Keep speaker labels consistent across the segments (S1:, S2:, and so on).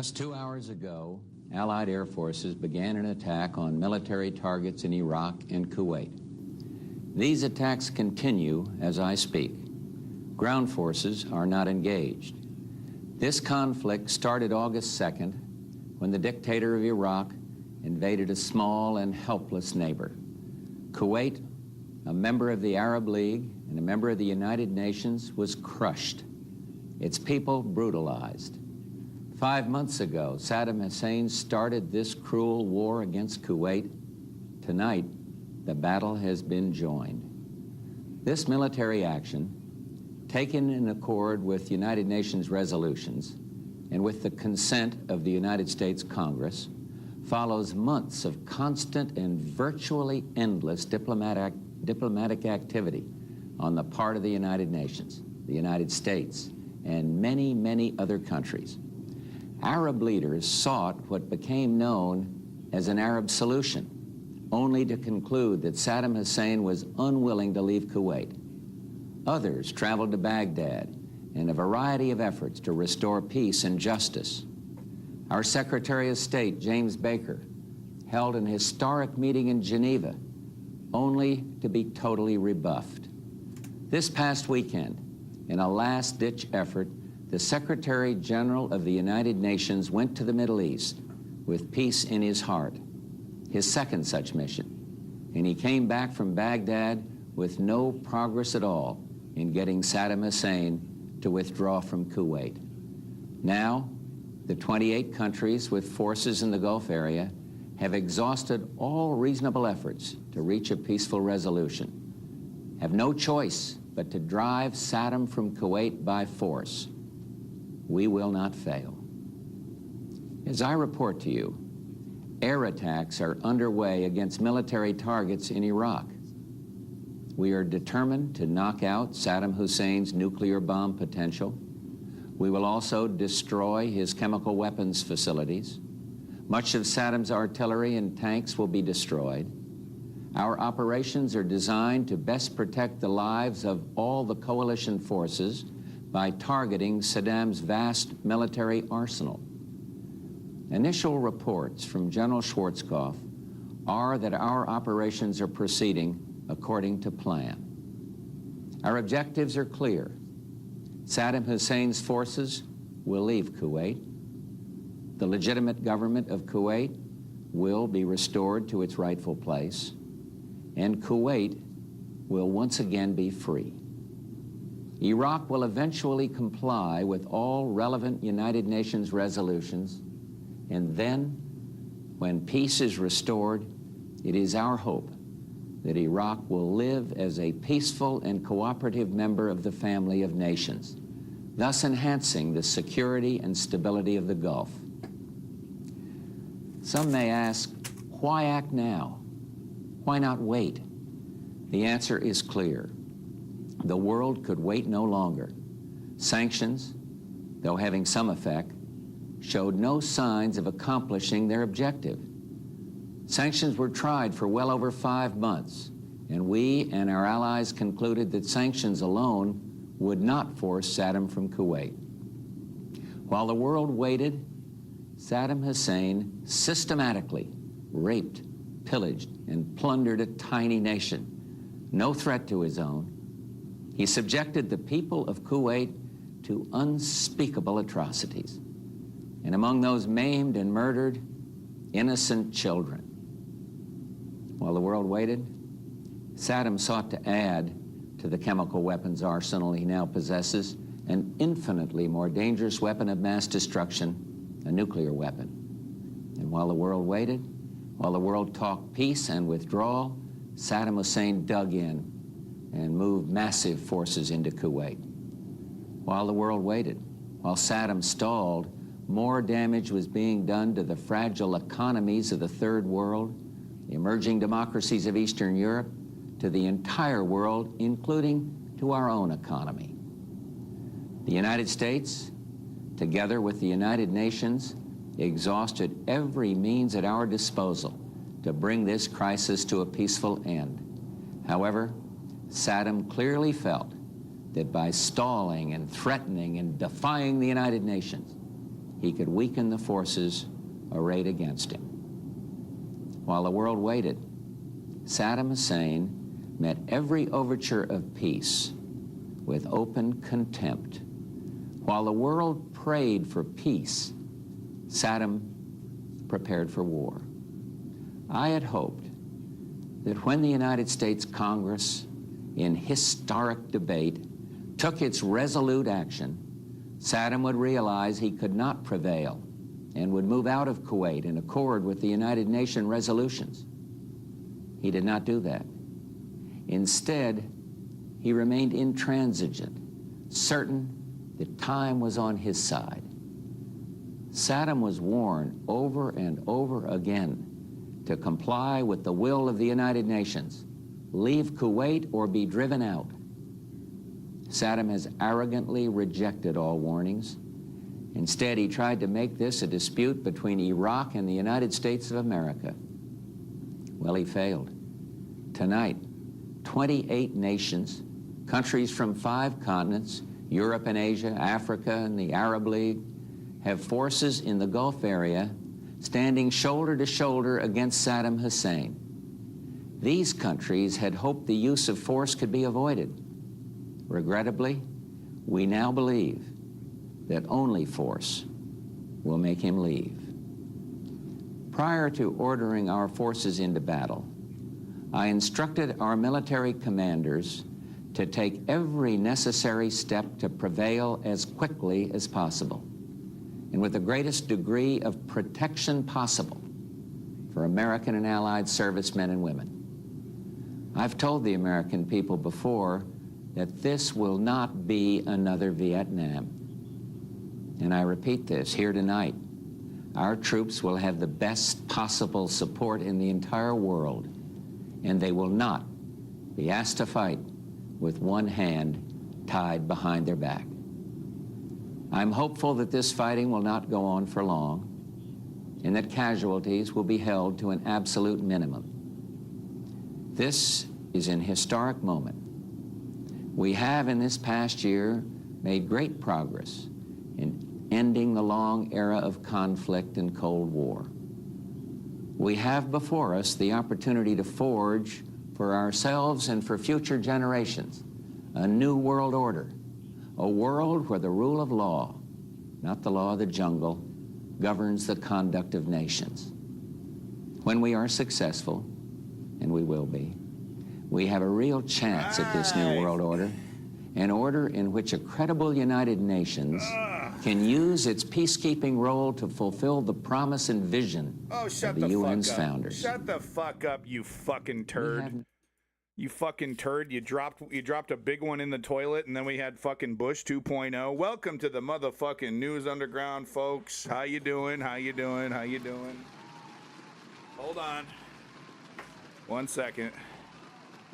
S1: Just 2 hours ago, Allied air forces began an attack on military targets in Iraq and Kuwait. These attacks continue as I speak. Ground forces are not engaged. This conflict started August 2nd when the dictator of Iraq invaded a small and helpless neighbor. Kuwait, a member of the Arab League and a member of the United Nations, was crushed. Its people brutalized. 5 months ago, Saddam Hussein started this cruel war against Kuwait. Tonight, the battle has been joined. This military action, taken in accord with United Nations resolutions and with the consent of the United States Congress, follows months of constant and virtually endless diplomatic activity on the part of the United Nations, the United States, and many, many other countries. Arab leaders sought what became known as an Arab solution, only to conclude that Saddam Hussein was unwilling to leave Kuwait. Others traveled to Baghdad in a variety of efforts to restore peace and justice. Our Secretary of State, James Baker, held an historic meeting in Geneva, only to be totally rebuffed. This past weekend, in a last-ditch effort, the Secretary General of the United Nations went to the Middle East with peace in his heart, his second such mission, and he came back from Baghdad with no progress at all in getting Saddam Hussein to withdraw from Kuwait. Now, the 28 countries with forces in the Gulf area have exhausted all reasonable efforts to reach a peaceful resolution, have no choice but to drive Saddam from Kuwait by force. We will not fail. As I report to you, air attacks are underway against military targets in Iraq. We are determined to knock out Saddam Hussein's nuclear bomb potential. We will also destroy his chemical weapons facilities. Much of Saddam's artillery and tanks will be destroyed. Our operations are designed to best protect the lives of all the coalition forces by targeting Saddam's vast military arsenal. Initial reports from General Schwarzkopf are that our operations are proceeding according to plan. Our objectives are clear. Saddam Hussein's forces will leave Kuwait. The legitimate government of Kuwait will be restored to its rightful place, and Kuwait will once again be free. Iraq will eventually comply with all relevant United Nations resolutions, and then, when peace is restored, it is our hope that Iraq will live as a peaceful and cooperative member of the family of nations, thus enhancing the security and stability of the Gulf. Some may ask, why act now? Why not wait? The answer is clear. The world could wait no longer. Sanctions, though having some effect, showed no signs of accomplishing their objective. Sanctions were tried for well over 5 months, and we and our allies concluded that sanctions alone would not force Saddam from Kuwait. While the world waited, Saddam Hussein systematically raped, pillaged, and plundered a tiny nation, no threat to his own. He subjected the people of Kuwait to unspeakable atrocities, and among those maimed and murdered, innocent children. While the world waited, Saddam sought to add to the chemical weapons arsenal he now possesses an infinitely more dangerous weapon of mass destruction, a nuclear weapon. And while the world waited, while the world talked peace and withdrawal, Saddam Hussein dug in and moved massive forces into Kuwait. While the world waited, while Saddam stalled, more damage was being done to the fragile economies of the Third World, the emerging democracies of Eastern Europe, to the entire world, including to our own economy. The United States, together with the United Nations, exhausted every means at our disposal to bring this crisis to a peaceful end. However, Saddam clearly felt that by stalling and threatening and defying the United Nations, he could weaken the forces arrayed against him. While the world waited, Saddam Hussein met every overture of peace with open contempt. While the world prayed for peace, Saddam prepared for war. I had hoped that when the United States Congress, in historic debate, took its resolute action, Saddam would realize he could not prevail and would move out of Kuwait in accord with the United Nations resolutions. He did not do that. Instead, he remained intransigent, certain that time was on his side. Saddam was warned over and over again to comply with the will of the United Nations, leave Kuwait or be driven out. Saddam has arrogantly rejected all warnings. Instead, he tried to make this a dispute between Iraq and the United States of America. Well, he failed. Tonight, 28 nations, countries from 5 continents, Europe and Asia, Africa and the Arab League, have forces in the Gulf area standing shoulder to shoulder against Saddam Hussein. These countries had hoped the use of force could be avoided. Regrettably, we now believe that only force will make him leave. Prior to ordering our forces into battle, I instructed our military commanders to take every necessary step to prevail as quickly as possible and with the greatest degree of protection possible for American and Allied servicemen and women. I've told the American people before that this will not be another Vietnam. And I repeat this here tonight. Our troops will have the best possible support in the entire world, and they will not be asked to fight with one hand tied behind their back. I'm hopeful that this fighting will not go on for long, and that casualties will be held to an absolute minimum. This is an historic moment. We have in this past year made great progress in ending the long era of conflict and Cold War. We have before us the opportunity to forge for ourselves and for future generations a new world order, a world where the rule of law, not the law of the jungle, governs the conduct of nations. When we are successful, and we will be, we have a real chance at this new world order, an order in which a credible United Nations can use its peacekeeping role to fulfill the promise and vision of the UN's founders.
S2: Shut the fuck up, you fucking turd. You fucking turd. You dropped a big one in the toilet, and then we had fucking Bush 2.0. Welcome to the motherfucking News Underground, folks. How you doing? How you doing? How you doing? Hold on. 1 second.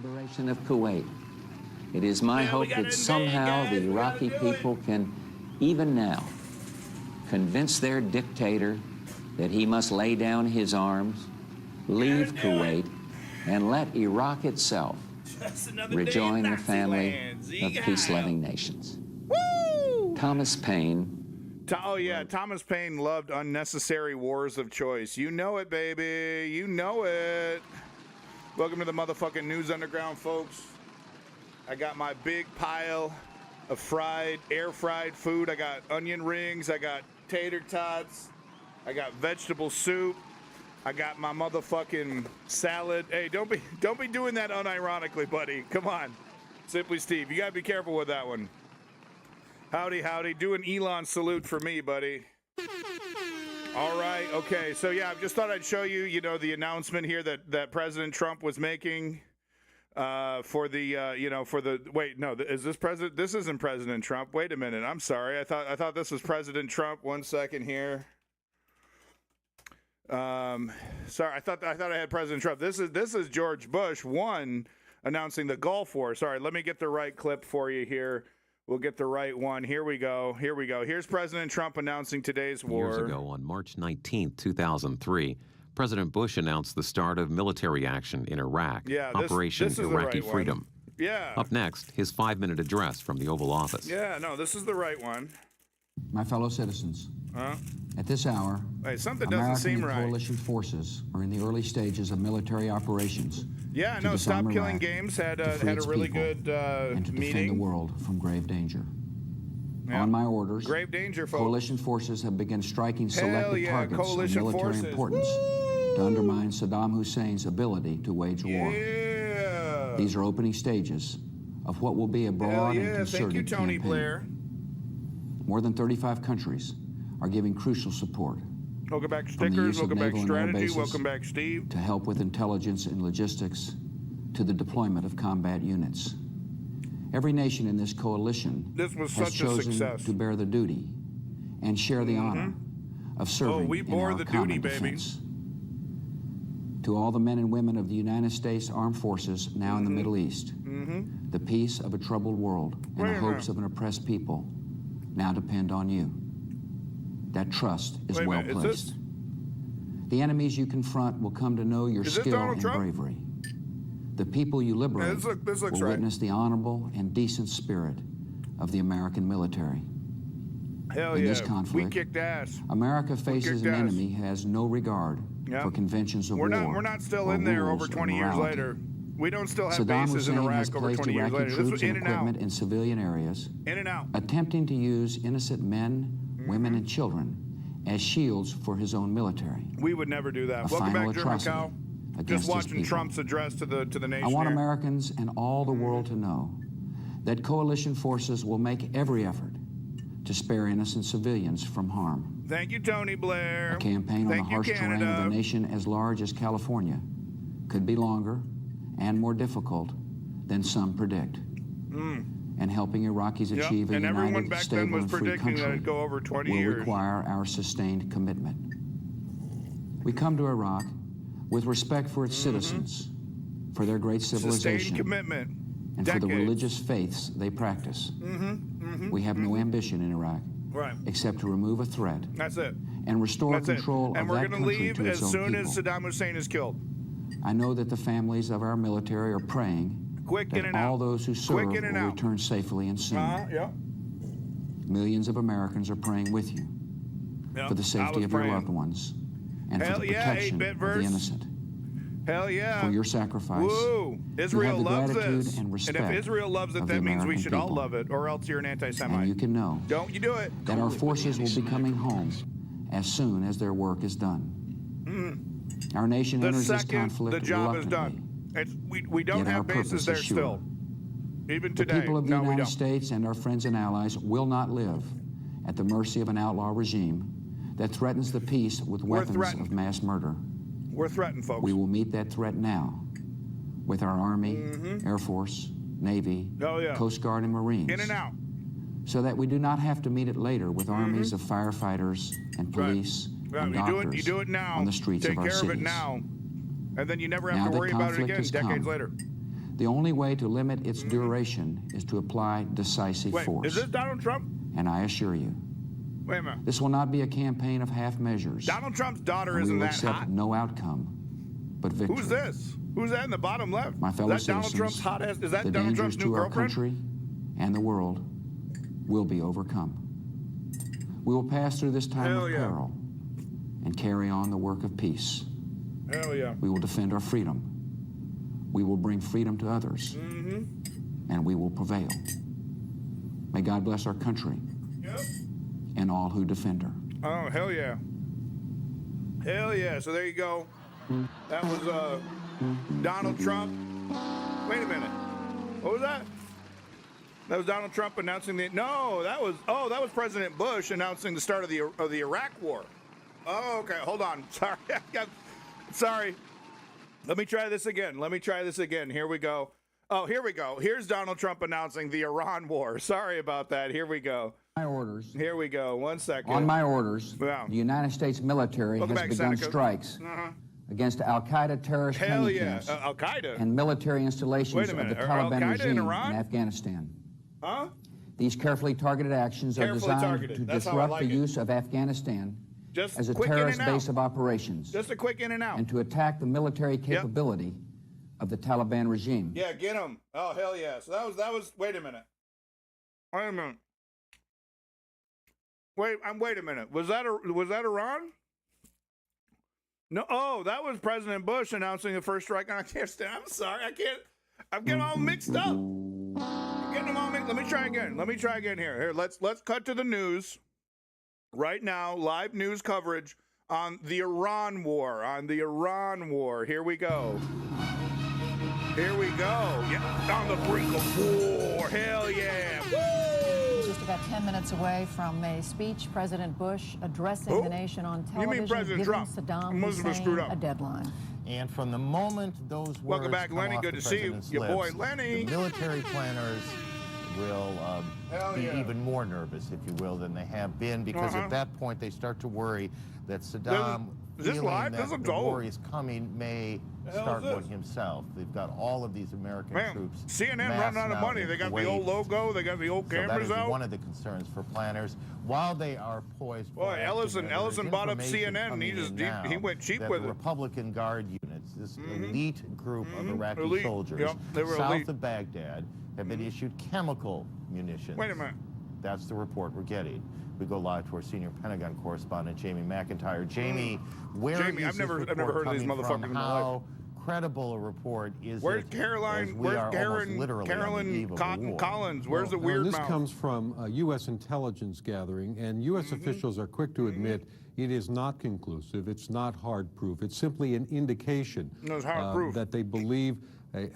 S1: Liberation of Kuwait. It is my hope that somehow the Iraqi people can, even now, convince their dictator that he must lay down his arms, leave Kuwait, and let Iraq itself rejoin the family of peace-loving nations.
S2: Woo!
S1: Thomas Paine.
S2: Oh, yeah, Thomas Paine loved unnecessary wars of choice. You know it, baby. You know it. Welcome to the motherfucking News Underground, folks. I got my big pile of air-fried food. I got onion rings. I got tater tots. I got vegetable soup. I got my motherfucking salad. Hey, don't be doing that unironically, buddy. Come on. Simply Steve. You got to be careful with that one. Howdy, howdy. Do an Elon salute for me, buddy. All right. Okay. So, yeah, I just thought I'd show you, the announcement here that President Trump was making is this President? This isn't President Trump. Wait a minute. I'm sorry. I thought this was President Trump. 1 second here. Sorry, I thought I had President Trump. This is George Bush 1 announcing the Gulf War. Sorry, let me get the right clip for you here. We'll get the right one. Here we go. Here's President Trump announcing today's war.
S3: Years ago, on March 19, 2003, President Bush announced the start of military action in Iraq, Operation Iraqi Freedom.
S2: Yeah.
S3: Up next, his 5-minute address from the Oval Office.
S2: Yeah, no, this is the right one.
S4: My fellow citizens, At this hour,
S2: wait, something doesn't
S4: American
S2: seem
S4: and
S2: right.
S4: coalition forces are in the early stages of military operations.
S2: Yeah,
S4: to
S2: no,
S4: disarm
S2: Stop Killing
S4: Iraq,
S2: Games had
S4: to free
S2: a
S4: its
S2: really
S4: people,
S2: good
S4: and to defend the
S2: meeting.
S4: world from grave danger.
S2: Yeah.
S4: On my orders,
S2: Grave danger, folks.
S4: coalition forces have begun striking selected
S2: yeah,
S4: targets of
S2: coalition
S4: military
S2: forces.
S4: importance to undermine Saddam Hussein's ability to wage war.
S2: Yeah.
S4: These are opening stages of what will be a broad and concerted
S2: Thank you, Tony
S4: campaign.
S2: Blair.
S4: More than 35 countries are giving crucial support
S2: Welcome back,
S4: from the
S2: Stickers.
S4: use of
S2: Welcome back,
S4: naval and air
S2: Strategy.
S4: bases
S2: Welcome back, Steve.
S4: to help with intelligence and logistics to the deployment of combat units. Every nation in this coalition
S2: This was
S4: has
S2: such a
S4: chosen
S2: success.
S4: to bear the duty and share the honor of serving
S2: we
S4: in
S2: bore
S4: our
S2: the duty,
S4: common
S2: baby.
S4: defense. To all the men and women of the United States Armed Forces now in the Middle East, the peace of a troubled world and
S2: Wait
S4: the
S2: a
S4: hopes
S2: minute.
S4: of an oppressed people now depend on you. That trust is
S2: Wait a
S4: well
S2: minute, is
S4: placed.
S2: this-
S4: The enemies you confront will come to know your
S2: Is this
S4: skill
S2: Donald
S4: and
S2: Trump?
S4: bravery. The people you liberate
S2: this looks
S4: will
S2: right.
S4: witness the honorable and decent spirit of the American military.
S2: Hell
S4: In
S2: yeah.
S4: this conflict,
S2: we kicked ass.
S4: America faces
S2: kicked
S4: an
S2: ass.
S4: enemy who has no regard
S2: Yeah.
S4: for conventions of
S2: We're
S4: war.
S2: not still
S4: or
S2: in there
S4: rules
S2: over
S4: of
S2: 20 years
S4: morality.
S2: later. We don't still have
S4: Saddam
S2: bases in
S4: Hussein has
S2: Iraq over
S4: placed
S2: 20 years
S4: Iraqi
S2: later. This
S4: troops
S2: was
S4: and
S2: in and out.
S4: equipment in civilian areas,
S2: In and out.
S4: attempting to use innocent men, women, and children as shields for his own military.
S2: We would never do that.
S4: A
S2: Welcome
S4: final
S2: back, German
S4: atrocity
S2: Cow.
S4: against
S2: Just
S4: his
S2: watching
S4: people.
S2: Trump's address to the nation.
S4: I want
S2: here.
S4: Americans and all the world to know that coalition forces will make every effort to spare innocent civilians from harm.
S2: Thank you, Tony Blair.
S4: A campaign on
S2: Thank
S4: the
S2: you,
S4: harsh terrain of
S2: Canada.
S4: a nation as large as California could be longer and more difficult than some predict. And helping Iraqis
S2: Yep,
S4: achieve a
S2: and everyone
S4: united,
S2: back then
S4: stable,
S2: was
S4: and free
S2: predicting that
S4: country
S2: it'd go over 20
S4: will
S2: years.
S4: require our sustained commitment. We come to Iraq with respect for its citizens, for their great civilization,
S2: Sustained commitment.
S4: and for the
S2: Decades.
S4: religious faiths they practice. We have no ambition in Iraq
S2: Right.
S4: except to remove a threat
S2: That's it.
S4: and restore
S2: That's it.
S4: control
S2: And
S4: of
S2: we're
S4: that
S2: going to
S4: country
S2: leave
S4: to its
S2: as
S4: own
S2: soon
S4: people.
S2: as Saddam Hussein is killed.
S4: I know that the families of our military are praying
S2: Quick in
S4: that
S2: and
S4: all
S2: out.
S4: those who serve
S2: Quick in and
S4: will
S2: out.
S4: return safely and soon.
S2: Yeah.
S4: Millions of Americans are praying with you
S2: Yeah.
S4: for the
S2: I
S4: safety
S2: was
S4: of your
S2: praying.
S4: loved ones and
S2: Hell
S4: for the
S2: yeah,
S4: protection
S2: 8-bit
S4: of
S2: verse.
S4: the innocent.
S2: Hell yeah.
S4: For your sacrifice,
S2: Woo!
S4: you
S2: Israel
S4: have the
S2: loves
S4: gratitude
S2: this.
S4: and
S2: if
S4: respect
S2: Israel loves it,
S4: of
S2: that
S4: the
S2: means we
S4: American
S2: should all
S4: people.
S2: love it, or else you're an anti-Semite.
S4: And you can know
S2: Don't you do it.
S4: that our forces will be coming home as soon as their work is done. Our nation
S2: The
S4: enters this
S2: second
S4: conflict
S2: the job is
S4: reluctantly.
S2: done. We don't
S4: Yet our
S2: have bases
S4: purpose
S2: there
S4: is sure.
S2: still. Even
S4: The
S2: today.
S4: people of the
S2: No, we
S4: United
S2: don't.
S4: States and our friends and allies will not live at the mercy of an outlaw regime that threatens the peace with weapons
S2: threatened.
S4: of mass murder.
S2: We're threatened, folks.
S4: We will meet that threat now with our Army, Air Force, Navy,
S2: Oh, yeah.
S4: Coast Guard, and Marines,
S2: In and out.
S4: so that we do not have to meet it later with armies of firefighters and police
S2: Right,
S4: and
S2: you
S4: doctors
S2: do it now.
S4: on the streets
S2: Take
S4: of our
S2: care
S4: cities.
S2: of it now. And then you never
S4: Now
S2: have to
S4: that
S2: worry about it
S4: conflict
S2: again
S4: has
S2: decades
S4: come,
S2: later.
S4: The only way to limit its duration is to apply decisive
S2: Wait,
S4: force.
S2: is this Donald Trump?
S4: And I assure you,
S2: Wait a minute.
S4: this will not be a campaign of half measures.
S2: Donald Trump's daughter
S4: and we
S2: isn't
S4: will
S2: that
S4: accept
S2: hot.
S4: no outcome but victory.
S2: Who's this? Who's that in the bottom left?
S4: My fellow
S2: is that Donald
S4: citizens,
S2: Trump's hot ass? Is that
S4: the
S2: Donald
S4: dangers
S2: Trump's new
S4: to our
S2: girlfriend?
S4: country and the world will be overcome. We will pass through this time
S2: Hell
S4: of
S2: yeah.
S4: peril and carry on the work of peace.
S2: Hell yeah.
S4: We will defend our freedom. We will bring freedom to others. And we will prevail. May God bless our country
S2: Yep.
S4: and all who defend her.
S2: Oh, hell yeah. Hell yeah. So there you go. That was Donald Trump. Wait a minute. What was that? That was Donald Trump announcing the that was President Bush announcing the start of the Iraq war. Oh, okay. Hold on. Sorry. Let me try this again. Here we go. Oh, here we go. Here's Donald Trump announcing the Iran war. Sorry about that. Here we go.
S4: My orders.
S2: Here we go. 1 second.
S4: On my orders,
S2: Yeah.
S4: the United States military
S2: Welcome
S4: has
S2: back,
S4: begun
S2: Seneca.
S4: strikes against Al-Qaeda terrorist
S2: Hell
S4: training
S2: yeah.
S4: camps
S2: Al-Qaeda.
S4: and military installations
S2: Wait a
S4: of
S2: minute.
S4: the
S2: Are
S4: Taliban
S2: Al-Qaeda in
S4: regime in
S2: Iran?
S4: Afghanistan.
S2: Huh?
S4: These carefully targeted actions are
S2: Carefully
S4: designed
S2: targeted.
S4: to
S2: That's how I
S4: disrupt
S2: like
S4: the
S2: it.
S4: use of Afghanistan
S2: Just
S4: as a
S2: quick in and
S4: terrorist base
S2: out.
S4: of operations
S2: Just a quick in and out.
S4: and to attack the military capability of the Taliban regime.
S2: Yeah, get him. Oh, hell yeah. So that was, wait a minute. Wait a minute. Was that Iran? No. Oh, that was President Bush announcing the first strike on Afghanistan. I'm sorry. I'm getting all mixed up. Let me try again here. Here, let's cut to the news right now. Live news coverage on the Iran war. Here we go. Yeah, on the brink of war. Hell yeah. Woo!
S5: Just about 10 minutes away from a speech, President Bush addressing the nation on television,
S2: you mean President
S5: giving
S2: Trump?
S5: Saddam Hussein a deadline.
S6: And from the moment those words
S2: welcome back, Lenny. Good to see you, your boy Lenny.
S6: The military planners will be even more nervous, if you will, than they have been, because at that point they start to worry that Saddam, feeling that the war is coming, may start one himself. They've got all of these American troops.
S2: CNN running out of money. They got the old logo. They got the old cameras
S6: that is
S2: out.
S6: One of the concerns for planners, while they are poised.
S2: Boy, Ellison bought up CNN, and he went cheap with it.
S6: Republican Guard units, this elite group of Iraqi soldiers, south of Baghdad, have been issued chemical munitions.
S2: Wait a minute.
S6: That's the report we're getting. We go live to our senior Pentagon correspondent, Jamie McIntyre. Jamie,
S2: I've never heard of these motherfuckers in my life.
S6: Credible a report is
S2: where's Caroline? Where's Carolyn Cotton Collins? Where's the weird
S7: this
S2: mouth?
S7: Comes from a U.S. intelligence gathering, and U.S. officials are quick to admit it is not conclusive. It's not hard proof. It's simply an indication that they believe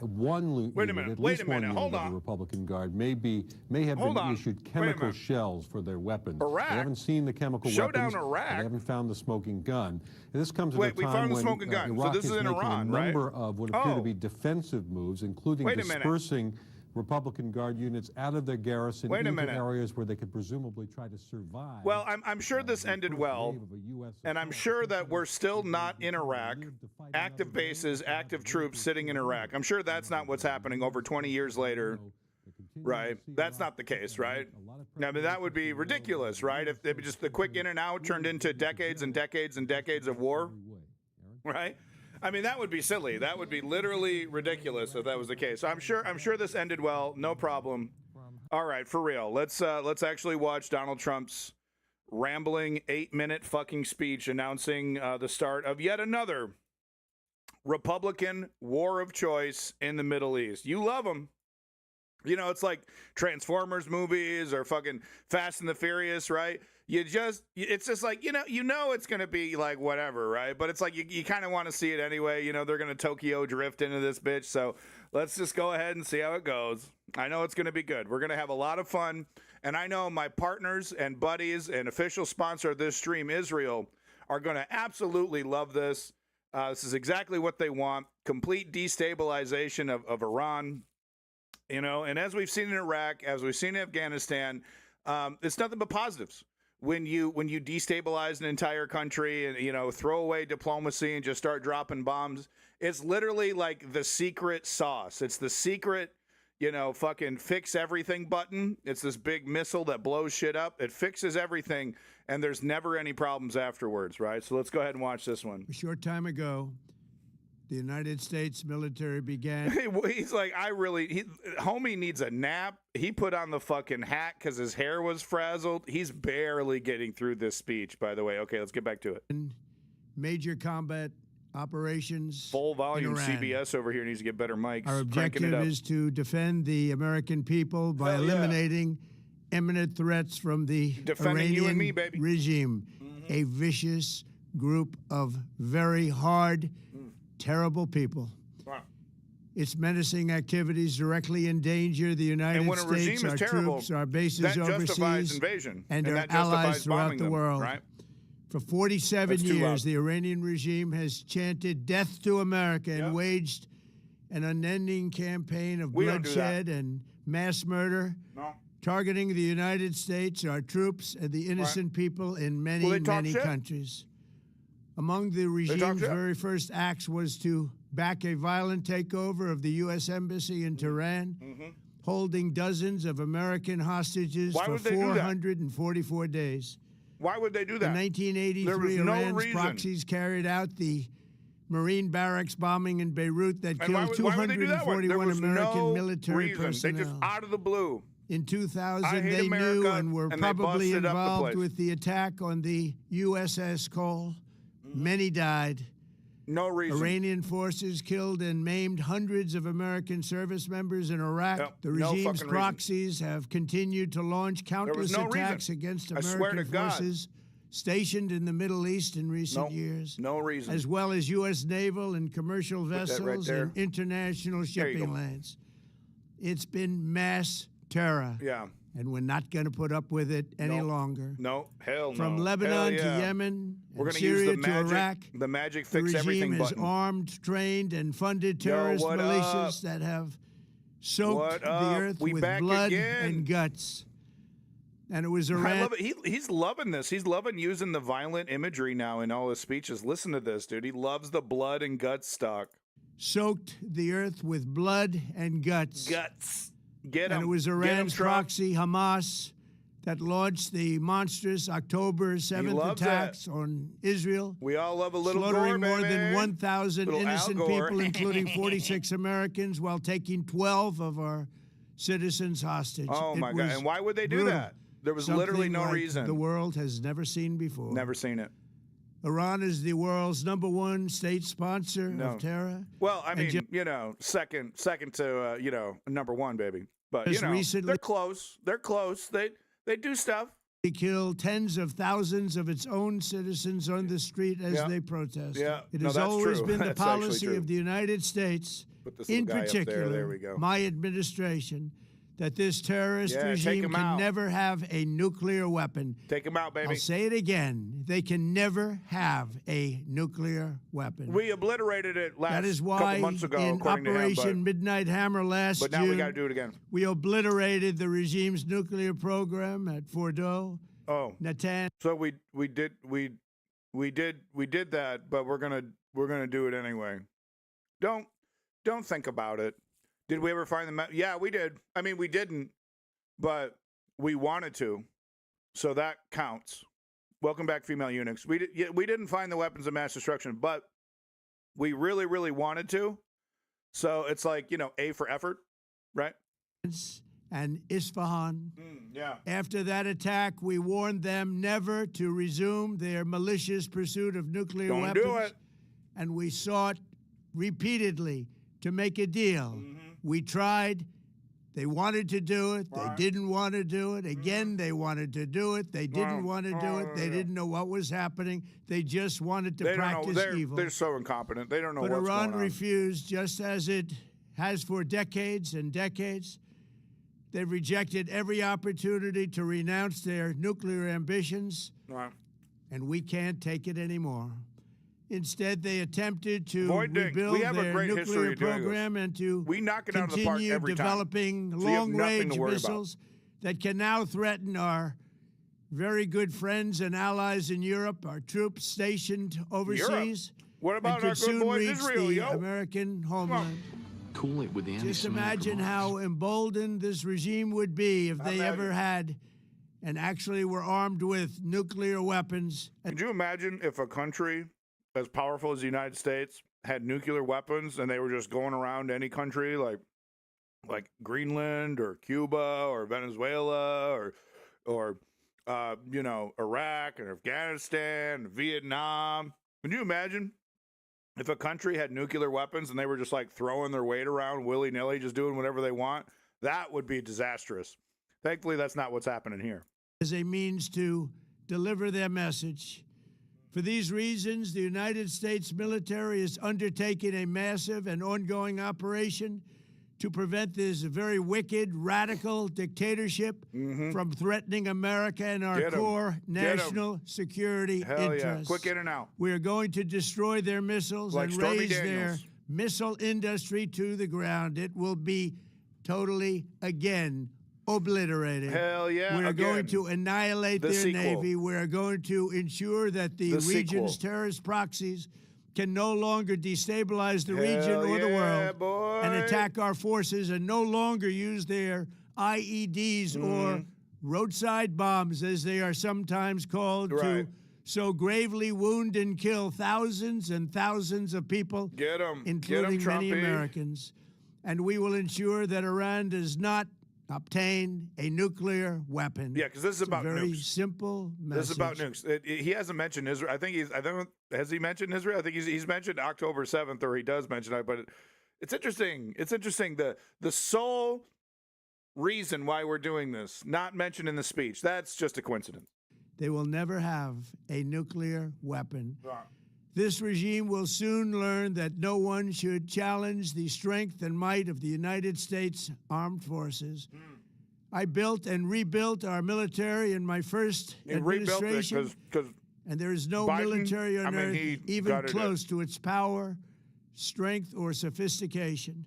S7: one unit of the Republican Guard may have been issued chemical shells for their weapons.
S2: Iraq?
S7: They haven't seen the chemical weapons.
S2: Iraq?
S7: They haven't found the smoking gun. And this comes at a time
S2: we found the
S7: when
S2: smoking gun.
S7: Iraq
S2: So this is in
S7: making
S2: Iran,
S7: a number of what appear to be defensive moves, including dispersing Republican Guard units out of their garrison into areas where they could presumably try to survive.
S2: Well, I'm sure this ended well, and I'm sure that we're still not in Iraq. Active bases, active troops sitting in Iraq. I'm sure that's not what's happening over 20 years later, right? That's not the case, right? I mean, that would be ridiculous, right? If just the quick in and out turned into decades and decades and decades of war, right? I mean, that would be silly. That would be literally ridiculous if that was the case. I'm sure this ended well. No problem. All right, for real. Let's actually watch Donald Trump's rambling 8-minute fucking speech announcing the start of yet another Republican war of choice in the Middle East. You love them. You know, it's like Transformers movies or fucking Fast and the Furious, right? It's just like, you know it's going to be like whatever, right? But it's like you kind of want to see it anyway. You know, they're going to Tokyo drift into this bitch. So let's just go ahead and see how it goes. I know it's going to be good. We're going to have a lot of fun. And I know my partners and buddies and official sponsor of this stream, Israel, are going to absolutely love this. This is exactly what they want. Complete destabilization of Iran. You know, and as we've seen in Iraq, as we've seen in Afghanistan, it's nothing but positives. When you destabilize an entire country and, you know, throw away diplomacy and just start dropping bombs, it's literally like the secret sauce. It's the secret, you know, fucking fix everything button. It's this big missile that blows shit up. It fixes everything, and there's never any problems afterwards, right? So let's go ahead and watch this one.
S8: A short time ago, the United States military began.
S2: He's like, homie needs a nap. He put on the fucking hat because his hair was frazzled. He's barely getting through this speech, by the way. Okay, let's get back to it.
S8: Major combat operations.
S2: Full volume CBS over here needs to get better mics.
S8: Our objective is to defend the American people by eliminating imminent threats from the Iranian regime. A vicious group of very hard, terrible people.
S2: Wow.
S8: Its menacing activities directly endanger the United States, our troops, our bases overseas, and our allies throughout the world.
S2: Right?
S8: For 47 years, the Iranian regime has chanted death to America and waged an unending campaign of bloodshed and mass murder, targeting the United States, our troops, and the innocent people in many countries. Among the regime's very first acts was to back a violent takeover of the U.S. Embassy in Tehran, holding dozens of American hostages for 444 days.
S2: Why would they do that?
S8: In 1983, Iran's proxies carried out the Marine barracks bombing in Beirut that killed 241 American military personnel.
S2: They just out of the blue.
S8: In 2000, they knew and were probably involved with the attack on the USS Cole. Many died.
S2: No reason.
S8: Iranian forces killed and maimed hundreds of American service members in Iraq.
S2: Yep.
S8: The regime's proxies have continued to launch countless attacks against American forces stationed in the Middle East in recent years.
S2: No reason.
S8: As well as U.S. naval and commercial vessels and international shipping lanes. It's been mass terror.
S2: Yeah.
S8: And we're not going to put up with it any longer.
S2: No, hell no.
S8: From Lebanon to Yemen,
S2: we're going to
S8: Syria
S2: use the magic,
S8: to Iraq,
S2: the magic fix everything button.
S8: The regime has armed, trained, and funded terrorist militias that have soaked the earth with blood and guts. And it was Iran.
S2: I love it. He's loving this. He's loving using the violent imagery now in all his speeches. Listen to this, dude. He loves the blood and guts stock.
S8: Soaked the earth with blood and guts.
S2: Get him.
S8: And it was Iran's proxy, Hamas, that launched the monstrous October 7th attacks on Israel.
S2: We all love a little
S8: slaughtering
S2: gore,
S8: more than 1,000 innocent people, including 46 Americans, while taking 12 of our citizens hostage.
S2: Oh, my God. And why would they do that? There was literally no reason.
S8: The world has never seen before.
S2: Never seen it.
S8: Iran is the world's #1 state sponsor of terror.
S2: Well, I mean, second to, number one, baby. But, they're close. They're close. They do stuff.
S8: They killed tens of thousands of its own citizens on the street as they protest.
S2: Yeah.
S8: It has always been the policy of the United States, in particular, my administration, that this terrorist regime can never have a nuclear weapon.
S2: Take them out, baby.
S8: I'll say it again. They can never have a nuclear weapon.
S2: We obliterated it couple months ago,
S8: in Operation Midnight Hammer last June,
S2: but now we got to do it again.
S8: We obliterated the regime's nuclear program at Fordo.
S2: Oh,
S8: Natanz.
S2: So we did that, but we're gonna do it anyway. Don't think about it. Did we ever find the Yeah, we did. I mean, we didn't, but we wanted to, so that counts. Welcome back, female eunuchs. We didn't find the weapons of mass destruction, but we really, really wanted to. So it's like, A for effort, right?
S8: And Isfahan.
S2: Yeah.
S8: After that attack, we warned them never to resume their malicious pursuit of nuclear weapons.
S2: Don't do it.
S8: And we sought repeatedly to make a deal. We tried. They wanted to do it. They didn't want to do it. Again, they wanted to do it. They didn't want to do it. They didn't know what was happening. They just wanted to practice evil.
S2: They're so incompetent. They don't know what's going on.
S8: But Iran refused, just as it has for decades and decades. They've rejected every opportunity to renounce their nuclear ambitions.
S2: Right.
S8: And we can't take it anymore. Instead, they attempted to rebuild their nuclear program and to continue developing long-range missiles that can now threaten our very good friends and allies in Europe, our troops stationed overseas.
S2: What about our good boys Israel,
S8: the American homeland.
S9: Cool it with the
S8: Just imagine how emboldened this regime would be if they ever had and actually were armed with nuclear weapons.
S2: Could you imagine if a country as powerful as the United States had nuclear weapons and they were just going around any country like Greenland or Cuba or Venezuela or Iraq and Afghanistan, Vietnam? Can you imagine if a country had nuclear weapons and they were just like throwing their weight around willy-nilly, just doing whatever they want? That would be disastrous. Thankfully, that's not what's happening here.
S8: As a means to deliver their message. For these reasons, the United States military is undertaking a massive and ongoing operation to prevent this very wicked, radical dictatorship from threatening America and our core national security interests.
S2: Yeah. Quick in and out.
S8: We are going to destroy their missiles and raise their missile industry to the ground. It will be totally, again, obliterated.
S2: Hell yeah.
S8: We're going to annihilate their Navy. We're going to ensure that the region's terrorist proxies can no longer destabilize the region or the world and attack our forces and no longer use their IEDs or roadside bombs, as they are sometimes called, to so gravely wound and kill thousands and thousands of people, including many Americans. And we will ensure that Iran does not obtain a nuclear weapon.
S2: Yeah, because this is about
S8: very
S2: nukes.
S8: Simple message.
S2: This is about nukes. He hasn't mentioned Israel. Has he mentioned Israel? I think he's mentioned October 7th, or he does mention it. But it's interesting. It's interesting. The sole reason why we're doing this, not mentioned in the speech, that's just a coincidence.
S8: They will never have a nuclear weapon.
S2: Right.
S8: This regime will soon learn that no one should challenge the strength and might of the United States Armed Forces. I built and rebuilt our military in my first administration, and there is no military on earth even close to its power, strength, or sophistication.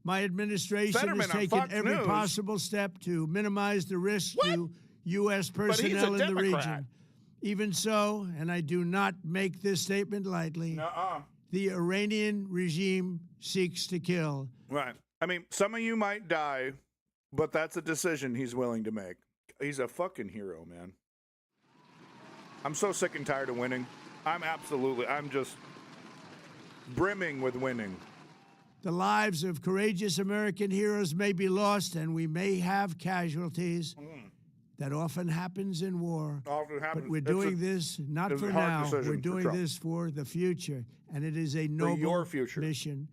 S8: My administration has taken every possible step to minimize the risk to U.S. personnel in the region. Even so, and I do not make this statement lightly, the Iranian regime seeks to kill.
S2: Right. I mean, some of you might die, but that's a decision he's willing to make. He's a fucking hero, man. I'm so sick and tired of winning. I'm just brimming with winning.
S8: The lives of courageous American heroes may be lost, and we may have casualties. That often happens in war. But we're doing this not for now. We're doing this for the future, and it is a noble mission.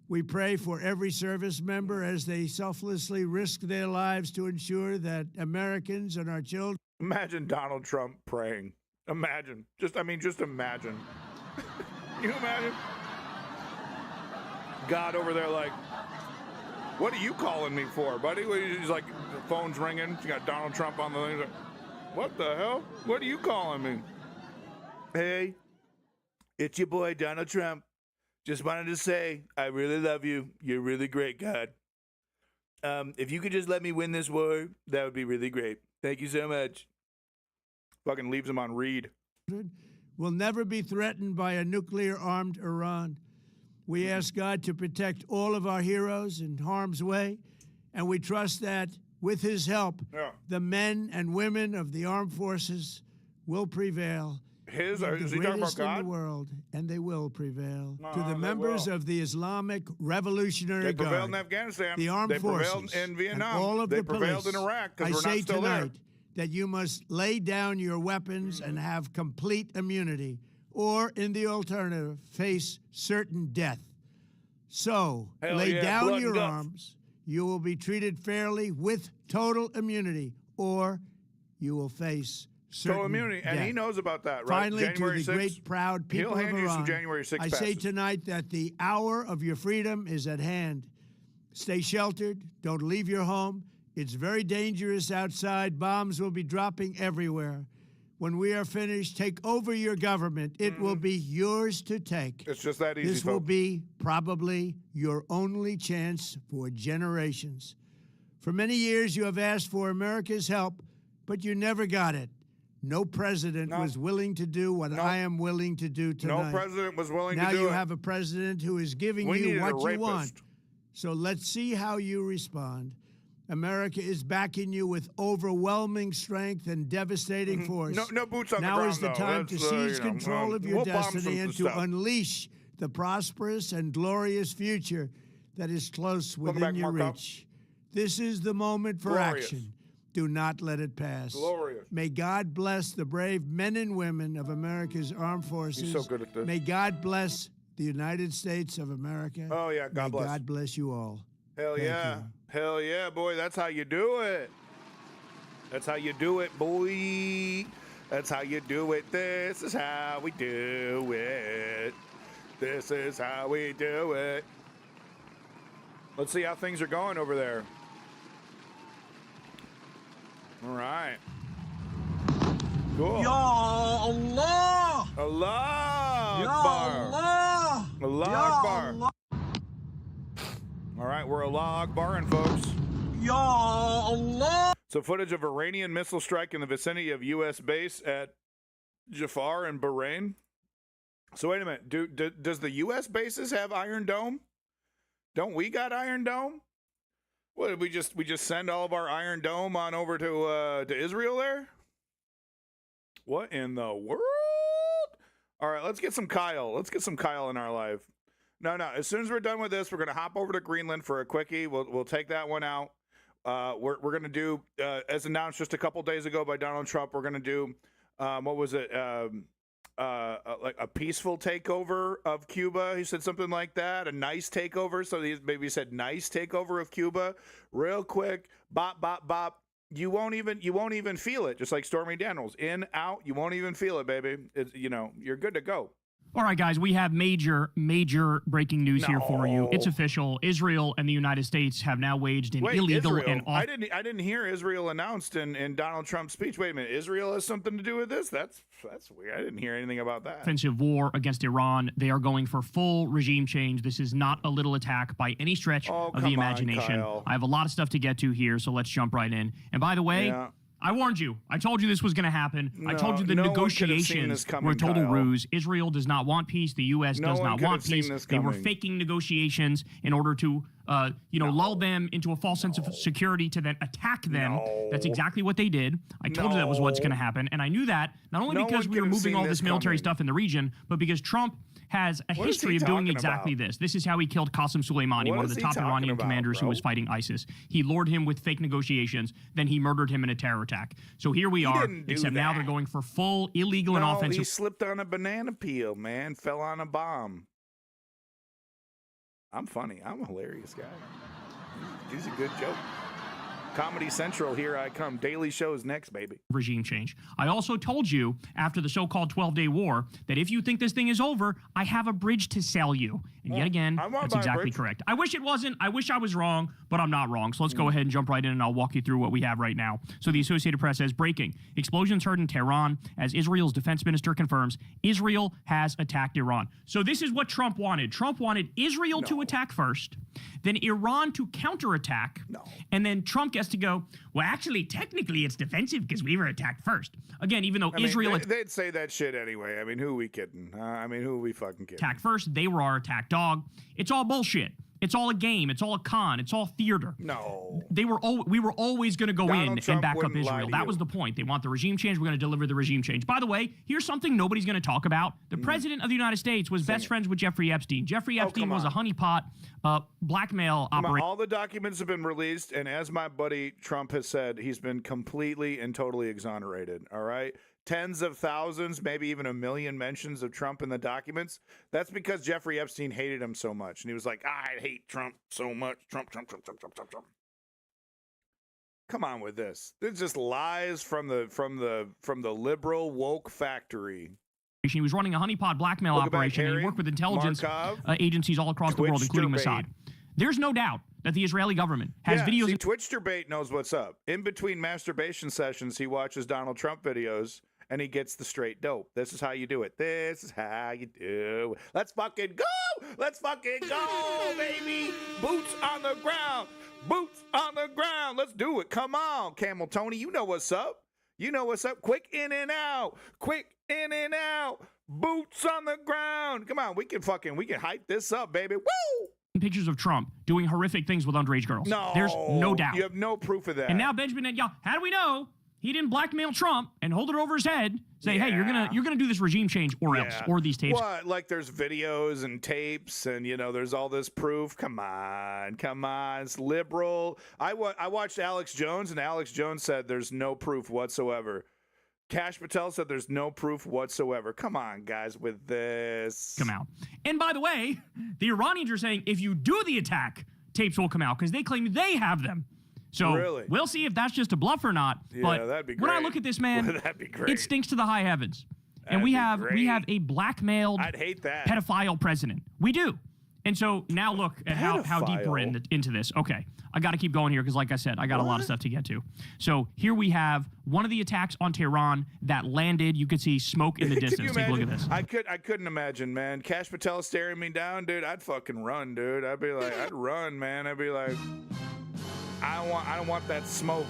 S8: We pray for every service member as they selflessly risk their lives to ensure that Americans and our children.
S2: Imagine Donald Trump praying. Imagine. Just imagine. You imagine? God over there like, what are you calling me for, buddy? He's like, the phone's ringing. You got Donald Trump on the thing. He's like, what the hell? What are you calling me? Hey, it's your boy, Donald Trump. Just wanted to say, I really love you. You're really great, God. If you could just let me win this war, that would be really great. Thank you so much. Fucking leaves him on read.
S8: Will never be threatened by a nuclear-armed Iran. We ask God to protect all of our heroes in harm's way, and we trust that with his help, the men and women of the armed forces will prevail.
S2: Is he talking about God?
S8: In the world, and they will prevail. To the members of the Islamic Revolutionary Guard,
S2: they prevailed in Afghanistan,
S8: the armed forces,
S2: prevailed in Vietnam,
S8: and all of
S2: they
S8: the
S2: prevailed
S8: police,
S2: in Iraq because we're not still
S8: tonight
S2: there.
S8: That you must lay down your weapons and have complete immunity, or in the alternative, face certain death. So, lay down your arms. You will be treated fairly with total immunity, or you will face certain
S2: total immunity,
S8: death.
S2: And he knows about that, right?
S8: Finally,
S2: January
S8: to the
S2: 6th,
S8: great, proud people
S2: he'll hand
S8: of Iran,
S2: you some January 6th
S8: I say tonight that the hour of your freedom is at hand. Stay sheltered. Don't leave your home. It's very dangerous outside. Bombs will be dropping everywhere. When we are finished, take over your government. It will be yours to take.
S2: It's just that easy,
S8: This will be probably your only chance for generations. For many years, you have asked for America's help, but you never got it. No president was willing to do what I am willing to do tonight.
S2: No president was willing to do it.
S8: Now you have a president who is giving you what you want. So let's see how you respond. America is backing you with overwhelming strength and devastating force.
S2: No boots on the
S8: ground,
S2: ground,
S8: Now is the time to seize control of your destiny and to unleash the prosperous and glorious future that is close within your reach. This is the moment for action. Do not let it pass.
S2: Glorious.
S8: May God bless the brave men and women of America's armed forces.
S2: He's so good at this.
S8: May God bless the United States of America.
S2: Oh, yeah, God bless.
S8: May God bless you all.
S2: Hell yeah. Hell yeah, boy. That's how you do it. That's how you do it, boy. That's how you do it. This is how we do it. This is how we do it. Let's see how things are going over there. All right. Cool.
S9: Ya Allah!
S2: Allah
S9: Ya
S2: Akbar.
S9: Allah!
S2: Allah Akbar. All right, we're Allah Akbarin, folks.
S9: Ya Allah!
S2: So footage of Iranian missile strike in the vicinity of U.S. base at Jafar in Bahrain. So wait a minute. Does the U.S. bases have Iron Dome? Don't we got Iron Dome? What did we just send all of our Iron Dome on over to Israel there? What in the world? All right, let's get some Kyle. Let's get some Kyle in our life. No. As soon as we're done with this, we're gonna hop over to Greenland for a quickie. We'll take that one out. we're going to do, as announced just a couple days ago by Donald Trump, we're going to do, what was it, like a peaceful takeover of Cuba. He said something like that, a nice takeover. So he maybe said nice takeover of Cuba, real quick, bop, bop, bop. You won't even feel it. Just like Stormy Daniels, in, out, you won't even feel it, baby. You're good to go.
S10: All right, guys, we have major breaking news here for you. It's official. Israel and the United States have now waged an illegal and
S2: I didn't hear Israel announced in Donald Trump's speech. Wait a minute, Israel has something to do with this? That's weird. I didn't hear anything about that.
S10: Offensive war against Iran. They are going for full regime change. This is not a little attack by any stretch of the imagination. I have a lot of stuff to get to here, so let's jump right in. And by the way, I warned you. I told you this was going to happen. I told you the negotiations were a total ruse. Israel does not want peace. The U.S. does not want peace. They were faking negotiations in order to, lull them into a false sense of security to then attack them. That's exactly what they did. I told you that was what's going to happen. And I knew that not only because we were moving all this military stuff in the region, but because Trump has a history of doing exactly this. This is how he killed Qasem Soleimani, one of the top Iranian commanders who was fighting ISIS. He lured him with fake negotiations, then he murdered him in a terror attack. So here we are, except now they're going for full illegal and offensive.
S2: He slipped on a banana peel, man. Fell on a bomb. I'm funny. I'm a hilarious guy. He's a good joke. Comedy Central, here I come. Daily Show's next, baby.
S10: Regime change. I also told you after the so-called 12-day war that if you think this thing is over, I have a bridge to sell you. And yet again, that's exactly correct. I wish it wasn't. I wish I was wrong, but I'm not wrong. So let's go ahead and jump right in, and I'll walk you through what we have right now. So the Associated Press says, breaking. Explosions heard in Tehran as Israel's defense minister confirms Israel has attacked Iran. So this is what Trump wanted. Trump wanted Israel to attack first, then Iran to counterattack, and then Trump gets to go, well, actually, technically, it's defensive because we were attacked first. Again, even though Israel...
S2: They'd say that shit anyway. I mean, who are we kidding? Who are we fucking kidding?
S10: Attack first, they were our attack dog. It's all bullshit. It's all a game. It's all a con. It's all theater.
S2: No.
S10: We were always going to go in and back up Israel. That was the point. They want the regime change. We're going to deliver the regime change. By the way, here's something nobody's going to talk about. The president of the United States was best friends with Jeffrey Epstein. Jeffrey Epstein was a honeypot blackmail operator.
S2: All the documents have been released, and as my buddy Trump has said, he's been completely and totally exonerated. All right? Tens of thousands, maybe even 1 million mentions of Trump in the documents. That's because Jeffrey Epstein hated him so much. And he was like, I hate Trump so much. Trump. Come on with this. There's just lies from the liberal woke factory.
S10: He was running a honeypot blackmail operation, and he worked with intelligence agencies all across the world, including Mossad. There's no doubt that the Israeli government has videos.
S2: See, Twitch knows what's up. In between masturbation sessions, he watches Donald Trump videos, and he gets the straight dope. This is how you do it. This is how you do it. Let's fucking go! Let's fucking go, baby! Boots on the ground! Boots on the ground! Let's do it. Come on, Camel Tony. You know what's up. You know what's up. Quick in and out. Quick in and out. Boots on the ground. Come on, we can hype this up, baby. Woo!
S10: Pictures of Trump doing horrific things with underage girls.
S2: No.
S10: There's no doubt.
S2: You have no proof of that.
S10: And now Benjamin Netanyahu, how do we know he didn't blackmail Trump and hold it over his head, say, hey, you're gonna do this regime change or else, or these tapes.
S2: What? Like there's videos and tapes and, there's all this proof. Come on. It's liberal. I watched Alex Jones, and Alex Jones said there's no proof whatsoever. Kash Patel said there's no proof whatsoever. Come on, guys, with this.
S10: Come out. And by the way, the Iranians are saying if you do the attack, tapes will come out because they claim they have them. So we'll see if that's just a bluff or not.
S2: Yeah,
S10: but
S2: that'd be great.
S10: When I look at this, man,
S2: that'd be great.
S10: It stinks to the high heavens. And we have a blackmailed pedophile president. We do. And so now look at how deep we're into this. Okay, I got to keep going here because, like I said, I got a lot of stuff to get to. So here we have one of the attacks on Tehran that landed. You could see smoke in the distance. Take a look at this.
S2: I couldn't imagine, man. Kash Patel staring me down, dude. I'd fucking run, dude. I'd be like, I'd run, man. I'd be like, I don't want that smoke.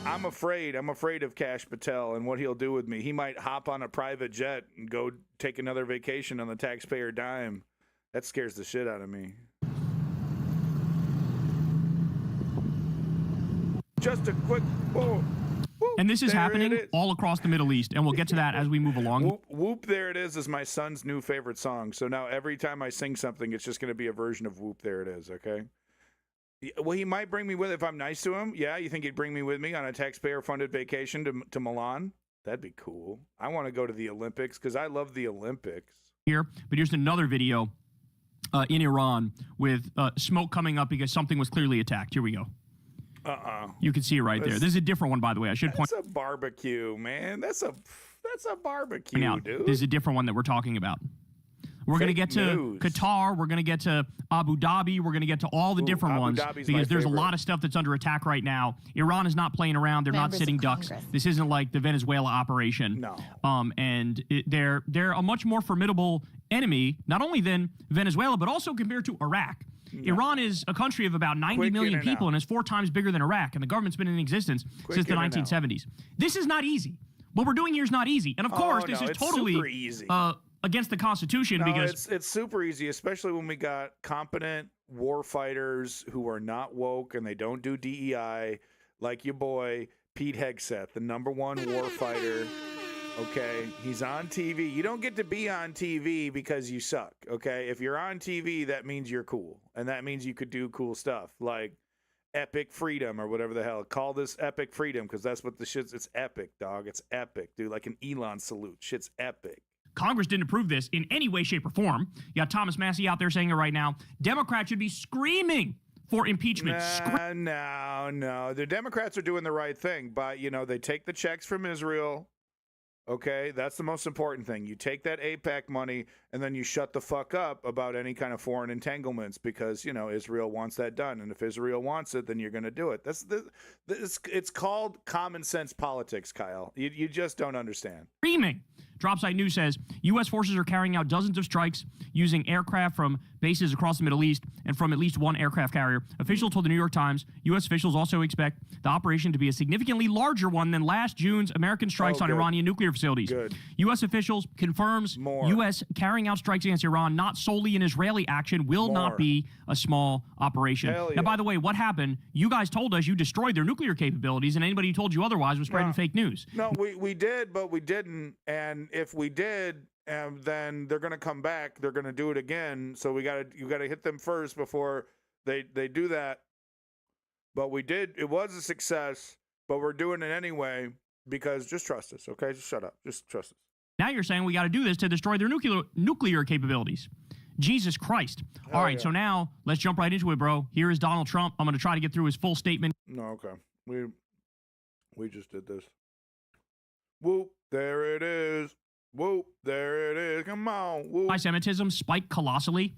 S2: I'm afraid. I'm afraid of Kash Patel and what he'll do with me. He might hop on a private jet and go take another vacation on the taxpayer dime. That scares the shit out of me. Just a quick whoa.
S10: And this is happening all across the Middle East, and we'll get to that as we move along.
S2: Whoop, Whoop, There It Is my son's new favorite song. So now every time I sing something, it's just going to be a version of Whoop, There It Is, okay? Well, he might bring me with if I'm nice to him. Yeah, you think he'd bring me with me on a taxpayer-funded vacation to Milan? That'd be cool. I want to go to the Olympics because I love the Olympics.
S10: Here, but here's another video in Iran with smoke coming up because something was clearly attacked. Here we go. You can see it right there. This is a different one, by the way. I should point.
S2: That's a barbecue, man. That's a barbecue,
S10: now,
S2: dude.
S10: This is a different one that we're talking about. We're going to get to Qatar. We're going to get to Abu Dhabi. We're going to get to all the different ones because there's a lot of stuff that's under attack right now. Iran is not playing around. They're not sitting ducks. This isn't like the Venezuela operation.
S2: No.
S10: And they're a much more formidable enemy, not only than Venezuela, but also compared to Iraq. No. Iran is a country of about 90 million people and is 4 times bigger than Iraq, and the government's been in existence since the 1970s. This is not easy. What we're doing here is not easy. And of course, this is totally against the Constitution because
S2: it's super easy, especially when we got competent war fighters who are not woke and they don't do DEI, like your boy Pete Hegseth, the #1 war fighter. Okay, he's on TV. You don't get to be on TV because you suck. Okay, if you're on TV, that means you're cool, and that means you could do cool stuff like epic freedom or whatever the hell. Call this epic freedom because that's what the shit's. It's epic, dog. It's epic, dude. Like an Elon salute. Shit's epic.
S10: Congress didn't approve this in any way, shape, or form. You got Thomas Massie out there saying it right now. Democrats should be screaming for impeachment.
S2: No. The Democrats are doing the right thing, but, they take the checks from Israel. Okay, that's the most important thing. You take that AIPAC money and then you shut the fuck up about any kind of foreign entanglements because, Israel wants that done. And if Israel wants it, then you're going to do it. It's called common sense politics, Kyle. You just don't understand.
S10: Screaming. Dropsite News says U.S. forces are carrying out dozens of strikes using aircraft from bases across the Middle East and from at least one aircraft carrier. Officials told the New York Times U.S. officials also expect the operation to be a significantly larger one than last June's American strikes on Iranian nuclear facilities.
S2: Good.
S10: U.S. officials confirms U.S. carrying out strikes against Iran, not solely an Israeli action, will not be a small operation. Now, by the way, what happened? You guys told us you destroyed their nuclear capabilities, and anybody who told you otherwise was spreading fake news.
S2: No, we did, but we didn't. And if we did, then they're going to come back. They're going to do it again. So you got to hit them first before they do that. But we did. It was a success, but we're doing it anyway because just trust us, okay? Just shut up. Just trust us.
S10: Now you're saying we got to do this to destroy their nuclear capabilities. Jesus Christ. All right, so now let's jump right into it, bro. Here is Donald Trump. I'm going to try to get through his full statement.
S2: No, okay. We just did this. Whoop, there it is. Whoop, there it is. Come on. Whoop.
S10: Anti-Semitism spiked colossally.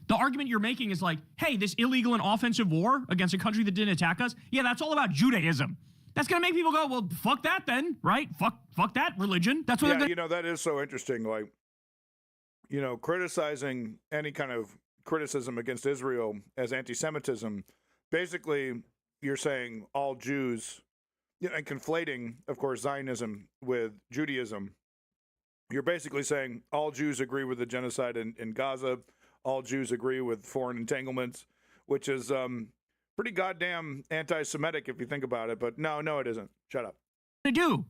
S10: The argument you're making is like, hey, this illegal and offensive war against a country that didn't attack us, yeah, that's all about Judaism. That's going to make people go, well, fuck that then, right? Fuck that religion. That's what they're going to...
S2: that is so interesting. Like, criticizing any kind of criticism against Israel as anti-Semitism, basically you're saying all Jews, and conflating, of course, Zionism with Judaism. You're basically saying all Jews agree with the genocide in Gaza, all Jews agree with foreign entanglements, which is pretty goddamn anti-Semitic if you think about it. But no, it isn't. Shut up.
S10: They do.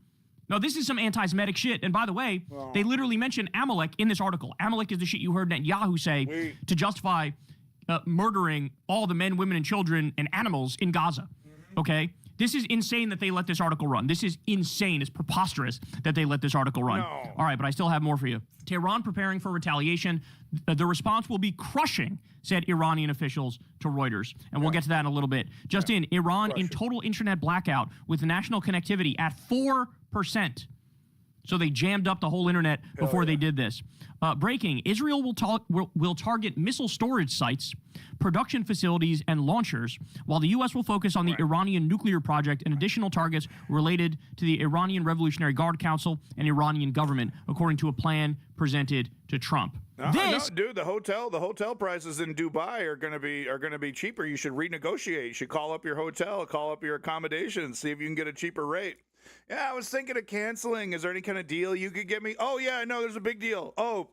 S10: No, this is some anti-Semitic shit. And by the way, they literally mention Amalek in this article. Amalek is the shit you heard Netanyahu say to justify murdering all the men, women, and children and animals in Gaza. Okay? This is insane that they let this article run. This is insane. It's preposterous that they let this article run.
S2: No.
S10: All right, but I still have more for you. Tehran preparing for retaliation. The response will be crushing, said Iranian officials to Reuters. And we'll get to that in a little bit. Just in, Iran in total internet blackout with national connectivity at 4%. So they jammed up the whole internet before they did this. Breaking, Israel will target missile storage sites, production facilities, and launchers, while the U.S. will focus on the Iranian nuclear project and additional targets related to the Iranian Revolutionary Guard Council and Iranian government, according to a plan presented to Trump.
S2: Dude, the hotel prices in Dubai are gonna be cheaper. You should renegotiate. You should call up your hotel, call up your accommodations, see if you can get a cheaper rate. Yeah, I was thinking of canceling. Is there any kind of deal you could get me? Oh, yeah, no, there's a big deal. Oh,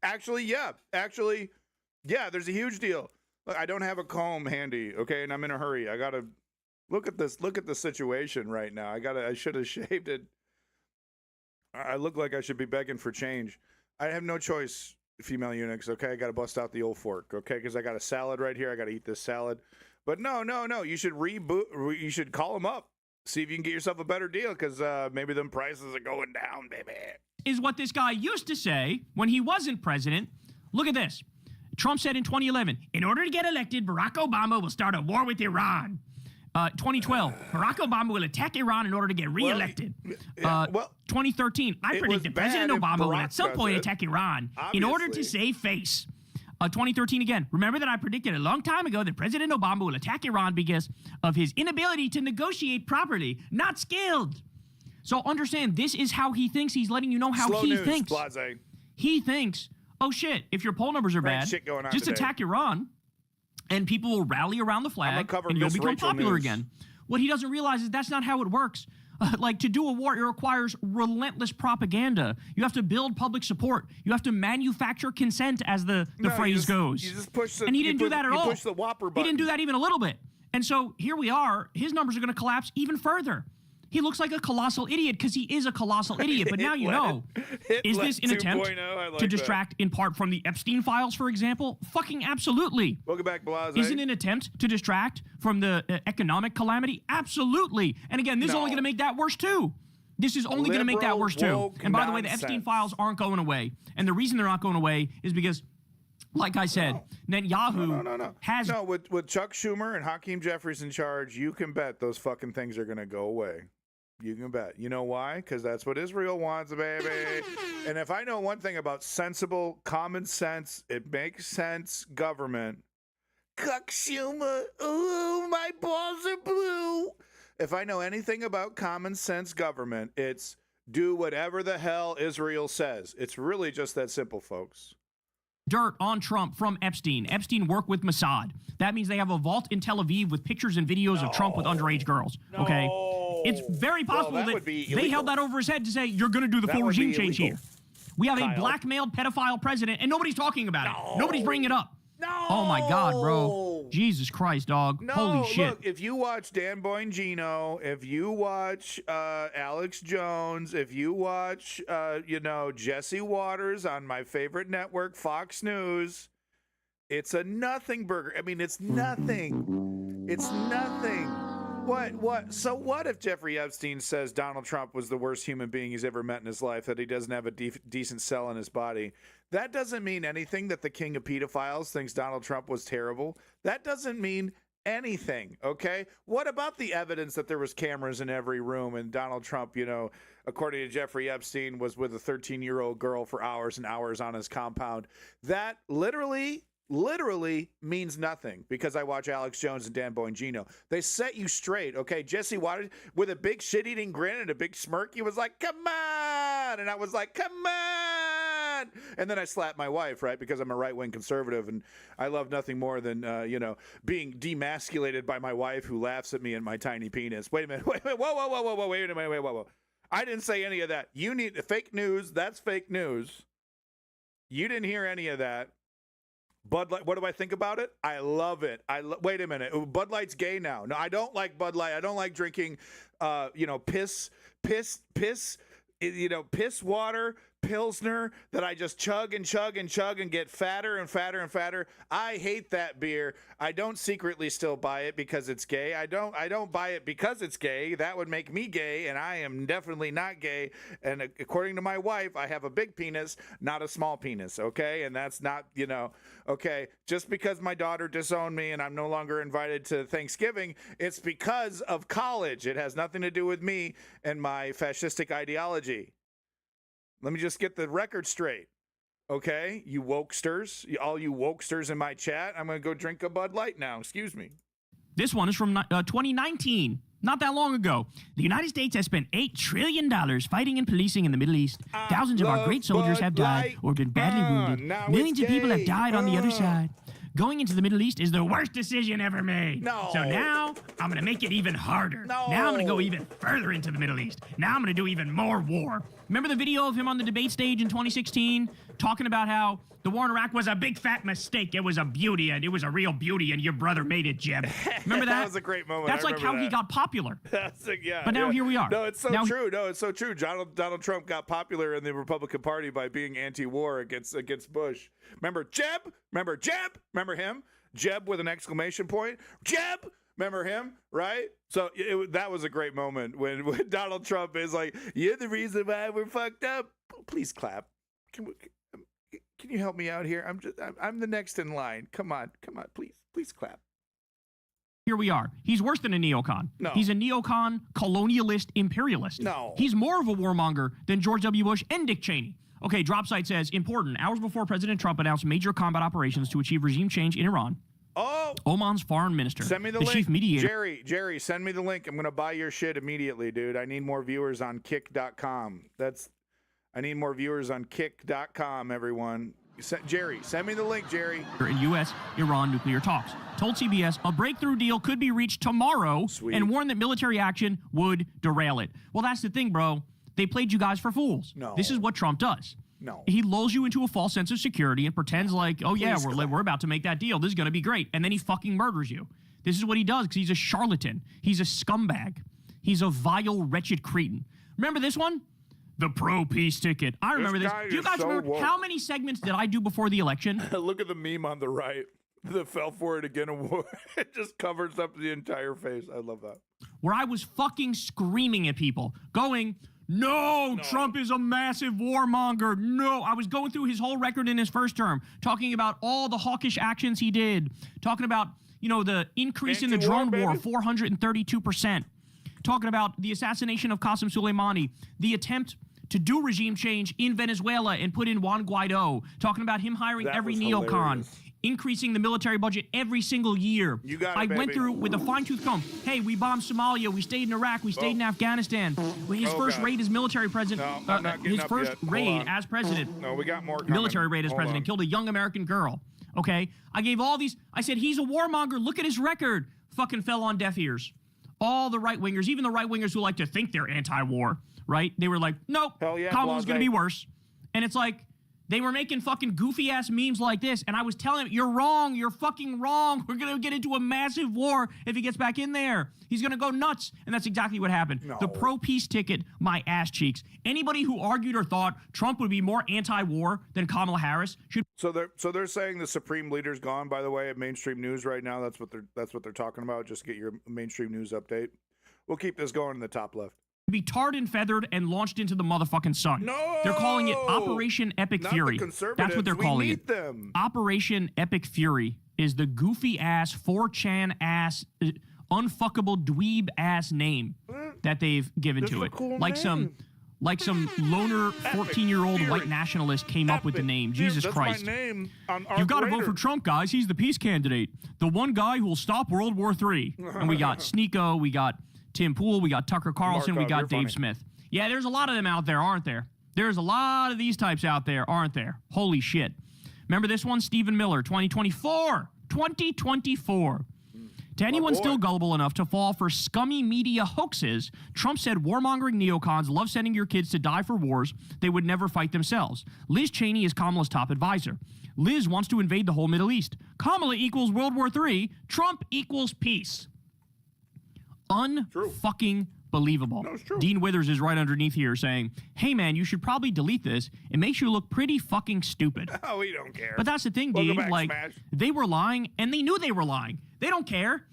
S2: actually, yeah, there's a huge deal. Look, I don't have a comb handy, okay, and I'm in a hurry. I got to look at this. Look at the situation right now. I should have shaved it. I look like I should be begging for change. I have no choice, female eunuchs, okay? I got to bust out the old fork, okay, because I got a salad right here. I got to eat this salad. But no. You should reboot. You should call them up. See if you can get yourself a better deal, because maybe them prices are going down, baby.
S10: Is what this guy used to say when he wasn't president. Look at this. Trump said in 2011, in order to get elected, Barack Obama will start a war with Iran. 2012, Barack Obama will attack Iran in order to get reelected. 2013, I predicted President Obama will at some point attack Iran in order to save face. 2013 again. Remember that I predicted a long time ago that President Obama will attack Iran because of his inability to negotiate properly, not skilled. So understand, this is how he thinks. He's letting you know how he thinks.
S2: Blase.
S10: He thinks, oh shit, if your poll numbers are bad, just attack Iran and people will rally around the flag and you'll become popular again. What he doesn't realize is that's not how it works. Like, to do a war, it requires relentless propaganda. You have to build public support. You have to manufacture consent, as the phrase goes.
S2: You just push the,
S10: and he didn't do that at all.
S2: Push the whopper button.
S10: He didn't do that even a little bit. And so here we are. His numbers are going to collapse even further. He looks like a colossal idiot because he is a colossal idiot. But now you know. Is this an attempt to distract in part from the Epstein files, for example? Fucking absolutely.
S2: Welcome back, Blase.
S10: Is it an attempt to distract from the economic calamity? Absolutely. And again, this is only going to make that worse too. This is only going to make that worse too. And by the way, the Epstein files aren't going away. And the reason they're not going away is because, like I said, Netanyahu has...
S2: No, with Chuck Schumer and Hakeem Jeffries in charge, you can bet those fucking things are going to go away. You can bet. You know why? Because that's what Israel wants, baby. And if I know one thing about sensible, common sense, it makes sense government. Chuck Schumer, ooh, my balls are blue. If I know anything about common sense government, it's do whatever the hell Israel says. It's really just that simple, folks.
S10: Dirt on Trump from Epstein. Epstein worked with Mossad. That means they have a vault in Tel Aviv with pictures and videos of Trump with underage girls. Okay? It's very possible that they held that over his head to say, you're going to do the full regime change here. We have a blackmailed pedophile president, and nobody's talking about it. Nobody's bringing it up.
S2: No.
S10: Oh, my God, bro. Jesus Christ, dog.
S2: No,
S10: holy shit.
S2: Look, if you watch Dan Bongino, if you watch Alex Jones, if you watch, Jesse Waters on my favorite network, Fox News, it's a nothing burger. I mean, it's nothing. It's nothing. What? So what if Jeffrey Epstein says Donald Trump was the worst human being he's ever met in his life, that he doesn't have a decent cell in his body? That doesn't mean anything that the king of pedophiles thinks Donald Trump was terrible. That doesn't mean anything, okay? What about the evidence that there was cameras in every room and Donald Trump, according to Jeffrey Epstein, was with a 13-year-old girl for hours and hours on his compound? That literally means nothing, because I watch Alex Jones and Dan Bongino. They set you straight, okay? Jesse Waters, with a big shit-eating grin and a big smirk, he was like, come on! And I was like, come on! And then I slapped my wife, right? Because I'm a right-wing conservative, and I love nothing more than, being demasculated by my wife, who laughs at me and my tiny penis. Wait a minute. Wait, whoa, wait a minute, whoa. I didn't say any of that. You need fake news. That's fake news. You didn't hear any of that. Bud Light, what do I think about it? I love it. Wait a minute. Bud Light's gay now. No, I don't like Bud Light. I don't like drinking, piss water, Pilsner that I just chug and get fatter and fatter and fatter. I hate that beer. I don't secretly still buy it because it's gay. I don't buy it because it's gay. That would make me gay, and I am definitely not gay. And according to my wife, I have a big penis, not a small penis, okay? And that's not, okay, just because my daughter disowned me and I'm no longer invited to Thanksgiving, it's because of college. It has nothing to do with me and my fascistic ideology. Let me just get the record straight, okay? You wokesters, all you wokesters in my chat, I'm going to go drink a Bud Light now. Excuse me.
S10: This one is from 2019, not that long ago. The United States has spent $8 trillion fighting and policing in the Middle East. Thousands of our great soldiers have died or been badly wounded. Millions of people have died on the other side. Going into the Middle East is the worst decision ever made.
S2: No.
S10: So now I'm going to make it even harder.
S2: No.
S10: Now I'm going to go even further into the Middle East. Now I'm going to do even more war. Remember the video of him on the debate stage in 2016 talking about how the war in Iraq was a big fat mistake. It was a beauty, and it was a real beauty, and your brother made it, Jeb. Remember that?
S2: That was a great moment.
S10: That's like how he got popular. But now here we are.
S2: No, it's so true. No, it's so true. Donald Trump got popular in the Republican Party by being anti-war against Bush. Remember Jeb? Remember him? Jeb with an exclamation point. Jeb! Remember him, right? So that was a great moment when Donald Trump is like, "You're the reason why we're fucked up." Please clap. Can you help me out here? I'm the next in line. Come on, please clap.
S10: Here we are. He's worse than a neocon.
S2: No.
S10: He's a neocon, colonialist, imperialist.
S2: No.
S10: He's more of a warmonger than George W. Bush and Dick Cheney. Okay, Dropsite says, important. Hours before President Trump announced major combat operations to achieve regime change in Iran.
S2: Oh,
S10: Oman's foreign minister,
S2: send me the link.
S10: Chief mediator.
S2: Jerry, send me the link. I'm going to buy your shit immediately, dude. I need more viewers on kick.com. I need more viewers on kick.com, everyone. Jerry, send me the link, Jerry.
S10: In U.S.-Iran nuclear talks. Told CBS a breakthrough deal could be reached tomorrow.
S2: Sweet.
S10: And warned that military action would derail it. Well, that's the thing, bro. They played you guys for fools.
S2: No.
S10: This is what Trump does.
S2: No.
S10: He lulls you into a false sense of security and pretends like, oh, yeah, we're about to make that deal. This is going to be great. And then he fucking murders you. This is what he does because he's a charlatan. He's a scumbag. He's a vile, wretched cretin. Remember this one? The pro-peace ticket. I remember this. Do you guys remember how many segments did I do before the election?
S2: Look at the meme on the right. The fell for it again award. It just covers up the entire face. I love that.
S10: Where I was fucking screaming at people, going, no, Trump is a massive warmonger. No, I was going through his whole record in his first term, talking about all the hawkish actions he did, talking about, the increase in the drone war, 432%, talking about the assassination of Qasem Soleimani, the attempt to do regime change in Venezuela and put in Juan Guaido, talking about him hiring every neocon. Hilarious. Increasing the military budget every single year.
S2: You got it,
S10: I
S2: baby.
S10: went through with a fine-tooth comb. Hey, we bombed Somalia. We stayed in Iraq. We stayed in Afghanistan. His first raid as military president. His first raid as president.
S2: No, we got more coming.
S10: Military raid as president. Killed a young American girl. Okay? I gave all these. I said, he's a warmonger. Look at his record. Fucking fell on deaf ears. All the right-wingers, even the right-wingers who like to think they're anti-war, right? They were like, nope,
S2: yeah,
S10: Kamala's going to be worse. And it's like, they were making fucking goofy-ass memes like this, and I was telling him, you're wrong, you're fucking wrong. We're going to get into a massive war if he gets back in there. He's going to go nuts, and that's exactly what happened.
S2: No.
S10: The pro-peace ticket, my ass cheeks. Anybody who argued or thought Trump would be more anti-war than Kamala Harris should...
S2: So they're saying the supreme leader's gone, by the way, at mainstream news right now. That's what they're talking about. Just get your mainstream news update. We'll keep this going in the top left.
S10: Be tarred and feathered and launched into the motherfucking sun.
S2: No!
S10: They're calling it Operation Epic Fury.
S2: The conservatives.
S10: That's what they're calling it.
S2: Them.
S10: Operation Epic Fury is the goofy-ass, 4chan-ass, unfuckable dweeb-ass name that they've given to it.
S2: Cool
S10: like
S2: name.
S10: some loner 14-year-old white nationalist came up with the name. Jesus Christ.
S2: My name on
S10: You've got to vote for Trump, guys. He's the peace candidate. The one guy who will stop World War III. And we got Sneeko, we got Tim Pool, we got Tucker Carlson, we got Dave Smith. Yeah, there's a lot of them out there, aren't there? There's a lot of these types out there, aren't there? Holy shit. Remember this one? Stephen Miller, 2024. 2024. To anyone still gullible enough to fall for scummy media hoaxes, Trump said warmongering neocons love sending your kids to die for wars they would never fight themselves. Liz Cheney is Kamala's top advisor. Liz wants to invade the whole Middle East. Kamala equals World War III. Trump equals peace. Unfucking believable.
S2: No, it's true.
S10: Dean Withers is right underneath here saying, hey man, you should probably delete this. It makes you look pretty fucking stupid.
S2: Oh, we don't care.
S10: But that's the thing,
S2: Welcome
S10: Dean.
S2: back,
S10: Like,
S2: Smash.
S10: they were lying, and they knew they were lying. They don't care.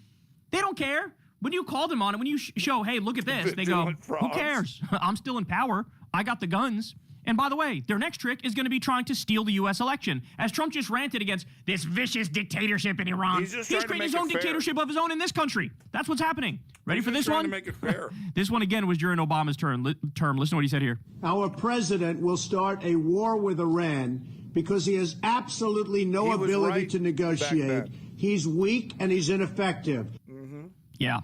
S10: They don't care. When you call them on it, when you show, hey, look at this, they go, who cares? I'm still in power. I got the guns. And by the way, their next trick is going to be trying to steal the U.S. election. As Trump just ranted against this vicious dictatorship in Iran, he's creating his own dictatorship of his own in this country. That's what's happening. Ready for this one?
S2: To make it fair.
S10: This one, again, was during Obama's term. Listen to what he said here.
S11: Our president will start a war with Iran because he has absolutely no ability to negotiate. He's weak and he's ineffective.
S2: Mm-hmm.
S10: Yeah.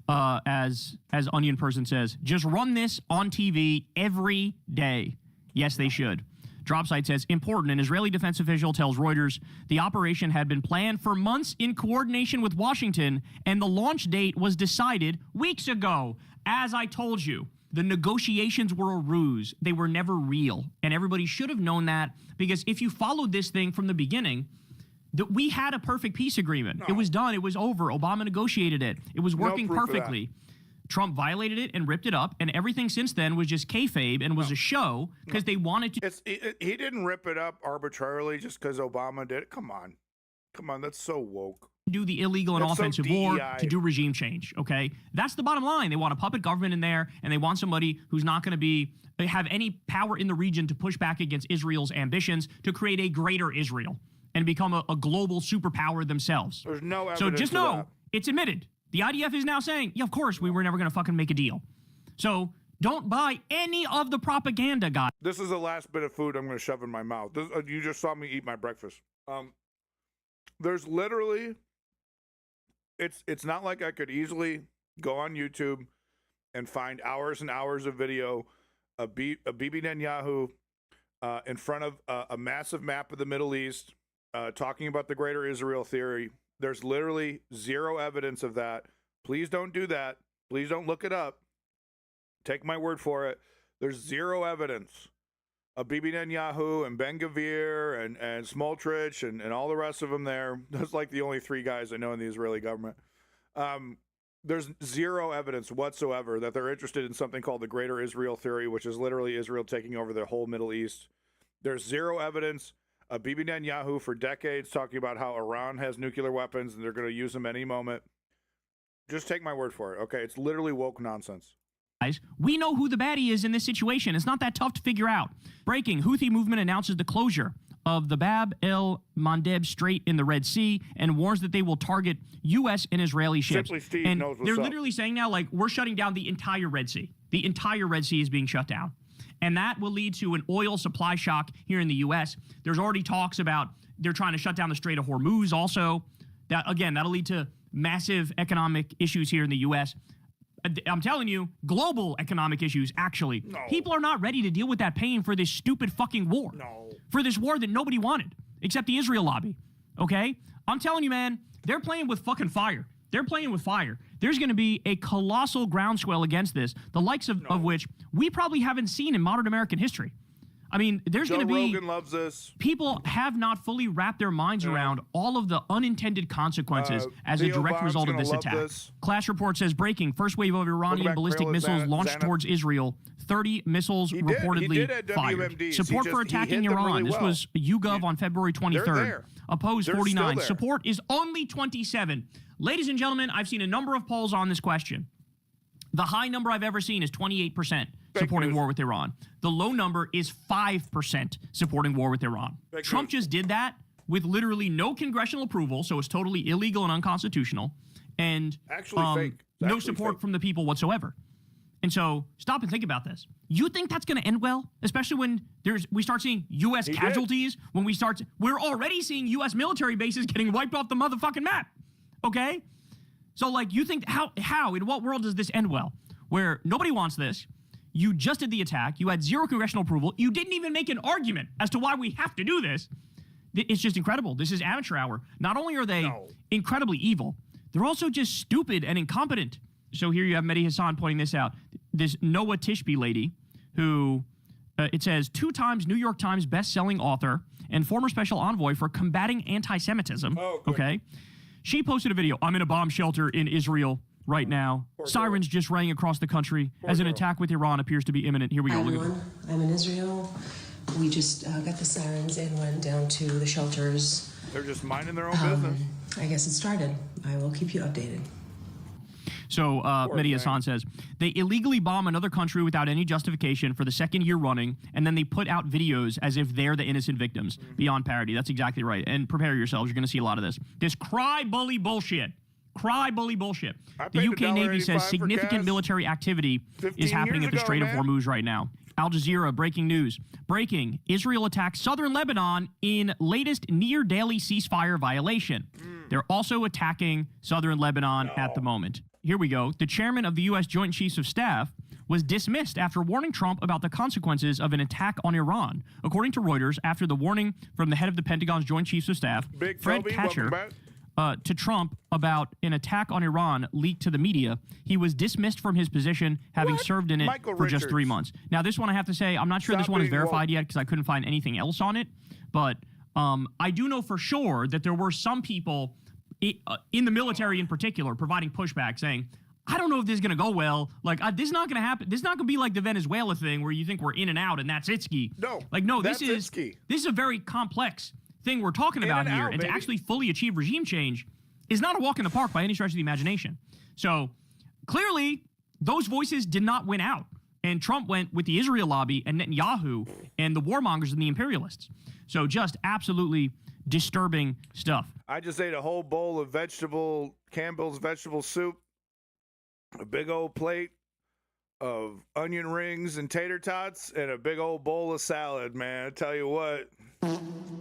S10: As Onion Person says, just run this on TV every day. Yes, they should. Dropsite says, important, an Israeli defense official tells Reuters the operation had been planned for months in coordination with Washington, and the launch date was decided weeks ago. As I told you, the negotiations were a ruse. They were never real. And everybody should have known that, because if you followed this thing from the beginning, we had a perfect peace agreement. No. It was done. It was over. Obama negotiated it. It was working perfectly. Trump violated it and ripped it up, and everything since then was just kayfabe and was a show because they wanted to.
S2: He didn't rip it up arbitrarily just because Obama did it. Come on. Come on, that's so woke.
S10: Do the illegal and offensive war to do regime change, okay? That's the bottom line. They want a puppet government in there, and they want somebody who's not going to have any power in the region to push back against Israel's ambitions to create a greater Israel and become a global superpower themselves.
S2: There's no evidence.
S10: So just know, it's admitted. The IDF is now saying, yeah, of course, we were never going to fucking make a deal. So don't buy any of the propaganda, guys.
S2: This is the last bit of food I'm going to shove in my mouth. You just saw me eat my breakfast. There's literally... It's not like I could easily go on YouTube and find hours and hours of video of Bibi Netanyahu in front of a massive map of the Middle East talking about the Greater Israel theory. There's literally zero evidence of that. Please don't do that. Please don't look it up. Take my word for it. There's zero evidence of Bibi Netanyahu and Ben-Gvir and Smotrich and all the rest of them there. That's like the only three guys I know in the Israeli government. There's zero evidence whatsoever that they're interested in something called the Greater Israel theory, which is literally Israel taking over the whole Middle East. There's zero evidence of Bibi Netanyahu for decades talking about how Iran has nuclear weapons and they're going to use them any moment. Just take my word for it, okay? It's literally woke nonsense.
S10: We know who the baddie is in this situation. It's not that tough to figure out. Breaking, Houthi movement announces the closure of the Bab el-Mandeb Strait in the Red Sea and warns that they will target U.S. and Israeli ships.
S2: Simply Steve
S10: and
S2: knows what's
S10: they're
S2: up.
S10: literally saying now, like, we're shutting down the entire Red Sea. The entire Red Sea is being shut down. And that will lead to an oil supply shock here in the U.S. There's already talks about they're trying to shut down the Strait of Hormuz also. That, again, that'll lead to massive economic issues here in the U.S. I'm telling you, global economic issues, actually.
S2: No.
S10: People are not ready to deal with that pain for this stupid fucking war.
S2: No.
S10: For this war that nobody wanted, except the Israel lobby, okay? I'm telling you, man, they're playing with fucking fire. They're playing with fire. There's going to be a colossal groundswell against this, the likes of which we probably haven't seen in modern American history. I mean, there's going to be...
S2: Joe Rogan loves this.
S10: People have not fully wrapped their minds around all of the unintended consequences as a direct result of this attack. Clash Report says, breaking, first wave of Iranian ballistic missiles launched towards Israel. 30 missiles reportedly fired. Support for attacking Iran. This was YouGov on February 23rd. Opposed 49. Support is only 27. Ladies and gentlemen, I've seen a number of polls on this question. The high number I've ever seen is 28%. Supporting war with Iran. The low number is 5% supporting war with Iran. Trump just did that with literally no congressional approval, so it's totally illegal and unconstitutional, and no support from the people whatsoever. And so stop and think about this. You think that's going to end well, especially when we start seeing U.S. casualties, when we're already seeing U.S. military bases getting wiped off the motherfucking map, okay? So, like, you think, how, in what world does this end well? Where nobody wants this. You just did the attack. You had zero congressional approval. You didn't even make an argument as to why we have to do this. It's just incredible. This is amateur hour. Not only are they incredibly evil, they're also just stupid and incompetent. So here you have Mehdi Hasan pointing this out. This Noah Tishby lady who, it says, 2 times New York Times best-selling author and former special envoy for combating anti-Semitism. Okay. She posted a video. I'm in a bomb shelter in Israel right now. Sirens just rang across the country as an attack with Iran appears to be imminent. Here we go.
S12: Hi, everyone. I'm in Israel. We just got the sirens and went down to the shelters.
S2: They're just minding their own business.
S12: I guess it started. I will keep you updated.
S10: So Mehdi Hasan says, they illegally bomb another country without any justification for the second year running, and then they put out videos as if they're the innocent victims. Beyond parody. That's exactly right. And prepare yourselves. You're going to see a lot of this. This cry bully bullshit. Cry bully bullshit. The UK Navy says significant military activity is happening at the Strait of Hormuz right now. Al Jazeera, breaking news. Breaking, Israel attacks southern Lebanon in latest near-daily ceasefire violation. They're also attacking southern Lebanon at the moment. Here we go. The chairman of the U.S. Joint Chiefs of Staff was dismissed after warning Trump about the consequences of an attack on Iran. According to Reuters, after the warning from the head of the Pentagon's Joint Chiefs of Staff, Fred Katcher, to Trump about an attack on Iran leaked to the media, he was dismissed from his position, having served in it for just 3 months. Now, this one I have to say, I'm not sure this one is verified yet because I couldn't find anything else on it, but I do know for sure that there were some people in the military in particular providing pushback saying, I don't know if this is going to go well. Like, this is not going to happen. This is not going to be like the Venezuela thing where you think we're in and out and that's it ski.
S2: No.
S10: Like, no, this is a very complex thing we're talking about here, and to actually fully achieve regime change is not a walk in the park by any stretch of the imagination. So clearly, those voices did not win out. And Trump went with the Israel lobby and Netanyahu and the warmongers and the imperialists. So just absolutely disturbing stuff.
S2: I just ate a whole bowl of Campbell's vegetable soup, a big old plate of onion rings and tater tots, and a big old bowl of salad, man. I tell you what,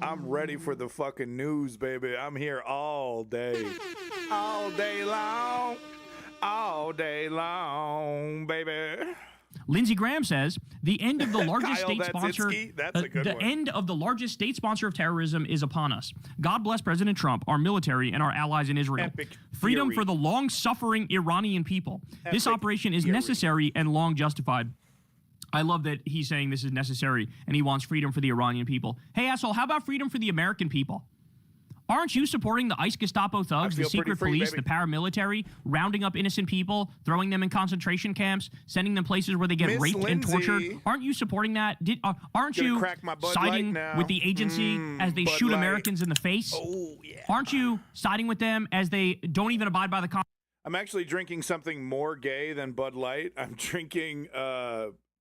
S2: I'm ready for the fucking news, baby. I'm here all day. All day long. All day long, baby.
S10: Lindsey Graham says the end of the largest state sponsor, end of the largest state sponsor of terrorism is upon us. God bless President Trump, our military, and our allies in Israel. Freedom for the long-suffering Iranian people. This operation is necessary and long justified. I love that he's saying this is necessary and he wants freedom for the Iranian people. Hey, asshole, how about freedom for the American people? Aren't you supporting the ICE Gestapo thugs, the secret police, the paramilitary, rounding up innocent people, throwing them in concentration camps, sending them places where they get raped and tortured? Aren't you supporting that? Aren't you siding with the agency as they shoot Americans in the face?
S2: Oh, yeah.
S10: Aren't you siding with them as they don't even abide by the
S2: I'm actually drinking something more gay than Bud Light. I'm drinking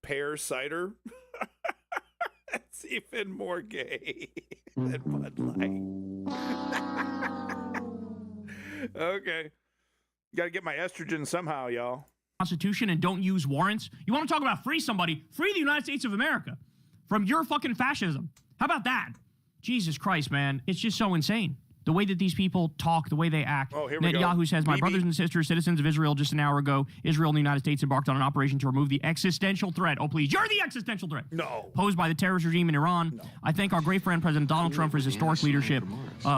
S2: pear cider. It's even more gay than Bud Light. Okay. Got to get my estrogen somehow, y'all.
S10: Constitution and don't use warrants. You want to talk about free somebody? Free the United States of America from your fucking fascism. How about that? Jesus Christ, man. It's just so insane. The way that these people talk, the way they act.
S2: Oh, here we
S10: Netanyahu
S2: go.
S10: says, my brothers and sisters, citizens of Israel, just an hour ago, Israel and the United States embarked on an operation to remove the existential threat. Oh, please. You're the existential threat.
S2: No.
S10: Posed by the terrorist regime in Iran. No. I thank our great friend, President Donald Trump, for his historic leadership.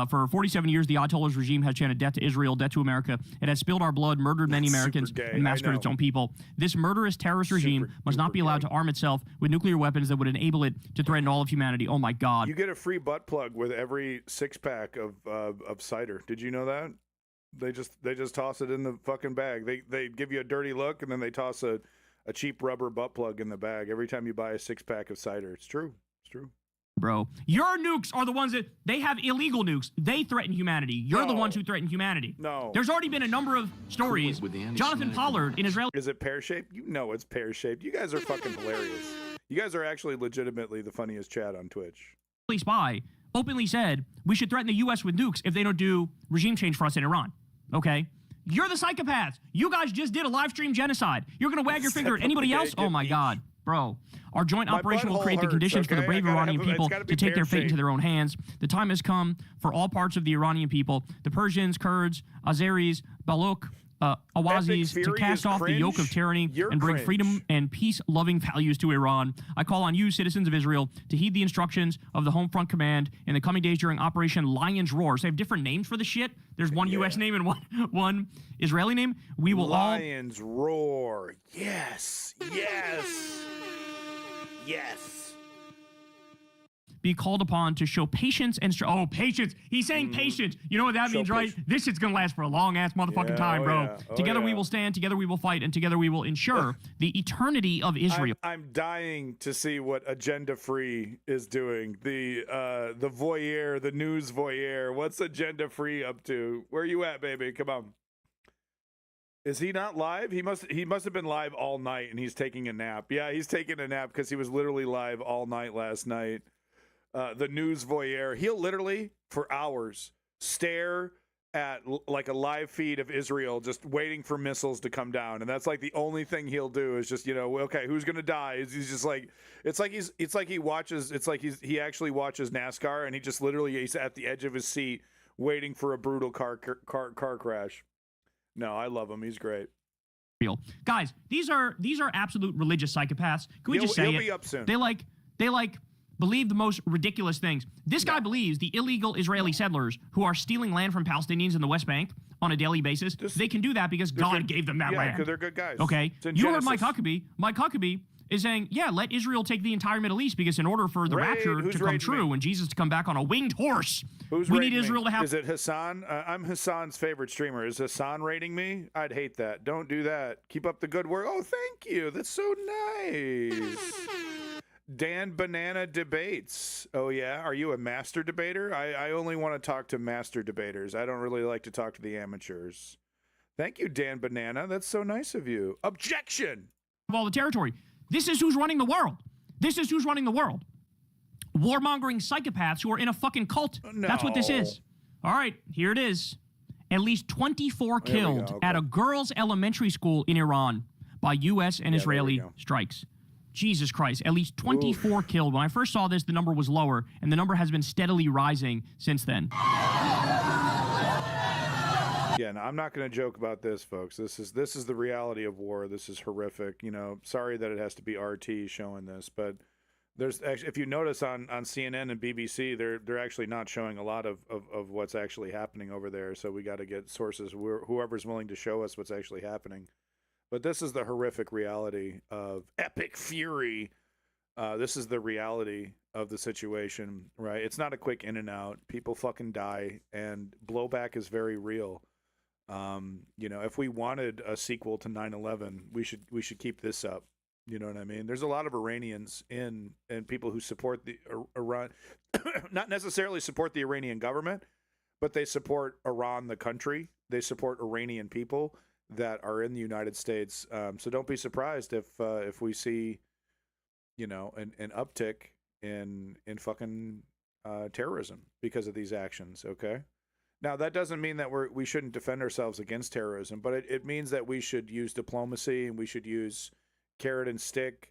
S10: For 47 years, the Ayatollah's regime has chanted death to Israel, death to America. It has spilled our blood, murdered many Americans, and massacred its own people. This murderous terrorist regime must not be allowed to arm itself with nuclear weapons that would enable it to threaten all of humanity. Oh, my God.
S2: You get a free butt plug with every six-pack of cider. Did you know that? They just toss it in the fucking bag. They give you a dirty look, and then they toss a cheap rubber butt plug in the bag every time you buy a six-pack of cider. It's true. It's true.
S10: Bro, your nukes are the ones that they have illegal nukes. They threaten humanity. You're the ones who threaten humanity.
S2: No.
S10: There's already been a number of stories. Jonathan Pollard in Israel.
S2: Is it pear-shaped? You know it's pear-shaped. You guys are fucking hilarious. You guys are actually legitimately the funniest chat on Twitch.
S10: Spy openly said we should threaten the U.S. with nukes if they don't do regime change for us in Iran. Okay? You're the psychopaths. You guys just did a live stream genocide. You're going to wag your finger at anybody else? Oh, my God. Bro, our joint operation will create the conditions for the brave Iranian people to take their fate into their own hands. The time has come for all parts of the Iranian people, the Persians, Kurds, Azeris, Baloch, Awazis, to cast off the yoke of tyranny and bring freedom and peace-loving values to Iran. I call on you, citizens of Israel, to heed the instructions of the Home Front Command in the coming days during Operation Lion's Roar. So they have different names for the shit. There's one U.S. name and one Israeli name. We will
S2: Lion's Roar. Yes. Yes. Yes.
S10: Be called upon to show patience and patience. He's saying patience. You know what that means, right? This shit's gonna last for a long ass motherfucking time, bro. Together we will stand, together we will fight, and together we will ensure the eternity of Israel.
S2: I'm dying to see what Agenda Free is doing. The voyeur, the news voyeur. What's Agenda Free up to? Where are you at, baby? Come on. Is he not live? He must have been live all night and he's taking a nap. Yeah, he's taking a nap because he was literally live all night last night. The news voyeur, he'll literally for hours stare at like a live feed of Israel just waiting for missiles to come down, and that's like the only thing he'll do is just, okay, who's gonna die? He's just like he actually watches NASCAR, and he just literally he's at the edge of his seat waiting for a brutal car crash. No, I love him. He's great.
S10: Guys, these are absolute religious psychopaths. Can we just say
S2: he'll be up soon.
S10: They believe the most ridiculous things. This guy believes the illegal Israeli settlers who are stealing land from Palestinians in the West Bank on a daily basis, they can do that because God gave them that land.
S2: Yeah, because they're good guys.
S10: Okay? You heard Mike Huckabee. Mike Huckabee is saying, let Israel take the entire Middle East because in order for the rapture to come true and Jesus to come back on a winged horse, we need Israel to have...
S2: Is it Hassan? I'm Hassan's favorite streamer. Is Hassan rating me? I'd hate that. Don't do that. Keep up the good work. Oh, thank you. That's so nice. Dan Banana debates. Oh, yeah? Are you a master debater? I only want to talk to master debaters. I don't really like to talk to the amateurs. Thank you, Dan Banana. That's so nice of you. Objection!
S10: Of all the territory. This is who's running the world. This is who's running the world. Warmongering psychopaths who are in a fucking cult.
S2: No.
S10: That's what this is. All right, here it is. At least 24 killed at a girls' elementary school in Iran by U.S. and Israeli strikes. Jesus Christ, at least 24 killed. When I first saw this, the number was lower, and the number has been steadily rising since then.
S2: Yeah, no, I'm not going to joke about this, folks. This is the reality of war. This is horrific. You know, sorry that it has to be RT showing this, but there's actually, if you notice on CNN and BBC, they're actually not showing a lot of what's actually happening over there. So we got to get sources, whoever's willing to show us what's actually happening. But this is the horrific reality of epic fury. This is the reality of the situation, right? It's not a quick in and out. People fucking die, and blowback is very real. You know, if we wanted a sequel to 9/11, we should keep this up. You know what I mean? There's a lot of Iranians and people who support the Iran, not necessarily support the Iranian government, but they support Iran, the country. They support Iranian people that are in the United States. So don't be surprised if we see, you know, an uptick in fucking terrorism because of these actions. Okay. Now that doesn't mean that we shouldn't defend ourselves against terrorism, but it means that we should use diplomacy and we should use carrot and stick.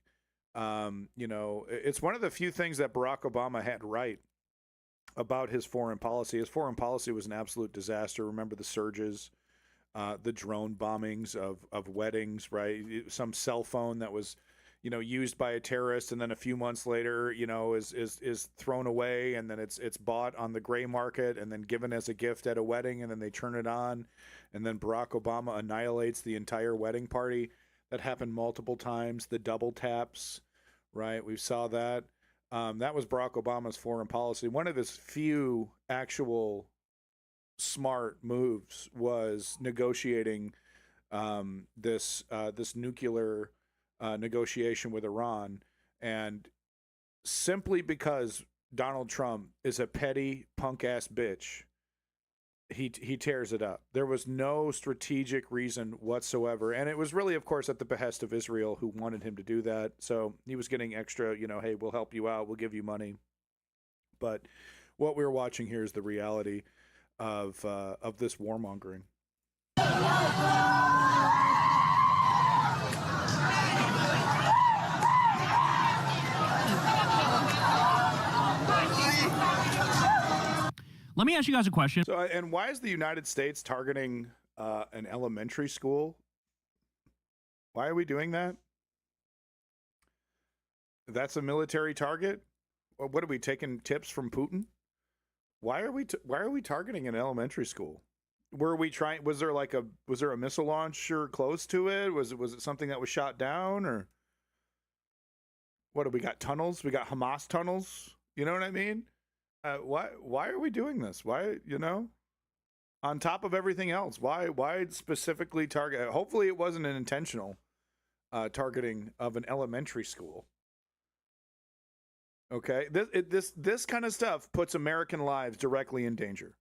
S2: You know, it's one of the few things that Barack Obama had right about his foreign policy. His foreign policy was an absolute disaster. Remember the surges, the drone bombings of weddings, right? Some cell phone that was, you know, used by a terrorist, and then a few months later, you know, is thrown away, and then it's bought on the gray market and then given as a gift at a wedding, and then they turn it on, and then Barack Obama annihilates the entire wedding party. That happened multiple times. The double taps, right? We saw that. That was Barack Obama's foreign policy. One of his few actual smart moves was negotiating this nuclear negotiation with Iran, and simply because Donald Trump is a petty punk ass bitch, he tears it up. There was no strategic reason whatsoever, and it was really, of course, at the behest of Israel, who wanted him to do that. So he was getting extra, you know, hey, we'll help you out, we'll give you money. But what we're watching here is the reality of this warmongering.
S10: Let me ask you guys a question.
S2: So, and why is the United States targeting an elementary school? Why are we doing that? That's a military target? Or what are we taking tips from Putin? Why are we targeting an elementary school? Were we trying? Was there a missile launcher close to it? Was it something that was shot down, or what? Do we got tunnels? We got Hamas tunnels. You know what I mean? Why are we doing this? Why, you know, on top of everything else, why specifically target? Hopefully it wasn't an intentional targeting of an elementary school. Okay, this kind of stuff puts American lives directly in danger.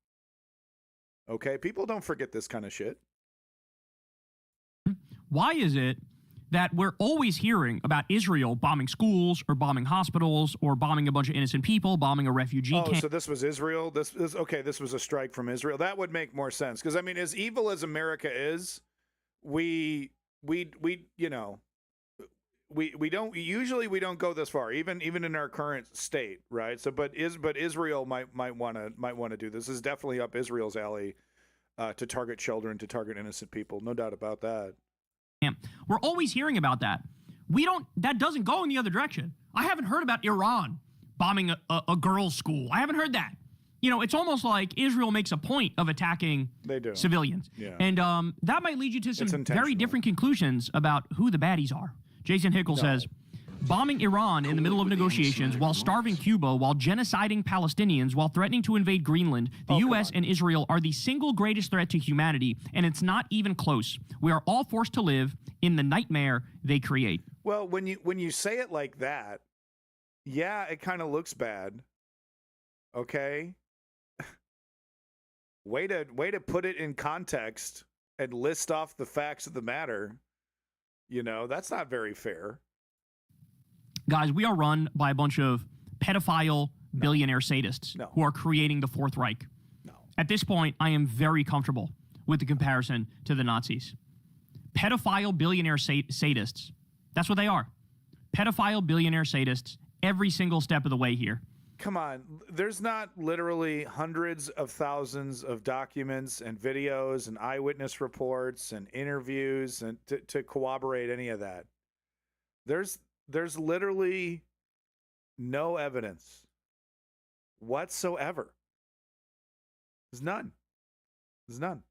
S2: Okay, people don't forget this kind of shit.
S10: Why is it that we're always hearing about Israel bombing schools or bombing hospitals or bombing a bunch of innocent people, bombing a refugee camp?
S2: Oh, so this was Israel? This was a strike from Israel. That would make more sense, because I mean, as evil as America is, we you know, we don't go this far, even in our current state, right? So but Israel might want to do this. This is definitely up Israel's alley to target children, to target innocent people, no doubt about that.
S10: We're always hearing about that. That doesn't go in the other direction. I haven't heard about Iran bombing a girls' school. I haven't heard that. You know, it's almost like Israel makes a point of attacking civilians.
S2: Yeah.
S10: And that might lead you to some very different conclusions about who the baddies are. Jason Hickel says, bombing Iran in the middle of negotiations while starving Cuba, while genociding Palestinians, while threatening to invade Greenland, the U.S. and Israel are the single greatest threat to humanity, and it's not even close. We are all forced to live in the nightmare they create.
S2: Well, when you say it like that, Yeah, it kind of looks bad. Okay. Way to put it in context and list off the facts of the matter. You know, that's not very fair.
S10: Guys, we are run by a bunch of pedophile billionaire sadists who are creating the Fourth Reich. No. At this point, I am very comfortable with the comparison to the Nazis. Pedophile billionaire sadists. That's what they are. Pedophile billionaire sadists every single step of the way here.
S2: Come on. There's not literally hundreds of thousands of documents and videos and eyewitness reports and interviews and to corroborate any of that. There's literally no evidence whatsoever. There's none. There's none.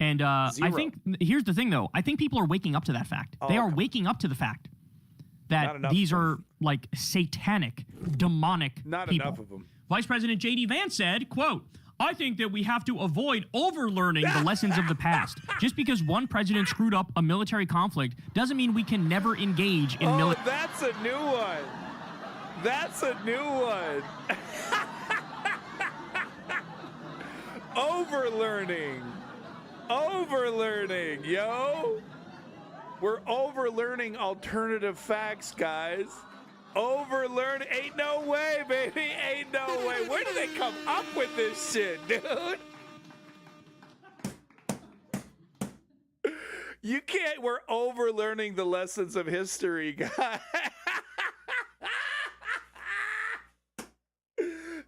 S10: And I think, here's the thing, though. I think people are waking up to that fact. They are waking up to the fact that these are, like, satanic, demonic people.
S2: Not enough of them.
S10: Vice President J.D. Vance said, quote, I think that we have to avoid overlearning the lessons of the past. Just because one president screwed up a military conflict doesn't mean we can never engage in military.
S2: That's a new one. That's a new one. Overlearning. Overlearning, yo. We're overlearning alternative facts, guys. Overlearn. Ain't no way, baby. Ain't no way. Where do they come up with this shit, dude? You can't. We're overlearning the lessons of history, guys.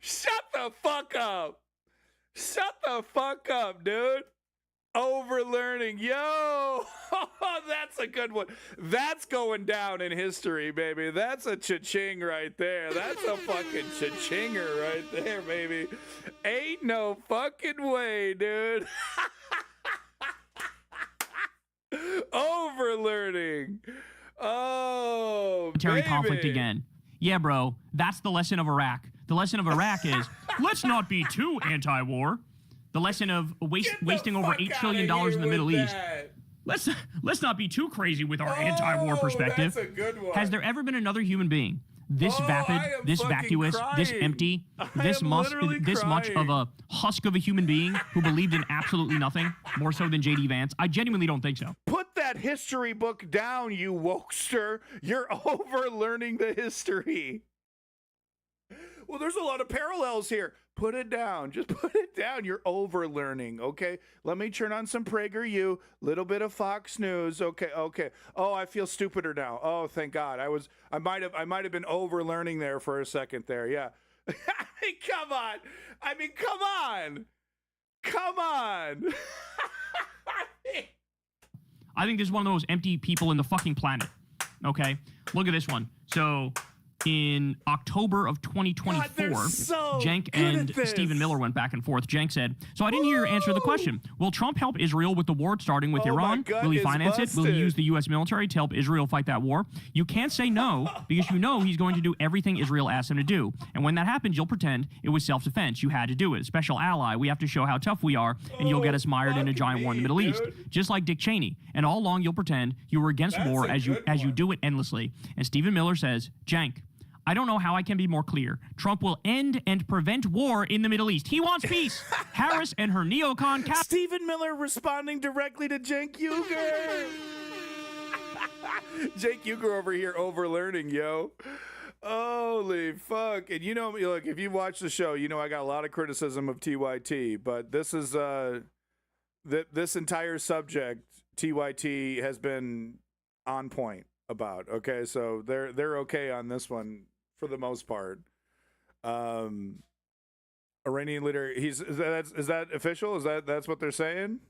S2: Shut the fuck up. Shut the fuck up, dude. Overlearning. Yo, that's a good one. That's going down in history, baby. That's a cha-ching right there. That's a fucking cha-chinger right there, baby. Ain't no fucking way, dude. Overlearning. Oh,
S10: military
S2: baby.
S10: Conflict again. Yeah, bro. That's the lesson of Iraq. The lesson of Iraq is let's not be too anti-war. The lesson of wasting over $8 trillion in the Middle East. Let's not be too crazy with our anti-war perspective.
S2: That's a good one.
S10: Has there ever been another human being this vapid, this vacuous, this empty, this much of a husk of a human being who believed in absolutely nothing, more so than J.D. Vance? I genuinely don't think so.
S2: Put that history book down, you wokester. You're overlearning the history. Well, there's a lot of parallels here. Put it down. Just put it down. You're overlearning, okay? Let me turn on some PragerU, little bit of Fox News. Okay. Oh, I feel stupider now. Oh, thank God. I might have been overlearning there for a second there. Yeah. I mean, come on. Come on.
S10: I think this is one of the most empty people in the fucking planet. Okay? Look at this one. So in October of 2024, Cenk and Stephen Miller went back and forth. Cenk said, so I didn't hear your answer to the question. Will Trump help Israel with the war starting with Iran? Will he finance it? Will he use the U.S. military to help Israel fight that war? You can't say no because you know he's going to do everything Israel asks him to do. And when that happens, you'll pretend it was self-defense. You had to do it. Special ally. We have to show how tough we are, and you'll get us mired in a giant war in the Middle East. Just like Dick Cheney. And all along, you'll pretend you were against war as you do it endlessly. And Stephen Miller says, Cenk, I don't know how I can be more clear. Trump will end and prevent war in the Middle East. He wants peace. Harris and her neocon cap.
S2: Stephen Miller responding directly to Cenk Uygur. Cenk Uygur over here overlearning, yo. Holy fuck. And you know, look, if you watch the show, you know I got a lot of criticism of TYT, but this is this entire subject TYT has been on point about. Okay, so they're okay on this one for the most part. Iranian leader, is that official? That's what they're saying?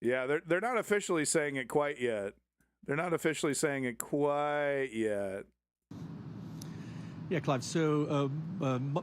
S2: Yeah, they're not officially saying it quite yet.
S13: Yeah, Clive. So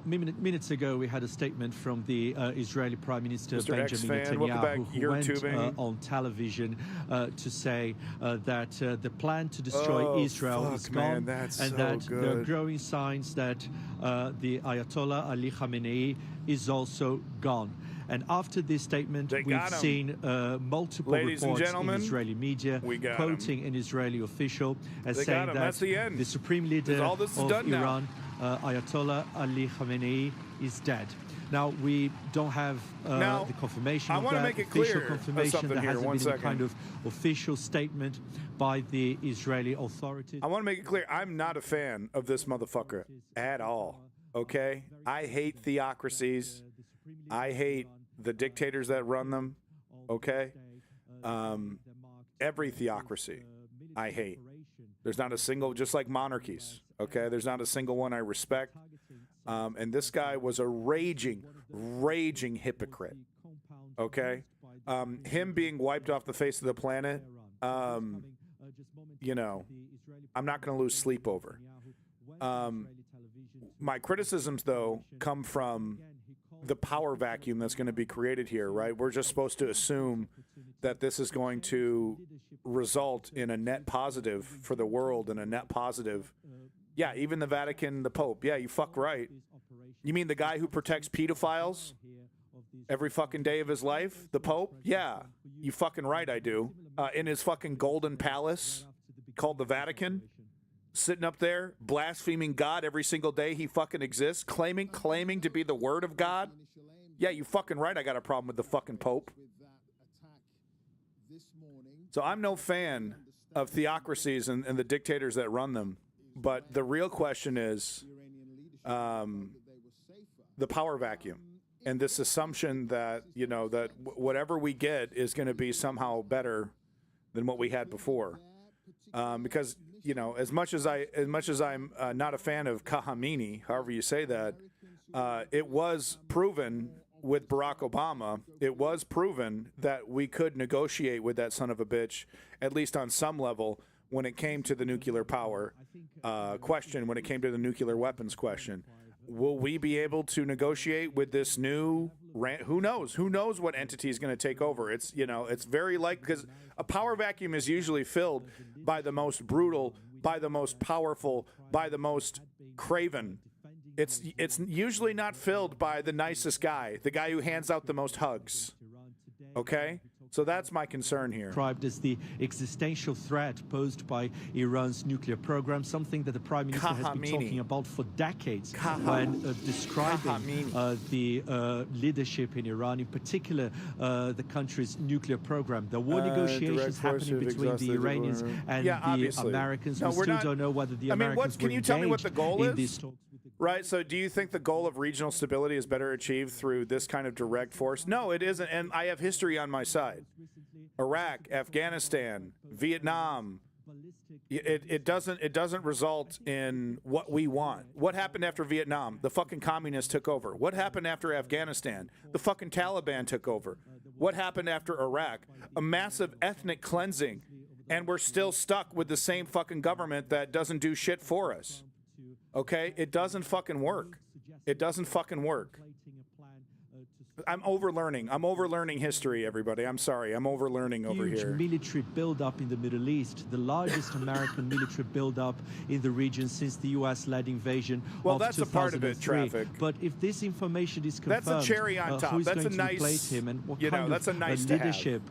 S13: minutes ago, we had a statement from the Israeli Prime Minister
S2: Mr.
S13: Benjamin Netanyahu, who went on television to say that the plan to destroy Israel is gone, and that there are growing signs that the Ayatollah Ali Khamenei is also gone. And after this statement, we've seen multiple reports in Israeli media quoting an Israeli official as saying that the supreme leader of Iran, Ayatollah Ali Khamenei, is dead. Now, we don't have the confirmation of that, official confirmation. There hasn't been any kind of official statement by the Israeli authorities.
S2: I want to make it clear, I'm not a fan of this motherfucker at all, okay? I hate theocracies. I hate the dictators that run them, okay? Every theocracy I hate. There's not a single, just like monarchies, okay? There's not a single one I respect. And this guy was a raging hypocrite, okay? Him being wiped off the face of the planet, you know, I'm not going to lose sleep over. My criticisms, though, come from the power vacuum that's going to be created here, right? We're just supposed to assume that this is going to result in a net positive for the world and a net positive. Yeah, even the Vatican, the Pope. Yeah, you fuck right. You mean the guy who protects pedophiles every fucking day of his life? The Pope? Yeah, you fucking right, I do. In his fucking golden palace called the Vatican, sitting up there, blaspheming God every single day he fucking exists, claiming to be the word of God. Yeah, you fucking right, I got a problem with the fucking Pope. So I'm no fan of theocracies and the dictators that run them. But the real question is the power vacuum and this assumption that, you know, that whatever we get is going to be somehow better than what we had before. Because, you know, as much as I'm not a fan of Khamenei, however you say that, it was proven with Barack Obama, it was proven that we could negotiate with that son of a bitch, at least on some level, when it came to the nuclear power question, when it came to the nuclear weapons question. Will we be able to negotiate with this new, who knows? Who knows what entity is going to take over? It's, you know, it's very likely, because a power vacuum is usually filled by the most brutal, by the most powerful, by the most craven. It's usually not filled by the nicest guy, the guy who hands out the most hugs. Okay? So that's my concern here.
S13: Described as the existential threat posed by Iran's nuclear program, something that the Prime Minister has been talking about for decades when describing the leadership in Iran, in particular the country's nuclear program. There were negotiations happening between the Iranians and the Americans. We still don't know whether the Americans
S2: can you tell me what the goal is? Right, so do you think the goal of regional stability is better achieved through this kind of direct force? No, it isn't, and I have history on my side. Iraq, Afghanistan, Vietnam, it doesn't result in what we want. What happened after Vietnam? The fucking communists took over. What happened after Afghanistan? The fucking Taliban took over. What happened after Iraq? A massive ethnic cleansing, and we're still stuck with the same fucking government that doesn't do shit for us. Okay? It doesn't fucking work. It doesn't fucking work. I'm overlearning. I'm overlearning history, everybody. I'm sorry. I'm overlearning over here.
S13: Huge military buildup in the Middle East, the largest American military buildup in the region since the U.S.-led invasion
S2: well,
S13: of
S2: that's
S13: 2003.
S2: A part of it, Traffic.
S13: But if this information is confirmed,
S2: that's a cherry on top.
S13: Who's
S2: that's
S13: going
S2: a nice,
S13: to replace him and what
S2: you know,
S13: kind
S2: that's
S13: of
S2: a nice
S13: leadership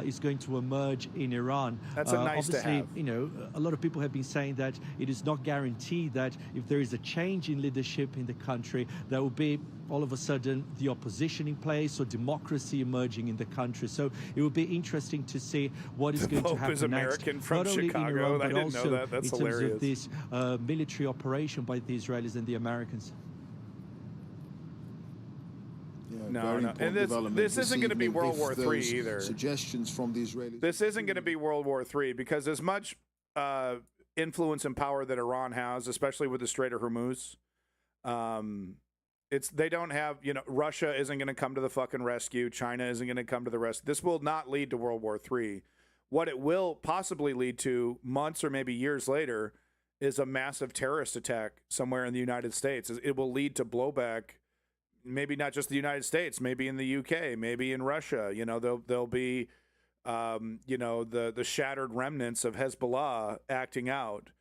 S13: is going to emerge in Iran?
S2: That's a nice
S13: obviously,
S2: to have.
S13: You know, a lot of people have been saying that it is not guaranteed that if there is a change in leadership in the country, there will be all of a sudden the opposition in place or democracy emerging in the country. So it will be interesting to see what is going to happen
S2: is American
S13: next.
S2: From
S13: not only
S2: Chicago.
S13: in Iran, but
S2: I didn't
S13: also
S2: know that. That's
S13: in
S2: hilarious.
S13: terms of this military operation by the Israelis and the Americans.
S2: No. And this isn't going to be World War III either.
S14: Suggestions from the Israelis.
S2: This isn't going to be World War III because as much influence and power that Iran has, especially with the Strait of Hormuz, they don't have, you know, Russia isn't going to come to the fucking rescue. China isn't going to come to the rescue. This will not lead to World War III. What it will possibly lead to months or maybe years later is a massive terrorist attack somewhere in the United States. It will lead to blowback, maybe not just the United States, maybe in the UK, maybe in Russia. You know, there'll be, you know, the shattered remnants of Hezbollah acting out.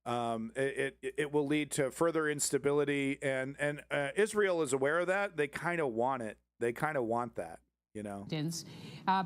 S2: It will lead to further instability, and Israel is aware of that. They kind of want it. They kind of want that. You know.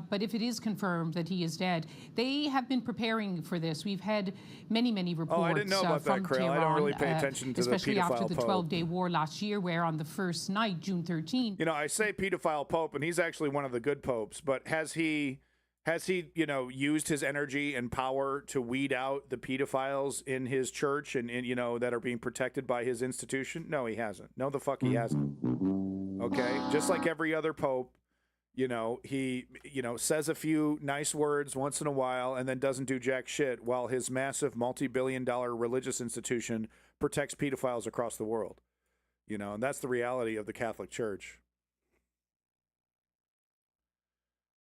S14: But if it is confirmed that he is dead, they have been preparing for this. We've had many reports
S2: I didn't know about
S14: from
S2: that, Krail.
S14: Tehran,
S2: I don't really pay attention to
S14: especially
S2: the pedophile
S14: after the
S2: Pope.
S14: 12-day war last year, where on the first night, June 13.
S2: You know, I say pedophile Pope, and he's actually one of the good popes. But has he, used his energy and power to weed out the pedophiles in his church and that are being protected by his institution? No, he hasn't. No, the fuck he hasn't. Okay, just like every other pope. He, says a few nice words once in a while and then doesn't do jack shit while his massive multi-billion-dollar religious institution protects pedophiles across the world. And that's the reality of the Catholic Church.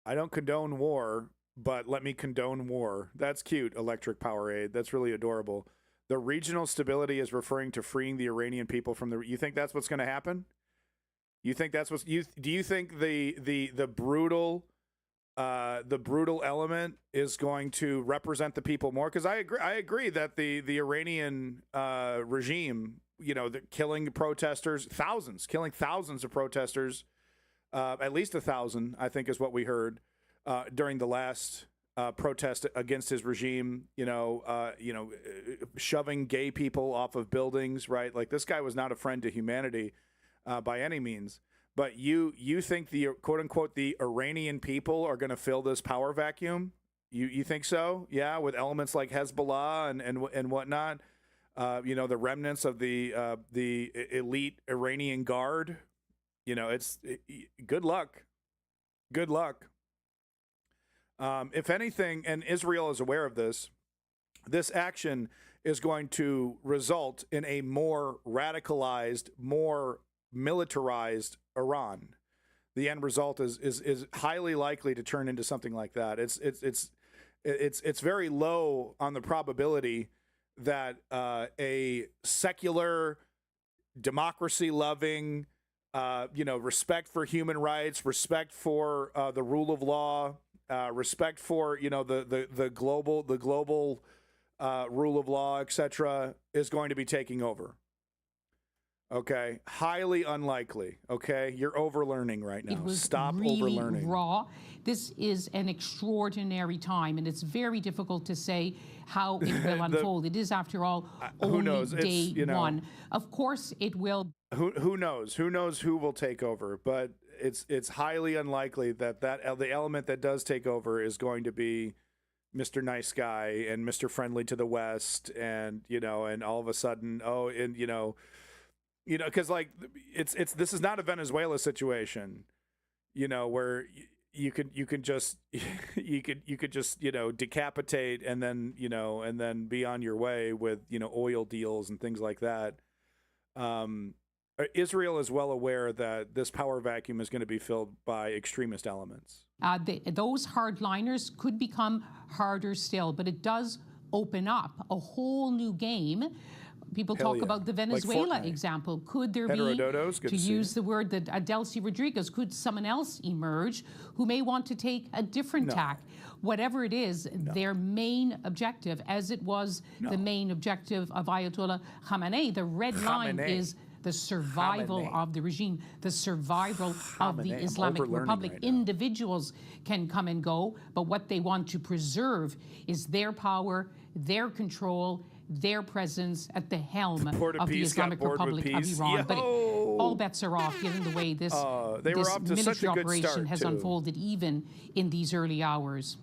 S2: I don't condone war, but let me condone war. That's cute, Electric Powerade. That's really adorable. The regional stability is referring to freeing the Iranian people from the... You think that's what's going to happen? You think that's what you do? You think the brutal element is going to represent the people more? Because I agree that the Iranian regime, killing protesters, killing thousands of protesters, at least 1,000, I think is what we heard during the last protest against his regime. Shoving gay people off of buildings, right? Like, this guy was not a friend to humanity. By any means, but you think the quote unquote the Iranian people are going to fill this power vacuum? You think so? Yeah, with elements like Hezbollah and whatnot. The remnants of the elite Iranian guard. It's good luck. Good luck. If anything, and Israel is aware of this, this action is going to result in a more radicalized, more militarized Iran. The end result is highly likely to turn into something like that. It's very low on the probability that a secular, democracy-loving, respect for human rights, respect for the rule of law, respect for the global rule of law, etc., is going to be taking over. Okay, highly unlikely. Okay, you're overlearning right now.
S14: It was
S2: Stop
S14: really
S2: overlearning.
S14: Raw. This is an extraordinary time, and it's very difficult to say how it will unfold. It is, after all, only day one. Of course, it will.
S2: Who knows? Who knows who will take over? But it's highly unlikely that the element that does take over is going to be Mr. Nice Guy and Mr. Friendly to the West, and and all of a sudden, because like this is not a Venezuela situation, where you could just decapitate and then be on your way with oil deals and things like that. Israel is well aware that this power vacuum is going to be filled by extremist elements.
S14: Those hardliners could become harder still, but it does open up a whole new game. People talk about the Venezuela example. Could there be, to use the word that Adelcy Rodriguez, could someone else emerge who may want to take a different tack? Whatever it is, their main objective, as it was the main objective of Ayatollah Khamenei, the red line is the survival of the regime, the survival of the Islamic Republic. Right, individuals can come and go, but what they want to preserve is their power, their control, their presence at the helm of the Islamic Republic of Iran. But all bets are off, given the way this military operation has unfolded, even in these early hours.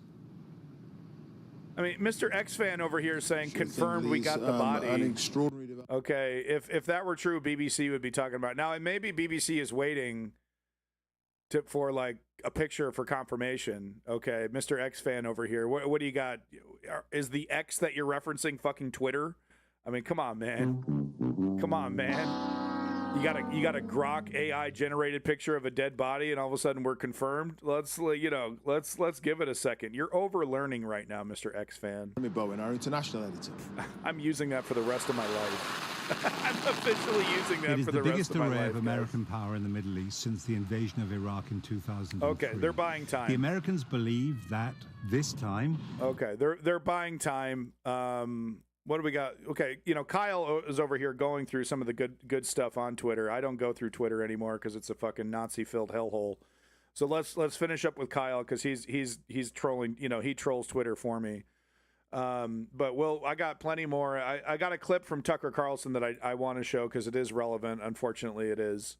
S2: I mean, Mr. X-Fan over here is saying, confirmed we got the body. Okay, if that were true, BBC would be talking about it. Now, maybe BBC is waiting for like a picture for confirmation. Okay, Mr. X-Fan over here. What do you got? Is the X that you're referencing fucking Twitter? I mean, come on, man. Come on, man. You got a Grok AI generated picture of a dead body, and all of a sudden we're confirmed. Let's give it a second. You're overlearning right now, Mr. X-Fan.
S15: Jeremy Bowen, our international editor.
S2: I'm using that for the rest of my life. I'm officially using that for the rest of my life.
S16: It is the biggest array of American power in the Middle East since the invasion of Iraq in 2003.
S2: Okay, they're buying time.
S16: The Americans believe that this time.
S2: Okay, they're buying time. What do we got? Okay, Kyle is over here going through some of the good stuff on Twitter. I don't go through Twitter anymore because it's a fucking Nazi-filled hellhole. So let's finish up with Kyle because he's trolling. He trolls Twitter for me. But I got plenty more. I got a clip from Tucker Carlson that I want to show because it is relevant. Unfortunately, it is.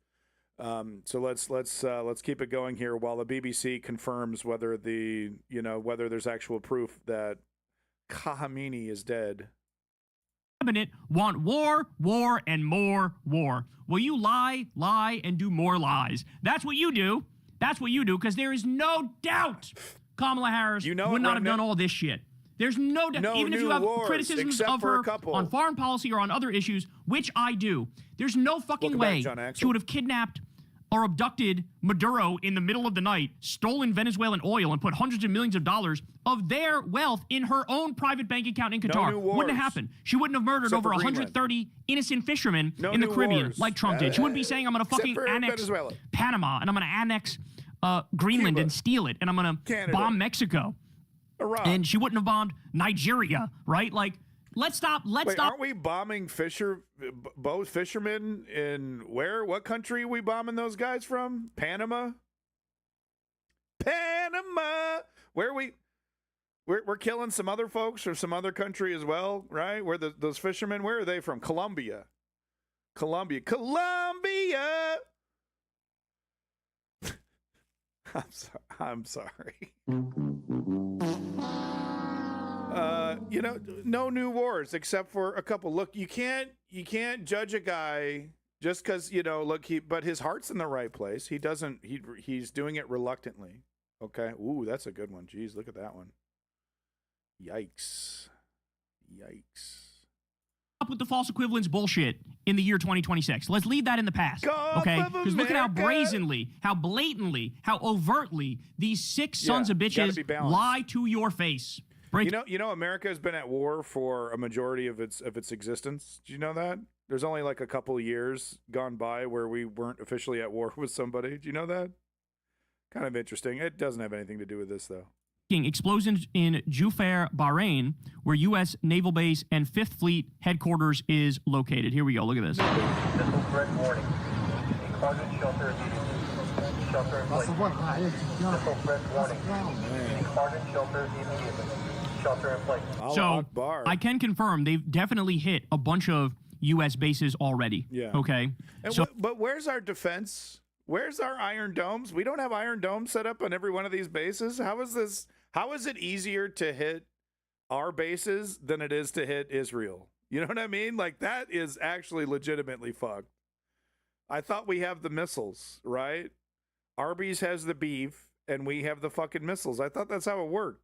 S2: So let's keep it going here while the BBC confirms whether whether there's actual proof that Khamenei is dead.
S10: Want war, and more war. Well, you lie, and do more lies. That's what you do. That's what you do, because there is no doubt Kamala Harris would not have done all this shit. There's no doubt. Even if you have criticisms of her on foreign policy or on other issues, which I do, there's no fucking way she would have kidnapped or abducted Maduro in the middle of the night, stolen Venezuelan oil, and put hundreds of millions of dollars of their wealth in her own private bank account in Qatar. Wouldn't have happened. She wouldn't have murdered over 130 innocent fishermen in the Caribbean like Trump did. She wouldn't be saying, I'm going to fucking annex Panama, and I'm going to annex Greenland and steal it, and I'm going to bomb Mexico.
S2: Iran.
S10: And she wouldn't have bombed Nigeria, right? Like, let's stop. Wait,
S2: aren't we bombing both fishermen in where? What country are we bombing those guys from? Panama? Where we're killing some other folks or some other country as well, right? Where those fishermen, where are they from? Colombia. I'm sorry. No new wars except for a couple. Look, you can't judge a guy just because but his heart's in the right place. He's doing it reluctantly. Okay. Ooh, that's a good one. Jeez, look at that one. Yikes.
S10: Up with the false equivalence bullshit in the year 2026. Let's leave that in the past, okay? Because look at how brazenly, how blatantly, how overtly these sick sons of bitches lie to your face.
S2: America has been at war for a majority of its existence. Do you know that? There's only like a couple of years gone by where we weren't officially at war with somebody. Do you know that? Kind of interesting. It doesn't have anything to do with this, though.
S10: Explosions in Jubair, Bahrain, where U.S. Naval Base and 5th Fleet headquarters is located. Here we go. Look at this.
S15: Missile threat warning. Carbon shelter immediately. Shelter in place. Missile threat warning. Carbon shelter immediately. Shelter in place.
S10: So I can confirm they've definitely hit a bunch of U.S. bases already.
S2: Yeah.
S10: Okay.
S2: But where's our defense? Where's our Iron Domes? We don't have Iron Domes set up on every one of these bases. How is it easier to hit our bases than it is to hit Israel? You know what I mean? Like, that is actually legitimately fucked. I thought we have the missiles, right? Arby's has the beef, and we have the fucking missiles. I thought that's how it worked.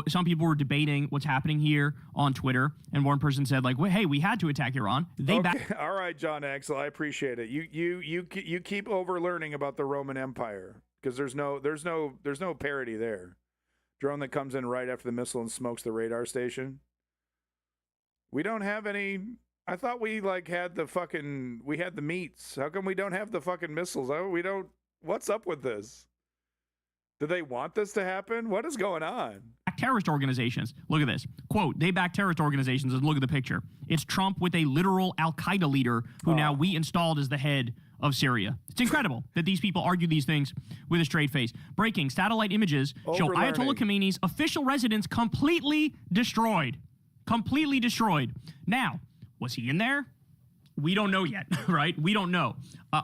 S10: Some people were debating what's happening here on Twitter, and one person said, like, well, hey, we had to attack Iran.
S2: All right, John Axel, I appreciate it. You keep overlearning about the Roman Empire because there's no parity there. Drone that comes in right after the missile and smokes the radar station. We don't have any. I thought we had the meats. How come we don't have the fucking missiles? What's up with this? Do they want this to happen? What is going on?
S10: Terrorist organizations. Look at this. Quote, they back terrorist organizations, and look at the picture. It's Trump with a literal Al-Qaeda leader who now we installed as the head of Syria. It's incredible that these people argue these things with a straight face. Breaking, satellite images show Ayatollah Khamenei's official residence completely destroyed. Completely destroyed. Now, was he in there? We don't know yet, right? We don't know.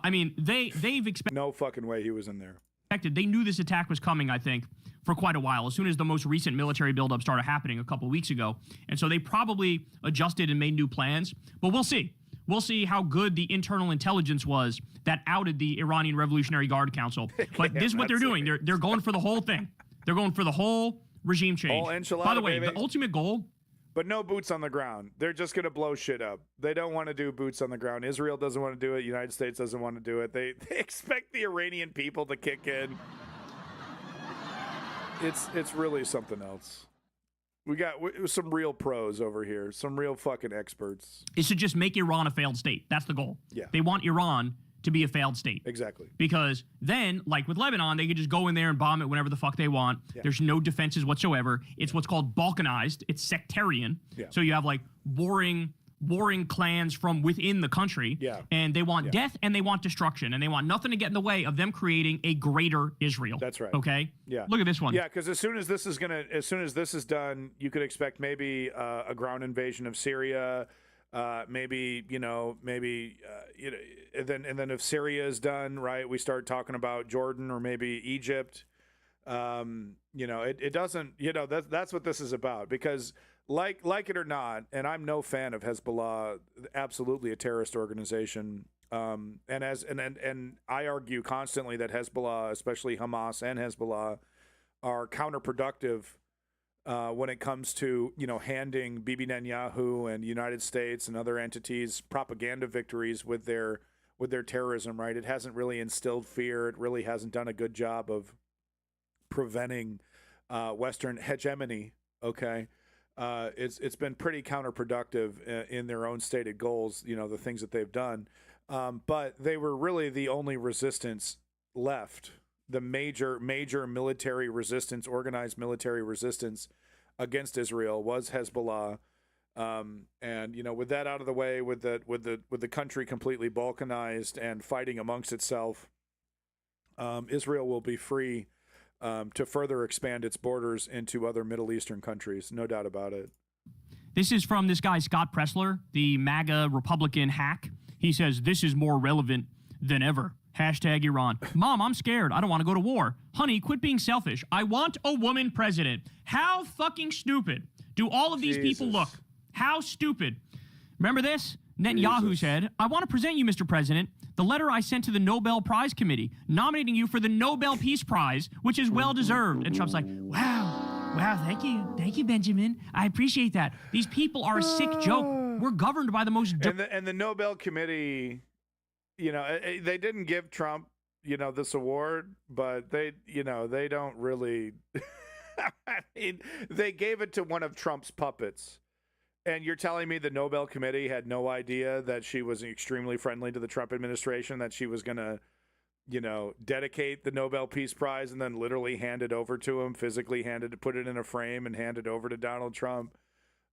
S10: They've expected...
S2: No fucking way he was in there.
S10: They knew this attack was coming, I think, for quite a while, as soon as the most recent military buildup started happening a couple weeks ago. And so they probably adjusted and made new plans. But we'll see. We'll see how good the internal intelligence was that outed the Iranian Revolutionary Guard Council. But this is what they're doing. They're going for the whole thing. They're going for the whole regime change. By the way, the ultimate goal...
S2: But no boots on the ground. They're just going to blow shit up. They don't want to do boots on the ground. Israel doesn't want to do it. United States doesn't want to do it. They expect the Iranian people to kick in. It's really something else. We got some real pros over here. Some real fucking experts.
S10: Is to just make Iran a failed state. That's the goal.
S2: Yeah.
S10: They want Iran to be a failed state.
S2: Exactly.
S10: Because then, like with Lebanon, they could just go in there and bomb it whenever the fuck they want. Yeah. There's no defenses whatsoever. It's what's called balkanized. It's sectarian.
S2: Yeah.
S10: So you have like warring clans from within the country.
S2: Yeah.
S10: And they want death and they want destruction, and they want nothing to get in the way of them creating a greater Israel.
S2: That's right.
S10: Okay?
S2: Yeah.
S10: Look at this one.
S2: Yeah, because as soon as this is done, you could expect maybe a ground invasion of Syria. And then if Syria is done, right, we start talking about Jordan or maybe Egypt. It doesn't. That's what this is about, because. Like it or not, and I'm no fan of Hezbollah, absolutely a terrorist organization. And I argue constantly that Hezbollah, especially Hamas and Hezbollah, are counterproductive when it comes to handing Bibi Netanyahu and the United States and other entities propaganda victories with their terrorism. Right? It hasn't really instilled fear. It really hasn't done a good job of preventing Western hegemony. Okay. It's been pretty counterproductive in their own stated goals, the things that they've done. But they were really the only resistance left, the major military resistance, organized military resistance against Israel was Hezbollah. With that out of the way, with the country completely balkanized and fighting amongst itself, Israel will be free to further expand its borders into other Middle Eastern countries. No doubt about it.
S10: This is from this guy, Scott Pressler, the MAGA Republican hack. He says, this is more relevant than ever. Hashtag Iran. Mom, I'm scared. I don't want to go to war. Honey, quit being selfish. I want a woman president. How fucking stupid do all of these people look? How stupid. Remember this? Netanyahu said, I want to present you, Mr. President, the letter I sent to the Nobel Prize Committee, nominating you for the Nobel Peace Prize, which is well-deserved. And Trump's like, wow, thank you, Benjamin. I appreciate that. These people are a sick joke. We're governed by the most...
S2: And the Nobel Committee, they didn't give Trump, this award, but they don't really... I mean, they gave it to one of Trump's puppets. And you're telling me the Nobel Committee had no idea that she was extremely friendly to the Trump administration, that she was going to, dedicate the Nobel Peace Prize and then literally hand it over to him, physically put it in a frame and hand it over to Donald Trump.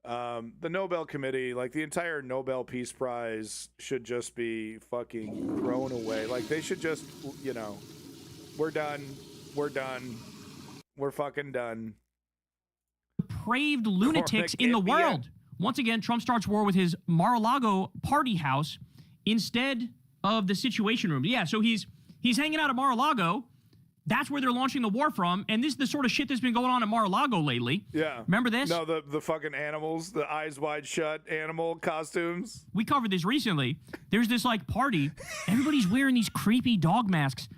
S2: The Nobel Committee, like the entire Nobel Peace Prize, should just be fucking thrown away. Like they should just, we're done. We're fucking done.
S10: Depraved lunatics in the world. Once again, Trump starts war with his Mar-a-Lago party house instead of the Situation Room. Yeah, so he's hanging out at Mar-a-Lago. That's where they're launching the war from, and this is the sort of shit that's been going on at Mar-a-Lago lately.
S2: Yeah.
S10: Remember this?
S2: No, the fucking animals, the eyes wide shut animal costumes.
S10: We covered this recently. There's this, party. Everybody's wearing these creepy dog masks.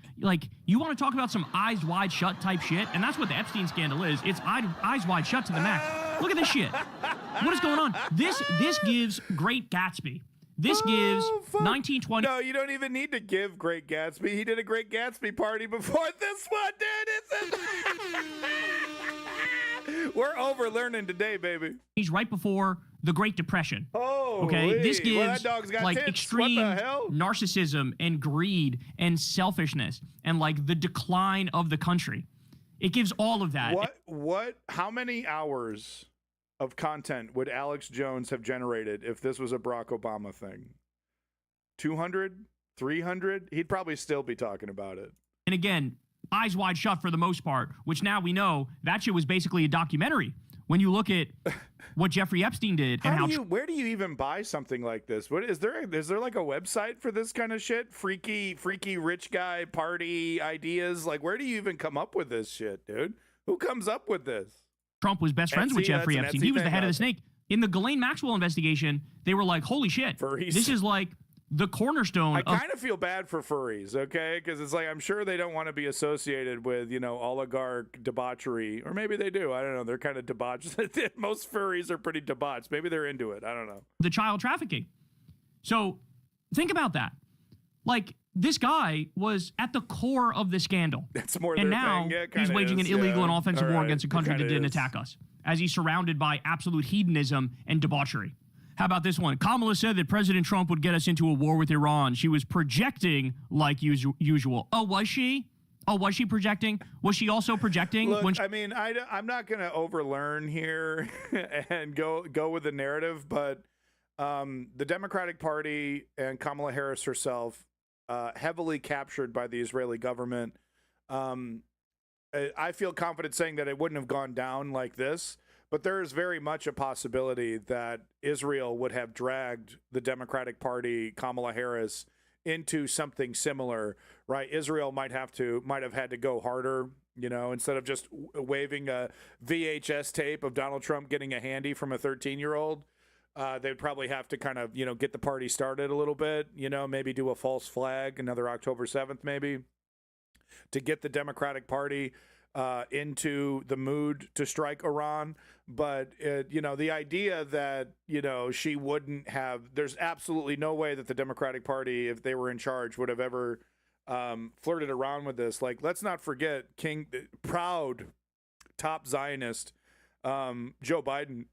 S10: You want to talk about some eyes wide shut type shit? And that's what the Epstein scandal is. It's eyes wide shut to the max. Look at this shit. What is going on? This gives Great Gatsby. This gives 1920.
S2: No, you don't even need to give Great Gatsby. He did a Great Gatsby party before this one, dude. We're over-learning today, baby.
S10: He's right before the Great Depression.
S2: Oh,
S10: okay. This gives
S2: that dog's got tits.
S10: Extreme narcissism and greed and selfishness and the decline of the country. It gives all of that.
S2: How many hours of content would Alex Jones have generated if this was a Barack Obama thing? 200? 300? He'd probably still be talking about it.
S10: And again, eyes wide shut for the most part, which now we know that shit was basically a documentary. When you look at what Jeffrey Epstein did
S2: where do you even buy something like this? What is there a website for this kind of shit? Freaky rich guy party ideas? Where do you even come up with this shit, dude? Who comes up with this?
S10: Trump was best friends with Jeffrey Epstein. He was the head of the snake. In the Ghislaine Maxwell investigation, they were like, holy shit.
S2: Furries.
S10: This is the cornerstone.
S2: I kind of feel bad for furries, okay? Because it's I'm sure they don't want to be associated with, oligarch debauchery. Or maybe they do. I don't know. They're kind of debauched. Most furries are pretty debauched. Maybe they're into it. I don't know.
S10: The child trafficking. So think about that. This guy was at the core of the scandal.
S2: That's more
S10: and
S2: their
S10: now
S2: thing. Yeah,
S10: he's waging an illegal and offensive war against a country that didn't
S2: is.
S10: attack us, as he's surrounded by absolute hedonism and debauchery. How about this one? Kamala said that President Trump would get us into a war with Iran. She was projecting like usual. Oh, was she? Oh, was she projecting? Was she also projecting?
S2: Look, I mean, I'm not going to overlearn here and go with the narrative, but the Democratic Party and Kamala Harris herself, heavily captured by the Israeli government. I feel confident saying that it wouldn't have gone down like this, but there is very much a possibility that Israel would have dragged the Democratic Party, Kamala Harris, into something similar, right? Israel might have had to go harder, instead of just waving a VHS tape of Donald Trump getting a handy from a 13-year-old. They'd probably have to kind of, get the party started a little bit, maybe do a false flag, another October 7th, maybe, to get the Democratic Party into the mood to strike Iran. But, the idea that, she wouldn't have, there's absolutely no way that the Democratic Party, if they were in charge, would have ever flirted around with this. Like, let's not forget proud top Zionist Joe Biden,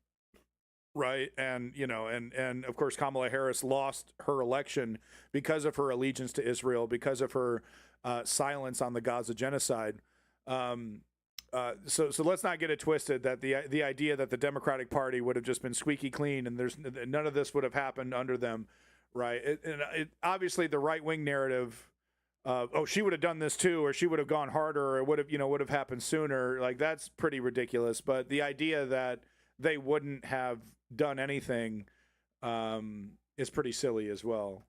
S2: right? And, and of course, Kamala Harris lost her election because of her allegiance to Israel, because of her silence on the Gaza genocide. So let's not get it twisted that the idea that the Democratic Party would have just been squeaky clean and there's none of this would have happened under them, right? Obviously the right-wing narrative, she would have done this too, or she would have gone harder, or would have happened sooner. Like, that's pretty ridiculous. But the idea that they wouldn't have done anything is pretty silly as well.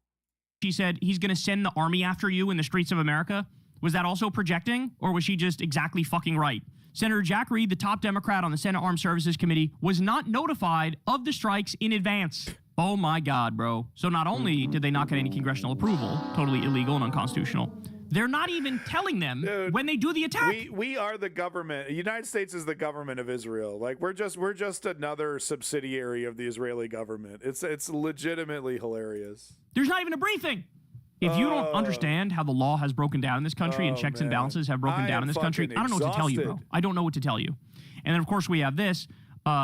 S10: She said he's going to send the army after you in the streets of America. Was that also projecting, or was she just exactly fucking right? Senator Jack Reed, the top Democrat on the Senate Armed Services Committee, was not notified of the strikes in advance. Oh my God, bro. So not only did they not get any congressional approval, totally illegal and unconstitutional, they're not even telling them when they do the attack.
S2: We are the government. The United States is the government of Israel. Like, we're just another subsidiary of the Israeli government. It's legitimately hilarious.
S10: There's not even a briefing. If you don't understand how the law has broken down in this country and checks and balances have broken down in this country, I don't know what to tell you, bro. I don't know what to tell you. And then, of course, we have this.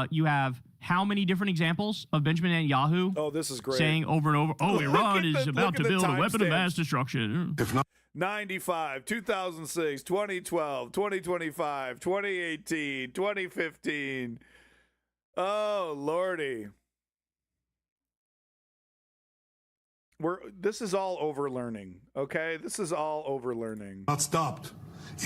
S10: You have how many different examples of Benjamin Netanyahu
S2: this is great.
S10: Saying over and over, Iran is about to build a weapon of mass destruction.
S2: If not 95, 2006, 2012, 2025, 2018, 2015. Oh, Lordy. This is all overlearning, okay? This is all overlearning.
S17: Not stopped.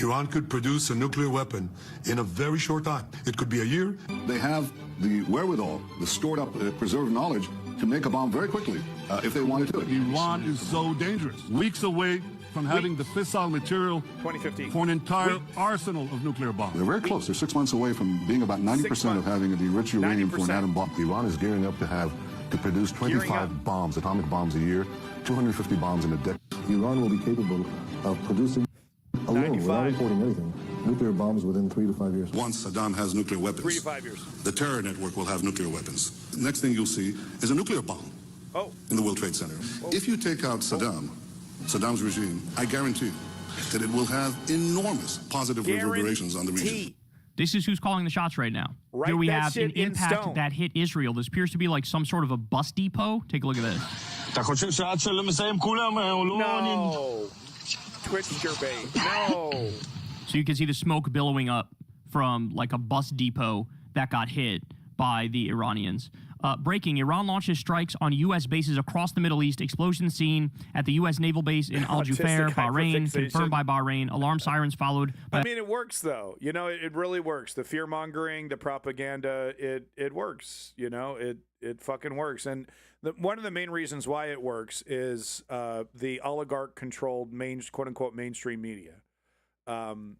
S17: Iran could produce a nuclear weapon in a very short time. It could be a year.
S18: They have the wherewithal, the stored up, preserved knowledge to make a bomb very quickly if they wanted to.
S17: Iran is so dangerous. Weeks away from having the fissile material
S2: 2015
S17: for an entire arsenal of nuclear bombs.
S18: They're very close. They're 6 months away from being about 90% of having the enriched uranium for an atom bomb. Iran is gearing up to produce 25 bombs, atomic bombs a year, 250 bombs in a decade.
S19: Iran will be capable of producing alone, without importing anything, nuclear bombs within 3 to 5 years.
S18: Once Saddam has nuclear weapons,
S2: 3 to 5 years,
S18: the terror network will have nuclear weapons. The next thing you'll see is a nuclear bomb in the World Trade Center. If you take out Saddam's regime, I guarantee that it will have enormous positive reverberations on the region.
S10: This is who's calling the shots right now. Here we have an impact that hit Israel. This appears to be like some sort of a bus depot. Take a look at this.
S2: No. Twitch your bait. No.
S10: So you can see the smoke billowing up from like a bus depot that got hit by the Iranians. Breaking, Iran launches strikes on U.S. bases across the Middle East. Explosion seen at the U.S. naval base in Al Jufair, Bahrain, confirmed by Bahrain. Alarm sirens followed.
S2: I mean, it works, though. It really works. The fear-mongering, the propaganda, it works. It fucking works. And one of the main reasons why it works is the oligarch-controlled, quote-unquote, mainstream media.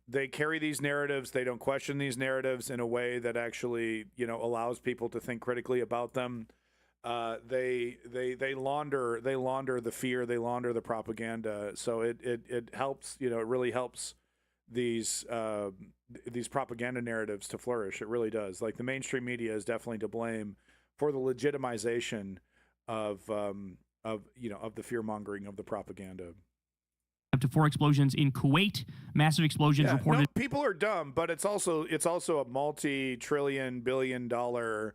S2: They carry these narratives. They don't question these narratives in a way that actually, allows people to think critically about them. They launder the fear. They launder the propaganda. So it helps. It really helps these propaganda narratives to flourish. It really does. Like, the mainstream media is definitely to blame for the legitimization of the fear mongering of the propaganda.
S10: Up to 4 explosions in Kuwait. Massive explosions reported.
S2: No, people are dumb, but it's also a multi-trillion, billion-dollar,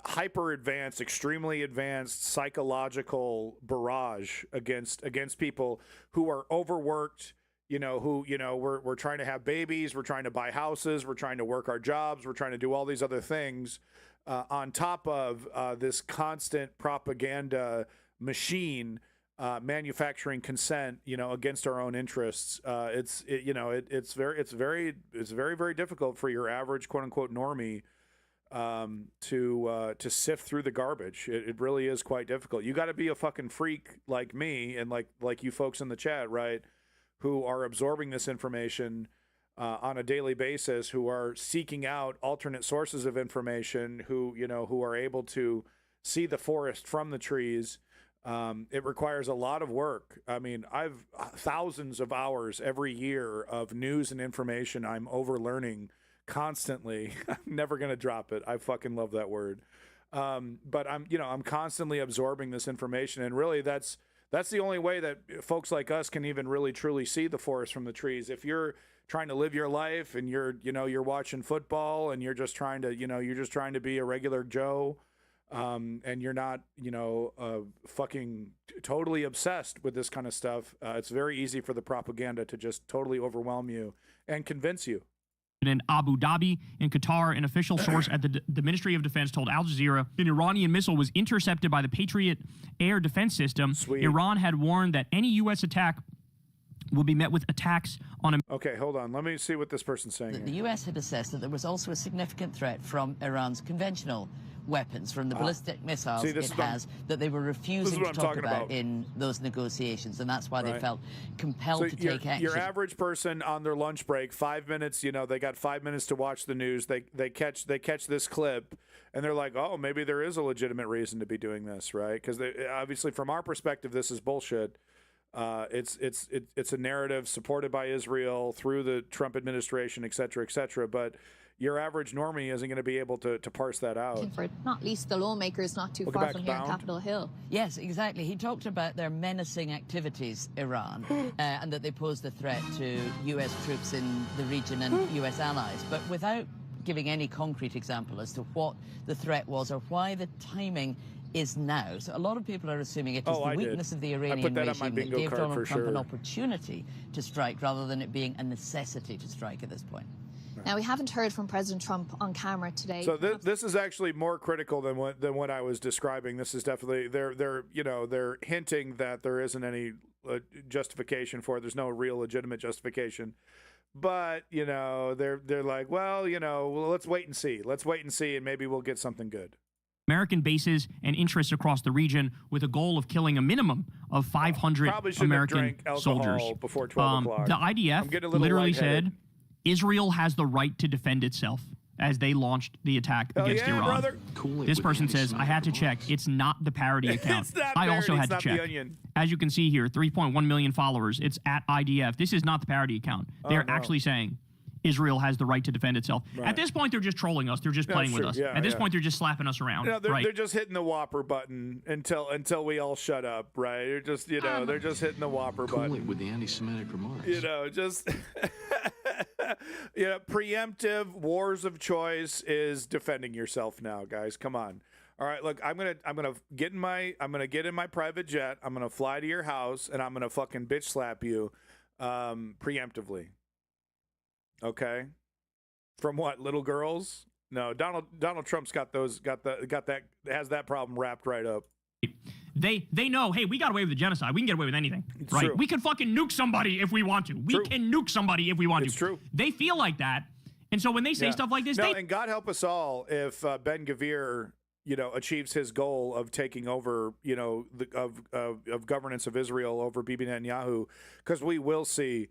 S2: hyper-advanced, extremely advanced psychological barrage against people who are overworked, we're trying to have babies, we're trying to buy houses, we're trying to work our jobs, we're trying to do all these other things on top of this constant propaganda machine manufacturing consent, against our own interests. It's very, very difficult for your average quote unquote normie to sift through the garbage. It really is quite difficult. You got to be a fucking freak like me and like you folks in the chat, right, who are absorbing this information on a daily basis, who are seeking out alternate sources of information, who are able to see the forest from the trees. It requires a lot of work. I mean, I've thousands of hours every year of news and information I'm overlearning constantly. I'm never going to drop it. I fucking love that word. But I'm constantly absorbing this information, and really that's the only way that folks like us can even really truly see the forest from the trees. If you're trying to live your life and you're watching football and you're just trying to be a regular Joe, and you're not, fucking totally obsessed with this kind of stuff, it's very easy for the propaganda to just totally overwhelm you and convince you.
S10: In Abu Dhabi, in Qatar, an official source at the Ministry of Defense told Al Jazeera an Iranian missile was intercepted by the Patriot air defense system.
S2: Sweet.
S10: Iran had warned that any U.S. attack will be met with attacks on a...
S2: Okay, hold on. Let me see what this person's saying.
S20: The U.S. had assessed that there was also a significant threat from Iran's conventional weapons, from the ballistic missiles that they were refusing to talk about in those negotiations, and that's why they felt compelled to take action.
S2: Your average person on their lunch break, 5 minutes, they got 5 minutes to watch the news, they catch this clip, and they're like, oh, maybe there is a legitimate reason to be doing this, right? Because obviously from our perspective, this is bullshit. It's a narrative supported by Israel through the Trump administration, et cetera, but your average normie isn't going to be able to parse that out.
S21: For not least the lawmakers not too far from here on Capitol Hill.
S20: Yes, exactly. He talked about their menacing activities, Iran, and that they posed a threat to U.S. troops in the region and U.S. allies, but without giving any concrete example as to what the threat was or why the timing is now. So a lot of people are assuming it is the weakness of the Iranian regime that gave Donald Trump an opportunity to strike rather than it being a necessity to strike at this point.
S21: Now, we haven't heard from President Trump on camera today.
S2: So this is actually more critical than what I was describing. This is definitely they're hinting that there isn't any justification for it. There's no real legitimate justification. But, they're like, well, let's wait and see. Let's wait and see, and maybe we'll get something good.
S10: American bases and interests across the region with a goal of killing a minimum of 500 American soldiers.
S2: Before 12 o'clock.
S10: The IDF literally said Israel has the right to defend itself as they launched the attack against Iran.
S2: Brother.
S10: This person says, I had to check. It's not the parody account. I also had to check. As you can see here, 3.1 million followers. It's at IDF. This is not the parody account. They're actually saying Israel has the right to defend itself. Right. At this point, they're just trolling us. They're just playing with us. At this point, they're just slapping us around.
S2: They're just hitting the whopper button until we all shut up, right? They're just, they're just hitting the whopper button.
S22: With the anti-Semitic remarks.
S2: Just... preemptive wars of choice is defending yourself now, guys. Come on. All right, look, I'm gonna get in my private jet. I'm gonna fly to your house and I'm gonna fucking bitch slap you preemptively. Okay? From what? Little girls? No, Donald Trump's has that problem wrapped right up.
S10: They know, hey, we got away with the genocide. We can get away with anything, right?
S2: True.
S10: We can fucking nuke somebody if we want to. We can nuke somebody if we want to.
S2: It's true.
S10: They feel like that. And so when they say stuff like this,
S2: and God help us all if Ben-Gvir, achieves his goal of taking over, of governance of Israel over Bibi Netanyahu, because we will see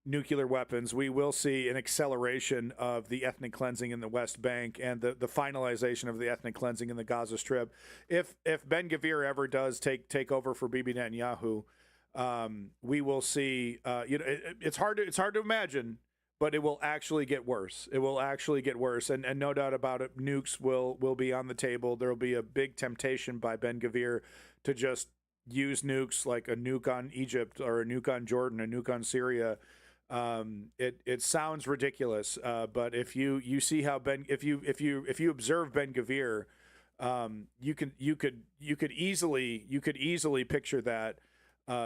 S2: nuclear weapons. We will see an acceleration of the ethnic cleansing in the West Bank and the finalization of the ethnic cleansing in the Gaza Strip. If Ben-Gvir ever does take over for Bibi Netanyahu, we will see. It's hard to imagine, but it will actually get worse. It will actually get worse, and no doubt about it. Nukes will be on the table. There will be a big temptation by Ben-Gvir to just use nukes, like a nuke on Egypt or a nuke on Jordan, a nuke on Syria. It sounds ridiculous, but if you see how if you observe Ben-Gvir, you could easily picture that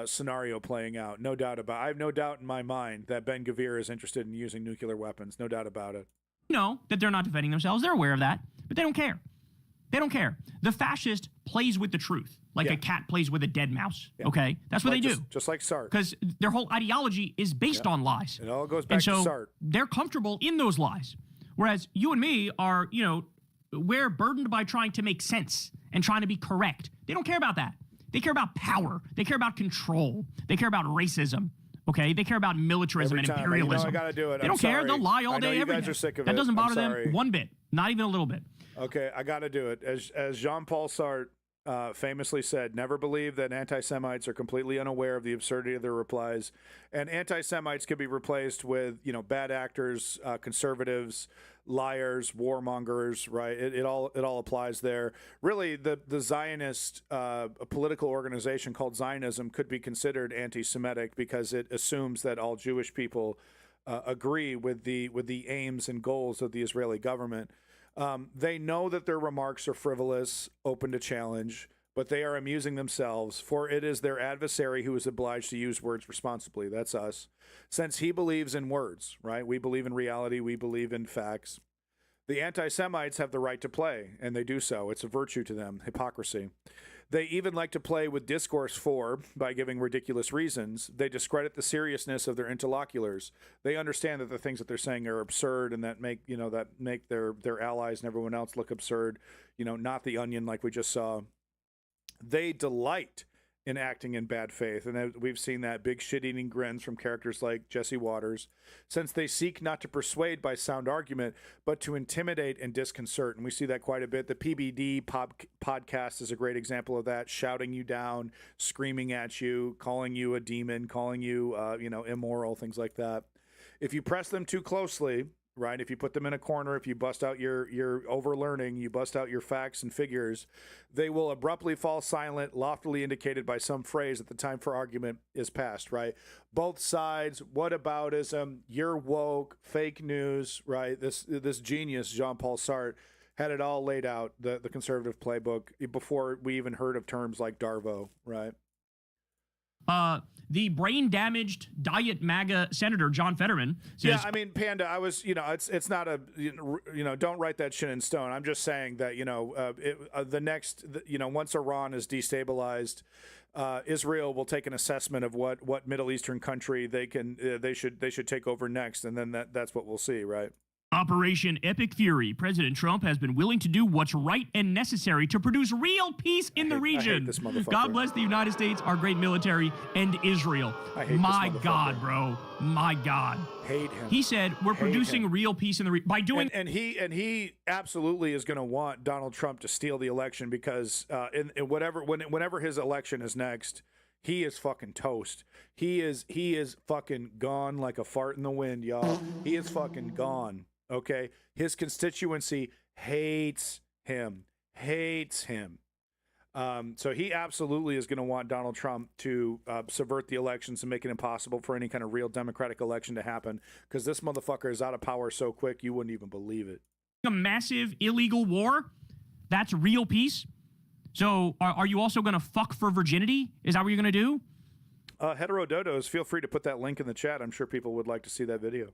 S2: scenario playing out. No doubt about it. I have no doubt in my mind that Ben-Gvir is interested in using nuclear weapons. No doubt about it.
S10: No, that they're not defending themselves. They're aware of that, but they don't care. They don't care. The fascist plays with the truth, like a cat plays with a dead mouse, okay? That's what they do.
S2: Just like Sartre.
S10: Because their whole ideology is based on lies.
S2: It all goes back to Sartre.
S10: They're comfortable in those lies. Whereas you and me are, we're burdened by trying to make sense and trying to be correct. They don't care about that. They care about power. They care about control. They care about racism. Okay, they care about militarism and imperialism.
S2: I gotta do it.
S10: They don't care. They'll lie all day, every day.
S2: Guys are sick of
S10: that
S2: it.
S10: doesn't bother them one bit, not even a little bit.
S2: Okay, I got to do it. As Jean-Paul Sartre famously said, never believe that anti-Semites are completely unaware of the absurdity of their replies. And anti-Semites could be replaced with, bad actors, conservatives, liars, warmongers, right? It all applies there. Really, the Zionist a political organization called Zionism could be considered anti-Semitic because it assumes that all Jewish people agree with the aims and goals of the Israeli government. They know that their remarks are frivolous, open to challenge, but they are amusing themselves, for it is their adversary who is obliged to use words responsibly. That's us. Since he believes in words, right? We believe in reality. We believe in facts. The anti-Semites have the right to play, and they do so. It's a virtue to them, hypocrisy. They even like to play with discourse by giving ridiculous reasons. They discredit the seriousness of their interlocutors. They understand that the things that they're saying are absurd and that make their allies and everyone else look absurd. Not the Onion like we just saw. They delight in acting in bad faith, and we've seen that big shit-eating grins from characters like Jesse Waters, since they seek not to persuade by sound argument, but to intimidate and disconcert. And we see that quite a bit. The PBD podcast is a great example of that, shouting you down, screaming at you, calling you a demon, calling you, immoral, things like that. If you press them too closely, right? If you put them in a corner, if you bust out your overlearning, you bust out your facts and figures, they will abruptly fall silent, loftily indicated by some phrase that the time for argument is past, right? Both sides, whataboutism, you're woke, fake news, right? This genius, Jean-Paul Sartre, had it all laid out, the conservative playbook, before we even heard of terms like Darvo, right?
S10: The brain-damaged diet MAGA Senator John Fetterman says...
S2: Yeah, I mean, Panda, I was, it's not a, don't write that shit in stone. I'm just saying that, once Iran is destabilized, Israel will take an assessment of what Middle Eastern country they should take over next, and then that's what we'll see, right?
S10: Operation Epic Fury. President Trump has been willing to do what's right and necessary to produce real peace in the region.
S2: I hate this motherfucker.
S10: God bless the United States, our great military, and Israel. My God, bro. My God.
S2: Hate him.
S10: He said we're producing real peace in the region by doing.
S2: And he absolutely is going to want Donald Trump to steal the election because whenever his election is next, he is fucking toast. He is fucking gone like a fart in the wind, y'all. He is fucking gone. Okay, his constituency hates him. So he absolutely is going to want Donald Trump to subvert the elections and make it impossible for any kind of real democratic election to happen, because this motherfucker is out of power so quick you wouldn't even believe it.
S10: A massive illegal war? That's real peace? So are you also going to fuck for virginity? Is that what you're going to do?
S2: Heterododos, feel free to put that link in the chat. I'm sure people would like to see that video.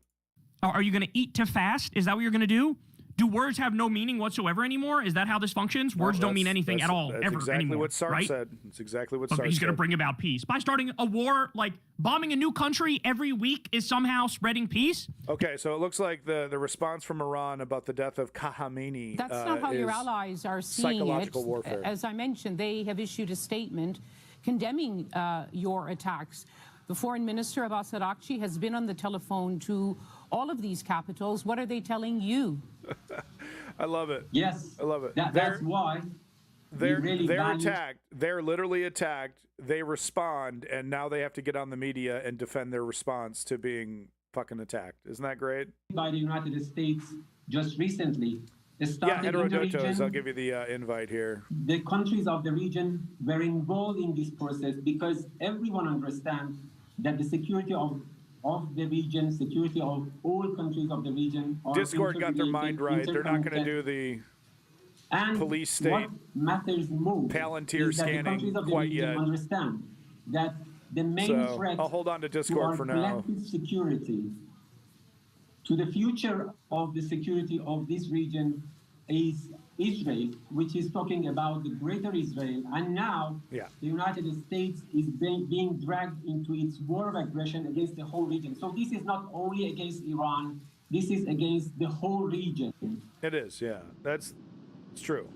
S10: Are you going to eat to fast? Is that what you're going to do? Do words have no meaning whatsoever anymore? Is that how this functions? Words don't mean anything at all, ever,
S2: exactly
S10: anymore,
S2: what Sartre
S10: right?
S2: said. It's exactly what Sartre said.
S10: He's going to bring about peace. By starting a war, like bombing a new country every week is somehow spreading peace?
S2: Okay, so it looks like the response from Iran about the death of Khamenei
S14: That's not how your allies are seeing
S2: psychological
S14: it.
S2: Warfare.
S14: As I mentioned, they have issued a statement condemning your attacks. The foreign minister, Abbas Araghchi, has been on the telephone to all of these capitals. What are they telling you?
S2: I love it.
S1: Yes.
S2: I love it.
S1: That's why
S2: they're attacked. They're literally attacked. They respond, and now they have to get on the media and defend their response to being fucking attacked. Isn't that great?
S1: By the United States just recently.
S2: Yeah, Heterodotos, I'll give you the invite here.
S1: The countries of the region were involved in this process because everyone understands that the security of the region, security of all countries of the region are
S2: Discord got their mind right. They're not going to do the police state
S1: what matters most
S2: Palantir
S1: is that
S2: scanning
S1: the countries of the
S2: quite
S1: region
S2: yet.
S1: Understand that the main threat
S2: I'll hold on to Discord for now.
S1: Collective security, to the future of the security of this region, is Israel, which is talking about the greater Israel, and now the United States is being dragged into its war of aggression against the whole region. So this is not only against Iran, this is against the whole region.
S2: It is, yeah. It's true.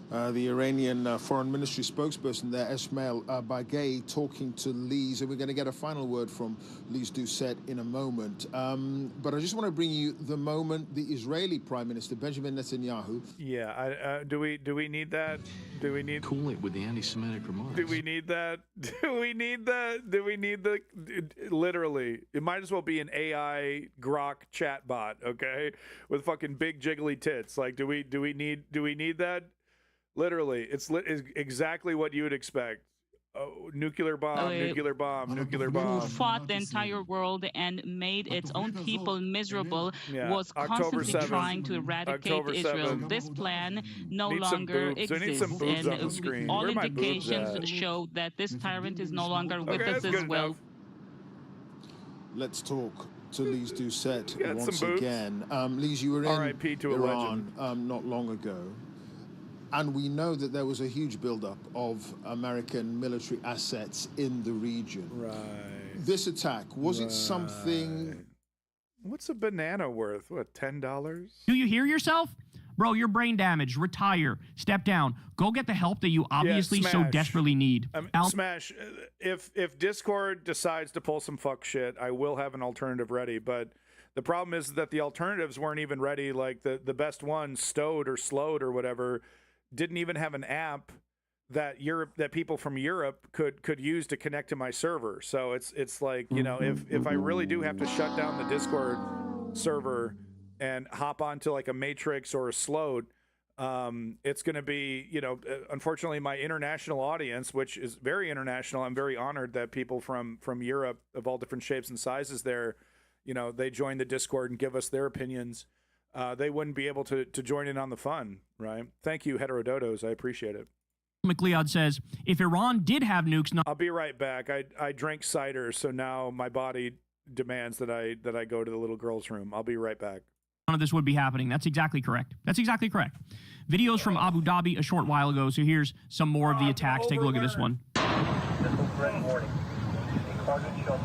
S3: The Iranian Foreign Ministry spokesperson there, Esmail Baghaei, talking to Lise, and we're going to get a final word from Lise Doucet in a moment. But I just want to bring you the moment the Israeli Prime Minister, Benjamin Netanyahu...
S2: Yeah, do we need that? Do we need...
S4: Cool it with the anti-Semitic remarks.
S2: Do we need that? Do we need that? Do we need the... Literally, it might as well be an AI Grok chatbot, okay? With fucking big jiggly tits. Like, do we need that? Literally, it's exactly what you would expect. Nuclear bomb, nuclear bomb, nuclear bomb.
S22: Who fought the entire world and made its own people miserable, was
S2: October
S22: constantly
S2: 7th.
S22: trying to eradicate
S2: October
S22: Israel.
S2: 7th.
S22: This plan no
S2: Need
S22: longer
S2: some boobs. I need
S22: exists,
S2: some boobs on the
S22: and
S2: screen.
S22: all
S2: Where are my boobs
S22: indications
S2: at?
S22: show that this tyrant is no longer with
S2: Okay,
S22: us
S2: that's
S22: as
S2: good
S22: well.
S2: enough.
S3: Let's talk to Lise Doucet
S2: Got
S3: once
S2: some boobs.
S3: again. Lise, you were in
S2: R.I.P. to a
S3: Iran not long ago. And we know that there was a huge buildup of American military assets in the region.
S2: Right.
S3: This attack, was it something...
S2: What's a banana worth? What, $10?
S10: Do you hear yourself? Bro, you're brain damaged. Retire. Step down. Go get the help that you obviously so desperately need.
S2: Smash. If Discord decides to pull some fuck shit, I will have an alternative ready. But the problem is that the alternatives weren't even ready. Like the best one, Stowed or Slowed or whatever, didn't even have an app that people from Europe could use to connect to my server. So it's like, you know, if I really do have to shut down the Discord server and hop onto like a Matrix or a Slowed, it's going to be, you know, unfortunately my international audience, which is very international. I'm very honored that people from Europe of all different shapes and sizes there, you know, they join the Discord and give us their opinions. They wouldn't be able to join in on the fun, right? Thank you, Heterodotos. I appreciate it.
S10: McLeod says, if Iran did have nukes...
S2: I'll be right back. I drank cider, so now my body demands that I go to the little girl's room. I'll be right back.
S10: None of this would be happening. That's exactly correct. That's exactly correct. Videos from Abu Dhabi a short while ago, so here's some more of the attacks. Take a look at this one.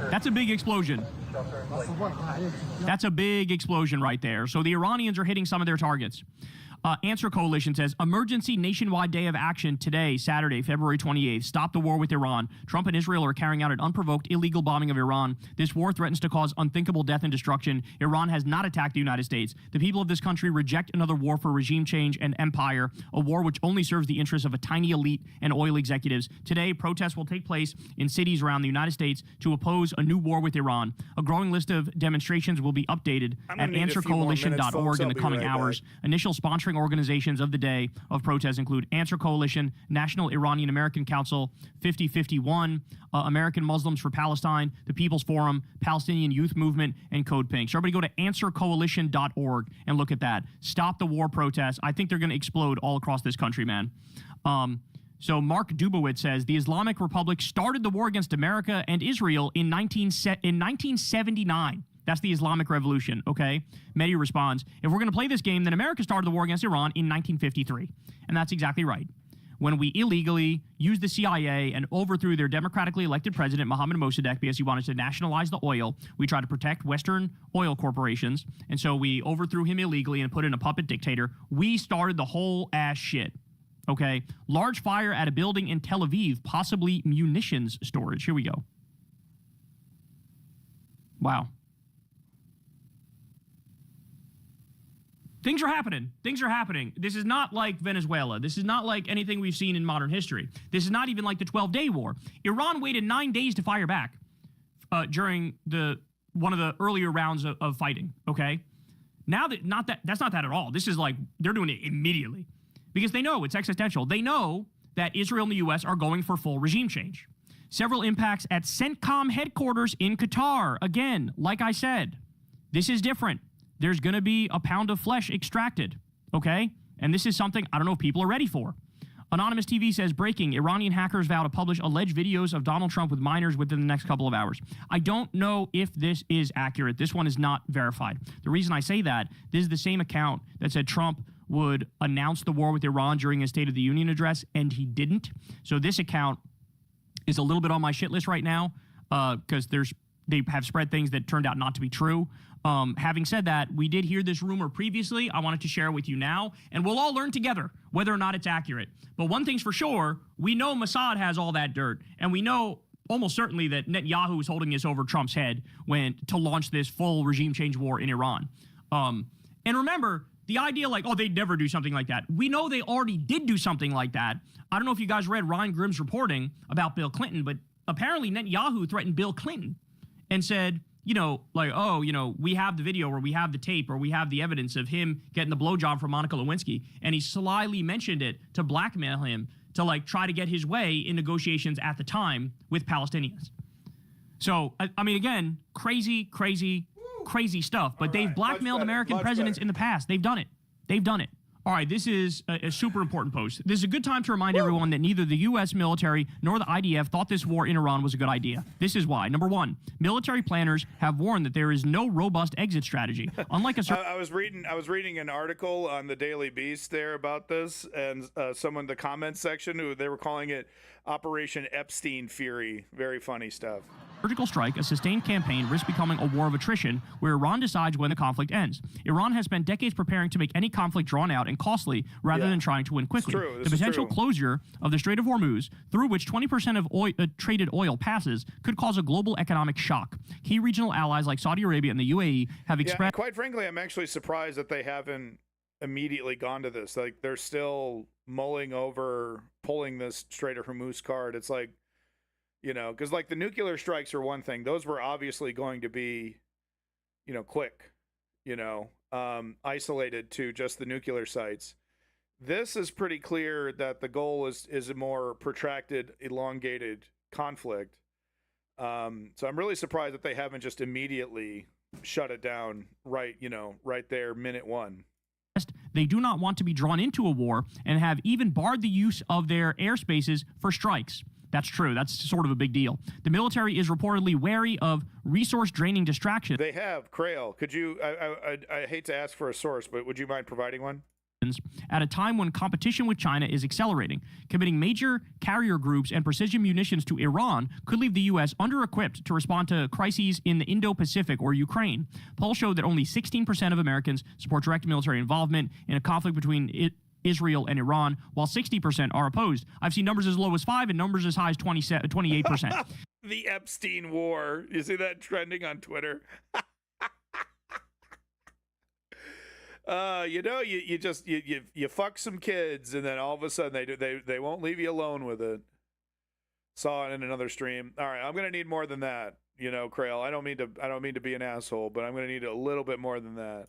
S10: That's a big explosion. That's a big explosion right there. So the Iranians are hitting some of their targets. Answer Coalition says, emergency nationwide day of action today, Saturday, February 28th. Stop the war with Iran. Trump and Israel are carrying out an unprovoked illegal bombing of Iran. This war threatens to cause unthinkable death and destruction. Iran has not attacked the United States. The people of this country reject another war for regime change and empire, a war which only serves the interests of a tiny elite and oil executives. Today, protests will take place in cities around the United States to oppose a new war with Iran. A growing list of demonstrations will be updated at answercoalition.org in the coming hours. Initial sponsoring organizations of the day of protests include Answer Coalition, National Iranian American Council, 5051, American Muslims for Palestine, the People's Forum, Palestinian Youth Movement, and Code Pink. So everybody go to answercoalition.org and look at that. Stop the war protests. I think they're going to explode all across this country, man. So Mark Dubowitz says, the Islamic Republic started the war against America and Israel in 1979. That's the Islamic Revolution, okay? Mehdi responds, if we're going to play this game, then America started the war against Iran in 1953. And that's exactly right. When we illegally used the CIA and overthrew their democratically elected president, Mohammad Mossadegh, because he wanted to nationalize the oil, we tried to protect Western oil corporations, and so we overthrew him illegally and put in a puppet dictator. We started the whole ass shit, okay? Large fire at a building in Tel Aviv, possibly munitions storage. Here we go. Wow. Things are happening. Things are happening. This is not like Venezuela. This is not like anything we've seen in modern history. This is not even like the 12-day war. Iran waited 9 days to fire back during one of the earlier rounds of fighting, okay? Now that's not that at all. This is like they're doing it immediately because they know it's existential. They know that Israel and the U.S. are going for full regime change. Several impacts at CENTCOM headquarters in Qatar. Again, like I said, this is different. There's going to be a pound of flesh extracted, okay? And this is something I don't know if people are ready for. Anonymous TV says, breaking, Iranian hackers vow to publish alleged videos of Donald Trump with minors within the next couple of hours. I don't know if this is accurate. This one is not verified. The reason I say that, this is the same account that said Trump would announce the war with Iran during his State of the Union address, and he didn't. So this account is a little bit on my shit list right now because they have spread things that turned out not to be true. Having said that, we did hear this rumor previously. I wanted to share it with you now, and we'll all learn together whether or not it's accurate. But one thing's for sure, we know Mossad has all that dirt, and we know almost certainly that Netanyahu is holding this over Trump's head to launch this full regime change war in Iran. And remember, the idea like, oh, they'd never do something like that. We know they already did do something like that. I don't know if you guys read Ryan Grimm's reporting about Bill Clinton, but apparently Netanyahu threatened Bill Clinton and said, you know, like, oh, you know, we have the video or we have the tape or we have the evidence of him getting the blowjob from Monica Lewinsky. And he slyly mentioned it to blackmail him to like try to get his way in negotiations at the time with Palestinians. So, I mean, again, crazy stuff. But they've blackmailed American presidents in the past. They've done it. All right, this is a super important post. This is a good time to remind everyone that neither the U.S. military nor the IDF thought this war in Iran was a good idea. This is why. Number one, military planners have warned that there is no robust exit strategy. Unlike a
S2: I was reading an article on the Daily Beast there about this, and someone in the comments section, they were calling it Operation Epstein Fury. Very funny stuff.
S10: Surgical strike, a sustained campaign, risks becoming a war of attrition where Iran decides when the conflict ends. Iran has spent decades preparing to make any conflict drawn out and costly rather than trying to win quickly. The potential closure of the Strait of Hormuz, through which 20% of traded oil passes, could cause a global economic shock. Key regional allies like Saudi Arabia and the UAE have expressed...
S2: quite frankly, I'm actually surprised that they haven't immediately gone to this. Like, they're still mulling over pulling this Strait of Hormuz card. It's like, you know, because like the nuclear strikes are one thing. Those were obviously going to be, you know, quick, you know, isolated to just the nuclear sites. This is pretty clear that the goal is a more protracted, elongated conflict. So I'm really surprised that they haven't just immediately shut it down right there, minute one.
S10: They do not want to be drawn into a war and have even barred the use of their airspaces for strikes. That's true. That's sort of a big deal. The military is reportedly wary of resource-draining distractions.
S2: They have. Crail, could you, I hate to ask for a source, but would you mind providing one?
S10: At a time when competition with China is accelerating, committing major carrier groups and precision munitions to Iran could leave the U.S. under-equipped to respond to crises in the Indo-Pacific or Ukraine. Polls show that only 16% of Americans support direct military involvement in a conflict between Israel and Iran, while 60% are opposed. I've seen numbers as low as 5 and numbers as high as 28%.
S2: The Epstein War. You see that trending on Twitter? You know, you just fuck some kids, and then all of a sudden they won't leave you alone with it. Saw it in another stream. All right, I'm gonna need more than that. You know, Crail. I don't mean to be an asshole, but I'm gonna need a little bit more than that.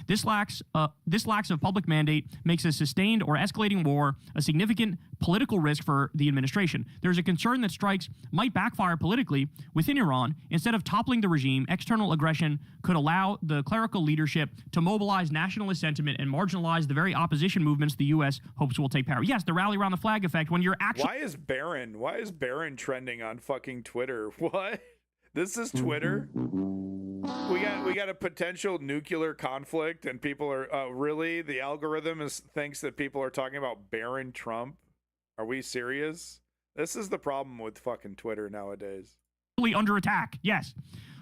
S10: This lacks of public mandate makes a sustained or escalating war a significant political risk for the administration. There's a concern that strikes might backfire politically within Iran. Instead of toppling the regime, external aggression could allow the clerical leadership to mobilize nationalist sentiment and marginalize the very opposition movements the U.S. hopes will take power. Yes, the rally around the flag effect when you're actually...
S2: Why is Barron trending on fucking Twitter? What? This is Twitter? We got a potential nuclear conflict, and people are really, the algorithm thinks that people are talking about Barron Trump. Are we serious? This is the problem with fucking Twitter nowadays.
S10: Under attack, yes.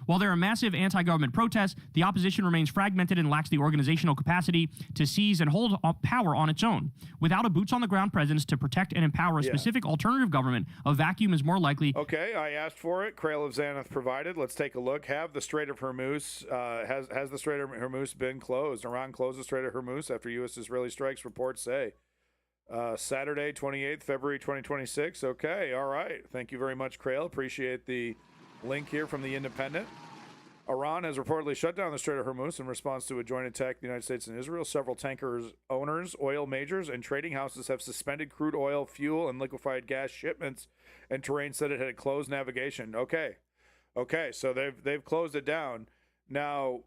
S10: While there are massive anti-government protests, the opposition remains fragmented and lacks the organizational capacity to seize and hold power on its own. Without a boots-on-the-ground presence to protect and empower a specific alternative government, a vacuum is more likely.
S2: Okay, I asked for it. Crail of Xanath provided. Let's take a look. Have the Strait of Hormuz, has the Strait of Hormuz been closed? Iran closed the Strait of Hormuz after U.S.-Israeli strikes, reports say. Saturday, 28th February 2026. Okay, all right. Thank you very much, Crail. Appreciate the link here from The Independent. Iran has reportedly shut down the Strait of Hormuz in response to a joint attack of the United States and Israel. Several tankers owners, oil majors, and trading houses have suspended crude oil, fuel, and liquefied gas shipments, and terrain said it had closed navigation. Okay, so they've closed it down. Now,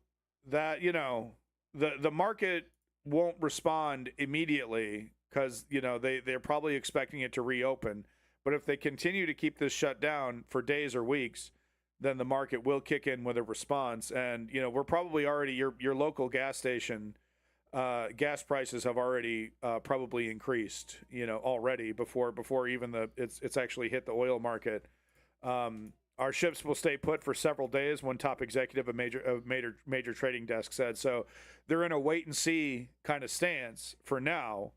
S2: that, you know, the market won't respond immediately because, you know, they're probably expecting it to reopen. But if they continue to keep this shut down for days or weeks, then the market will kick in with a response. And, you know, we're probably already, your local gas station, gas prices have already probably increased, you know, already before even it's actually hit the oil market. Our ships will stay put for several days, one top executive of major trading desk said. So they're in a wait and see kind of stance for now.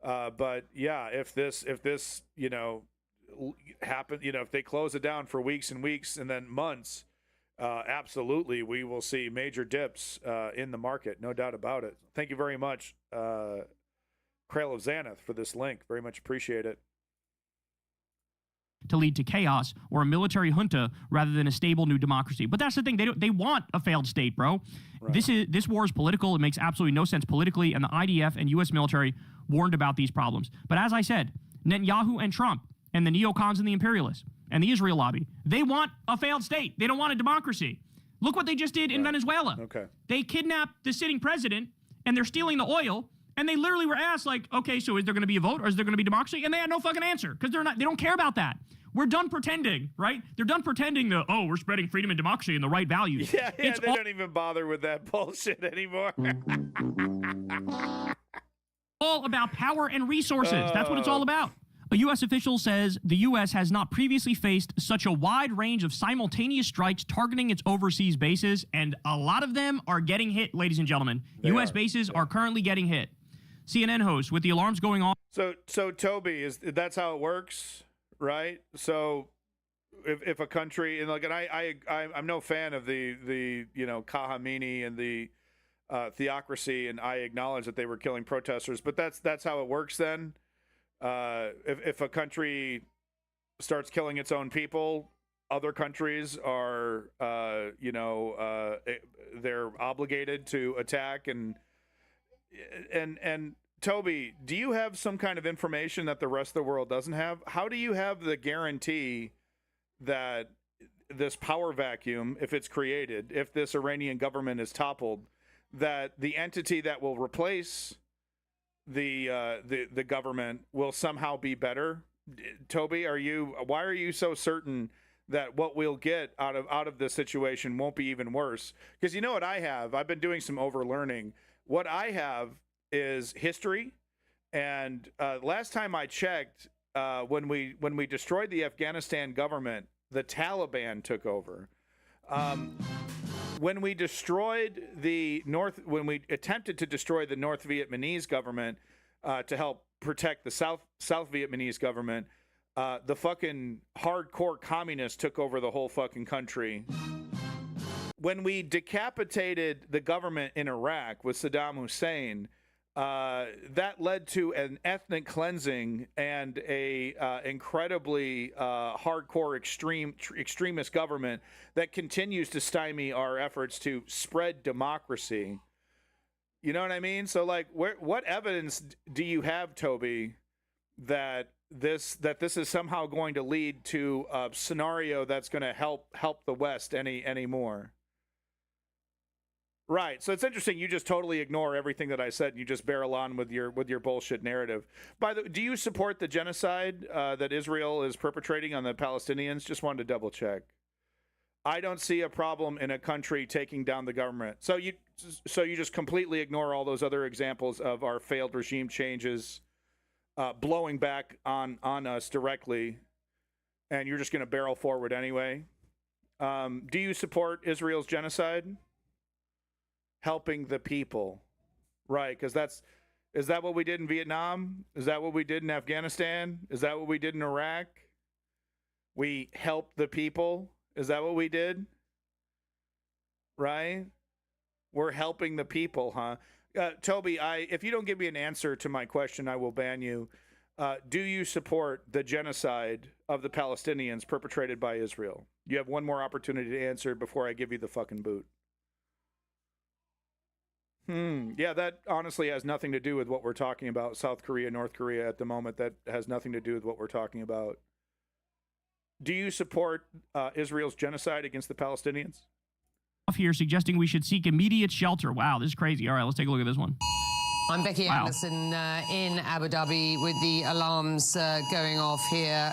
S2: But yeah, if this, you know, happen, you know, if they close it down for weeks and weeks and then months, absolutely, we will see major dips in the market, no doubt about it. Thank you very much, Krail of Xanath, for this link. Very much appreciate it.
S10: To lead to chaos or a military junta rather than a stable new democracy. But that's the thing. They want a failed state, bro. Right. This war is political. It makes absolutely no sense politically, and the IDF and U.S. military warned about these problems. But as I said, Netanyahu and Trump and the neocons and the imperialists and the Israel lobby, they want a failed state. They don't want a democracy. Look what they just did in Venezuela.
S2: Okay.
S10: They kidnapped the sitting president, and they're stealing the oil, and they literally were asked, like, okay, so is there going to be a vote or is there going to be democracy? And they had no fucking answer because they don't care about that. We're done pretending, right? They're done pretending that, we're spreading freedom and democracy and the right values.
S2: Yeah, they don't even bother with that bullshit anymore.
S10: All about power and resources. That's what it's all about. A U.S. official says the U.S. has not previously faced such a wide range of simultaneous strikes targeting its overseas bases, and a lot of them are getting hit, ladies and gentlemen. U.S. bases are currently getting hit. CNN host, with the alarms going on.
S2: So Toby, that's how it works, right? So if a country, and I'm no fan of the you know, Khamenei and the theocracy, and I acknowledge that they were killing protesters, but that's how it works then. If a country starts killing its own people, other countries are, they're obligated to attack. And Toby, do you have some kind of information that the rest of the world doesn't have? How do you have the guarantee that this power vacuum, if it's created, if this Iranian government is toppled, that the entity that will replace the government will somehow be better? Toby, why are you so certain that what we'll get out of this situation won't be even worse? Because you know what I have? I've been doing some overlearning. What I have is history, and last time I checked, when we destroyed the Afghanistan government, the Taliban took over. When we attempted to destroy the North Vietnamese government to help protect the South Vietnamese government, the fucking hardcore communists took over the whole fucking country. When we decapitated the government in Iraq with Saddam Hussein, that led to an ethnic cleansing and a incredibly hardcore extremist government that continues to stymie our efforts to spread democracy. You know what I mean? So, like, what evidence do you have, Toby, that this is somehow going to lead to a scenario that's going to help the West anymore? Right. So it's interesting. You just totally ignore everything that I said, and you just barrel on with your bullshit narrative. By the way, do you support the genocide that Israel is perpetrating on the Palestinians? Just wanted to double check. I don't see a problem in a country taking down the government. So you just completely ignore all those other examples of our failed regime changes blowing back on us directly, and you're just going to barrel forward anyway. Do you support Israel's genocide? Helping the people, right? Because is that what we did in Vietnam? Is that what we did in Afghanistan? Is that what we did in Iraq? We helped the people. Is that what we did? Right? We're helping the people, huh? Toby, if you don't give me an answer to my question, I will ban you. Do you support the genocide of the Palestinians perpetrated by Israel? You have one more opportunity to answer before I give you the fucking boot. Yeah, that honestly has nothing to do with what we're talking about. South Korea, North Korea at the moment, that has nothing to do with what we're talking about. Do you support Israel's genocide against the Palestinians?
S10: Here suggesting we should seek immediate shelter. Wow, this is crazy. All right, let's take a look at this one.
S5: I'm Becky Anderson in Abu Dhabi with the alarms going off here,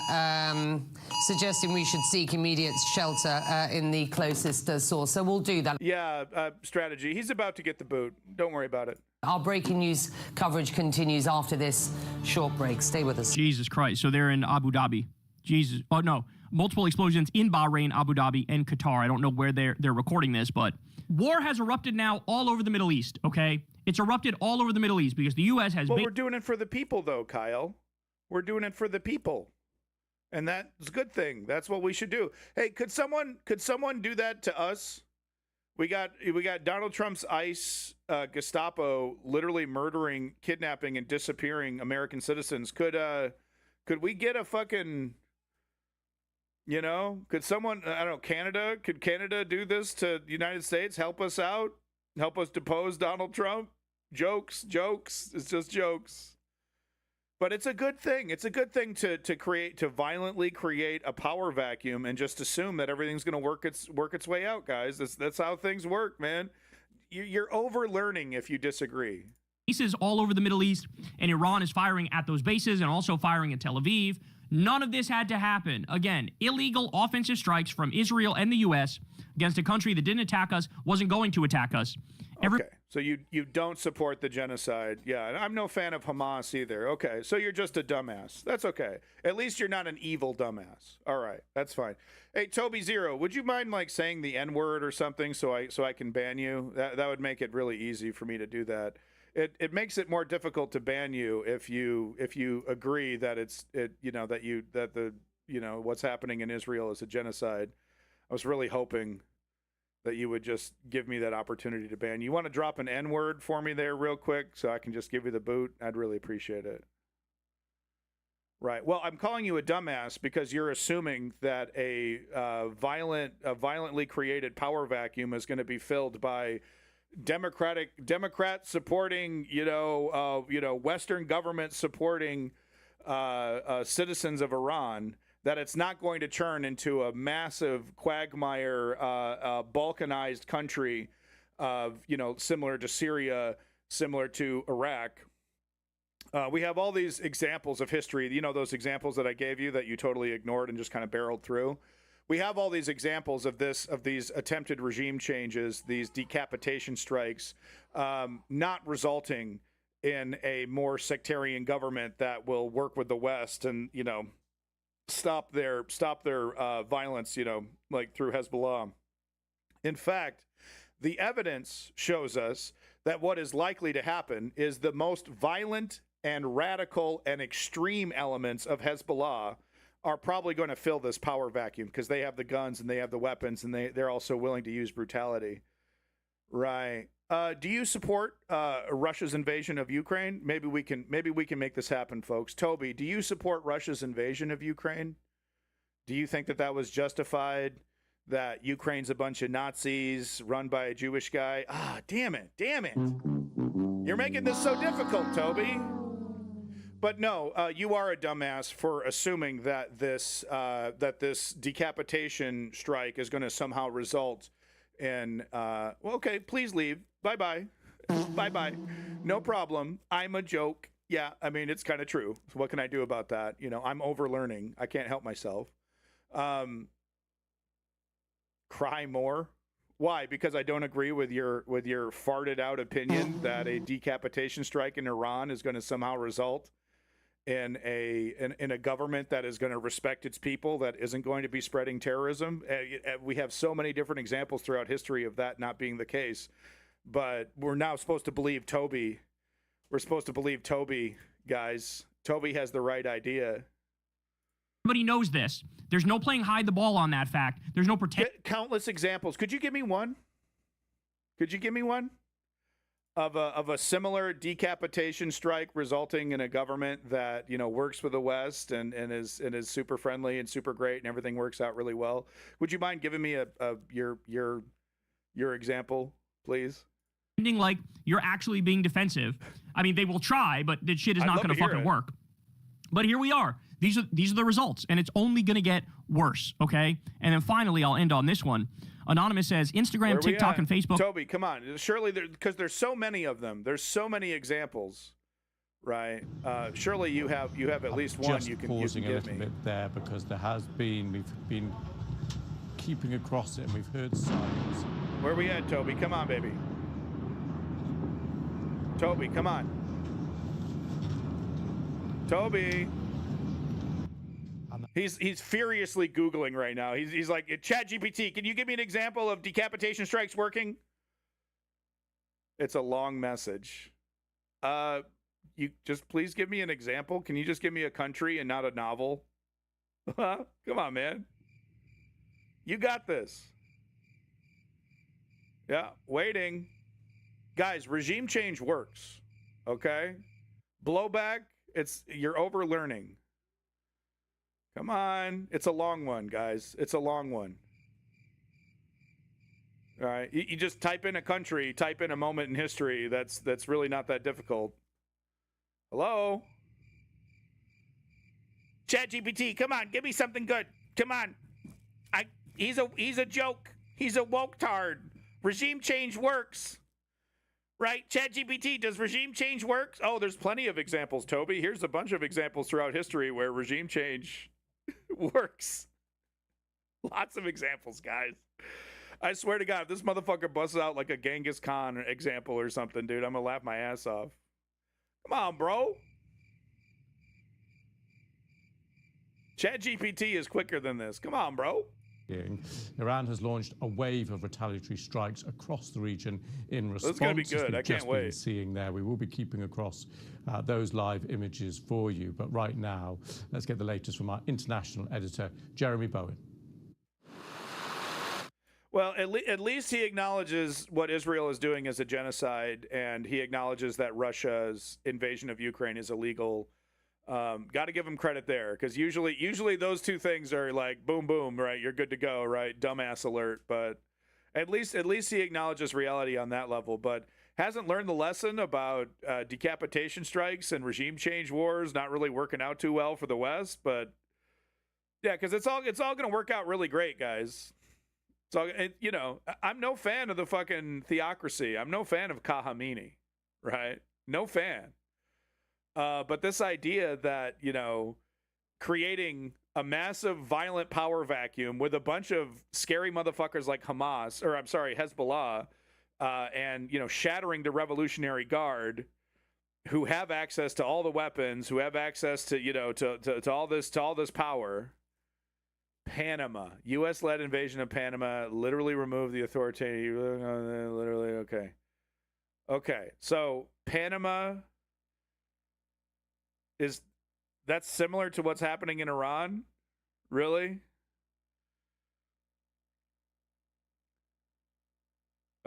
S5: suggesting we should seek immediate shelter in the closest source. So we'll do that.
S2: Yeah, strategy. He's about to get the boot. Don't worry about it.
S5: Our breaking news coverage continues after this short break. Stay with us.
S10: Jesus Christ. So they're in Abu Dhabi. Jesus. Oh, no. Multiple explosions in Bahrain, Abu Dhabi, and Qatar. I don't know where they're recording this, but war has erupted now all over the Middle East, okay? It's erupted all over the Middle East because the U.S. has...
S2: Well, we're doing it for the people, though, Kyle. We're doing it for the people. And that's a good thing. That's what we should do. Hey, could someone do that to us? We got Donald Trump's ICE Gestapo literally murdering, kidnapping, and disappearing American citizens. Could we get a fucking, you know, could someone, I don't know, Canada? Could Canada do this to the United States? Help us out? Help us depose Donald Trump? Jokes. It's just jokes. But it's a good thing. It's a good thing to violently create a power vacuum and just assume that everything's going to work its way out, guys. That's how things work, man. You're over-learning if you disagree.
S10: Bases all over the Middle East, and Iran is firing at those bases and also firing at Tel Aviv. None of this had to happen. Again, illegal offensive strikes from Israel and the U.S. against a country that didn't attack us, wasn't going to attack us.
S2: Okay, so you don't support the genocide. Yeah, and I'm no fan of Hamas either. Okay, so you're just a dumbass. That's okay. At least you're not an evil dumbass. All right, that's fine. Hey, Toby Zero, would you mind like saying the N-word or something so I can ban you? That would make it really easy for me to do that. It makes it more difficult to ban you if you agree that what's happening in Israel is a genocide. I was really hoping that you would just give me that opportunity to ban you. Want to drop an N-word for me there real quick so I can just give you the boot? I'd really appreciate it. Right. Well, I'm calling you a dumbass because you're assuming that a violently created power vacuum is going to be filled by Democrat supporting, Western government supporting citizens of Iran, that it's not going to turn into a massive quagmire, balkanized country similar to Syria, similar to Iraq. We have all these examples of history, those examples that I gave you that you totally ignored and just kind of barreled through. We have all these examples of these attempted regime changes, these decapitation strikes, not resulting in a more sectarian government that will work with the West and, stop their violence, like through Hezbollah. In fact, the evidence shows us that what is likely to happen is the most violent and radical and extreme elements of Hezbollah are probably going to fill this power vacuum because they have the guns and they have the weapons and they're also willing to use brutality. Right. Do you support Russia's invasion of Ukraine? Maybe we can make this happen, folks. Toby, do you support Russia's invasion of Ukraine? Do you think that was justified? That Ukraine's a bunch of Nazis run by a Jewish guy? Ah, damn it. You're making this so difficult, Toby. But no, you are a dumbass for assuming that this decapitation strike is going to somehow result in okay, please leave. Bye-bye. Bye-bye. No problem. I'm a joke. Yeah, I mean, it's kind of true. So what can I do about that? I'm overlearning. I can't help myself. Cry more. Why? Because I don't agree with your farted out opinion that a decapitation strike in Iran is going to somehow result in a government that is going to respect its people, that isn't going to be spreading terrorism. We have so many different examples throughout history of that not being the case. But we're now supposed to believe Toby. We're supposed to believe Toby, guys. Toby has the right idea.
S10: Everybody knows this. There's no playing hide the ball on that fact. There's no pretend.
S2: Countless examples. Could you give me one? Of a similar decapitation strike resulting in a government that works with the West and is super friendly and super great and everything works out really well? Would you mind giving me your example, please?
S10: Like you're actually being defensive. I mean, they will try, but that shit is not going to fucking work. But here we are. These are the results, and it's only going to get worse, okay? And then finally, I'll end on this one. Anonymous says Instagram, TikTok, and Facebook.
S2: Toby, come on. Surely, because there's so many of them. There's so many examples, right? Surely you have at least one you can give me.
S6: Just pausing a little bit there because we've been keeping across it and we've heard signs.
S2: Where are we at, Toby? Come on, baby. Toby, come on. Toby. He's furiously Googling right now. He's like, ChatGPT, can you give me an example of decapitation strikes working? It's a long message. You just please give me an example. Can you just give me a country and not a novel? Come on, man. You got this. Yeah, waiting. Guys, regime change works. Okay? Blowback, you're overlearning. Come on. It's a long one, guys. It's a long one. All right. You just type in a country, type in a moment in history. That's really not that difficult. Hello? ChatGPT, come on. Give me something good. Come on. He's a joke. He's a woke-tard. Regime change works. Right? ChatGPT, does regime change work? Oh, there's plenty of examples, Toby. Here's a bunch of examples throughout history where regime change works. Lots of examples, guys. I swear to God, if this motherfucker busts out like a Genghis Khan example or something, dude, I'm gonna laugh my ass off. Come on, bro. ChatGPT is quicker than this. Come on, bro.
S6: Iran has launched a wave of retaliatory strikes across the region in response.
S2: That's going to be good. I can't wait.
S6: Seeing there, we will be keeping across those live images for you. But right now, let's get the latest from our international editor, Jeremy Bowen.
S2: Well, at least he acknowledges what Israel is doing as a genocide, and he acknowledges that Russia's invasion of Ukraine is illegal. Got to give him credit there, because usually those two things are like boom, boom, right? You're good to go, right? Dumbass alert. But at least he acknowledges reality on that level, but hasn't learned the lesson about decapitation strikes and regime change wars not really working out too well for the West. But yeah, because it's all going to work out really great, guys. So I'm no fan of the fucking theocracy. I'm no fan of Khamenei, right? No fan. But this idea that, creating a massive violent power vacuum with a bunch of scary motherfuckers like Hezbollah, and, shattering the Revolutionary Guard, who have access to all the weapons, who have access to, to all this power. Panama, U.S.-led invasion of Panama, literally removed the authoritarian, literally, okay. Okay, so Panama... that's similar to what's happening in Iran? Really?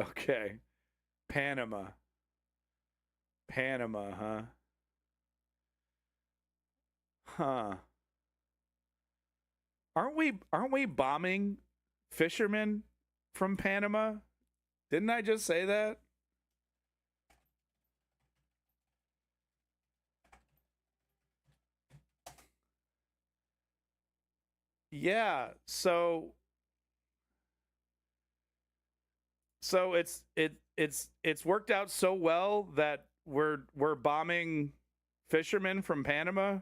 S2: Okay. Panama, huh? Huh. Aren't we bombing fishermen from Panama? Didn't I just say that? Yeah, so it's worked out so well that we're bombing fishermen from Panama.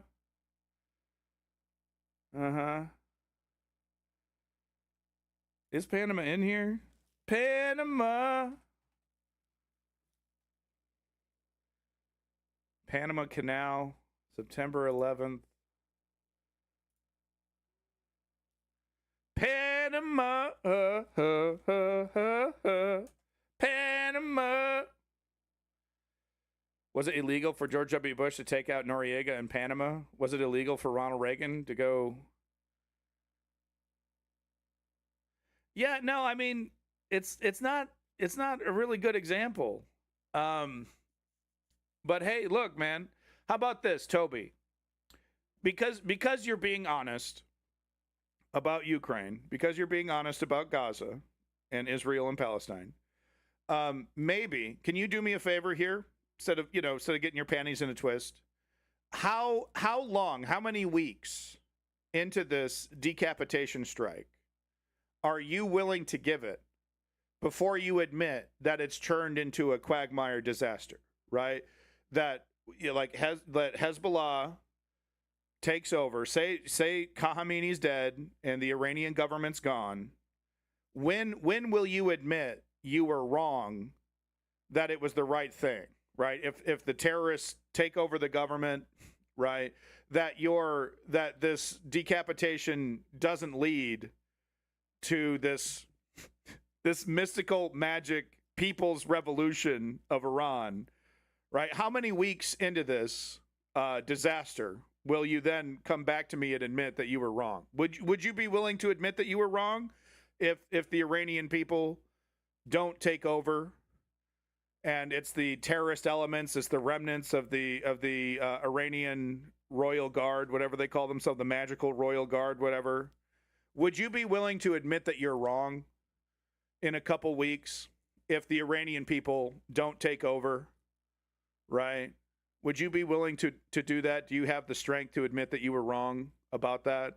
S2: Uh-huh. Is Panama in here? Panama Canal, September 11th. Panama, Panama. Was it illegal for George W. Bush to take out Noriega in Panama? Was it illegal for Ronald Reagan to go? Yeah, no, I mean, it's not a really good example. But hey, look, man, how about this, Toby? Because you're being honest about Ukraine, because you're being honest about Gaza and Israel and Palestine, maybe can you do me a favor here, instead of getting your panties in a twist? How long, how many weeks into this decapitation strike are you willing to give it before you admit that it's turned into a quagmire disaster, right? That that Hezbollah takes over. Say Khamenei's dead and the Iranian government's gone. When will you admit you were wrong, that it was the right thing, right? If the terrorists take over the government, right, that this decapitation doesn't lead to this mystical magic people's revolution of Iran, right? How many weeks into this disaster will you then come back to me and admit that you were wrong? Would you be willing to admit that you were wrong if the Iranian people don't take over and it's the terrorist elements, it's the remnants of the Iranian royal guard, whatever they call themselves, the magical royal guard, whatever? Would you be willing to admit that you're wrong in a couple weeks if the Iranian people don't take over, right? Would you be willing to do that? Do you have the strength to admit that you were wrong about that?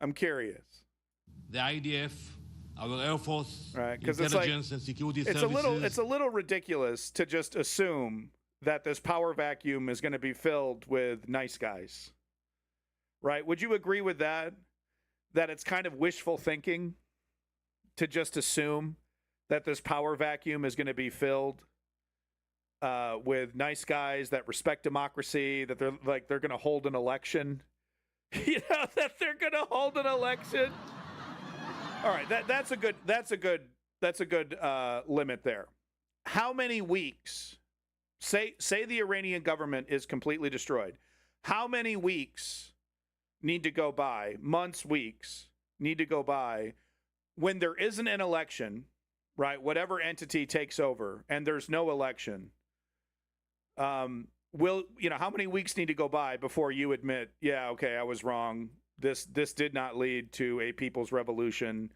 S2: I'm curious.
S7: The IDF, our Air Force,
S2: right?
S7: intelligence and security services.
S2: It's a little ridiculous to just assume that this power vacuum is going to be filled with nice guys, right? Would you agree with that? That it's kind of wishful thinking to just assume that this power vacuum is going to be filled with nice guys that respect democracy, that they're going to hold an election. You know, that they're going to hold an election. All right, that's a good limit there. How many weeks? Say the Iranian government is completely destroyed. How many weeks need to go by? Months, weeks need to go by when there isn't an election, right? Whatever entity takes over, and there's no election. How many weeks need to go by before you admit, yeah, okay, I was wrong. This did not lead to a people's revolution.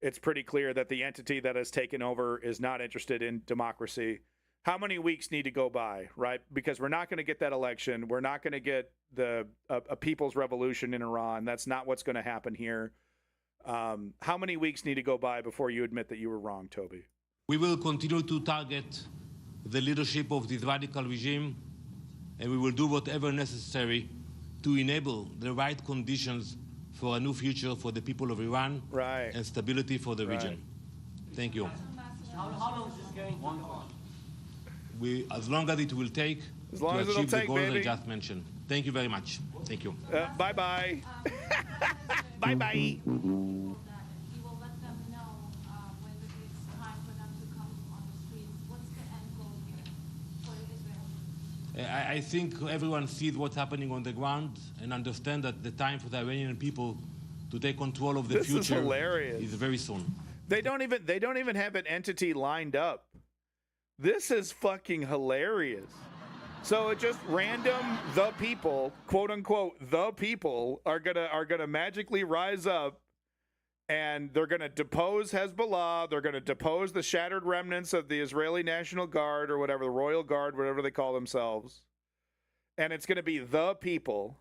S2: It's pretty clear that the entity that has taken over is not interested in democracy. How many weeks need to go by, right? Because we're not going to get that election. We're not going to get a people's revolution in Iran. That's not what's going to happen here. How many weeks need to go by before you admit that you were wrong, Toby?
S7: We will continue to target the leadership of this radical regime, and we will do whatever necessary to enable the right conditions for a new future for the people of Iran,
S2: right,
S7: and stability for the region. Thank you.
S8: How long is this going on?
S7: As long as it will take to achieve the goals I just mentioned. Thank you very much. Thank you.
S2: Bye-bye. Bye-bye.
S7: I think everyone sees what's happening on the ground and understand that the time for the Iranian people to take control of the future is very soon.
S2: They don't even have an entity lined up. This is fucking hilarious. So it just random the people, quote unquote, the people are gonna magically rise up, and they're gonna depose Hezbollah. They're gonna depose the shattered remnants of the Israeli National Guard or whatever, the Royal Guard, whatever they call themselves. And it's gonna be the people.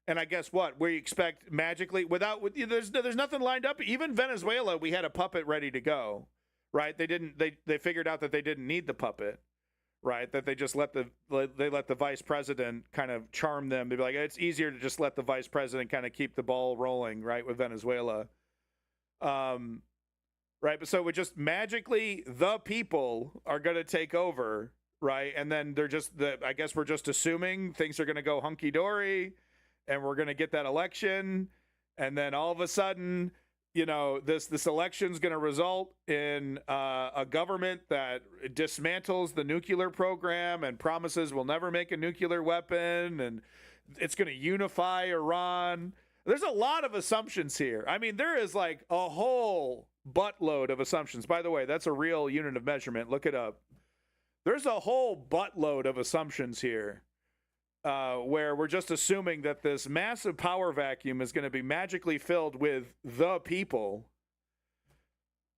S2: And I guess what we expect magically there's nothing lined up. Even Venezuela, we had a puppet ready to go, right? They figured out that they didn't need the puppet. Right, that they just let the vice president kind of charm them. They'd be like, it's easier to just let the vice president kind of keep the ball rolling, right, with Venezuela. Right, but so we just magically the people are going to take over, right, and then I guess we're just assuming things are going to go hunky dory, and we're going to get that election, and then all of a sudden, you know, this election's going to result in a government that dismantles the nuclear program and promises we'll never make a nuclear weapon, and it's going to unify Iran. There's a lot of assumptions here. I mean, there is like a whole buttload of assumptions. By the way, that's a real unit of measurement. Look it up. There's a whole buttload of assumptions here. Where we're just assuming that this massive power vacuum is going to be magically filled with the people.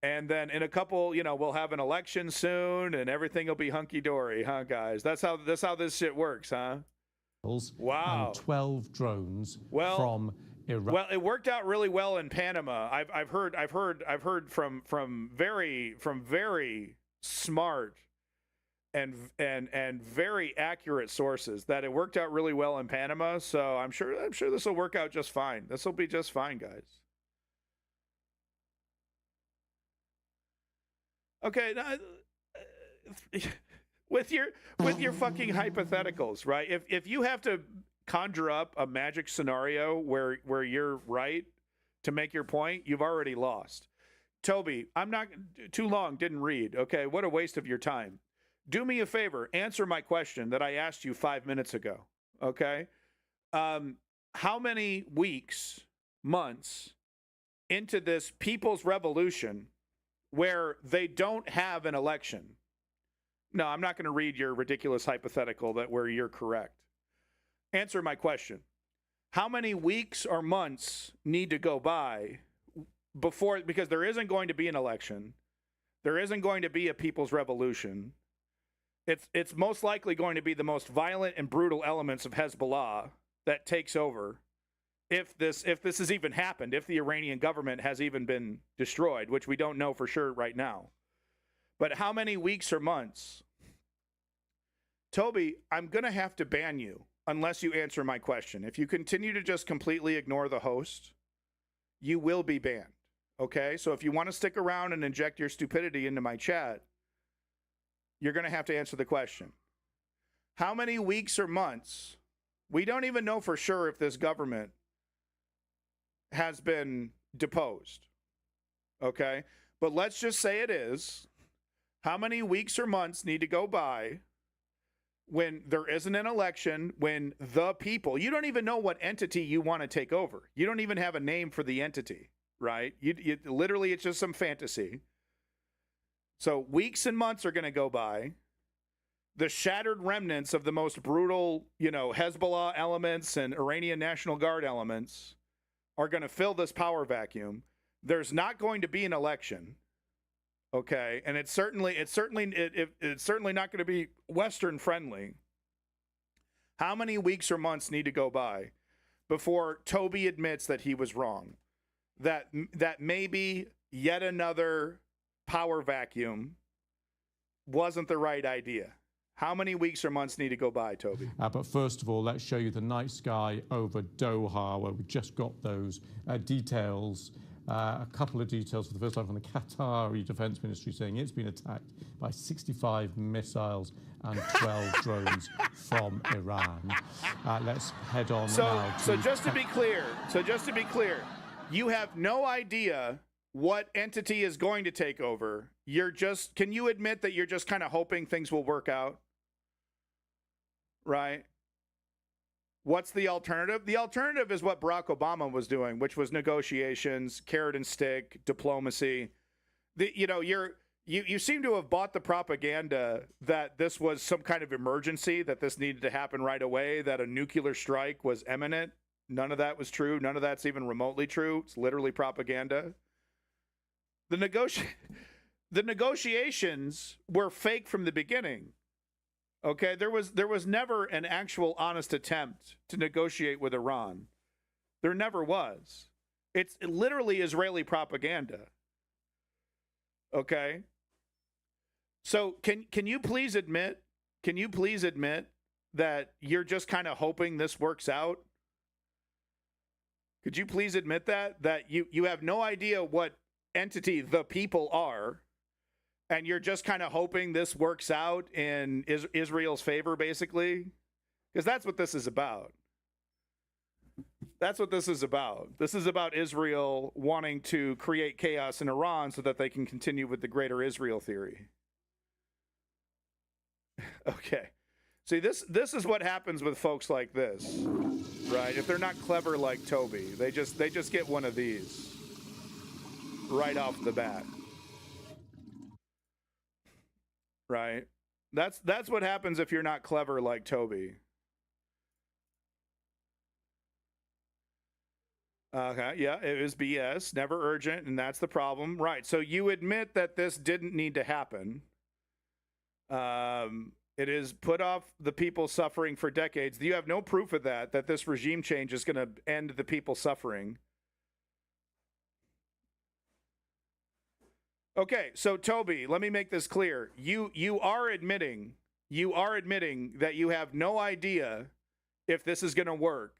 S2: And then in a couple, we'll have an election soon and everything will be hunky-dory, huh, guys? That's how this shit works, huh? Wow.
S6: And 12 drones from Iran.
S2: Well, it worked out really well in Panama. I've heard from very smart and very accurate sources that it worked out really well in Panama. So I'm sure this will work out just fine. This will be just fine, guys. Okay, now, with your fucking hypotheticals, right? If you have to conjure up a magic scenario where you're right to make your point, you've already lost. Toby, I'm not too long, didn't read. Okay, what a waste of your time. Do me a favor, answer my question that I asked you 5 minutes ago. Okay, how many weeks, months into this people's revolution where they don't have an election? No, I'm not going to read your ridiculous hypothetical where you're correct. Answer my question. How many weeks or months need to go by before, because there isn't going to be an election, there isn't going to be a people's revolution. It's most likely going to be the most violent and brutal elements of Hezbollah that takes over. If this has even happened, if the Iranian government has even been destroyed, which we don't know for sure right now. But how many weeks or months? Toby, I'm going to have to ban you unless you answer my question. If you continue to just completely ignore the host, you will be banned. Okay? So if you want to stick around and inject your stupidity into my chat, you're going to have to answer the question. How many weeks or months? We don't even know for sure if this government has been deposed. Okay? But let's just say it is. How many weeks or months need to go by when there isn't an election, when the people, you don't even know what entity you want to take over. You don't even have a name for the entity, right? You literally, it's just some fantasy. So weeks and months are going to go by. The shattered remnants of the most brutal, Hezbollah elements and Iranian National Guard elements are going to fill this power vacuum. There's not going to be an election. Okay, and it's certainly not going to be Western friendly. How many weeks or months need to go by before Toby admits that he was wrong? That maybe yet another power vacuum wasn't the right idea. How many weeks or months need to go by, Toby?
S6: But first of all, let's show you the night sky over Doha, where we just got those details. A couple of details for the first time from the Qatari Defense Ministry saying it's been attacked by 65 missiles and 12 drones from Iran. Let's head on now.
S2: So just to be clear, you have no idea what entity is going to take over. Can you admit that you're just kind of hoping things will work out? Right? What's the alternative? The alternative is what Barack Obama was doing, which was negotiations, carrot and stick, diplomacy. You seem to have bought the propaganda that this was some kind of emergency, that this needed to happen right away, that a nuclear strike was imminent. None of that was true. None of that's even remotely true. It's literally propaganda. The negotiations were fake from the beginning. Okay, there was never an actual honest attempt to negotiate with Iran. There never was. It's literally Israeli propaganda. Okay? So can you please admit that you're just kind of hoping this works out? Could you please admit that you have no idea what entity the people are? And you're just kind of hoping this works out in Israel's favor, basically? Because that's what this is about. That's what this is about. This is about Israel wanting to create chaos in Iran so that they can continue with the greater Israel theory. Okay. See, this is what happens with folks like this, right? If they're not clever like Toby, they just get one of these right off the bat. Right? That's what happens if you're not clever like Toby. Okay, yeah, it was BS, never urgent, and that's the problem. Right, so you admit that this didn't need to happen. It is put off the people suffering for decades. You have no proof of that this regime change is going to end the people suffering. Okay, so Toby, let me make this clear. You are admitting that you have no idea if this is going to work,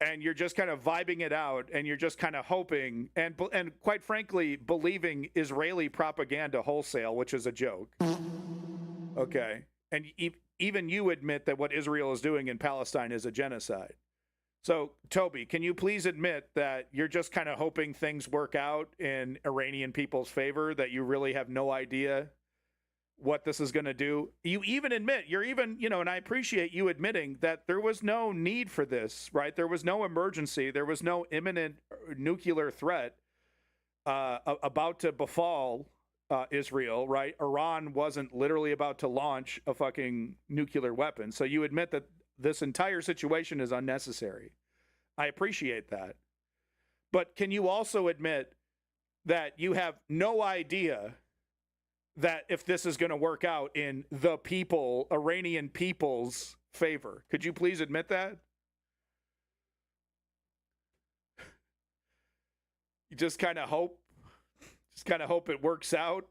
S2: and you're just kind of vibing it out, and you're just kind of hoping and quite frankly believing Israeli propaganda wholesale, which is a joke. Okay, and even you admit that what Israel is doing in Palestine is a genocide. So, Toby, can you please admit that you're just kind of hoping things work out in Iranian people's favor, that you really have no idea what this is going to do? You even admit, and I appreciate you admitting that there was no need for this, right? There was no emergency. There was no imminent nuclear threat about to befall Israel, right? Iran wasn't literally about to launch a fucking nuclear weapon. So you admit that this entire situation is unnecessary. I appreciate that. But can you also admit that you have no idea that if this is going to work out in the people, Iranian people's favor? Could you please admit that? You just kind of hope it works out,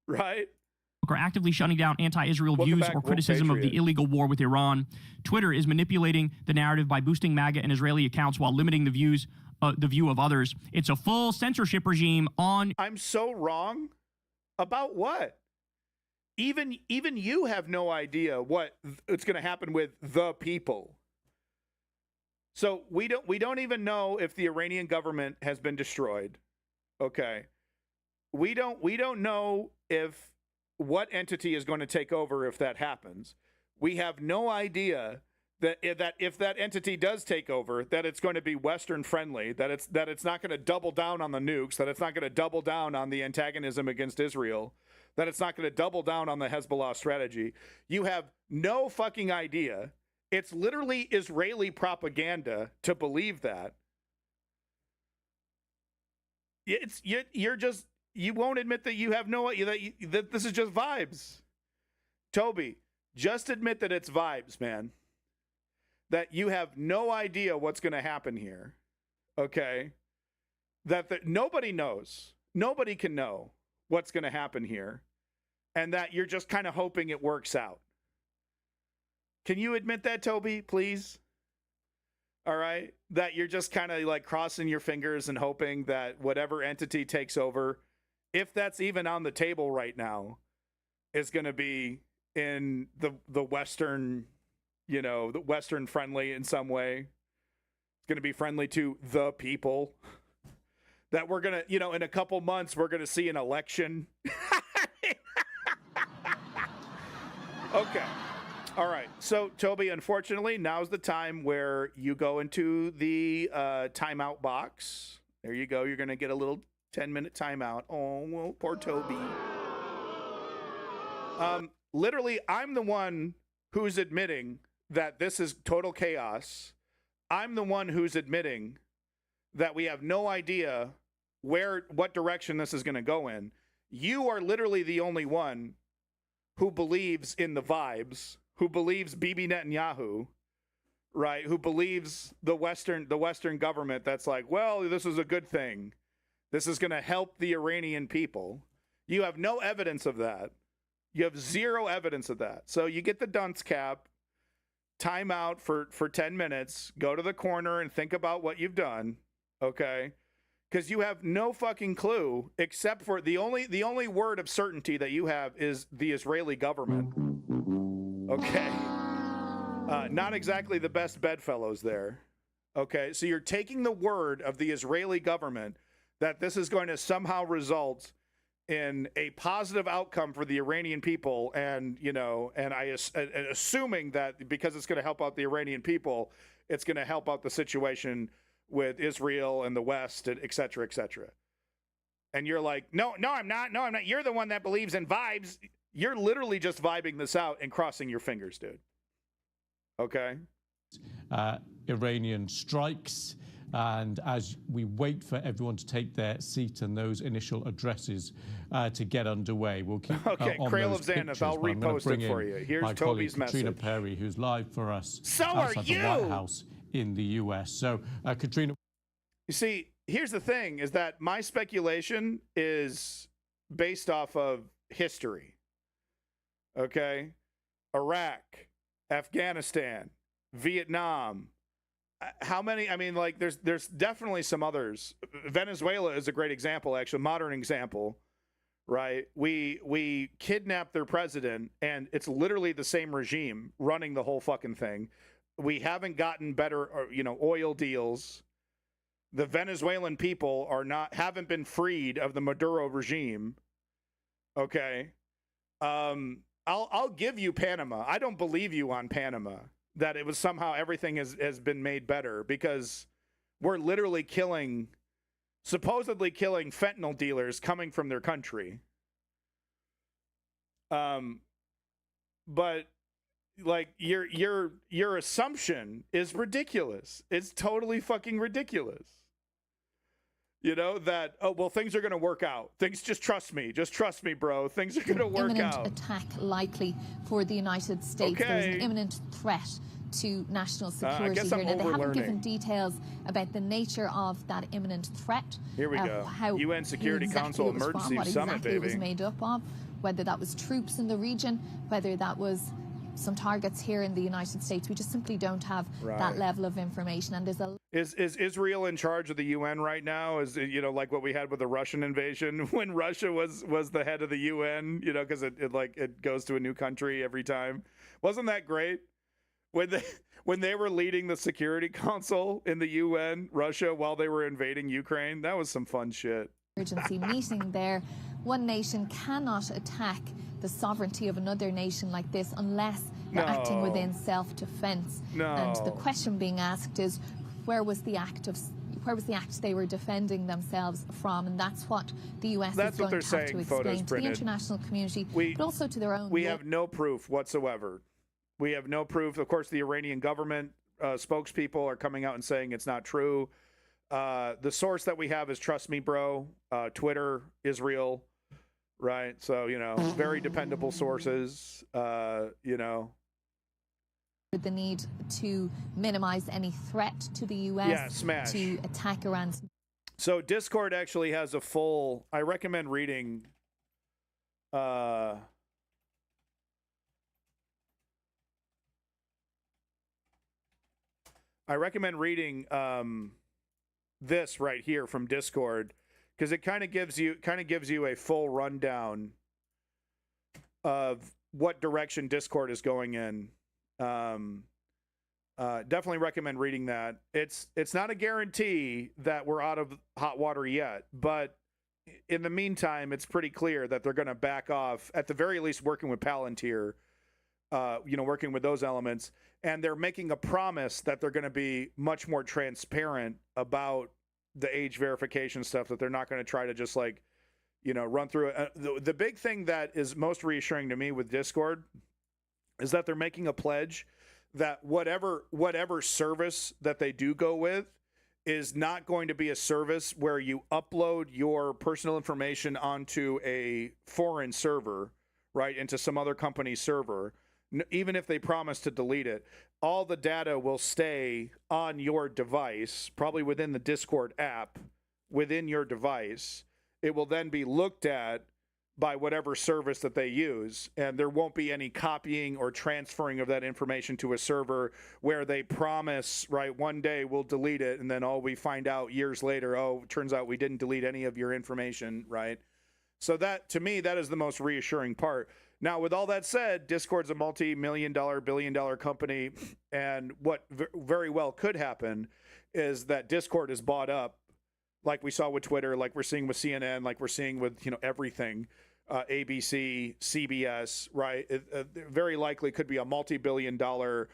S2: right?
S10: Are actively shutting down anti-Israel views or criticism of the illegal war with Iran. Twitter is manipulating the narrative by boosting MAGA and Israeli accounts while limiting the view of others. It's a full censorship regime on...
S2: I'm so wrong? About what? Even you have no idea what it's going to happen with the people. So we don't even know if the Iranian government has been destroyed. Okay. We don't know if what entity is going to take over if that happens. We have no idea that if that entity does take over, that it's going to be Western friendly, that it's not going to double down on the nukes, that it's not going to double down on the antagonism against Israel, that it's not going to double down on the Hezbollah strategy. You have no fucking idea. It's literally Israeli propaganda to believe that. You won't admit that you have no idea, that this is just vibes. Toby, just admit that it's vibes, man. That you have no idea what's going to happen here. Okay? That nobody knows. Nobody can know what's going to happen here. And that you're just kind of hoping it works out. Can you admit that, Toby, please? All right? That you're just kind of like crossing your fingers and hoping that whatever entity takes over, if that's even on the table right now, is going to be in the Western, the Western friendly in some way. It's going to be friendly to the people. That we're going to, in a couple months, we're going to see an election. Okay. All right. So, Toby, unfortunately, now's the time where you go into the timeout box. There you go. You're going to get a little 10-minute timeout. Oh, well, poor Toby. Literally, I'm the one who's admitting that this is total chaos. I'm the one who's admitting that we have no idea what direction this is going to go in. You are literally the only one who believes in the vibes, who believes Bibi Netanyahu, right? Who believes the Western government that's like, well, this is a good thing. This is going to help the Iranian people. You have no evidence of that. You have zero evidence of that. So you get the dunce cap, time out for 10 minutes, go to the corner and think about what you've done, okay? Because you have no fucking clue, except for the only word of certainty that you have is the Israeli government. Okay? Not exactly the best bedfellows there. Okay? So you're taking the word of the Israeli government that this is going to somehow result in a positive outcome for the Iranian people, and assuming that because it's going to help out the Iranian people, it's going to help out the situation with Israel and the West, et cetera, et cetera. And you're like, no, I'm not. No, I'm not. You're the one that believes in vibes. You're literally just vibing this out and crossing your fingers, dude. Okay?
S6: Iranian strikes. And as we wait for everyone to take their seat and those initial addresses to get underway, we'll keep
S2: okay,
S6: on
S2: Crail
S6: those
S2: of Xanath,
S6: pictures,
S2: I'll repost it for you. Here's
S6: my
S2: Toby's
S6: colleague, Katrina
S2: message.
S6: Perry, who's live for us
S2: So
S6: outside
S2: are
S6: the White House in the U.S. So, Katrina.
S2: You see, here's the thing, is that my speculation is based off of history. Okay? Iraq, Afghanistan, Vietnam. How many? I mean, like, there's definitely some others. Venezuela is a great example, actually, a modern example, right? We kidnapped their president, and it's literally the same regime running the whole fucking thing. We haven't gotten better, oil deals. The Venezuelan people haven't been freed of the Maduro regime. Okay, I'll give you Panama. I don't believe you on Panama that it was somehow everything has been made better, because we're literally supposedly killing fentanyl dealers coming from their country. But like your assumption is ridiculous. It's totally fucking ridiculous. That, oh, well, things are going to work out. Just trust me, bro. Things are going to work
S21: imminent
S2: out.
S21: Attack likely for the United States.
S2: Okay.
S21: There's an imminent threat to national security here. Now, they haven't given details about the nature of that imminent threat.
S2: Here we go.
S21: How
S2: UN Security Council Emergency
S21: what
S2: Summit,
S21: exactly
S2: baby.
S21: it was made up of, whether that was troops in the region, whether that was some targets here in the United States. We just simply don't have that level of information. And there's a
S2: Is Israel in charge of the UN right now? Is like what we had with the Russian invasion when Russia was the head of the UN? Because it goes to a new country every time. Wasn't that great when they were leading the Security Council in the UN, Russia, while they were invading Ukraine? That was some fun shit.
S21: Emergency meeting there. One nation cannot attack the sovereignty of another nation like this unless they're acting within self-defense. And the question being asked is, where was the act they were defending themselves from? And that's what the US is going to have to explain to the international community, but also to their own.
S2: We have no proof whatsoever. We have no proof. Of course, the Iranian government spokespeople are coming out and saying it's not true. The source that we have is Trust Me Bro, Twitter, Israel, right? So, very dependable sources,
S21: The need to minimize any threat to the U.S. to attack Iran.
S2: So Discord actually has a full, I recommend reading this right here from Discord, because it kind of gives you a full rundown of what direction Discord is going in. Definitely recommend reading that. It's not a guarantee that we're out of hot water yet, but in the meantime, it's pretty clear that they're going to back off, at the very least working with Palantir, working with those elements. And they're making a promise that they're going to be much more transparent about the age verification stuff, that they're not going to try to just run through it. The big thing that is most reassuring to me with Discord is that they're making a pledge that whatever service that they do go with is not going to be a service where you upload your personal information onto a foreign server, right, into some other company's server. Even if they promise to delete it, all the data will stay on your device, probably within the Discord app, within your device. It will then be looked at by whatever service that they use, and there won't be any copying or transferring of that information to a server where they promise, right, one day we'll delete it, and then we find out years later, it turns out we didn't delete any of your information, right? So that, to me, that is the most reassuring part. Now, with all that said, Discord's a multi-million-dollar, billion-dollar company, and what very well could happen is that Discord is bought up, like we saw with Twitter, like we're seeing with CNN, like we're seeing with everything, ABC, CBS, right? It very likely could be a multi-billion-dollar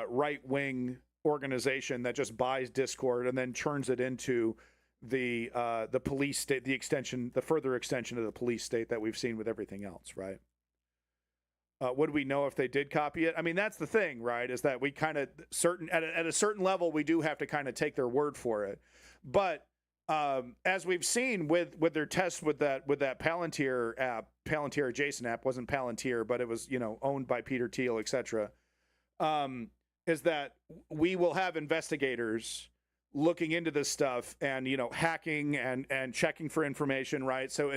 S2: right-wing organization that just buys Discord and then turns it into the police state, the further extension of the police state that we've seen with everything else, right? Would we know if they did copy it? I mean, that's the thing, right? Is that we kind of at a certain level, we do have to kind of take their word for it. But as we've seen with their tests with that Palantir app, Palantir adjacent app, wasn't Palantir, but it was, you know, owned by Peter Thiel, etc. Is that we will have investigators looking into this stuff and, you know, hacking and checking for information, right? So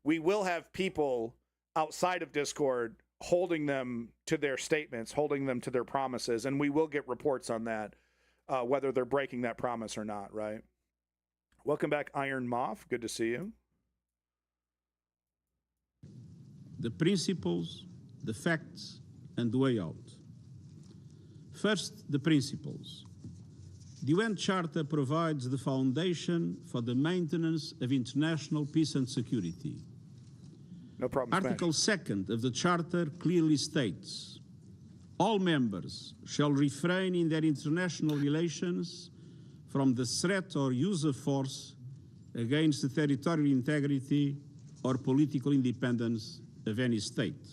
S2: we will have people outside of Discord holding them to their statements, holding them to their promises, and we will get reports on that, whether they're breaking that promise or not, right? Welcome back, Iron Moth. Good to see you.
S9: The principles, the facts, and the way out. First, the principles. The UN Charter provides the foundation for the maintenance of international peace and security.
S2: No problem.
S9: Article 2 of the Charter clearly states, all members shall refrain in their international relations from the threat or use of force against the territorial integrity or political independence of any state.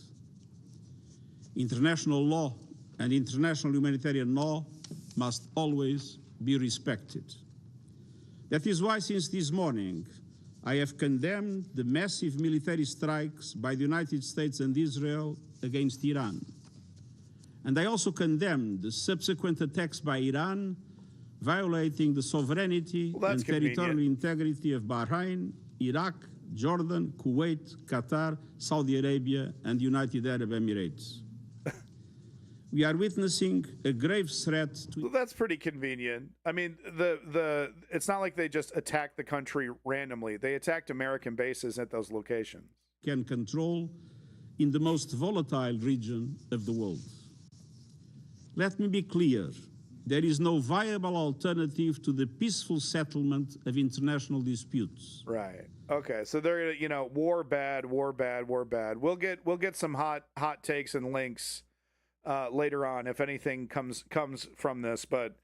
S9: International law and international humanitarian law must always be respected. That is why, since this morning, I have condemned the massive military strikes by the United States and Israel against Iran. And I also condemned the subsequent attacks by Iran, violating the sovereignty and territorial integrity of Bahrain, Iraq, Jordan, Kuwait, Qatar, Saudi Arabia, and United Arab Emirates. We are witnessing a grave threat to...
S2: Well, that's pretty convenient. I mean, it's not like they just attacked the country randomly. They attacked American bases at those locations.
S9: ...can control in the most volatile region of the world. Let me be clear. There is no viable alternative to the peaceful settlement of international disputes.
S2: Right. Okay. So they're, you know, war bad, war bad, war bad. We'll get some hot takes and links later on if anything comes from this, but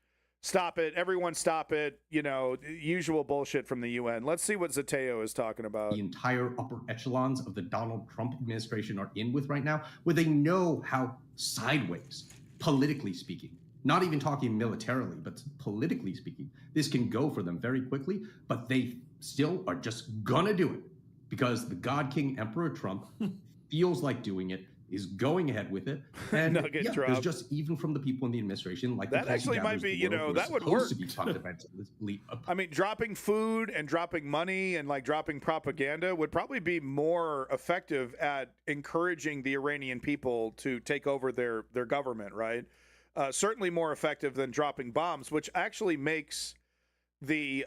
S2: stop it. Everyone stop it. You know, usual bullshit from the UN. Let's see what Zateo is talking about.
S11: The entire upper echelons of the Donald Trump administration are in with right now, where they know how sideways, politically speaking, not even talking militarily, but politically speaking, this can go for them very quickly, but they still are just gonna do it because the God King Emperor Trump feels like doing it, is going ahead with it, and there's just even from the people in the administration, like
S2: that actually might be, you know, that would work. I mean, dropping food and dropping money and like dropping propaganda would probably be more effective at encouraging the Iranian people to take over their government, right? Certainly more effective than dropping bombs, which actually makes the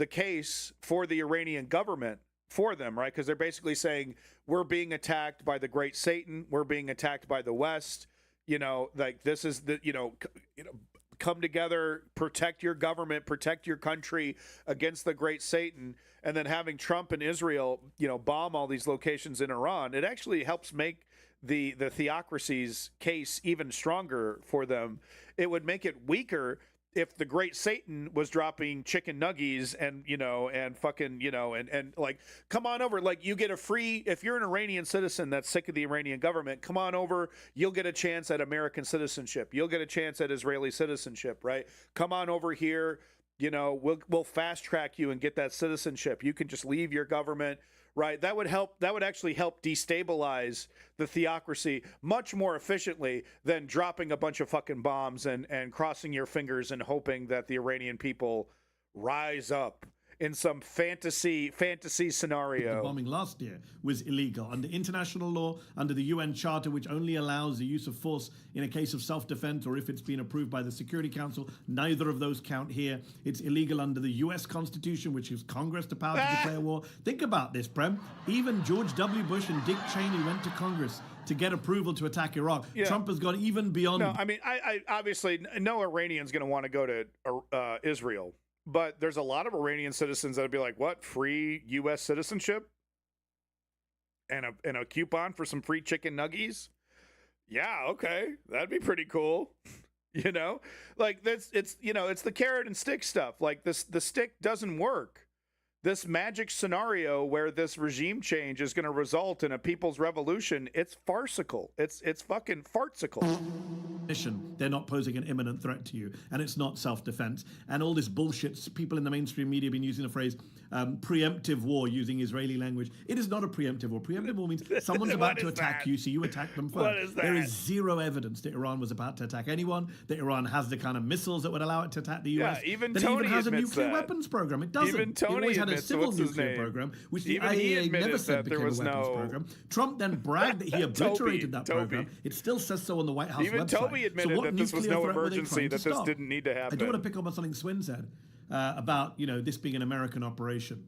S2: case for the Iranian government for them, right? Because they're basically saying we're being attacked by the great Satan, we're being attacked by the West, you know, like this is the, you know, come together, protect your government, protect your country against the great Satan, and then having Trump and Israel, you know, bomb all these locations in Iran, it actually helps make the theocracy's case even stronger for them. It would make it weaker if the great Satan was dropping chicken nuggies and, you know, and fucking, you know, and like, come on over. Like, you get a free, if you're an Iranian citizen that's sick of the Iranian government, come on over. You'll get a chance at American citizenship. You'll get a chance at Israeli citizenship, right? Come on over here. You know, we'll fast track you and get that citizenship. You can just leave your government, right? That would help. That would actually help destabilize the theocracy much more efficiently than dropping a bunch of fucking bombs and crossing your fingers and hoping that the Iranian people rise up in some fantasy scenario.
S23: The bombing last year was illegal under international law, under the UN Charter, which only allows the use of force in a case of self-defense or if it's been approved by the Security Council. Neither of those count here. It's illegal under the US Constitution, which gives Congress the power to declare war. Think about this, Prem. Even George W. Bush and Dick Cheney went to Congress to get approval to attack Iraq. Yeah. Trump has gone even beyond.
S2: No, I mean, I obviously, no Iranian's going to want to go to Israel. But there's a lot of Iranian citizens that would be like, what, free U.S. citizenship? And a coupon for some free chicken nuggies? Yeah, okay. That'd be pretty cool. You know? Like, it's the carrot and stick stuff. Like, the stick doesn't work. this magic scenario where this regime change is going to result in a people's revolution, it's farcical. It's fucking farcical.
S23: They're not posing an imminent threat to you, and it's not self-defense. And all this bullshit, people in the mainstream media have been using the phrase preemptive war, using Israeli language. It is not a preemptive war. Preemptive war means someone's about to attack you, so you attack them first.
S2: What is that?
S23: There is zero evidence that Iran was about to attack anyone, that Iran has the kind of missiles that would allow it to attack the US.
S2: Yeah, even
S23: that
S2: Tony
S23: it even has a
S2: admits
S23: nuclear
S2: that.
S23: weapons program. It doesn't.
S2: Even Tony
S23: it always had a
S2: admits,
S23: civil
S2: what's his
S23: nuclear
S2: name?
S23: program, which the
S2: Even he
S23: IAEA
S2: admitted
S23: never said
S2: that there
S23: became a
S2: was
S23: weapons
S2: no-
S23: program. Trump then bragged that he obliterated that program. It still says so on the White House
S2: Even
S23: website.
S2: Toby admitted
S23: so what
S2: that this was
S23: nuclear
S2: no
S23: threat were they
S2: emergency,
S23: trying to
S2: that this
S23: stop?
S2: didn't need to
S23: I
S2: happen.
S23: do want to pick up on something Swin said about this being an American operation.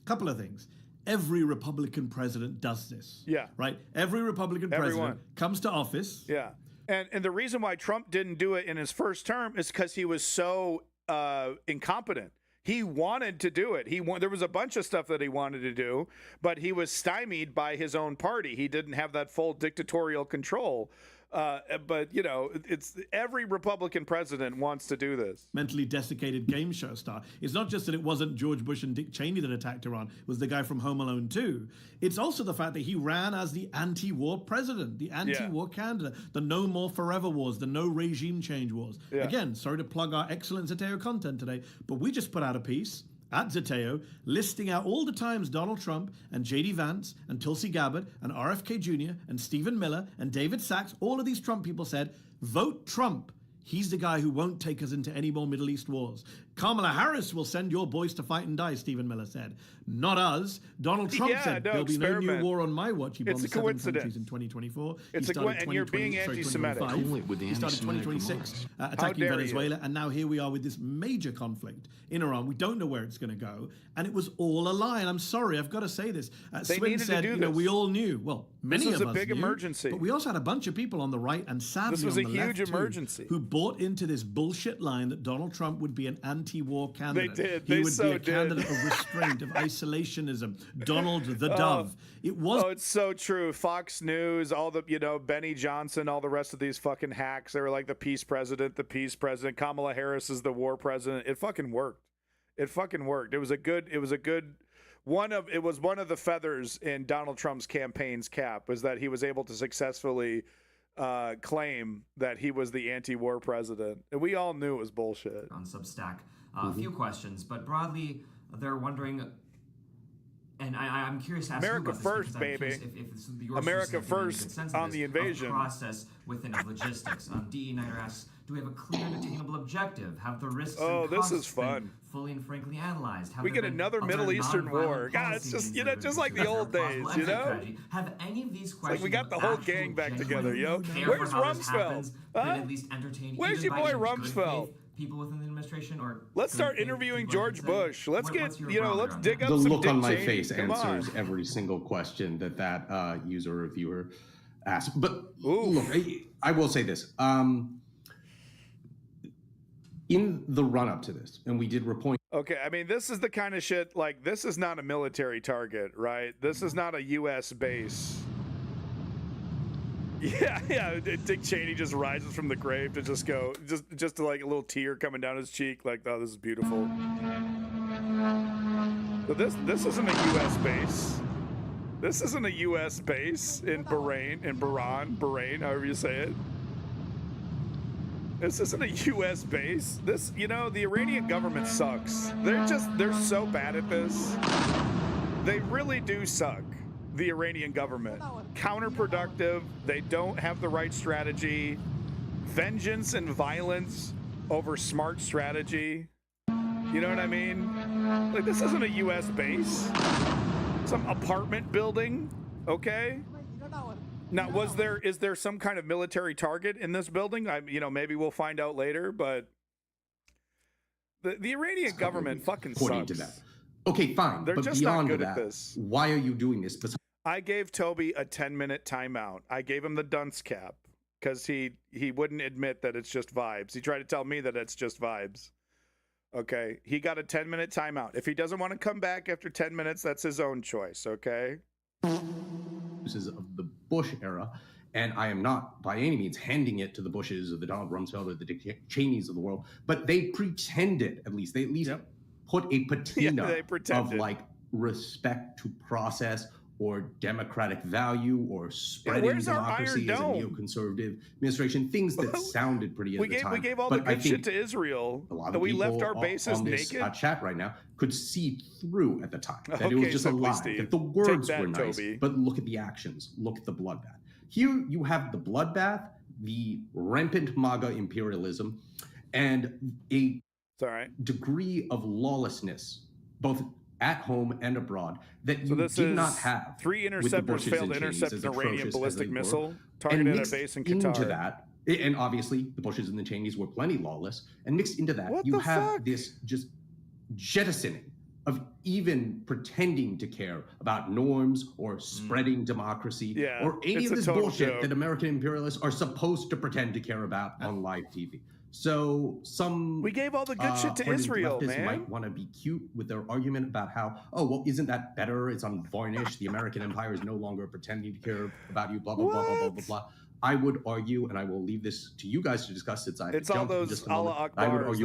S23: Couple of things. Every Republican president does this.
S2: Yeah.
S23: Right? Every Republican president
S2: Everyone.
S23: comes to office.
S2: Yeah. And the reason why Trump didn't do it in his first term is because he was so incompetent. He wanted to do it. There was a bunch of stuff that he wanted to do, but he was stymied by his own party. He didn't have that full dictatorial control. But it's every Republican president wants to do this.
S23: Mentally desiccated game show star. It's not just that it wasn't George Bush and Dick Cheney that attacked Iran. It was the guy from Home Alone 2. It's also the fact that he ran as the anti-war president, the anti-war candidate, the no more forever wars, the no regime change wars.
S2: Yeah.
S23: Again, sorry to plug our excellent Zateo content today, but we just put out a piece at Zateo listing out all the times Donald Trump and J.D. Vance and Tulsi Gabbard and RFK Jr. and Stephen Miller and David Sachs, all of these Trump people said, vote Trump. He's the guy who won't take us into any more Middle East wars. Kamala Harris will send your boys to fight and die, Stephen Miller said. Not us. Donald Trump said there'll be no new war on my watch. He bombed 7 countries in 2024.
S2: And you're being anti-Semitic.
S23: He started 2026 attacking Venezuela, and now here we are with this major conflict in Iran. We don't know where it's going to go, and it was all a lie. And I'm sorry, I've got to say this.
S2: They
S23: Swin
S2: needed
S23: said,
S2: to do this.
S23: we all knew. Well, many
S2: This was
S23: of
S2: a
S23: us
S2: big
S23: knew,
S2: emergency.
S23: but we also had a bunch of people on the right and sadly
S2: This was
S23: on
S2: a
S23: the
S2: huge
S23: left too,
S2: emergency.
S23: who bought into this bullshit line that Donald Trump would be an anti-war candidate.
S2: They did.
S23: He
S2: They
S23: would
S2: so
S23: be a
S2: did.
S23: candidate of restraint, of isolationism. Donald the Dove. It was.
S2: Oh, it's so true. Fox News, all the, Benny Johnson, all the rest of these fucking hacks. They were like the peace president. Kamala Harris is the war president. It fucking worked. It was one of the feathers in Donald Trump's campaign's cap was that he was able to successfully claim that he was the anti-war president. And we all knew it was bullshit.
S12: On Substack. A few questions, but broadly, they're wondering, and I'm curious to ask
S2: America
S12: you about
S2: first,
S12: this, because I'm
S2: baby.
S12: curious if your
S2: America
S12: sources have given you a
S2: first
S12: good sense
S2: on
S12: of
S2: the
S12: this,
S2: invasion.
S12: of process within of logistics. D.E. Niger asks, do we have a clear and attainable objective? Have the risks and
S2: this
S12: costs
S2: is fun.
S12: been fully and frankly analyzed? Have
S2: We
S12: there
S2: get
S12: been
S2: another
S12: other
S2: Middle Eastern
S12: nonviolent
S2: war. God,
S12: policy
S2: it's just,
S12: means that are
S2: just like the
S12: pursued?
S2: old
S12: Is there a
S2: days,
S12: possible exit
S2: you know?
S12: strategy? Have any of these
S2: Like
S12: questions
S2: we got the whole
S12: actual
S2: gang back
S12: genuine
S2: together, yo.
S12: care
S2: Where's
S12: for how this
S2: Rumsfeld?
S12: happens, been at least entertained
S2: Where's
S12: even
S2: your
S12: by
S2: boy
S12: good
S2: Rumsfeld?
S12: faith people within the administration, or
S2: Let's start
S12: good faith
S2: interviewing
S12: people, I
S2: George
S12: should say?
S2: Bush. Let's
S12: What's your
S2: get,
S12: barometer
S2: let's
S12: on
S2: dig
S12: that?
S2: up
S11: The
S2: some
S11: look
S2: Dick
S11: on my
S2: Cheney.
S11: face
S2: Come
S11: answers
S2: on.
S11: every single question that user or viewer asked. But look, I will say this. In the run-up to this, and we did report.
S2: Okay, I mean, this is the kind of shit, like, this is not a military target, right? This is not a U.S. base. Yeah, Dick Cheney just rises from the grave to just go, just to like a little tear coming down his cheek, like, oh, this is beautiful. So this isn't a U.S. base. This isn't a U.S. base in Bahrain, however you say it. This isn't a U.S. base. This, the Iranian government sucks. They're so bad at this. They really do suck. The Iranian government. Counterproductive. They don't have the right strategy. Vengeance and violence over smart strategy. You know what I mean? Like, this isn't a U.S. base. Some apartment building, okay? Now, is there some kind of military target in this building? Maybe we'll find out later, but the Iranian government fucking sucks.
S11: To that. Okay, fine.
S2: They're
S11: but
S2: just
S11: beyond
S2: not good
S11: that,
S2: at this.
S11: Why are you doing this?
S2: I gave Toby a 10-minute timeout. I gave him the dunce cap because he wouldn't admit that it's just vibes. He tried to tell me that it's just vibes. Okay, he got a 10-minute timeout. If he doesn't want to come back after 10 minutes, that's his own choice, okay?
S11: This is of the Bush era, and I am not by any means handing it to the Bushes or the Donald Rumsfeld or the Dick Cheneys of the world, but they pretended, at least, put a patina of like respect to process or democratic value or spreading democracy as a neoconservative administration, things that sounded pretty at the time.
S2: We gave all the good shit to Israel, and we left our bases
S11: on this,
S2: naked.
S11: Chat right now could see through at the time that it was just a lie, that the words were nice, but look at the actions, look at the bloodbath. Here you have the bloodbath, the rampant MAGA imperialism, and a degree of lawlessness, both at home and abroad, that you did not have.
S2: 3 interceptors failed to intercept an Iranian ballistic missile targeted at a base in Qatar.
S11: Into that, and obviously the Bushes and the Cheneys were plenty lawless, and mixed into that, you have this just jettisoning of even pretending to care about norms or spreading democracy or any of this bullshit that American imperialists are supposed to pretend to care about on live TV. So we
S2: gave all the good shit to Israel, man.
S11: Might want to be cute with their argument about how, oh, well, isn't that better? It's unvarnished. The American empire is no longer pretending to care about you, blah, blah, blah, blah, blah, blah, blah. I would argue, and I will leave this to you guys to discuss. It's
S2: all those Allah Akbars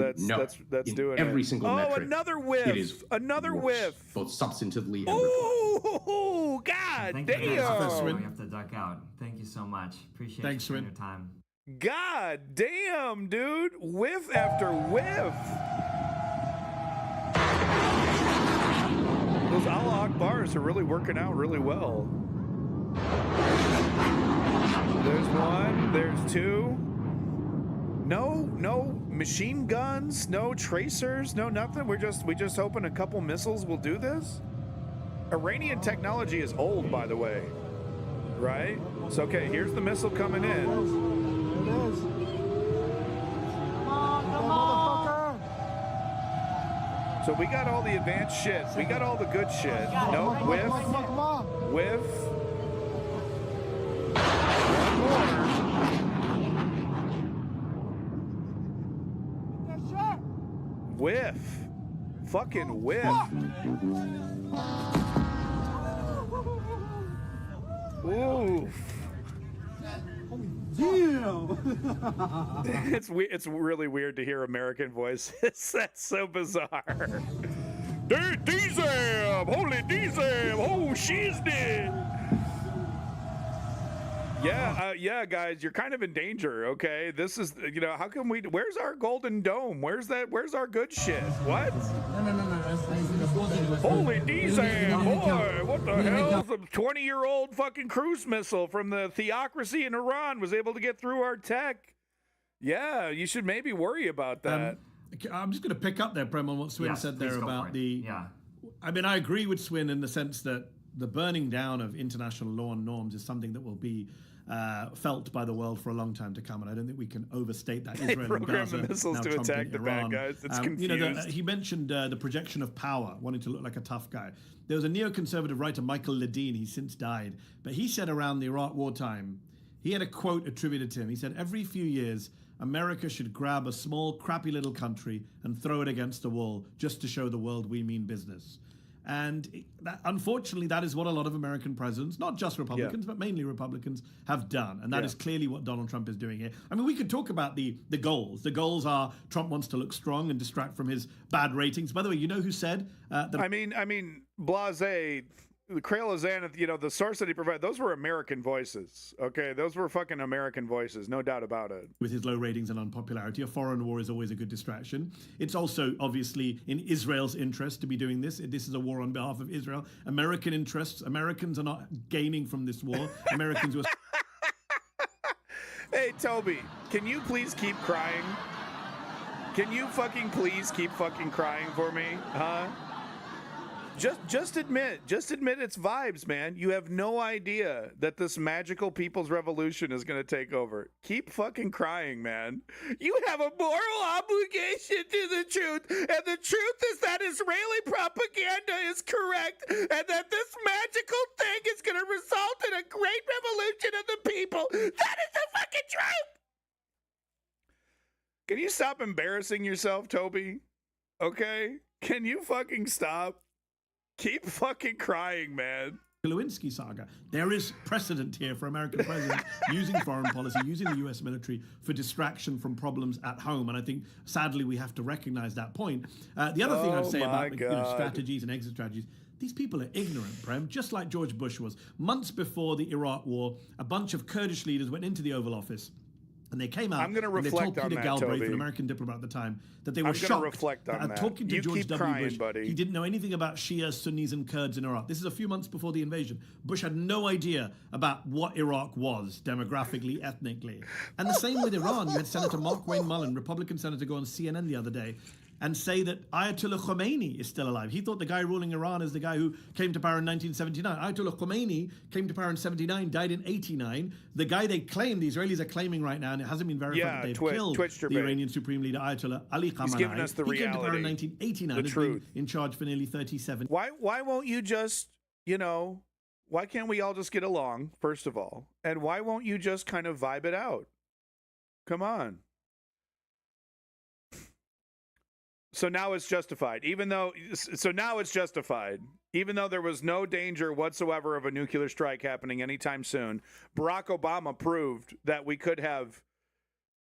S2: that's doing
S11: every single metric.
S2: Oh, another whiff.
S11: It is
S2: another whiff.
S11: Both substantively and
S2: oh, God
S12: damn.
S2: We
S12: have to duck out. Thank you so much. Appreciate your time.
S2: God damn, dude. Whiff after whiff. Those Allah Akbars are really working out really well. There's one, there's two. No machine guns, no tracers, no nothing. We just hoping a couple missiles will do this. Iranian technology is old, by the way. Right? So okay, here's the missile coming in.
S8: Come on,
S2: So we got all the advanced shit. We got all the good shit. No, whiff. Whiff. One more. Whiff. Fucking whiff. Ooh.
S8: Damn.
S2: It's really weird to hear American voices. That's so bizarre. D-Zam! Holy D-Zam! Oh, she's dead! Yeah, guys, you're kind of in danger, okay? This is, how can we, where's our golden dome? Where's our good shit? What?
S8: No.
S2: Holy D-Zam, boy, what the hell? Some 20-year-old fucking cruise missile from the theocracy in Iran was able to get through our tech. Yeah, you should maybe worry about that.
S23: I'm just going to pick up there, Prem, on what Swin said there about the...
S12: Yeah.
S23: I mean, I agree with Swin in the sense that the burning down of international law and norms is something that will be felt by the world for a long time to come, and I don't think we can overstate that. Israel and Gaza,
S2: the missiles to attack the bad guys. It's confused.
S23: He mentioned the projection of power, wanting to look like a tough guy. There was a neoconservative writer, Michael Ledeen, he's since died, but he said around the Iraq wartime, he had a quote attributed to him. He said, every few years, America should grab a small, crappy little country and throw it against the wall just to show the world we mean business. And unfortunately, that is what a lot of American presidents, not just Republicans, but mainly Republicans, have done. And that is clearly what Donald Trump is doing here. I mean, we could talk about the goals. The goals are Trump wants to look strong and distract from his bad ratings. By the way, you know who said that?
S2: I mean, Blase, Creole Azan, the source that he provided, those were American voices. Okay, those were fucking American voices, no doubt about it.
S23: With his low ratings and unpopularity, a foreign war is always a good distraction. It's also obviously in Israel's interest to be doing this. This is a war on behalf of Israel. American interests. Americans are not gaining from this war. Americans were.
S2: Hey, Toby, can you please keep crying? Can you fucking please keep fucking crying for me, huh? Just admit it's vibes, man. You have no idea that this magical people's revolution is going to take over. Keep fucking crying, man. You have a moral obligation to the truth, and the truth is that Israeli propaganda is correct, and that this magical thing is going to result in a great revolution of the people. That is the fucking truth! Can you stop embarrassing yourself, Toby? Okay? Can you fucking stop? Keep fucking crying, man.
S23: Lewinsky saga. There is precedent here for American presidents using foreign policy, using the U.S. military for distraction from problems at home. And I think, sadly, we have to recognize that point. The other thing I'd say about strategies and exit strategies, these people are ignorant, Prem, just like George Bush was. Months before the Iraq war, a bunch of Kurdish leaders went into the Oval Office. And they came out and they told Peter Galbraith, an American diplomat at the time, that they were shocked that talking to George W. Bush, he didn't know anything about Shia, Sunnis, and Kurds in Iraq. This is a few months before the invasion. Bush had no idea about what Iraq was demographically, ethnically. And the same with Iran. You had Senator Mark Wayne Mullen, Republican senator, go on CNN the other day and say that Ayatollah Khomeini is still alive. He thought the guy ruling Iran is the guy who came to power in 1979. Ayatollah Khomeini came to power in 79, died in 89. The guy they claim, the Israelis are claiming right now, and it hasn't been verified that they've killed the Iranian Supreme Leader Ayatollah Ali Khamenei.
S2: He's giving us the reality.
S23: He came to power in 1989.
S2: The truth.
S23: Been in charge for nearly 37.
S2: Why won't you just, why can't we all just get along, first of all? And why won't you just kind of vibe it out? Come on. So now it's justified, even though there was no danger whatsoever of a nuclear strike happening anytime soon. Barack Obama proved that we could have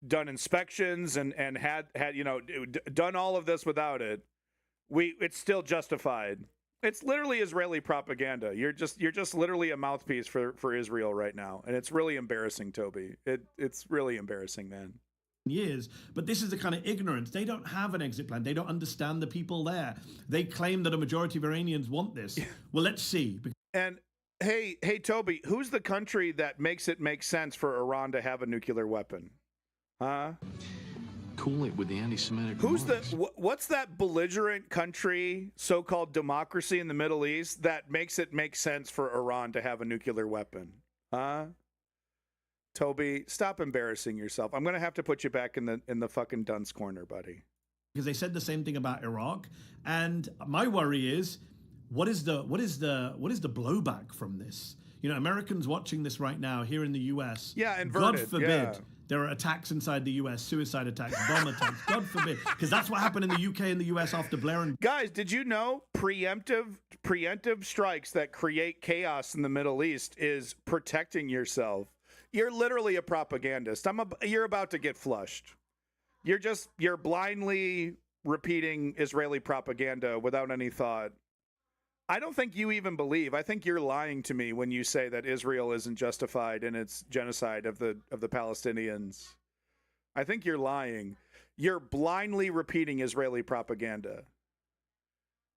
S2: done inspections and had done all of this without it. It's still justified. It's literally Israeli propaganda. You're just literally a mouthpiece for Israel right now, and it's really embarrassing, Toby. It's really embarrassing, man.
S23: Years, but this is the kind of ignorance. They don't have an exit plan. They don't understand the people there. They claim that a majority of Iranians want this. Well, let's see.
S2: And hey, Toby, who's the country that makes it make sense for Iran to have a nuclear weapon? Huh?
S13: Cool it with the anti-Semitic
S2: remarks. What's that belligerent country, so-called democracy in the Middle East, that makes it make sense for Iran to have a nuclear weapon? Huh? Toby, stop embarrassing yourself. I'm going to have to put you back in the fucking dunce corner, buddy.
S23: Because they said the same thing about Iraq, and my worry is, what is the blowback from this? Americans watching this right now here in the U.S.
S2: Yeah, inverted.
S23: God forbid there are attacks inside the U.S., suicide attacks, bomb attacks. God forbid, because that's what happened in the U.K. and the U.S. after Blair and
S2: guys. Did you know preemptive strikes that create chaos in the Middle East is protecting yourself? You're literally a propagandist. You're about to get flushed. You're blindly repeating Israeli propaganda without any thought. I don't think you even believe. I think you're lying to me when you say that Israel isn't justified in its genocide of the Palestinians. I think you're lying. You're blindly repeating Israeli propaganda.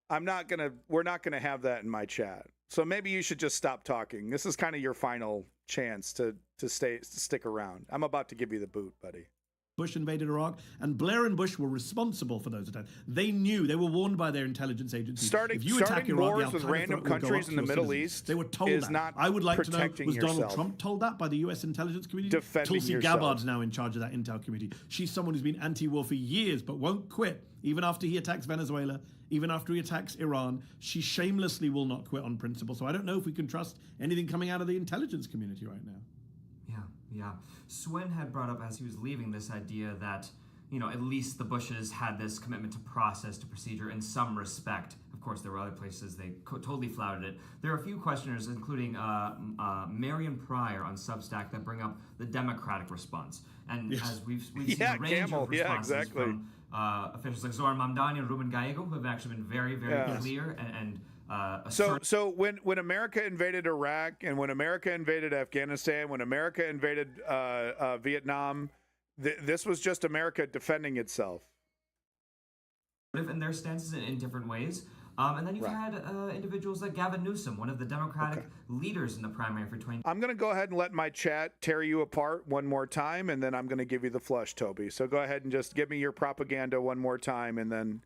S2: We're not gonna have that in my chat. So maybe you should just stop talking. This is kind of your final chance to stick around. I'm about to give you the boot, buddy.
S23: Bush invaded Iraq, and Blair and Bush were responsible for those attacks. They knew, they were warned by their intelligence agencies.
S2: Starting wars with random countries in the Middle East,
S23: they were told
S2: is
S23: that.
S2: Not
S23: I would like to know, was
S2: yourself.
S23: Donald Trump told that by the U.S. intelligence community?
S2: Defending
S23: Tulsi
S2: yourself.
S23: Gabbard's now in charge of that intel committee. She's someone who's been anti-war for years, but won't quit, even after he attacks Venezuela, even after he attacks Iran. She shamelessly will not quit on principle. So I don't know if we can trust anything coming out of the intelligence community right now.
S12: Yeah. Swin had brought up as he was leaving this idea that, at least the Bushes had this commitment to process, to procedure in some respect. Of course, there were other places they totally flouted it. There are a few questioners, including Marion Pryor on Substack, that bring up the Democratic response. And as we've seen a range of responses from officials like Zoran Mamdani and Ruben Gallego, who have actually been very, very clear and
S2: so when America invaded Iraq and when America invaded Afghanistan, when America invaded Vietnam, this was just America defending itself.
S12: And their stances in different ways. And then you've had individuals like Gavin Newsom, one of the Democratic leaders in the primary for 2020.
S2: I'm going to go ahead and let my chat tear you apart one more time, and then I'm going to give you the flush, Toby. So go ahead and just give me your propaganda one more time, and then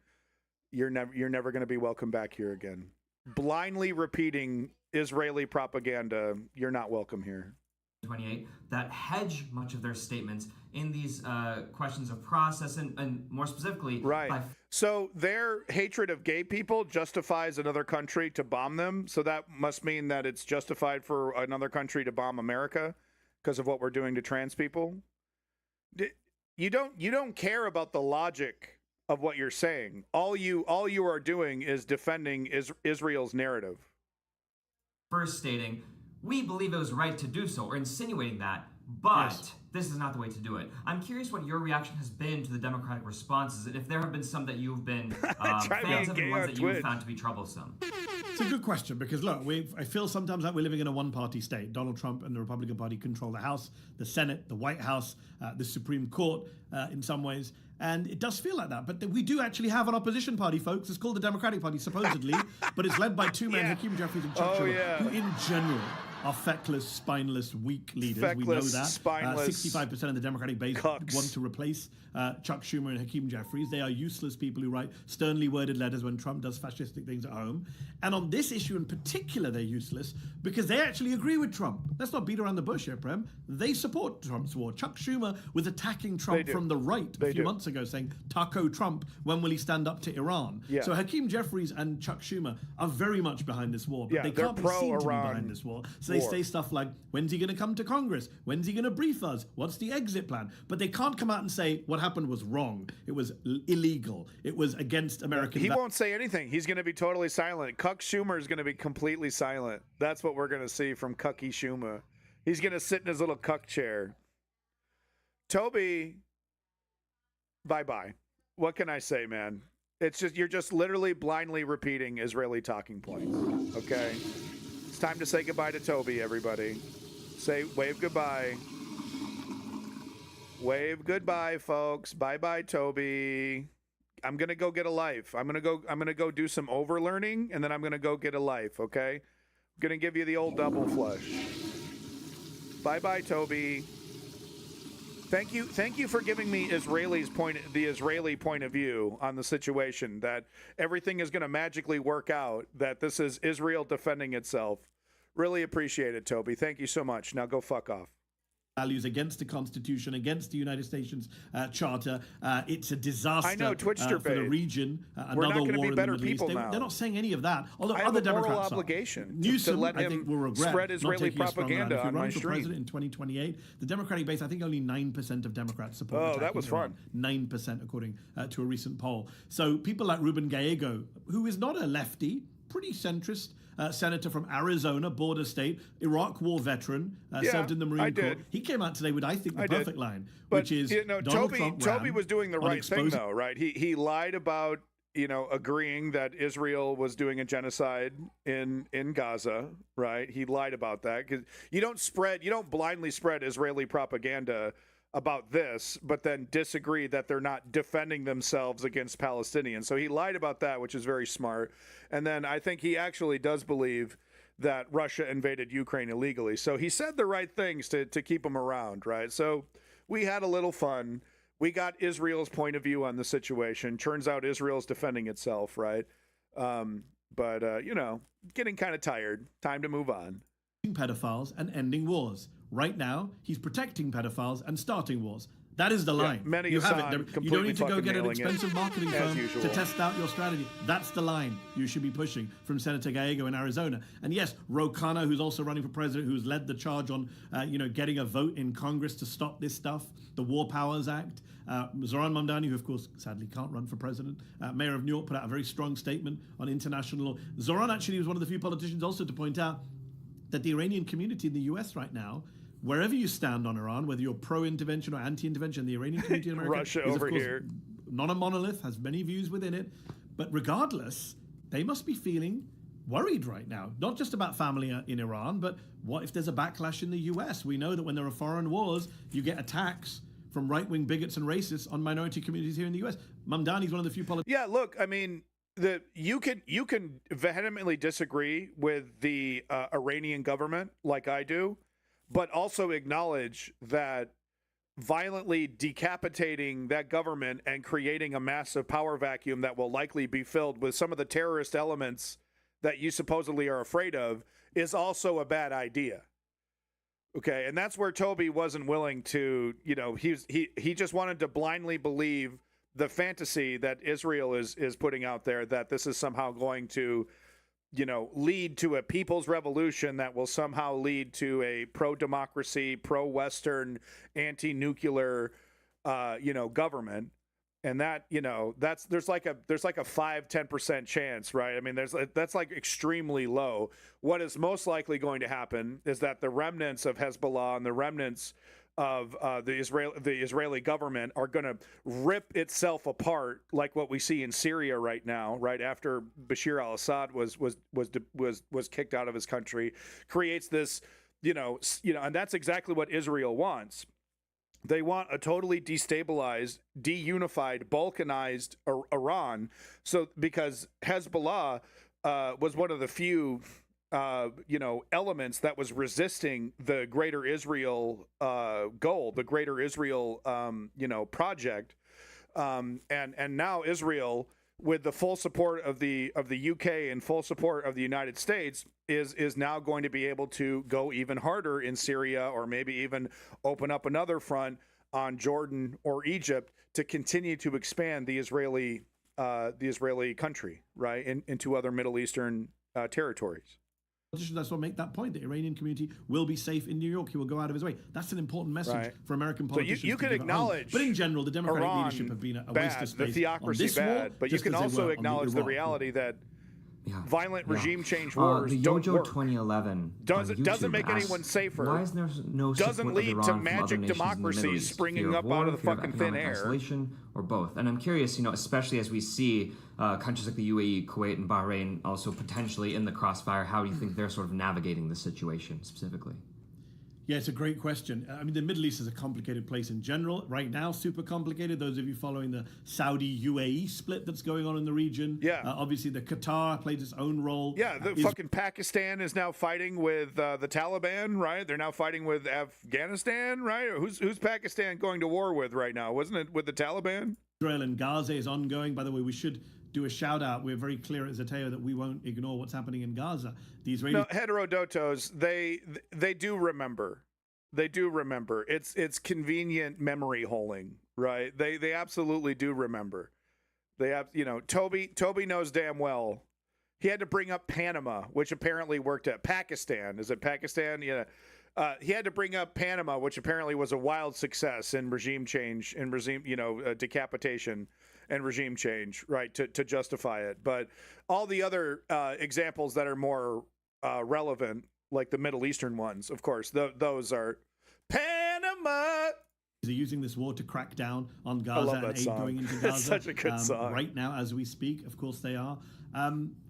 S2: you're never going to be welcome back here again. Blindly repeating Israeli propaganda, you're not welcome here.
S12: 28 that hedge much of their statements in these questions of process and more specifically
S2: so their hatred of gay people justifies another country to bomb them, so that must mean that it's justified for another country to bomb America because of what we're doing to trans people. You don't care about the logic of what you're saying. All you are doing is defending Israel's narrative.
S12: first stating, we believe it was right to do so, or insinuating that, but this is not the way to do it. I'm curious what your reaction has been to the Democratic responses, and if there have been some that you've been fans of and ones that you've found to be troublesome.
S23: It's a good question because, look, I feel sometimes like we're living in a one-party state. Donald Trump and the Republican Party control the House, the Senate, the White House, the Supreme Court in some ways. And it does feel like that. But we do actually have an opposition party, folks. It's called the Democratic Party, supposedly. But it's led by two men, Hakeem Jeffries and Chuck Schumer, who in general are feckless, spineless, weak leaders. We know that. 65% of the Democratic base want to replace Chuck Schumer and Hakeem Jeffries. They are useless people who write sternly worded letters when Trump does fascistic things at home. And on this issue in particular, they're useless because they actually agree with Trump. Let's not beat around the bush here, Prem. They support Trump's war. Chuck Schumer was attacking Trump from the right a few months ago, saying, Taco Trump, when will he stand up to Iran?
S2: Yeah.
S23: So Hakeem Jeffries and Chuck Schumer are very much behind this war, but they can't be seen to be behind this war. So they say stuff like, when's he going to come to Congress? When's he going to brief us? What's the exit plan? But they can't come out and say what happened was wrong. It was illegal. It was against American
S2: He won't say anything. He's going to be totally silent. Cuck Schumer is going to be completely silent. That's what we're going to see from Cucky Schumer. He's going to sit in his little cuck chair. Toby, bye-bye. What can I say, man? It's just, you're just literally blindly repeating Israeli talking points, okay? It's time to say goodbye to Toby, everybody. Wave goodbye. Wave goodbye, folks. Bye-bye, Toby. I'm gonna go get a life. I'm gonna go do some overlearning, and then I'm gonna go get a life, okay? I'm gonna give you the old double flush. Bye-bye, Toby. Thank you for giving me the Israeli point of view on the situation, that everything is going to magically work out, that this is Israel defending itself. Really appreciate it, Toby. Thank you so much. Now go fuck off.
S23: Values against the Constitution, against the United Nations Charter. It's a disaster
S2: I know, Twitch
S23: for the region.
S2: We're not
S23: another
S2: going to
S23: war
S2: be better
S23: in the Middle
S2: people
S23: East.
S2: now.
S23: They're not saying any of that. Although
S2: I have
S23: other
S2: a moral
S23: Democrats
S2: obligation
S23: Newsom,
S2: to let
S23: I
S2: him
S23: think, will regret
S2: spread Israeli
S23: not taking a strong line.
S2: propaganda
S23: If you
S2: on
S23: run
S2: my
S23: for
S2: stream.
S23: president in 2028, the Democratic base, I think only 9% of Democrats support attacking
S2: that was
S23: Iran.
S2: fun.
S23: 9%, according to a recent poll. So people like Ruben Gallego, who is not a lefty, pretty centrist, senator from Arizona, border state, Iraq war veteran, served in the Marine Corps. He came out today with, I think, the perfect line, which is Donald Trump
S2: Toby was doing the right thing, though, right? He lied about, agreeing that Israel was doing a genocide in Gaza, right? He lied about that because you don't blindly spread Israeli propaganda about this, but then disagree that they're not defending themselves against Palestinians. So he lied about that, which is very smart. And then I think he actually does believe that Russia invaded Ukraine illegally. So he said the right things to keep him around, right? So we had a little fun. We got Israel's point of view on the situation. Turns out Israel's defending itself, right? But getting kind of tired. Time to move on.
S23: Pedophiles and ending wars. Right now, he's protecting pedophiles and starting wars. That is the line. You have it. You don't need to go get an expensive marketing firm to test out your strategy. That's the line you should be pushing from Senator Gallego in Arizona. And yes, Ro Khanna, who's also running for president, who's led the charge on, getting a vote in Congress to stop this stuff, the War Powers Act. Zoran Mamdani, who of course sadly can't run for president, mayor of New York, put out a very strong statement on international law. Zoran actually was one of the few politicians also to point out that the Iranian community in the U.S. right now, wherever you stand on Iran, whether you're pro-intervention or anti-intervention, the Iranian community in America
S2: Russia
S23: is,
S2: over
S23: of course,
S2: here,
S23: not a monolith, has many views within it. But regardless, they must be feeling worried right now, not just about family in Iran, but what if there's a backlash in the U.S.? We know that when there are foreign wars, you get attacks from right-wing bigots and racists on minority communities here in the U.S. Mamdani is one of the few politicians.
S2: Yeah, look, I mean, you can vehemently disagree with the Iranian government like I do, but also acknowledge that violently decapitating that government and creating a massive power vacuum that will likely be filled with some of the terrorist elements that you supposedly are afraid of is also a bad idea. Okay, and that's where Toby wasn't willing to, he just wanted to blindly believe the fantasy that Israel is putting out there, that this is somehow going to lead to a people's revolution that will somehow lead to a pro-democracy, pro-Western, anti-nuclear, government. And that, you know, there's like a 5-10% chance, right? I mean, that's like extremely low. What is most likely going to happen is that the remnants of Hezbollah and the remnants of the Israeli government are going to rip itself apart, like what we see in Syria right now, right after Bashir al-Assad was kicked out of his country, creates this, you know, and that's exactly what Israel wants. They want a totally destabilized, deunified, balkanized Iran. So because Hezbollah was one of the few, elements that was resisting the Greater Israel goal, the Greater Israel, project, and now Israel, with the full support of the UK and full support of the United States, is now going to be able to go even harder in Syria, or maybe even open up another front on Jordan or Egypt to continue to expand the Israeli country, right, into other Middle Eastern territories.
S23: That's what make that point. The Iranian community will be safe in New York. He will go out of his way. That's an important message for American politicians.
S2: So you can acknowledge,
S23: but in general, the Democratic
S2: Iran
S23: leadership have been a
S2: bad,
S23: waste of space.
S2: the theocracy
S23: on this
S2: bad,
S23: war,
S2: but you can also acknowledge the reality that violent regime change wars
S12: the
S2: don't
S12: Yojo
S2: work.
S12: 2011
S2: Doesn't make anyone safer.
S12: Why is there no
S2: doesn't lead to magic democracies springing up out of the fucking thin air,
S12: isolation, or both? And I'm curious, especially as we see countries like the UAE, Kuwait, and Bahrain also potentially in the crossfire, how do you think they're sort of navigating the situation specifically?
S23: Yeah, it's a great question. I mean, the Middle East is a complicated place in general. Right now, super complicated. Those of you following the Saudi-UAE split that's going on in the region. Yeah. Obviously, the Qatar played its own role.
S2: Yeah, fucking Pakistan is now fighting with the Taliban, right? They're now fighting with Afghanistan, right? Who's Pakistan going to war with right now? Wasn't it with the Taliban?
S23: Israel and Gaza is ongoing. By the way, we should do a shout out. We're very clear at Zeteo that we won't ignore what's happening in Gaza. The Israelis.
S2: No, heterodotos, they do remember. They do remember. It's convenient memory holing, right? They absolutely do remember. They have, Toby knows damn well. He had to bring up Panama, which apparently worked at Pakistan. Is it Pakistan? Yeah. He had to bring up Panama, which apparently was a wild success in regime change, in regime, decapitation and regime change, right, to justify it. But all the other examples that are more relevant, like the Middle Eastern ones, of course, those are Panama.
S23: They're using this war to crack down on Gaza and aid going into Gaza.
S2: It's such a good song.
S23: Right now, as we speak, of course they are.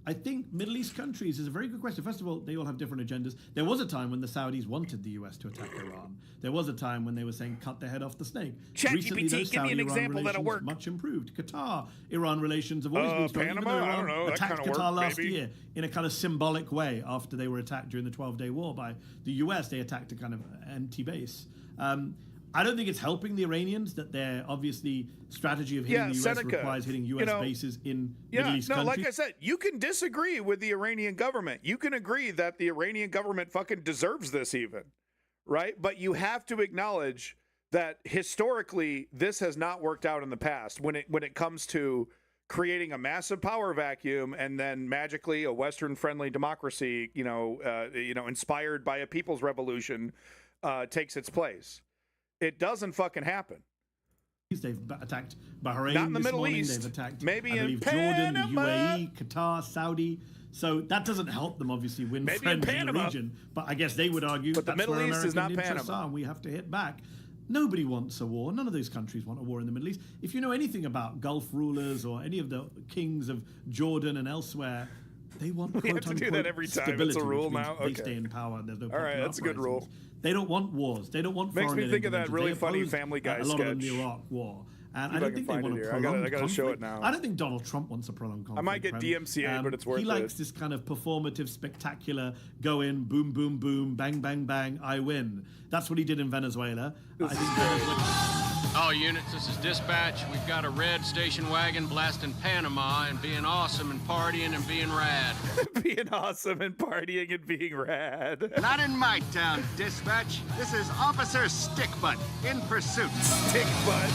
S23: I think Middle East countries is a very good question. First of all, they all have different agendas. There was a time when the Saudis wanted the US to attack Iran. There was a time when they were saying, cut the head off the snake. Recently, those Saudi-Iran relations much improved. Qatar-Iran relations have always been strong.
S2: Panama? I don't know.
S23: Attacked Qatar last year in a kind of symbolic way after they were attacked during the 12-day war by the US. They attacked a kind of empty base. I don't think it's helping the Iranians that their obviously strategy of hitting the US
S2: Seneca,
S23: requires hitting US bases in Middle East countries.
S2: Like I said, you can disagree with the Iranian government. You can agree that the Iranian government fucking deserves this even, right? But you have to acknowledge that historically this has not worked out in the past when it comes to creating a massive power vacuum and then magically a Western-friendly democracy, inspired by a people's revolution, takes its place. It doesn't fucking happen.
S23: They've attacked Bahrain
S2: Not in the
S23: this
S2: Middle
S23: morning.
S2: East.
S23: They've attacked,
S2: maybe
S23: I believe, Jordan, the UAE, Qatar, Saudi. So that doesn't help them obviously win friends in the region. But I guess they would argue that that's where American interests are, and we have to hit back. Nobody wants a war. None of those countries want a war in the Middle East. If you know anything about Gulf rulers or any of the kings of Jordan and elsewhere, they want
S2: we have to do that every time.
S23: Stability,
S2: it's a rule now.
S23: They stay in power. And there's no
S2: all right, that's a good rule.
S23: They don't want wars. They don't want
S2: Makes me think of that really funny Family Guy
S23: sketch. A lot of them, the Iraq War. And I don't think they want a prolonged conflict.
S2: I gotta show it now.
S23: I don't think Donald Trump wants a prolonged conflict.
S2: I might get DMCA, but it's worth it.
S23: He likes this kind of performative, spectacular, go in, boom, boom, boom, bang, bang, bang, I win. That's what he did in Venezuela. I think Venezuela...
S15: All units, this is dispatch. We've got a red station wagon blasting Panama and being awesome and partying and being rad.
S2: Being awesome and partying and being rad.
S16: Not in my town, dispatch. This is Officer Stickbutt in pursuit.
S2: Stickbutt.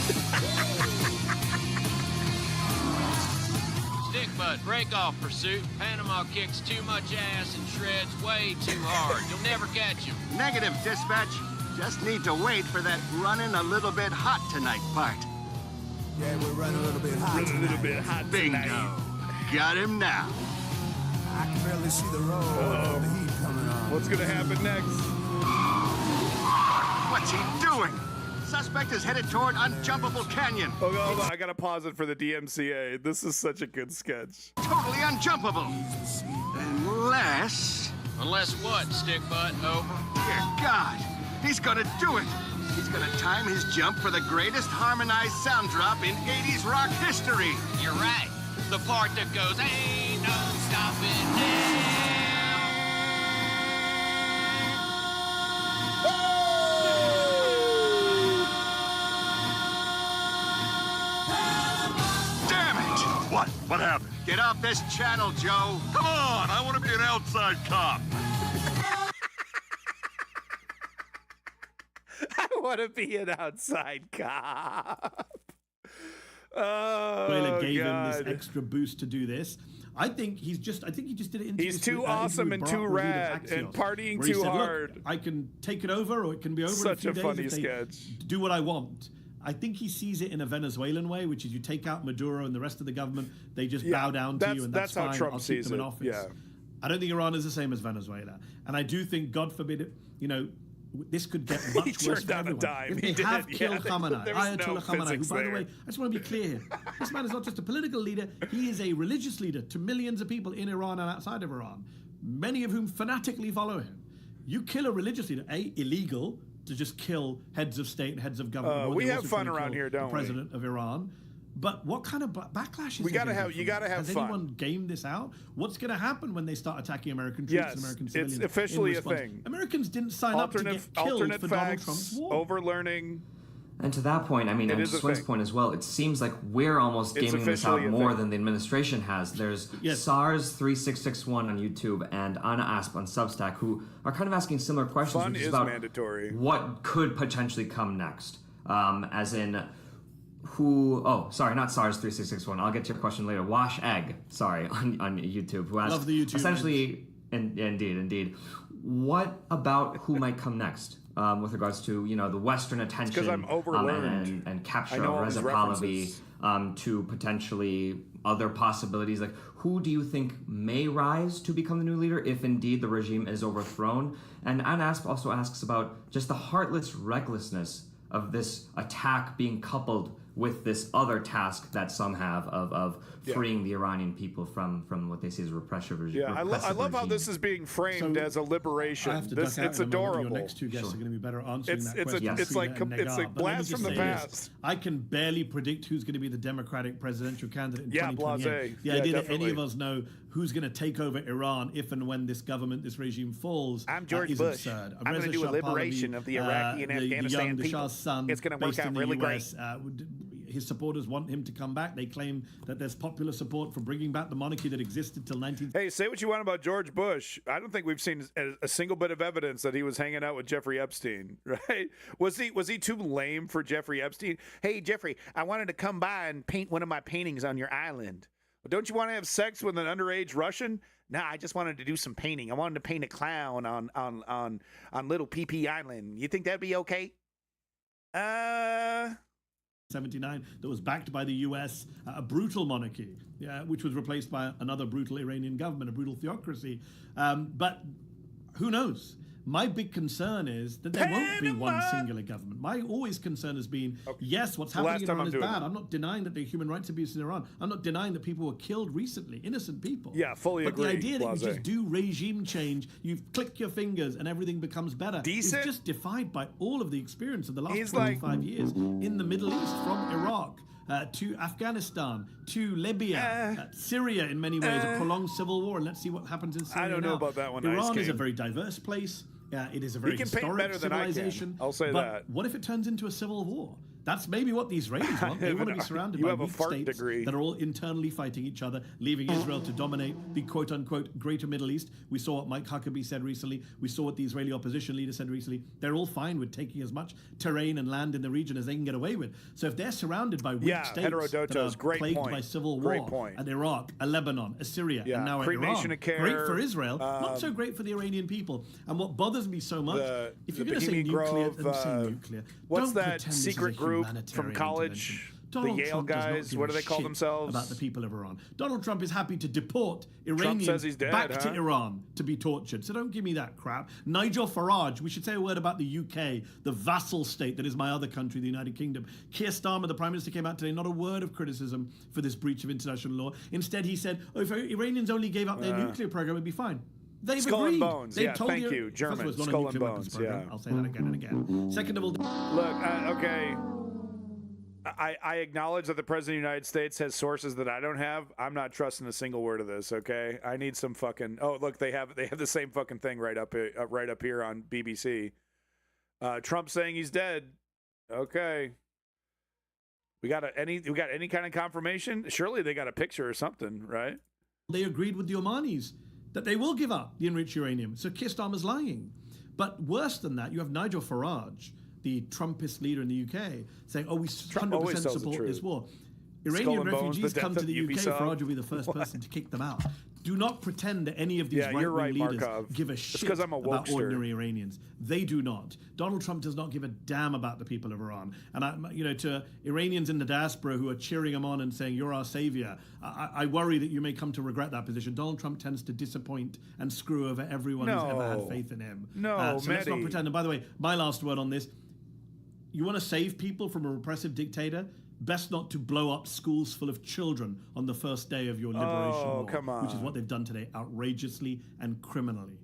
S15: Stickbutt, break off pursuit. Panama kicks too much ass and shreds way too hard. You'll never catch him.
S16: Negative, dispatch. Just need to wait for that running a little bit hot tonight part.
S17: Yeah, we're running a little bit hot
S2: Running a little
S17: tonight.
S2: bit hot
S16: Bingo.
S2: tonight.
S16: Got him now.
S17: I can barely see the road. The heat coming on.
S2: What's gonna happen next?
S16: What's he doing? Suspect is headed toward Unjumpable Canyon.
S2: Oh, hold on. I gotta pause it for the DMCA. This is such a good sketch.
S16: Totally unjumpable.
S15: Unless what, stick butt? Over.
S16: Dear God, he's gonna do it. He's gonna time his jump for the greatest harmonized sound drop in 80s rock history.
S15: You're right. The part that goes, ain't no stopping now.
S16: Damn it!
S18: What happened?
S16: Get off this channel, Joe.
S18: Come on, I want to be an outside cop.
S2: I want to be an outside cop.
S23: Venezuela gave him
S2: God.
S23: this extra boost to do this. I think he just did it into
S2: He's too awesome and too rad and partying too hard.
S23: I can take it over, or it can be over
S2: Such
S23: in
S2: a
S23: a few
S2: funny
S23: days if they
S2: sketch.
S23: do what I want. I think he sees it in a Venezuelan way, which is you take out Maduro and the rest of the government, they just bow down to you, and that's
S2: how
S23: fine.
S2: Trump
S23: I'll keep
S2: sees
S23: them in
S2: it.
S23: office.
S2: Yeah.
S23: I don't think Iran is the same as Venezuela, and I do think, God forbid, this could get much
S2: He
S23: worse
S2: turned
S23: for
S2: down a
S23: everyone.
S2: dime.
S23: If
S2: He
S23: they have
S2: did,
S23: killed
S2: yeah.
S23: Khamenei,
S2: There was no
S23: Ayatollah Khamenei, who,
S2: physics
S23: by the way,
S2: there.
S23: I just want to be clear here, this man is not just a political leader, he is a religious leader to millions of people in Iran and outside of Iran, many of whom fanatically follow him. You kill a religious leader, illegal to just kill heads of state and heads of government.
S2: We
S23: They're
S2: have
S23: also
S2: fun
S23: trying to
S2: around
S23: kill
S2: here, don't
S23: the
S2: we?
S23: president of Iran. But what kind of backlash is
S2: You gotta have
S23: Has
S2: fun.
S23: anyone gamed this out? What's going to happen when they start attacking American troops
S2: Yes,
S23: and American
S2: it's
S23: civilians?
S2: officially
S23: in
S2: a
S23: response?
S2: thing.
S23: Americans didn't sign up to get killed
S2: alternate
S23: for Donald
S2: facts,
S23: Trump's war.
S2: overlearning.
S12: And to that point, I mean,
S2: It
S12: and
S2: is a
S12: Swin's
S2: thing.
S12: point as well, it seems like we're almost
S2: It's
S12: gaming this out
S2: officially a
S12: more
S2: thing.
S12: than the administration has. There's SARS3661 on YouTube and Anna Asp on Substack, who are kind of asking similar questions,
S2: Fun
S12: which
S2: is
S12: about
S2: mandatory.
S12: what could potentially come next. As in, who, oh, sorry, not SARS3661. I'll get to your question later. Wash Egg, sorry, on YouTube, who asked,
S23: Love the YouTube
S12: essentially, indeed, what about who might come next? With regards to the Western attention
S2: 'cause I'm overlearned.
S12: and
S2: I
S12: capture
S2: know
S12: of
S2: all these
S12: Reza Pahlavi
S2: references.
S12: to potentially other possibilities. Like, who do you think may rise to become the new leader if indeed the regime is overthrown? And Anasp also asks about just the heartless recklessness of this attack being coupled with this other task that some have of freeing the Iranian people from what they see as a repressive regime.
S2: Yeah, I love how this is being framed as a liberation.
S23: I have to
S2: This,
S23: duck out
S2: it's
S23: in a moment.
S2: adorable.
S23: Your next two guests are going to be better answering that
S2: It's
S23: question.
S2: it's like
S23: Frida and
S2: it's
S23: Negar.
S2: like
S23: But let me
S2: blast
S23: just
S2: from the
S23: say this.
S2: past.
S23: I can barely predict who's going to be the Democratic presidential candidate in
S2: Yeah,
S23: 2028.
S2: blasé.
S23: The
S2: Yeah,
S23: idea that any
S2: definitely.
S23: of us know who's going to take over Iran if and when this government, this regime falls
S2: I'm George
S23: is
S2: Bush.
S23: absurd.
S2: I'm going to do a liberation of the Iraqi and Afghanistan
S23: the
S2: people.
S23: Shah's son,
S2: It's going to work
S23: based
S2: out
S23: in the
S2: really
S23: US, his supporters want him to come back. They claim that there's popular support for bringing back the monarchy that existed till 19...
S2: Hey, say what you want about George Bush. I don't think we've seen a single bit of evidence that he was hanging out with Jeffrey Epstein, right? Was he too lame for Jeffrey Epstein? Hey, Jeffrey, I wanted to come by and paint one of my paintings on your island. Well, don't you want to have sex with an underage Russian? Nah, I just wanted to do some painting. I wanted to paint a clown on Little PP Island. You think that'd be okay?
S23: 79 that was backed by the US, a brutal monarchy, which was replaced by another brutal Iranian government, a brutal theocracy. But who knows? My big concern is that there won't be one singular government. My always concern has been, yes, what's happening in Iran is bad. I'm not denying that there are human rights abuses in Iran. I'm not denying that people were killed recently, innocent people.
S2: Yeah, fully agree.
S23: But the idea that
S2: Blasé.
S23: you just do regime change, you click your fingers and everything becomes better,
S2: Decent?
S23: is just defied by all of the experience of the last
S2: He's
S23: 25 years in the Middle East, from Iraq to Afghanistan, to Libya, Syria in many ways, a prolonged civil war. And let's see what happens in Syria
S2: I don't know
S23: now.
S2: about that one,
S23: Iran
S2: Ice
S23: is a
S2: King.
S23: very diverse place. It is a very
S2: He can paint
S23: historic
S2: better than I can.
S23: civilization.
S2: I'll say
S23: but
S2: that.
S23: what if it turns into a civil war? That's maybe what the Israelis want. They want to be surrounded
S2: You
S23: by
S2: have a
S23: weak
S2: fart
S23: states
S2: degree.
S23: that are all internally fighting each other, leaving Israel to dominate the quote-unquote greater Middle East. We saw what Mike Huckabee said recently. We saw what the Israeli opposition leader said recently. They're all fine with taking as much terrain and land in the region as they can get away with. So if they're surrounded by weak states that
S2: Heterodotos,
S23: are
S2: great
S23: plagued
S2: point.
S23: by civil
S2: Great
S23: war,
S2: point.
S23: and Iraq, a Lebanon, a Syria,
S2: Yeah,
S23: and now
S2: cremation
S23: Iran,
S2: of care,
S23: great for Israel, not so great for the Iranian people. And what bothers me so much, if you're
S2: the
S23: going to say
S2: Bohemian
S23: nuclear,
S2: Grove,
S23: then say nuclear.
S2: what's
S23: Don't
S2: that
S23: pretend this is
S2: secret
S23: a
S2: group from
S23: humanitarian
S2: college?
S23: intervention. Donald
S2: Yale
S23: Trump does not
S2: guys,
S23: give
S2: what
S23: a
S2: do they call
S23: shit
S2: themselves?
S23: About the people of Iran. Donald Trump is happy to deport
S2: says
S23: Iranians
S2: he's dead,
S23: back
S2: huh?
S23: to Iran to be tortured. So don't give me that crap. Nigel Farage, we should say a word about the UK, the vassal state that is my other country, the United Kingdom. Keir Starmer, the Prime Minister, came out today, not a word of criticism for this breach of international law. Instead, he said, oh, if Iranians only gave up their nuclear program, it'd be fine. They've
S2: Skull
S23: agreed.
S2: and Bones.
S23: They've
S2: Yeah,
S23: told
S2: thank you.
S23: First of all,
S2: German.
S23: it's not a
S2: Skull
S23: nuclear
S2: and
S23: weapons
S2: Bones.
S23: program.
S2: Yeah.
S23: I'll say that again and again. Second of all,
S2: Look, okay. I acknowledge that the President of the United States has sources that I don't have. I'm not trusting a single word of this, okay? I need some fucking... Oh, look, they have the same fucking thing right up here on BBC. Trump saying he's dead. Okay. We got any kind of confirmation? Surely they got a picture or something, right?
S23: they agreed with the Omanis that they will give up the enriched uranium. So Keir Starmer's lying. But worse than that, you have Nigel Farage, the Trumpist leader in the UK, saying, oh, we 100% support this war. Iranian refugees come to the UK, Farage will be the first person to kick them out. Do not pretend that any of these right-wing leaders give a shit about ordinary Iranians. They do not. Donald Trump does not give a damn about the people of Iran. And, to Iranians in the diaspora who are cheering him on and saying, you're our savior, I worry that you may come to regret that position. Donald Trump tends to disappoint and screw over everyone who's ever had faith in him. So let's not pretend. And by the way, my last word on this, you want to save people from a repressive dictator? Best not to blow up schools full of children on the first day of your liberation war,
S2: come on.
S23: which is what they've done today, outrageously and criminally.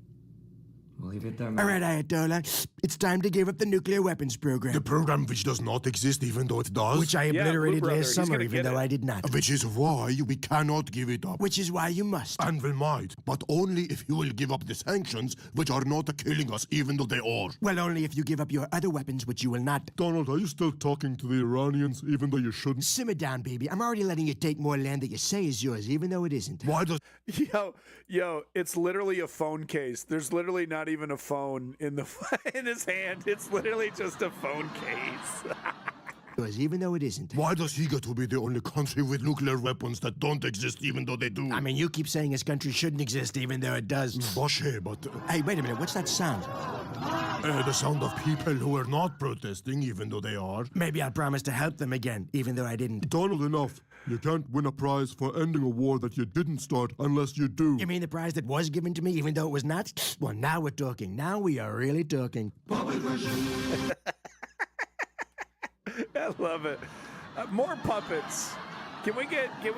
S12: We'll leave it there.
S14: All right, Ayatollah. It's time to give up the nuclear weapons program.
S19: The program which does not exist even though it does.
S14: Which I obliterated last summer even though I did not.
S19: Which is why we cannot give it up.
S14: Which is why you must.
S19: And we might, but only if you will give up the sanctions which are not killing us even though they are.
S14: Well, only if you give up your other weapons, which you will not.
S19: Donald, are you still talking to the Iranians even though you shouldn't?
S14: Simmer down, baby. I'm already letting you take more land that you say is yours even though it isn't.
S19: Why does...
S2: Yo, it's literally a phone case. There's literally not even a phone in his hand. It's literally just a phone case.
S14: Even though it isn't.
S19: Why does he get to be the only country with nuclear weapons that don't exist even though they do?
S14: I mean, you keep saying this country shouldn't exist even though it does.
S19: Boshe, but...
S14: Hey, wait a minute. What's that sound?
S19: The sound of people who are not protesting even though they are.
S14: Maybe I'll promise to help them again, even though I didn't.
S19: Donald, enough. You can't win a prize for ending a war that you didn't start unless you do.
S14: You mean the prize that was given to me even though it was not? Well, now we're talking. Now we are really talking.
S2: I love it. More puppets. Can we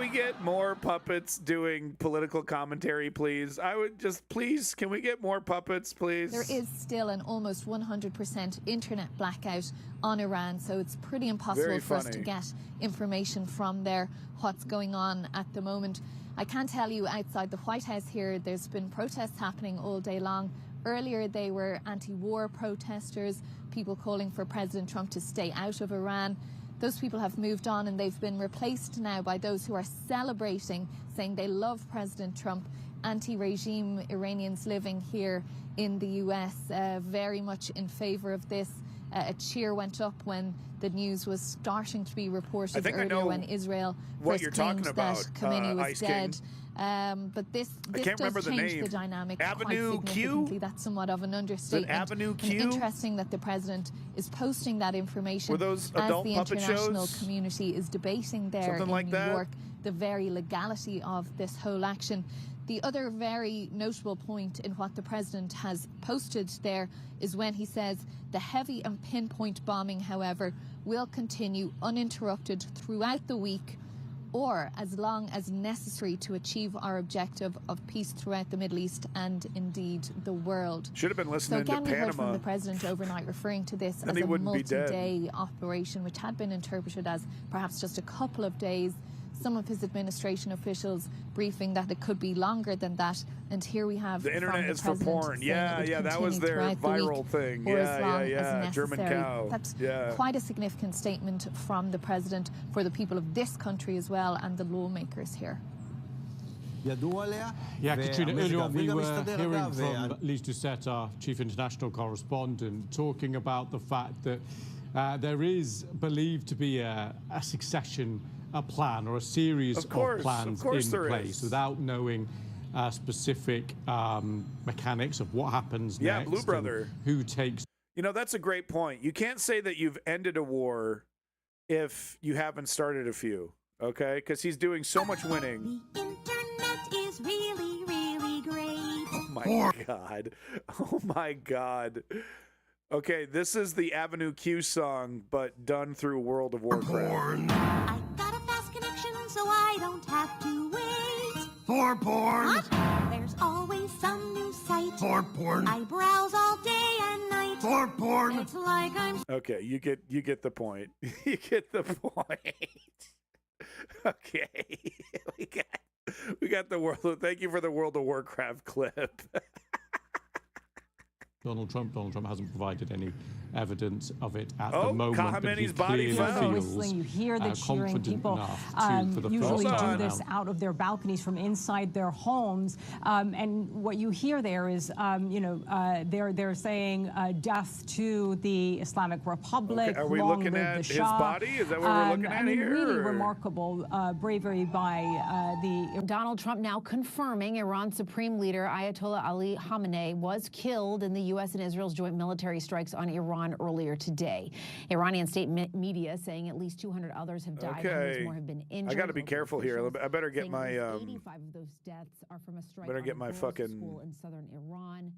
S2: get more puppets doing political commentary, please? I would just, please, can we get more puppets, please?
S21: There is still an almost 100% internet blackout on Iran, so it's pretty impossible for us to get information from there, what's going on at the moment. I can tell you outside the White House here, there's been protests happening all day long. Earlier, they were anti-war protesters, people calling for President Trump to stay out of Iran. Those people have moved on and they've been replaced now by those who are celebrating, saying they love President Trump. Anti-regime Iranians living here in the US, very much in favor of this. A cheer went up when the news was starting to be reported earlier when Israel first claimed that Khamenei was dead. But this does change the dynamic quite significantly. That's somewhat of an understatement.
S2: Avenue Q?
S21: Interesting that the president is posting that information
S2: Were those
S21: as
S2: adult
S21: the
S2: puppet
S21: international
S2: shows?
S21: Community is debating there in New York the very legality of this whole action. The other very notable point in what the president has posted there is when he says the heavy and pinpoint bombing, however, will continue uninterrupted throughout the week or as long as necessary to achieve our objective of peace throughout the Middle East and indeed the world.
S2: Should have been listening
S21: to Panama. So again, we heard from the president overnight referring to this as a multi-day operation, which had been interpreted as perhaps just a couple of days. Some of his administration officials briefing that it could be longer than that, and here we have
S2: the internet is for porn. Yeah, that was their viral thing. Yeah. German cow.
S21: That's quite a significant statement from the president for the people of this country as well and the lawmakers here.
S6: Yeah, Katrina, earlier on we were hearing from Lise Doucette, our chief international correspondent, talking about the fact that there is believed to be a succession plan or a series of plans in place without knowing specific mechanics of what happens next.
S2: Yeah, Blue Brother.
S6: Who takes...
S2: You know, that's a great point. You can't say that you've ended a war if you haven't started a few, okay? Because he's doing so much winning.
S1: The internet is really, really great.
S2: Oh my God. Oh my God. Okay, this is the Avenue Q song, but done through World of Warcraft.
S1: I got a fast connection, so I don't have to wait.
S19: For porn.
S1: What? There's always some new site.
S19: For porn.
S1: I browse all day and night.
S19: For porn.
S1: It's like I'm...
S2: Okay, you get the point. You get the point. Okay. We got the world. Thank you for the World of Warcraft clip.
S6: Donald Trump hasn't provided any evidence of it at
S2: Oh,
S6: the moment.
S2: Khamenei's
S6: but
S2: body
S6: he
S2: found.
S6: feels
S4: Whistling, you hear the cheering.
S6: confident
S4: People
S6: enough for the
S4: usually
S6: first
S4: do
S6: time
S4: this
S6: now.
S4: out of their balconies from inside their homes. And what you hear there is, they're saying death to the Islamic Republic.
S2: Okay, are we
S4: long
S2: looking
S4: live
S2: at
S4: the
S2: his
S4: Shah.
S2: body? Is that what we're looking at here?
S4: Really
S2: or?
S4: remarkable bravery by the...
S20: Donald Trump now confirming Iran Supreme Leader Ayatollah Ali Khamenei was killed in the U.S. and Israel's joint military strikes on Iran earlier today. Iranian state media saying at least 200 others have died. Hundreds more have been injured.
S2: I got to be careful here. I better get my
S20: 85 of those deaths are from a strike
S2: better
S20: on
S2: get
S20: a
S2: my
S20: girls'
S2: fucking
S20: school in southern Iran.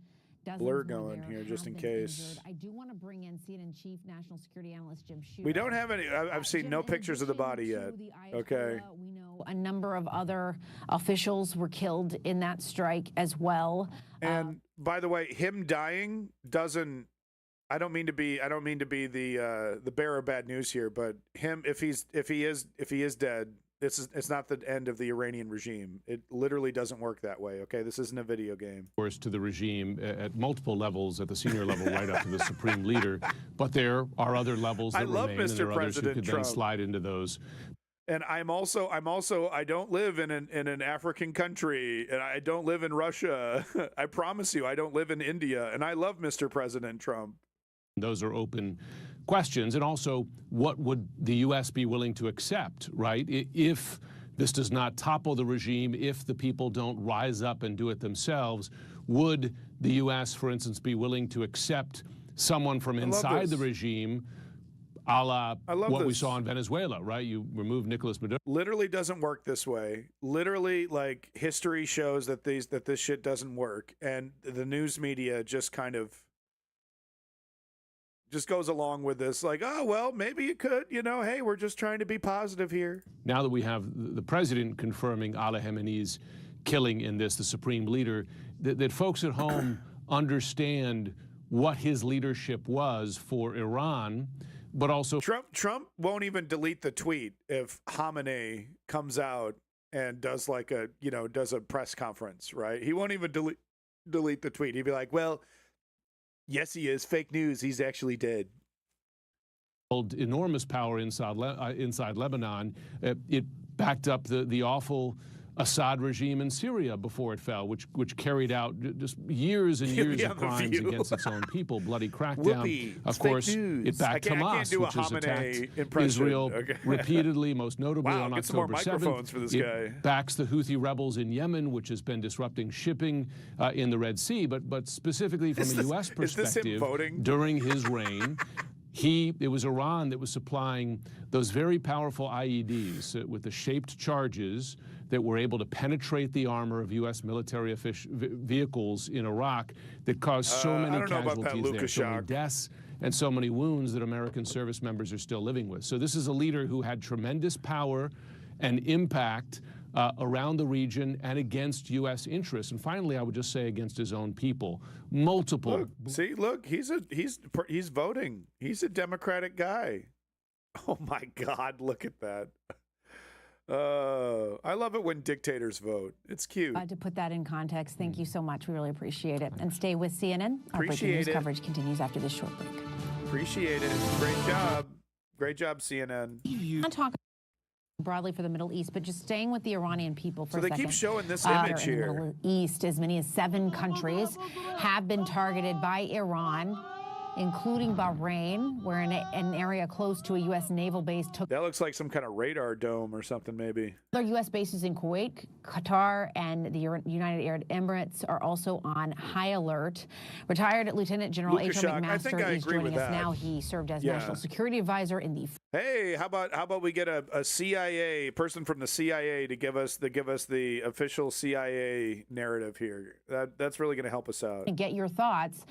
S2: blur going here just in case.
S20: I do want to bring in CNN Chief National Security Analyst Jim Shooter.
S2: We don't have any. I've seen no pictures of the body yet. Okay.
S20: We know a number of other officials were killed in that strike as well.
S2: And by the way, him dying doesn't. I don't mean to be the bearer of bad news here, but him if he is dead, it's not the end of the Iranian regime. It literally doesn't work that way. Okay, this isn't a video game.
S24: Of course, to the regime at multiple levels, at the senior level, right up to the supreme leader. But there are other levels that remain, and there are others who could then slide into those.
S2: And I'm also I don't live in an African country, and I don't live in Russia. I promise you, I don't live in India, and I love Mr. President Trump.
S24: Those are open questions. And also, what would the U.S. be willing to accept, right? If this does not topple the regime, if the people don't rise up and do it themselves, would the U.S., for instance, be willing to accept someone from inside the regime, a la what we saw in Venezuela, right? You remove Nicolas Maduro.
S2: Literally doesn't work this way. Literally, like, history shows that this shit doesn't work, and the news media just kind of goes along with this, like, oh, well, maybe you could, hey, we're just trying to be positive here.
S24: Now that we have the president confirming Ali Khamenei's killing in this, the supreme leader, that folks at home understand what his leadership was for Iran, but also...
S2: Trump won't even delete the tweet if Khamenei comes out and does like does a press conference, right? He won't even delete the tweet. He'd be like, well... Yes, he is. Fake news. He's actually dead.
S24: Enormous power inside Lebanon. It backed up the awful Assad regime in Syria before it fell, which carried out just years and years of crimes against its own people, bloody crackdown.
S2: Whoopee.
S24: Of course, it backed Hamas, which has attacked Israel repeatedly, most notably on October 7th.
S2: For this
S24: it
S2: guy.
S24: Backs the Houthi rebels in Yemen, which has been disrupting shipping in the Red Sea. But specifically from a U.S. perspective, during his reign, it was Iran that was supplying those very powerful IEDs with the shaped charges that were able to penetrate the armor of U.S. military vehicles in Iraq that caused so many casualties there, so many deaths and so many wounds that American service members are still living with. So this is a leader who had tremendous power and impact around the region and against U.S. interests. And finally, I would just say against his own people. Multiple.
S2: Look, he's voting. He's a Democratic guy. Oh my God, look at that. I love it when dictators vote. It's cute.
S20: To put that in context, thank you so much. We really appreciate it. And stay with CNN. Our breaking news coverage continues after this short break.
S2: Appreciate it. Great job. Great job, CNN.
S20: I'm talking broadly for the Middle East, but just staying with the Iranian people for a second.
S2: So they keep showing this image here.
S20: In the Middle East, as many as 7 countries have been targeted by Iran, including Bahrain, where an area close to a U.S. naval base took...
S2: That looks like some kind of radar dome or something, maybe.
S20: Other U.S. bases in Kuwait, Qatar, and the United Arab Emirates are also on high alert. Retired Lieutenant General H.R. McMaster is joining us now. He served as National Security Advisor in the
S2: Hey, how about we get a CIA person from the CIA to give us the official CIA narrative here? That's really going to help us out.
S20: And get your thoughts.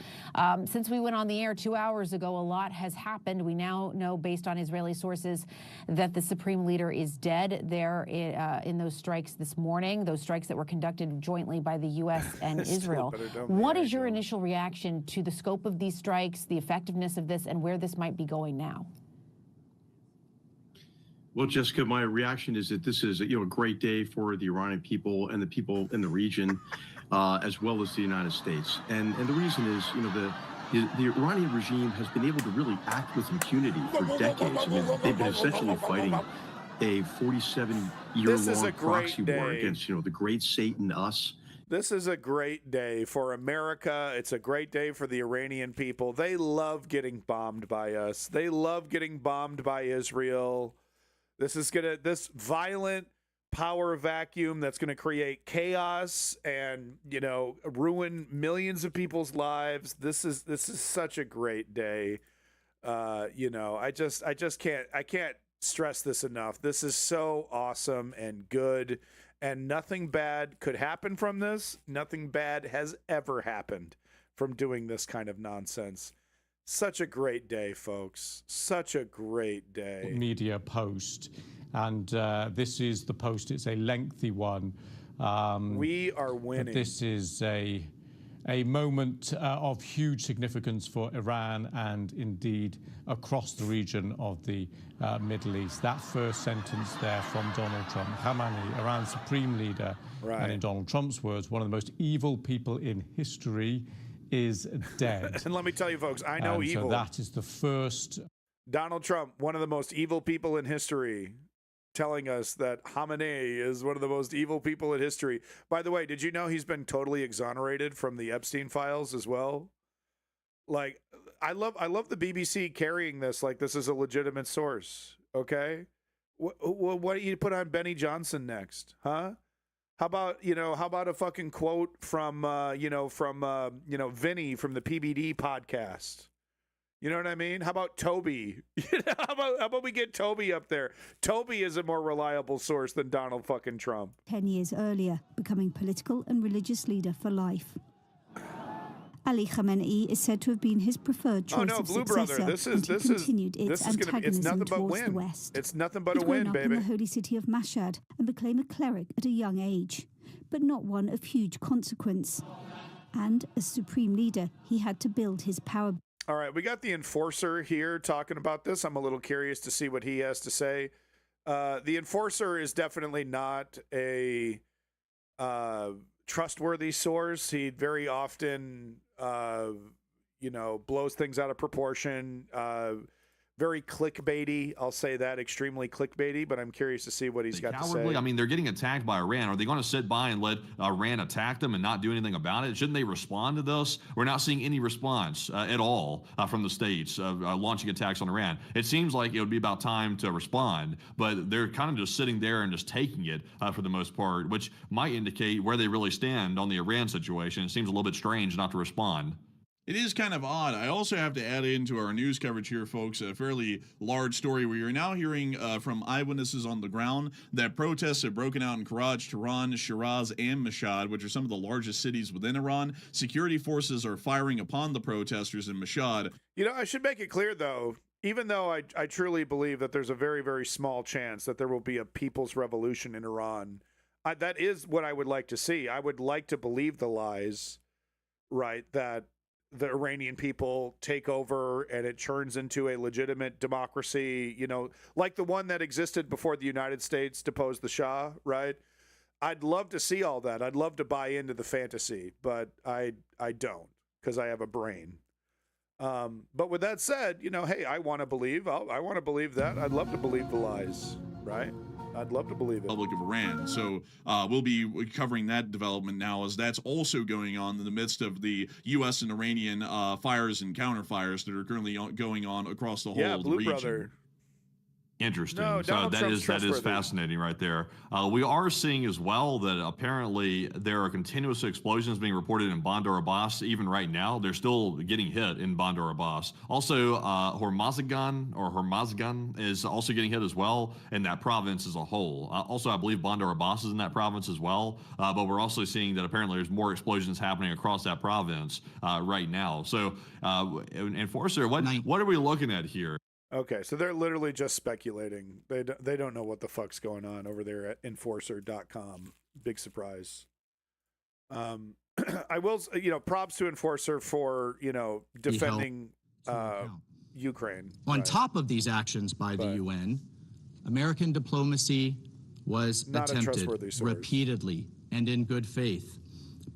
S20: Since we went on the air 2 hours ago, a lot has happened. We now know, based on Israeli sources, that the supreme leader is dead there in those strikes this morning, those strikes that were conducted jointly by the U.S. and Israel. What is your initial reaction to the scope of these strikes, the effectiveness of this, and where this might be going now?
S3: Well, Jessica, my reaction is that this is a great day for the Iranian people and the people in the region, as well as the United States. And the reason is, the Iranian regime has been able to really act with impunity for decades. I mean, they've been essentially fighting a 47-year-long proxy war against, the great Satan, us.
S2: This is a great day for America. It's a great day for the Iranian people. They love getting bombed by us. They love getting bombed by Israel. This violent power vacuum that's going to create chaos and, ruin millions of people's lives. This is such a great day. I can't stress this enough. This is so awesome and good, and nothing bad could happen from this. Nothing bad has ever happened from doing this kind of nonsense. Such a great day, folks. Such a great day.
S6: Media post. And this is the post. It's a lengthy one.
S2: We are winning.
S6: This is a moment of huge significance for Iran and indeed across the region of the Middle East. That first sentence there from Donald Trump, Khamenei, Iran's supreme leader, and in Donald Trump's words, one of the most evil people in history, is dead.
S2: And let me tell you, folks, I know evil.
S6: So that is the first.
S2: Donald Trump, one of the most evil people in history, telling us that Khamenei is one of the most evil people in history. By the way, did you know he's been totally exonerated from the Epstein files as well? Like, I love the BBC carrying this like this is a legitimate source. Okay, what do you put on Benny Johnson next, huh? How about a fucking quote from Vinny from the PBD podcast? You know what I mean? How about Toby? How about we get Toby up there? Toby is a more reliable source than Donald fucking Trump.
S5: 10 years earlier, becoming political and religious leader for life. Ali Khamenei is said to have been his preferred choice of
S2: Blue
S5: successor,
S2: Brother. It's nothing but
S5: towards
S2: win.
S5: the West.
S2: It's nothing but a
S5: He'd
S2: win,
S5: grown up
S2: baby.
S5: in the holy city of Mashhad and became a cleric at a young age, but not one of huge consequence. And as supreme leader, he had to build his power.
S2: All right, we got the enforcer here talking about this. I'm a little curious to see what he has to say. The enforcer is definitely not a trustworthy source. He very often, blows things out of proportion. Very clickbaity. I'll say that, extremely clickbaity, but I'm curious to see what he's got to say.
S7: I mean, they're getting attacked by Iran. Are they going to sit by and let Iran attack them and not do anything about it? Shouldn't they respond to this? We're not seeing any response at all from the states launching attacks on Iran. It seems like it would be about time to respond, but they're kind of just sitting there and just taking it for the most part, which might indicate where they really stand on the Iran situation. It seems a little bit strange not to respond.
S22: It is kind of odd. I also have to add into our news coverage here, folks, a fairly large story where you're now hearing from eyewitnesses on the ground that protests have broken out in Karaj, Tehran, Shiraz, and Mashhad, which are some of the largest cities within Iran. Security forces are firing upon the protesters in Mashhad.
S2: I should make it clear, though, even though I truly believe that there's a very, very small chance that there will be a people's revolution in Iran, that is what I would like to see. I would like to believe the lies, right, that the Iranian people take over and it turns into a legitimate democracy, like the one that existed before the United States deposed the Shah, right? I'd love to see all that. I'd love to buy into the fantasy, but I don't, because I have a brain. But with that said, hey, I want to believe. I want to believe that. I'd love to believe the lies, right? I'd love to believe it.
S22: Republic of Iran. So we'll be covering that development now, as that's also going on in the midst of the U.S. and Iranian fires and counterfires that are currently going on across the whole
S2: Blue
S22: region.
S2: Brother.
S7: Interesting.
S2: No,
S7: so
S2: Donald
S7: that
S2: Trump's
S7: is
S2: trustworthy.
S7: fascinating right there. We are seeing as well that apparently there are continuous explosions being reported in Bandar Abbas even right now. They're still getting hit in Bandar Abbas. Also, Hormozgan is also getting hit as well in that province as a whole. Also, I believe Bandar Abbas is in that province as well. But we're also seeing that apparently there's more explosions happening across that province right now. So, Enforcer, what are we looking at here?
S2: Okay, so they're literally just speculating. They don't know what the fuck's going on over there at Enforcer.com. Big surprise. I will, props to Enforcer for, defending Ukraine.
S8: On top of these actions by the UN, American diplomacy was
S2: Not a trustworthy
S8: attempted
S2: source.
S8: repeatedly and in good faith.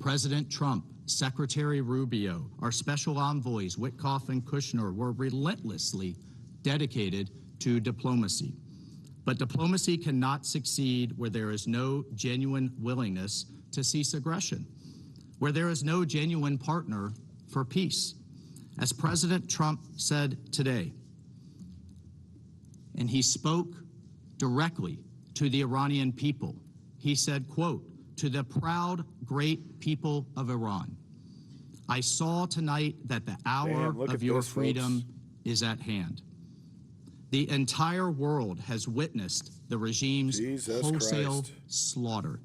S8: President Trump, Secretary Rubio, our special envoys Witkoff and Kushner were relentlessly dedicated to diplomacy. But diplomacy cannot succeed where there is no genuine willingness to cease aggression, where there is no genuine partner for peace. As President Trump said today, and he spoke directly to the Iranian people, he said, quote, "To the proud, great people of Iran, I saw tonight that the hour of your freedom is at hand. The entire world has witnessed the regime's wholesale slaughter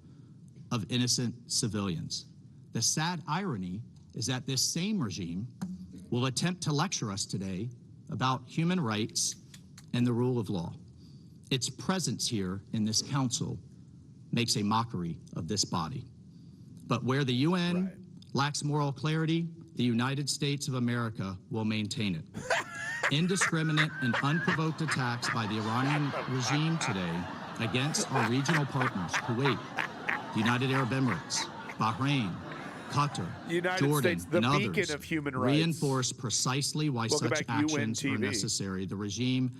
S8: of innocent civilians. The sad irony is that this same regime will attempt to lecture us today about human rights and the rule of law. Its presence here in this council makes a mockery of this body. But where the UN lacks moral clarity, the United States of America will maintain it. Indiscriminate and unprovoked attacks by the Iranian regime today against our regional partners, Kuwait, the United Arab Emirates, Bahrain, Qatar, Jordan, and others, reinforce precisely why such actions are necessary. The regime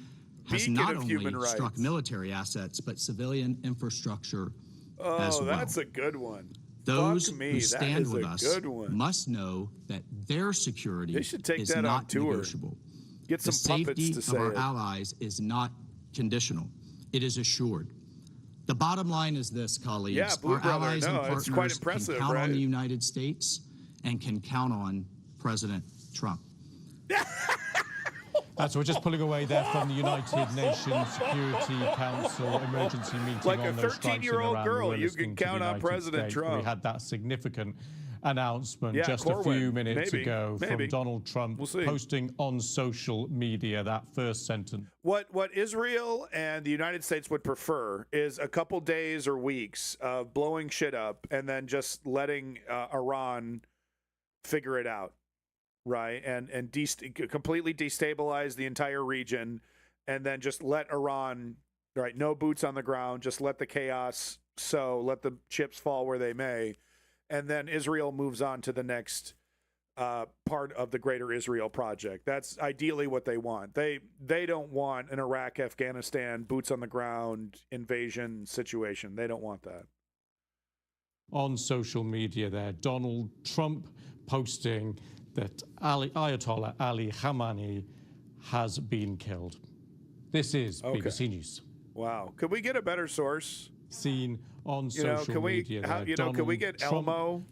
S8: has not only struck military assets, but civilian infrastructure as well.
S2: That's a good one.
S8: Those who stand with us must know that their security is not negotiable.
S2: Get some
S8: the
S2: puppets
S8: safety
S2: to
S8: of
S2: say
S8: our
S2: it.
S8: allies is not conditional. It is assured. The bottom line is this, colleagues.
S2: Yeah, Blue
S8: our
S2: Brother,
S8: allies
S2: no,
S8: and
S2: it's
S8: partners
S2: quite impressive,
S8: can count
S2: right?
S8: on the United States and can count on President Trump.
S6: So we're just pulling away there from the United Nations Security Council emergency meeting
S2: Like
S6: on
S2: a
S6: those strikes in
S2: 13-year-old
S6: Iran.
S2: girl,
S6: We're
S2: you
S6: listening
S2: can
S6: to
S2: count
S6: the
S2: on
S6: United
S2: President
S6: States.
S2: Trump.
S6: We had that significant announcement
S2: Yeah,
S6: just a
S2: Corwin,
S6: few minutes
S2: maybe,
S6: ago
S2: maybe.
S6: from Donald Trump
S2: We'll see.
S6: posting on social media that first sentence.
S2: What Israel and the United States would prefer is a couple days or weeks of blowing shit up and then just letting Iran figure it out, right? And completely destabilize the entire region, and then just let Iran, right? No boots on the ground. Just let the chaos sow. Let the chips fall where they may, and then Israel moves on to the next part of the Greater Israel Project. That's ideally what they want. They don't want an Iraq, Afghanistan, boots on the ground invasion situation. They don't want that.
S6: On social media there, Donald Trump posting that Ayatollah Ali Khamenei has been killed. This is BBC News.
S2: Wow. Could we get a better source?
S6: Seen on social media there.
S2: Can we get Elmo?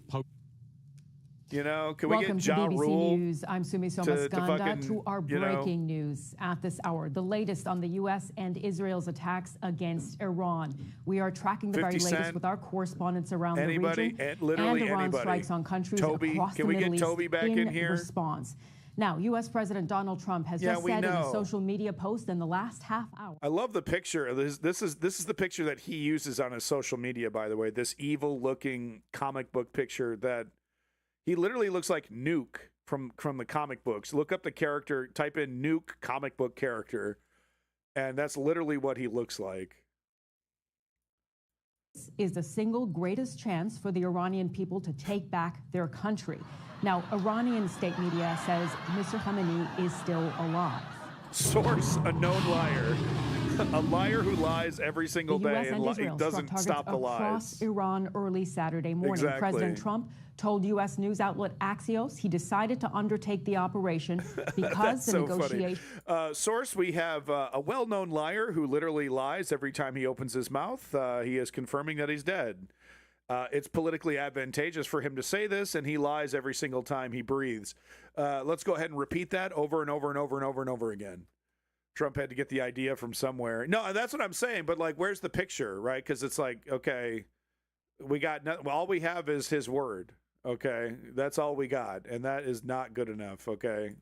S2: Can we
S4: Welcome
S2: get Ja
S4: to BBC
S2: Rule?
S4: News. I'm Sumi Somaskanda to our breaking news at this hour. The latest on the U.S. and Israel's attacks against Iran. We are tracking the very
S2: 50
S4: latest
S2: Cent,
S4: with our correspondents around
S2: anybody,
S4: the region
S2: and literally
S4: Iran
S2: anybody.
S4: strikes on countries
S2: Toby,
S4: across
S2: can
S4: the
S2: we get
S4: Middle
S2: Toby
S4: East
S2: back in here?
S4: response. Now, U.S. President Donald Trump has just
S2: we
S4: said in a
S2: know.
S4: social media post in the last half hour.
S2: I love the picture. This is the picture that he uses on his social media, by the way. This evil-looking comic book picture that he literally looks like Nuke from the comic books. Look up the character, type in Nuke comic book character, and that's literally what he looks like.
S4: Is the single greatest chance for the Iranian people to take back their country. Now, Iranian state media says Mr. Khamenei is still alive.
S2: Source, a known liar. A liar who lies every single
S4: The
S2: day
S4: U.S. and Israel
S2: doesn't
S4: struck
S2: stop
S4: targets
S2: the lies.
S4: across Iran early Saturday morning.
S2: Exactly.
S4: President Trump told U.S. news outlet Axios he decided to undertake the operation because the
S2: so
S4: negotiation.
S2: Source, we have a well-known liar who literally lies every time he opens his mouth. He is confirming that he's dead. It's politically advantageous for him to say this, and he lies every single time he breathes. Let's go ahead and repeat that over and over and over and over and over again. Trump had to get the idea from somewhere. No, that's what I'm saying. But like, where's the picture, right? Because it's like, okay, we got all we have is his word. Okay, that's all we got, and that is not good enough. Okay.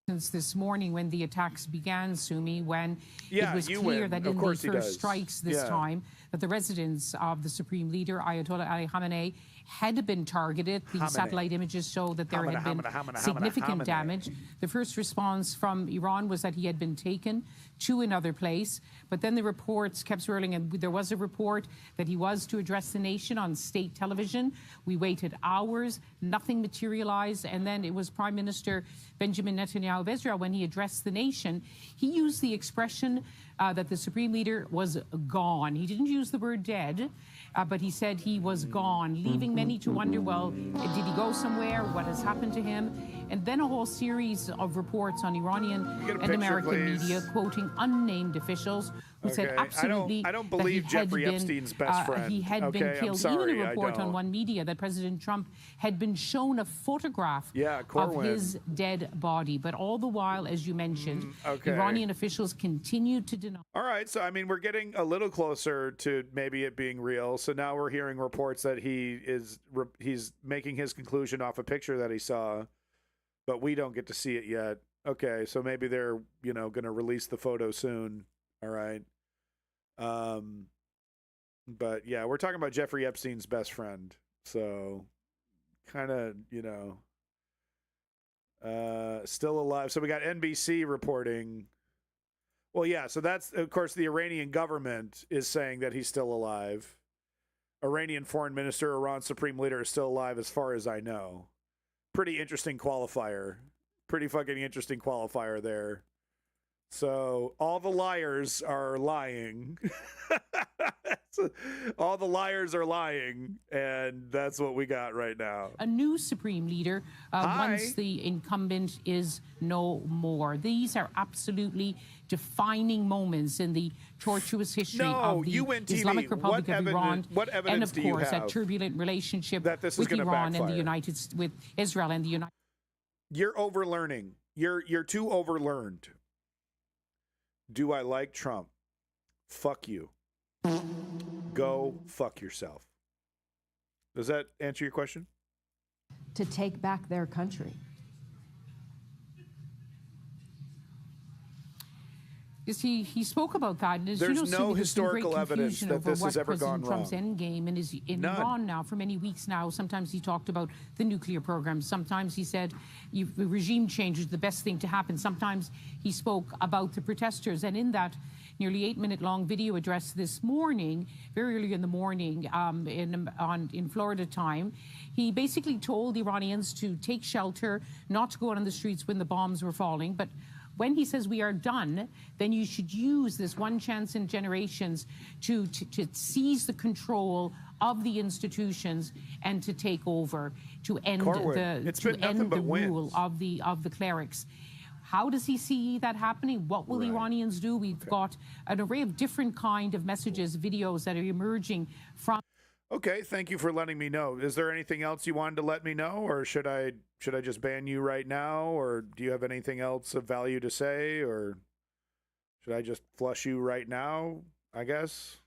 S9: Since this morning, when the attacks began, Sumi, when
S2: Yeah,
S9: it was
S2: you
S9: clear
S2: win.
S9: that
S2: Of
S9: in the
S2: course he
S9: first
S2: does.
S9: strikes this
S2: Yeah.
S9: time, that the residence of the Supreme Leader, Ayatollah Ali Khamenei, had been targeted. The
S2: Khamenei.
S9: satellite images show that there had been
S2: Khamenei.
S9: significant damage. The first response from Iran was that he had been taken to another place, but then the reports kept swirling, and there was a report that he was to address the nation on state television. We waited hours, nothing materialized, and then it was Prime Minister Benjamin Netanyahu of Israel, when he addressed the nation, he used the expression that the Supreme Leader was gone. He didn't use the word dead, but he said he was gone, leaving many to wonder, well, did he go somewhere? What has happened to him? And then a whole series of reports on Iranian and American media quoting unnamed officials who said absolutely
S2: I don't
S9: that
S2: believe
S9: he had
S2: Jeffrey
S9: been,
S2: Epstein's best friend.
S9: He had been
S2: Okay, I'm
S9: killed.
S2: sorry,
S9: Even a report
S2: I don't.
S9: on one media that President Trump had been shown a photograph of
S2: Corwin.
S9: his dead body. But all the while, as you mentioned,
S2: okay.
S9: Iranian officials continued to deny.
S2: All right, so I mean, we're getting a little closer to maybe it being real. So now we're hearing reports that he's making his conclusion off a picture that he saw, but we don't get to see it yet. Okay, so maybe they're going to release the photo soon. All right, but yeah, we're talking about Jeffrey Epstein's best friend. So kind of still alive. So we got NBC reporting. Well, yeah, so that's, of course, the Iranian government is saying that he's still alive. Iranian foreign minister, Iran's supreme leader, is still alive as far as I know. Pretty interesting qualifier. Pretty fucking interesting qualifier there. So all the liars are lying. All the liars are lying, and that's what we got right now.
S9: A new Supreme Leader once the incumbent is no more. These are absolutely defining moments in the tortuous history of the Islamic Republic of Iran, and of course that turbulent relationship with Iran and with Israel and the United.
S2: You're overlearning. You're too overlearned. Do I like Trump? Fuck you. Go fuck yourself. Does that answer your question?
S4: To take back their country.
S9: He spoke about that. And
S2: There's no historical evidence that this has ever gone wrong.
S9: Trump's endgame and is in Iran now for many weeks now. Sometimes he talked about the nuclear program. Sometimes he said the regime change is the best thing to happen. Sometimes he spoke about the protesters. And in that nearly 8-minute-long video address this morning, very early in the morning in Florida time, he basically told Iranians to take shelter, not to go out on the streets when the bombs were falling, but when he says we are done, then you should use this one chance in generations to seize the control of the institutions and to take over, to end the rule of the clerics. How does he see that happening? What will the Iranians do? We've got an array of different kind of messages, videos that are emerging from.
S2: Okay, thank you for letting me know. Is there anything else you wanted to let me know, or should I just ban you right now, or do you have anything else of value to say, or should I just flush you right now, I guess?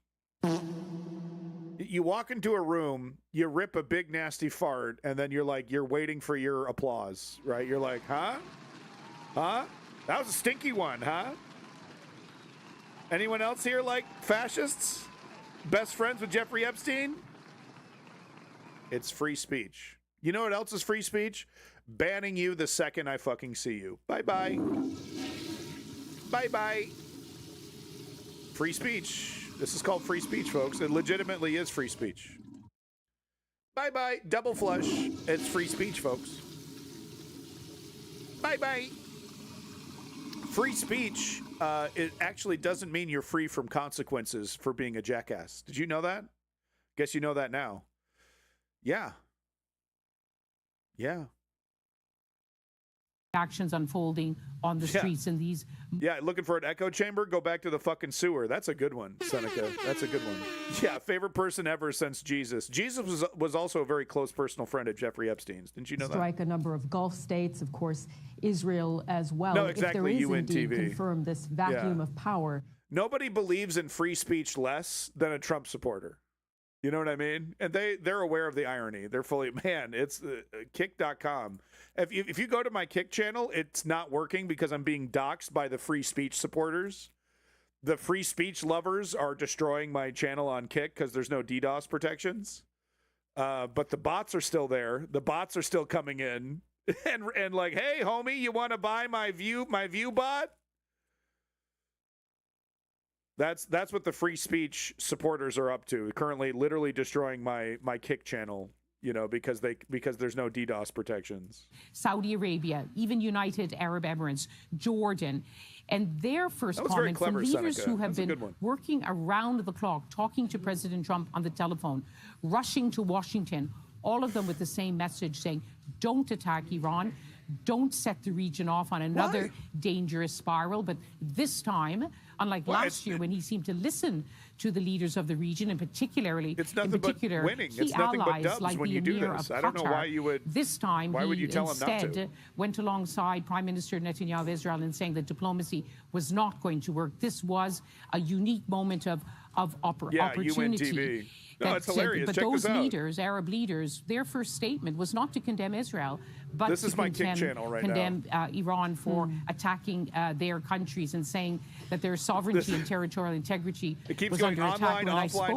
S2: You walk into a room, you rip a big nasty fart, and then you're waiting for your applause, right? You're like, huh? Huh? That was a stinky one, huh? Anyone else here like fascists? Best friends with Jeffrey Epstein? It's free speech. You know what else is free speech? Banning you the second I fucking see you. Bye-bye. Bye-bye. Free speech. This is called free speech, folks. It legitimately is free speech. Bye-bye. Double flush. It's free speech, folks. Bye-bye. free speech, it actually doesn't mean you're free from consequences for being a jackass. Did you know that? Guess you know that now. Yeah. Yeah.
S9: Actions unfolding on the streets in these.
S2: Yeah, looking for an echo chamber? Go back to the fucking sewer. That's a good one, Seneca. That's a good one. Yeah, favorite person ever since Jesus. Jesus was also a very close personal friend of Jeffrey Epstein's. Didn't you know that?
S4: Strike a number of Gulf states, of course, Israel as well.
S2: No, exactly,
S4: if there is indeed
S2: UNTV.
S4: confirmed this vacuum of power.
S2: Nobody believes in free speech less than a Trump supporter. You know what I mean? And they're aware of the irony. They're fully, man, it's kick.com. If you go to my Kick channel, it's not working because I'm being doxxed by the free speech supporters. The free speech lovers are destroying my channel on Kick because there's no DDoS protections. But the bots are still there. The bots are still coming in and like, hey, homie, you want to buy my view bot? That's what the free speech supporters are up to. Currently, literally destroying my Kick channel, you know, because there's no DDoS protections.
S9: Saudi Arabia, even United Arab Emirates, Jordan, and their first comment from leaders who have been working around the clock, talking to President Trump on the telephone, rushing to Washington, all of them with the same message saying, don't attack Iran. Don't set the region off on another dangerous spiral. But this time, unlike last year when he seemed to listen to the leaders of the region, and particularly
S2: it's nothing but winning. It's nothing but dubs
S9: like
S2: when you do this. I don't know why you would.
S9: This time,
S2: why would you tell him not to?
S9: Instead went alongside Prime Minister Netanyahu of Israel in saying that diplomacy was not going to work. This was a unique moment of opportunity.
S2: UNTV. No, it's hilarious.
S9: But
S2: Check
S9: those
S2: this out.
S9: leaders, Arab leaders, their first statement was not to condemn Israel, but
S2: this
S9: to
S2: is my Kick channel right
S9: condemn Iran for attacking their countries and saying that their sovereignty and territorial integrity was under attack. When I spoke to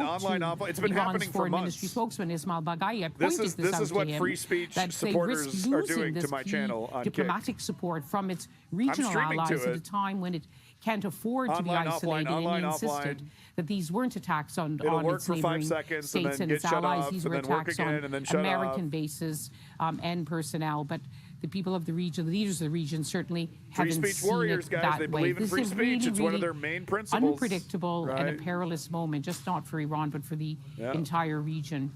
S2: It's been
S9: Iran's
S2: happening for
S9: foreign
S2: months.
S9: ministry spokesman Ismail Baghai, I
S2: This
S9: pointed
S2: is
S9: out
S2: what
S9: to him
S2: free speech
S9: that
S2: supporters
S9: they
S2: are
S9: risk
S2: doing
S9: losing
S2: to my
S9: this
S2: channel on Kick.
S9: diplomatic support from its regional
S2: streaming
S9: allies
S2: to
S9: at a
S2: it.
S9: time when it can't afford to be
S2: Online,
S9: isolated,
S2: offline,
S9: and he
S2: offline.
S9: insisted that these weren't attacks on
S2: It'll work
S9: its
S2: for 5
S9: neighboring
S2: seconds and
S9: states
S2: then
S9: and
S2: get
S9: its
S2: shut
S9: allies.
S2: off
S9: These
S2: and
S9: were
S2: then work
S9: attacks
S2: again
S9: on
S2: and then shut
S9: American
S2: off.
S9: bases and personnel. But the people of the region, the leaders of the region, certainly
S2: Free
S9: haven't
S2: speech
S9: seen
S2: warriors,
S9: it
S2: guys.
S9: that
S2: They
S9: way.
S2: believe in
S9: This
S2: free
S9: is
S2: speech.
S9: really,
S2: It's one of
S9: really
S2: their main principles.
S9: unpredictable and a perilous moment, just not for Iran, but for the entire region.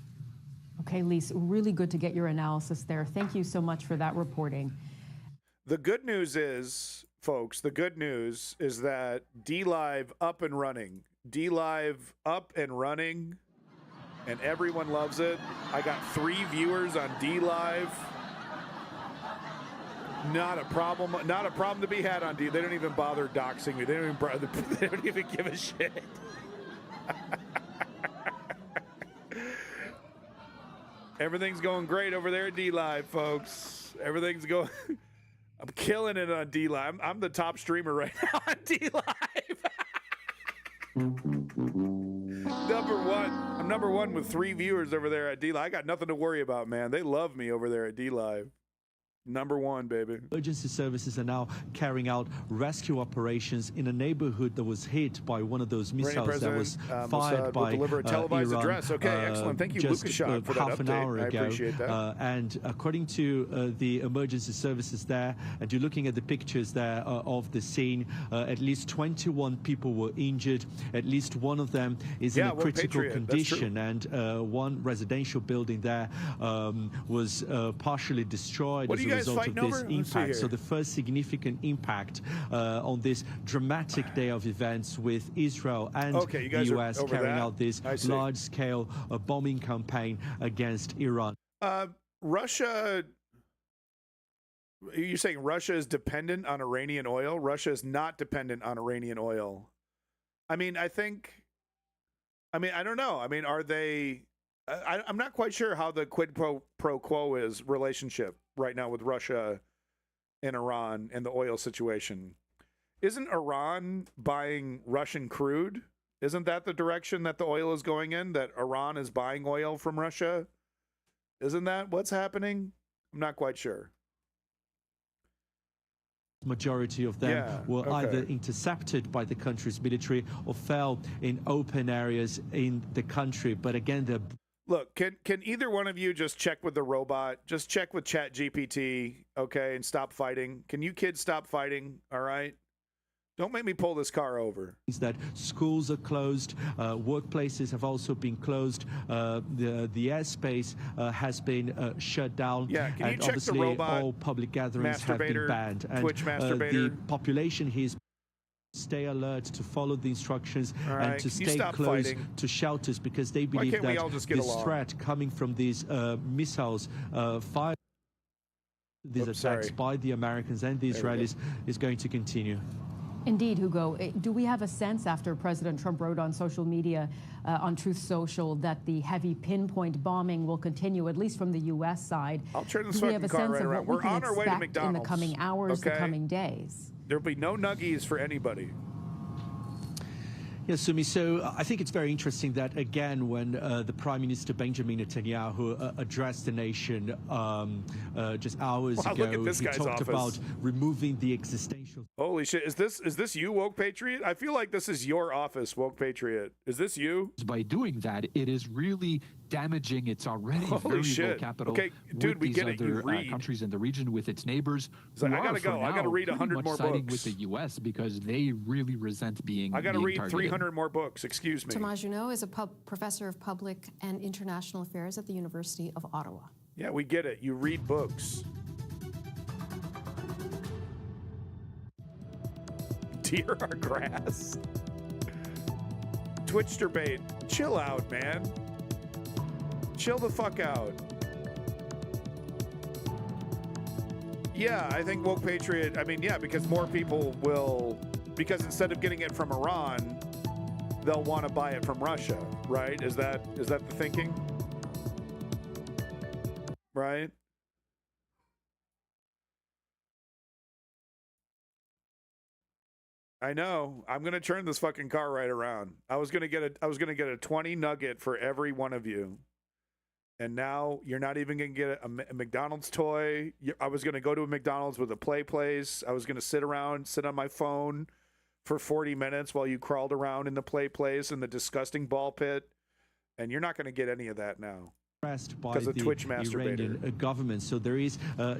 S4: Okay, Lise, really good to get your analysis there. Thank you so much for that reporting.
S2: The good news is, folks, the good news is that DLive up and running. DLive up and running, and everyone loves it. I got 3 viewers on DLive. Not a problem to be had on D. They don't even bother doxing me. They don't even give a shit. Everything's going great over there at DLive, folks. Everything's going. I'm killing it on DLive. I'm the top streamer right now on DLive. I'm number one with 3 viewers over there at DLive. I got nothing to worry about, man. They love me over there at DLive. Number 1, baby.
S10: Emergency services are now carrying out rescue operations in a neighborhood that was hit by one of those missiles that was fired by
S2: deliver a televised
S10: Iran,
S2: address. Okay, excellent. Thank you,
S10: just
S2: Lukashan, for that
S10: half an
S2: update.
S10: hour
S2: I
S10: ago.
S2: appreciate that.
S10: And according to the emergency services there, and you're looking at the pictures there of the scene, at least 21 people were injured. At least one of them is in a critical condition, and one residential building there was partially destroyed as a result of this impact. So the first significant impact on this dramatic day of events with Israel and the U.S. carrying out this large-scale bombing campaign against Iran.
S2: Russia, you're saying Russia is dependent on Iranian oil? Russia is not dependent on Iranian oil. I mean, I don't know. I mean, are they... I'm not quite sure how the quid pro quo is relationship right now with Russia and Iran and the oil situation. Isn't Iran buying Russian crude? Isn't that the direction that the oil is going in? That Iran is buying oil from Russia? Isn't that what's happening? I'm not quite sure.
S10: Majority of them were either intercepted by the country's military or fell in open areas in the country. But again, the
S2: Look, can either one of you just check with the robot? Just check with ChatGPT, okay, and stop fighting. Can you kids stop fighting? All right. Don't make me pull this car over.
S10: Is that schools are closed, workplaces have also been closed, the airspace has been shut down,
S2: Yeah, can you
S10: and
S2: check the
S10: obviously
S2: robot
S10: all public gatherings have been
S2: masturbator,
S10: banned. And
S2: Twitch masturbator?
S10: the population here is stay alert, to follow the instructions,
S2: All right,
S10: and to
S2: can you
S10: stay
S2: stop
S10: close
S2: fighting?
S10: to shelters, because they
S2: Why
S10: believe
S2: can't we
S10: that
S2: all just get
S10: this
S2: along?
S10: threat coming from these missiles fired, these attacks by the Americans and the
S2: There we go.
S10: Israelis is going to continue.
S4: Indeed, Hugo. Do we have a sense, after President Trump wrote on social media, on Truth Social, that the heavy pinpoint bombing will continue, at least from the U.S. side?
S2: I'll turn this
S4: Do we have a
S2: fucking car
S4: sense
S2: right
S4: of
S2: around.
S4: what
S2: We're
S4: we can
S2: on our way to
S4: expect in the
S2: McDonald's,
S4: coming hours, the
S2: okay?
S4: coming days?
S2: There'll be no nuggies for anybody.
S10: Yes, Sumi. So I think it's very interesting that, again, when the Prime Minister Benjamin Netanyahu addressed the nation just hours
S2: Wow,
S10: ago,
S2: look at this
S10: he
S2: guy's
S10: talked
S2: office.
S10: about removing the existential.
S2: Holy shit! Is this you, Woke Patriot? I feel like this is your office, Woke Patriot. Is this you?
S11: By doing that, it is really damaging its already
S2: Holy
S11: very
S2: shit.
S11: low capital
S2: Okay, dude,
S11: with
S2: we
S11: these
S2: get it. You
S11: other
S2: read.
S11: countries in the region, with its neighbors.
S2: So
S11: who
S2: I gotta
S11: are, for
S2: go. I gotta
S11: now,
S2: read
S11: pretty
S2: 100
S11: much
S2: more
S11: siding
S2: books.
S11: with the U.S. because they really resent being.
S2: I gotta
S11: being
S2: read
S11: targeted.
S2: 300 more books. Excuse me.
S13: Thomas Junot is a professor of public and international affairs at the University of Ottawa.
S2: Yeah, we get it. You read books. Deer are grass. Twitch bait. Chill out, man. Chill the fuck out. Yeah, I think Woke Patriot, I mean, yeah, because more people will, because instead of getting it from Iran, they'll want to buy it from Russia, right? Is that the thinking? Right? I know. I'm gonna turn this fucking car right around. I was gonna get a 20 nugget for every one of you, and now you're not even gonna get a McDonald's toy. I was gonna go to a McDonald's with a play place. I was gonna sit on my phone for 40 minutes while you crawled around in the play place in the disgusting ball pit, and you're not gonna get any of that now.
S10: By
S2: Because of
S10: the
S2: Twitch masturbator.
S10: Iranian government. So there is, a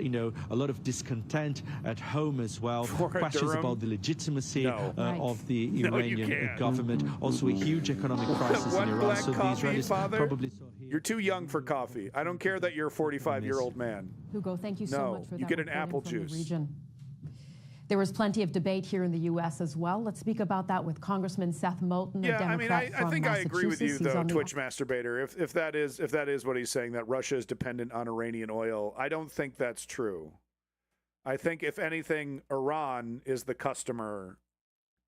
S10: lot of discontent at home as well. Questions
S2: Durham?
S10: about the legitimacy
S2: Right.
S10: of the
S2: No, you
S10: Iranian
S2: can't.
S10: government. Also, a huge economic crisis
S2: One
S10: in Iran.
S2: black
S10: So the
S2: coffee,
S10: Israelis
S2: father?
S10: probably.
S2: You're too young for coffee. I don't care that you're a 45-year-old man.
S4: Hugo, thank you so
S2: No,
S4: much for
S2: you
S4: that
S2: get an
S4: reporting
S2: apple
S4: from the
S2: juice.
S4: region. There was plenty of debate here in the U.S. as well. Let's speak about that with Congressman Seth Moulton, a
S2: Yeah, I
S4: Democrat
S2: mean,
S4: from
S2: I think I agree with you,
S4: Massachusetts. He's
S2: though,
S4: on the
S2: Twitch masturbator. If that is what he's saying, that Russia is dependent on Iranian oil, I don't think that's true. I think, if anything, Iran is the customer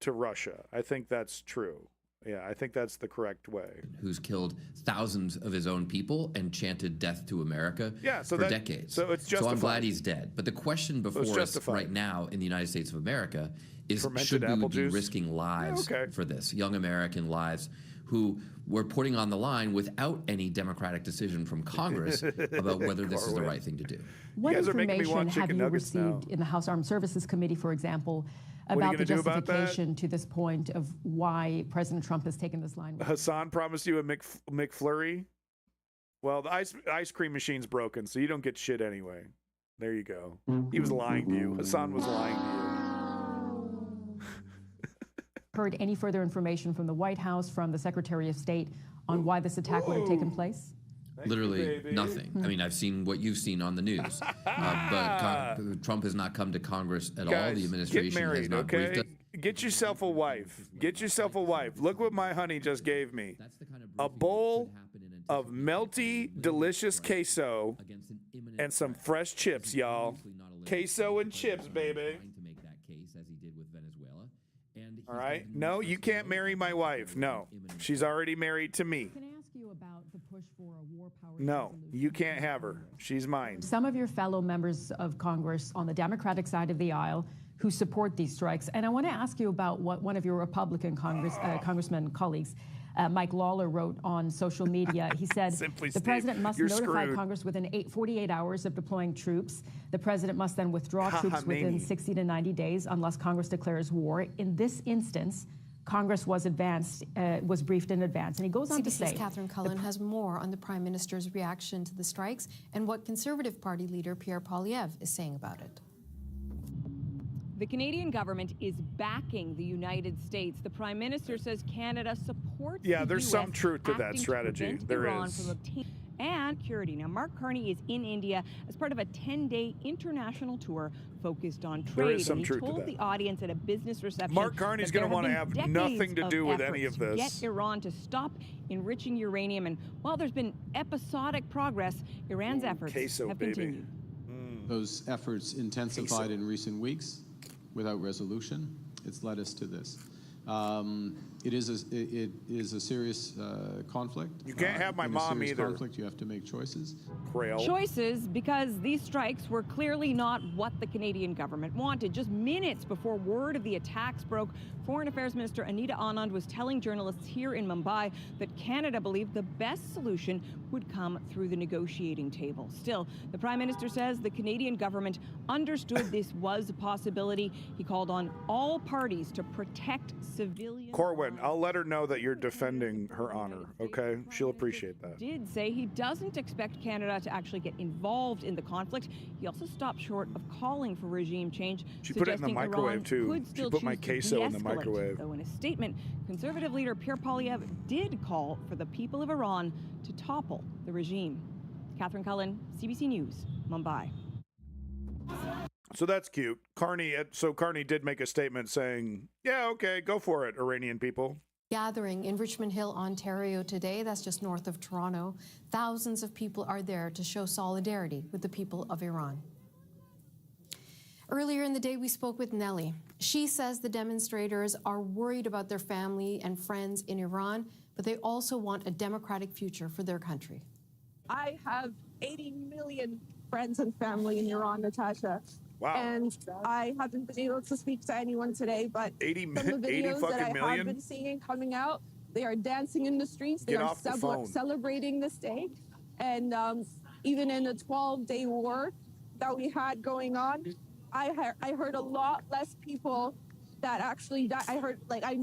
S2: to Russia. I think that's true. Yeah, I think that's the correct way.
S15: Who's killed thousands of his own people and chanted death to America for decades.
S2: So it's
S15: So
S2: justified.
S15: I'm glad he's dead. But the question
S2: it's
S15: before us
S2: justified.
S15: right now in the United States of America is,
S2: Fermented
S15: should we
S2: apple
S15: be
S2: juice?
S15: risking lives
S2: Yeah, okay.
S15: for this? Young American lives who we're putting on the line without any democratic decision from Congress about whether this is the
S2: Corwin.
S15: right thing to do.
S4: What
S2: guys are making me
S4: information
S2: want
S4: have
S2: chicken
S4: you
S2: nuggets now.
S4: received in the House Armed Services Committee, for example,
S2: What are you
S4: about the
S2: gonna do about that?
S4: justification to this point of why President Trump has taken this line?
S2: Hassan promised you a McFlurry. Well, the ice cream machine's broken, so you don't get shit anyway. There you go. He was lying to you. Hassan was lying to
S4: Heard any further information from the White House, from the Secretary of State, on why this attack would have taken place?
S15: Literally nothing. I mean, I've seen what you've seen on the news, but Trump has not come to Congress at all.
S2: Guys,
S15: The administration
S2: get married,
S15: has not
S2: okay?
S15: briefed us.
S2: Get yourself a wife. Get yourself a wife. Look what my honey just gave me. A bowl of melty, delicious queso and some fresh chips, y'all. Queso and chips, baby.
S15: To make that case, as he did with Venezuela. And
S2: All right? No, you can't marry my wife. No. She's already married to me.
S4: Can I ask you about the push for a war powers?
S2: No, you can't have her. She's mine.
S4: Some of your fellow members of Congress on the Democratic side of the aisle who support these strikes. And I want to ask you about what one of your Republican congressman colleagues, Mike Lawler, wrote on social media. He said,
S2: Simply,
S4: the
S2: Steve,
S4: president must
S2: you're
S4: notify
S2: screwed.
S4: Congress within 48 hours of deploying troops. The president must then withdraw troops within
S2: Khamenei.
S4: 60 to 90 days unless Congress declares war. In this instance, Congress was briefed in advance. And he goes on to
S13: CBC's
S4: say,
S13: Catherine Cullen has more on the Prime Minister's reaction to the strikes and what Conservative Party leader Pierre Poilievre is saying about it.
S16: The Canadian government is backing the United States. The Prime Minister says Canada supports
S2: Yeah,
S16: the
S2: there's
S16: US
S2: some truth to that
S16: acting
S2: strategy.
S16: prevent
S2: There
S16: Iran
S2: is.
S16: from obtaining and security. Now, Mark Carney is in India as part of a 10-day international tour focused on
S2: There
S16: trade.
S2: is some
S16: and he
S2: truth to
S16: told
S2: that.
S16: the audience at a business reception
S2: Mark Carney's
S16: going to
S2: wanna have nothing to do with any of this.
S16: Get Iran to stop enriching uranium. And while there's been episodic progress, Iran's efforts have continued.
S17: Those efforts intensified in recent weeks without resolution. It's led us to this. It is a serious conflict.
S2: You can't have my
S17: in a
S2: mom
S17: serious
S2: either.
S17: Conflict, you have to make choices.
S16: Choices because these strikes were clearly not what the Canadian government wanted. Just minutes before word of the attacks broke, Foreign Affairs Minister Anita Anand was telling journalists here in Mumbai that Canada believed the best solution would come through the negotiating table. Still, the Prime Minister says the Canadian government understood this was a possibility. He called on all parties to protect civilians.
S2: Corwin, I'll let her know that you're defending her honor, okay? She'll appreciate that.
S16: Did say he doesn't expect Canada to actually get involved in the conflict. He also stopped short of calling for regime change.
S2: She put it in the
S16: suggesting
S2: microwave,
S16: Iran
S2: too.
S16: could
S2: She
S16: still
S2: put my
S16: choose
S2: queso
S16: to
S2: in the
S16: de-escalate.
S2: microwave.
S16: Though in a statement, conservative leader Pierre Poilievre did call for the people of Iran to topple the regime. Catherine Cullen, CBC News, Mumbai.
S2: So that's cute. Carney did make a statement saying, yeah, okay, go for it, Iranian people.
S13: Gathering in Richmond Hill, Ontario today, that's just north of Toronto. Thousands of people are there to show solidarity with the people of Iran. Earlier in the day, we spoke with Nellie. She says the demonstrators are worried about their family and friends in Iran, but they also want a democratic future for their country.
S18: I have 80 million friends and family in Iran, Natasha.
S2: Wow.
S18: And I haven't been able to speak to anyone today, but
S2: 80
S18: from the videos that I
S2: million?
S18: have been seeing coming out, they are dancing in the streets. They
S2: Get
S18: are
S2: off the phone.
S18: celebrating this day. And even in the 12-day war that we had going on, I heard a lot less people that actually died. I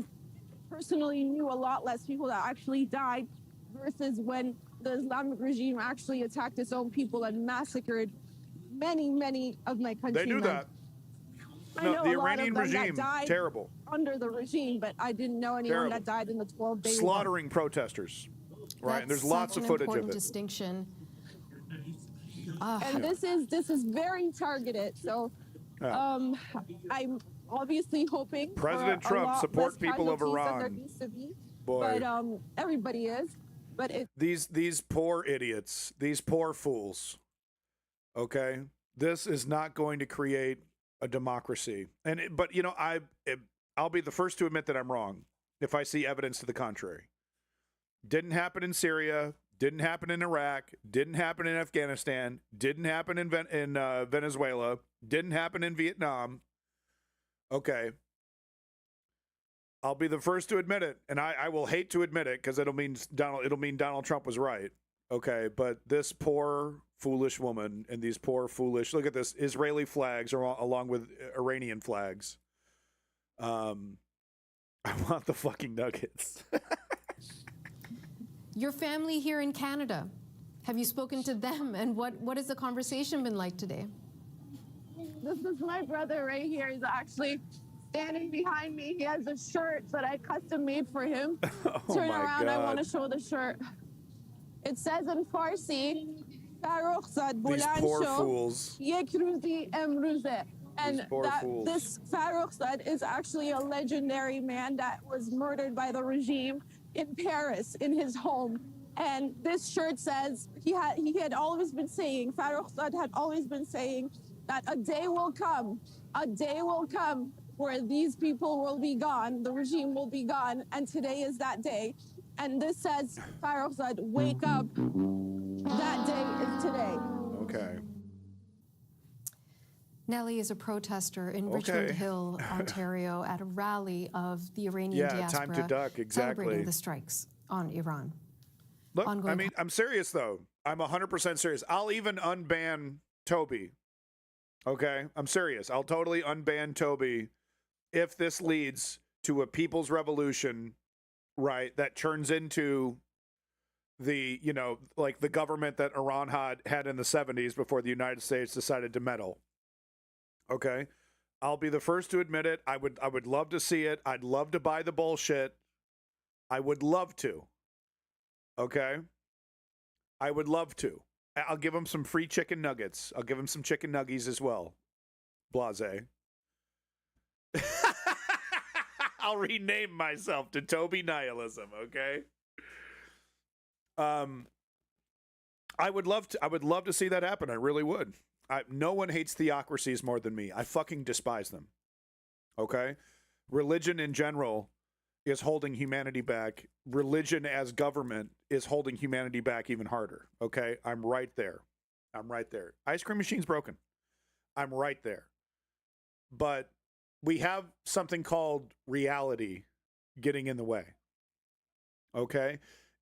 S18: personally knew a lot less people that actually died versus when the Islamic regime actually attacked its own people and massacred many of my countrymen.
S2: They do that.
S18: I
S2: No,
S18: know
S2: the
S18: a lot
S2: Iranian
S18: of them that
S2: regime,
S18: died
S2: terrible.
S18: under the regime, but I didn't know anyone
S2: Terrible.
S18: that died in the 12-day war.
S2: Slaughtering protesters. Right, and there's
S13: That's
S2: lots
S13: such
S2: of
S13: an
S2: footage
S13: important
S2: of it.
S13: distinction.
S18: And this is very targeted. So
S2: Yeah.
S18: I'm obviously hoping
S2: President
S18: for
S2: Trump
S18: a lot
S2: support
S18: less
S2: people of
S18: casualties than
S2: Iran.
S18: there needs to be.
S2: Boy.
S18: But everybody is. But it,
S2: These poor idiots, these poor fools. Okay, this is not going to create a democracy. But you know, I'll be the first to admit that I'm wrong if I see evidence to the contrary. Didn't happen in Syria. Didn't happen in Iraq. Didn't happen in Afghanistan. Didn't happen in Venezuela. Didn't happen in Vietnam. Okay. I'll be the first to admit it, and I will hate to admit it because it'll mean Donald Trump was right. Okay, but this poor foolish woman and these poor foolish, look at this, Israeli flags are along with Iranian flags. I want the fucking nuggets.
S13: Your family here in Canada, have you spoken to them? And what has the conversation been like today?
S18: this is my brother right here. He's actually standing behind me. He has a shirt that I custom made for him. Turn
S2: my
S18: around, I
S2: God.
S18: want to show the shirt. It says in Farsi, Farokh Zad
S2: These poor
S18: Buland
S2: fools.
S18: Yek Ruzi Emruze. And
S2: poor
S18: that
S2: fools.
S18: this Farokh Zad is actually a legendary man that was murdered by the regime in Paris in his home. And this shirt says he had always been saying, Farokh Zad had always been saying that a day will come where these people will be gone, the regime will be gone, and today is that day. And this says, Farokh Zad, wake up, that day is today.
S2: Okay.
S13: Nellie is a protester in Richmond Hill, Ontario, at a rally of the Iranian diaspora
S2: time to duck, exactly.
S13: celebrating the strikes on Iran.
S2: Look,
S13: Ongoing
S2: I mean, I'm serious, though. I'm 100% serious. I'll even unban Toby. Okay? I'm serious. I'll totally unban Toby if this leads to a people's revolution, right, that turns into the, you know, like the government that Iran had in the 70s before the United States decided to meddle. Okay? I'll be the first to admit it. I would love to see it. I'd love to buy the bullshit. I would love to. Okay? I would love to. I'll give him some free chicken nuggets. I'll give him some chicken nuggies as well. Blase. I'll rename myself to Toby Nihilism, okay? I would love to see that happen. I really would. No one hates theocracies more than me. I fucking despise them. Okay? Religion in general is holding humanity back. Religion as government is holding humanity back even harder. Okay? I'm right there. I'm right there. Ice cream machine's broken. I'm right there. But we have something called reality getting in the way. Okay?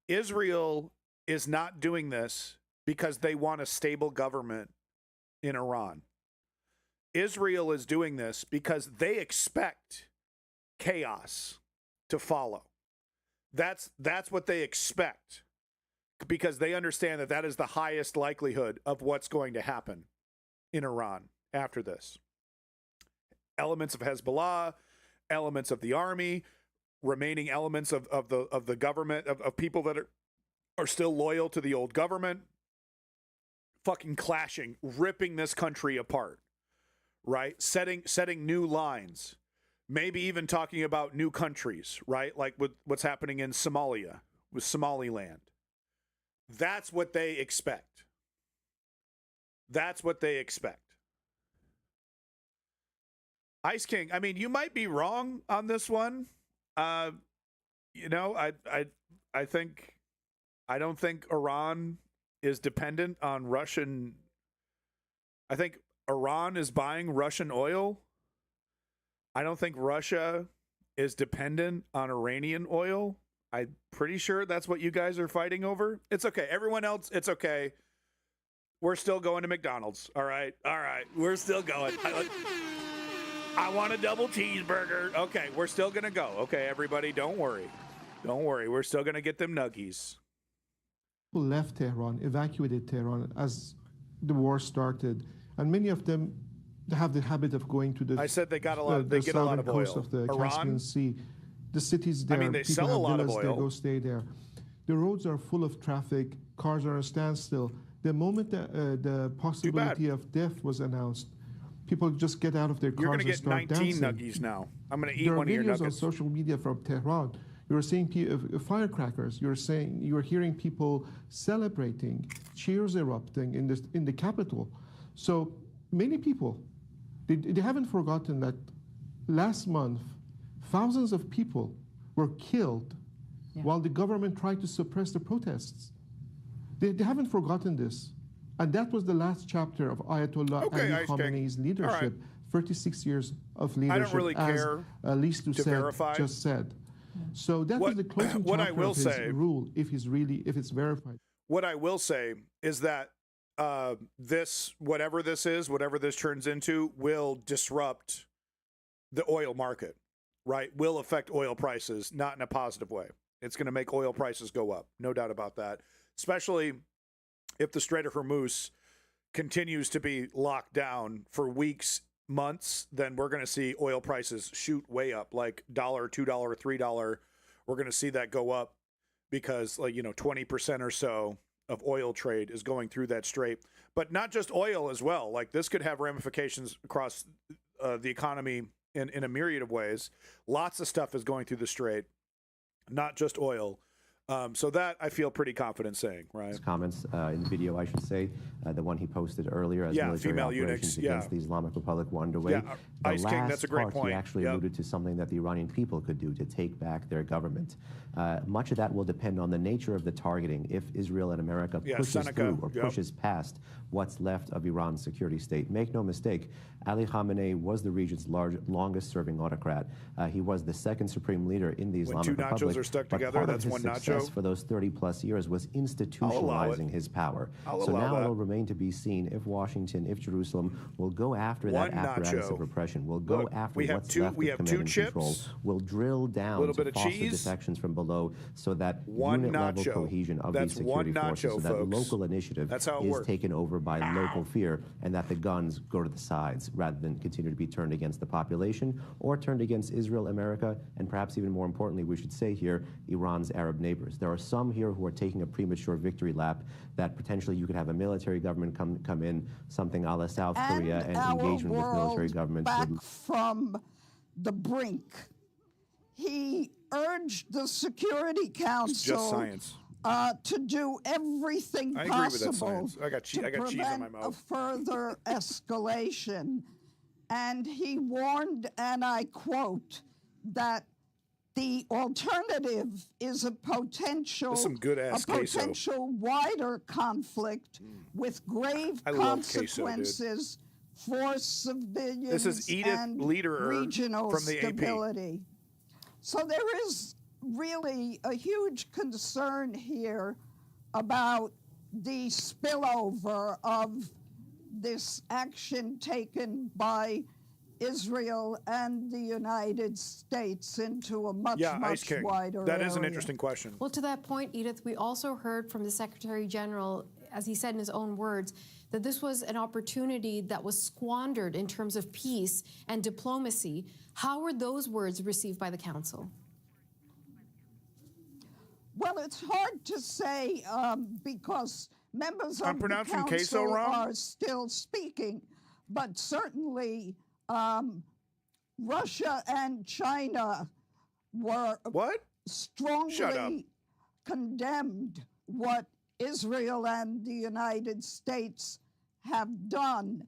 S2: Israel is not doing this because they want a stable government in Iran. Israel is doing this because they expect chaos to follow. That's what they expect, because they understand that that is the highest likelihood of what's going to happen in Iran after this. Elements of Hezbollah, elements of the army, remaining elements of the government, of people that are still loyal to the old government, fucking clashing, ripping this country apart, right? Setting new lines, maybe even talking about new countries, right? Like with what's happening in Somalia, with Somaliland. That's what they expect. That's what they expect. Ice King, I mean, you might be wrong on this one. I don't think Iran is dependent on Russian. I think Iran is buying Russian oil. I don't think Russia is dependent on Iranian oil. I'm pretty sure that's what you guys are fighting over. It's okay. Everyone else, it's okay. We're still going to McDonald's. All right. We're still going. I want a double cheeseburger. Okay, we're still going to go. Okay, everybody, don't worry. Don't worry. We're still going to get them nuggies.
S12: People left Tehran, evacuated Tehran as the war started, and many of them have the habit of going to the.
S2: I said they got a lot. They get a lot of
S12: coast
S2: oil.
S12: Of the
S2: Iran?
S12: Caspian Sea, the cities there.
S2: I mean, they
S12: people
S2: sell a
S12: have
S2: lot of
S12: villas
S2: oil.
S12: They go stay there. The roads are full of traffic. Cars are at a standstill. The moment the possibility of death was announced, people just get out of their cars.
S2: You're going to
S12: and
S2: get
S12: start
S2: 19
S12: dancing.
S2: nuggies now. I'm going to eat one of your
S12: There are videos on
S2: nuggets.
S12: social media from Tehran. You're seeing firecrackers. You're hearing people celebrating, cheers erupting in the capital. So many people, they haven't forgotten that last month, thousands of people were killed while the government tried to suppress the protests. They haven't forgotten this. And that was the last chapter of Ayatollah Ali Khamenei's leadership. 36 years of leadership,
S2: I don't really care
S12: as Lise
S2: verify.
S12: just said. So that was the closing chapter of his rule, if it's verified.
S2: What I will say is that whatever this turns into, will disrupt the oil market, right? Will affect oil prices, not in a positive way. It's going to make oil prices go up, no doubt about that, especially if the Strait of Hormuz continues to be locked down for weeks, months. Then we're going to see oil prices shoot way up, like $1, $2, $3. We're going to see that go up because 20% or so of oil trade is going through that strait. But not just oil as well. Like, this could have ramifications across the economy in a myriad of ways. Lots of stuff is going through the strait, not just oil. So that I feel pretty confident saying, right?
S14: His comments in the video, I should say, the one he posted earlier as military
S2: female
S14: operations
S2: eunuchs,
S14: against the Islamic Republic were underway.
S2: Yeah,
S14: The
S2: Ice King, that's a great
S14: last part,
S2: point.
S14: He actually alluded to something that the Iranian people could do to take back their government. Much of that will depend on the nature of the targeting. If Israel and America pushes through or pushes past what's left of Iran's security state. Make no mistake, Ali Khamenei was the region's longest-serving autocrat. He was the second supreme leader in the Islamic Republic.
S2: When two nachos are stuck together, that's one nacho.
S14: US for those 30-plus years was institutionalizing his power. So now it'll remain to be seen if Washington, if Jerusalem will go after that apparatus of repression, will go after what's left of command and control, will drill down to foster defections from below so that unit-level cohesion of these security forces, so that local initiative is taken over by local fear, and that the guns go to the sides rather than continue to be turned against the population or turned against Israel, America, and perhaps even more importantly, we should say here, Iran's Arab neighbors. There are some here who are taking a premature victory lap that potentially you could have a military government come in, something a la South Korea, and engagement with military governments.
S1: Back from the brink. He urged the Security Council to do everything possible to prevent a further escalation. And he warned, and I quote, that the alternative is a potential wider conflict with grave consequences for civilians and regional stability. So there is really a huge concern here about the spillover of this action taken by Israel and the United States into a much wider
S2: That
S1: area.
S2: is an interesting question.
S13: Well, to that point, Edith, we also heard from the Secretary General, as he said in his own words, that this was an opportunity that was squandered in terms of peace and diplomacy. How were those words received by the Council?
S1: Well, it's hard to say because members of the Council are still speaking, but certainly Russia and China were strongly condemned what Israel and the United States have done.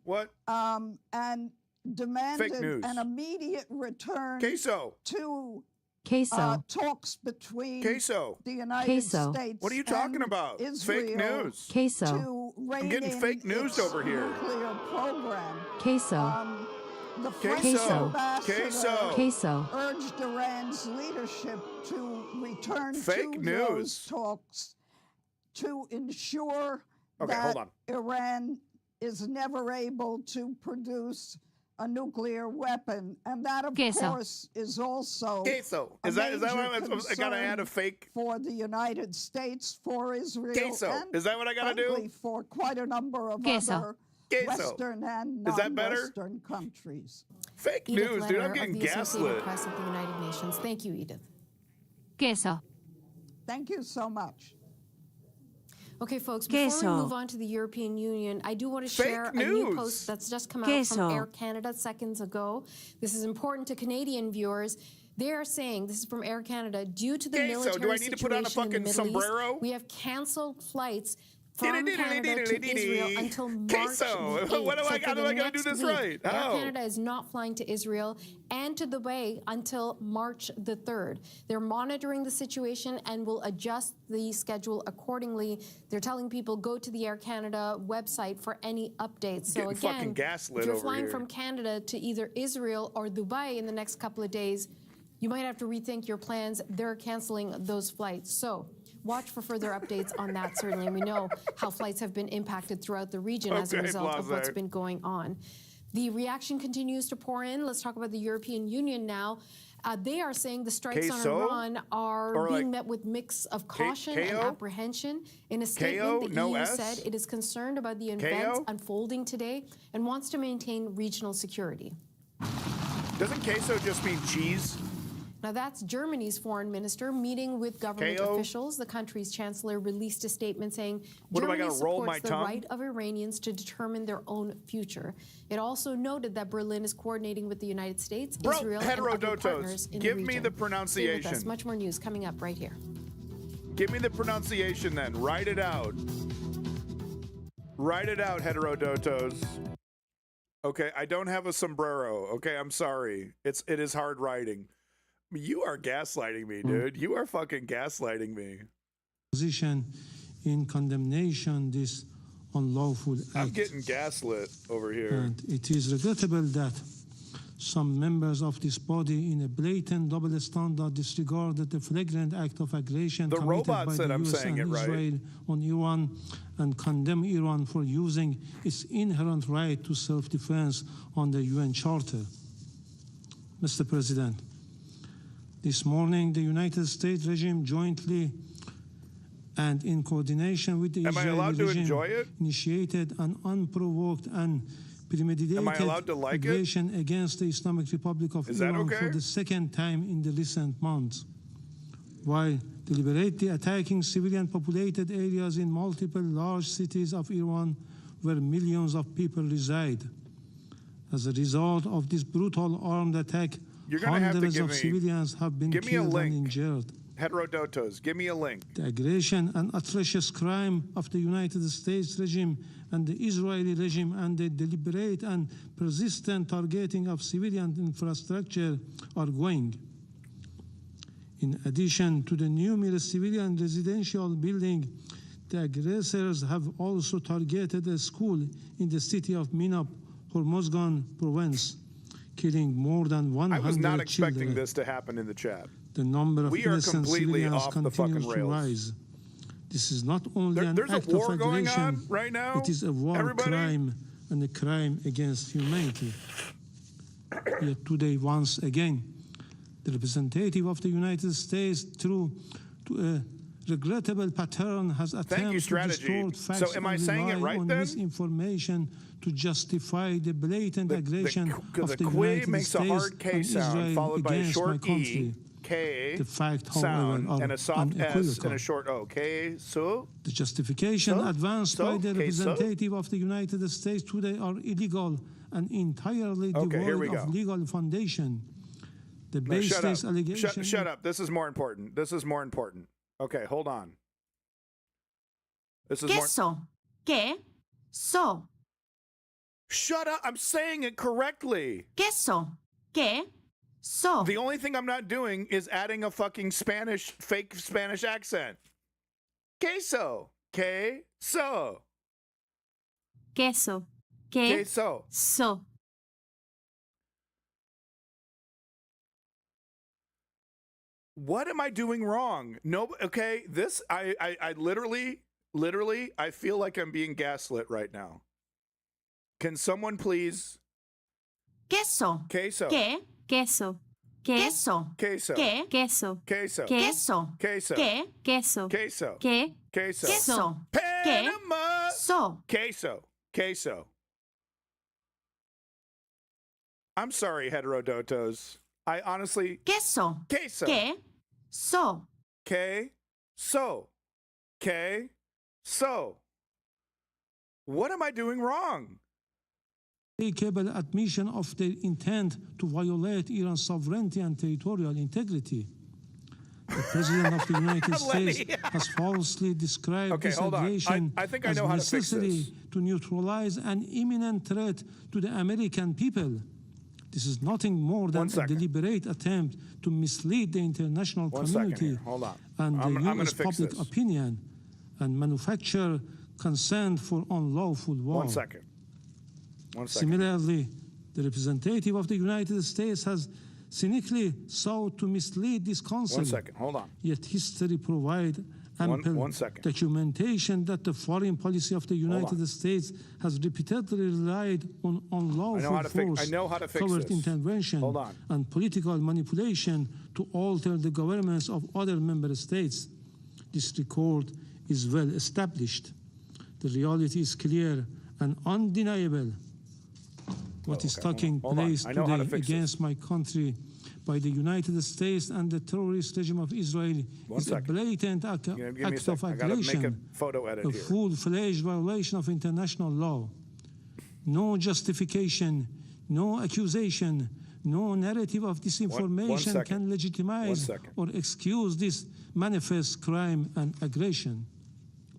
S1: And demanded an immediate return to talks between the United States
S2: What are you talking about?
S1: Israel
S2: Fake news.
S1: To
S2: I'm getting fake news over here.
S1: Nuclear program. The French ambassador urged Iran's leadership to return to those talks to ensure that Iran is never able to produce a nuclear weapon, and that, of course, is also
S2: is that what I gotta add a fake
S1: for the United States, for Israel, and
S2: is that what I gotta do?
S1: For quite a number of other Western and non-Western countries.
S2: Fake news, dude. I'm getting gaslit.
S13: Press of the United Nations. Thank you, Edith.
S1: Thank you so much.
S13: Okay, folks, before we move on to the European Union, I do want to share a new post that's just come out from Air Canada seconds ago. This is important to Canadian viewers. They are saying, this is from Air Canada, due to the military situation in the Middle East, we have canceled flights from Canada to Israel until March the 8th.
S2: How do I gotta do this right?
S13: Air Canada is not flying to Israel and to Dubai until March the 3rd. They're monitoring the situation and will adjust the schedule accordingly. They're telling people go to the Air Canada website for any updates. So again, if you're flying from Canada to either Israel or Dubai in the next couple of days, you might have to rethink your plans. They're canceling those flights. So watch for further updates on that, certainly. And we know how flights have been impacted throughout the region as a result of what's been going on. The reaction continues to pour in. Let's talk about the European Union now. They are saying the strikes on Iran are being met with mix of caution and apprehension. In a statement, the EU said it is concerned about the events unfolding today and wants to maintain regional security.
S2: Doesn't queso just mean cheese?
S13: Now, that's Germany's foreign minister meeting with government officials. The country's chancellor released a statement saying Germany supports the right of Iranians to determine their own future. It also noted that Berlin is coordinating with the United States, Israel, and other partners in the region.
S2: Give me the pronunciation.
S13: Stay with us. Much more news coming up right here.
S2: Give me the pronunciation then. Write it out. Write it out, Heterodotos. Okay, I don't have a sombrero. Okay, I'm sorry. It is hard writing. You are gaslighting me, dude. You are fucking gaslighting me.
S19: Position in condemnation this unlawful act.
S2: I'm getting gaslit over here.
S19: And it is regrettable that Some members of this body, in a blatant double standard, disregarded the flagrant act of aggression committed by the US and Israel on Iran and condemn Iran for using its inherent right to self-defense on the UN Charter. Mr. President, this morning the United States regime jointly and in coordination with the Israeli regime initiated an unprovoked and premeditated aggression against the Islamic Republic of Iran for the second time in the recent months, while deliberately attacking civilian populated areas in multiple large cities of Iran where millions of people reside. As a result of this brutal armed attack, hundreds of civilians have been killed and injured.
S2: Heterodotos, give me a link.
S19: The aggression and atrocious crime of the United States regime and the Israeli regime and the deliberate and persistent targeting of civilian infrastructure are going. In addition to the numerous civilian residential buildings, the aggressors have also targeted a school in the city of Minab, Hormozgan province, killing more than 100 children.
S2: I was not expecting this to happen in the chat.
S19: The number of innocent civilians continues to rise. This is not only an act of aggression,
S2: right now,
S19: it is a war crime and a crime against humanity. Yet today, once again, the representative of the United States, through a regrettable pattern, has attempted to distort facts and rely on misinformation to justify the blatant aggression of the United States and Israel against my country. The fact, however, are
S2: and a soft S and a short O. So
S19: the justification advanced by the representative of the United States today are illegal and entirely devoid of legal foundation. The baseless allegation.
S2: Shut up. This is more important. This is more important. Okay, hold on. This is more.
S20: Queso.
S2: Shut up. I'm saying it correctly.
S20: Queso.
S2: The only thing I'm not doing is adding a fucking fake Spanish accent. Queso. Queso.
S20: So.
S2: What am I doing wrong? No, okay, this, I literally, I feel like I'm being gaslit right now. Can someone please?
S20: Queso.
S2: Queso.
S20: Queso.
S2: Queso.
S20: Queso.
S2: Queso.
S20: Queso.
S2: Queso.
S20: Queso.
S2: Queso.
S20: Queso.
S2: Queso.
S20: Queso.
S2: Panama.
S20: So.
S2: Queso. I'm sorry, heterodotos. I honestly.
S20: Queso.
S2: What am I doing wrong?
S19: Capable admission of their intent to violate Iran's sovereignty and territorial integrity. The President of the United States has falsely described this aggression as necessary to neutralize an imminent threat to the American people. This is nothing more than a deliberate attempt to mislead the international community and the U.S. public opinion and manufacture consent for unlawful war.
S2: One second.
S19: Similarly, the representative of the United States has cynically sought to mislead this council.
S2: 1 second, hold on.
S19: Yet history provides ample documentation that the foreign policy of the United States has repeatedly relied on unlawful force, covert intervention, and political manipulation to alter the governments of other member states. This record is well established. The reality is clear and undeniable. What is taking place today against my country by the United States and the terrorist regime of Israel is a blatant act of aggression, a full-fledged violation of international law. No justification, no accusation, no narrative of disinformation can legitimize or excuse this manifest crime and aggression.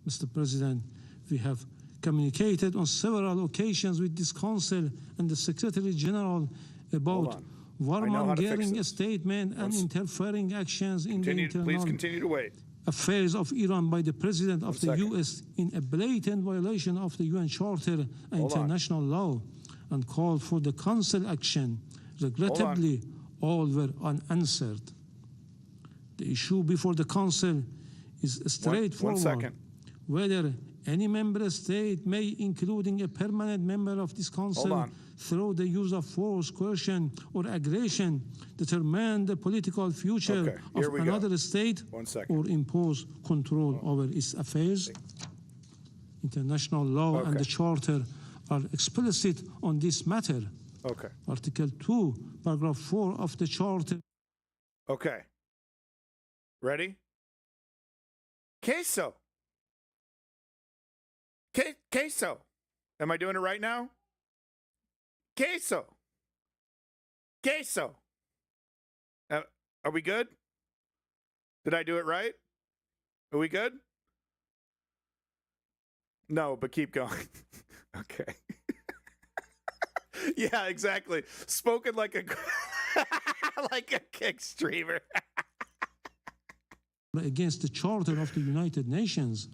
S19: Mr. President, we have communicated on several occasions with this Council and the Secretary General about warmongering statement and interfering actions in the internal affairs of Iran by the President of the U.S. in a blatant violation of the UN Charter and international law, and called for the Council action, Regrettably, all were unanswered. The issue before the Council is straightforward.
S2: 1 second.
S19: Whether any member state may, including a permanent member of this Council, through the use of force, coercion, or aggression, determine the political future of another state or impose control over its affairs. International law and the Charter are explicit on this matter. Article 2, paragraph 4 of the Charter.
S2: Okay. Ready? Queso. Queso. Am I doing it right now? Queso. Queso. Are we good? Did I do it right? Are we good? No, but keep going. Okay. Yeah, exactly. Spoken like a like a kick streamer.
S19: Against the Charter of the United Nations,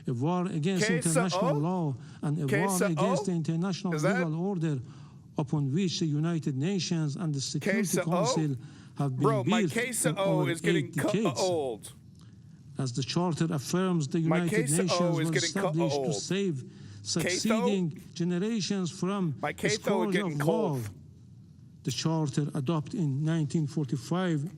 S19: a war against international law, and a war against the international legal order upon which the United Nations and the Security Council have been built for over 8 decades. As the Charter affirms, the United Nations was established to save succeeding generations from a scourge of war. The Charter, adopted in 1945,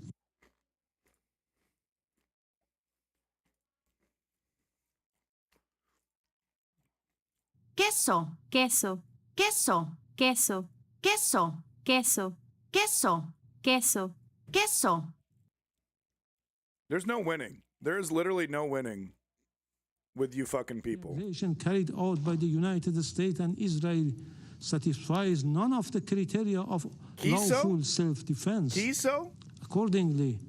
S20: Queso, queso, queso, queso, queso, queso, queso, queso, queso.
S2: There's no winning. There is literally no winning with you fucking people.
S19: The invasion carried out by the United States and Israel satisfies none of the criteria of lawful self-defense. Accordingly,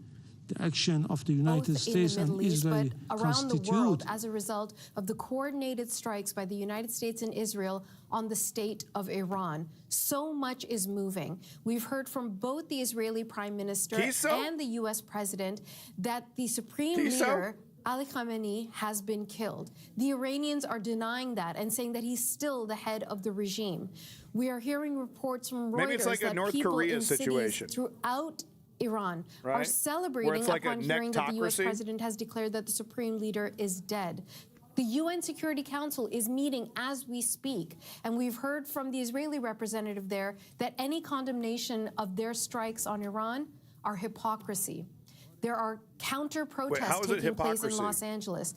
S19: the action of the United States and Israel
S13: but around the world as a result of the coordinated strikes by the United States and Israel on the state of Iran. So much is moving. We've heard from both the Israeli Prime Minister and the U.S. President that the Supreme Leader, Ali Khamenei, has been killed. The Iranians are denying that and saying that he's still the head of the regime. We are hearing reports from Reuters
S2: Maybe it's like a
S13: that
S2: North
S13: people
S2: Korea
S13: in
S2: situation
S13: cities throughout Iran are celebrating upon hearing that the U.S. president has declared that the supreme leader is dead. The UN Security Council is meeting as we speak, and we've heard from the Israeli representative there that any condemnation of their strikes on Iran are hypocrisy. There are counter-protests taking place in Los Angeles.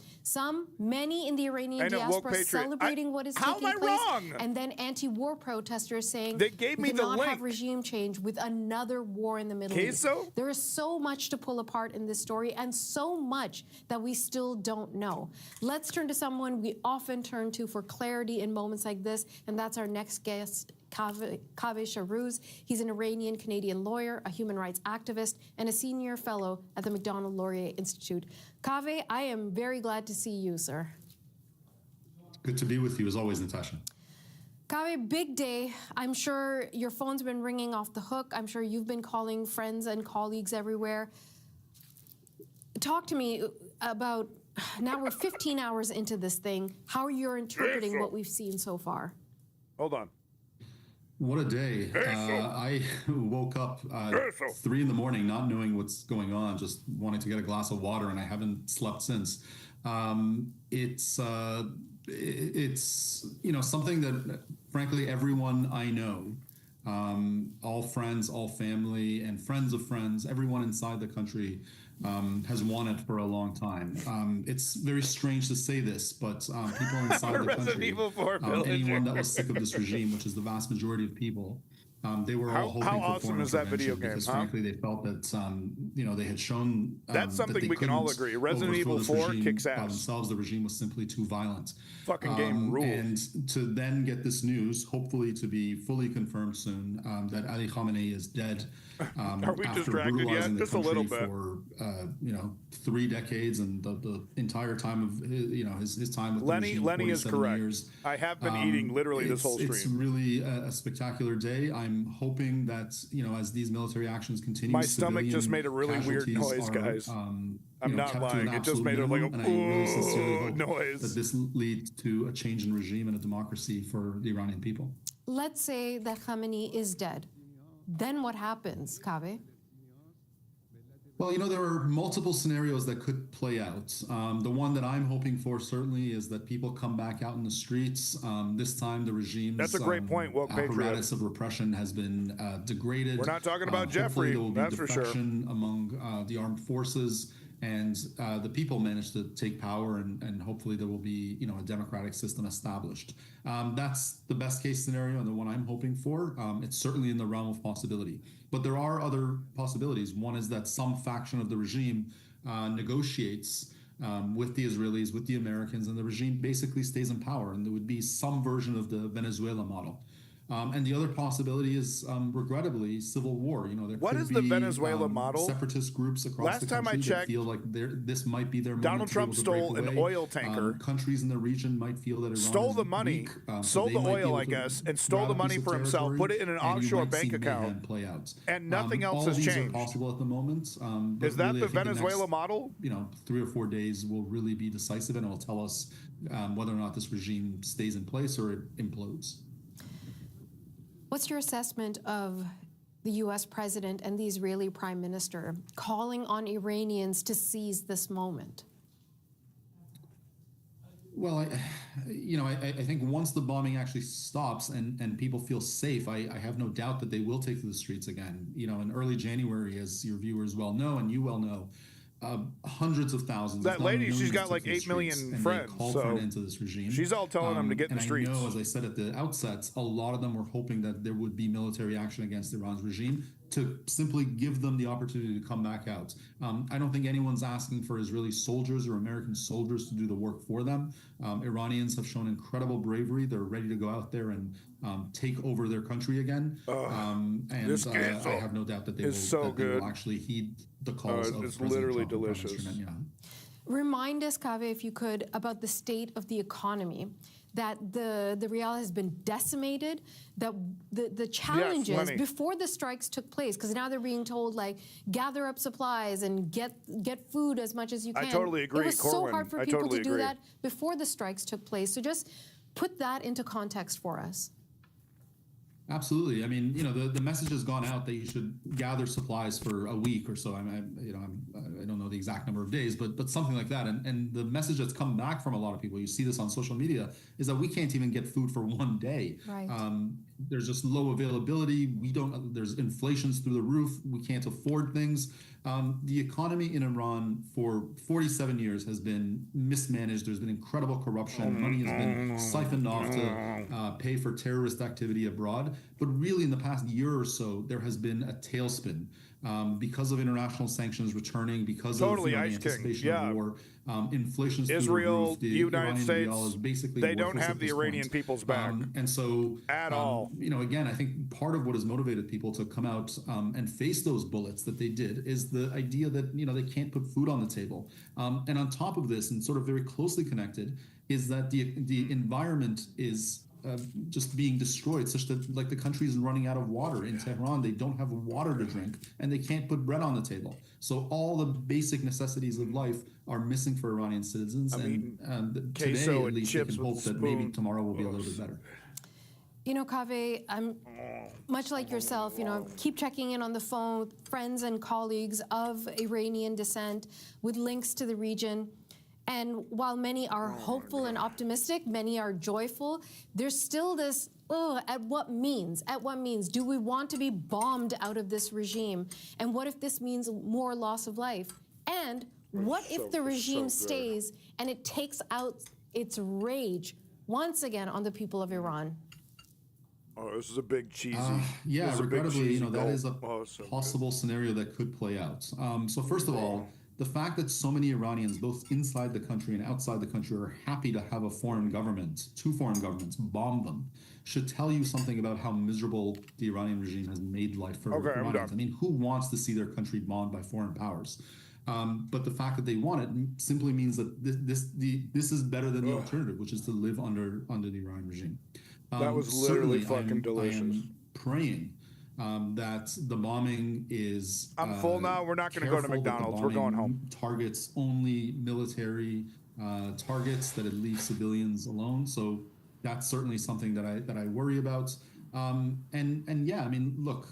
S13: Many in the Iranian diaspora celebrating what is taking place, and then anti-war protesters saying
S2: they gave me
S13: we cannot have regime change with another war in the Middle East. There is so much to pull apart in this story, and so much that we still don't know. Let's turn to someone we often turn to for clarity in moments like this, and that's our next guest, Kaveh Shahrouz. He's an Iranian-Canadian lawyer, a human rights activist, and a senior fellow at the Macdonald-Laurier Institute. Kaveh, I am very glad to see you, sir.
S3: Good to be with you as always, Natasha.
S13: Kaveh, big day. I'm sure your phone's been ringing off the hook. I'm sure you've been calling friends and colleagues everywhere. Talk to me about, now we're 15 hours into this thing, how you're interpreting what we've seen so far.
S2: Hold on.
S3: What a day. I woke up 3 in the morning not knowing what's going on, just wanting to get a glass of water, and I haven't slept since. It's something that, frankly, everyone I know, all friends, all family, and friends of friends, everyone inside the country has wanted for a long time. It's very strange to say this, but people inside the country, anyone that was sick of this regime, which is the vast majority of people, they were all hoping for
S2: awesome is that video game?
S3: Because frankly, they felt that they had shown
S2: that's something we can all agree. Resident Evil 4 kicks ass.
S3: Themselves, the regime was simply too violent.
S2: Fucking game rules.
S3: And to then get this news, hopefully to be fully confirmed soon, that Ali Khamenei is dead.
S2: Are we distracted yet? Just a little bit.
S3: For 3 decades and the entire time of his time with
S2: Lenny.
S3: the regime,
S2: Lenny is correct.
S3: Years.
S2: I have been eating literally this whole stream.
S3: It's really a spectacular day. I'm hoping that as these military actions continue,
S2: my stomach just made a really weird noise, guys. I'm not lying. It just made a noise.
S3: That this leads to a change in regime and a democracy for the Iranian people.
S13: Let's say that Khamenei is dead. then what happens, Kaveh?
S3: Well, there are multiple scenarios that could play out. The one that I'm hoping for certainly is that people come back out in the streets. This time the regime's
S2: That's a great point, Woke Patriot.
S3: Apparatus of repression has been degraded.
S2: We're not talking about Jeffrey,
S3: there will be
S2: that's for sure.
S3: defection among the armed forces, and the people manage to take power, and hopefully there will be a democratic system established. That's the best case scenario and the one I'm hoping for. It's certainly in the realm of possibility. But there are other possibilities. One is that some faction of the regime negotiates with the Israelis, with the Americans, and the regime basically stays in power, and there would be some version of the Venezuela model. And the other possibility is, regrettably, civil war. There
S2: what
S3: could
S2: is the
S3: be,
S2: Venezuela model?
S3: Separatist groups across the country that feel like this might be their moment.
S2: Donald Trump stole an oil tanker.
S3: Countries in the region might feel that Iran
S2: stole the money, sold the oil, I guess, and stole the money for himself, put it in an offshore bank account,
S3: play out.
S2: And nothing else
S3: all
S2: has
S3: these
S2: changed.
S3: Are possible at the moment.
S2: Is that the Venezuela model?
S3: 3 or 4 days will really be decisive, and it will tell us whether or not this regime stays in place or it implodes.
S13: What's your assessment of the U.S. president and the Israeli prime minister calling on Iranians to seize this moment?
S3: Well, I think once the bombing actually stops and people feel safe, I have no doubt that they will take to the streets again. In early January, as your viewers well know and you well know, hundreds of thousands.
S2: That lady, she's got like 8 million friends.
S3: Called for an end to this regime.
S2: She's all telling them to get in the streets.
S3: I know, as I said at the outset, a lot of them were hoping that there would be military action against Iran's regime to simply give them the opportunity to come back out. I don't think anyone's asking for Israeli soldiers or American soldiers to do the work for them. Iranians have shown incredible bravery. They're ready to go out there and take over their country again. I have no doubt that they will actually heed the calls of
S2: it's
S3: President
S2: literally
S3: Trump and
S2: delicious.
S13: Remind us, Kaveh, if you could, about the state of the economy, that the real has been decimated, that the challenges before the strikes took place, because now they're being told, gather up supplies and get food as much as you can.
S2: I totally agree,
S13: It was so hard for people to do
S2: agree.
S13: that before the strikes took place. So just put that into context for us.
S3: Absolutely. I mean, the message has gone out that you should gather supplies for a week or so. I don't know the exact number of days, but something like that. And the message that's come back from a lot of people, you see this on social media, is that we can't even get food for one day.
S13: Right.
S3: There's just low availability. There's inflation's through the roof. We can't afford things. The economy in Iran for 47 years has been mismanaged. There's been incredible corruption. Money has been siphoned off to pay for terrorist activity abroad. But really, in the past year or so, there has been a tailspin because of international sanctions returning, because of the anticipation of war. Inflation's
S2: Israel,
S3: through the roof. The
S2: United States,
S3: is basically
S2: they don't have the Iranian people's back.
S3: And so,
S2: at all.
S3: Again, I think part of what has motivated people to come out and face those bullets that they did is the idea that, they can't put food on the table. And on top of this, and sort of very closely connected, is that the environment is just being destroyed, such that the country is running out of water. In Tehran, they don't have water to drink, and they can't put bread on the table. So all the basic necessities of life are missing for Iranian citizens. Today, at least, we can hope that maybe tomorrow will be a little bit better.
S13: Kaveh, I'm much like yourself, keep checking in on the phone with friends and colleagues of Iranian descent with links to the region. And while many are hopeful and optimistic, many are joyful, there's still this, at what means? At what means? Do we want to be bombed out of this regime? And what if this means more loss of life? And what if the regime stays and it takes out its rage once again on the people of Iran?
S2: Oh, this is a big cheesy.
S3: Regrettably, that is a possible scenario that could play out. So first of all, the fact that so many Iranians, both inside the country and outside the country, are happy to have two foreign governments bomb them, should tell you something about how miserable the Iranian regime has made life for Iranians. I mean, who wants to see their country bombed by foreign powers? But the fact that they want it simply means that this is better than the alternative, which is to live under the Iranian regime.
S2: That was literally fucking delicious.
S3: I am praying that the bombing is.
S2: I'm full now. We're not going to go to McDonald's. We're going home.
S3: Targets only military targets, that it leaves civilians alone. So that's certainly something that I worry about. And yeah, I mean, look,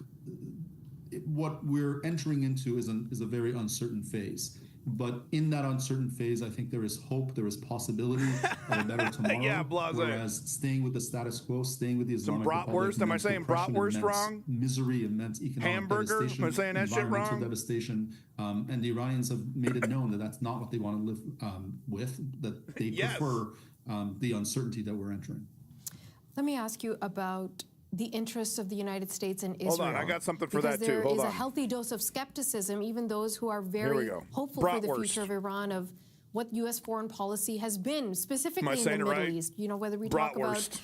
S3: what we're entering into is a very uncertain phase. But in that uncertain phase, I think there is hope, there is possibility of a better tomorrow.
S2: Yeah, blase.
S3: Whereas staying with the status quo, staying with the Islamic
S2: bratwurst. Am I saying bratwurst wrong?
S3: Misery, immense economic
S2: hamburger.
S3: devastation,
S2: Am I saying that shit
S3: environmental
S2: wrong?
S3: devastation, and the Iranians have made it known that that's not what they want to live with. That they prefer the uncertainty that we're entering.
S13: Let me ask you about the interests of the United States and Israel.
S2: Hold on, I got something for
S13: because
S2: that too. Hold
S13: there
S2: on.
S13: is a healthy dose of skepticism, even those who are very hopeful for the future of Iran, of what U.S. foreign policy has been, specifically in the Middle East. You know, whether we talk about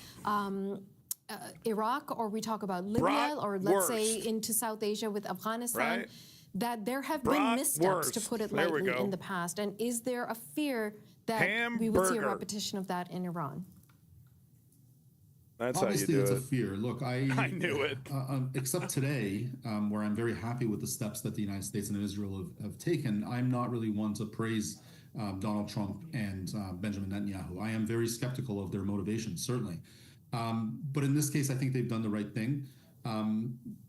S13: Iraq or we talk about Libya or let's say into South Asia with Afghanistan, that there have been missteps, to put it lightly, in the past. And is there a fear that we would see a repetition of that in Iran?
S3: That's obviously it's a fear. Look, I
S2: knew it.
S3: Except today, where I'm very happy with the steps that the United States and Israel have taken, I'm not really one to praise Donald Trump and Benjamin Netanyahu. I am very skeptical of their motivations, certainly. But in this case, I think they've done the right thing.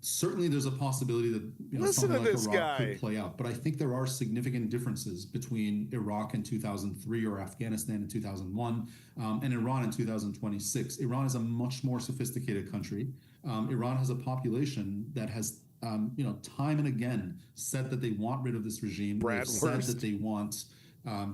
S3: Certainly, there's a possibility that something like Iraq could play out. But I think there are significant differences between Iraq in 2003 or Afghanistan in 2001 and Iran in 2026. Iran is a much more sophisticated country. Iran has a population that has, time and again said that they want rid of this regime. They've said that they want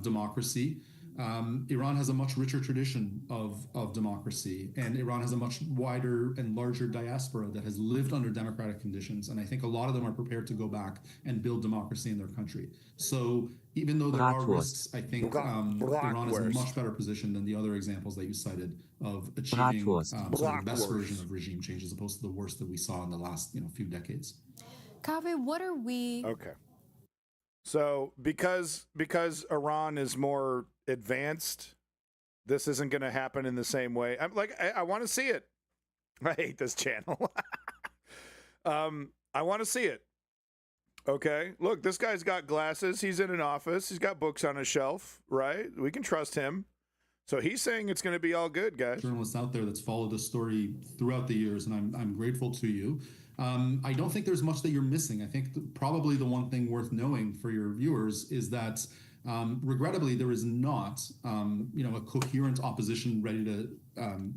S3: democracy. Iran has a much richer tradition of democracy, and Iran has a much wider and larger diaspora that has lived under democratic conditions. And I think a lot of them are prepared to go back and build democracy in their country. So even though there are risks, I think Iran is in a much better position than the other examples that you cited of achieving the best version of regime change as opposed to the worst that we saw in the last few decades.
S13: Kaveh, what are we...
S2: Okay. So because Iran is more advanced, this isn't going to happen in the same way. I want to see it. I hate this channel. I want to see it. Okay, look, this guy's got glasses. He's in an office. He's got books on a shelf, right? We can trust him. So he's saying it's going to be all good, guys.
S3: Journalists out there that's followed this story throughout the years, and I'm grateful to you. I don't think there's much that you're missing. I think probably the one thing worth knowing for your viewers is that, regrettably, there is not, a coherent opposition ready to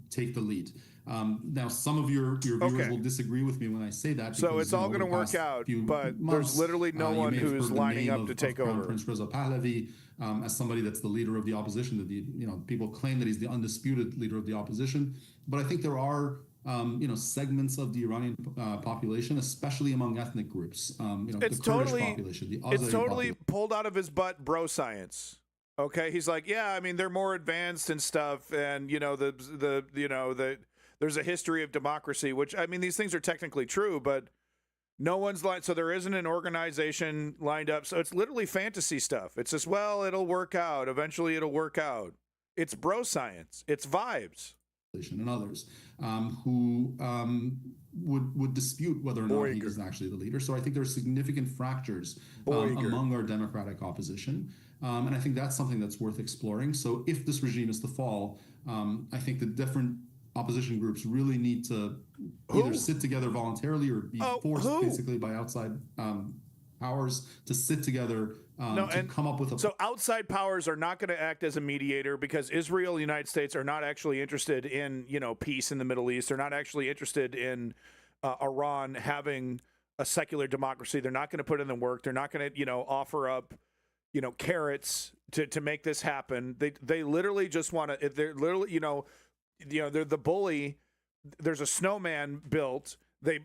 S3: take the lead. Now, some of your viewers will disagree with me when I say that.
S2: So it's all going to work out, but there's literally no one who's lining up to take over.
S3: Prince Reza Pahlavi, as somebody that's the leader of the opposition, that people claim that he's the undisputed leader of the opposition. But I think there are segments of the Iranian population, especially among ethnic groups.
S2: It's
S3: the
S2: totally,
S3: Kurdish population, the Azeri
S2: it's totally
S3: population.
S2: pulled out of his butt, bro science. Okay, he's like, yeah, I mean, they're more advanced and stuff, and there's a history of democracy, which I mean, these things are technically true, but no one's like, so there isn't an organization lined up. So it's literally fantasy stuff. It's just, well, it'll work out. Eventually, it'll work out. It's bro science. It's vibes.
S3: And others who would dispute whether or not he is actually the leader. So I think there are significant fractures among our democratic opposition. And I think that's something that's worth exploring. So if this regime is to fall, I think the different opposition groups really need to either sit together voluntarily or be forced basically by outside powers to sit together to come up with a...
S2: So outside powers are not going to act as a mediator because Israel and the United States are not actually interested in, peace in the Middle East. They're not actually interested in Iran having a secular democracy. They're not going to put in the work. They're not going to, offer up, carrots to make this happen. They literally just want to, they're literally, they're the bully. There's a snowman built. They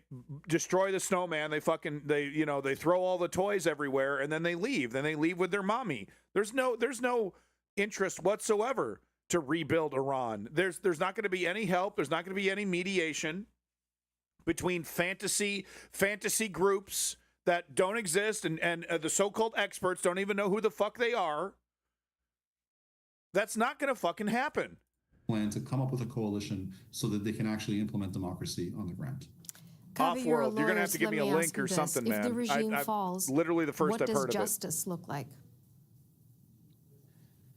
S2: destroy the snowman. They throw all the toys everywhere, and then they leave. Then they leave with their mommy. There's no interest whatsoever to rebuild Iran. There's not going to be any help. There's not going to be any mediation between fantasy groups that don't exist, and the so-called experts don't even know who the fuck they are. That's not going to fucking happen.
S3: Plan to come up with a coalition so that they can actually implement democracy on the ground.
S2: Off-world, you're going to have to give me a link or something, man.
S13: If the regime falls,
S2: literally the first I've heard of it.
S13: What does justice look like?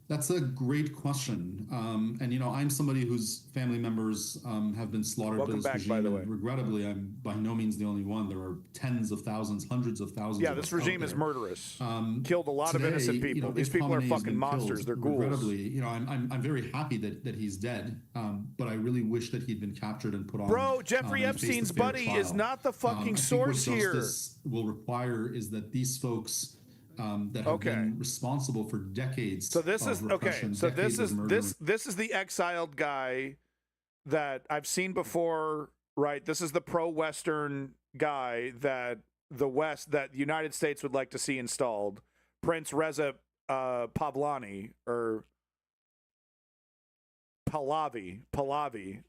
S3: That's a great question. And, you know, I'm somebody whose family members have been slaughtered by this regime. By the way. Regrettably, I'm by no means the only one. There are tens of thousands, hundreds of thousands.
S2: Yeah, this regime is murderous. Killed a lot of innocent people. You know, these people are fucking monsters. They're ghouls.
S3: Regrettably, you know, I'm very happy that he's dead. But I really wish that he'd been captured and put on.
S2: Bro, Jeffrey Epstein's buddy is not the fucking source here.
S3: What justice will require is that these folks that have been responsible for decades.
S2: So this is okay. So this is the exiled guy that I've seen before, right? This is the pro-Western guy that the United States would like to see installed. Prince Reza Pahlavi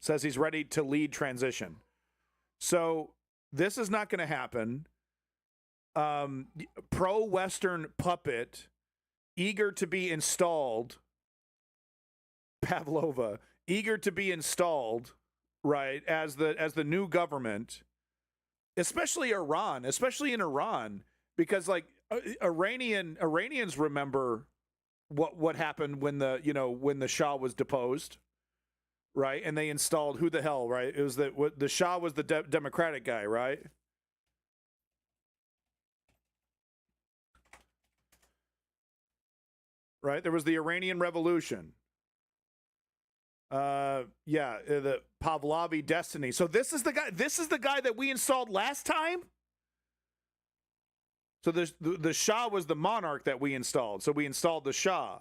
S2: says he's ready to lead transition. So this is not going to happen. Pro-Western puppet, eager to be installed, Pavlova, eager to be installed, right, as the new government, especially in Iran, because like Iranians remember what happened when the Shah was deposed, right, and they installed who the hell, right? It was the Shah was the Democratic guy, right? Right, there was the Iranian Revolution. The Pahlavi destiny. So this is the guy. This is the guy that we installed last time. So the Shah was the monarch that we installed. So we installed the Shah.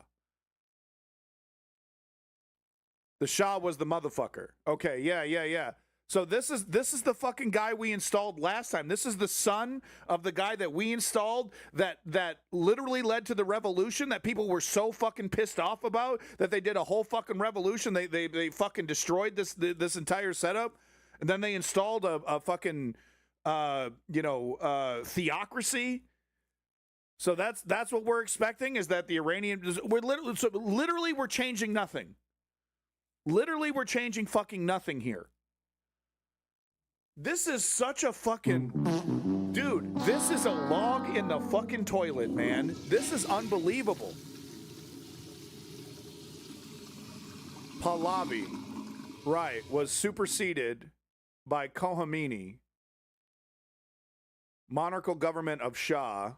S2: The Shah was the motherfucker. Okay, yeah. So this is the fucking guy we installed last time. This is the son of the guy that we installed that literally led to the revolution that people were so fucking pissed off about that they did a whole fucking revolution. They fucking destroyed this entire setup, and then they installed a fucking theocracy. So that's what we're expecting, is that the Iranian we're changing nothing. Literally, we're changing fucking nothing here. This is such a fucking... Dude, this is a log in the fucking toilet, man. This is unbelievable. Pahlavi, right, was superseded by Khomeini, monarchical government of Shah.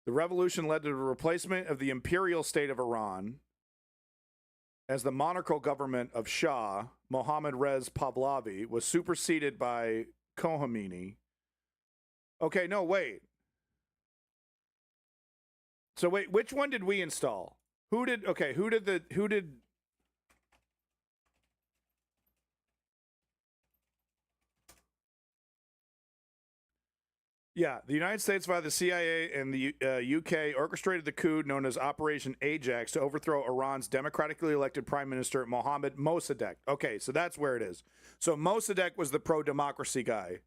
S2: The revolution led to the replacement of the imperial state of Iran as the monarchical government of Shah. Mohammad Reza Pahlavi was superseded by Khomeini. Okay, no, wait. So wait, which one did we install? Who did Yeah, the United States via the CIA and the UK orchestrated the coup known as Operation Ajax to overthrow Iran's democratically elected Prime Minister Mohammad Mossadegh. Okay, so that's where it is. So Mossadegh was the pro-democracy guy.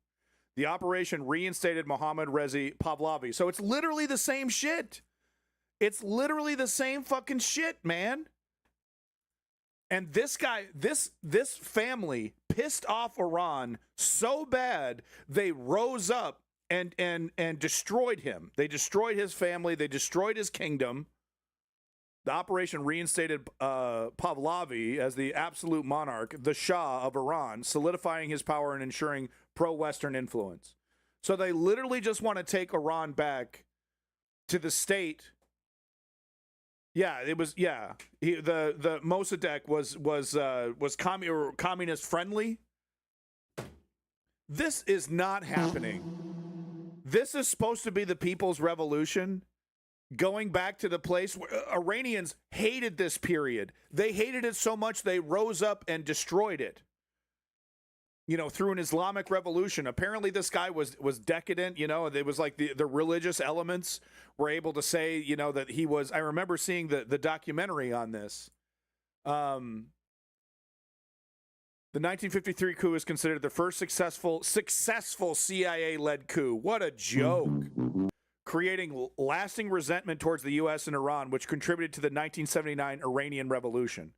S2: The operation reinstated Mohammad Reza Pahlavi. So it's literally the same shit. It's literally the same fucking shit, man. And this guy, this family pissed off Iran so bad they rose up and destroyed him. They destroyed his family. They destroyed his kingdom. The operation reinstated Pahlavi as the absolute monarch, the Shah of Iran, solidifying his power and ensuring pro-Western influence. So they literally just want to take Iran back to the state. Yeah, it was. Yeah, the Mossadegh was communist friendly. This is not happening. This is supposed to be the people's revolution, going back to the place where Iranians hated this period. They hated it so much they rose up and destroyed it, through an Islamic revolution. Apparently this guy was decadent, it was like the religious elements were able to say, that he was. I remember seeing the documentary on this. The 1953 coup is considered the first successful CIA-led coup. What a joke. Creating lasting resentment towards the U.S. and Iran, which contributed to the 1979 Iranian Revolution.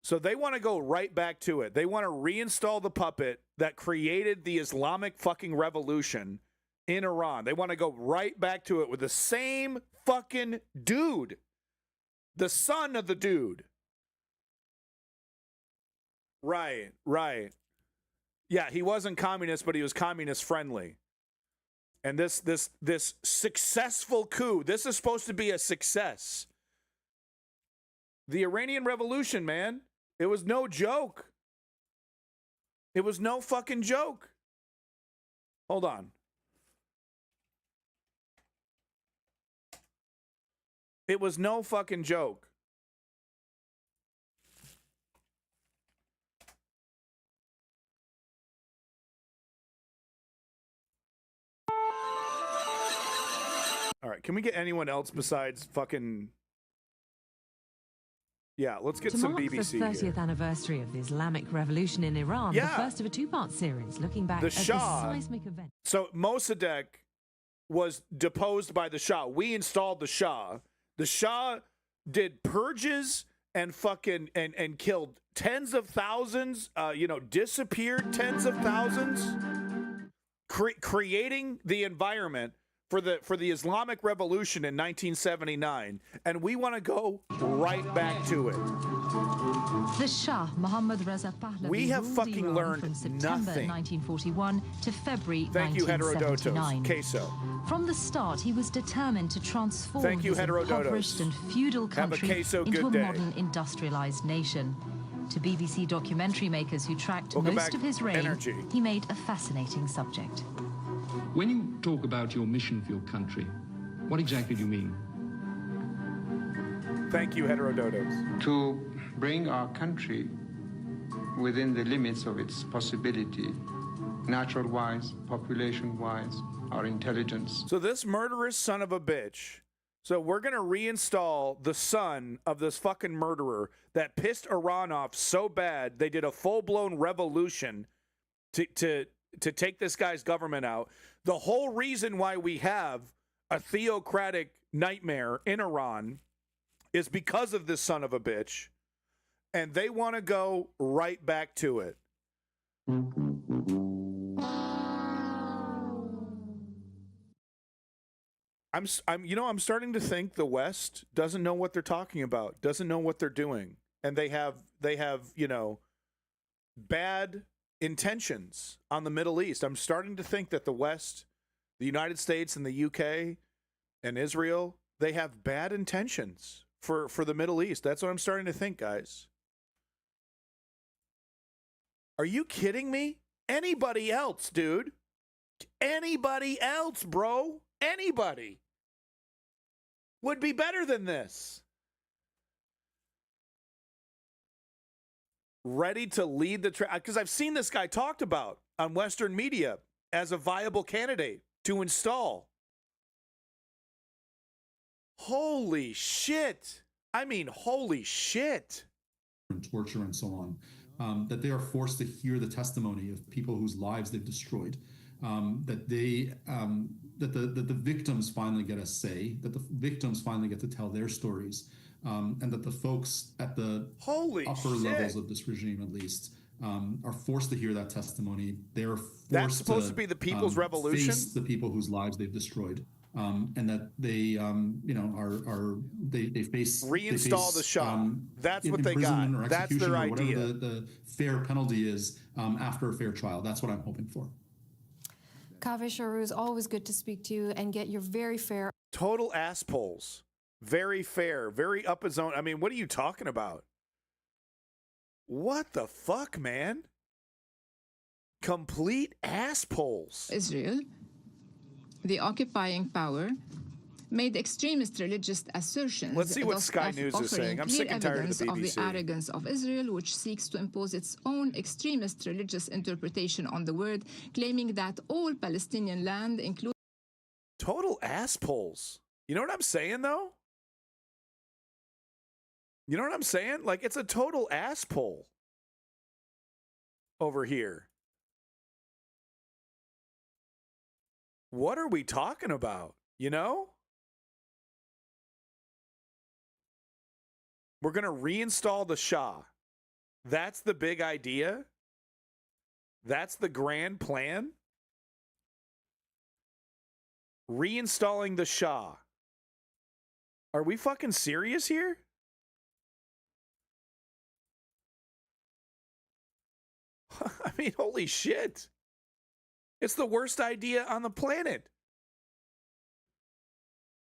S2: So they want to go right back to it. They want to reinstall the puppet that created the Islamic fucking revolution in Iran. They want to go right back to it with the same fucking dude. The son of the dude. Right. Yeah, he wasn't communist, but he was communist friendly. And this successful coup, this is supposed to be a success. The Iranian Revolution, man, it was no joke. It was no fucking joke. Hold on. It was no fucking joke. All right, can we get anyone else besides fucking... Yeah, let's get some BBC
S5: To mark the 30th
S2: here.
S5: anniversary of the Islamic Revolution in Iran, the first of a two-part series looking back
S2: The
S5: at
S2: Shah.
S5: the seismic event.
S2: So Mossadegh was deposed by the Shah. We installed the Shah. The Shah did purges and fucking and killed tens of thousands, disappeared tens of thousands, creating the environment for the Islamic Revolution in 1979, and we want to go right back to it.
S5: The Shah, Mohammad Reza Pahlavi,
S2: We have
S5: ruled
S2: fucking
S5: Iran
S2: learned
S5: from September
S2: nothing.
S5: 1941 to February
S2: Thank you,
S5: 1979.
S2: Heterodotos. Queso.
S5: From the start, he was determined to transform
S2: Thank you,
S5: his
S2: Heterodotos.
S5: impoverished and feudal
S2: Have a
S5: country
S2: queso,
S5: into
S2: good
S5: a
S2: day.
S5: modern industrialized nation. To BBC documentary makers who tracked
S21: Welcome
S5: most
S21: back,
S5: of his reign,
S21: Energy.
S5: he made a fascinating subject.
S21: When you talk about your mission for your country, what exactly do you mean?
S2: Thank you, Heterodotos.
S23: To bring our country within the limits of its possibility, natural-wise, population-wise, our intelligence.
S2: So this murderous son of a bitch. So we're going to reinstall the son of this fucking murderer that pissed Iran off so bad they did a full-blown revolution to take this guy's government out. The whole reason why we have a theocratic nightmare in Iran is because of this son of a bitch, and they want to go right back to it. I'm starting to think the West doesn't know what they're talking about, doesn't know what they're doing, and they have bad intentions on the Middle East. I'm starting to think that the West, the United States and the UK and Israel, they have bad intentions for the Middle East. That's what I'm starting to think, guys. Are you kidding me? Anybody else, dude? Anybody else, bro? Anybody would be better than this. Ready to lead the track, because I've seen this guy talked about on Western media as a viable candidate to install. Holy shit. I mean, holy shit.
S3: And torture and so on, that they are forced to hear the testimony of people whose lives they've destroyed, that the victims finally get a say, that the victims finally get to tell their stories, and that the folks at the upper levels of this regime, at least, are forced to hear that testimony. They're forced
S2: That's supposed to be the people's revolution?
S3: Face the people whose lives they've destroyed. And that they, they face
S2: reinstall the Shah. That's what they
S3: imprisonment
S2: got.
S3: or
S2: That's
S3: execution
S2: their
S3: or whatever
S2: idea.
S3: the fair penalty is after a fair trial. That's what I'm hoping for.
S13: Kaveh Sharuz, always good to speak to you and get your very fair.
S2: Total ass polls. Very fair. Very up his own. I mean, what are you talking about? What the fuck, man? Complete ass polls.
S24: Israel, the occupying power, made extremist religious assertions.
S2: Let's see what
S24: thus
S2: Sky News is
S24: offering
S2: saying. I'm
S24: clear
S2: sick and tired of
S24: evidence
S2: the BBC.
S24: the arrogance of Israel, which seeks to impose its own extremist religious interpretation on the word, claiming that all Palestinian land, including
S2: Total ass polls. You know what I'm saying, though? You know what I'm saying? Like, it's a total ass poll over here. What are we talking about? You know? We're going to reinstall the Shah. That's the big idea? That's the grand plan? Reinstalling the Shah. Are we fucking serious here? I mean, holy shit. It's the worst idea on the planet.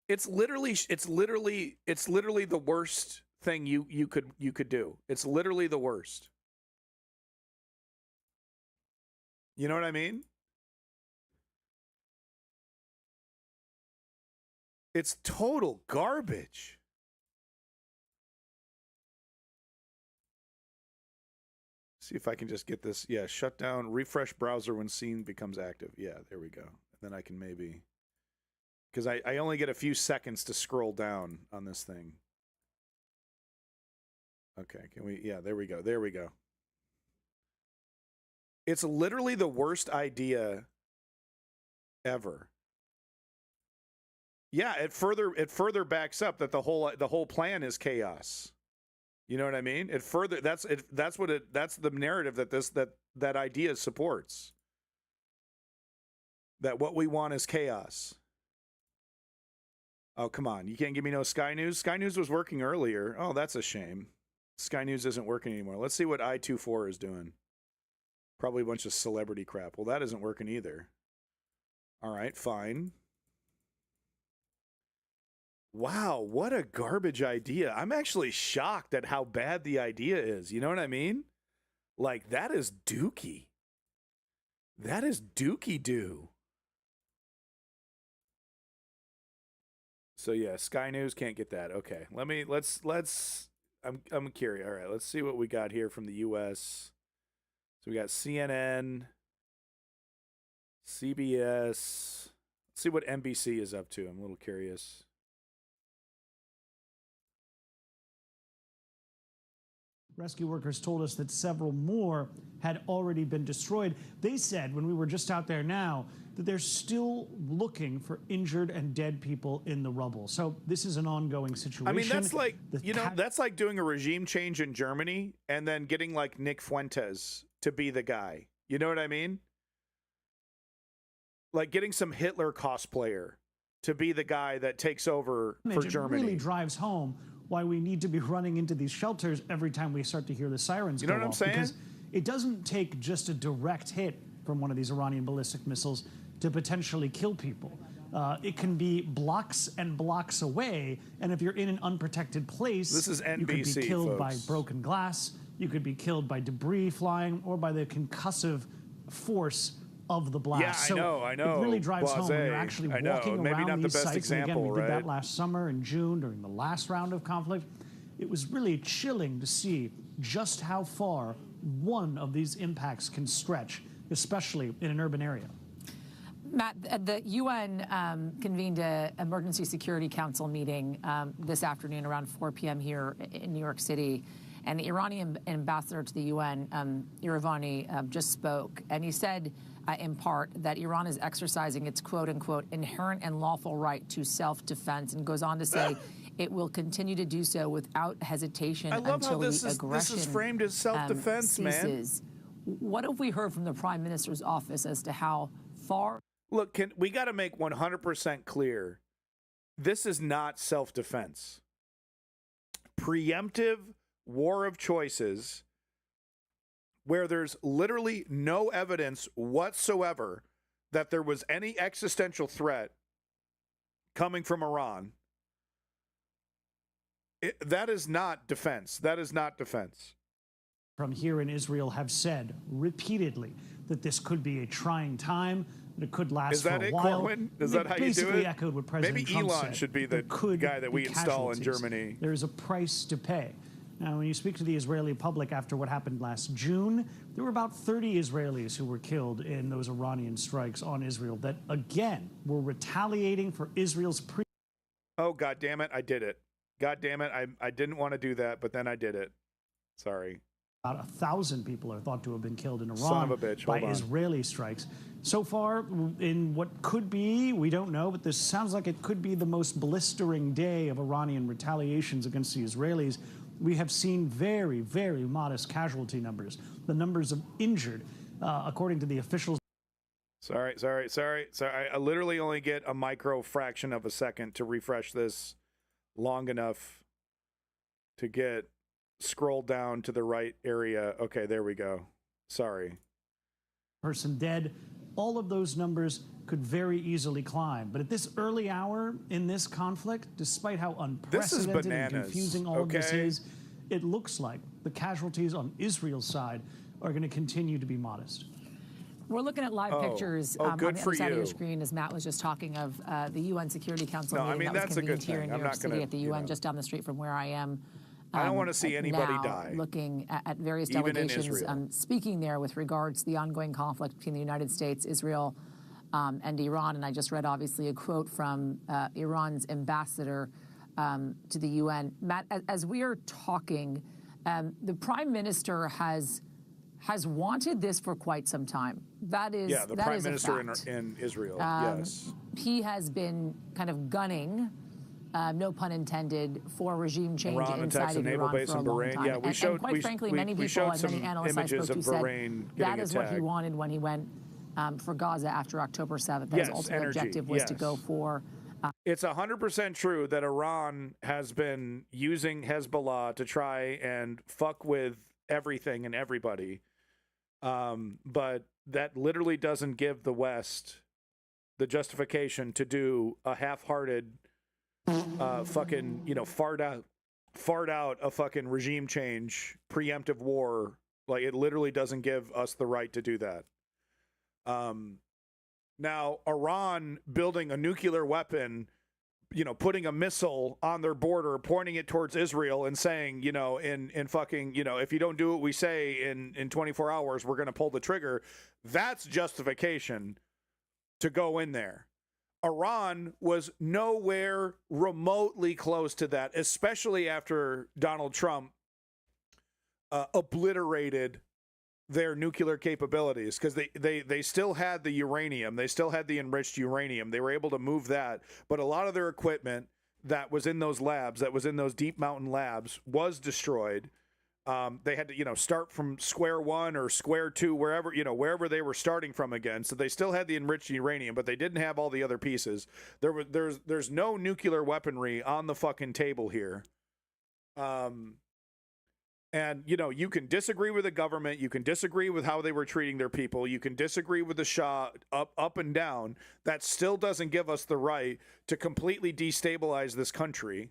S2: It's literally the worst thing you could do. It's literally the worst. You know what I mean? It's total garbage. See if I can just get this. Yeah, shut down, refresh browser when scene becomes active. Yeah, there we go. And then I can maybe, because I only get a few seconds to scroll down on this thing. Okay, can we? Yeah, there we go. There we go. It's literally the worst idea ever. Yeah, it further backs up that the whole plan is chaos. You know what I mean? That's the narrative that that idea supports. That what we want is chaos. Oh, come on. You can't give me no Sky News? Sky News was working earlier. Oh, that's a shame. Sky News isn't working anymore. Let's see what I24 is doing. Probably a bunch of celebrity crap. Well, that isn't working either. All right, fine. Wow, what a garbage idea. I'm actually shocked at how bad the idea is. You know what I mean? Like, that is dookie. That is dookie-doo. So yeah, Sky News can't get that. Okay, let's I'm curious. All right, let's see what we got here from the US. So we got CNN, CBS. Let's see what NBC is up to. I'm a little curious.
S6: Rescue workers told us that several more had already been destroyed. They said, when we were just out there now, that they're still looking for injured and dead people in the rubble. So this is an ongoing situation.
S2: I mean, that's like, that's like doing a regime change in Germany and then getting like Nick Fuentes to be the guy. You know what I mean? Like getting some Hitler cosplayer to be the guy that takes over for Germany.
S6: It really drives home why we need to be running into these shelters every time we start to hear the sirens go off.
S2: You know what I'm saying?
S6: Because it doesn't take just a direct hit from one of these Iranian ballistic missiles to potentially kill people. It can be blocks and blocks away, and if you're in an unprotected place,
S2: this is NBC,
S6: you could be killed
S2: folks.
S6: by broken glass, you could be killed by debris flying, or by the concussive force of the blast.
S2: Yeah, I know.
S6: It really drives home when you're actually walking around these sites.
S2: Example,
S6: and again, we did
S2: right?
S6: that last summer in June during the last round of conflict. It was really chilling to see just how far one of these impacts can stretch, especially in an urban area.
S7: Matt, the UN convened an Emergency Security Council meeting this afternoon around 4 p.m. here in New York City. And the Iranian ambassador to the UN, Iravani, just spoke. And he said, in part, that Iran is exercising its quote-unquote inherent and lawful right to self-defense, and goes on to say it will continue to do so without hesitation until the aggression
S2: this is framed as self-defense,
S7: ceases. Man. What have we heard from the Prime Minister's office as to how far?
S2: Look, we got to make 100% clear, this is not self-defense. Preemptive war of choices where there's literally no evidence whatsoever that there was any existential threat coming from Iran. That is not defense. That is not defense.
S6: From here in Israel have said repeatedly that this could be a trying time, that it could last for a while.
S2: Corwin? Is that how you do it?
S6: Echoed what President
S2: Maybe
S6: Trump
S2: Elon
S6: said.
S2: should be the guy that we install in Germany.
S6: There is a price to pay. Now, when you speak to the Israeli public after what happened last June, there were about 30 Israelis who were killed in those Iranian strikes on Israel that, again, were retaliating for Israel's
S2: Oh, God damn it, I did it. God damn it, I didn't want to do that, but then I did it. Sorry.
S6: About 1,000 people are thought to have been killed in Iran
S2: Son of a bitch.
S6: by
S2: Hold on.
S6: Israeli strikes. So far, in what could be, we don't know, but this sounds like it could be the most blistering day of Iranian retaliations against the Israelis. We have seen very, very modest casualty numbers. The numbers of injured, according to the officials.
S2: Sorry. I literally only get a micro fraction of a second to refresh this long enough to get scrolled down to the right area. Okay, there we go. Sorry.
S6: Person dead. All of those numbers could very easily climb. But at this early hour in this conflict, despite how unprecedented and confusing all of this is, it looks like the casualties on Israel's side are going to continue to be modest.
S7: We're looking at live pictures on the other side of your screen, as Matt was just talking of the UN Security Council meeting that was convened here in New York City at the UN, just down the street from where I am.
S2: I don't want to see anybody die.
S7: Looking at various delegations speaking there with regards to the ongoing conflict between the United States, Israel, and Iran. And I just read, obviously, a quote from Iran's ambassador to the UN. Matt, as we are talking, the Prime Minister has wanted this for quite some time. That is
S2: the Prime Minister in Israel. Yes,
S7: he has been kind of gunning, no pun intended, for regime change inside of Iran for a long time.
S2: Yeah,
S7: and quite frankly, many people and many analysts I spoke to said that is what he wanted when he went for Gaza after October 7th. That his ultimate objective was to go for.
S2: It's 100% true that Iran has been using Hezbollah to try and fuck with everything and everybody. But that literally doesn't give the West the justification to do a half-hearted fucking, fart out a fucking regime change, preemptive war. Like, it literally doesn't give us the right to do that. Now, Iran building a nuclear weapon, putting a missile on their border, pointing it towards Israel and saying, in fucking, if you don't do what we say in 24 hours, we're going to pull the trigger. That's justification to go in there. Iran was nowhere remotely close to that, especially after Donald Trump obliterated their nuclear capabilities, because they still had the uranium. They still had the enriched uranium. They were able to move that. But a lot of their equipment that was in those labs, that was in those deep mountain labs, was destroyed. They had to, start from square one or square two, wherever they were starting from again. So they still had the enriched uranium, but they didn't have all the other pieces. There's no nuclear weaponry on the fucking table here. And, you can disagree with the government. You can disagree with how they were treating their people. You can disagree with the Shah up and down. That still doesn't give us the right to completely destabilize this country.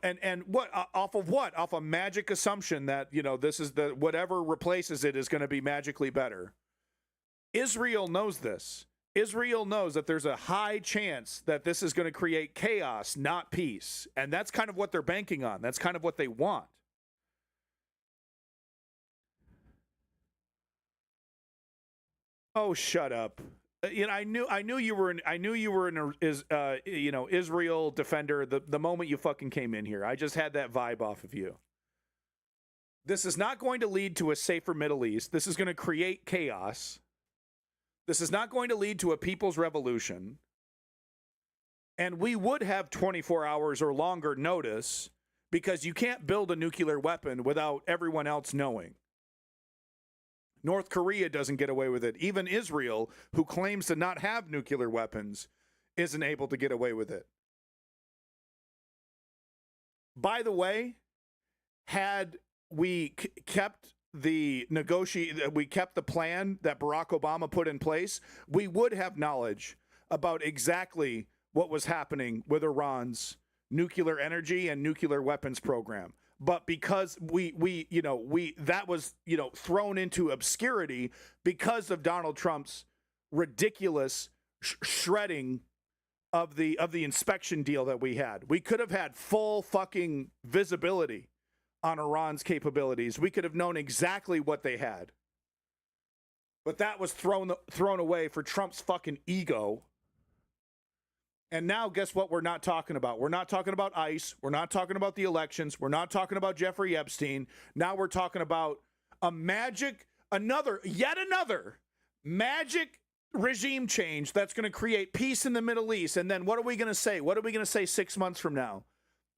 S2: And what? Off of what? Off a magic assumption that, this is whatever replaces it is going to be magically better. Israel knows this. Israel knows that there's a high chance that this is going to create chaos, not peace. And that's kind of what they're banking on. That's kind of what they want. Oh, shut up! I knew you were an Israel defender the moment you fucking came in here. I just had that vibe off of you. This is not going to lead to a safer Middle East. This is going to create chaos. This is not going to lead to a people's revolution. And we would have 24 hours or longer notice, because you can't build a nuclear weapon without everyone else knowing. North Korea doesn't get away with it. Even Israel, who claims to not have nuclear weapons, isn't able to get away with it. By the way, had we kept the plan that Barack Obama put in place, we would have knowledge about exactly what was happening with Iran's nuclear energy and nuclear weapons program. But because that was thrown into obscurity because of Donald Trump's ridiculous shredding of the inspection deal that we had. We could have had full fucking visibility on Iran's capabilities. We could have known exactly what they had. But that was thrown away for Trump's fucking ego. And now, guess what we're not talking about? We're not talking about ICE. We're not talking about the elections. We're not talking about Jeffrey Epstein. Now we're talking about yet another magic regime change that's going to create peace in the Middle East. And then what are we going to say? What are we going to say 6 months from now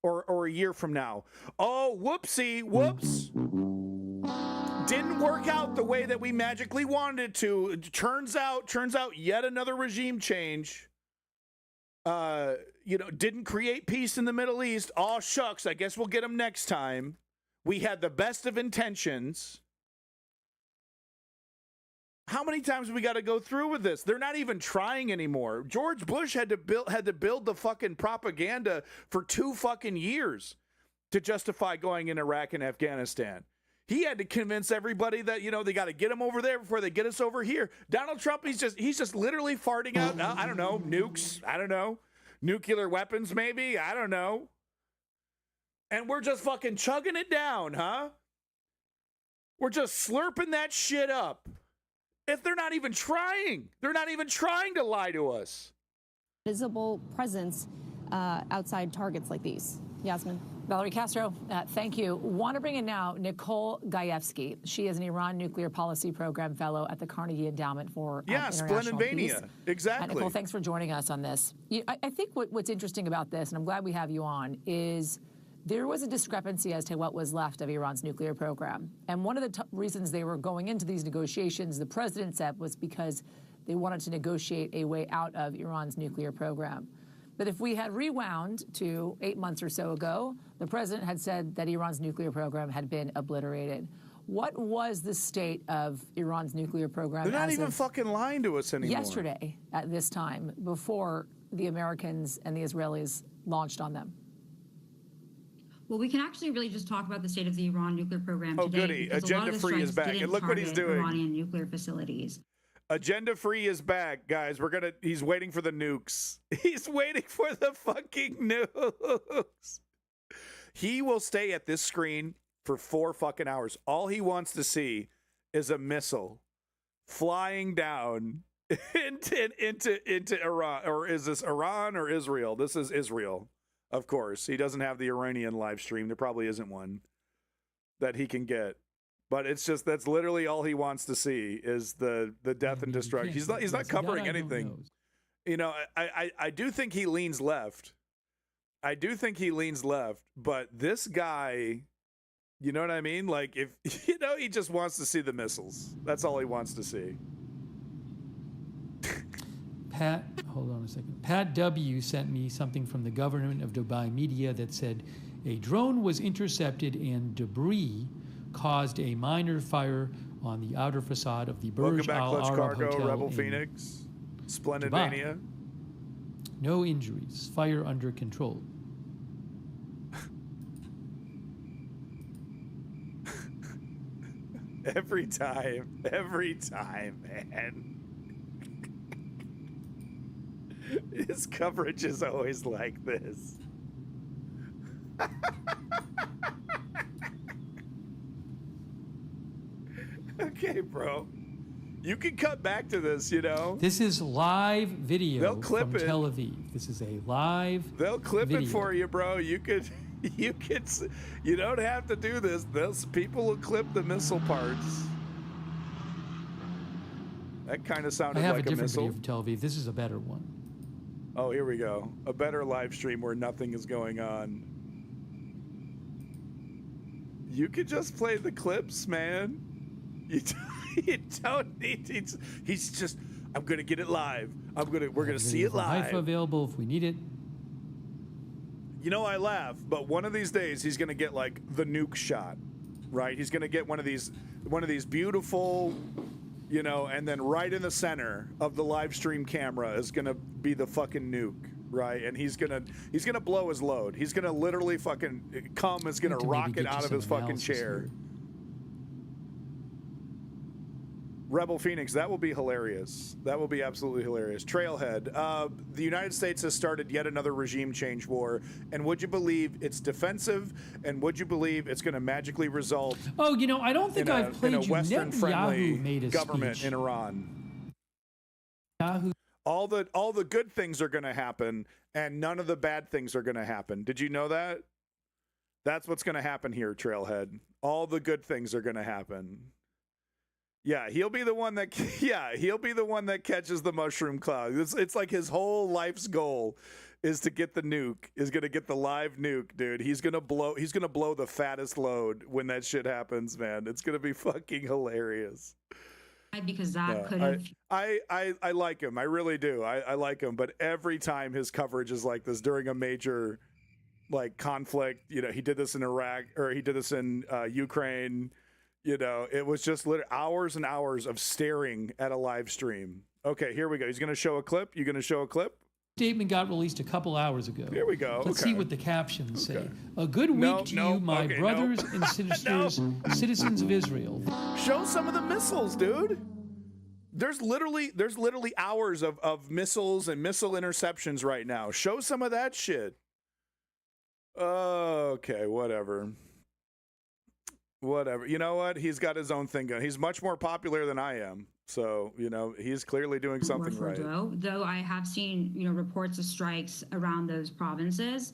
S2: or a year from now? Oh, whoopsie, whoops. Didn't work out the way that we magically wanted it to. Turns out yet another regime change. Didn't create peace in the Middle East. Aw, shucks, I guess we'll get them next time. We had the best of intentions. How many times have we got to go through with this? They're not even trying anymore. George Bush had to build the fucking propaganda for 2 fucking years to justify going in Iraq and Afghanistan. He had to convince everybody that, they got to get them over there before they get us over here. Donald Trump, he's just literally farting out, I don't know, nukes, I don't know, nuclear weapons maybe, I don't know. And we're just fucking chugging it down, huh? We're just slurping that shit up. If they're not even trying to lie to us.
S8: Visible presence outside targets like these. Yasmin.
S7: Valerie Castro, thank you. Want to bring in now Nicole Gajewski. She is an Iran Nuclear Policy Program Fellow at the Carnegie Endowment for International Peace.
S2: Exactly.
S7: Nicole, thanks for joining us on this. I think what's interesting about this, and I'm glad we have you on, is there was a discrepancy as to what was left of Iran's nuclear program. And one of the reasons they were going into these negotiations, the president said, was because they wanted to negotiate a way out of Iran's nuclear program. But if we had rewound to 8 months or so ago, the president had said that Iran's nuclear program had been obliterated. What was the state of Iran's nuclear program?
S2: They're not even fucking lying to us anymore.
S7: Yesterday, at this time, before the Americans and the Israelis launched on them.
S9: Well, we can actually really just talk about the state of the Iran nuclear program today.
S2: Goody. Agenda Free is back. And look what he's doing.
S9: Iranian nuclear facilities.
S2: Agenda Free is back, guys. He's waiting for the nukes. He's waiting for the fucking nukes. He will stay at this screen for 4 fucking hours. All he wants to see is a missile flying down into Iran. Or is this Iran or Israel? This is Israel, of course. He doesn't have the Iranian live stream. There probably isn't one that he can get. But it's just, that's literally all he wants to see is the death and destruction. He's not covering anything. I do think he leans left. But this guy, you know what I mean? Like, if, he just wants to see the missiles. That's all he wants to see.
S11: Hold on a second. Pat W. sent me something from the government of Dubai Media that said a drone was intercepted and debris caused a minor fire on the outer facade of the Burj Al Arab Hotel
S2: Rebel Phoenix, Splendid
S11: Dubai.
S2: Mania.
S11: No injuries. Fire under control.
S2: Every time, man. His coverage is always like this. Okay, bro. You can cut back to this,
S11: This is live video
S2: They'll clip
S11: from
S2: it.
S11: Tel Aviv. This is a live
S2: They'll clip
S11: video.
S2: it for you, bro. You don't have to do this. People will clip the missile parts. That kind of sounded
S11: I have
S2: like
S11: a different
S2: missile.
S11: video from Tel Aviv. This is a better one.
S2: Oh, here we go. A better live stream where nothing is going on. You could just play the clips, man. You don't need. He's just. I'm gonna get it live. We're gonna see it live.
S11: Haifa available if we need it.
S2: I laugh, but one of these days he's gonna get like the nuke shot, right? He's gonna get one of these beautiful, and then right in the center of the live stream camera is gonna be the fucking nuke, right? And he's gonna blow his load. He's gonna literally fucking come. Is gonna rocket out of his fucking chair.
S11: Here.
S2: Rebel Phoenix, that will be hilarious. That will be absolutely hilarious. Trailhead, the United States has started yet another regime change war. And would you believe it's defensive? And would you believe it's going to magically result
S11: I don't think I've played
S2: in a
S11: you.
S2: Western-friendly
S11: Netanyahu made a
S2: government
S11: speech.
S2: in Iran?
S11: Yahoo.
S2: All the good things are going to happen, and none of the bad things are going to happen. Did you know that? That's what's going to happen here, Trailhead. All the good things are going to happen. Yeah, he'll be the one that catches the mushroom cloud. It's like his whole life's goal is to get the nuke, is gonna get the live nuke, dude. He's gonna blow the fattest load when that shit happens, man. It's gonna be fucking hilarious.
S9: Because that could have.
S2: I like him. I really do. I like him. But every time his coverage is like this during a major like conflict, you know, he did this in Iraq or he did this in Ukraine. You know, it was just literally hours and hours of staring at a live stream. Okay, here we go. He's going to show a clip. You going to show a clip?
S11: Statement got released a couple hours ago.
S2: Here we go.
S11: Let's see what the captions say. A good week to you, my brothers and sisters, citizens of Israel.
S2: Show some of the missiles, dude. There's literally hours of missiles and missile interceptions right now. Show some of that shit. Okay, whatever. Whatever. You know what? He's got his own thing going. He's much more popular than I am. So, you know, he's clearly doing something right.
S9: Though I have seen, you know, reports of strikes around those provinces.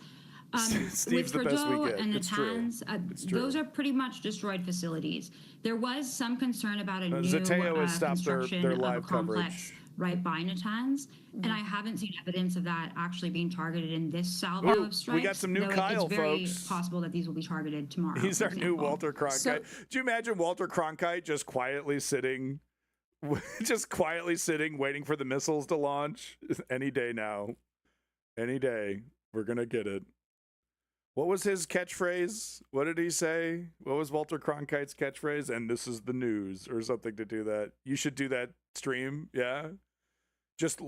S2: Steve's the best we get.
S9: And Natanz, those are pretty much destroyed facilities. There was some concern about a new construction of a complex right by Natanz, and I haven't seen evidence of that actually being targeted in this salvo of strikes.
S2: We got some new Kyle,
S9: it's very
S2: folks.
S9: Possible that these will be targeted tomorrow.
S2: He's our new Walter Cronkite. Do you imagine Walter Cronkite just quietly sitting, waiting for the missiles to launch? Any day now. Any day. We're going to get it. What was his catchphrase? What did he say? What was Walter Cronkite's catchphrase? And this is the news, or something to do that. You should do that stream, yeah? Just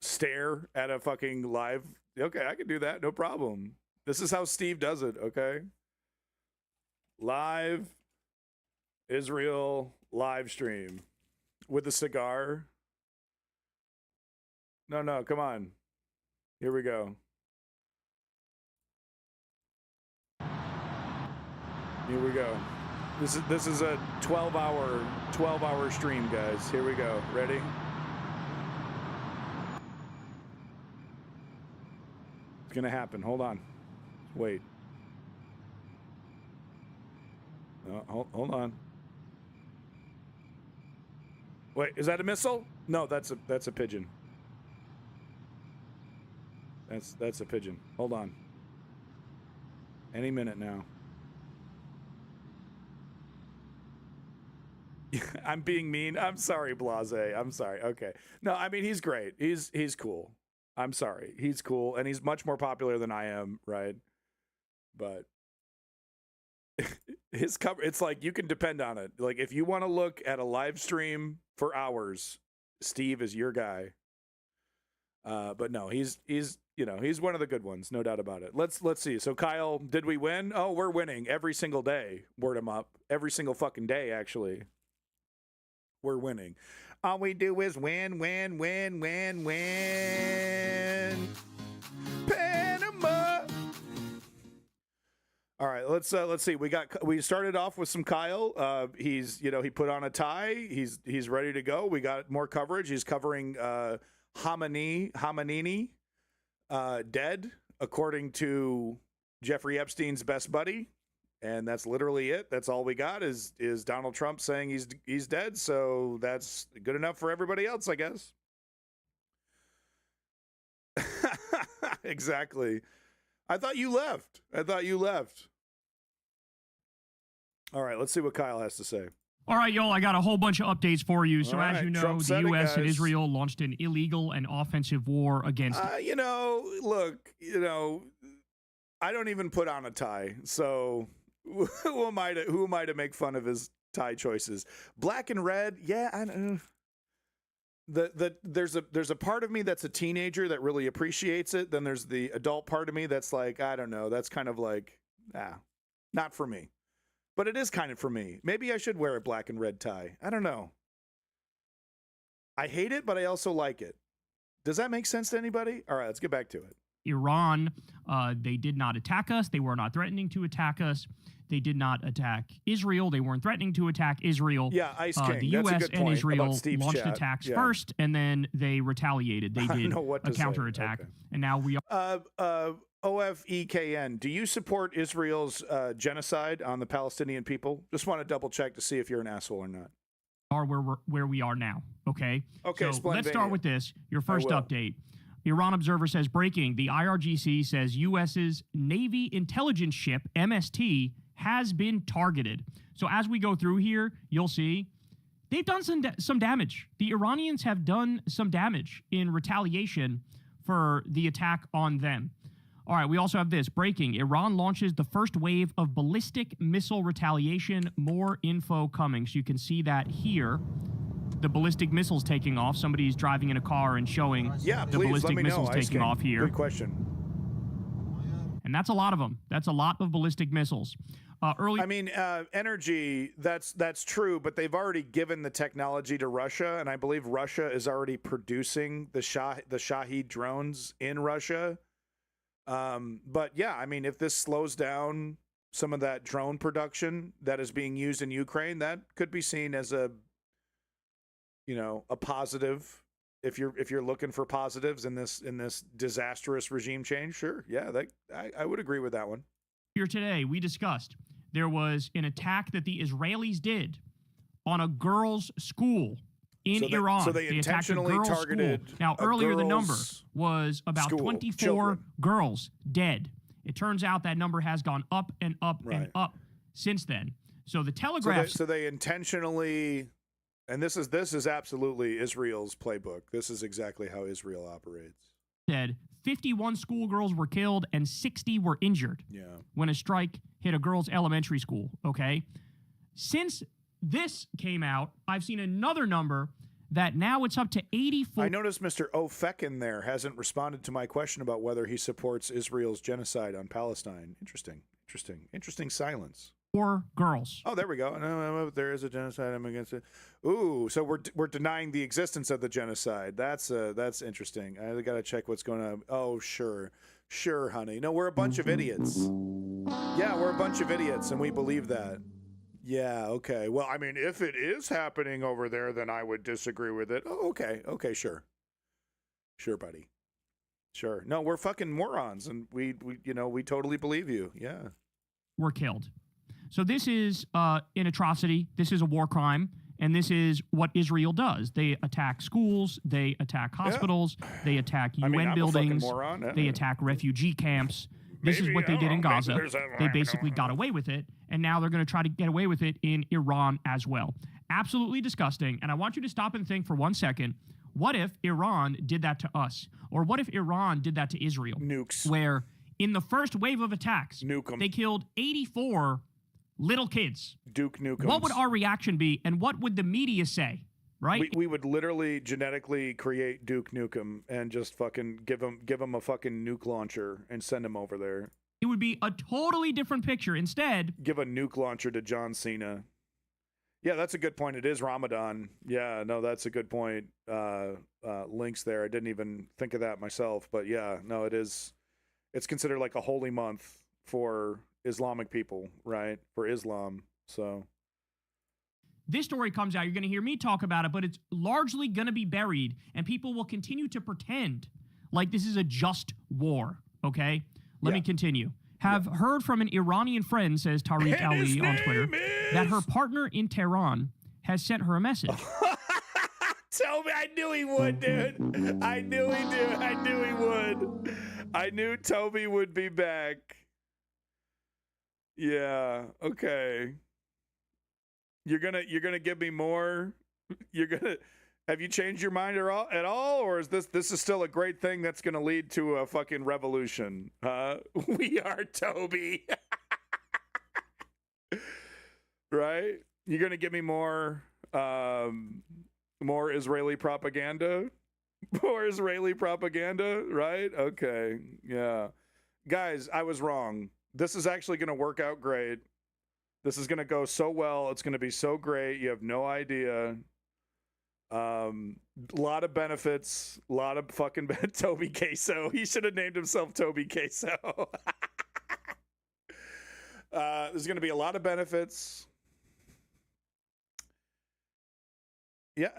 S2: stare at a fucking live. Okay, I can do that, no problem. This is how Steve does it, okay? Live Israel live stream with a cigar. No, come on. Here we go. Here we go. This is a 12-hour stream, guys. Here we go. Ready? It's gonna happen. Hold on. Wait. Hold on. Wait, is that a missile? No, that's a pigeon. That's a pigeon. Hold on. Any minute now. I'm being mean. I'm sorry, Blase. I'm sorry. Okay. No, I mean, he's great. He's cool. I'm sorry. He's cool, and he's much more popular than I am, right? But his cover, it's like you can depend on it. Like, if you want to look at a live stream for hours, Steve is your guy. But no, he's one of the good ones, no doubt about it. Let's see. So Kyle, did we win? Oh, we're winning every single day. Word him up. Every single fucking day, actually. We're winning. All we do is win, win, win, win, win. Panama. All right, let's see. We started off with some Kyle. He put on a tie. He's ready to go. We got more coverage. He's covering Khamenei dead, according to Jeffrey Epstein's best buddy. And that's literally it. That's all we got is Donald Trump saying he's dead. So that's good enough for everybody else, I guess. Exactly. I thought you left. All right, let's see what Kyle has to say.
S4: All right, y'all, I got a whole bunch of updates for you. So as you know, the U.S. and Israel launched an illegal and offensive war against...
S2: Look, I don't even put on a tie. So who am I to make fun of his tie choices? Black and red, yeah, I don't know. There's a part of me that's a teenager that really appreciates it. Then there's the adult part of me that's like, I don't know. That's kind of like, not for me. But it is kind of for me. Maybe I should wear a black and red tie. I don't know. I hate it, but I also like it. Does that make sense to anybody? All right, let's get back to it.
S4: Iran, they did not attack us. They were not threatening to attack us. They did not attack Israel. They weren't threatening to attack Israel.
S2: Yeah, Ice King.
S4: The U.S. and Israel launched attacks first, and then they retaliated. They did a counterattack, and now we are.
S2: OFEKN, do you support Israel's genocide on the Palestinian people? Just want to double check to see if you're an asshole or not.
S4: Are where we are now, okay?
S2: Okay,
S4: so let's start with this. Your first update. Iran Observer says, breaking, the IRGC says U.S.'s Navy intelligence ship, MST, has been targeted. So as we go through here, you'll see they've done some damage. The Iranians have done some damage in retaliation for the attack on them. All right, we also have this. Breaking, Iran launches the first wave of ballistic missile retaliation. More info coming. So you can see that here. The ballistic missiles taking off. Somebody's driving in a car and showing the ballistic missiles taking off here.
S2: Good question.
S4: And that's a lot of them. That's a lot of ballistic missiles.
S2: Energy, that's true, but they've already given the technology to Russia, and I believe Russia is already producing the Shahed drones in Russia. But yeah, I mean, if this slows down some of that drone production that is being used in Ukraine, that could be seen as a positive. If you're looking for positives in this disastrous regime change, sure, yeah, I would agree with that one.
S4: Here today, we discussed there was an attack that the Israelis did on a girls' school in Iran.
S2: So they intentionally targeted
S4: school. Now, earlier the number was about 24 girls dead. It turns out that number has gone up and up and up since then. So the Telegraph.
S2: So they intentionally, and this is absolutely Israel's playbook. This is exactly how Israel operates.
S4: Said 51 schoolgirls were killed and 60 were injured when a strike hit a girls' elementary school, okay? Since this came out, I've seen another number that now it's up to 84.
S2: I noticed Mr. Ofek in there hasn't responded to my question about whether he supports Israel's genocide on Palestine. Interesting silence.
S4: 4 girls.
S2: Oh, there we go. No, there is a genocide. I'm against it. Ooh, so we're denying the existence of the genocide. That's interesting. I got to check what's going on. Oh, sure, honey. No, we're a bunch of idiots. Yeah, we're a bunch of idiots, and we believe that. Yeah, okay. Well, I mean, if it is happening over there, then I would disagree with it. Oh, okay, sure, buddy. Sure. No, we're fucking morons, and we totally believe you. Yeah.
S4: Were killed. So this is an atrocity. This is a war crime. And this is what Israel does. They attack schools. They attack hospitals. They attack UN buildings. They attack refugee camps. This is what they did in Gaza. They basically got away with it. And now they're going to try to get away with it in Iran as well. Absolutely disgusting. And I want you to stop and think for 1 second. What if Iran did that to us? Or what if Iran did that to Israel?
S2: Nukes.
S4: Where in the first wave of attacks, they killed 84 little kids.
S2: Duke Nukem.
S4: What would our reaction be, and what would the media say, right?
S2: We would literally genetically create Duke Nukem and just fucking give him a fucking nuke launcher and send him over there.
S4: It would be a totally different picture. Instead,
S2: give a nuke launcher to John Cena. Yeah, that's a good point. It is Ramadan. Yeah, no, that's a good point. Links there. I didn't even think of that myself, but yeah, no, it is. It's considered like a holy month for Islamic people, right? For Islam. So
S4: this story comes out, you're going to hear me talk about it, but it's largely going to be buried, and people will continue to pretend like this is a just war, okay? Let me continue. Have heard from an Iranian friend, says Tariq Ali on Twitter, that her partner in Tehran has sent her a message.
S2: Tell me, I knew he would, dude. I knew he would. I knew Toby would be back. Yeah, okay. You're gonna give me more? Have you changed your mind at all, or is this is still a great thing that's gonna lead to a fucking revolution? We are Toby. Right? You're gonna give me more Israeli propaganda? More Israeli propaganda, right? Okay. Yeah. Guys, I was wrong. This is actually going to work out great. This is going to go so well. It's going to be so great. You have no idea. A lot of benefits. A lot of fucking Toby Queso. He should have named himself Toby Queso. There's going to be a lot of benefits. Yeah.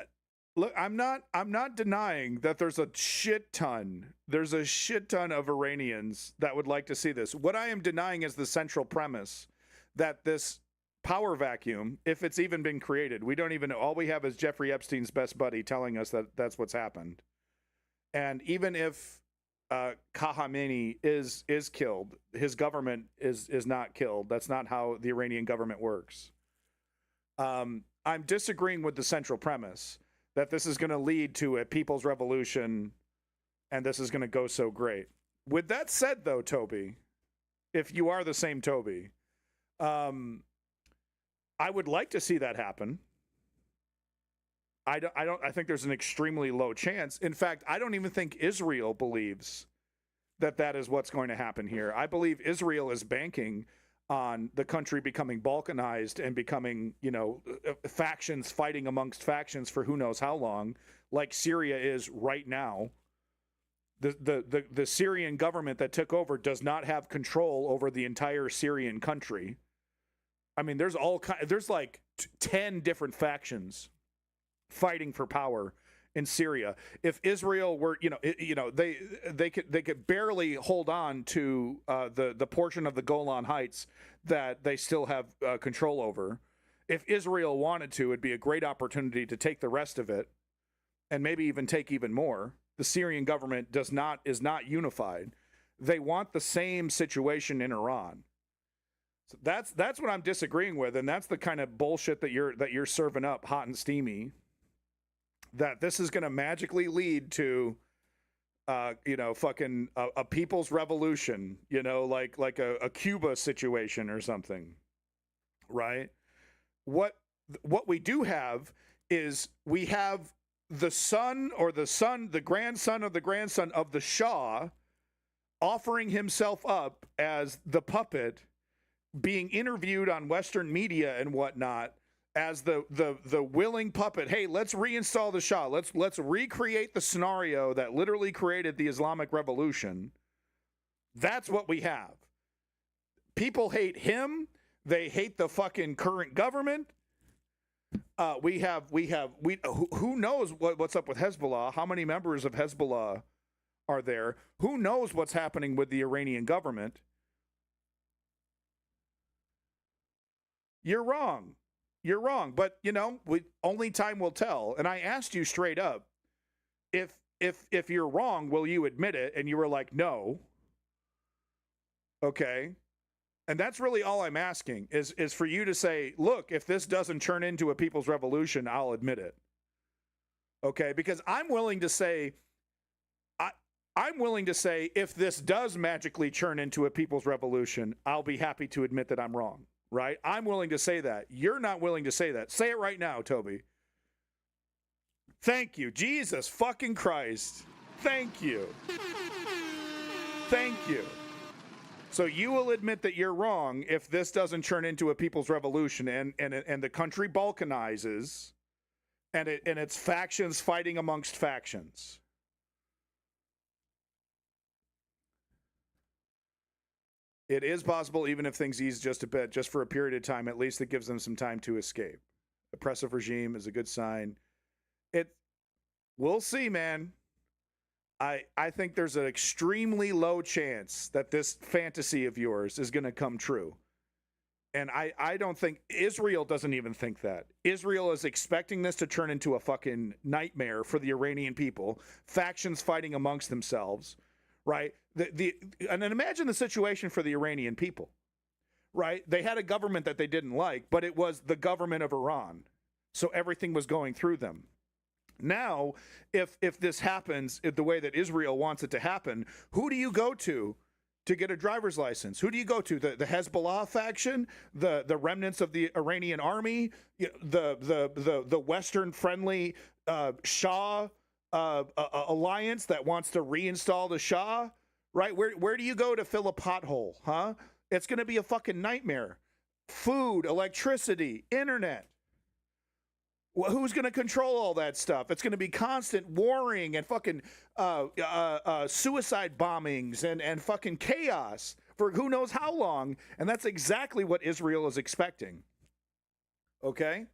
S2: Look, I'm not denying that there's a shit ton of Iranians that would like to see this. What I am denying is the central premise that this power vacuum, if it's even been created, we don't even know. All we have is Jeffrey Epstein's best buddy telling us that that's what's happened. And even if Khamenei is killed, his government is not killed. That's not how the Iranian government works. I'm disagreeing with the central premise that this is going to lead to a people's revolution and this is going to go so great. With that said, though, Toby, if you are the same Toby, I would like to see that happen. I think there's an extremely low chance. In fact, I don't even think Israel believes that that is what's going to happen here. I believe Israel is banking on the country becoming balkanized and becoming, factions fighting amongst factions for who knows how long, like Syria is right now. The Syrian government that took over does not have control over the entire Syrian country. I mean, there's like 10 different factions fighting for power in Syria. If Israel were, they could barely hold on to the portion of the Golan Heights that they still have control over. If Israel wanted to, it'd be a great opportunity to take the rest of it, and maybe even take even more. The Syrian government is not unified. They want the same situation in Iran. So that's what I'm disagreeing with, and that's the kind of bullshit that you're serving up hot and steamy. That this is going to magically lead to, fucking a people's revolution, like a Cuba situation or something, right? What we do have is we have the grandson of the grandson of the Shah offering himself up as the puppet, being interviewed on Western media and whatnot, as the willing puppet. Hey, let's reinstall the Shah. Let's recreate the scenario that literally created the Islamic Revolution. That's what we have. People hate him. They hate the fucking current government. Who knows what's up with Hezbollah? How many members of Hezbollah are there? Who knows what's happening with the Iranian government? You're wrong. You're wrong, but only time will tell. And I asked you straight up, if you're wrong, will you admit it? And you were like, no. Okay. And that's really all I'm asking is for you to say, look, if this doesn't turn into a people's revolution, I'll admit it. Okay, because I'm willing to say if this does magically turn into a people's revolution, I'll be happy to admit that I'm wrong. Right? I'm willing to say that. You're not willing to say that. Say it right now, Toby. Thank you. Jesus fucking Christ. Thank you. Thank you. So you will admit that you're wrong if this doesn't turn into a people's revolution and the country balkanizes and it's factions fighting amongst factions. It is possible, even if things ease just a bit, just for a period of time, at least it gives them some time to escape. Oppressive regime is a good sign. We'll see, man. I think there's an extremely low chance that this fantasy of yours is going to come true. And I don't think, Israel doesn't even think that. Israel is expecting this to turn into a fucking nightmare for the Iranian people, factions fighting amongst themselves. Right? And then imagine the situation for the Iranian people, right? They had a government that they didn't like, but it was the government of Iran. So everything was going through them. Now, if this happens the way that Israel wants it to happen, who do you go to get a driver's license? Who do you go to? The Hezbollah faction, the remnants of the Iranian army, the Western friendly Shah alliance that wants to reinstall the Shah, right? Where do you go to fill a pothole, huh? It's going to be a fucking nightmare. Food, electricity, internet. Who's going to control all that stuff? It's going to be constant warring and fucking suicide bombings and fucking chaos for who knows how long. And that's exactly what Israel is expecting. Okay?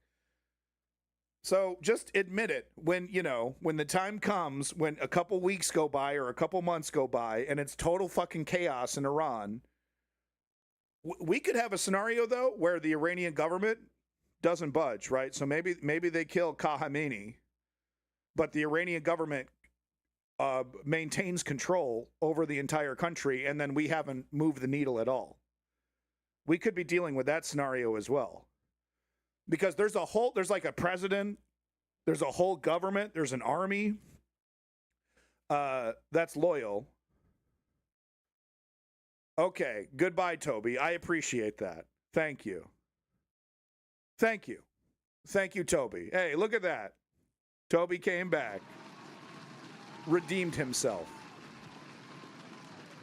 S2: So just admit it when the time comes, when a couple weeks go by or a couple months go by and it's total fucking chaos in Iran. We could have a scenario, though, where the Iranian government doesn't budge, right? So maybe they kill Khamenei, but the Iranian government maintains control over the entire country, and then we haven't moved the needle at all. We could be dealing with that scenario as well. Because there's like a president, there's a whole government, there's an army that's loyal. Okay, goodbye, Toby. I appreciate that. Thank you. Thank you. Thank you, Toby. Hey, look at that. Toby came back. Redeemed himself.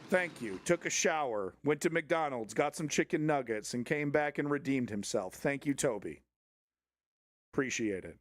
S2: Thank you. Took a shower, went to McDonald's, got some chicken nuggets, and came back and redeemed himself. Thank you, Toby. Appreciate it.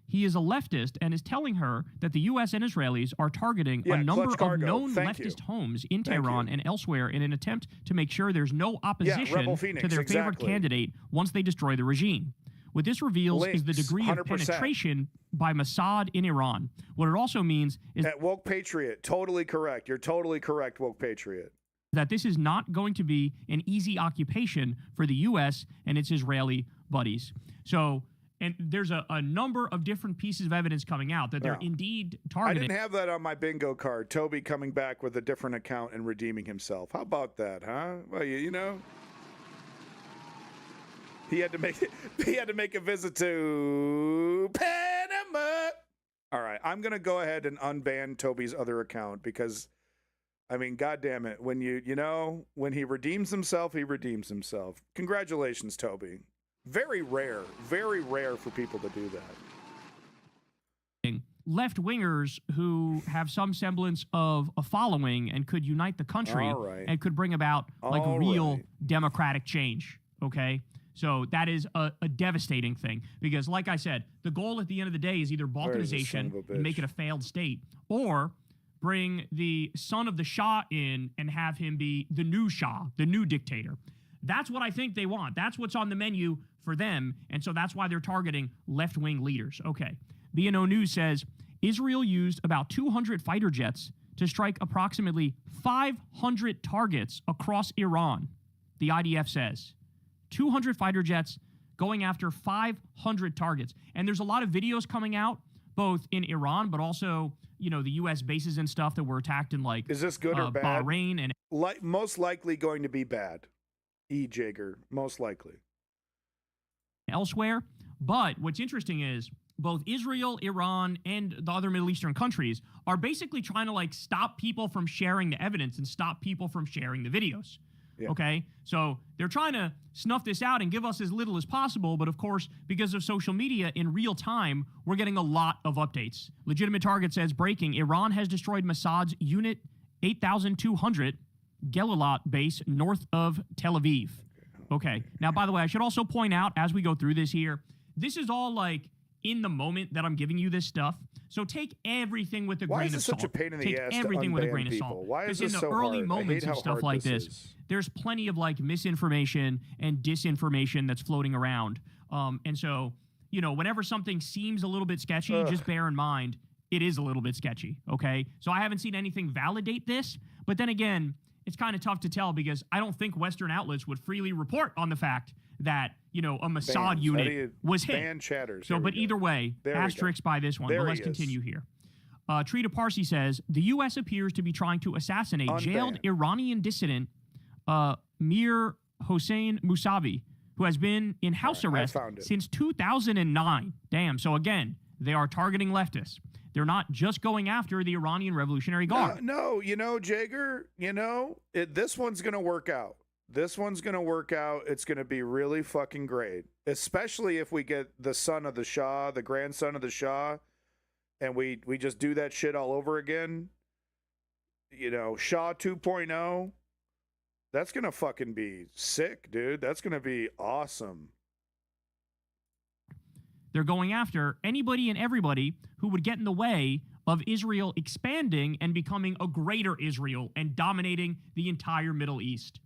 S4: He is a leftist and is telling her that the U.S. and Israelis are targeting a number of known leftist homes in Tehran and elsewhere in an attempt to make sure there's no opposition to their favorite candidate once they destroy the regime. What this reveals is the degree 100%. Of penetration by Mossad in Iran. What it also means is
S2: that Woke Patriot, totally correct. You're totally correct, Woke Patriot.
S4: That this is not going to be an easy occupation for the U.S. and its Israeli buddies. So, and there's a number of different pieces of evidence coming out that they're indeed targeting.
S2: I didn't have that on my bingo card. Toby coming back with a different account and redeeming himself. How about that, huh? Well, you know. He had to make a visit to Panama. All right, I'm going to go ahead and unban Toby's other account because, I mean, goddamn it, when when he redeems himself, he redeems himself. Congratulations, Toby. Very rare for people to do that.
S4: Left-wingers who have some semblance of a following and could unite the country and could bring about like real democratic change, okay? So that is a devastating thing because, like I said, the goal at the end of the day is either balkanization and make it a failed state, or bring the son of the Shah in and have him be the new Shah, the new dictator. That's what I think they want. That's what's on the menu for them, and so that's why they're targeting left-wing leaders. Okay. BNO News says Israel used about 200 fighter jets to strike approximately 500 targets across Iran, the IDF says. 200 fighter jets going after 500 targets. And there's a lot of videos coming out, both in Iran, but also, the U.S. bases and stuff that were attacked in, like,
S2: is this good or bad?
S4: Bahrain and
S2: most likely going to be bad. Jager, most likely.
S4: Elsewhere. But what's interesting is both Israel, Iran, and the other Middle Eastern countries are basically trying to, like, stop people from sharing the evidence and stop people from sharing the videos. Yeah. Okay, so they're trying to snuff this out and give us as little as possible, but of course, because of social media in real time, we're getting a lot of updates. Legitimate Target says, breaking, Iran has destroyed Mossad's Unit 8200 Gelilat base north of Tel Aviv. Okay, now, by the way, I should also point out as we go through this here, this is all like in the moment that I'm giving you this stuff. So take everything with a grain of salt. Why is this
S2: such a pain in the ass?
S4: Take everything with a grain of salt.
S2: Why is this so hard?
S4: Because in the early moments of stuff like this, there's plenty of like misinformation and disinformation that's floating around. And so, whenever something seems a little bit sketchy, just bear in mind it is a little bit sketchy. Okay, so I haven't seen anything validate this, but then again, it's kind of tough to tell because I don't think Western outlets would freely report on the fact that, a Mossad unit was hit.
S2: Ban chatters.
S4: So, but either way, asterisk by this one. But let's continue here. Trita Parsi says, the U.S. appears to be trying to assassinate jailed Iranian dissident Mir Hossein Mousavi, who has been in house arrest since 2009. Damn. So again, they are targeting leftists. They're not just going after the Iranian Revolutionary Guard.
S2: No, Jager, this one's going to work out. This one's going to work out. It's going to be really fucking great, especially if we get the son of the Shah, the grandson of the Shah, and we just do that shit all over again. Shah 2.0. That's going to fucking be sick, dude. That's going to be awesome.
S4: They're going after anybody and everybody who would get in the way of Israel expanding and becoming a greater Israel and dominating the entire Middle East.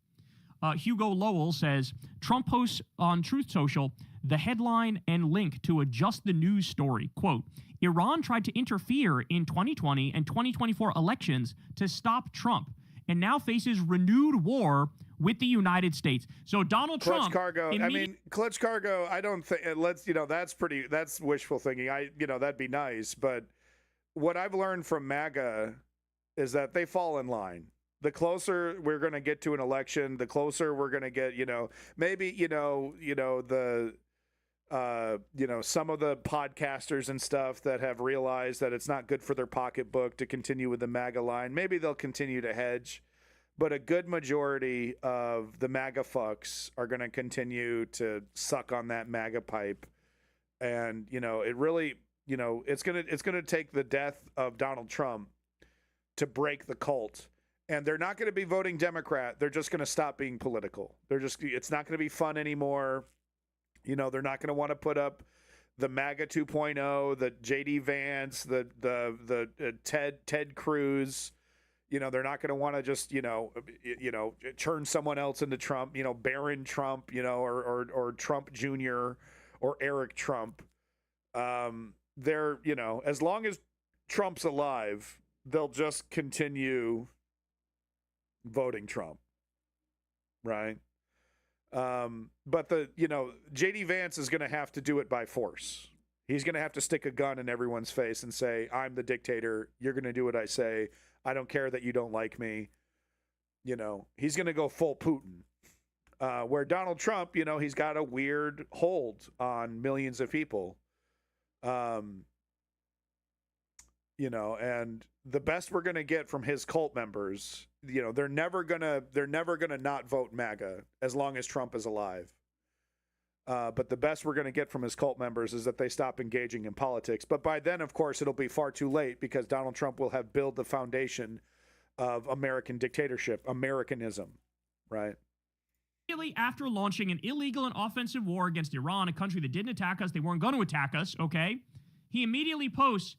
S4: Hugo Lowell says, Trump posts on Truth Social the headline and link to adjust the news story. Quote, Iran tried to interfere in 2020 and 2024 elections to stop Trump and now faces renewed war with the United States. So Donald Trump...
S2: Clutch Cargo, I don't think... that's wishful thinking. That'd be nice, but what I've learned from MAGA is that they fall in line. The closer we're going to get to an election, the closer we're going to get, maybe, some of the podcasters and stuff that have realized that it's not good for their pocketbook to continue with the MAGA line. Maybe they'll continue to hedge, but a good majority of the MAGA fucks are going to continue to suck on that MAGA pipe. And, it really, it's going to take the death of Donald Trump to break the cult. And they're not going to be voting Democrat. They're just going to stop being political. It's not going to be fun anymore. They're not going to want to put up the MAGA 2.0, the JD Vance, the Ted Cruz. They're not going to want to just, turn someone else into Trump, Barron Trump, or Trump Jr. or Eric Trump. They're, as long as Trump's alive, they'll just continue voting Trump, right? But JD Vance is going to have to do it by force. He's going to have to stick a gun in everyone's face and say, I'm the dictator. You're going to do what I say. I don't care that you don't like me. He's going to go full Putin. Where Donald Trump, he's got a weird hold on millions of people. And the best we're going to get from his cult members, they're never going to not vote MAGA as long as Trump is alive. But the best we're going to get from his cult members is that they stop engaging in politics. But by then, of course, it'll be far too late because Donald Trump will have built the foundation of American dictatorship, Americanism, right?
S4: After launching an illegal and offensive war against Iran, a country that didn't attack us, they weren't going to attack us, okay? He immediately posts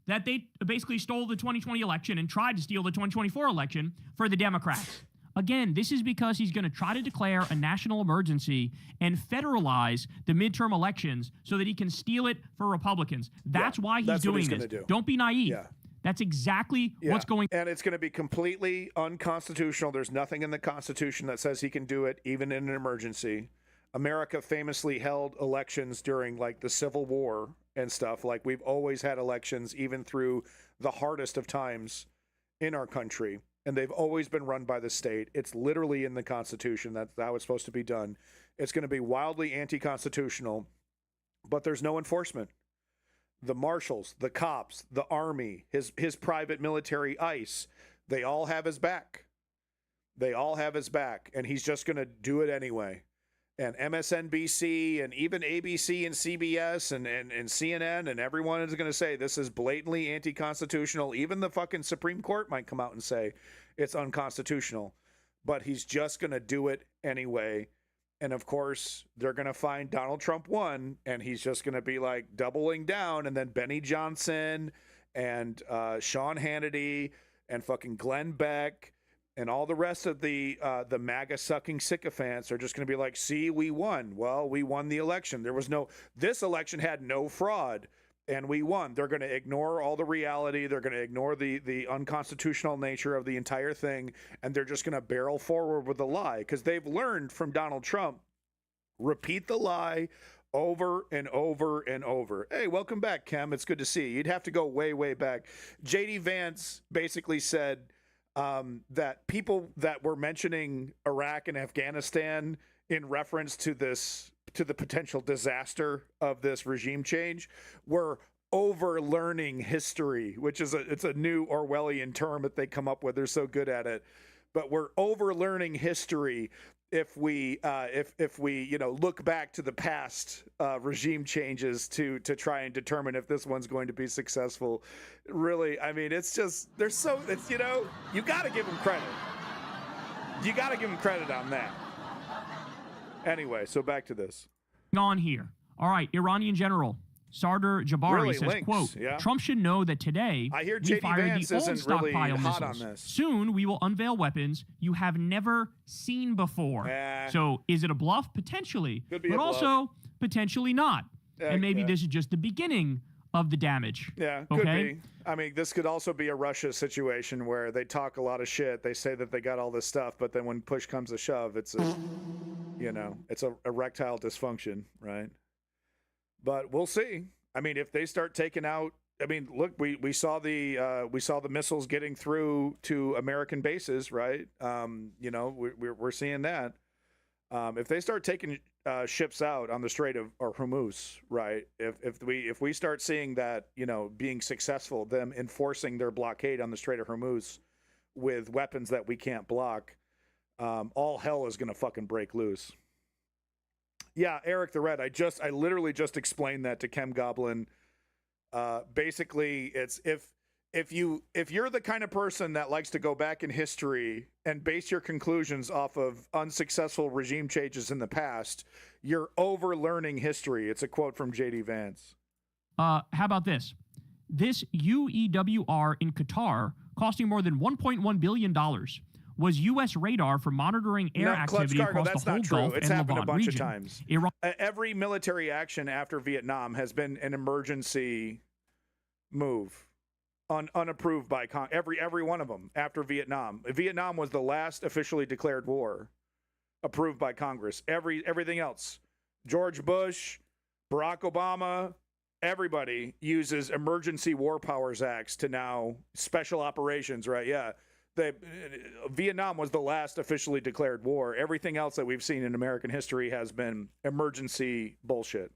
S4: that they basically stole the 2020 election and tried to steal the 2024 election for the Democrats. Again, this is because he's going to try to declare a national emergency and federalize the midterm elections so that he can steal it for Republicans. That's why he's doing this. Don't be naive.
S2: Yeah.
S4: That's exactly what's going on.
S2: And it's going to be completely unconstitutional. There's nothing in the Constitution that says he can do it, even in an emergency. America famously held elections during the Civil War and stuff. We've always had elections, even through the hardest of times in our country. And they've always been run by the state. It's literally in the Constitution. That's how it's supposed to be done. It's going to be wildly anti-constitutional, but there's no enforcement. The marshals, the cops, the army, his private military ICE, they all have his back. They all have his back, and he's just going to do it anyway. And MSNBC and even ABC and CBS and CNN and everyone is going to say this is blatantly anti-constitutional. Even the fucking Supreme Court might come out and say it's unconstitutional. But he's just going to do it anyway. And of course, they're going to find Donald Trump won, and he's just going to be doubling down. And then Benny Johnson and Sean Hannity and fucking Glenn Beck and all the rest of the MAGA sucking sycophants are just going to be see, we won. Well, we won the election. This election had no fraud, and we won. They're going to ignore all the reality. They're going to ignore the unconstitutional nature of the entire thing, and they're just going to barrel forward with the lie because they've learned from Donald Trump. Repeat the lie over and over and over. Hey, welcome back, Kem. It's good to see you. You'd have to go way, way back. JD Vance basically said that people that were mentioning Iraq and Afghanistan in reference to the potential disaster of this regime change were over-learning history, which is it's a new Orwellian term that they come up with. They're so good at it. But we're over-learning history if we look back to the past regime changes to try and determine if this one's going to be successful. Really, I mean, it's just you got to give them credit. You got to give them credit on that. Anyway, so back to this.
S4: On here. All right, Iranian general Sardar Jabari says, quote, Trump should know that today
S2: I hear
S4: we fired
S2: Vance
S4: the old stockpile
S2: really hot
S4: missiles.
S2: on this.
S4: Soon we will unveil weapons you have never seen before. So is it a bluff? Potentially.
S2: Could be
S4: but
S2: a
S4: also potentially not. And maybe this is just the beginning of the damage.
S2: Yeah, could be. I mean, this could also be a Russia situation where they talk a lot of shit. They say that they got all this stuff, but then when push comes to shove, it's it's a erectile dysfunction, right? But we'll see. I mean, if they start taking out I mean, look, we saw the missiles getting through to American bases, right? We're seeing that. If they start taking ships out on the Strait of Hormuz, right? If we start seeing that, being successful, them enforcing their blockade on the Strait of Hormuz with weapons that we can't block, all hell is gonna fucking break loose. Yeah, Eric the Red. I literally just explained that to Chem Goblin. Basically, it's if you're the kind of person that likes to go back in history and base your conclusions off of unsuccessful regime changes in the past, you're over learning history. It's a quote from J.D. Vance.
S4: How about this? This UEWR in Qatar, costing more than $1.1 billion, was U.S. radar for monitoring air activity across the whole Gulf
S2: it's
S4: and
S2: happened
S4: Levant
S2: a bunch
S4: region.
S2: of times.
S4: Iran
S2: Every military action after Vietnam has been an emergency move, unapproved by every one of them after Vietnam. Vietnam was the last officially declared war approved by Congress. Everything else, George Bush, Barack Obama, everybody uses emergency war powers acts to now special operations, right? Yeah. Vietnam was the last officially declared war. Everything else that we've seen in American history has been emergency bullshit.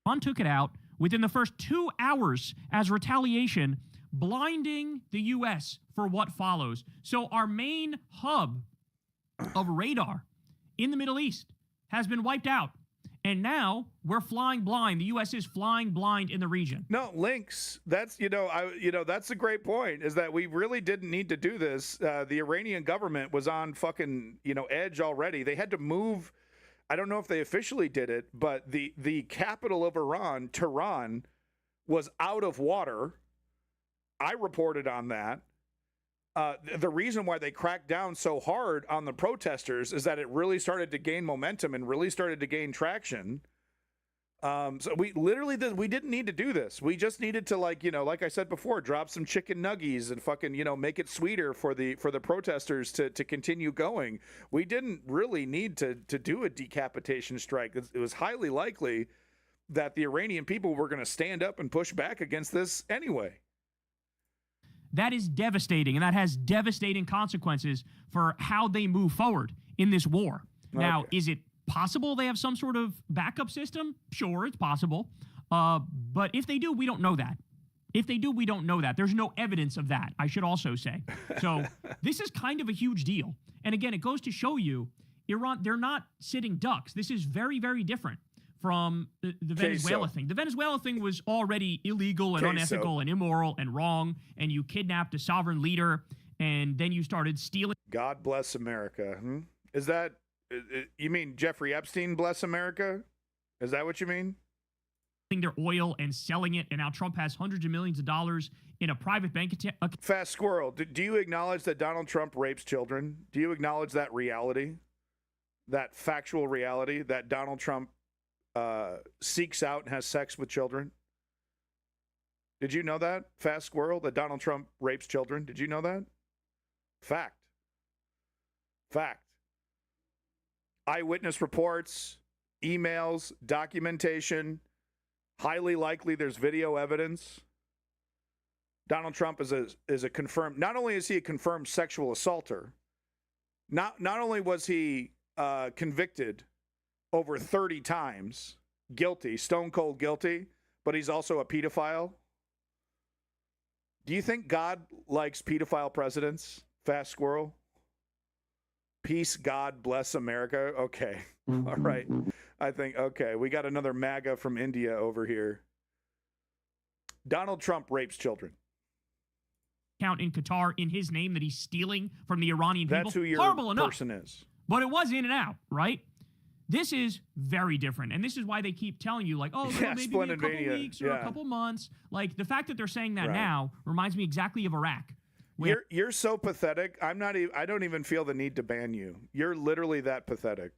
S4: Iran took it out within the first 2 hours as retaliation, blinding the U.S. for what follows. So our main hub of radar in the Middle East has been wiped out. And now we're flying blind. The U.S. is flying blind in the region.
S2: No, Lynx. That's that's a great point. Is that we really didn't need to do this. The Iranian government was on fucking edge already. They had to move. I don't know if they officially did it, but the capital of Iran, Tehran, was out of water. I reported on that. The reason why they cracked down so hard on the protesters is that it really started to gain momentum and really started to gain traction. So we didn't need to do this. We just needed to, like I said before, drop some chicken nuggies and fucking, make it sweeter for the protesters to continue going. We didn't really need to do a decapitation strike. It was highly likely that the Iranian people were going to stand up and push back against this anyway.
S4: That is devastating, and that has devastating consequences for how they move forward in this war. Okay. Now, is it possible they have some sort of backup system? Sure, it's possible. But if they do, we don't know that. If they do, we don't know that. There's no evidence of that, I should also say. So this is kind of a huge deal. And again, it goes to show you, Iran, they're not sitting ducks. This is very, very different from the Venezuela thing. The Venezuela thing was already illegal and unethical and immoral and wrong, and you kidnapped a sovereign leader, and then you started stealing.
S2: God bless America. Is that, you mean Jeffrey Epstein bless America? Is that what you mean?
S4: Their oil and selling it, and now Trump has hundreds of millions of dollars in a private bank account.
S2: Fast Squirrel, do you acknowledge that Donald Trump rapes children? Do you acknowledge that reality, that factual reality, that Donald Trump seeks out and has sex with children? Did you know that, Fast Squirrel, that Donald Trump rapes children? Did you know that? Fact. Eyewitness reports, emails, documentation. Highly likely there's video evidence. Donald Trump is a confirmed, not only is he a confirmed sexual assaulter, not only was he convicted over 30 times, guilty, stone cold guilty, but he's also a pedophile. Do you think God likes pedophile presidents, Fast Squirrel? Peace, God bless America. Okay. All right. I think, okay, we got another MAGA from India over here. Donald Trump rapes children.
S4: Count in Qatar in his name that he's stealing from the Iranian people.
S2: That's who your person is.
S4: But it was in and out, right? This is very different. And this is why they keep telling you, like, oh, maybe a couple weeks or a couple months. Like, the fact that they're saying that now reminds me exactly of Iraq.
S2: You're so pathetic. I don't even feel the need to ban you. You're literally that pathetic.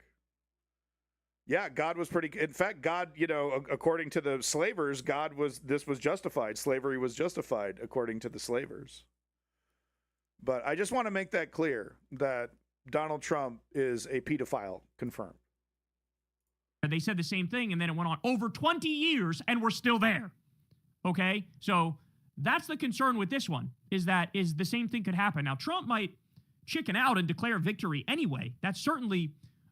S2: Yeah, God was pretty. In fact, God, according to the slavers, this was justified. Slavery was justified according to the slavers. But I just want to make that clear that Donald Trump is a pedophile, confirmed.
S4: They said the same thing, and then it went on over 20 years, and we're still there. Okay? So that's the concern with this one, is the same thing could happen. Now, Trump might chicken out and declare victory anyway. That's certainly,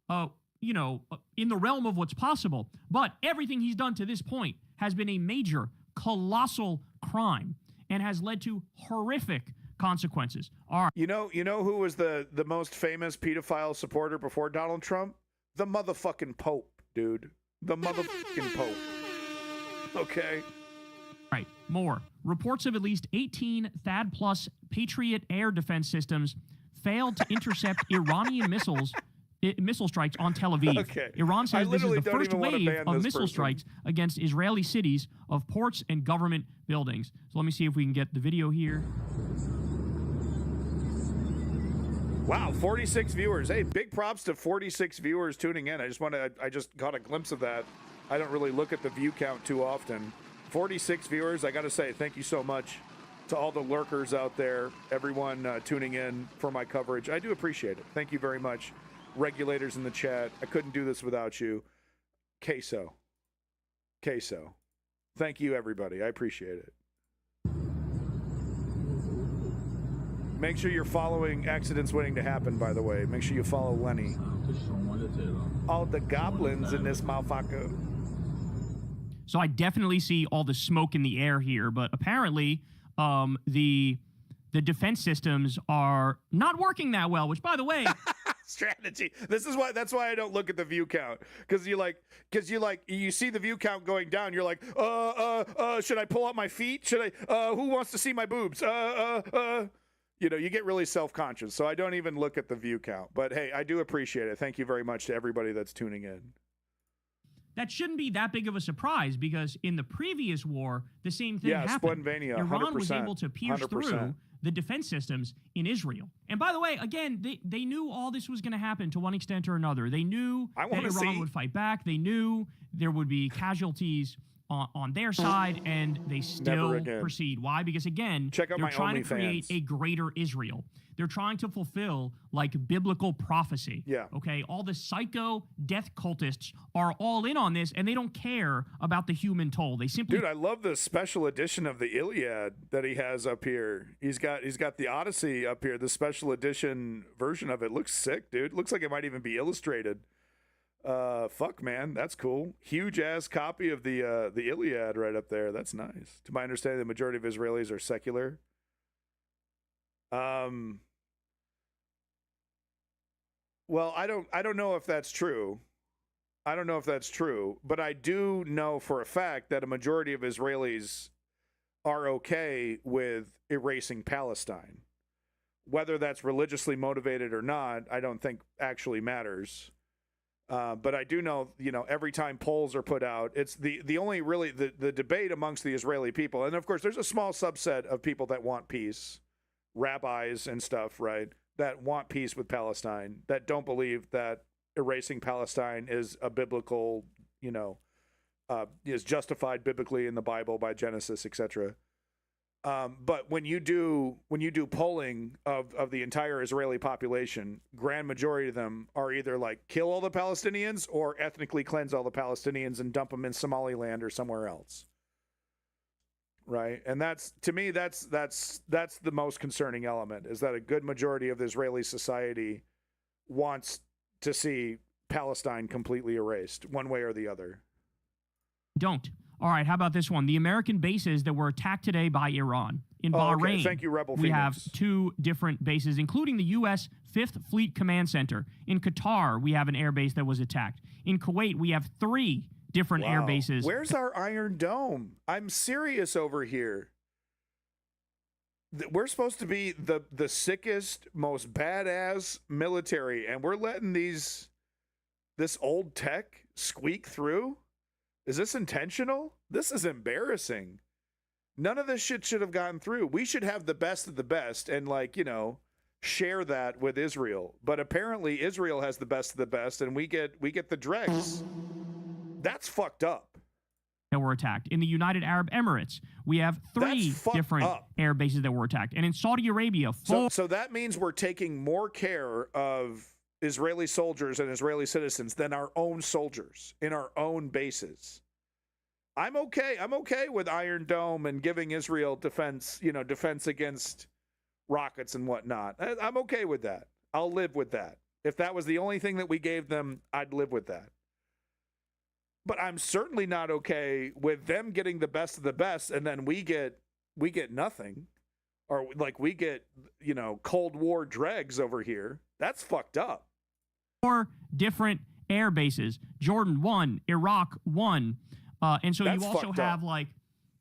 S4: in the realm of what's possible. But everything he's done to this point has been a major, colossal crime and has led to horrific consequences. All right.
S2: You know who was the most famous pedophile supporter before Donald Trump? The motherfucking Pope, dude. The motherfucking Pope. Okay.
S4: Right. More. Reports of at least 18 THAAD Plus Patriot air defense systems failed to intercept Iranian missile strikes on Tel Aviv.
S2: Okay.
S4: Iran says this is the first wave of missile strikes against Israeli cities of ports and government buildings. So let me see if we can get the video here.
S2: Wow, 46 viewers. Hey, big props to 46 viewers tuning in. I just got a glimpse of that. I don't really look at the view count too often. 46 viewers. I got to say thank you so much to all the lurkers out there, everyone tuning in for my coverage. I do appreciate it. Thank you very much. Regulators in the chat. I couldn't do this without you. Queso. Thank you, everybody. I appreciate it. Make sure you're following Accidents Waiting to Happen, by the way. Make sure you follow Lenny. All the goblins in this motherfucker.
S4: So I definitely see all the smoke in the air here, but apparently the defense systems are not working that well, which, by the way...
S2: Strategy. That's why I don't look at the view count, because you see the view count going down. You're like, should I pull out my feet? Should I? Who wants to see my boobs? You get really self-conscious. So I don't even look at the view count. But hey, I do appreciate it. Thank you very much to everybody that's tuning in.
S4: That shouldn't be that big of a surprise, because in the previous war, the same thing happened.
S2: Splenvania,
S4: Iran
S2: 100%,
S4: was able to pierce
S2: 100%.
S4: through the defense systems in Israel. And by the way, again, they knew all this was going to happen to one extent or another. They knew that Iran would fight back. They knew there would be casualties on their side, and they still proceed. Why? Because, again, they're trying to create a greater Israel. They're trying to fulfill, biblical prophecy.
S2: Yeah.
S4: Okay? All the psycho death cultists are all in on this, and they don't care about the human toll. They simply...
S2: Dude, I love the special edition of the Iliad that he has up here. He's got the Odyssey up here, the special edition version of it. Looks sick, dude. Looks like it might even be illustrated. Fuck, man, that's cool. Huge ass copy of the Iliad right up there. That's nice. To my understanding, the majority of Israelis are secular. Well, I don't know if that's true. But I do know for a fact that a majority of Israelis are okay with erasing Palestine. Whether that's religiously motivated or not, I don't think actually matters. But I do know, every time polls are put out, it's the only really the debate amongst the Israeli people. And of course, there's a small subset of people that want peace, rabbis and stuff, right? That want peace with Palestine, that don't believe that erasing Palestine is a biblical, is justified biblically in the Bible by Genesis, etc. But when you do polling of the entire Israeli population, grand majority of them are either kill all the Palestinians or ethnically cleanse all the Palestinians and dump them in Somaliland or somewhere else. Right. And to me, that's the most concerning element, is that a good majority of the Israeli society wants to see Palestine completely erased one way or the other.
S4: Don't. All right, how about this one? The American bases that were attacked today by Iran. In Bahrain,
S2: okay. Thank you, Rebel
S4: we have 2 different bases, including the U.S. 5th Fleet Command Center. In Qatar, we have an air base that was attacked. In Kuwait, we have 3 different air bases.
S2: Where's our Iron Dome? I'm serious over here. We're supposed to be the sickest, most badass military, and we're letting this old tech squeak through? Is this intentional? This is embarrassing. None of this shit should have gotten through. We should have the best of the best and share that with Israel. But apparently Israel has the best of the best, and we get the dregs. That's fucked up.
S4: That were attacked. In the United Arab Emirates, we have 3 different air bases that were attacked. And in Saudi Arabia, 4.
S2: So that means we're taking more care of Israeli soldiers and Israeli citizens than our own soldiers in our own bases. I'm okay. I'm okay with Iron Dome and giving Israel defense against rockets and whatnot. I'm okay with that. I'll live with that. If that was the only thing that we gave them, I'd live with that. But I'm certainly not okay with them getting the best of the best and then we get nothing. Or like we get, Cold War dregs over here. That's fucked up.
S4: 4 different air bases. Jordan 1, Iraq 1. And so you also have like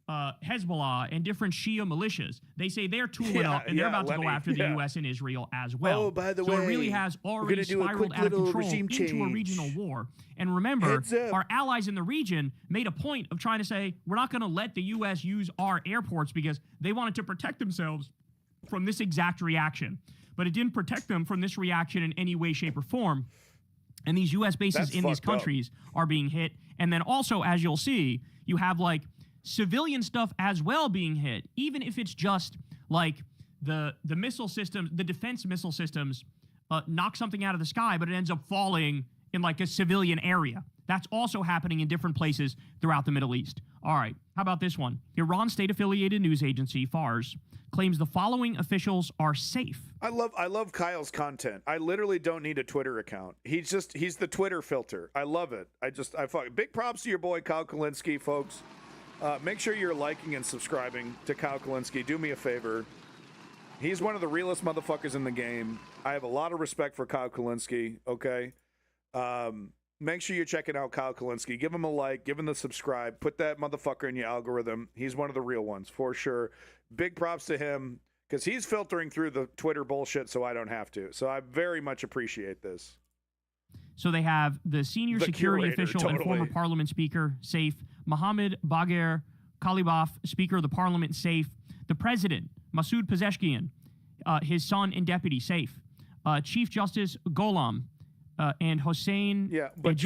S4: Hezbollah and different Shia militias. They say they're tooling up and they're about to go after the U.S. and Israel as well.
S2: Oh, by the way,
S4: it really has already spiraled out of control into a regional war. And remember, our allies in the region made a point of trying to say, we're not going to let the U.S. use our airports because they wanted to protect themselves from this exact reaction. But it didn't protect them from this reaction in any way, shape, or form. And these U.S. bases in these countries are being hit. And then also, as you'll see, you have like civilian stuff as well being hit, even if it's just like the missile systems, the defense missile systems knock something out of the sky, but it ends up falling in like a civilian area. That's also happening in different places throughout the Middle East. All right, how about this one? Iran state-affiliated news agency, Fars, claims the following officials are safe.
S2: I love Kyle's content. I literally don't need a Twitter account. He's the Twitter filter. I love it. Big props to your boy Kyle Kulinski, folks. Make sure you're liking and subscribing to Kyle Kulinski. Do me a favor. He's one of the realest motherfuckers in the game. I have a lot of respect for Kyle Kulinski, okay? Make sure you're checking out Kyle Kulinski. Give him a like, give him the subscribe, put that motherfucker in your algorithm. He's one of the real ones, for sure. Big props to him, because he's filtering through the Twitter bullshit so I don't have to. So I very much appreciate this.
S4: So they have the senior security official and former parliament speaker, safe. Mohammed Bagher Kalibaf, Speaker of the Parliament, safe. The President, Masoud Pezeshkian, his son and deputy, safe. Chief Justice Gholam and Hossein.
S2: Yeah, but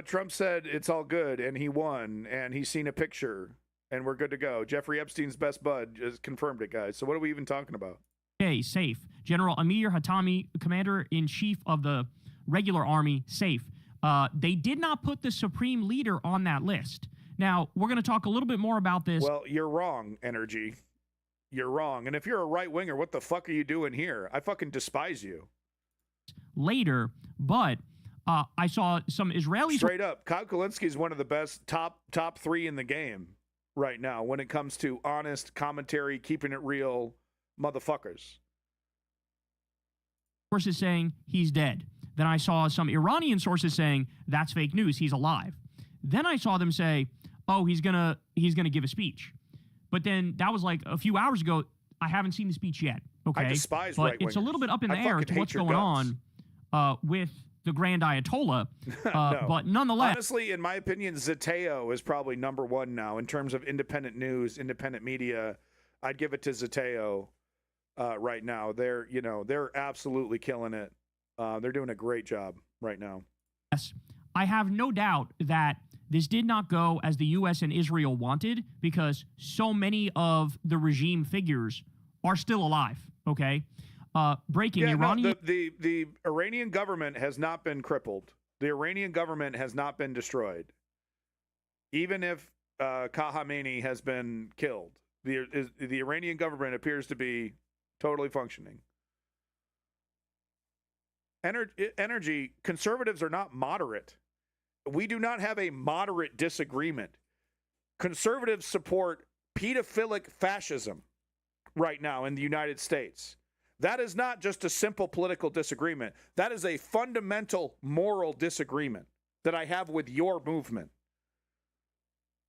S2: Trump said it's all good, and he won, and he's seen a picture, and we're good to go. Jeffrey Epstein's best bud just confirmed it, guys. So what are we even talking about?
S4: Okay, safe. General Amir Hatami, Commander-in-Chief of the regular army, safe. They did not put the supreme leader on that list. Now, we're going to talk a little bit more about this.
S2: Well, you're wrong, Energy. You're wrong. And if you're a right-winger, what the fuck are you doing here? I fucking despise you.
S4: Later, but I saw some Israelis...
S2: Straight up, Kyle Kulinski is one of the best top 3 in the game right now when it comes to honest commentary, keeping it real motherfuckers.
S4: Sources saying he's dead. Then I saw some Iranian sources saying that's fake news, he's alive. Then I saw them say, oh, he's gonna give a speech. But then that was like a few hours ago. I haven't seen the speech yet. Okay,
S2: I despise
S4: but it's a little bit up in the air to what's going on with the Grand Ayatollah.
S2: No.
S4: But nonetheless,
S2: honestly, in my opinion, Zateo is probably number 1 now in terms of independent news, independent media. I'd give it to Zateo right now. They're absolutely killing it. They're doing a great job right now.
S4: Yes, I have no doubt that this did not go as the U.S. and Israel wanted because so many of the regime figures are still alive, okay? Breaking Iranian...
S2: The Iranian government has not been crippled. The Iranian government has not been destroyed. Even if Khamenei has been killed, the Iranian government appears to be totally functioning. Energy, conservatives are not moderate. We do not have a moderate disagreement. Conservatives support pedophilic fascism right now in the United States. That is not just a simple political disagreement. That is a fundamental moral disagreement that I have with your movement.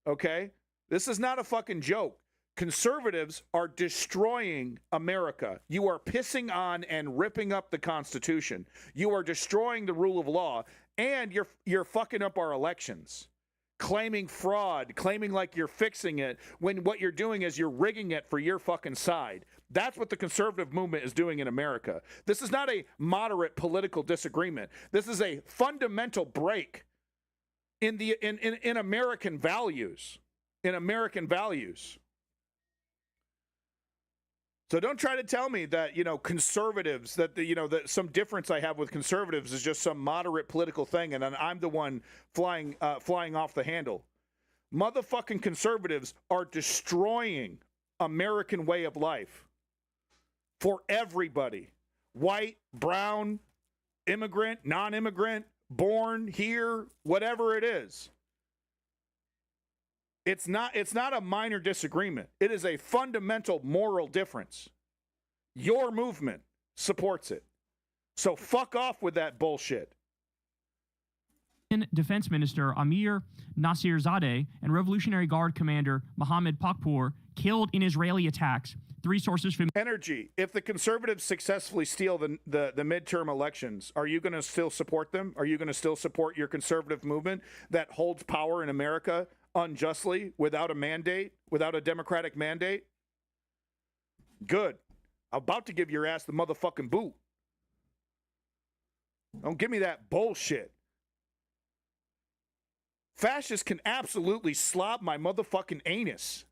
S2: Okay? This is not a fucking joke. Conservatives are destroying America. You are pissing on and ripping up the Constitution. You are destroying the rule of law, and you're fucking up our elections. Claiming fraud, claiming like you're fixing it, when what you're doing is you're rigging it for your fucking side. That's what the conservative movement is doing in America. This is not a moderate political disagreement. This is a fundamental break in American values. In American values. So don't try to tell me that, conservatives, that some difference I have with conservatives is just some moderate political thing and I'm the one flying off the handle. Motherfucking conservatives are destroying American way of life for everybody. White, brown, immigrant, non-immigrant, born here, whatever it is. It's not a minor disagreement. It is a fundamental moral difference. Your movement supports it. So fuck off with that bullshit.
S4: Defense Minister Amir Nasirzadeh and Revolutionary Guard Commander Mohammed Pakpour killed in Israeli attacks. 3 sources from
S2: energy. If the conservatives successfully steal the midterm elections, are you going to still support them? Are you going to still support your conservative movement that holds power in America unjustly without a mandate, without a democratic mandate? Good. I'm about to give your ass the motherfucking boot. Don't give me that bullshit. Fascists can absolutely slob my motherfucking anus.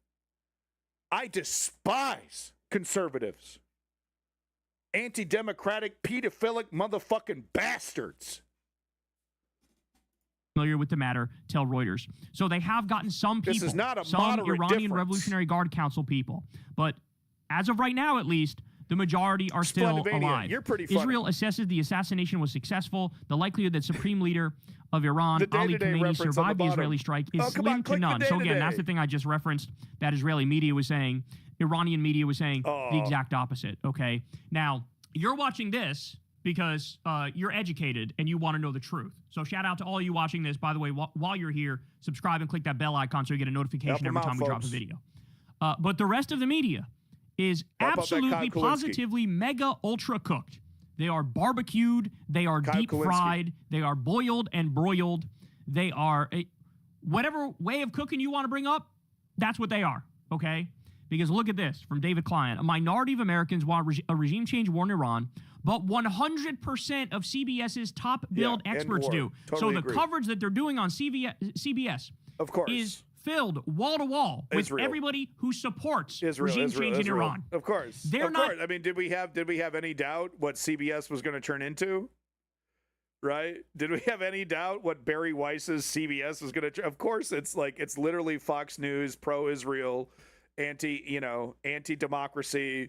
S2: I despise conservatives. Anti-democratic, pedophilic motherfucking bastards.
S4: Familiar with the matter, tell Reuters. So they have gotten some people,
S2: this is not a
S4: some
S2: moderate
S4: Iranian
S2: difference.
S4: Revolutionary Guard Council people. But as of right now, at least, the majority are still alive.
S2: You're pretty funny.
S4: Israel assesses the assassination was successful. The likelihood that Supreme Leader of Iran, Ali Khamenei, survived the Israeli strike is slim to none. So again, that's the thing I just referenced that Israeli media was saying. Iranian media was saying the exact opposite, okay? Now, you're watching this because you're educated and you want to know the truth. So shout out to all you watching this. By the way, while you're here, subscribe and click that bell icon so you get a notification every time we drop a video. But the rest of the media is absolutely, positively, mega ultra cooked. They are barbecued. They are deep fried. They are boiled and broiled. They are whatever way of cooking you want to bring up, that's what they are, okay? Because look at this from David Klein. A minority of Americans want a regime change war in Iran, but 100% of CBS's top billed experts do.
S2: Totally
S4: so the
S2: agree.
S4: Coverage that they're doing on CBS
S2: of course,
S4: is filled wall to wall with everybody who supports regime change in Iran.
S2: Of course.
S4: They're not.
S2: I mean, did we have any doubt what CBS was going to turn into? Right? Did we have any doubt what Barry Weiss's CBS was going to? Of course, it's literally Fox News, pro-Israel, anti-democracy.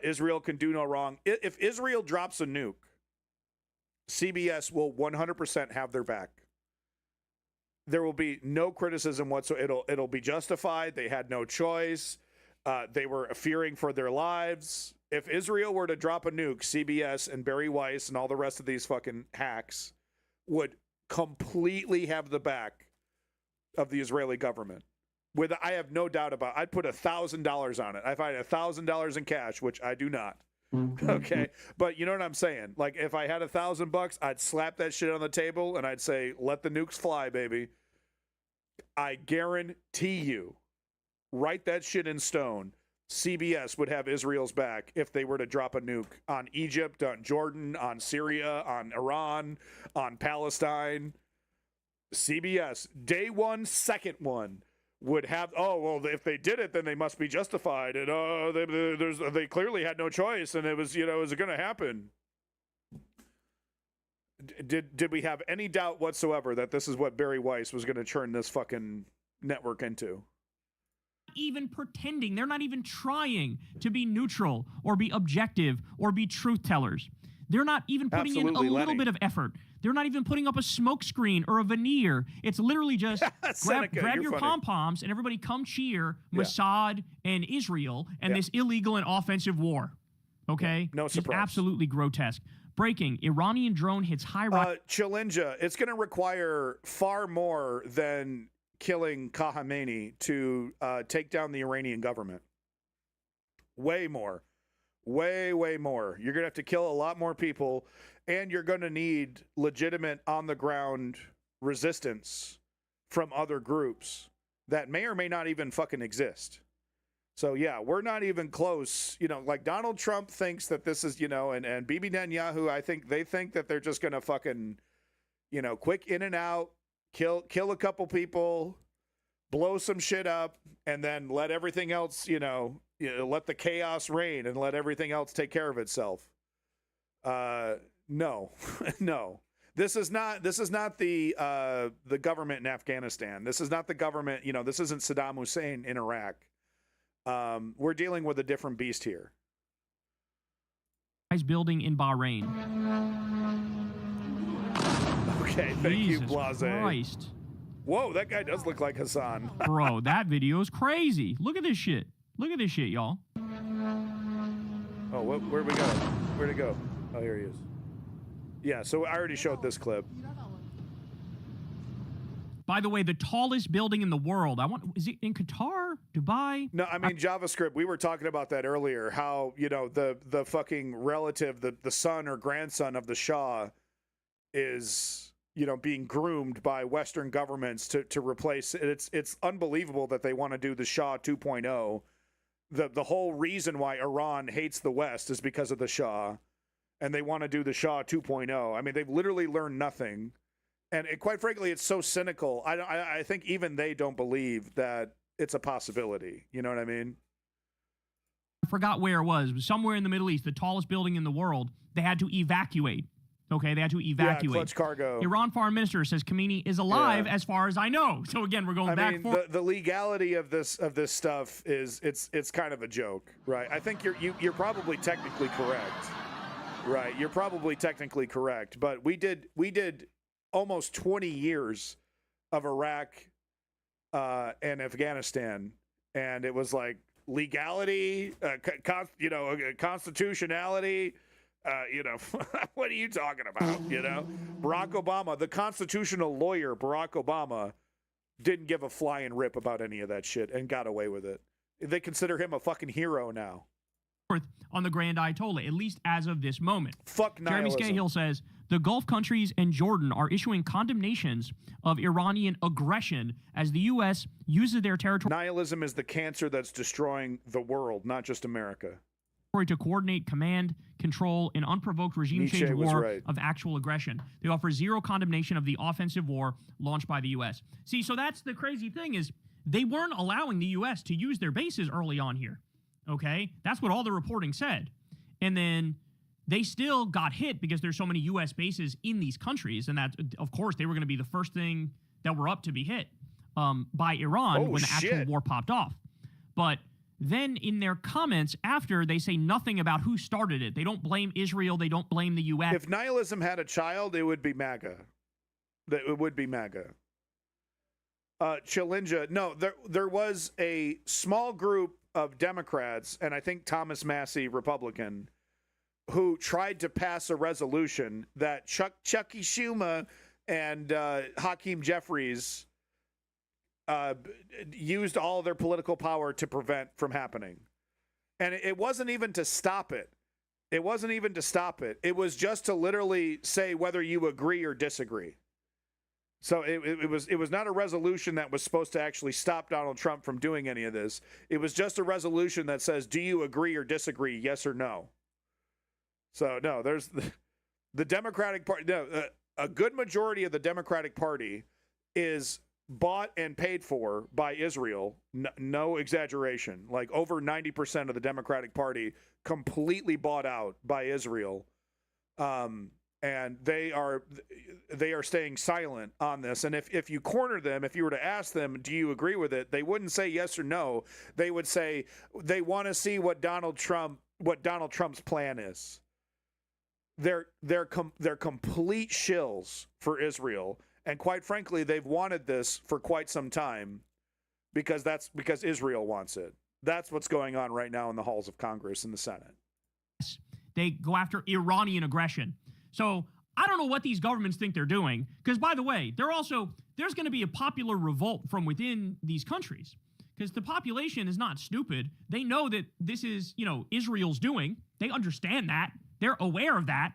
S2: Israel can do no wrong. If Israel drops a nuke, CBS will 100% have their back. There will be no criticism whatsoever. It'll be justified. They had no choice. They were fearing for their lives. If Israel were to drop a nuke, CBS and Barry Weiss and all the rest of these fucking hacks would completely have the back of the Israeli government. I have no doubt about it. I'd put $1,000 on it. If I had $1,000 in cash, which I do not. Okay. But you know what I'm saying? Like if I had $1,000, I'd slap that shit on the table and I'd say, let the nukes fly, baby. I guarantee you, write that shit in stone. CBS would have Israel's back if they were to drop a nuke on Egypt, on Jordan, on Syria, on Iran, on Palestine. CBS, day one, second one, would have, if they did it, then they must be justified. And they clearly had no choice, and it was going to happen. Did we have any doubt whatsoever that this is what Barry Weiss was going to turn this fucking network into?
S4: Even pretending. They're not even trying to be neutral or be objective or be truth tellers. They're not even putting in a little bit of effort. They're not even putting up a smoke screen or a veneer. It's literally just grab your pom-poms and everybody come cheer Mossad and Israel and this illegal and offensive war. Okay?
S2: No surprise.
S4: It's absolutely grotesque. Breaking, Iranian drone hits high...
S2: Chilinja, it's going to require far more than killing Khamenei to take down the Iranian government. Way more. Way, way more. You're going to have to kill a lot more people, and you're going to need legitimate on-the-ground resistance from other groups that may or may not even fucking exist. So, yeah, we're not even close. Like Donald Trump thinks that this is, and Bibi Netanyahu, they think that they're just going to fucking, quick in and out, kill a couple people, blow some shit up, and then let everything else, let the chaos reign and let everything else take care of itself. No, no. This is not the government in Afghanistan. This is not the government. This isn't Saddam Hussein in Iraq. We're dealing with a different beast here.
S4: Building in Bahrain.
S2: Okay, thank
S4: Jesus
S2: you, Blase.
S4: Christ.
S2: Whoa, that guy does look like Hassan.
S4: Bro, that video is crazy. Look at this shit. Look at this shit, y'all.
S2: Oh, where'd we go? Where'd it go? Oh, here he is. Yeah, so I already showed this clip.
S4: By the way, the tallest building in the world. Is it in Qatar? Dubai?
S2: No, I mean JavaScript. We were talking about that earlier. How, the fucking relative, the son or grandson of the Shah is, being groomed by Western governments to replace it. It's unbelievable that they want to do the Shah 2.0. The whole reason why Iran hates the West is because of the Shah, and they want to do the Shah 2.0. I mean, they've literally learned nothing. And quite frankly, it's so cynical. I think even they don't believe that it's a possibility. You know what I mean?
S4: I forgot where it was. It was somewhere in the Middle East, the tallest building in the world. They had to evacuate. Okay, they had to evacuate.
S2: Yeah, Clutch Cargo.
S4: Iran foreign minister says Khamenei is alive, as far as I know. So again, we're going back.
S2: The legality of this stuff is it's kind of a joke, right? I think you're probably technically correct, right? You're probably technically correct, but we did almost 20 years of Iraq and Afghanistan, and it was like legality, constitutionality. What are you talking about? Barack Obama, the constitutional lawyer, Barack Obama, didn't give a flying rip about any of that shit and got away with it. They consider him a fucking hero now.
S4: On the Grand Ayatollah, at least as of this moment.
S2: Fuck nihilism.
S4: Jeremy Scahill says, the Gulf countries and Jordan are issuing condemnations of Iranian aggression as the U.S. uses their territory.
S2: Nihilism is the cancer that's destroying the world, not just America.
S4: To coordinate command, control, and unprovoked regime change war of actual aggression. They offer zero condemnation of the offensive war launched by the U.S. See, so that's the crazy thing is they weren't allowing the U.S. to use their bases early on here. Okay? That's what all the reporting said. And then they still got hit because there's so many U.S. bases in these countries. And that, of course, they were going to be the first thing that were up to be hit by Iran when the actual war popped off. But then in their comments after, they say nothing about who started it. They don't blame Israel. They don't blame the U.S.
S2: If nihilism had a child, it would be MAGA. It would be MAGA. Chilinja, no, there was a small group of Democrats, and I think Thomas Massie, Republican, who tried to pass a resolution that Chucky Schumer and Hakeem Jeffries used all their political power to prevent from happening. And it wasn't even to stop it. It wasn't even to stop it. It was just to literally say whether you agree or disagree. So it was not a resolution that was supposed to actually stop Donald Trump from doing any of this. It was just a resolution that says, do you agree or disagree, yes or no? So, no, there's the Democratic Party. No, a good majority of the Democratic Party is bought and paid for by Israel. No exaggeration. Like over 90% of the Democratic Party completely bought out by Israel. And they are staying silent on this. And if you corner them, if you were to ask them, do you agree with it? They wouldn't say yes or no. They would say they want to see what Donald Trump's plan is. They're complete shills for Israel. And quite frankly, they've wanted this for quite some time because Israel wants it. That's what's going on right now in the halls of Congress and the Senate.
S4: They go after Iranian aggression. So I don't know what these governments think they're doing, because, by the way, there's going to be a popular revolt from within these countries, because the population is not stupid. They know that this is, Israel's doing. They understand that. They're aware of that.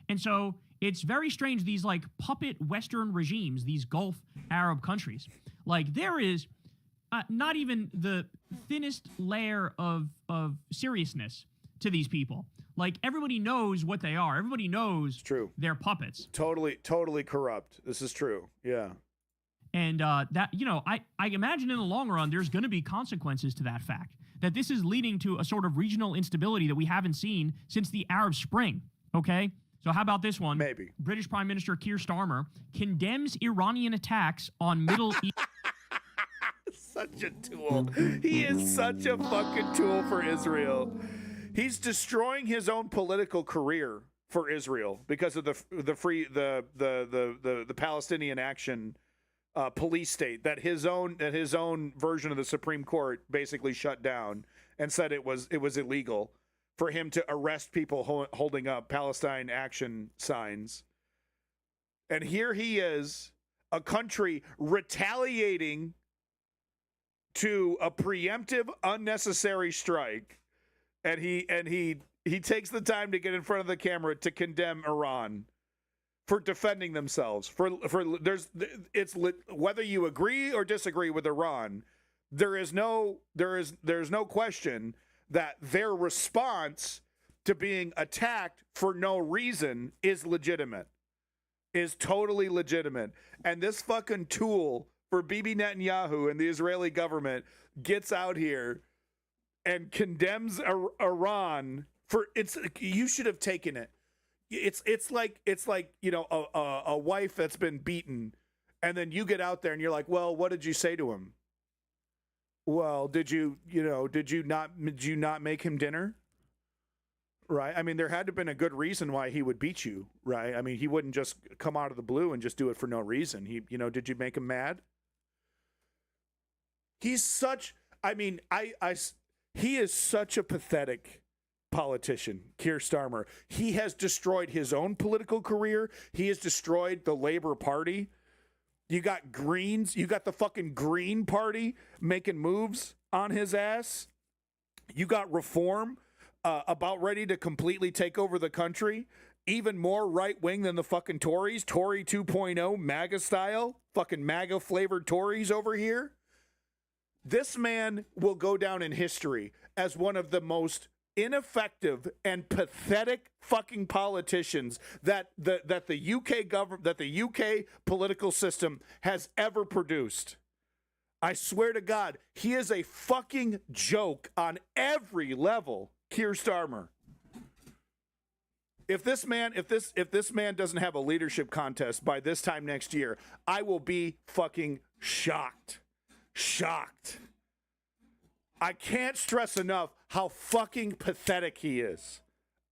S4: And so it's very strange, these like puppet Western regimes, these Gulf Arab countries, like there is not even the thinnest layer of seriousness to these people. Like, everybody knows what they are. Everybody knows they're puppets.
S2: Totally corrupt. This is true. Yeah.
S4: And that, I imagine in the long run, there's going to be consequences to that fact, that this is leading to a sort of regional instability that we haven't seen since the Arab Spring. Okay. So how about this one?
S2: Maybe.
S4: British Prime Minister Keir Starmer condemns Iranian attacks on Middle East.
S2: Such a tool. He is such a fucking tool for Israel. He's destroying his own political career for Israel because of the Palestinian Action police state that his own version of the Supreme Court basically shut down and said it was illegal for him to arrest people holding up Palestine Action signs. And here he is, a country retaliating to a preemptive, unnecessary strike, and he takes the time to get in front of the camera to condemn Iran for defending themselves. Whether you agree or disagree with Iran, there's no question that their response to being attacked for no reason is legitimate, is totally legitimate. And this fucking tool for Bibi Netanyahu and the Israeli government gets out here and condemns Iran for you should have taken it. It's like a wife that's been beaten, and then you get out there and you're like, well, what did you say to him? Well, did you not make him dinner? Right? I mean, there had to have been a good reason why he would beat you, right? I mean, he wouldn't just come out of the blue and just do it for no reason. Did you make him mad? He's such, he is such a pathetic politician, Keir Starmer. He has destroyed his own political career. He has destroyed the Labour Party. You got Greens. You got the fucking Green Party making moves on his ass. You got Reform about ready to completely take over the country. Even more right-wing than the fucking Tories. Tory 2.0, MAGA style. Fucking MAGA-flavored Tories over here. This man will go down in history as one of the most ineffective and pathetic fucking politicians that the UK government, that the UK political system has ever produced. I swear to God, he is a fucking joke on every level, Keir Starmer. If this man doesn't have a leadership contest by this time next year, I will be fucking shocked. I can't stress enough how fucking pathetic he is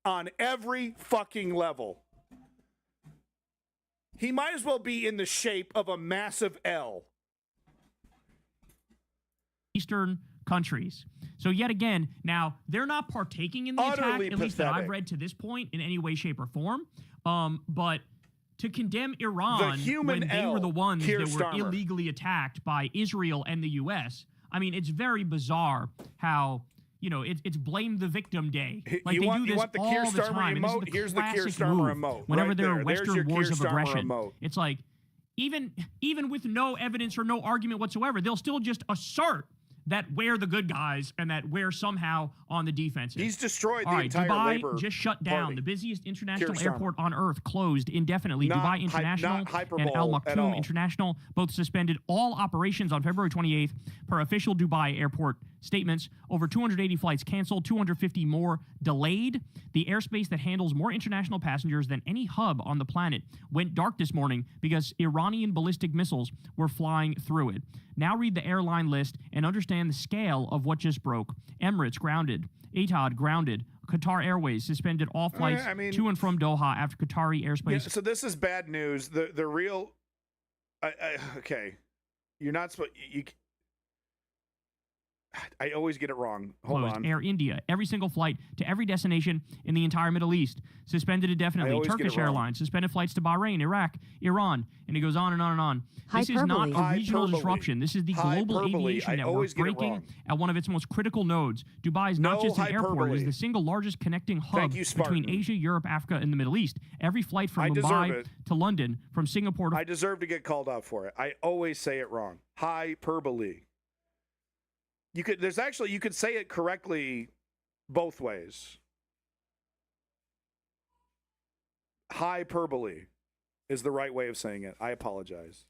S2: on every fucking level. He might as well be in the shape of a massive L.
S4: Eastern countries. So yet again, now they're not partaking in the attack, at least that I've read to this point, in any way, shape, or form. But to condemn Iran when they were the ones that were illegally attacked by Israel and the U.S., I mean, it's very bizarre how, it's blame the victim day. Like they do this all the time. And this is
S2: Here's the Keir Starmer emote.
S4: Whenever there are Western wars of aggression, it's like, even with no evidence or no argument whatsoever, they'll still just assert that we're the good guys and that we're somehow on the defensive.
S2: He's destroyed the entire Labour
S4: Dubai just shut down.
S2: Party.
S4: The busiest international airport on Earth closed indefinitely. Dubai International and Al Maktoum International both suspended all operations on February 28th per official Dubai airport statements. Over 280 flights canceled, 250 more delayed. The airspace that handles more international passengers than any hub on the planet went dark this morning because Iranian ballistic missiles were flying through it. Now read the airline list and understand the scale of what just broke. Emirates grounded. Etihad grounded. Qatar Airways suspended all flights to and from Doha after Qatari airspace.
S2: Yeah, so this is bad news. The real... okay. You're not supposed... I always get it wrong. Hold on.
S4: Air India, every single flight to every destination in the entire Middle East, suspended indefinitely. Turkish Airlines suspended flights to Bahrain, Iraq, Iran, and it goes on and on and on. This is not a regional disruption. This is the global aviation network breaking at one of its most critical nodes. Dubai is not just an airport; it is the single largest connecting hub between Asia, Europe, Africa, and the Middle East. Every flight from Mumbai to London, from Singapore to...
S2: I deserve to get called out for it. I always say it wrong. Hyperbole. You could say it correctly both ways. Hyperbole is the right way of saying it. I apologize.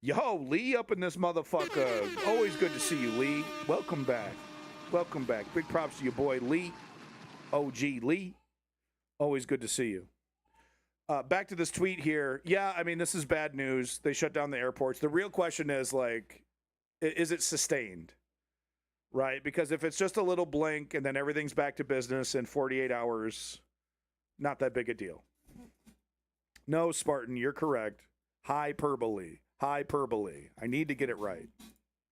S2: Yo, Lee up in this motherfucker. Always good to see you, Lee. Welcome back. Big props to your boy, Lee. OG Lee. Always good to see you. Back to this tweet here. Yeah, I mean, this is bad news. They shut down the airports. The real question is, like, is it sustained? Right? Because if it's just a little blink and then everything's back to business in 48 hours, not that big a deal. No, Spartan, you're correct. Hyperbole. Hyperbole. I need to get it right.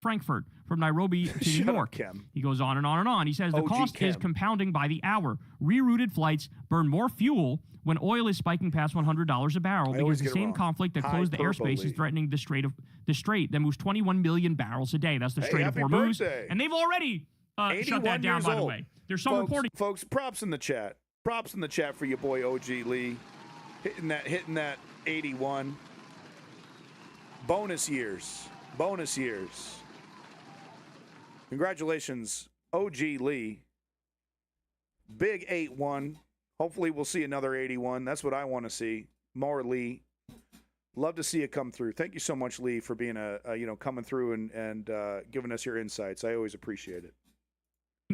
S4: Frankfurt from Nairobi to New York. He goes on and on and on. He says the cost is compounding by the hour. Rerouted flights burn more fuel when oil is spiking past $100 a barrel because the same conflict that closed the airspace is threatening the Strait that moves 21 million barrels a day. That's the Strait of Hormuz. And they've already shut that down, by the way. There's some reporting.
S2: Folks, props in the chat. Props in the chat for your boy OG Lee. Hitting that 81. Bonus years. Bonus years. Congratulations, OG Lee. Big 8-1. Hopefully we'll see another 81. That's what I want to see. More Lee. Love to see it come through. Thank you so much, Lee, for being coming through and giving us your insights. I always appreciate it.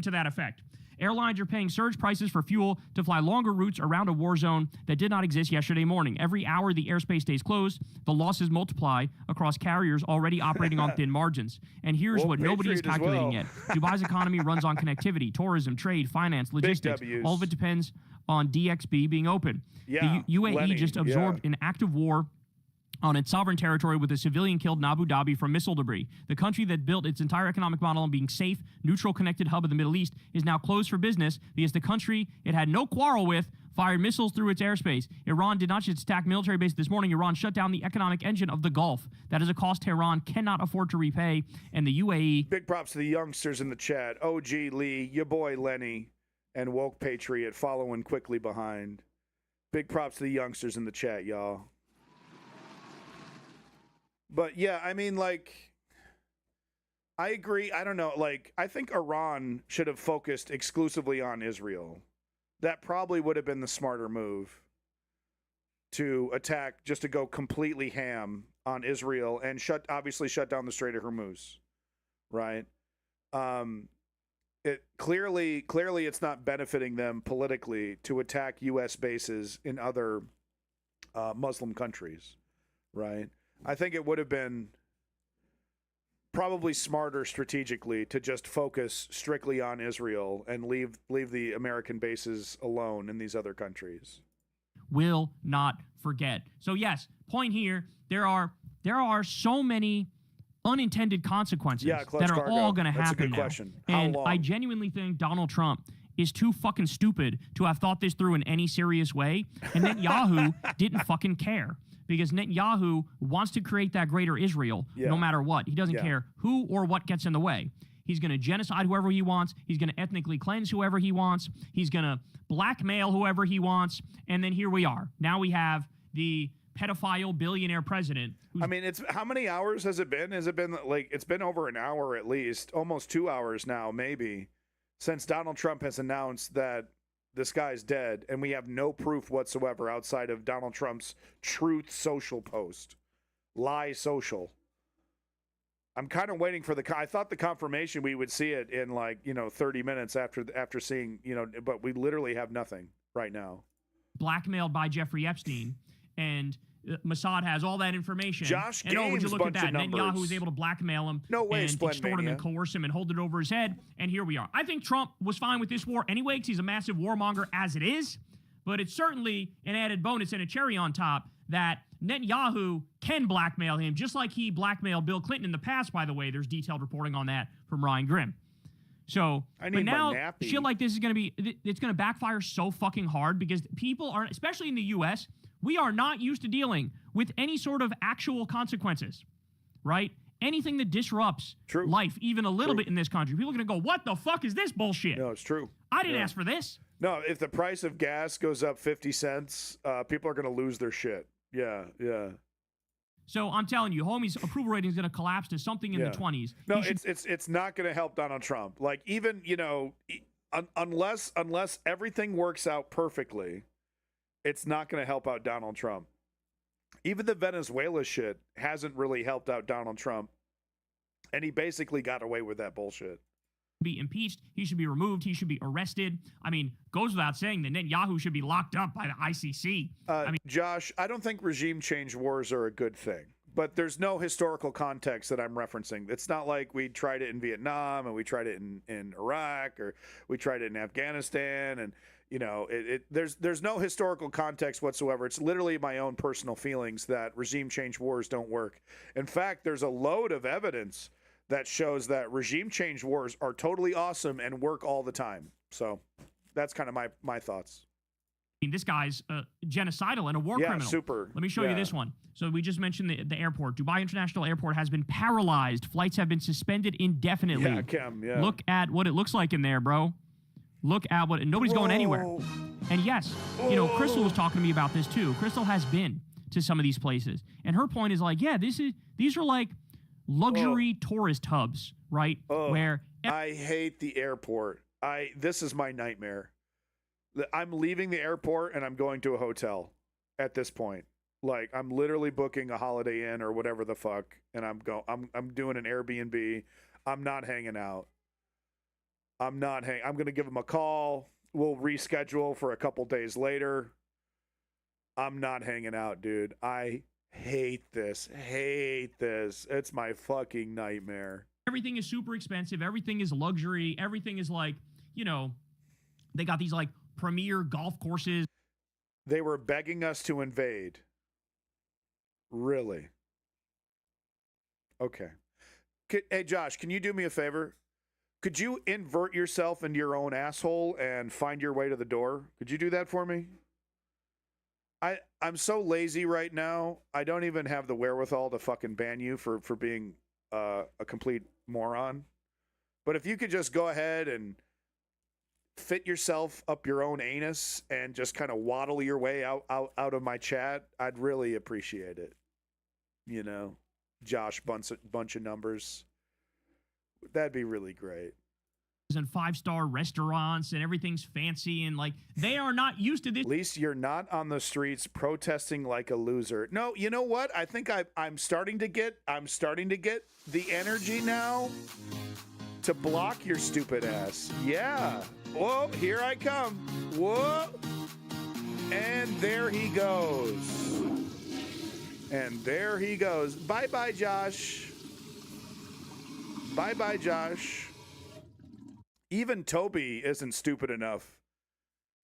S4: To that effect. Airlines are paying surge prices for fuel to fly longer routes around a war zone that did not exist yesterday morning. Every hour the airspace stays closed, the losses multiply across carriers already operating on thin margins. And here's what nobody is calculating yet. Dubai's economy runs on connectivity, tourism, trade, finance, logistics. All of it depends on DXB being open.
S2: Yeah,
S4: the UAE just absorbed an active war on its sovereign territory with a civilian killed in Abu Dhabi from missile debris. The country that built its entire economic model on being safe, neutral, connected hub of the Middle East is now closed for business because the country it had no quarrel with fired missiles through its airspace. Iran did not just attack military bases this morning. Iran shut down the economic engine of the Gulf. That is a cost Tehran cannot afford to repay, and the UAE...
S2: Big props to the youngsters in the chat. OG Lee, your boy Lenny, and Woke Patriot following quickly behind. Big props to the youngsters in the chat, y'all. But yeah, I mean, like, I agree. I don't know. Like, I think Iran should have focused exclusively on Israel. That probably would have been the smarter move to attack, just to go completely ham on Israel and obviously shut down the Strait of Hormuz, right? It clearly it's not benefiting them politically to attack U.S. bases in other Muslim countries, right? I think it would have been probably smarter strategically to just focus strictly on Israel and leave the American bases alone in these other countries.
S4: Will not forget. So yes, point here, there are so many unintended consequences that are all going to happen.
S2: That's a good
S4: now.
S2: question. How
S4: and
S2: long?
S4: I genuinely think Donald Trump is too fucking stupid to have thought this through in any serious way, and Netanyahu didn't fucking care. Because Netanyahu wants to create that greater Israel no matter what. He doesn't care who or what gets in the way. He's going to genocide whoever he wants. He's going to ethnically cleanse whoever he wants. He's going to blackmail whoever he wants. And then here we are. Now we have the pedophile billionaire president.
S2: I mean, how many hours has it been? Has it been like, it's been over an hour at least, almost 2 hours now, maybe, since Donald Trump has announced that this guy's dead, and we have no proof whatsoever outside of Donald Trump's Truth Social post. Lie Social. I'm kind of waiting for I thought the confirmation we would see it in 30 minutes after seeing, but we literally have nothing right now.
S4: Blackmailed by Jeffrey Epstein, and Mossad has all that information.
S2: Josh
S4: and
S2: Gaines,
S4: would you look at that? Netanyahu was able to blackmail him,
S2: no way,
S4: and extort him and coerce him and hold it over his head. And here we are. I think Trump was fine with this war anyway because he's a massive warmonger as it is. But it's certainly an added bonus and a cherry on top that Netanyahu can blackmail him, just like he blackmailed Bill Clinton in the past, by the way. There's detailed reporting on that from Ryan Grimm. So, but now shit like this is going to it's going to backfire so fucking hard because people aren't, especially in the U.S., we are not used to dealing with any sort of actual consequences, right? Anything that disrupts life, even a little bit in this country, people are going to go, what the fuck is this bullshit?
S2: No, it's true.
S4: I didn't ask for this.
S2: No, if the price of gas goes up 50 cents, people are going to lose their shit. Yeah.
S4: So I'm telling you, homie's approval rating is going to collapse to something in the 20s.
S2: No, it's not going to help Donald Trump. Like, even, unless everything works out perfectly, it's not going to help out Donald Trump. Even the Venezuela shit hasn't really helped out Donald Trump. And he basically got away with that bullshit.
S4: be impeached. He should be removed. He should be arrested. I mean, goes without saying that Netanyahu should be locked up by the ICC.
S2: Josh, I don't think regime change wars are a good thing, but there's no historical context that I'm referencing. It's not like we tried it in Vietnam and we tried it in Iraq or we tried it in Afghanistan. And, you know, there's no historical context whatsoever. It's literally my own personal feelings that regime change wars don't work. In fact, there's a load of evidence that shows that regime change wars are totally awesome and work all the time. So that's kind of my thoughts.
S4: I mean, this guy's genocidal and a war criminal.
S2: Super.
S4: Let me show you this one. So we just mentioned the airport. Dubai International Airport has been paralyzed. Flights have been suspended indefinitely.
S2: Yeah, Kim, yeah.
S4: Look at what it looks like in there, bro. Look at what nobody's going anywhere. And yes, you know, Crystal was talking to me about this too. Crystal has been to some of these places, and her point is like, yeah, these are like luxury tourist hubs, right? Where
S2: I hate the airport. This is my nightmare. I'm leaving the airport and I'm going to a hotel at this point. Like, I'm literally booking a Holiday Inn or whatever the fuck, and I'm doing an Airbnb. I'm not hanging out. I'm going to give them a call. We'll reschedule for a couple days later. I'm not hanging out, dude. I hate this. It's my fucking nightmare.
S4: Everything is super expensive. Everything is luxury. Everything is like, you know, they got these like premier golf courses.
S2: They were begging us to invade. Really? Okay. Hey, Josh, can you do me a favor? Could you invert yourself into your own asshole and find your way to the door? Could you do that for me? I'm so lazy right now. I don't even have the wherewithal to fucking ban you for being a complete moron. But if you could just go ahead and fit yourself up your own anus and just kind of waddle your way out of my chat, I'd really appreciate it. You know, Josh, bunch of numbers. That'd be really great.
S4: And 5-star restaurants and everything's fancy and like they are not used to this.
S2: At least you're not on the streets protesting like a loser. No, you know what? I think I'm starting to get the energy now to block your stupid ass. Yeah. Whoa, here I come. Whoa. And there he goes. Bye-bye, Josh. Bye-bye, Josh. Even Toby isn't stupid enough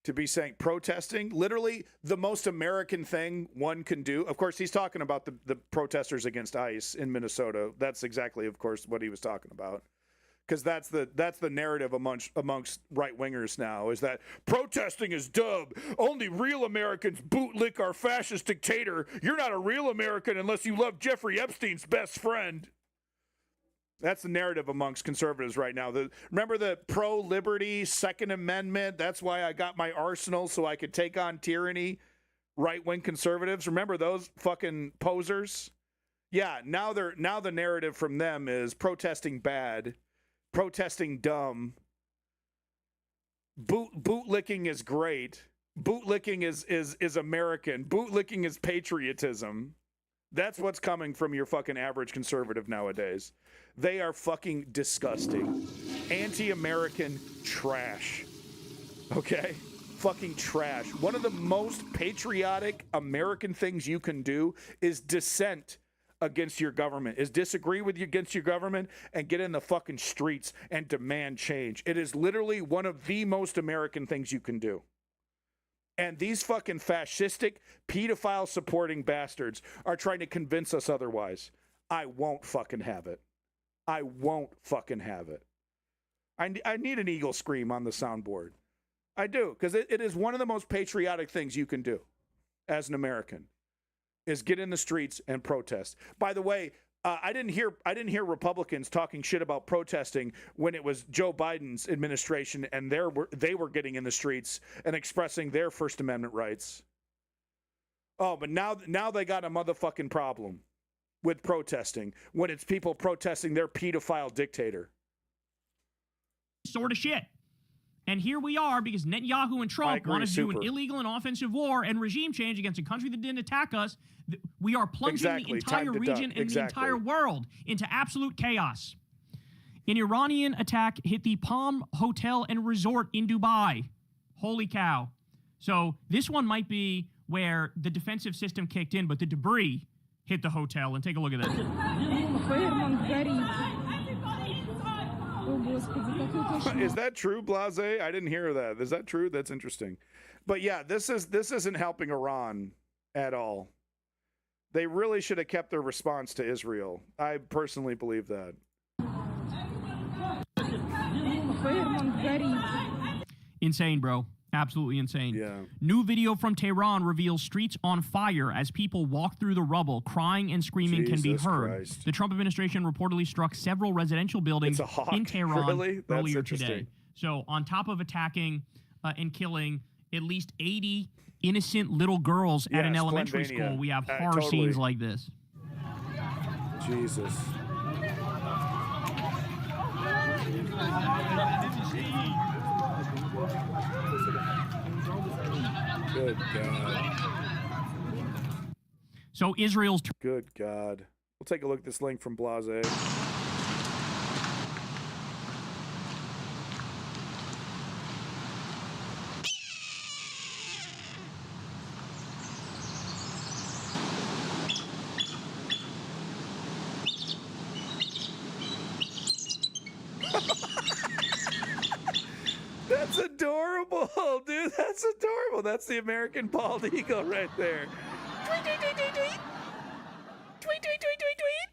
S2: to be saying protesting, literally the most American thing one can do. Of course, he's talking about the protesters against ICE in Minnesota. That's exactly, of course, what he was talking about. Because that's the narrative amongst right-wingers now, is that protesting is dumb. Only real Americans bootlick our fascist dictator. You're not a real American unless you love Jeffrey Epstein's best friend. That's the narrative amongst conservatives right now. Remember the pro-liberty Second Amendment? That's why I got my arsenal so I could take on tyranny. Right-wing conservatives. Remember those fucking posers? Yeah, now the narrative from them is protesting bad, protesting dumb. Bootlicking is great. Bootlicking is American. Bootlicking is patriotism. That's what's coming from your fucking average conservative nowadays. They are fucking disgusting. Anti-American trash. Okay? Fucking trash. One of the most patriotic American things you can do is dissent against your government, is disagree with you against your government and get in the fucking streets and demand change. It is literally one of the most American things you can do. And these fucking fascistic, pedophile supporting bastards are trying to convince us otherwise. I won't fucking have it. I won't fucking have it. I need an eagle scream on the soundboard. I do, because it is one of the most patriotic things you can do as an American, is get in the streets and protest. By the way, I didn't hear Republicans talking shit about protesting when it was Joe Biden's administration and they were getting in the streets and expressing their First Amendment rights. Oh, but now they got a motherfucking problem with protesting when it's people protesting their pedophile dictator.
S4: Sort of shit. And here we are because Netanyahu and Trump want to do an illegal and offensive war and regime change against a country that didn't attack us. We are plunging the entire region and the entire world into absolute chaos. An Iranian attack hit the Palm Hotel and Resort in Dubai. Holy cow. So this one might be where the defensive system kicked in, but the debris hit the hotel. And take a look at this.
S2: Is that true, Blase? I didn't hear that. Is that true? That's interesting. But yeah, this isn't helping Iran at all. They really should have kept their response to Israel. I personally believe that.
S4: Insane, bro. Absolutely insane.
S2: Yeah.
S4: New video from Tehran reveals streets on fire as people walk through the rubble. Crying and screaming can be heard.
S2: Christ.
S4: The Trump administration reportedly struck several residential buildings in Tehran earlier today. So on top of attacking and killing at least 80 innocent little girls at an elementary school, we have horror scenes like this.
S2: Jesus. Good God.
S4: So Israel's...
S2: Good God. We'll take a look at this link from Blase. That's adorable, dude. That's adorable. That's the American bald eagle right there. Tweet, tweet, tweet, tweet, tweet. Tweet, tweet, tweet, tweet, tweet.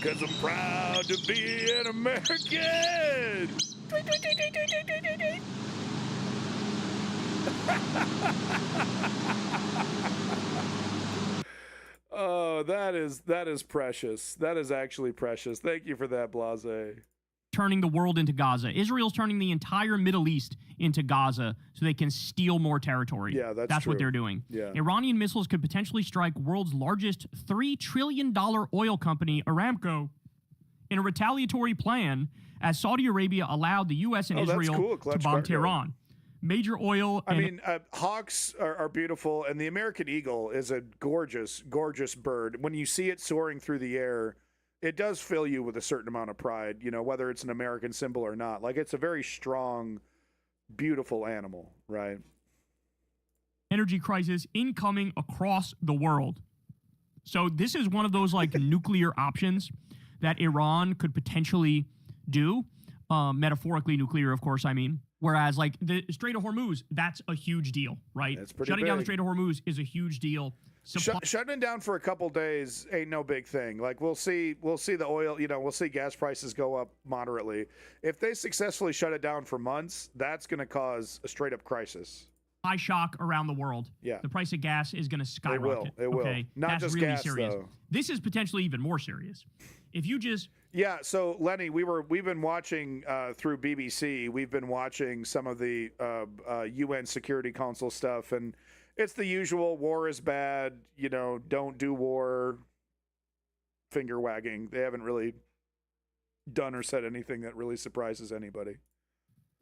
S2: 'Cause I'm proud to be an American. Tweet, tweet, tweet, tweet, tweet, tweet, tweet, tweet. Oh, that is precious. That is actually precious. Thank you for that, Blase.
S4: Turning the world into Gaza. Israel's turning the entire Middle East into Gaza so they can steal more territory.
S2: Yeah,
S4: that's
S2: true.
S4: What they're doing.
S2: Yeah.
S4: Iranian missiles could potentially strike world's largest $3 trillion oil company, Aramco, in a retaliatory plan as Saudi Arabia allowed the U.S. and Israel to bomb Tehran. Major oil.
S2: Hawks are beautiful, and the American eagle is a gorgeous, gorgeous bird. When you see it soaring through the air, it does fill you with a certain amount of pride, you know, whether it's an American symbol or not. Like, it's a very strong, beautiful animal, right?
S4: Energy crisis incoming across the world. So this is one of those, like, nuclear options that Iran could potentially do. Metaphorically nuclear, of course, I mean. Whereas, like, the Strait of Hormuz, that's a huge deal, right?
S2: That's pretty
S4: Shutting
S2: big.
S4: down the Strait of Hormuz is a huge deal.
S2: Shutting it down for a couple days ain't no big thing. Like, we'll see the oil, you know, we'll see gas prices go up moderately. If they successfully shut it down for months, that's going to cause a straight up crisis.
S4: High shock around the world.
S2: Yeah.
S4: The price of gas is going to skyrocket.
S2: It will.
S4: Okay?
S2: Not
S4: that's
S2: just
S4: really
S2: gas,
S4: serious.
S2: though.
S4: This is potentially even more serious. If you just...
S2: Yeah, so Lenny, we've been watching through BBC. We've been watching some of the UN Security Council stuff, and it's the usual: war is bad. You know, don't do war. Finger wagging. They haven't really done or said anything that really surprises anybody.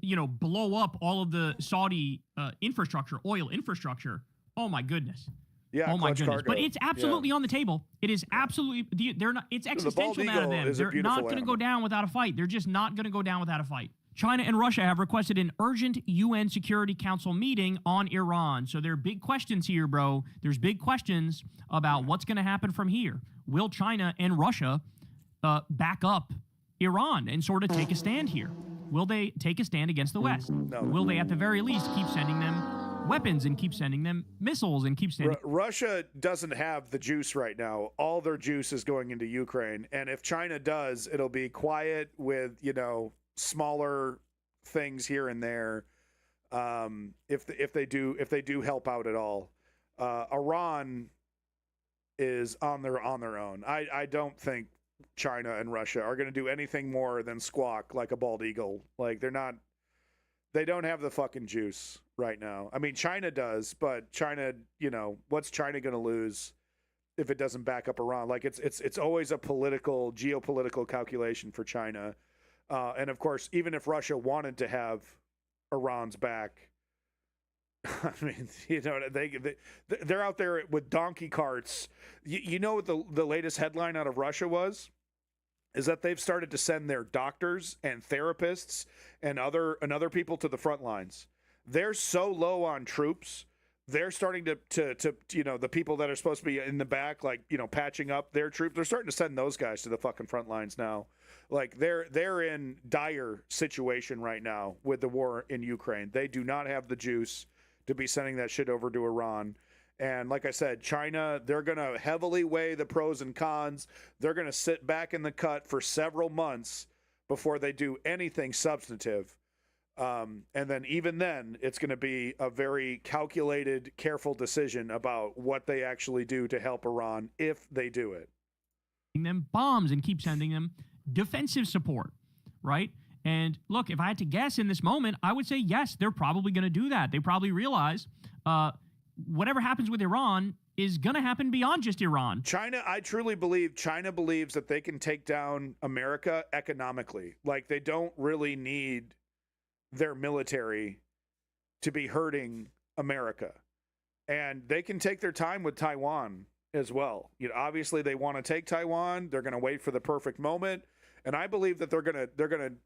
S4: You know, blow up all of the Saudi infrastructure, oil infrastructure. Oh my goodness.
S2: Yeah,
S4: oh my goodness!
S2: Cargo.
S4: But it's absolutely on the table. It is absolutely. They're not. It's existential now to them. They're not going to go down without a fight. They're just not going to go down without a fight. China and Russia have requested an urgent UN Security Council meeting on Iran. So there are big questions here, bro. There's big questions about what's going to happen from here. Will China and Russia back up Iran and sort of take a stand here? Will they take a stand against the West?
S2: No.
S4: Will they, at the very least, keep sending them weapons and keep sending them missiles and keep sending...
S2: Russia doesn't have the juice right now. All their juice is going into Ukraine. And if China does, it'll be quiet with, you know, smaller things here and there. If they do help out at all. Iran is on their own. I don't think China and Russia are going to do anything more than squawk like a bald eagle. Like, they don't have the fucking juice right now. I mean, China does, but China, you know, what's China going to lose if it doesn't back up Iran? Like, it's always a geopolitical calculation for China. And of course, even if Russia wanted to have Iran's back, I mean, they're out there with donkey carts. You know what the latest headline out of Russia was? Is that they've started to send their doctors and therapists and other people to the front lines. They're so low on troops. They're starting to the people that are supposed to be in the back, like, patching up their troops. They're starting to send those guys to the fucking front lines now. Like, they're in dire situation right now with the war in Ukraine. They do not have the juice to be sending that shit over to Iran. And like I said, China, they're going to heavily weigh the pros and cons. They're going to sit back in the cut for several months before they do anything substantive. And then even then, it's going to be a very calculated, careful decision about what they actually do to help Iran if they do it.
S4: Them bombs and keep sending them defensive support, right? And look, if I had to guess in this moment, I would say yes, they're probably going to do that. They probably realize whatever happens with Iran is going to happen beyond just Iran.
S2: China, I truly believe China believes that they can take down America economically. Like, they don't really need their military to be hurting America. And they can take their time with Taiwan as well. Obviously they want to take Taiwan. They're going to wait for the perfect moment. And I believe that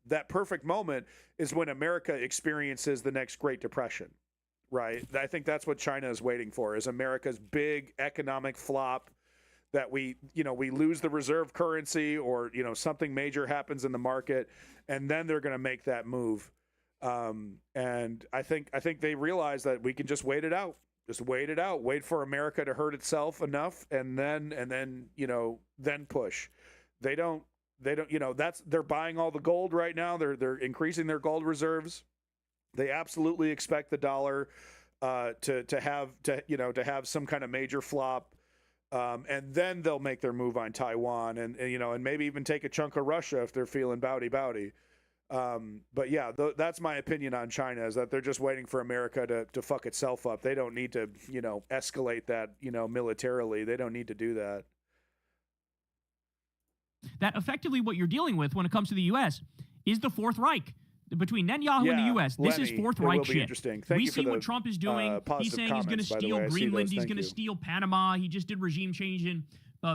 S2: that perfect moment is when America experiences the next Great Depression, right? I think that's what China is waiting for, is America's big economic flop, that we lose the reserve currency, or, something major happens in the market, and then they're going to make that move. And I think they realize that we can just wait it out. Just wait it out. Wait for America to hurt itself enough, and then push. They don't. They're buying all the gold right now. They're increasing their gold reserves. They absolutely expect the dollar to have some kind of major flop, and then they'll make their move on Taiwan, and maybe even take a chunk of Russia if they're feeling bowdy. But yeah, that's my opinion on China, is that they're just waiting for America to fuck itself up. They don't need to, escalate that, militarily. They don't need to do that.
S4: That effectively what you're dealing with when it comes to the U.S. is the Fourth Reich. Between Netanyahu and the U.S., this is Fourth Reich shit. We see what Trump is doing. He's saying he's going to steal Greenland. He's going to steal Panama. He just did regime change in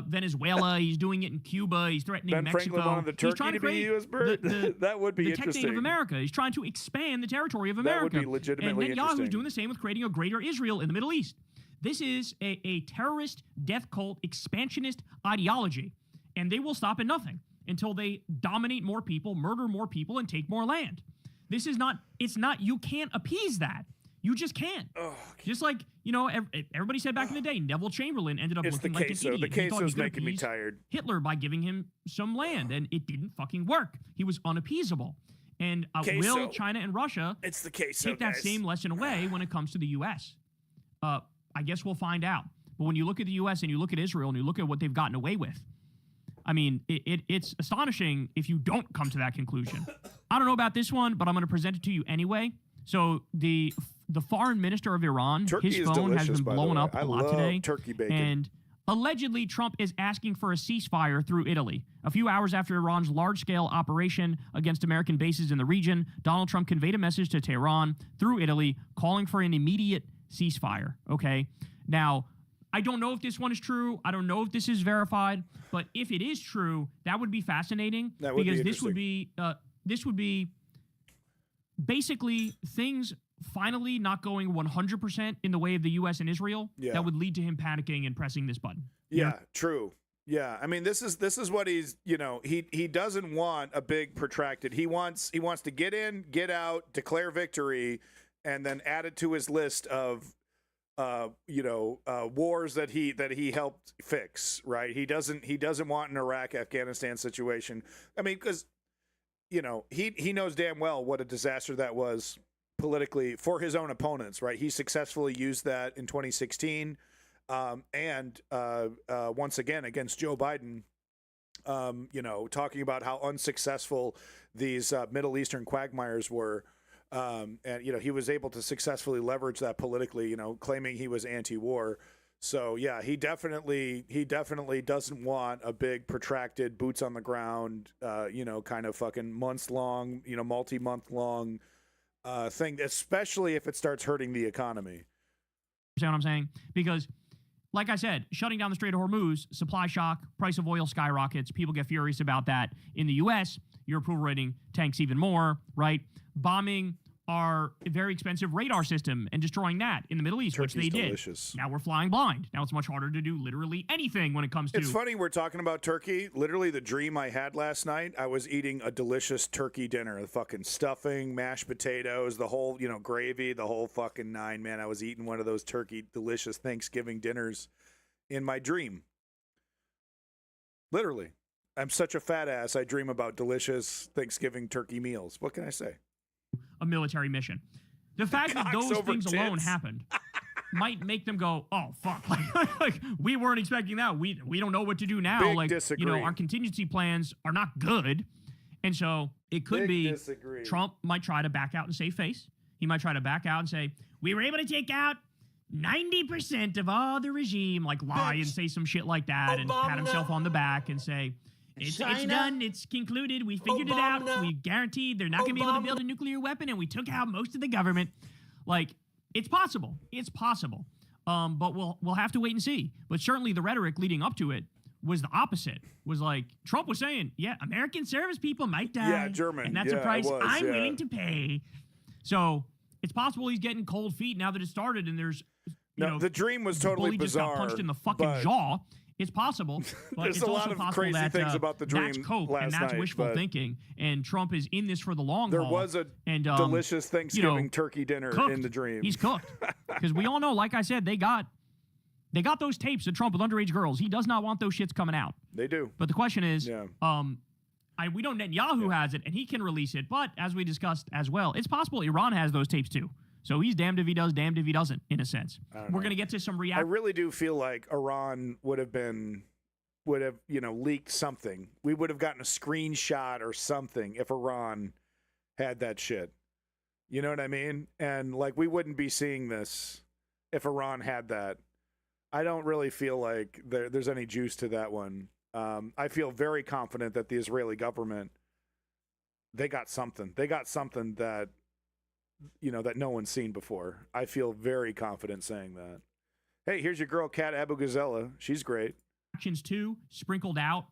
S4: Venezuela. He's doing it in Cuba. He's threatening
S2: Ben
S4: Mexico.
S2: Franklin wanted the Turkey to be U.S. bird. That would be interesting.
S4: The tech state of America. He's trying to expand the territory of America.
S2: That would be legitimately
S4: interesting. And Netanyahu's doing the same with creating a greater Israel in the Middle East. This is a terrorist, death cult, expansionist ideology, and they will stop at nothing until they dominate more people, murder more people, and take more land. This is not, you can't appease that. You just can't. Oh, just like, everybody said back in the day, Neville Chamberlain ended up looking like an idiot.
S2: The queso's making me tired.
S4: Hitler by giving him some land, and it didn't fucking work. He was unappeasable. And will China and Russia take that same lesson away when it comes to the U.S.? I guess we'll find out. But when you look at the U.S. and you look at Israel and you look at what they've gotten away with, I mean, it's astonishing if you don't come to that conclusion. I don't know about this one, but I'm going to present it to you anyway. So the foreign minister of Iran, his phone has been blowing up a lot today.
S2: Turkey bacon.
S4: And allegedly, Trump is asking for a ceasefire through Italy. A few hours after Iran's large-scale operation against American bases in the region, Donald Trump conveyed a message to Tehran through Italy calling for an immediate ceasefire. Okay? Now, I don't know if this one is true. I don't know if this is verified. But if it is true, that would be fascinating. Because this would be basically things finally not going 100% in the way of the U.S. and Israel.
S2: Yeah.
S4: That would lead to him panicking and pressing this button.
S2: Yeah, true. Yeah, I mean, this is what he's, he doesn't want a big protracted. He wants to get in, get out, declare victory, and then add it to his list of wars that he helped fix, right? He doesn't want an Iraq, Afghanistan situation. I mean, because he knows damn well what a disaster that was politically for his own opponents, right? He successfully used that in 2016, and once again against Joe Biden. Talking about how unsuccessful these Middle Eastern quagmires were. And he was able to successfully leverage that politically, claiming he was anti-war. So yeah, he definitely doesn't want a big protracted boots on the ground, kind of fucking months long, multi-month long thing, especially if it starts hurting the economy.
S4: You know what I'm saying? Because, like I said, shutting down the Strait of Hormuz, supply shock, price of oil skyrockets. People get furious about that. In the U.S., your approval rating tanks even more, right? Bombing our very expensive radar system and destroying that in the Middle East,
S2: Turkey's
S4: which they
S2: delicious.
S4: did. Now we're flying blind. Now it's much harder to do literally anything when it comes to...
S2: It's funny we're talking about turkey. Literally the dream I had last night, I was eating a delicious turkey dinner. The fucking stuffing, mashed potatoes, the whole, gravy, the whole fucking nine, man. I was eating one of those turkey delicious Thanksgiving dinners in my dream. Literally. I'm such a fat ass. I dream about delicious Thanksgiving turkey meals. What can I say?
S4: A military mission. The fact that those things alone happened might make them go, oh, fuck. Like, we weren't expecting that. We don't know what to do now.
S2: Big disagree.
S4: Our contingency plans are not good. And so it could be Trump might try to back out and save face. He might try to back out and say, we were able to take out 90% of all the regime, like lie and say some shit like that and pat himself on the back and say, it's done. It's concluded. We figured it out. We guaranteed they're not going to be able to build a nuclear weapon, and we took out most of the government. Like, it's possible. It's possible. But we'll have to wait and see. But certainly the rhetoric leading up to it was the opposite. Was like Trump was saying, yeah, American service people might die.
S2: Yeah, German.
S4: And that's a price I'm willing to pay. So it's possible he's getting cold feet now that it started, and there's
S2: the dream was totally
S4: bully
S2: bizarre.
S4: Just got punched in the fucking jaw. It's possible, but
S2: there's
S4: it's
S2: a
S4: also
S2: lot of
S4: possible
S2: crazy
S4: that
S2: things about the dream
S4: that's cope
S2: last
S4: and that's
S2: night,
S4: wishful thinking, and Trump is in this for the long
S2: haul.
S4: haul.
S2: There was a delicious Thanksgiving turkey dinner in the dream.
S4: He's cooked because we all know, like I said, they got those tapes of Trump with underage girls. He does not want those shits coming out.
S2: They do.
S4: But the question is, we know Netanyahu has it and he can release it, but as we discussed as well, it's possible Iran has those tapes too. So he's damned if he does, damned if he doesn't, in a sense. We're going to get to some reaction.
S2: I really do feel like Iran would have leaked something. We would have gotten a screenshot or something if Iran had that shit. You know what I mean? And like, we wouldn't be seeing this if Iran had that. I don't really feel like there's any juice to that one. I feel very confident that the Israeli government, they got something. They got something that, that no one's seen before. I feel very confident saying that. Hey, here's your girl, Kat Abu Ghazala. She's great.
S4: Actions too, sprinkled out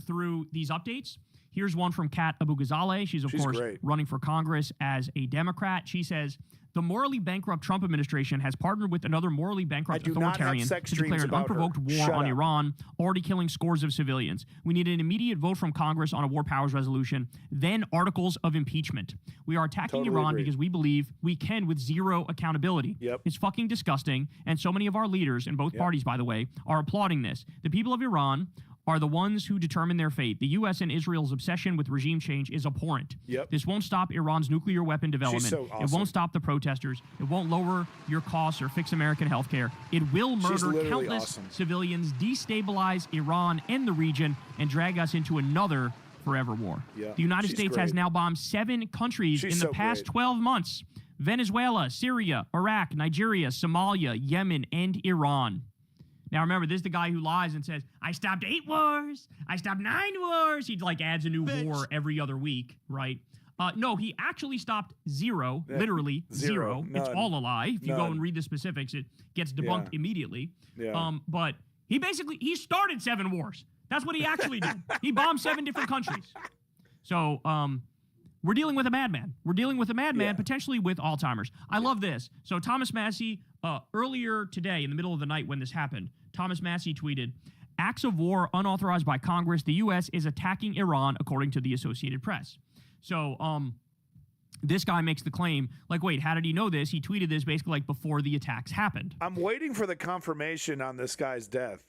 S4: through these updates. Here's one from Kat Abu Ghazaleh. She's course,
S2: great.
S4: Running for Congress as a Democrat. She says, the morally bankrupt Trump administration has partnered with another morally bankrupt authoritarian to declare an unprovoked war on Iran, already killing scores of civilians. We need an immediate vote from Congress on a war powers resolution, then articles of impeachment. We are attacking Iran because we believe we can with zero accountability. It's fucking disgusting, and so many of our leaders in both parties, by the way, are applauding this. The people of Iran are the ones who determine their fate. The U.S. and Israel's obsession with regime change is abhorrent. This won't stop Iran's nuclear weapon development.
S2: So awesome.
S4: It won't stop the protesters. It won't lower your costs or fix American healthcare. It will murder countless civilians, destabilize Iran and the region, and drag us into another forever war. The United States has now bombed 7 countries in the past 12 months. Venezuela, Syria, Iraq, Nigeria, Somalia, Yemen, and Iran. Now, remember, this is the guy who lies and says, I stopped 8 wars. I stopped 9 wars. He, adds a new war every other week, right? No, he actually stopped 0, literally 0. It's all a lie. If you go and read the specifics, it gets debunked immediately. But he started 7 wars. That's what he actually did. He bombed 7 different countries. So, we're dealing with a madman. We're dealing with a madman, potentially with Alzheimer's. I love this. So Thomas Massie, earlier today, in the middle of the night when this happened, Thomas Massie tweeted, acts of war unauthorized by Congress, the U.S. is attacking Iran, according to the Associated Press. So this guy makes the claim, wait, how did he know this? He tweeted this basically before the attacks happened.
S2: I'm waiting for the confirmation on this guy's death.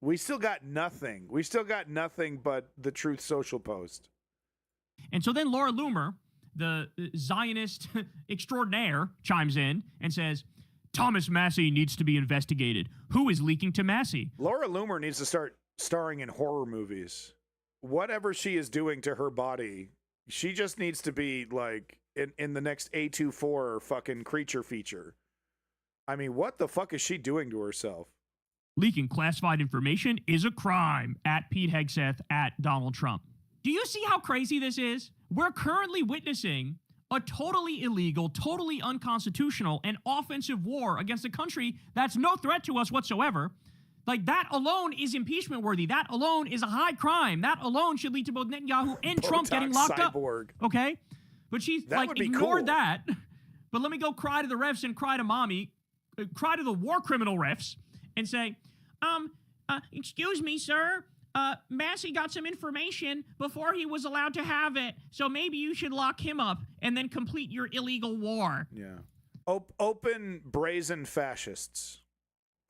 S2: We still got nothing. We still got nothing but the Truth Social post.
S4: And so then Laura Loomer, the Zionist extraordinaire, chimes in and says, Thomas Massie needs to be investigated. Who is leaking to Massie?
S2: Laura Loomer needs to start starring in horror movies. Whatever she is doing to her body, she just needs to be in the next A24 fucking creature feature. I mean, what the fuck is she doing to herself?
S4: Leaking classified information is a crime. At Pete Hegseth, at Donald Trump. Do you see how crazy this is? We're currently witnessing a totally illegal, totally unconstitutional, and offensive war against a country that's no threat to us whatsoever. Like, that alone is impeachment worthy. That alone is a high crime. That alone should lead to both Netanyahu and Trump getting locked up. Okay? But she's like, ignored that. But let me go cry to the refs and cry to mommy, cry to the war criminal refs and say, excuse me, sir. Massey got some information before he was allowed to have it, so maybe you should lock him up and then complete your illegal war.
S2: Yeah. Open brazen fascists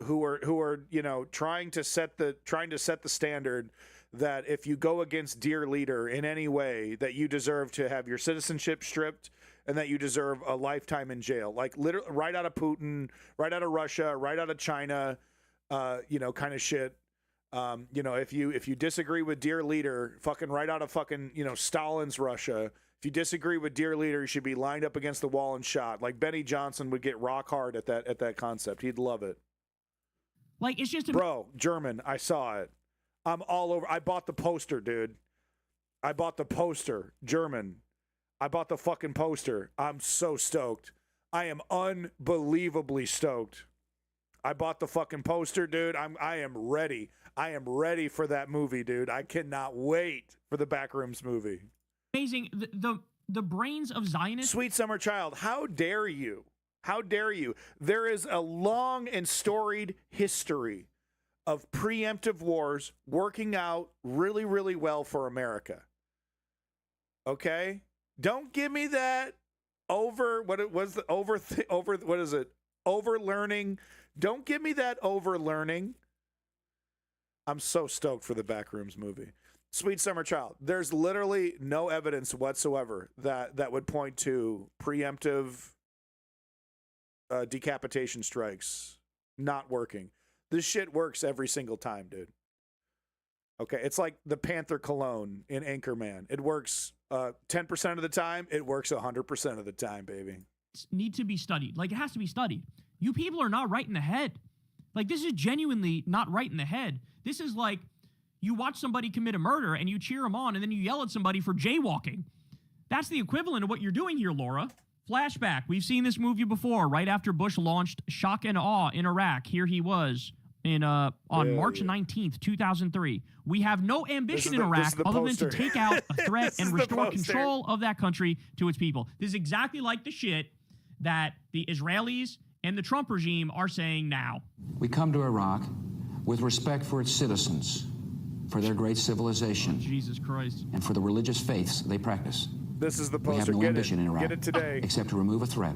S2: who are trying to set the standard that if you go against dear leader in any way, that you deserve to have your citizenship stripped and that you deserve a lifetime in jail. Like, literally right out of Putin, right out of Russia, right out of China, kind of shit. If you disagree with dear leader, fucking right out of fucking, Stalin's Russia, if you disagree with dear leader, you should be lined up against the wall and shot. Like, Benny Johnson would get rock hard at that concept. He'd love it.
S4: Like, it's just
S2: bro, German, I saw it. I'm all over. I bought the poster, dude. I bought the poster. German. I bought the fucking poster. I'm so stoked. I am unbelievably stoked. I bought the fucking poster, dude. I am ready. I am ready for that movie, dude. I cannot wait for the Backrooms movie.
S4: Amazing. The brains of Zionists.
S2: Sweet Summer Child, how dare you? How dare you? There is a long and storied history of preemptive wars working out really, really well for America. Okay? Don't give me that overlearning. Don't give me that overlearning. I'm so stoked for the Backrooms movie. Sweet Summer Child. There's literally no evidence whatsoever that would point to preemptive decapitation strikes not working. This shit works every single time, dude. Okay, it's like the Panther cologne in Anchorman. It works 10% of the time. It works 100% of the time, baby.
S4: Need to be studied. Like, it has to be studied. You people are not right in the head. Like, this is genuinely not right in the head. This is like you watch somebody commit a murder and you cheer them on and then you yell at somebody for jaywalking. That's the equivalent of what you're doing here, Laura. Flashback. We've seen this movie before. Right after Bush launched Shock and Awe in Iraq, here he was on March 19th, 2003. We have no ambition in Iraq other than to take out a threat and restore control of that country to its people. This is exactly like the shit that the Israelis and the Trump regime are saying now.
S10: We come to Iraq with respect for its citizens, for their great civilization,
S4: Jesus Christ,
S10: and for the religious faiths they practice.
S2: This is the poster.
S10: We have no ambition in Iraq.
S2: Get it today.
S10: Except to remove a threat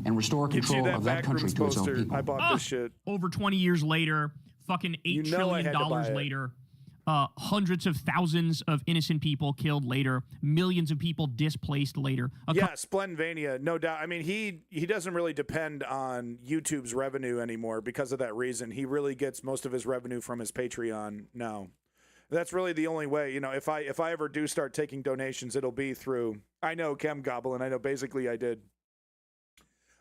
S10: and restore control of that country to its own people.
S2: I bought this shit.
S4: Over 20 years later, fucking $8 trillion later, hundreds of thousands of innocent people killed later, millions of people displaced later.
S2: Splendvania, no doubt. I mean, he doesn't really depend on YouTube's revenue anymore because of that reason. He really gets most of his revenue from his Patreon now. That's really the only way. If I ever do start taking donations, it'll be through, I know, Chem Goblin. I know basically I did.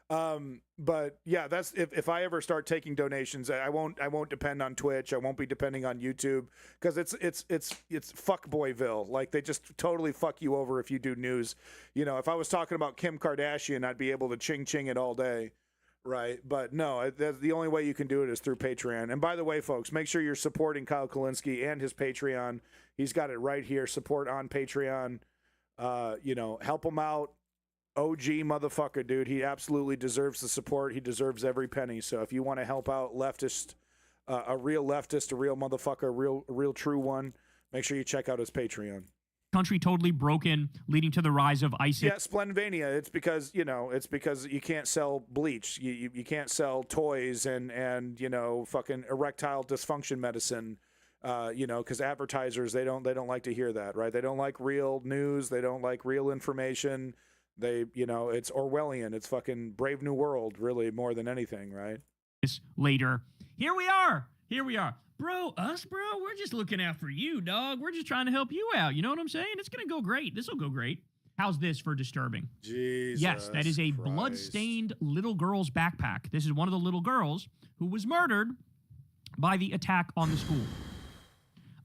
S2: But yeah, that's if I ever start taking donations, I won't depend on Twitch. I won't be depending on YouTube because it's fuckboyville. Like, they just totally fuck you over if you do news. If I was talking about Kim Kardashian, I'd be able to ching it all day. Right. But no, the only way you can do it is through Patreon. And by the way, folks, make sure you're supporting Kyle Kulinski and his Patreon. He's got it right here. Support on Patreon. Help him out. OG motherfucker, dude. He absolutely deserves the support. He deserves every penny. So if you want to help out leftist, a real leftist, a real motherfucker, a real true one, make sure you check out his Patreon.
S4: Country totally broken, leading to the rise of ISIS.
S2: Yeah, Splendvania. It's because you can't sell bleach. You can't sell toys and fucking erectile dysfunction medicine. Because advertisers they don't like to hear that, right? They don't like real news. They don't like real information. They, it's Orwellian. It's fucking Brave New World, really, more than anything, right?
S4: Later. Here we are. Bro, we're just looking out for you, dog. We're just trying to help you out. You know what I'm saying? It's going to go great. This will go great. How's this for disturbing?
S2: Jesus
S4: Yes, that is a blood-stained little girl's backpack. This is one of the little girls who was murdered by the attack on the school.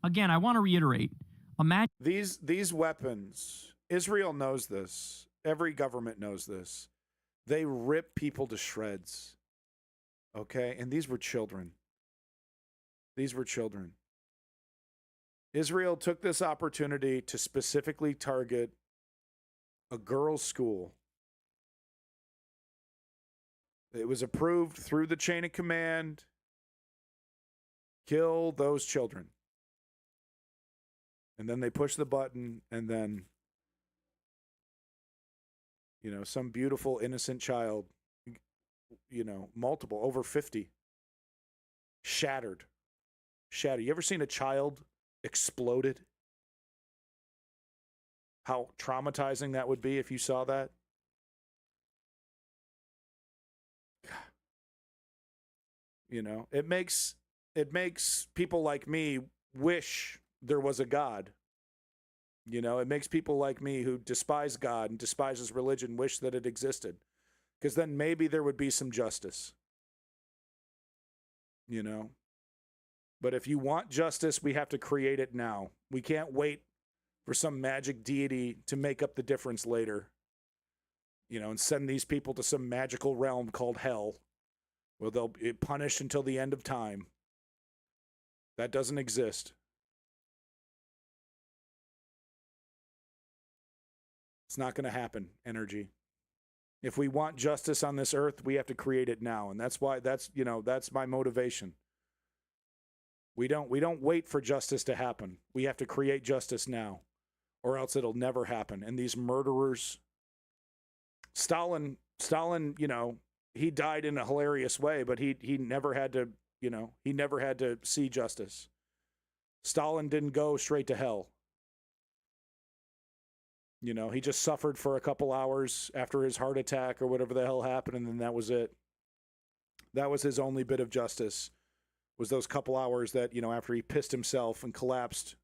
S4: Again, I want to reiterate. Imagine
S2: these weapons. Israel knows this. Every government knows this. They rip people to shreds. Okay? And these were children. These were children. Israel took this opportunity to specifically target a girls' school. It was approved through the chain of command. Kill those children. And then they push the button, and then, you know, some beautiful, innocent child, you know, multiple, over 50, shattered. Shattered. You ever seen a child exploded? How traumatizing that would be if you saw that? You know, it makes people like me wish there was a God. You know, it makes people like me who despise God and despises religion wish that it existed. Because then maybe there would be some justice. You know? But if you want justice, we have to create it now. We can't wait for some magic deity to make up the difference later. You know, and send these people to some magical realm called hell, where they'll be punished until the end of time. That doesn't exist. It's not going to happen, energy. If we want justice on this earth, we have to create it now. And that's why, that's my motivation. We don't wait for justice to happen. We have to create justice now, or else it'll never happen. And these murderers, Stalin, you know, he died in a hilarious way, but he never had to, you know, he never had to see justice. Stalin didn't go straight to hell. You know, he just suffered for a couple hours after his heart attack or whatever the hell happened, and then that was it. That was his only bit of justice, was those couple hours that, you know, after he pissed himself and collapsed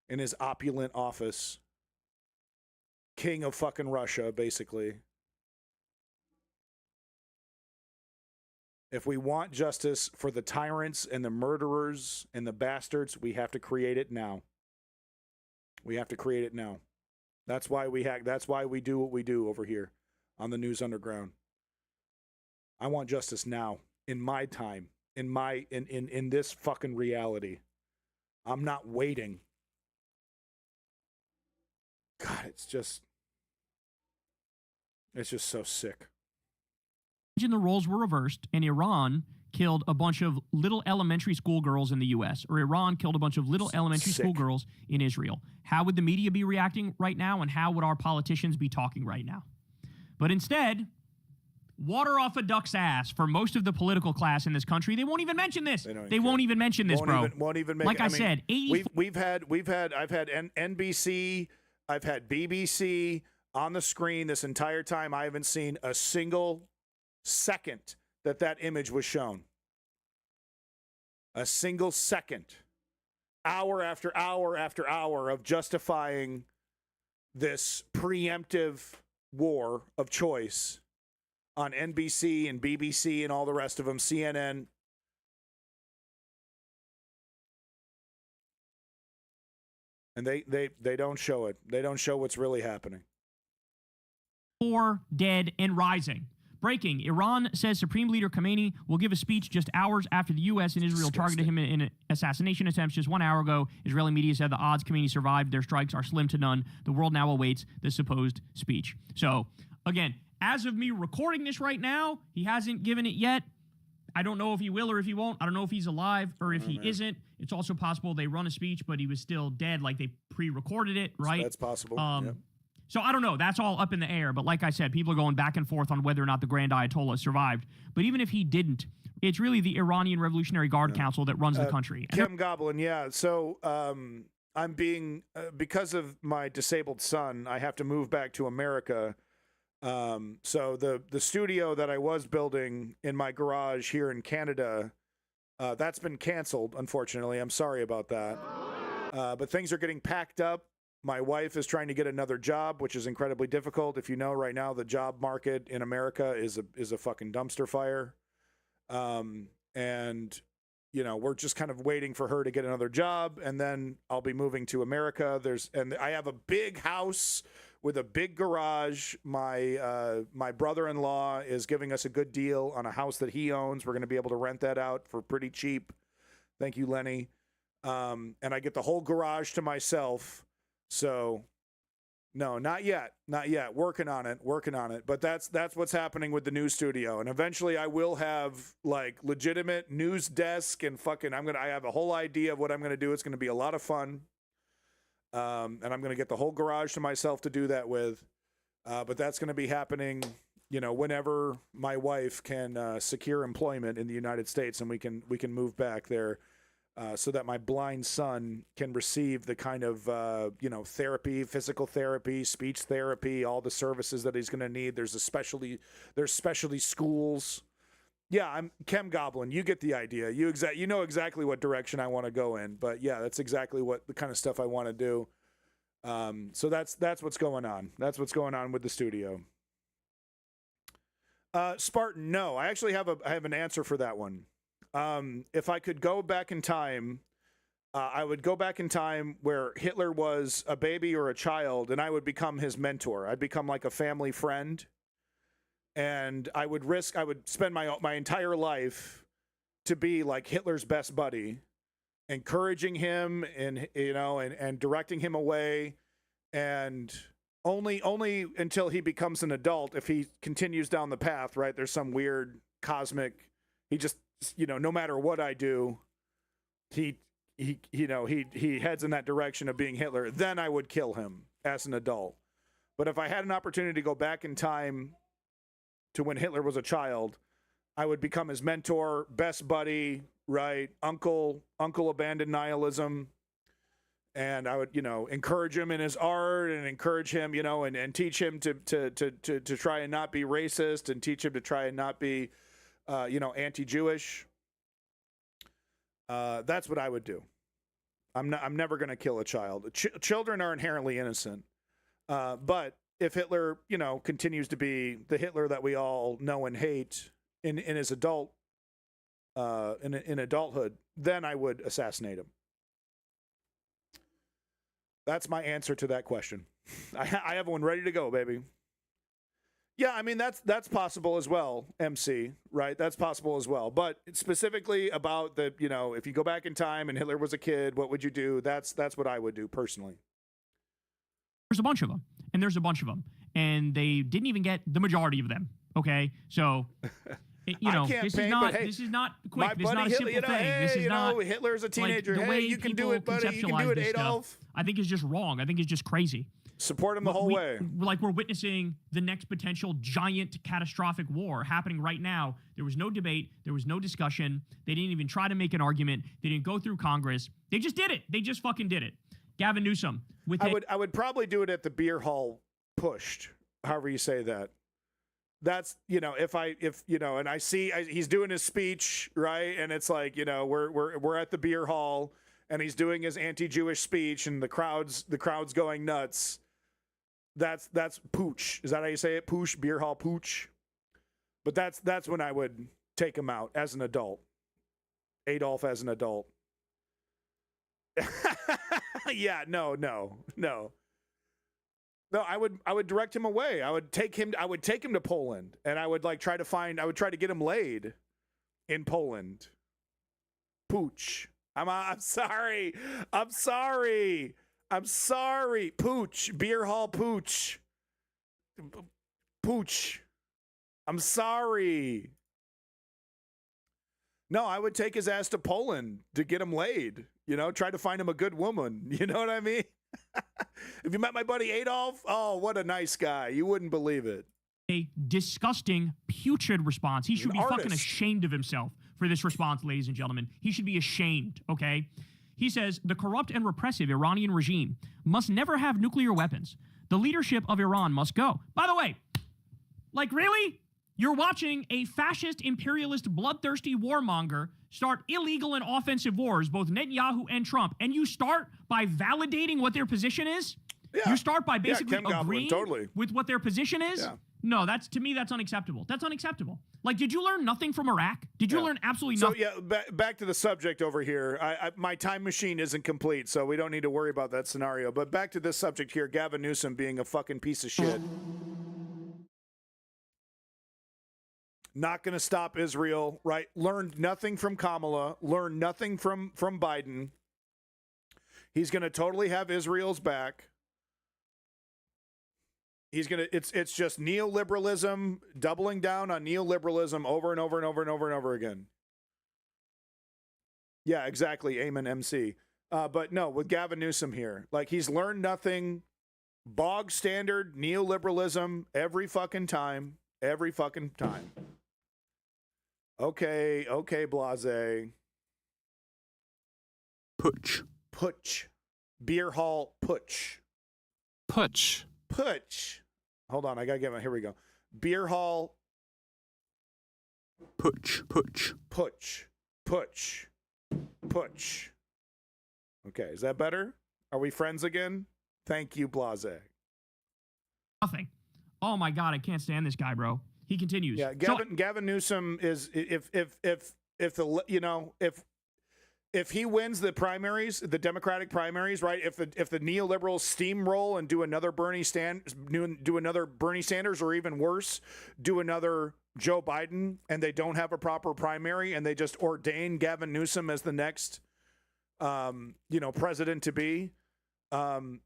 S2: in his opulent office. King of fucking Russia, basically. If we want justice for the tyrants and the murderers and the bastards, we have to create it now. We have to create it now. That's why that's why we do what we do over here on the News Underground. I want justice now, in my time, in this fucking reality. I'm not waiting. God, it's just so sick.
S4: The roles were reversed, and Iran killed a bunch of little elementary school girls in the U.S., or Iran killed a bunch of little elementary school girls in Israel. How would the media be reacting right now, and how would our politicians be talking right now? But instead, water off a duck's ass for most of the political class in this country. They won't even mention this. They won't even mention this, bro.
S2: Won't even make
S4: like
S2: it.
S4: I said,
S2: I've had NBC, I've had BBC on the screen this entire time. I haven't seen a single second that image was shown. A single second. Hour after hour after hour of justifying this preemptive war of choice on NBC and BBC and all the rest of them, CNN. And they don't show it. They don't show what's really happening.
S4: 4 dead and rising. Breaking. Iran says Supreme Leader Khamenei will give a speech just hours after the U.S. and Israel targeted him in assassination attempts just 1 hour ago. Israeli media said the odds Khamenei survived their strikes are slim to none. The world now awaits the supposed speech. So, again, as of me recording this right now, he hasn't given it yet. I don't know if he will or if he won't. I don't know if he's alive or if he isn't. It's also possible they run a speech, but he was still dead, like they pre-recorded it, right?
S2: That's possible. Yep.
S4: So I don't know. That's all up in the air. But like I said, people are going back and forth on whether or not the Grand Ayatollah survived. But even if he didn't, it's really the Iranian Revolutionary Guard Council that runs the country.
S2: Kim Goblin, yeah. So I'm being, because of my disabled son, I have to move back to America. So the studio that I was building in my garage here in Canada, that's been canceled, unfortunately. I'm sorry about that. But things are getting packed up. My wife is trying to get another job, which is incredibly difficult. If you know, right now the job market in America is a fucking dumpster fire. And you know, we're just kind of waiting for her to get another job, and then I'll be moving to America. And I have a big house with a big garage. My brother-in-law is giving us a good deal on a house that he owns. We're going to be able to rent that out for pretty cheap. Thank you, Lenny. And I get the whole garage to myself. So, no, not yet. Not yet. Working on it. But that's what's happening with the news studio. And eventually I will have like legitimate news desk and fucking I have a whole idea of what I'm going to do. It's going to be a lot of fun. And I'm going to get the whole garage to myself to do that with. But that's going to be happening, whenever my wife can secure employment in the United States and we can move back there. So that my blind son can receive the kind of, therapy, physical therapy, speech therapy, all the services that he's going to need. There's specialty schools. Yeah, I'm Chem Goblin. You get the idea. You know exactly what direction I want to go in. But yeah, that's exactly what the kind of stuff I want to do. So that's what's going on. That's what's going on with the studio. Spartan, no, I actually have an answer for that one. If I could go back in time, I would go back in time where Hitler was a baby or a child, and I would become his mentor. I'd become like a family friend, and I would spend my entire life to be like Hitler's best buddy, encouraging him and directing him away, and only until he becomes an adult, if he continues down the path, right? There's some weird cosmic, he just, no matter what I do, he heads in that direction of being Hitler. Then I would kill him as an adult. But if I had an opportunity to go back in time to when Hitler was a child, I would become his mentor, best buddy, right? Uncle abandoned nihilism. And I would, encourage him in his art and encourage him, and teach him to try and not be racist and teach him to try and not be anti-Jewish. That's what I would do. I'm never going to kill a child. Children are inherently innocent. But if Hitler, continues to be the Hitler that we all know and hate in his adult, in adulthood, then I would assassinate him. That's my answer to that question. I have one ready to go, baby. Yeah, I mean, that's possible as well, MC, right? That's possible as well. But specifically about the, if you go back in time and Hitler was a kid, what would you do? That's what I would do personally.
S4: There's a bunch of them, and they didn't even get the majority of them, okay? So, this is not quick. This is not a simple thing. This is not
S2: Hitler's a teenager.
S4: Like, the way
S2: you can do it, buddy. You can do it, Adolf.
S4: Stuff, I think is just wrong. I think it's just crazy.
S2: Support him the whole way.
S4: Like we're witnessing the next potential giant catastrophic war happening right now. There was no debate. There was no discussion. They didn't even try to make an argument. They didn't go through Congress. They just did it. They just fucking did it. Gavin Newsom.
S2: I would probably do it at the beer hall pushed, however you say that. That's, if and I see he's doing his speech, right? And it's like, we're at the beer hall and he's doing his anti-Jewish speech and the crowd's going nuts. That's pooch. Is that how you say it? Pooch, beer hall pooch. But that's when I would take him out as an adult. Adolf as an adult. Yeah, no. No, I would direct him away. I would take him to Poland, and I would try to get him laid in Poland. Pooch. I'm sorry. Pooch. Beer hall pooch. Pooch. I'm sorry. No, I would take his ass to Poland to get him laid. Try to find him a good woman. You know what I mean? Have you met my buddy Adolf? Oh, what a nice guy. You wouldn't believe it.
S4: A disgusting, putrid response. He should be fucking ashamed of himself for this response, ladies and gentlemen. He should be ashamed, okay? He says, the corrupt and repressive Iranian regime must never have nuclear weapons. The leadership of Iran must go. By the way, really? You're watching a fascist, imperialist, bloodthirsty warmonger start illegal and offensive wars, both Netanyahu and Trump, and you start by validating what their position is? Yeah. You start by basically agreeing with what their position is? Yeah. No, to me, that's unacceptable. That's unacceptable. Like, did you learn nothing from Iraq? Did you learn absolutely nothing?
S2: So, yeah, back to the subject over here. My time machine isn't complete, so we don't need to worry about that scenario. But back to this subject here, Gavin Newsom being a fucking piece of shit. Not going to stop Israel, right? Learned nothing from Kamala. Learned nothing from Biden. He's going to totally have Israel's back. He's going to, it's just neoliberalism, doubling down on neoliberalism over and over and over and over and over again. Yeah, exactly. Amen, MC. But no, with Gavin Newsom here, like he's learned nothing. Bog standard neoliberalism every fucking time. Every fucking time. Okay, blase. Putsch. Beer hall putsch. Putsch. Hold on, I gotta get my, here we go. Beer hall. Putsch. Okay, is that better? Are we friends again? Thank you, blase.
S4: Nothing. Oh my God, I can't stand this guy, bro. He continues.
S2: Yeah, Gavin Newsom is if he wins the primaries, the Democratic primaries, right? If the neoliberals steamroll and do another Bernie Sanders, or even worse, do another Joe Biden, and they don't have a proper primary, and they just ordain Gavin Newsom as the next, president to be,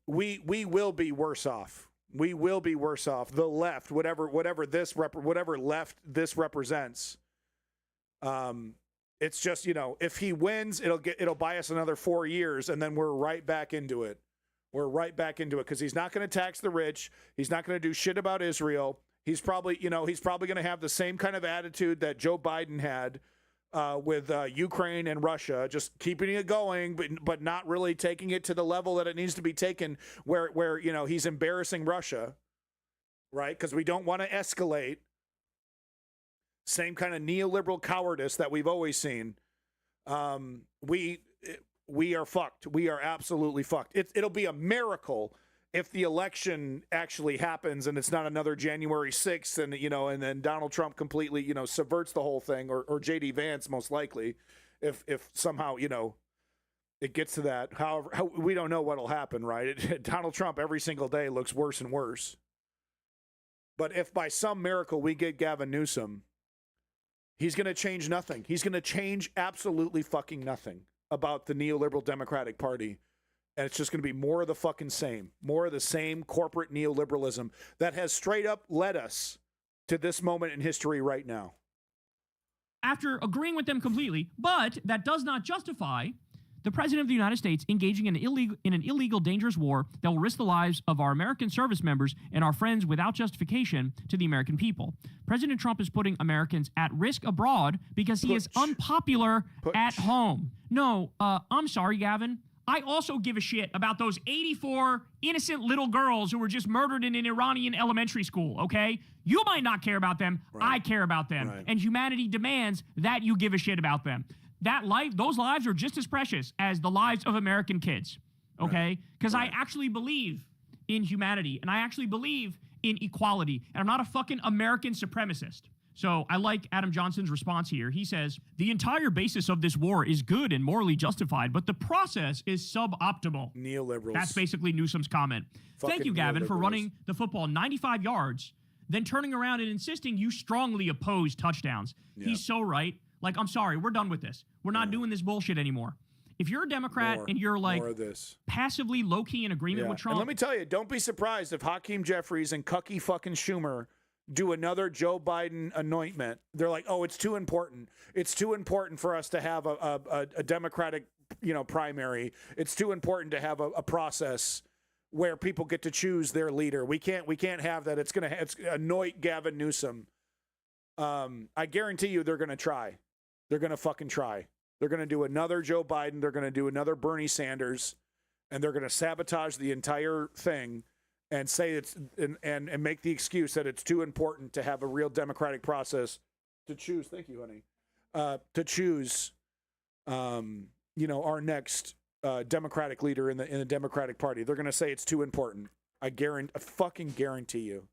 S2: we will be worse off. We will be worse off. The left, whatever left this represents. It's just, if he wins, it'll buy us another 4 years, and then we're right back into it. We're right back into it because he's not going to tax the rich. He's not going to do shit about Israel. He's probably going to have the same kind of attitude that Joe Biden had with Ukraine and Russia, just keeping it going, but not really taking it to the level that it needs to be taken, where he's embarrassing Russia, right? Because we don't want to escalate. Same kind of neoliberal cowardice that we've always seen. We are fucked. We are absolutely fucked. It'll be a miracle if the election actually happens and it's not another January 6th and then Donald Trump completely, subverts the whole thing, or J.D. Vance most likely, if somehow, it gets to that. However, we don't know what'll happen, right? Donald Trump every single day looks worse and worse. But if by some miracle we get Gavin Newsom, he's going to change nothing. He's going to change absolutely fucking nothing about the neoliberal Democratic Party. And it's just going to be more of the fucking same. More of the same corporate neoliberalism that has straight up led us to this moment in history right now.
S4: After agreeing with them completely, but that does not justify the President of the United States engaging in an illegal, dangerous war that will risk the lives of our American service members and our friends without justification to the American people. President Trump is putting Americans at risk abroad because he is unpopular at home. No, I'm sorry, Gavin. I also give a shit about those 84 innocent little girls who were just murdered in an Iranian elementary school, okay? You might not care about them. Right. I care about them. Right. And humanity demands that you give a shit about them. Those lives are just as precious as the lives of American kids, okay? Because I actually believe in humanity, and I actually believe in equality, and I'm not a fucking American supremacist. So I like Adam Johnson's response here. He says, the entire basis of this war is good and morally justified, but the process is suboptimal.
S2: Neoliberals.
S4: That's basically Newsom's comment. Thank you, Gavin, for running the football 95 yards, then turning around and insisting you strongly oppose touchdowns. Yeah. He's so right. Like, I'm sorry, we're done with this. We're not doing this bullshit anymore. If you're a Democrat and you're like passively low-key in agreement with Trump.
S2: And let me tell you, don't be surprised if Hakeem Jeffries and Cucky fucking Schumer do another Joe Biden anointment. They're like, oh, it's too important. It's too important for us to have a Democratic, primary. It's too important to have a process where people get to choose their leader. We can't have that. It's anoint Gavin Newsom. I guarantee you they're going to try. They're going to fucking try. They're going to do another Joe Biden. They're going to do another Bernie Sanders, and they're going to sabotage the entire thing and say it's and make the excuse that it's too important to have a real democratic process to choose. Thank you, honey. To choose, our next Democratic leader in the Democratic Party. They're going to say it's too important. I fucking guarantee you.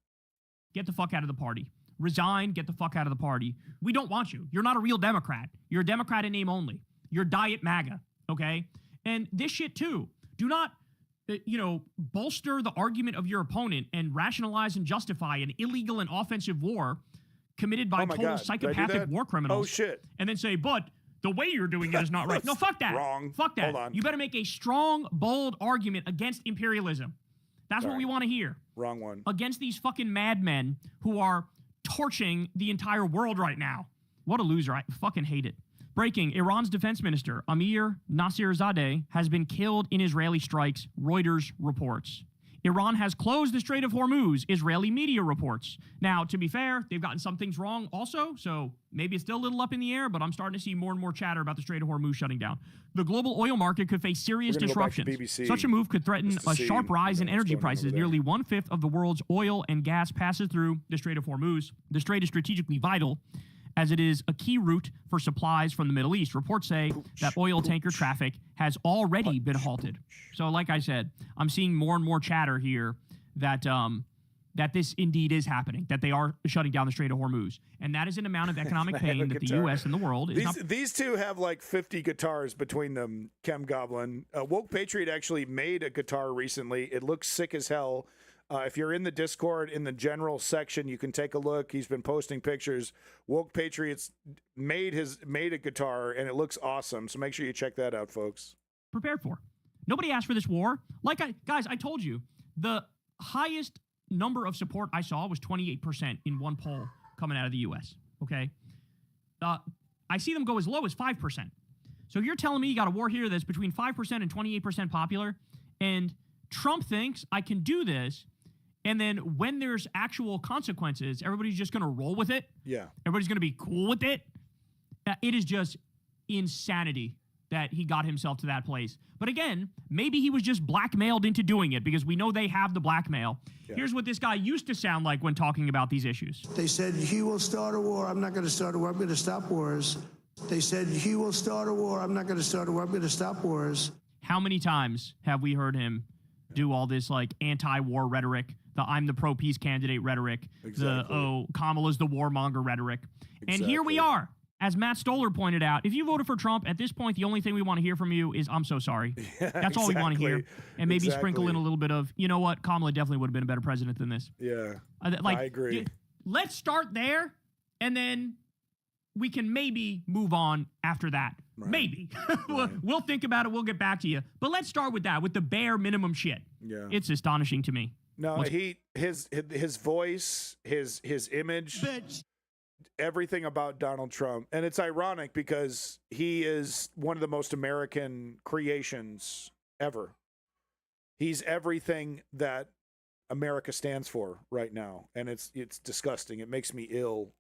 S4: get the fuck out of the party. Resign, get the fuck out of the party. We don't want you. You're not a real Democrat. You're a Democrat in name only. You're Diet MAGA, okay? And this shit too. Do not, bolster the argument of your opponent and rationalize and justify an illegal and offensive war committed by total psychopathic war criminals.
S2: Oh, shit.
S4: And then say, but the way you're doing it is not right. No, fuck that.
S2: Wrong.
S4: Fuck that.
S2: Hold on.
S4: You better make a strong, bold argument against imperialism. That's what we want to hear.
S2: Wrong one.
S4: Against these fucking madmen who are torching the entire world right now. What a loser. I fucking hate it. Breaking, Iran's defense minister, Amir Nasirzadeh, has been killed in Israeli strikes, Reuters reports. Iran has closed the Strait of Hormuz, Israeli media reports. Now, to be fair, they've gotten some things wrong also, so maybe it's still a little up in the air, but I'm starting to see more and more chatter about the Strait of Hormuz shutting down. The global oil market could face serious disruptions. Such a move could threaten a sharp rise in energy prices. Nearly 1/5 of the world's oil and gas passes through the Strait of Hormuz. The strait is strategically vital, as it is a key route for supplies from the Middle East. Reports say that oil tanker traffic has already been halted. So like I said, I'm seeing more and more chatter here that that this indeed is happening, that they are shutting down the Strait of Hormuz. And that is an amount of economic pain that the U.S. and the world is
S2: These two have like 50 guitars between them, Chem Goblin. Woke Patriot actually made a guitar recently. It looks sick as hell. If you're in the Discord, in the general section, you can take a look. He's been posting pictures. Woke Patriots made a guitar, and it looks awesome. So make sure you check that out, folks.
S4: Prepared for. Nobody asked for this war. Guys, I told you, the highest number of support I saw was 28% in one poll coming out of the U.S., okay? I see them go as low as 5%. So you're telling me you got a war here that's between 5% and 28% popular, and Trump thinks I can do this, and then when there's actual consequences, everybody's just going to roll with it?
S2: Yeah.
S4: Everybody's going to be cool with it? It is just insanity that he got himself to that place. But again, maybe he was just blackmailed into doing it, because we know they have the blackmail. Yeah. Here's what this guy used to sound like when talking about these issues.
S15: They said, he will start a war. I'm not going to start a war. I'm going to stop wars. They said, he will start a war. I'm not going to start a war. I'm going to stop wars.
S4: How many times have we heard him do all this like anti-war rhetoric, the I'm the pro-peace candidate rhetoric, the Kamala's the warmonger rhetoric. And here we are. As Matt Stoller pointed out, if you voted for Trump, at this point, the only thing we want to hear from you is, I'm so sorry. That's all we want to hear. And maybe sprinkle in a little bit of, you know what, Kamala definitely would have been a better president than this.
S2: Yeah, I agree.
S4: Let's start there, and then we can maybe move on after that. Right. Maybe. We'll think about it. We'll get back to you. But let's start with that, with the bare minimum shit.
S2: Yeah.
S4: It's astonishing to me.
S2: No, his voice, his image, everything about Donald Trump. And it's ironic because he is one of the most American creations ever. He's everything that America stands for right now. And it's disgusting. It makes me ill.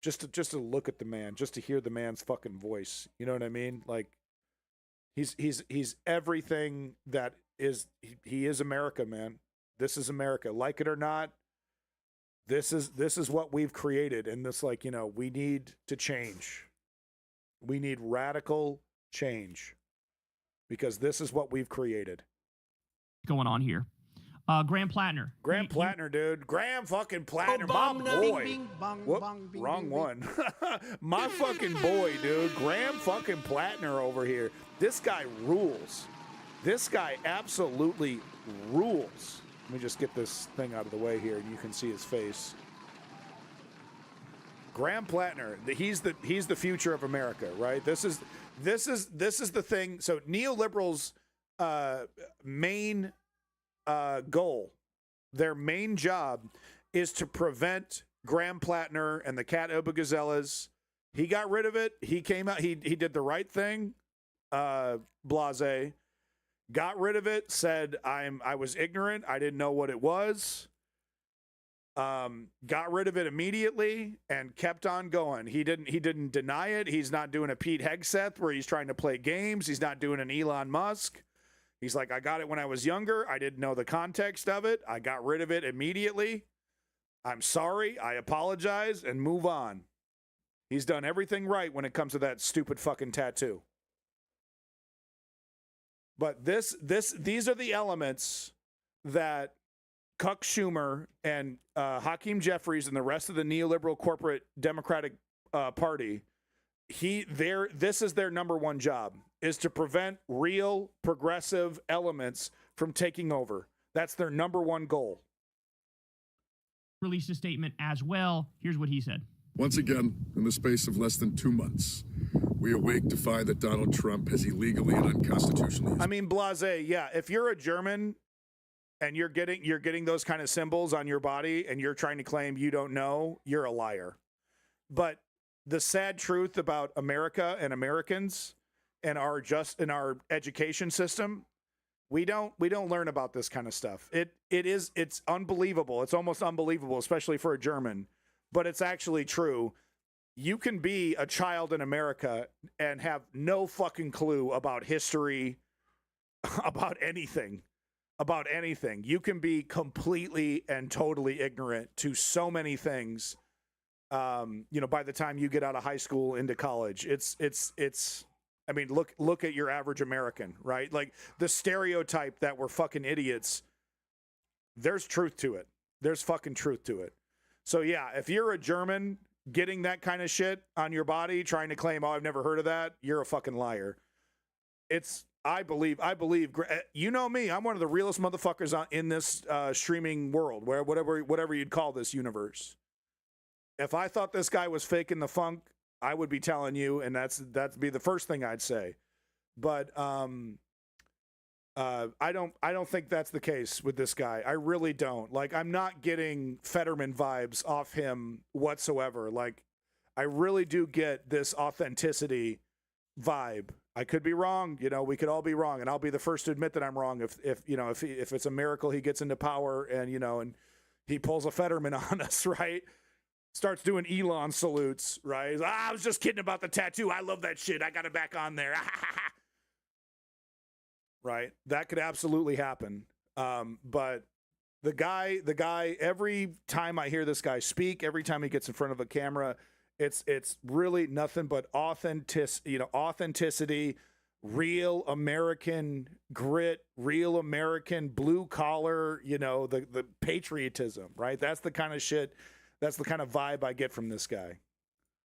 S2: Just to look at the man, just to hear the man's fucking voice. You know what I mean? Like he's everything that is he is America, man. This is America. Like it or not, this is what we've created, and this, like, you know, we need to change. We need radical change because this is what we've created.
S4: Going on here. Graham Plattner.
S2: Graham Plattner, dude. Graham fucking Plattner, my boy. Wrong one. My fucking boy, dude. Graham fucking Plattner over here. This guy rules. This guy absolutely rules. Let me just get this thing out of the way here, and you can see his face. Graham Plattner. He's the future of America, right? This is the thing. So neoliberals' main goal, their main job, is to prevent Graham Plattner and the Cat Obergazellas. He got rid of it. He came out. He did the right thing. Blase got rid of it. Said I was ignorant. I didn't know what it was. Got rid of it immediately and kept on going. He didn't deny it. He's not doing a Pete Hegseth where he's trying to play games. He's not doing an Elon Musk. He's like, I got it when I was younger. I didn't know the context of it. I got rid of it immediately. I'm sorry. I apologize and move on. He's done everything right when it comes to that stupid fucking tattoo. But these are the elements that Chuck Schumer and Hakeem Jeffries and the rest of the neoliberal corporate Democratic Party, this is their number one job, is to prevent real progressive elements from taking over. That's their number one goal.
S4: Released a statement as well. Here's what he said.
S16: Once again, in the space of less than 2 months, we awake to find that Donald Trump has illegally and unconstitutionally...
S2: I mean, blasé, yeah. If you're a German and you're getting those kind of symbols on your body and you're trying to claim you don't know, you're a liar. But the sad truth about America and Americans and our education system, we don't learn about this kind of stuff. It's unbelievable. It's almost unbelievable, especially for a German. But it's actually true. You can be a child in America and have no fucking clue about history, about anything. You can be completely and totally ignorant to so many things. By the time you get out of high school into college, I mean, look at your average American, right? Like the stereotype that we're fucking idiots. There's truth to it. There's fucking truth to it. So yeah, if you're a German getting that kind of shit on your body, trying to claim, oh, I've never heard of that, you're a fucking liar. I believe, you know me, I'm one of the realest motherfuckers in this streaming world, where whatever you'd call this universe. If I thought this guy was faking the funk, I would be telling you, and that'd be the first thing I'd say. But I don't think that's the case with this guy. I really don't. Like, I'm not getting Fetterman vibes off him whatsoever. Like, I really do get this authenticity vibe. I could be wrong. We could all be wrong, and I'll be the first to admit that I'm wrong. If it's a miracle he gets into power and and he pulls a Fetterman on us, right? Starts doing Elon salutes, right? I was just kidding about the tattoo. I love that shit. I got it back on there. Right? That could absolutely happen. But the guy, every time I hear this guy speak, every time he gets in front of a camera, it's really nothing but authenticity, real American grit, real American blue collar, the patriotism, right? That's the kind of shit, that's the kind of vibe I get from this guy.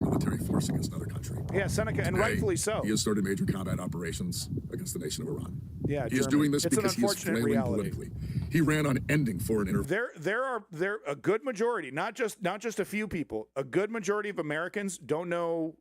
S16: Military force against another country.
S2: Yeah, Seneca, and rightfully so.
S16: He has started major combat operations against the nation of Iran.
S2: Yeah,
S16: he is doing this because he is flailing politically. He ran on ending foreign interference.
S2: There are a good majority, not just a few people. A good majority of Americans don't know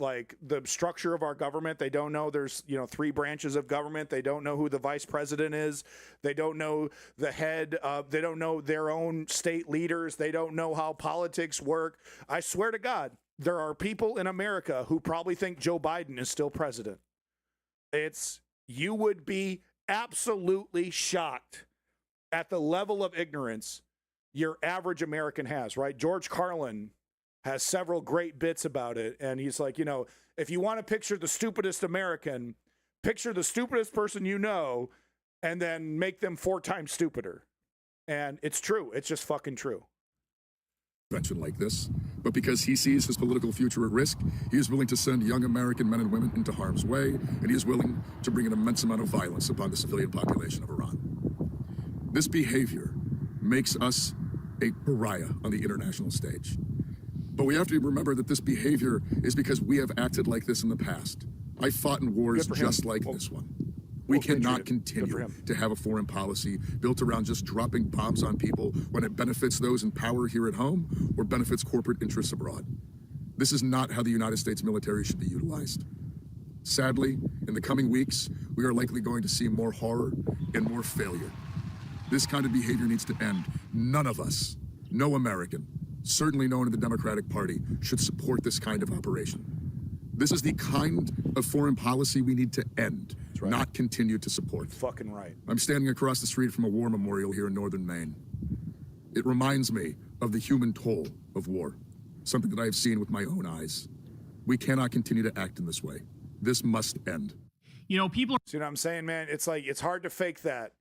S2: like the structure of our government. They don't know there's 3 branches of government. They don't know who the vice president is. They don't know the head. They don't know their own state leaders. They don't know how politics work. I swear to God, there are people in America who probably think Joe Biden is still president. You would be absolutely shocked at the level of ignorance your average American has, right? George Carlin has several great bits about it. And he's like, if you want to picture the stupidest American, picture the stupidest person and then make them 4 times stupider. And it's true. It's just fucking true.
S16: Like this, but because he sees his political future at risk, he is willing to send young American men and women into harm's way, and he is willing to bring an immense amount of violence upon the civilian population of Iran. This behavior makes us a pariah on the international stage. But we have to remember that this behavior is because we have acted like this in the past. I fought in wars just like this one. We cannot continue to have a foreign policy built around just dropping bombs on people when it benefits those in power here at home or benefits corporate interests abroad. This is not how the United States military should be utilized. Sadly, in the coming weeks, we are likely going to see more horror and more failure. This kind of behavior needs to end. None of us, no American, certainly no one in the Democratic Party, should support this kind of operation. This is the kind of foreign policy we need to end, not continue to support.
S2: Fucking right.
S16: I'm standing across the street from a war memorial here in northern Maine. It reminds me of the human toll of war, something that I have seen with my own eyes. We cannot continue to act in this way. This must end.
S4: People...
S2: See what I'm saying, man? It's like, it's hard to fake that.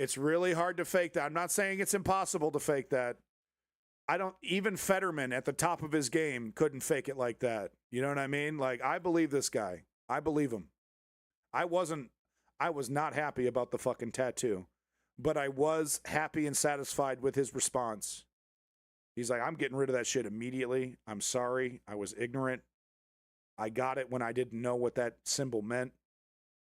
S2: It's really hard to fake that. I'm not saying it's impossible to fake that. Even Fetterman at the top of his game couldn't fake it like that. You know what I mean? Like, I believe this guy. I believe him. I was not happy about the fucking tattoo. but I was happy and satisfied with his response. He's like, I'm getting rid of that shit immediately. I'm sorry. I was ignorant. I got it when I didn't know what that symbol meant.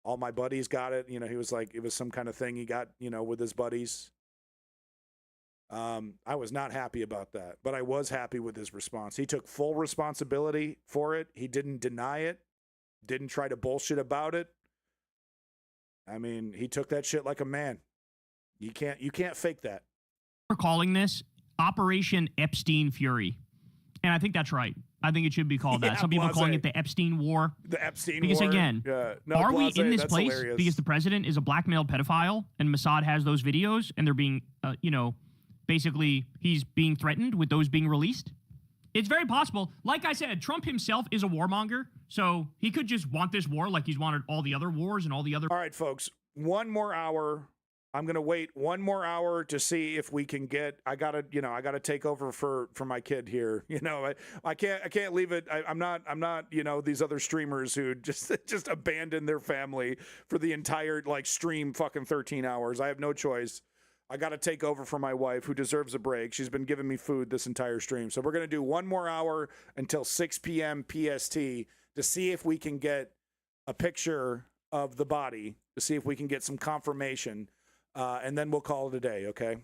S2: All my buddies got it. You know, he was like, it was some kind of thing he got, you know, with his buddies. I was not happy about that, but I was happy with his response. He took full responsibility for it. He didn't deny it, didn't try to bullshit about it. I mean, he took that shit like a man. You can't fake that.
S4: We're calling this Operation Epstein Fury. And I think that's right. I think it should be called that. Some people are calling it the Epstein War.
S2: The Epstein
S4: War. Because again, are we in this place
S2: hilarious.
S4: Because the president is a blackmailed pedophile and Mossad has those videos and they're being, basically he's being threatened with those being released? It's very possible. Like I said, Trump himself is a warmonger, so he could just want this war like he's wanted all the other wars and all the other...
S2: All right, folks, one more hour. I'm going to wait one more hour to see if we can get, I got to take over for my kid here. You know, I can't leave it. I'm not, these other streamers who just abandon their family for the entire stream fucking 13 hours. I have no choice. I got to take over for my wife who deserves a break. She's been giving me food this entire stream. So we're going to do one more hour until 6 p.m. PST to see if we can get a picture of the body, to see if we can get some confirmation. And then we'll call it a day, okay?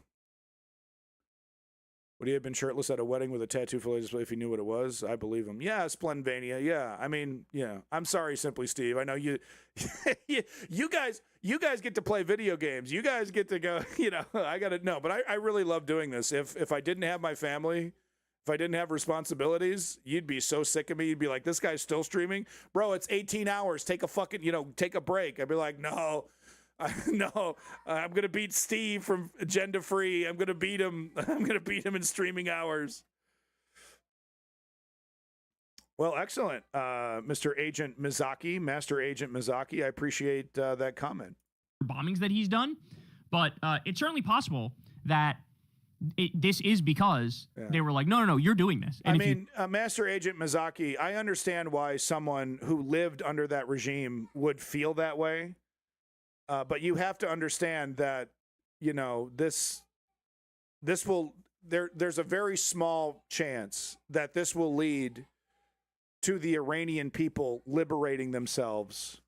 S2: Would he have been shirtless at a wedding with a tattoo for if he knew what it was? I believe him. Yeah, Splendvania. Yeah, I mean, yeah. I'm sorry, Simply Steve. I know you guys get to play video games. You guys get to go, I got to know. But I really love doing this. If I didn't have my family, if I didn't have responsibilities, you'd be so sick of me. You'd be like, this guy's still streaming? Bro, it's 18 hours. Take a fucking, take a break. I'd be like, no. No, I'm going to beat Steve from Agenda Free. I'm going to beat him. I'm going to beat him in streaming hours. Well, excellent, Mr. Agent Mizaki, Master Agent Mizaki. I appreciate that comment.
S4: Bombings that he's done, but it's certainly possible that this is because they were like, no, you're doing this. And
S2: Master Agent Mizaki, I understand why someone who lived under that regime would feel that way. But you have to understand that, there's a very small chance that this will lead to the Iranian people liberating themselves.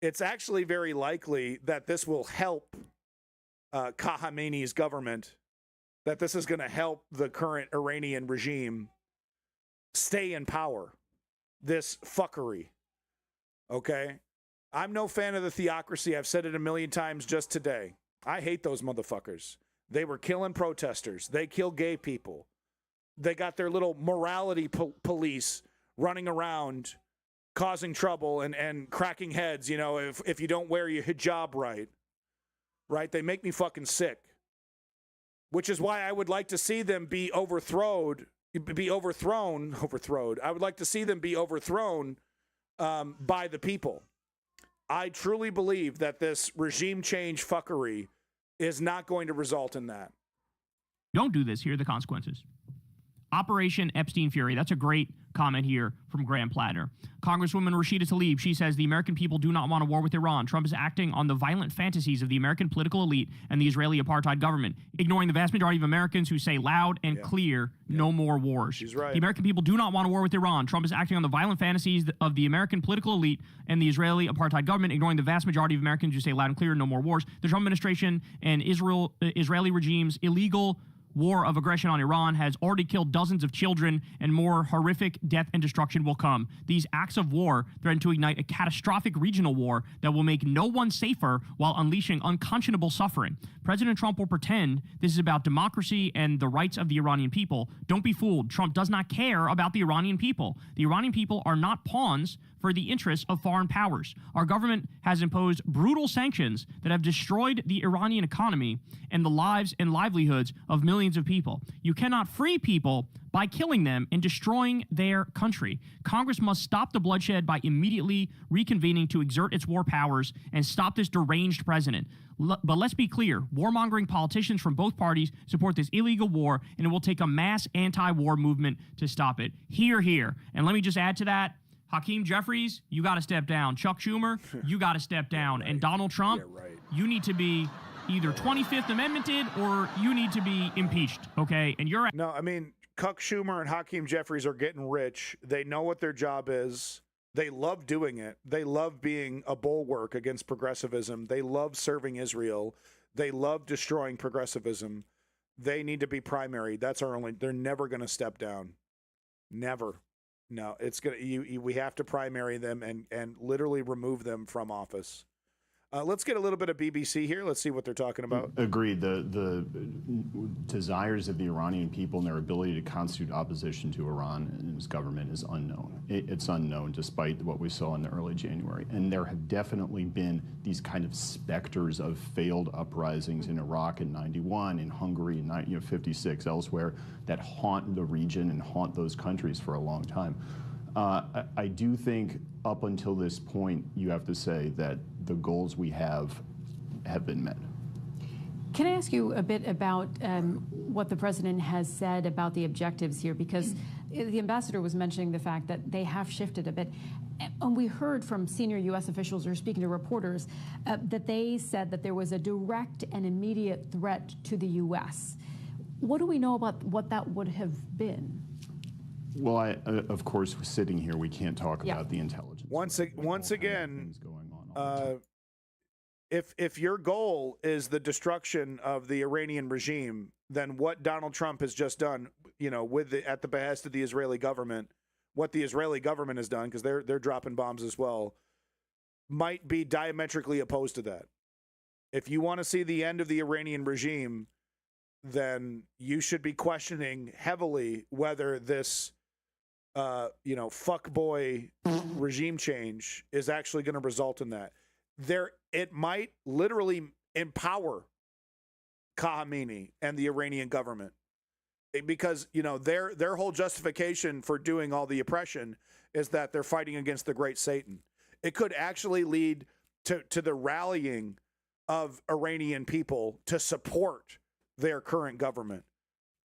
S2: It's actually very likely that this will help Khamenei's government, that this is going to help the current Iranian regime stay in power. This fuckery. Okay? I'm no fan of the theocracy. I've said it a million times just today. I hate those motherfuckers. They were killing protesters. They kill gay people. They got their little morality police running around causing trouble and cracking heads, if you don't wear your hijab right. Right? They make me fucking sick. Which is why I would like to see them be overthrown. I would like to see them be overthrown by the people. I truly believe that this regime change fuckery is not going to result in that.
S4: Don't do this. Here are the consequences. Operation Epstein Fury. That's a great comment here from Graham Platter. Congresswoman Rashida Tlaib, she says the American people do not want a war with Iran. Trump is acting on the violent fantasies of the American political elite and the Israeli apartheid government, ignoring the vast majority of Americans who say loud and clear, no more wars.
S2: She's right.
S4: The American people do not want a war with Iran. Trump is acting on the violent fantasies of the American political elite and the Israeli apartheid government, ignoring the vast majority of Americans who say loud and clear, no more wars. The Trump administration and Israeli regime's illegal war of aggression on Iran has already killed dozens of children, and more horrific death and destruction will come. These acts of war threaten to ignite a catastrophic regional war that will make no one safer while unleashing unconscionable suffering. President Trump will pretend this is about democracy and the rights of the Iranian people. Don't be fooled. Trump does not care about the Iranian people. The Iranian people are not pawns for the interests of foreign powers. Our government has imposed brutal sanctions that have destroyed the Iranian economy and the lives and livelihoods of millions of people. You cannot free people by killing them and destroying their country. Congress must stop the bloodshed by immediately reconvening to exert its war powers and stop this deranged president. But let's be clear, warmongering politicians from both parties support this illegal war, and it will take a mass anti-war movement to stop it. Hear, hear. And let me just add to that, Hakeem Jeffries, you got to step down. Chuck Schumer, you got to step down. And Donald Trump, you need to be either 25th Amendmented or you need to be impeached, okay? And you're...
S2: No, I mean, Chuck Schumer and Hakeem Jeffries are getting rich. They know what their job is. They love doing it. They love being a bulwark against progressivism. They love serving Israel. They love destroying progressivism. They need to be primary. That's our only... They're never going to step down. Never. No, it's going to... We have to primary them and literally remove them from office. Let's get a little bit of BBC here. Let's see what they're talking about.
S12: Agreed. The desires of the Iranian people and their ability to constitute opposition to Iran and its government is unknown. It's unknown despite what we saw in the early January. And there have definitely been these kind of specters of failed uprisings in Iraq in 91, in Hungary in 56, elsewhere, that haunt the region and haunt those countries for a long time. I do think up until this point, you have to say that the goals we have been met.
S17: Can I ask you a bit about what the president has said about the objectives here? Because the ambassador was mentioning the fact that they have shifted a bit. And we heard from senior U.S. officials who are speaking to reporters that they said that there was a direct and immediate threat to the U.S. What do we know about what that would have been?
S12: Well, of course, sitting here, we can't talk about the intelligence.
S2: Once again, if your goal is the destruction of the Iranian regime, then what Donald Trump has just done, at the behest of the Israeli government, what the Israeli government has done, because they're dropping bombs as well, might be diametrically opposed to that. If you want to see the end of the Iranian regime, then you should be questioning heavily whether this fuckboy regime change is actually going to result in that. It might literally empower Khamenei and the Iranian government, because their whole justification for doing all the oppression is that they're fighting against the great Satan. It could actually lead to the rallying of Iranian people to support their current government.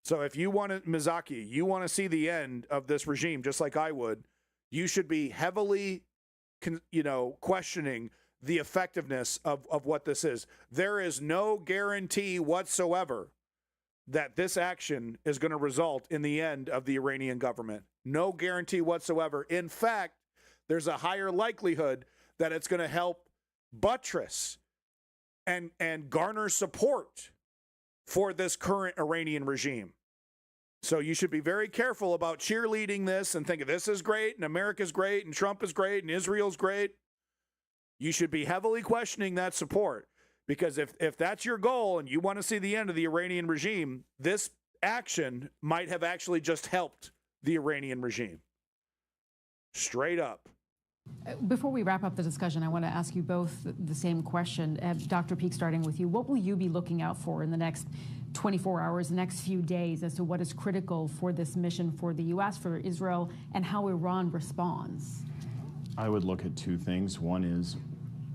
S2: So if you want to, Mizaki, you want to see the end of this regime, just like I would, you should be heavily, questioning the effectiveness of what this is. There is no guarantee whatsoever that this action is going to result in the end of the Iranian government. No guarantee whatsoever. In fact, there's a higher likelihood that it's going to help buttress and garner support for this current Iranian regime. So you should be very careful about cheerleading this and thinking this is great and America's great and Trump is great and Israel's great. You should be heavily questioning that support, because if that's your goal and you want to see the end of the Iranian regime, this action might have actually just helped the Iranian regime. Straight up.
S17: Before we wrap up the discussion, I want to ask you both the same question. Dr. Peake, starting with you, what will you be looking out for in the next 24 hours, the next few days, as to what is critical for this mission for the U.S., for Israel, and how Iran responds?
S12: I would look at two things. One is,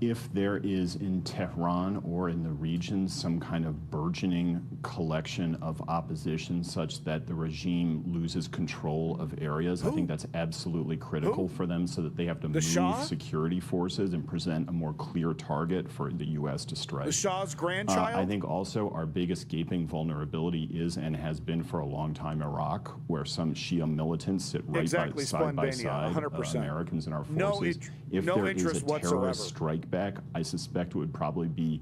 S12: if there is in Tehran or in the region some kind of burgeoning collection of opposition such that the regime loses control of areas, I think that's absolutely critical for them, so that they have to move security forces and present a more clear target for the U.S. to strike.
S2: The Shah's grandchild?
S12: I think also our biggest gaping vulnerability is, and has been for a long time, Iraq, where some Shia militants sit right side by side
S2: 100%.
S12: Americans in our forces. If there is a terrorist strike back, I suspect it would probably be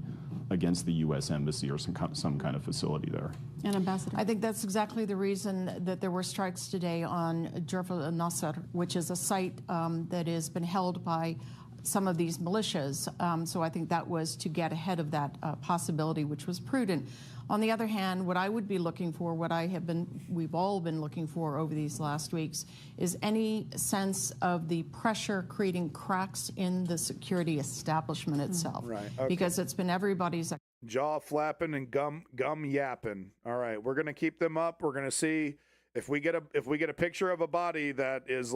S12: against the U.S. Embassy or some kind of facility there.
S17: And Ambassador?
S18: I think that's exactly the reason that there were strikes today on Jabal al-Nasser, which is a site that has been held by some of these militias. So I think that was to get ahead of that possibility, which was prudent. On the other hand, what I would be looking for, we've all been looking for over these last weeks, is any sense of the pressure creating cracks in the security establishment itself.
S2: Right. Okay.
S18: Because it's been everybody's
S2: jaw flapping and gum yapping. All right, we're going to keep them up. We're going to see if we get a picture of a body that is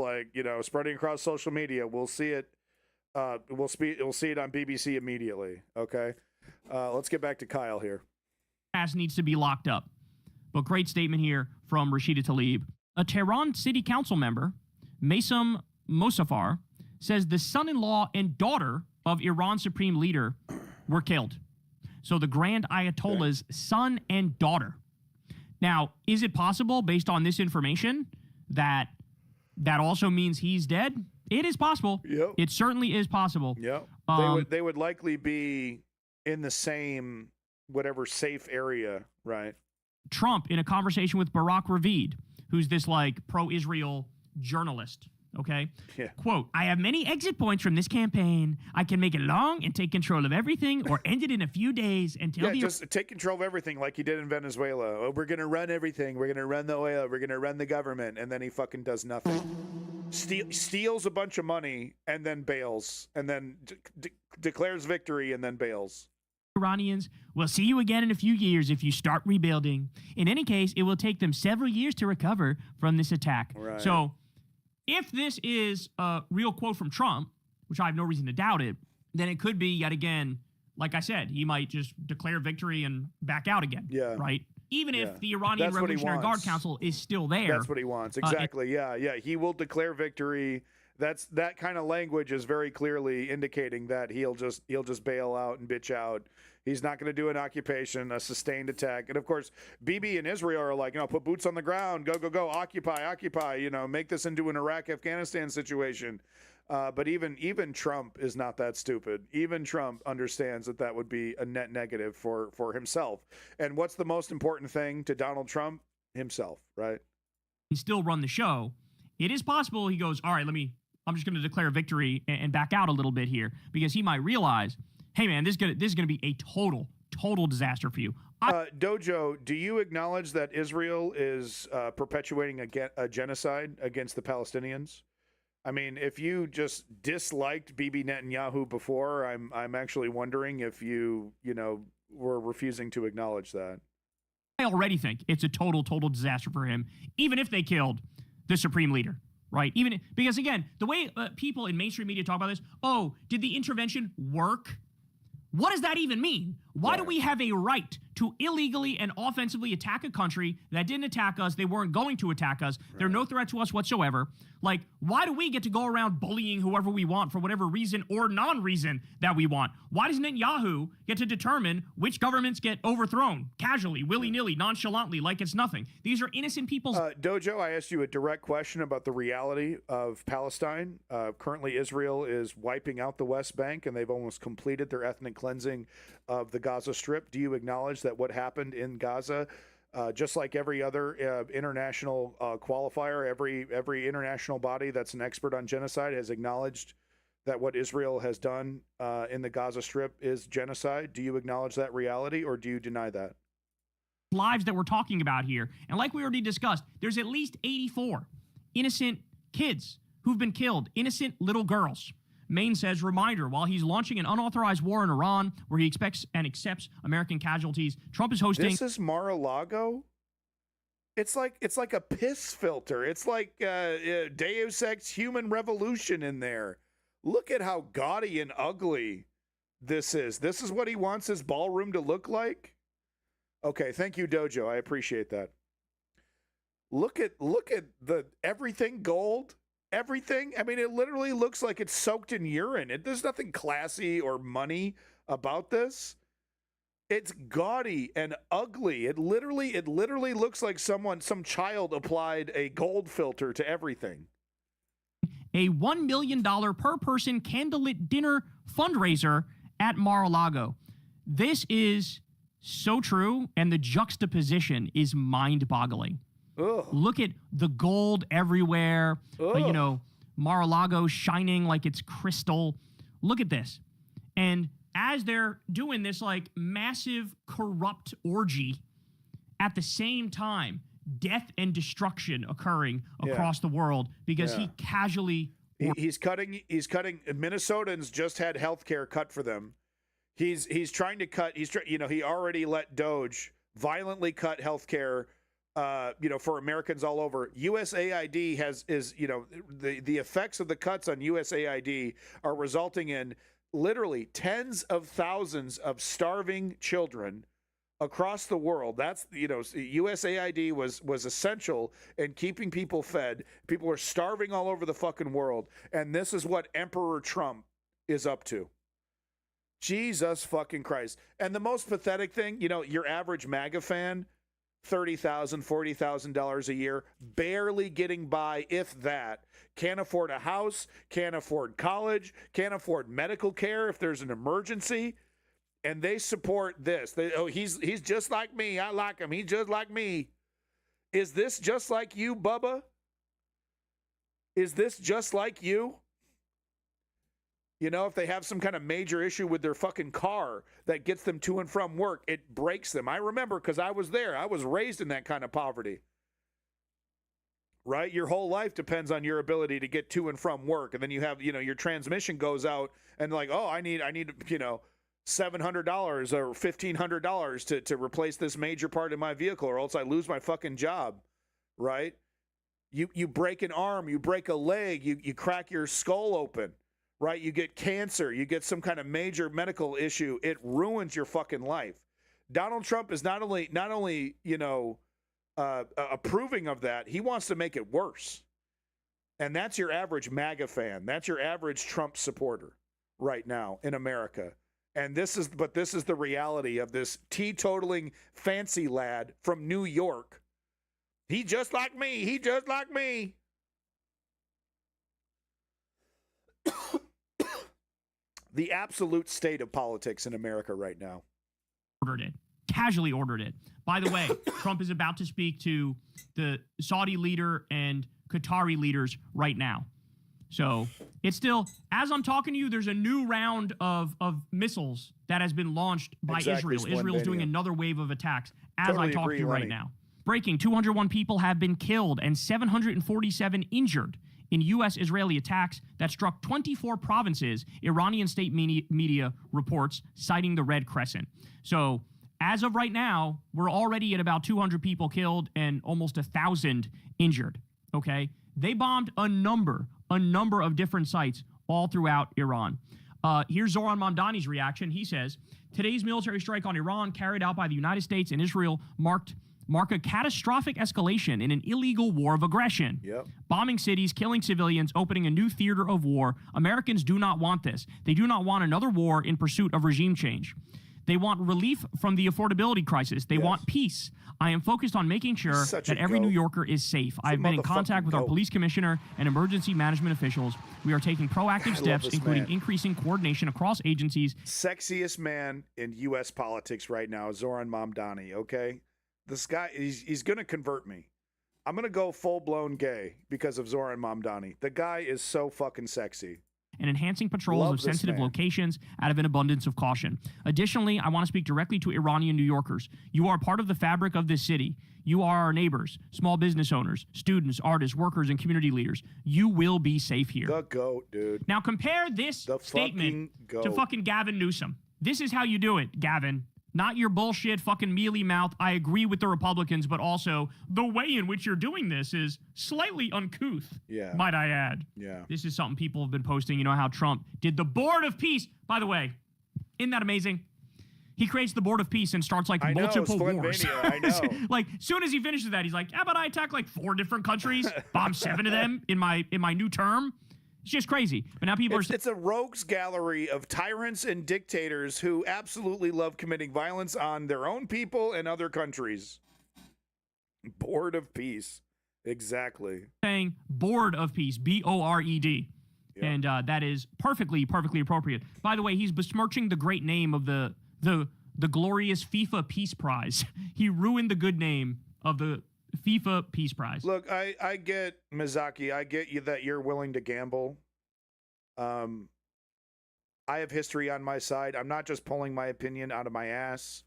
S2: spreading across social media. We'll see it. We'll see it on BBC immediately. Okay. Let's get back to Kyle here.
S4: Needs to be locked up. But great statement here from Rashida Tlaib. A Tehran city council member, Maysam Mosafar, says the son-in-law and daughter of Iran's supreme leader were killed. So the Grand Ayatollah's son and daughter. Now, is it possible, based on this information, that also means he's dead? It is possible.
S2: Yep.
S4: It certainly is possible.
S2: Yep. They would likely be in the same whatever safe area, right?
S4: Trump, in a conversation with Barack Ravid, who's this like pro-Israel journalist, okay?
S2: Yeah.
S4: Quote, I have many exit points from this campaign. I can make it long and take control of everything or end it in a few days and tell
S2: just take control of everything like he did in Venezuela. Oh, we're going to run everything. We're going to run the oil. We're going to run the government. And then he fucking does nothing. Steals a bunch of money and then bails and then declares victory and then bails.
S4: Iranians will see you again in a few years if you start rebuilding. In any case, it will take them several years to recover from this attack.
S2: Right.
S4: So if this is a real quote from Trump, which I have no reason to doubt it, then it could be yet again, like I said, he might just declare victory and back out again.
S2: Yeah.
S4: Right? Even if the Iranian Revolutionary Guard Council is still there.
S2: That's what he wants. Exactly. He will declare victory. That kind of language is very clearly indicating that he'll just bail out and bitch out. He's not going to do an occupation, a sustained attack. And of course, Bibi and Israel are like, put boots on the ground, go, occupy, make this into an Iraq-Afghanistan situation. But even Trump is not that stupid. Even Trump understands that would be a net negative for himself. And what's the most important thing to Donald Trump? Himself, right?
S4: He still run the show. It is possible he goes, all right, I'm just going to declare victory and back out a little bit here, because he might realize, hey man, this is going to be a total disaster for you.
S2: Dojo, do you acknowledge that Israel is perpetuating a genocide against the Palestinians? I mean, if you just disliked Bibi Netanyahu before, I'm actually wondering if you were refusing to acknowledge that.
S4: I already think it's a total disaster for him, even if they killed the supreme leader. Right? Because again, the way people in mainstream media talk about this, oh, did the intervention work? What does that even mean? Why do we have a right to illegally and offensively attack a country that didn't attack us? They weren't going to attack us. Right. They're no threat to us whatsoever. Like, why do we get to go around bullying whoever we want for whatever reason or non-reason that we want? Why does Netanyahu get to determine which governments get overthrown casually, willy-nilly, nonchalantly, like it's nothing? These are innocent people's...
S2: Dojo, I asked you a direct question about the reality of Palestine. Currently, Israel is wiping out the West Bank, and they've almost completed their ethnic cleansing of the Gaza Strip. Do you acknowledge that what happened in Gaza, just like every other international qualifier, every international body that's an expert on genocide has acknowledged that what Israel has done in the Gaza Strip is genocide? Do you acknowledge that reality, or do you deny that?
S4: Lives that we're talking about here, and like we already discussed, there's at least 84 innocent kids who've been killed, innocent little girls. Maine says, reminder, while he's launching an unauthorized war in Iran where he expects and accepts American casualties, Trump is hosting...
S2: This is Mar-a-Lago? It's like a piss filter. It's like Deus Ex Human Revolution in there. Look at how gaudy and ugly this is. This is what he wants his ballroom to look like? Okay, thank you, Dojo. I appreciate that. Look at the everything gold. Everything. I mean, it literally looks like it's soaked in urine. There's nothing classy or money about this. It's gaudy and ugly. It literally looks like some child applied a gold filter to everything.
S4: A $1 million per person candlelit dinner fundraiser at Mar-a-Lago. This is so true, and the juxtaposition is mind-boggling.
S2: Ugh.
S4: Look at the gold everywhere. Mar-a-Lago shining like it's crystal. Look at this. And as they're doing this like massive corrupt orgy, at the same time, death and destruction occurring across the world because he casually...
S2: He's cutting. Minnesotans just had health care cut for them. He's trying to cut. He already let Doge violently cut health care. For Americans all over. USAID the effects of the cuts on USAID are resulting in literally tens of thousands of starving children across the world. That's, USAID was essential in keeping people fed. People are starving all over the fucking world. And this is what Emperor Trump is up to. Jesus fucking Christ. And the most pathetic thing, you know, your average MAGA fan, $30,000, $40,000 a year, barely getting by, if that, can't afford a house, can't afford college, can't afford medical care if there's an emergency, and they support this. He's just like me. I like him. He's just like me. Is this just like you, Bubba? Is this just like you? You know, if they have some kind of major issue with their fucking car that gets them to and from work, it breaks them. I remember because I was there. I was raised in that kind of poverty. Right? Your whole life depends on your ability to get to and from work. And then you have, you know, your transmission goes out and like, oh, I need, you know, $700 or $1,500 to replace this major part of my vehicle, or else I lose my fucking job. Right? You break an arm, you break a leg, you crack your skull open. Right? You get cancer, you get some kind of major medical issue. It ruins your fucking life. Donald Trump is not only, you know, approving of that, he wants to make it worse. And that's your average MAGA fan. That's your average Trump supporter right now in America. And this is the reality of this teetotaling fancy lad from New York. He just like me. He just like me. The absolute state of politics in America right now.
S4: Ordered it. Casually ordered it. By the way, Trump is about to speak to the Saudi leader and Qatari leaders right now. So it's still, as I'm talking to you, there's a new round of missiles that has been launched by Israel. Israel's doing another wave of attacks as totally I talk to you right now. Breaking, 201 people have been killed and 747 injured in U.S.-Israeli attacks that struck 24 provinces, Iranian state media reports, citing the Red Crescent. So as of right now, we're already at about 200 people killed and almost 1,000 injured, okay? They bombed a number of different sites all throughout Iran. Here's Zoran Mamdani's reaction. He says, today's military strike on Iran carried out by the United States and Israel mark a catastrophic escalation in an illegal war of aggression.
S2: Yep.
S4: Bombing cities, killing civilians, opening a new theater of war. Americans do not want this. They do not want another war in pursuit of regime change. They want relief from the affordability crisis. They want peace. I am focused on making sure that every New Yorker is safe. I've been in contact with our police commissioner and emergency management officials. We are taking proactive steps, including increasing coordination across agencies.
S2: Sexiest man in U.S. politics right now, Zoran Mamdani, okay? This guy, he's going to convert me. I'm going to go full-blown gay because of Zoran Mamdani. The guy is so fucking sexy.
S4: And enhancing patrols of sensitive locations out of an abundance of caution. Additionally, I want to speak directly to Iranian New Yorkers. You are part of the fabric of this city. You are our neighbors, small business owners, students, artists, workers, and community leaders. You will be safe here.
S2: The GOAT, dude.
S4: Now compare this statement to fucking Gavin Newsom. This is how you do it, Gavin. Not your bullshit fucking mealy mouth. I agree with the Republicans, but also the way in which you're doing this is slightly uncouth, might I add.
S2: Yeah.
S4: This is something people have been posting. You know how Trump did the Board of Peace. By the way, isn't that amazing? He creates the Board of Peace and starts like multiple wars.
S2: I know.
S4: Like, soon as he finishes that, he's like, yeah, but I attacked like 4 different countries, bombed 7 of them in my new term. It's just crazy. But now people
S2: it's a rogues gallery of tyrants and dictators who absolutely love committing violence on their own people and other countries. Board of Peace. Exactly.
S4: Saying Board of Peace, B-O-R-E-D.
S2: Yep.
S4: And that is perfectly appropriate. By the way, he's besmirching the great name of the glorious FIFA Peace Prize. He ruined the good name of the FIFA Peace Prize.
S2: Look, I get, Mizaki, I get you that you're willing to gamble. I have history on my side. I'm not just pulling my opinion out of my ass.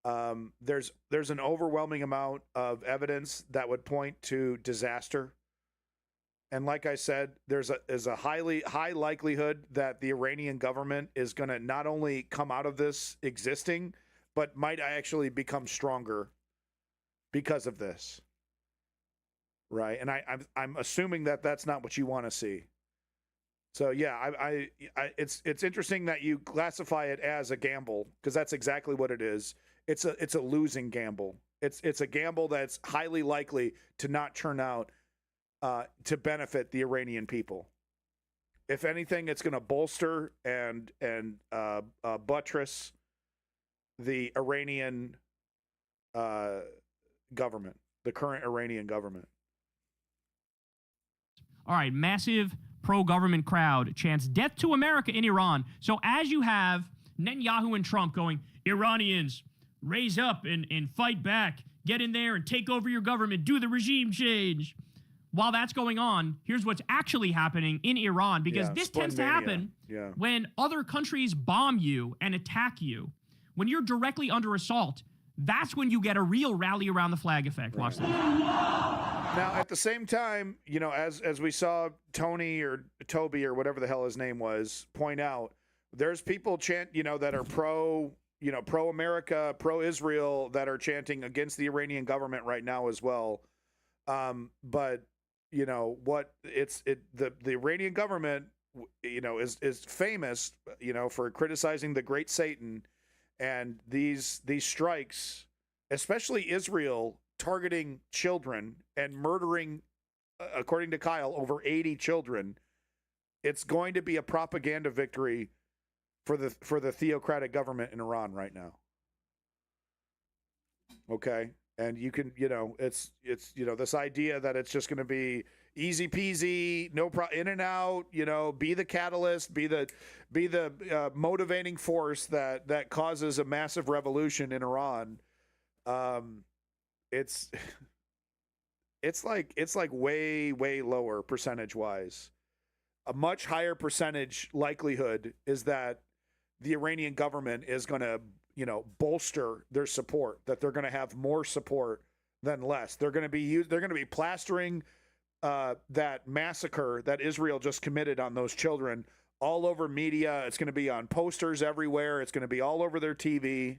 S2: There's an overwhelming amount of evidence that would point to disaster. And like I said, there's a high likelihood that the Iranian government is going to not only come out of this existing, but might actually become stronger because of this, right? And I'm assuming that that's not what you want to see. So yeah, it's interesting that you classify it as a gamble, because that's exactly what it is. It's a losing gamble. It's a gamble that's highly likely to not turn out to benefit the Iranian people. If anything, it's going to bolster and buttress the Iranian government, the current Iranian government.
S4: All right, massive pro-government crowd chants death to America in Iran. So as you have Netanyahu and Trump going, Iranians, raise up and fight back, get in there and take over your government, do the regime change. While that's going on, here's what's actually happening in Iran, because this tends to happen when other countries bomb you and attack you. When you're directly under assault, that's when you get a real rally around the flag effect. Watch this.
S2: Now, at the same time, you know, as we saw Tony or Toby or whatever the hell his name was point out, there's people that are pro-America, pro-Israel, that are chanting against the Iranian government right now as well. But you know what? The Iranian government, you know, is famous, you know, for criticizing the Great Satan, and these strikes, especially Israel, targeting children and murdering, according to Kyle, over 80 children. It's going to be a propaganda victory for the theocratic government in Iran right now. Okay. And you can, you know, it's you know, this idea that it's just going to be easy peasy, in and out, you know, be the catalyst, be the motivating force that causes a massive revolution in Iran. It's like way lower percentage wise. A much higher percentage likelihood is that the Iranian government is going to, you know, bolster their support, that they're going to have more support than less. They're going to be plastering that massacre that Israel just committed on those children all over media. It's going to be on posters everywhere. It's going to be all over their TV,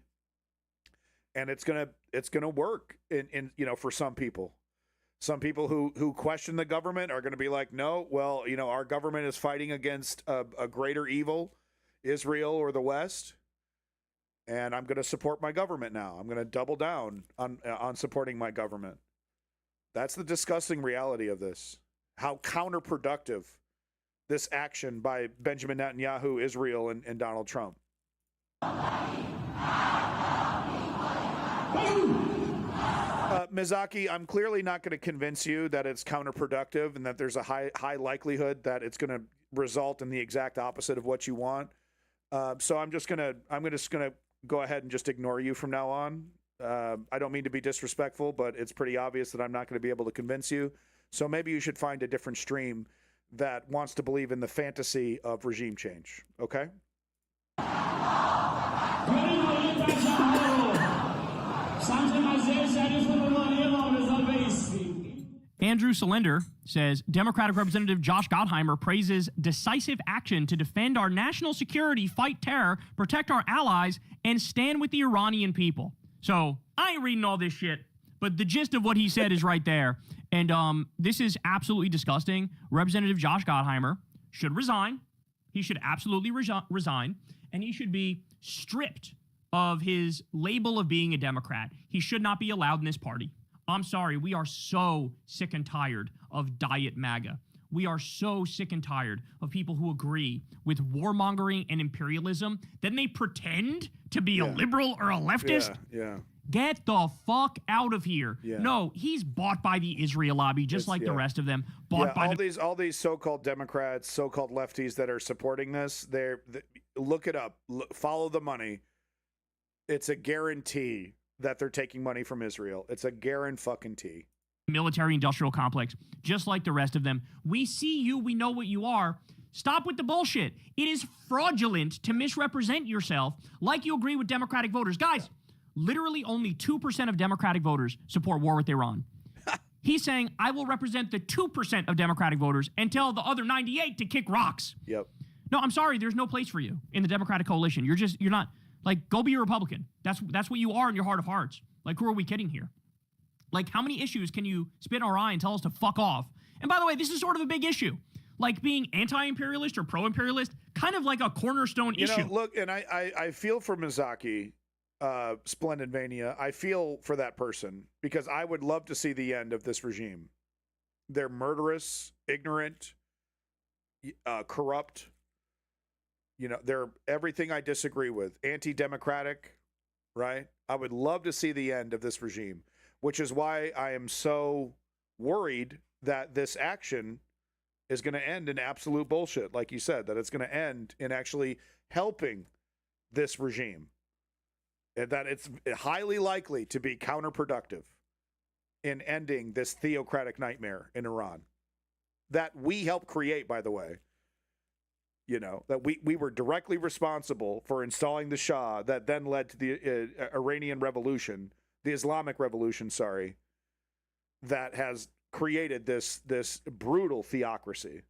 S2: and it's going to work in you know, for some people. Some people who question the government are going to be like, no, well, you know, our government is fighting against a greater evil, Israel or the West. And I'm going to support my government now. I'm going to double down on supporting my government. That's the disgusting reality of this. How counterproductive this action by Benjamin Netanyahu, Israel, and Donald Trump. Mizaki, I'm clearly not going to convince you that it's counterproductive and that there's a high likelihood that it's going to result in the exact opposite of what you want. So I'm just gonna go ahead and just ignore you from now on. I don't mean to be disrespectful, but it's pretty obvious that I'm not going to be able to convince you. So maybe you should find a different stream that wants to believe in the fantasy of regime change. Okay?
S4: Andrew Solender says, Democratic Representative Josh Gottheimer praises decisive action to defend our national security, fight terror, protect our allies, and stand with the Iranian people. So I ain't reading all this shit, but the gist of what he said is right there. And this is absolutely disgusting. Representative Josh Gottheimer should resign. He should absolutely resign, and he should be stripped of his label of being a Democrat. He should not be allowed in this party. I'm sorry, we are so sick and tired of Diet MAGA. We are so sick and tired of people who agree with warmongering and imperialism. Then they pretend to be a liberal or a leftist.
S2: Yeah.
S4: Get the fuck out of here.
S2: Yeah.
S4: No, he's bought by the Israel lobby, just like the rest of them. Bought by
S2: all these so-called Democrats, so-called lefties that are supporting this. Look it up. Follow the money. It's a guarantee that they're taking money from Israel. It's a guarantee.
S4: Military-industrial complex, just like the rest of them. We see you. We know what you are. Stop with the bullshit. It is fraudulent to misrepresent yourself like you agree with Democratic voters. Guys, literally only 2% of Democratic voters support war with Iran. He's saying, I will represent the 2% of Democratic voters and tell the other 98 to kick rocks.
S2: Yep.
S4: No, I'm sorry. There's no place for you in the Democratic coalition. You're not. Like, go be a Republican. That's what you are in your heart of hearts. Like, who are we kidding here? Like, how many issues can you spit in our eye and tell us to fuck off? And by the way, this is sort of a big issue. Like, being anti-imperialist or pro-imperialist, kind of like a cornerstone issue.
S2: You know, look, and I feel for Mizaki, Splendid Mania. I feel for that person because I would love to see the end of this regime. They're murderous, ignorant, corrupt. They're everything I disagree with. Anti-democratic, right? I would love to see the end of this regime, which is why I am so worried that this action is going to end in absolute bullshit, like you said, that it's going to end in actually helping this regime, and that it's highly likely to be counterproductive in ending this theocratic nightmare in Iran that we helped create, by the way. That we were directly responsible for installing the Shah that then led to the Iranian Revolution, the Islamic Revolution, that has created this brutal theocracy.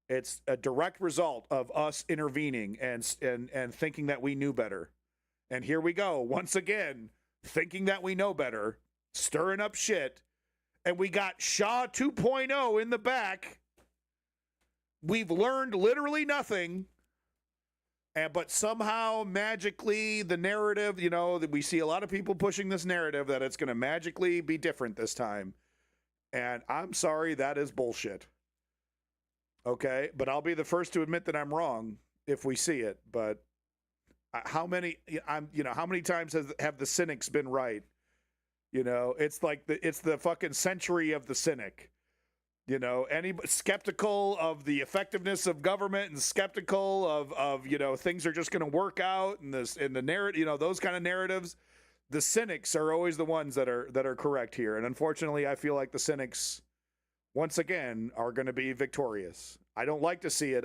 S2: It's a direct result of us intervening and thinking that we knew better. And here we go, once again, thinking that we know better, stirring up shit, and we got Shah 2.0 in the back. We've learned literally nothing, but somehow magically the narrative, that we see a lot of people pushing this narrative that it's going to magically be different this time. And I'm sorry, that is bullshit. Okay, but I'll be the first to admit that I'm wrong if we see it. But how many times have the cynics been right? It's like it's the fucking century of the cynic. Any skeptical of the effectiveness of government and skeptical of things are just going to work out and the narrative, those kind of narratives. The cynics are always the ones that are correct here. And unfortunately, I feel like the cynics, once again, are going to be victorious. I don't like to see it.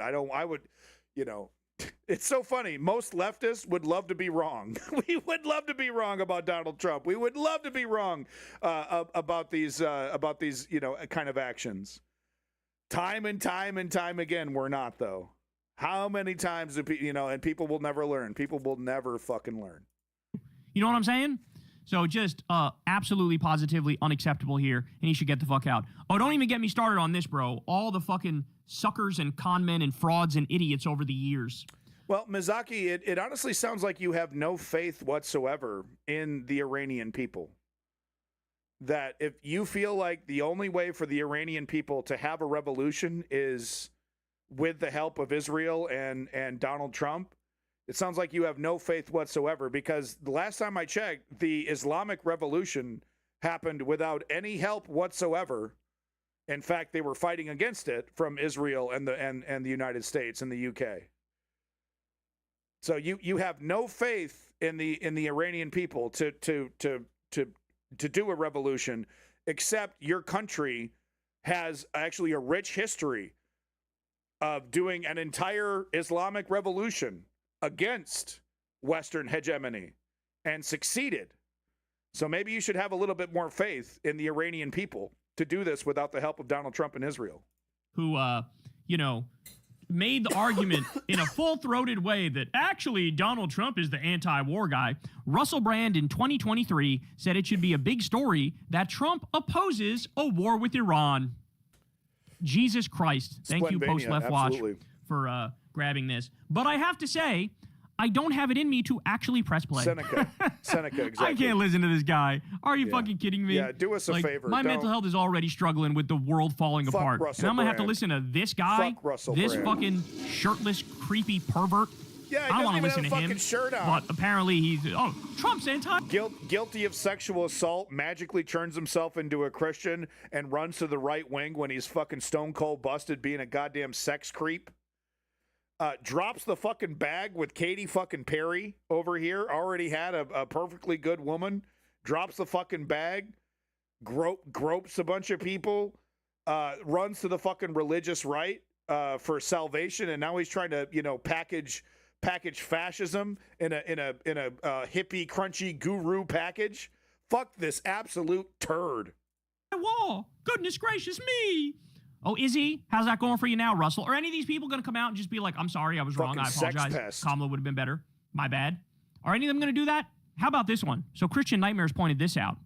S2: It's so funny. Most leftists would love to be wrong. We would love to be wrong about Donald Trump. We would love to be wrong about these kind of actions. Time and time again, we're not, though. How many times and people will never learn. People will never fucking learn.
S4: You know what I'm saying? So just absolutely positively unacceptable here, and he should get the fuck out. Oh, don't even get me started on this, bro. All the fucking suckers and con men and frauds and idiots over the years.
S2: Well, Mizaki, it honestly sounds like you have no faith whatsoever in the Iranian people. That if you feel like the only way for the Iranian people to have a revolution is with the help of Israel and Donald Trump, it sounds like you have no faith whatsoever, because the last time I checked, the Islamic Revolution happened without any help whatsoever. In fact, they were fighting against it from Israel and the United States and the UK. So you have no faith in the Iranian people to do a revolution, except your country has actually a rich history of doing an entire Islamic revolution against Western hegemony and succeeded. So maybe you should have a little bit more faith in the Iranian people to do this without the help of Donald Trump and Israel.
S4: Who, made the argument in a full-throated way that actually Donald Trump is the anti-war guy. Russell Brand in 2023 said it should be a big story that Trump opposes a war with Iran. Jesus Christ. Thank you, Post Left Watch, for grabbing this. But I have to say, I don't have it in me to actually press play.
S2: Seneca, exactly.
S4: I can't listen to this guy. Are you fucking kidding me?
S2: Yeah, do us a favor.
S4: My mental health is already struggling with the world falling apart.
S2: Russell
S4: and I'm going to have to
S2: Brand.
S4: listen to this guy, this
S2: Brand.
S4: fucking shirtless, creepy pervert.
S2: Yeah,
S4: I don't want to listen
S2: have
S4: to
S2: a
S4: him.
S2: fucking shirt on.
S4: But apparently he's, Trump's anti.
S2: Guilty of sexual assault, magically turns himself into a Christian and runs to the right wing when he's fucking stone cold busted being a goddamn sex creep. Drops the fucking bag with Katy fucking Perry over here. Already had a perfectly good woman. Drops the fucking bag. Gropes a bunch of people. Runs to the fucking religious right for salvation, and now he's trying to package fascism in a hippie crunchy guru package. Fuck this absolute turd.
S4: Wall. Goodness gracious me. Oh, is he? How's that going for you now, Russell? Are any of these people going to come out and just be like, I'm sorry, I was wrong, I apologize. Kamala would have been better. My bad. Are any of them going to do that? How about this one? So Christian Nightmares pointed this out.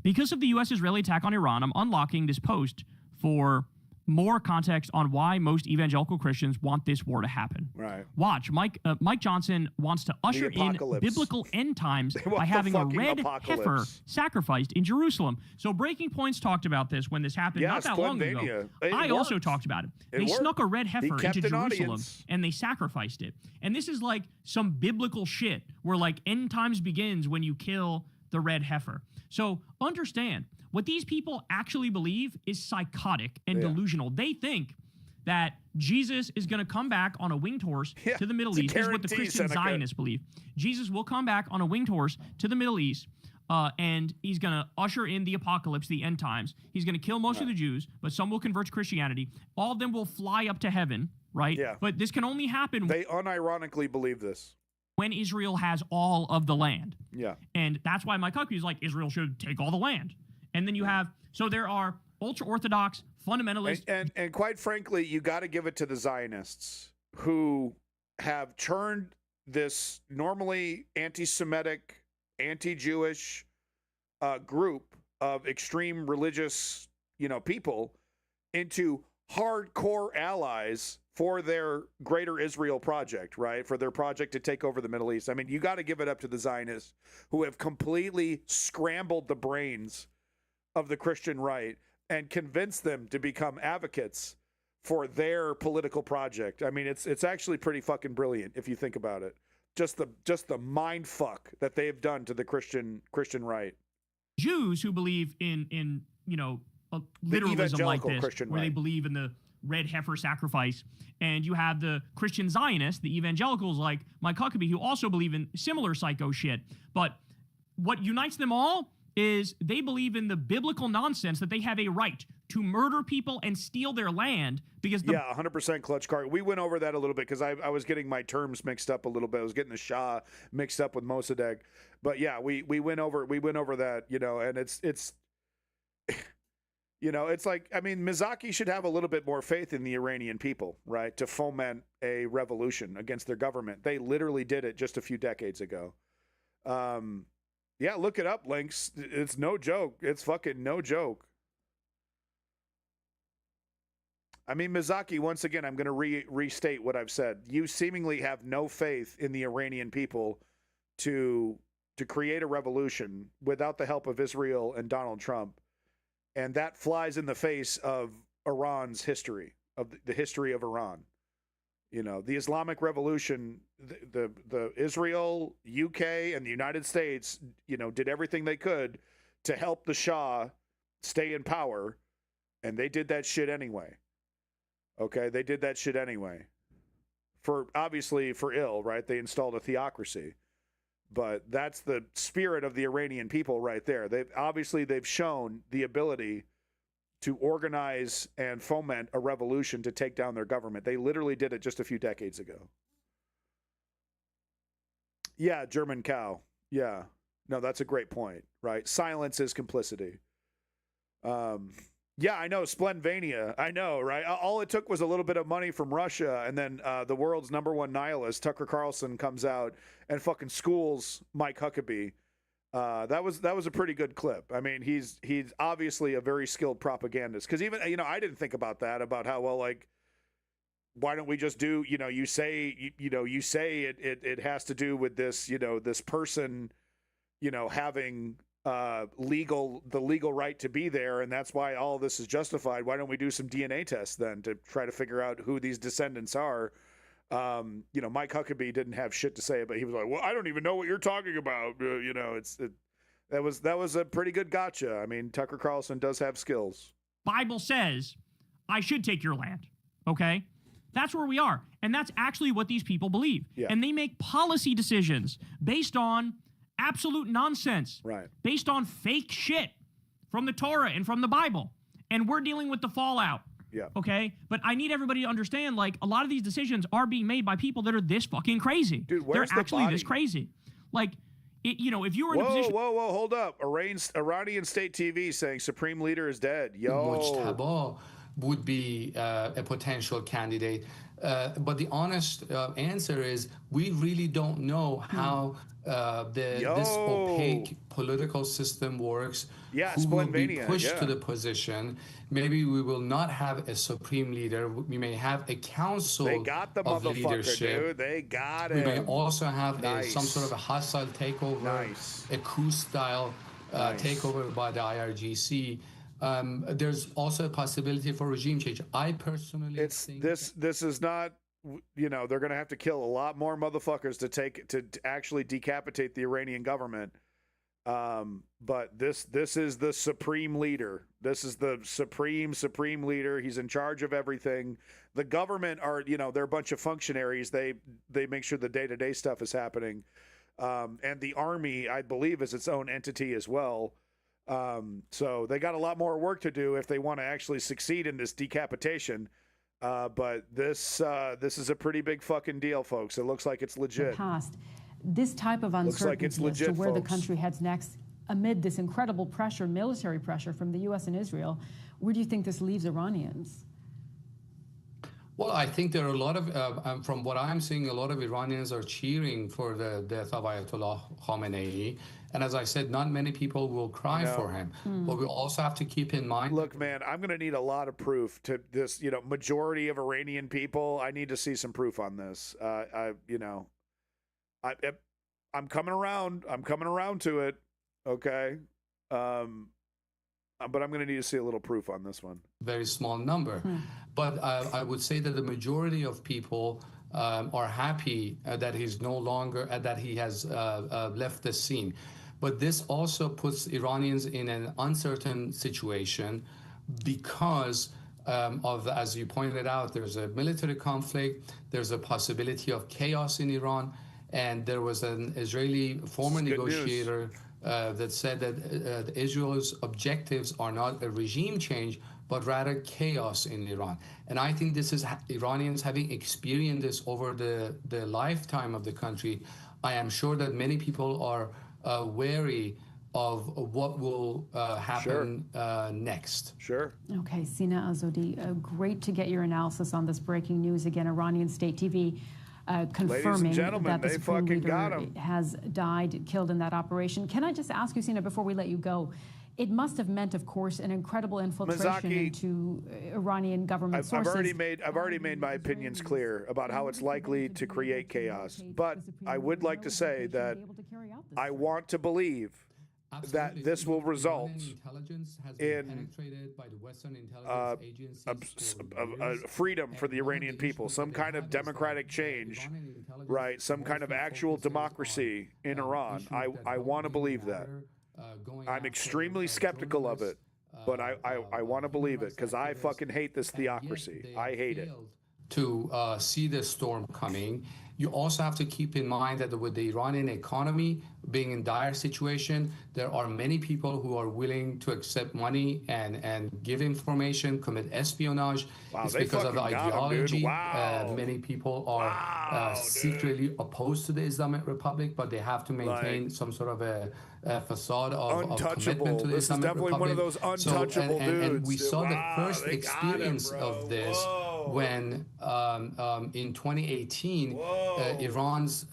S4: Because of the U.S. Israeli attack on Iran, I'm unlocking this post for more context on why most evangelical Christians want this war to happen.
S2: Right.
S4: Watch, Mike Johnson wants to usher in biblical end times by having a red heifer sacrificed in Jerusalem. So Breaking Points talked about this when this happened not that long ago. I also talked about it. They snuck a red heifer into Jerusalem and they sacrificed it. And this is like some biblical shit where like end times begins when you kill the red heifer. So understand, what these people actually believe is psychotic and delusional. They think that Jesus is going to come back on a winged horse to the Middle East. This is what the Christian Zionists believe. Jesus will come back on a winged horse to the Middle East, and he's going to usher in the apocalypse, the end times. He's going to kill most of the Jews, but some will convert to Christianity. All of them will fly up to heaven, right?
S2: Yeah.
S4: But this can only happen.
S2: They unironically believe this.
S4: When Israel has all of the land.
S2: Yeah.
S4: And that's why Mike Huckabee is like, Israel should take all the land. And then you have, so there are ultra-Orthodox fundamentalists.
S2: And quite frankly, you got to give it to the Zionists who have turned this normally anti-Semitic, anti-Jewish group of extreme religious, people into hardcore allies for their greater Israel project, right? For their project to take over the Middle East. I mean, you got to give it up to the Zionists who have completely scrambled the brains of the Christian right and convince them to become advocates for their political project. I mean, it's actually pretty fucking brilliant if you think about it. Just the mind fuck that they've done to the Christian right.
S4: Jews who believe in a literalism like this,
S2: Christian
S4: where
S2: right.
S4: they believe in the red heifer sacrifice, and you have the Christian Zionists, the evangelicals like Mike Huckabee, who also believe in similar psycho shit. But what unites them all is they believe in the biblical nonsense that they have a right to murder people and steal their land because
S2: 100% Clutch Cart. We went over that a little bit because I was getting my terms mixed up a little bit. I was getting the Shah mixed up with Mossadegh. But yeah, we went over that, and it's it's like, I mean, Mizaki should have a little bit more faith in the Iranian people, right, to foment a revolution against their government. They literally did it just a few decades ago. Yeah, look it up, Lynx. It's no joke. It's fucking no joke. I mean, Mizaki, once again, I'm going to restate what I've said. You seemingly have no faith in the Iranian people to create a revolution without the help of Israel and Donald Trump. And that flies in the face of Iran's history, of the history of Iran. The Islamic Revolution, the Israel, UK, and the United States, did everything they could to help the Shah stay in power, and they did that shit anyway. Okay, they did that shit anyway. Obviously for ill, right? They installed a theocracy. But that's the spirit of the Iranian people right there. They've shown the ability to organize and foment a revolution to take down their government. They literally did it just a few decades ago. Yeah, German cow. Yeah. No, that's a great point, right? Silence is complicity. Yeah, I know, Splenvania. I know, right? All it took was a little bit of money from Russia, and then the world's #1 nihilist, Tucker Carlson, comes out and fucking schools Mike Huckabee. That was a pretty good clip. I mean, he's obviously a very skilled propagandist. Because even I didn't think about that, about how why don't we just do you say it has to do with this this person having the legal right to be there, and that's why all of this is justified. Why don't we do some DNA tests then to try to figure out who these descendants are? Mike Huckabee didn't have shit to say, but he was like, well, I don't even know what you're talking about. That was a pretty good gotcha. I mean, Tucker Carlson does have skills.
S4: Bible says I should take your land. Okay. That's where we are. And that's actually what these people believe.
S2: Yeah.
S4: And they make policy decisions based on absolute nonsense,
S2: right?
S4: Based on fake shit from the Torah and from the Bible. And we're dealing with the fallout.
S2: Yeah.
S4: Okay. But I need everybody to understand, a lot of these decisions are being made by people that are this fucking crazy.
S2: Dude, where's
S4: They're actually
S2: body?
S4: This crazy. If you were in a position.
S2: Whoa, hold up. Iranian state TV saying Supreme Leader is dead. Yo.
S1: would be a potential candidate. But the honest answer is we really don't know how this opaque political system works, who will be pushed to the position. Maybe we will not have a supreme leader. We may have a council of leadership.
S2: Dude. They got it.
S1: We may also have some sort of a hostile takeover, a coup-style takeover by the IRGC. There's also a possibility for regime change. I personally think
S2: this is not, you know, they're going to have to kill a lot more motherfuckers to actually decapitate the Iranian government. But this is the supreme leader. This is the supreme leader. He's in charge of everything. The government are, you know, they're a bunch of functionaries. They make sure the day-to-day stuff is happening. And the army, I believe, is its own entity as well. So they got a lot more work to do if they want to actually succeed in this decapitation. But this is a pretty big fucking deal, folks. It looks like it's legit.
S17: This type of uncertainty
S2: it's legit,
S17: as to where
S2: folks.
S17: the country heads next, amid this incredible pressure, military pressure from the U.S. and Israel, where do you think this leaves Iranians?
S1: Well, I think there are a lot of, from what I'm seeing, a lot of Iranians are cheering for the death of Ayatollah Khamenei. And as I said, not many people will cry for him. But we also have to keep in mind.
S2: Look, man, I'm going to need a lot of proof to this, you know, majority of Iranian people. I need to see some proof on this. I'm coming around. I'm coming around to it. Okay. But I'm going to need to see a little proof on this one.
S1: Very small number. But I would say that the majority of people are happy that he's no longer, that he has left the scene. But this also puts Iranians in an uncertain situation because of, as you pointed out, there's a military conflict, there's a possibility of chaos in Iran, and there was an Israeli former negotiator that said that Israel's objectives are not a regime change, but rather chaos in Iran. And I think this is Iranians having experienced this over the lifetime of the country. I am sure that many people are wary of what will happen next.
S2: Sure.
S17: Okay, Sina Azodi, great to get your analysis on this breaking news. Again, Iranian State TV confirming that the Supreme Leader has died, killed in that operation. Can I just ask you, Sina, before we let you go, it must have meant, of course, an incredible infiltration into Iranian government sources.
S2: I've already made my opinions clear about how it's likely to create chaos. But I would like to say that I want to believe that this will result in freedom for the Iranian people, some kind of democratic change, right? Some kind of actual democracy in Iran. I want to believe that. I'm extremely skeptical of it, but I want to believe it because I fucking hate this theocracy. I hate it.
S1: To see this storm coming. You also have to keep in mind that with the Iranian economy being in dire situation, there are many people who are willing to accept money and give information, commit espionage. It's because of the ideology. Many people are secretly opposed to the Islamic Republic, but they have to maintain some sort of a facade of commitment to the Islamic Republic.
S2: One of those untouchable dudes.
S1: And we saw the first experience of this when in 2018, Iran's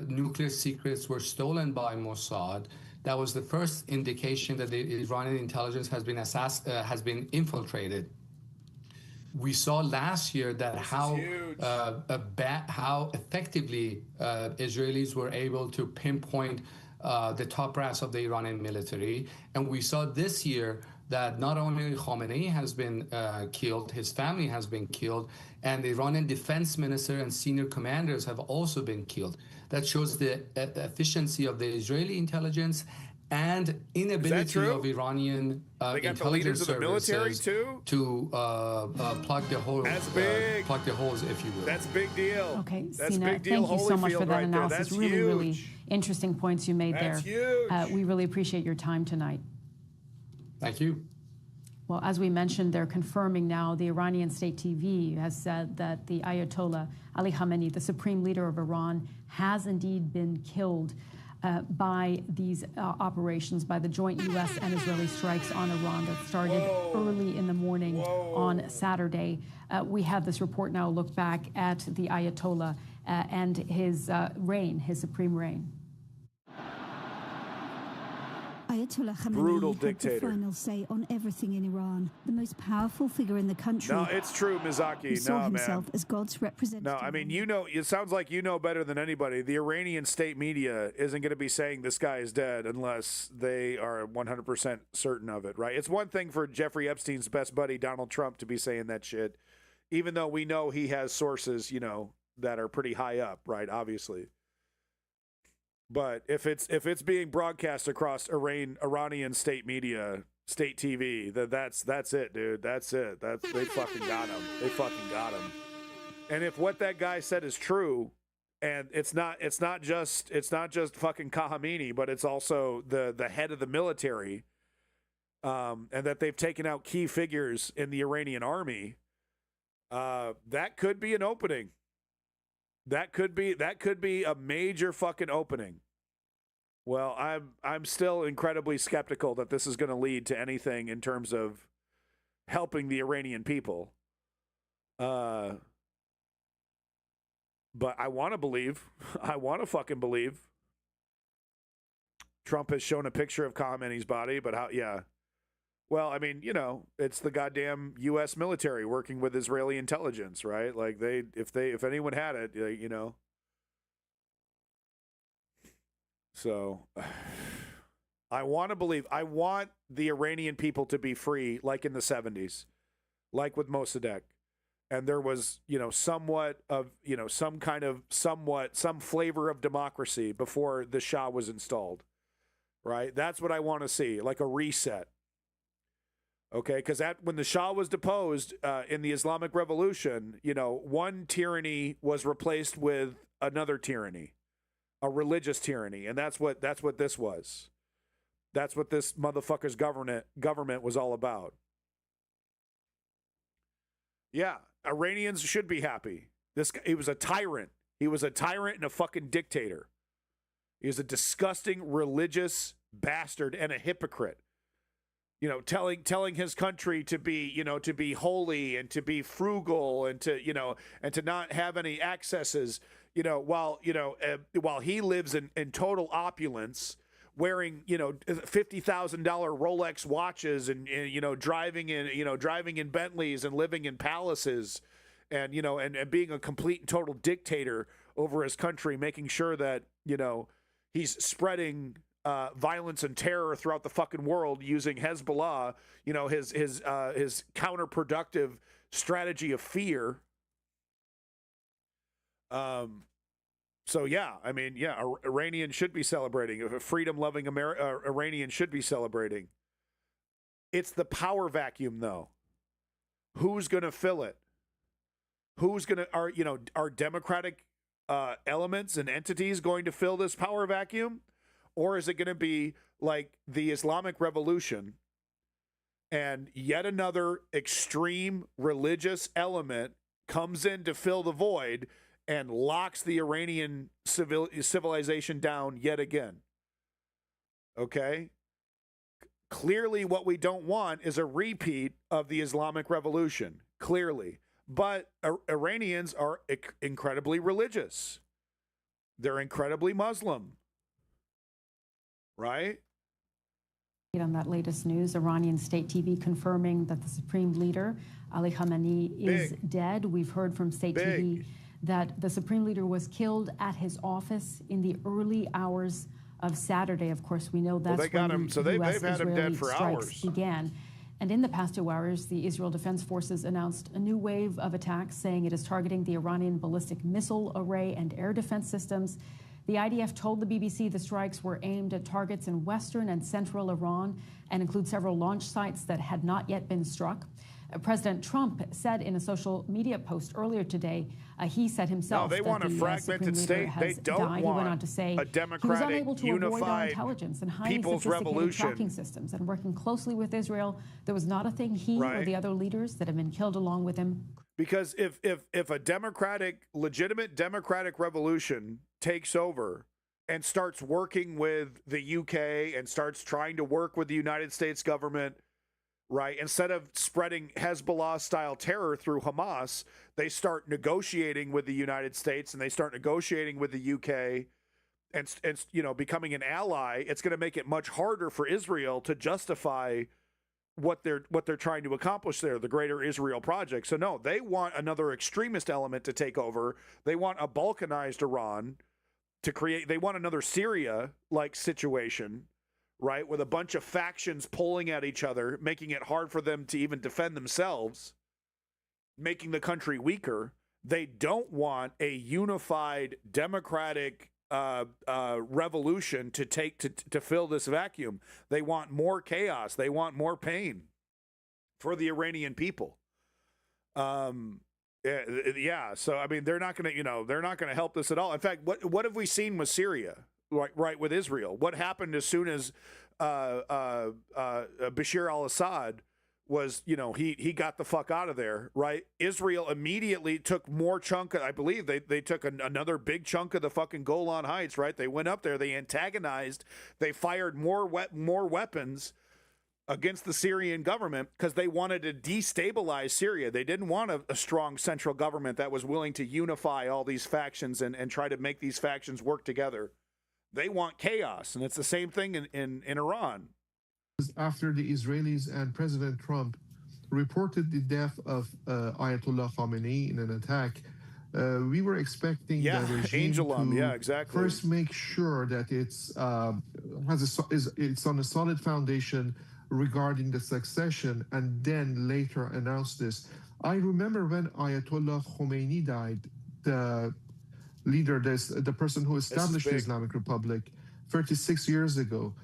S1: nuclear secrets were stolen by Mossad. That was the first indication that the Iranian intelligence has been infiltrated. We saw last year that how effectively Israelis were able to pinpoint the top brass of the Iranian military. And we saw this year that not only Khamenei has been killed, his family has been killed, and the Iranian defense minister and senior commanders have also been killed. That shows the efficiency of the Israeli intelligence and inability of Iranian intelligence services to plug the holes, if you will.
S2: That's a big deal.
S17: Okay,
S2: that's
S17: Sina,
S2: big deal.
S17: thank you so much for that
S2: right
S17: analysis.
S2: That's
S17: really interesting points you made
S2: that's
S17: there.
S2: Huge.
S17: We really appreciate your time tonight.
S1: Thank you.
S17: Well, as we mentioned, they're confirming now, the Iranian State TV has said that the Ayatollah Ali Khamenei, the supreme leader of Iran, has indeed been killed. by these operations, by the joint U.S. and Israeli strikes on Iran that started early in the morning on Saturday. We have this report now look back at the Ayatollah and his reign, his supreme reign.
S14: Ayatollah Khamenei
S2: Brutal
S14: had
S2: dictator.
S14: the final say on everything in Iran. The most powerful figure in the country.
S2: No, it's true, Mizaki.
S14: Who saw
S2: No,
S14: himself
S2: man.
S14: as God's representative.
S2: No, I mean, you know, it sounds like you know better than anybody. The Iranian state media isn't going to be saying this guy is dead unless they are 100% certain of it, right? It's one thing for Jeffrey Epstein's best buddy, Donald Trump, to be saying that shit, even though we know he has sources, you know, that are pretty high up, right? Obviously. But if it's being broadcast across Iranian state media, state TV, that's it, dude. That's it. They fucking got him. They fucking got him. And if what that guy said is true, and it's not just fucking Khamenei, but it's also the head of the military, and that they've taken out key figures in the Iranian army, that could be an opening. That could be a major fucking opening. Well, I'm still incredibly skeptical that this is going to lead to anything in terms of helping the Iranian people. But I want to believe. I want to fucking believe. Trump has shown a picture of Khamenei's body, but how? Yeah. Well, I mean, you know, it's the goddamn U.S. military working with Israeli intelligence, right? Like if anyone had it, you know. So, I want to believe. I want the Iranian people to be free, like in the 70s, like with Mossadegh, and there was, you know, somewhat of, you know, some flavor of democracy before the Shah was installed, right? That's what I want to see, like a reset. Okay, because when the Shah was deposed in the Islamic Revolution, you know, one tyranny was replaced with another tyranny, a religious tyranny, and that's what this was. That's what this motherfucker's government was all about. Yeah, Iranians should be happy. This guy, he was a tyrant. He was a tyrant and a fucking dictator. He was a disgusting religious bastard and a hypocrite. You know, telling his country to be, you know, to be holy and to be frugal and to, you know, and to not have any excesses, you know, while he lives in total opulence, wearing, you know, $50,000 Rolex watches and, you know, driving in Bentleys and living in palaces and, you know, and being a complete and total dictator over his country, making sure that, you know, he's spreading violence and terror throughout the fucking world using Hezbollah, you know, his counterproductive strategy of fear. So yeah, I mean, yeah, Iranians should be celebrating. A freedom-loving Iranian should be celebrating. It's the power vacuum, though. Who's going to fill it? Are democratic elements and entities going to fill this power vacuum? Or is it going to be like the Islamic Revolution and yet another extreme religious element comes in to fill the void and locks the Iranian civilization down yet again? Okay? Clearly, what we don't want is a repeat of the Islamic Revolution. Clearly. But Iranians are incredibly religious. They're incredibly Muslim. Right?
S17: On that latest news, Iranian state TV confirming that the supreme leader, Ali Khamenei, is dead. We've heard from state TV that the supreme leader was killed at his office in the early hours of Saturday. Of course, we know that's when the U.S.-Israeli strikes began. And in the past 2 hours, the Israel Defense Forces announced a new wave of attacks, saying it is targeting the Iranian ballistic missile array and air defense systems. The IDF told the BBC the strikes were aimed at targets in western and central Iran and include several launch sites that had not yet been struck. President Trump said in a social media post earlier today, he said himself
S2: they want a fragmented state. They don't want
S17: he went on to say
S2: a democratic,
S17: he was unable to
S2: unified
S17: avoid our intelligence and highly
S2: people's
S17: sophisticated
S2: revolution.
S17: tracking systems and working closely with Israel. There was not a thing he or the other leaders that have been killed along with him.
S2: Because if a legitimate democratic revolution takes over and starts working with the UK and starts trying to work with the United States government, right? Instead of spreading Hezbollah-style terror through Hamas, they start negotiating with the United States and they start negotiating with the UK and you know, becoming an ally. It's going to make it much harder for Israel to justify what they're trying to accomplish there, the Greater Israel Project. So no, they want another extremist element to take over. They want a balkanized Iran to create. They want another Syria-like situation, right, with a bunch of factions pulling at each other, making it hard for them to even defend themselves, making the country weaker. They don't want a unified democratic revolution to fill this vacuum. They want more chaos. They want more pain for the Iranian people. Yeah. So I mean, they're not going to help this at all. In fact, what have we seen with Syria? Right, with Israel? What happened as soon as Bashar al-Assad was, he got the fuck out of there, right? Israel immediately took more chunk of, I believe they took another big chunk of the fucking Golan Heights, right? They went up there, they antagonized, they fired more weapons against the Syrian government because they wanted to destabilize Syria. They didn't want a strong central government that was willing to unify all these factions and try to make these factions work together. They want chaos, and it's the same thing in Iran.
S5: After the Israelis and President Trump reported the death of Ayatollah Khamenei in an attack, we were expecting the regime to first make sure that it's on a solid foundation regarding the succession, and then later announce this. I remember when Ayatollah Khomeini died, the leader, the person who established the Islamic Republic 36 years ago.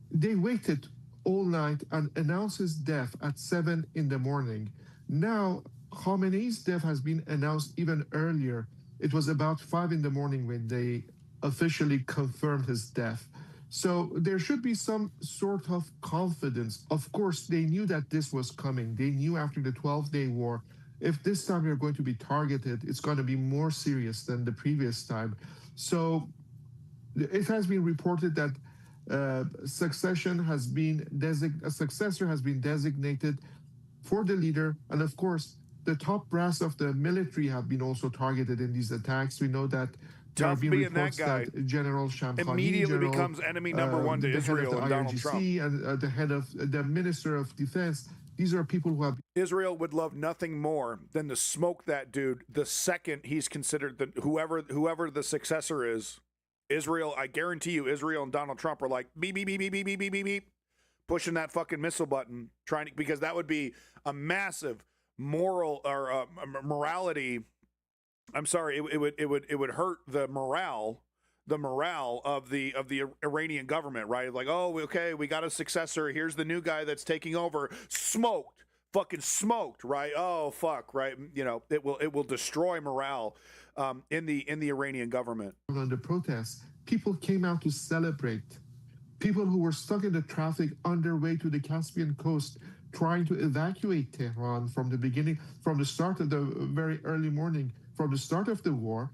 S5: They waited all night and announced his death at 7 in the morning. Now, Khamenei's death has been announced even earlier. It was about 5 in the morning when they officially confirmed his death. So there should be some sort of confidence. Of course, they knew that this was coming. They knew after the 12-day war, if this time you're going to be targeted, it's going to be more serious than the previous time. So it has been reported that a successor has been designated for the leader, and of course the top brass of the military have been also targeted in these attacks. We know that there have been reports that General Shamkhani
S2: immediately becomes enemy number one to Israel and Donald Trump,
S5: and the head of the Minister of Defense. These are people who have.
S2: Israel would love nothing more than to smoke that dude the second he's considered whoever the successor is. Israel, I guarantee you, Israel and Donald Trump are like beep beep beep beep beep beep beep beep beep, pushing that fucking missile button, because that would be a massive moral or morality. I'm sorry, it would hurt the morale of the Iranian government, right? Like, oh, okay, we got a successor. Here's the new guy that's taking over. Fucking smoked, right? Oh, fuck, right? It will destroy morale in the Iranian government.
S5: On the protests, people came out to celebrate. People who were stuck in the traffic on their way to the Caspian coast, trying to evacuate Tehran from the start of the very early morning, from the start of the war.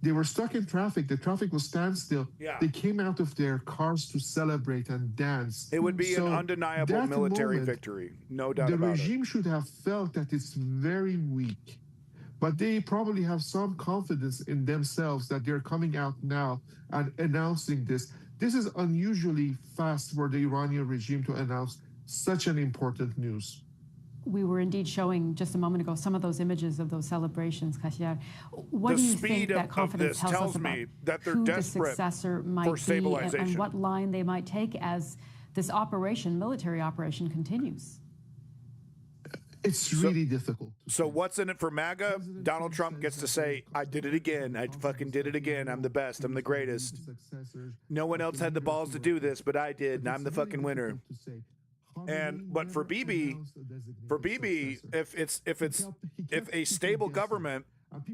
S5: They were stuck in traffic. The traffic was standstill. Yeah. They came out of their cars to celebrate and dance.
S2: It would be an undeniable military victory, no doubt about it.
S5: The regime should have felt that it's very weak, but they probably have some confidence in themselves that they're coming out now and announcing this. This is unusually fast for the Iranian regime to announce such an important news.
S17: We were indeed showing just a moment ago some of those images of those celebrations, Kashyar. What do you think that confidence tells us about
S2: that they're
S17: who
S2: desperate
S17: the successor might be and what line they might take as this military operation continues?
S5: It's really difficult.
S2: So what's in it for MAGA? Donald Trump gets to say, I did it again. I fucking did it again. I'm the best. I'm the greatest. No one else had the balls to do this, but I did, and I'm the fucking winner. But for Bibi, if a stable government,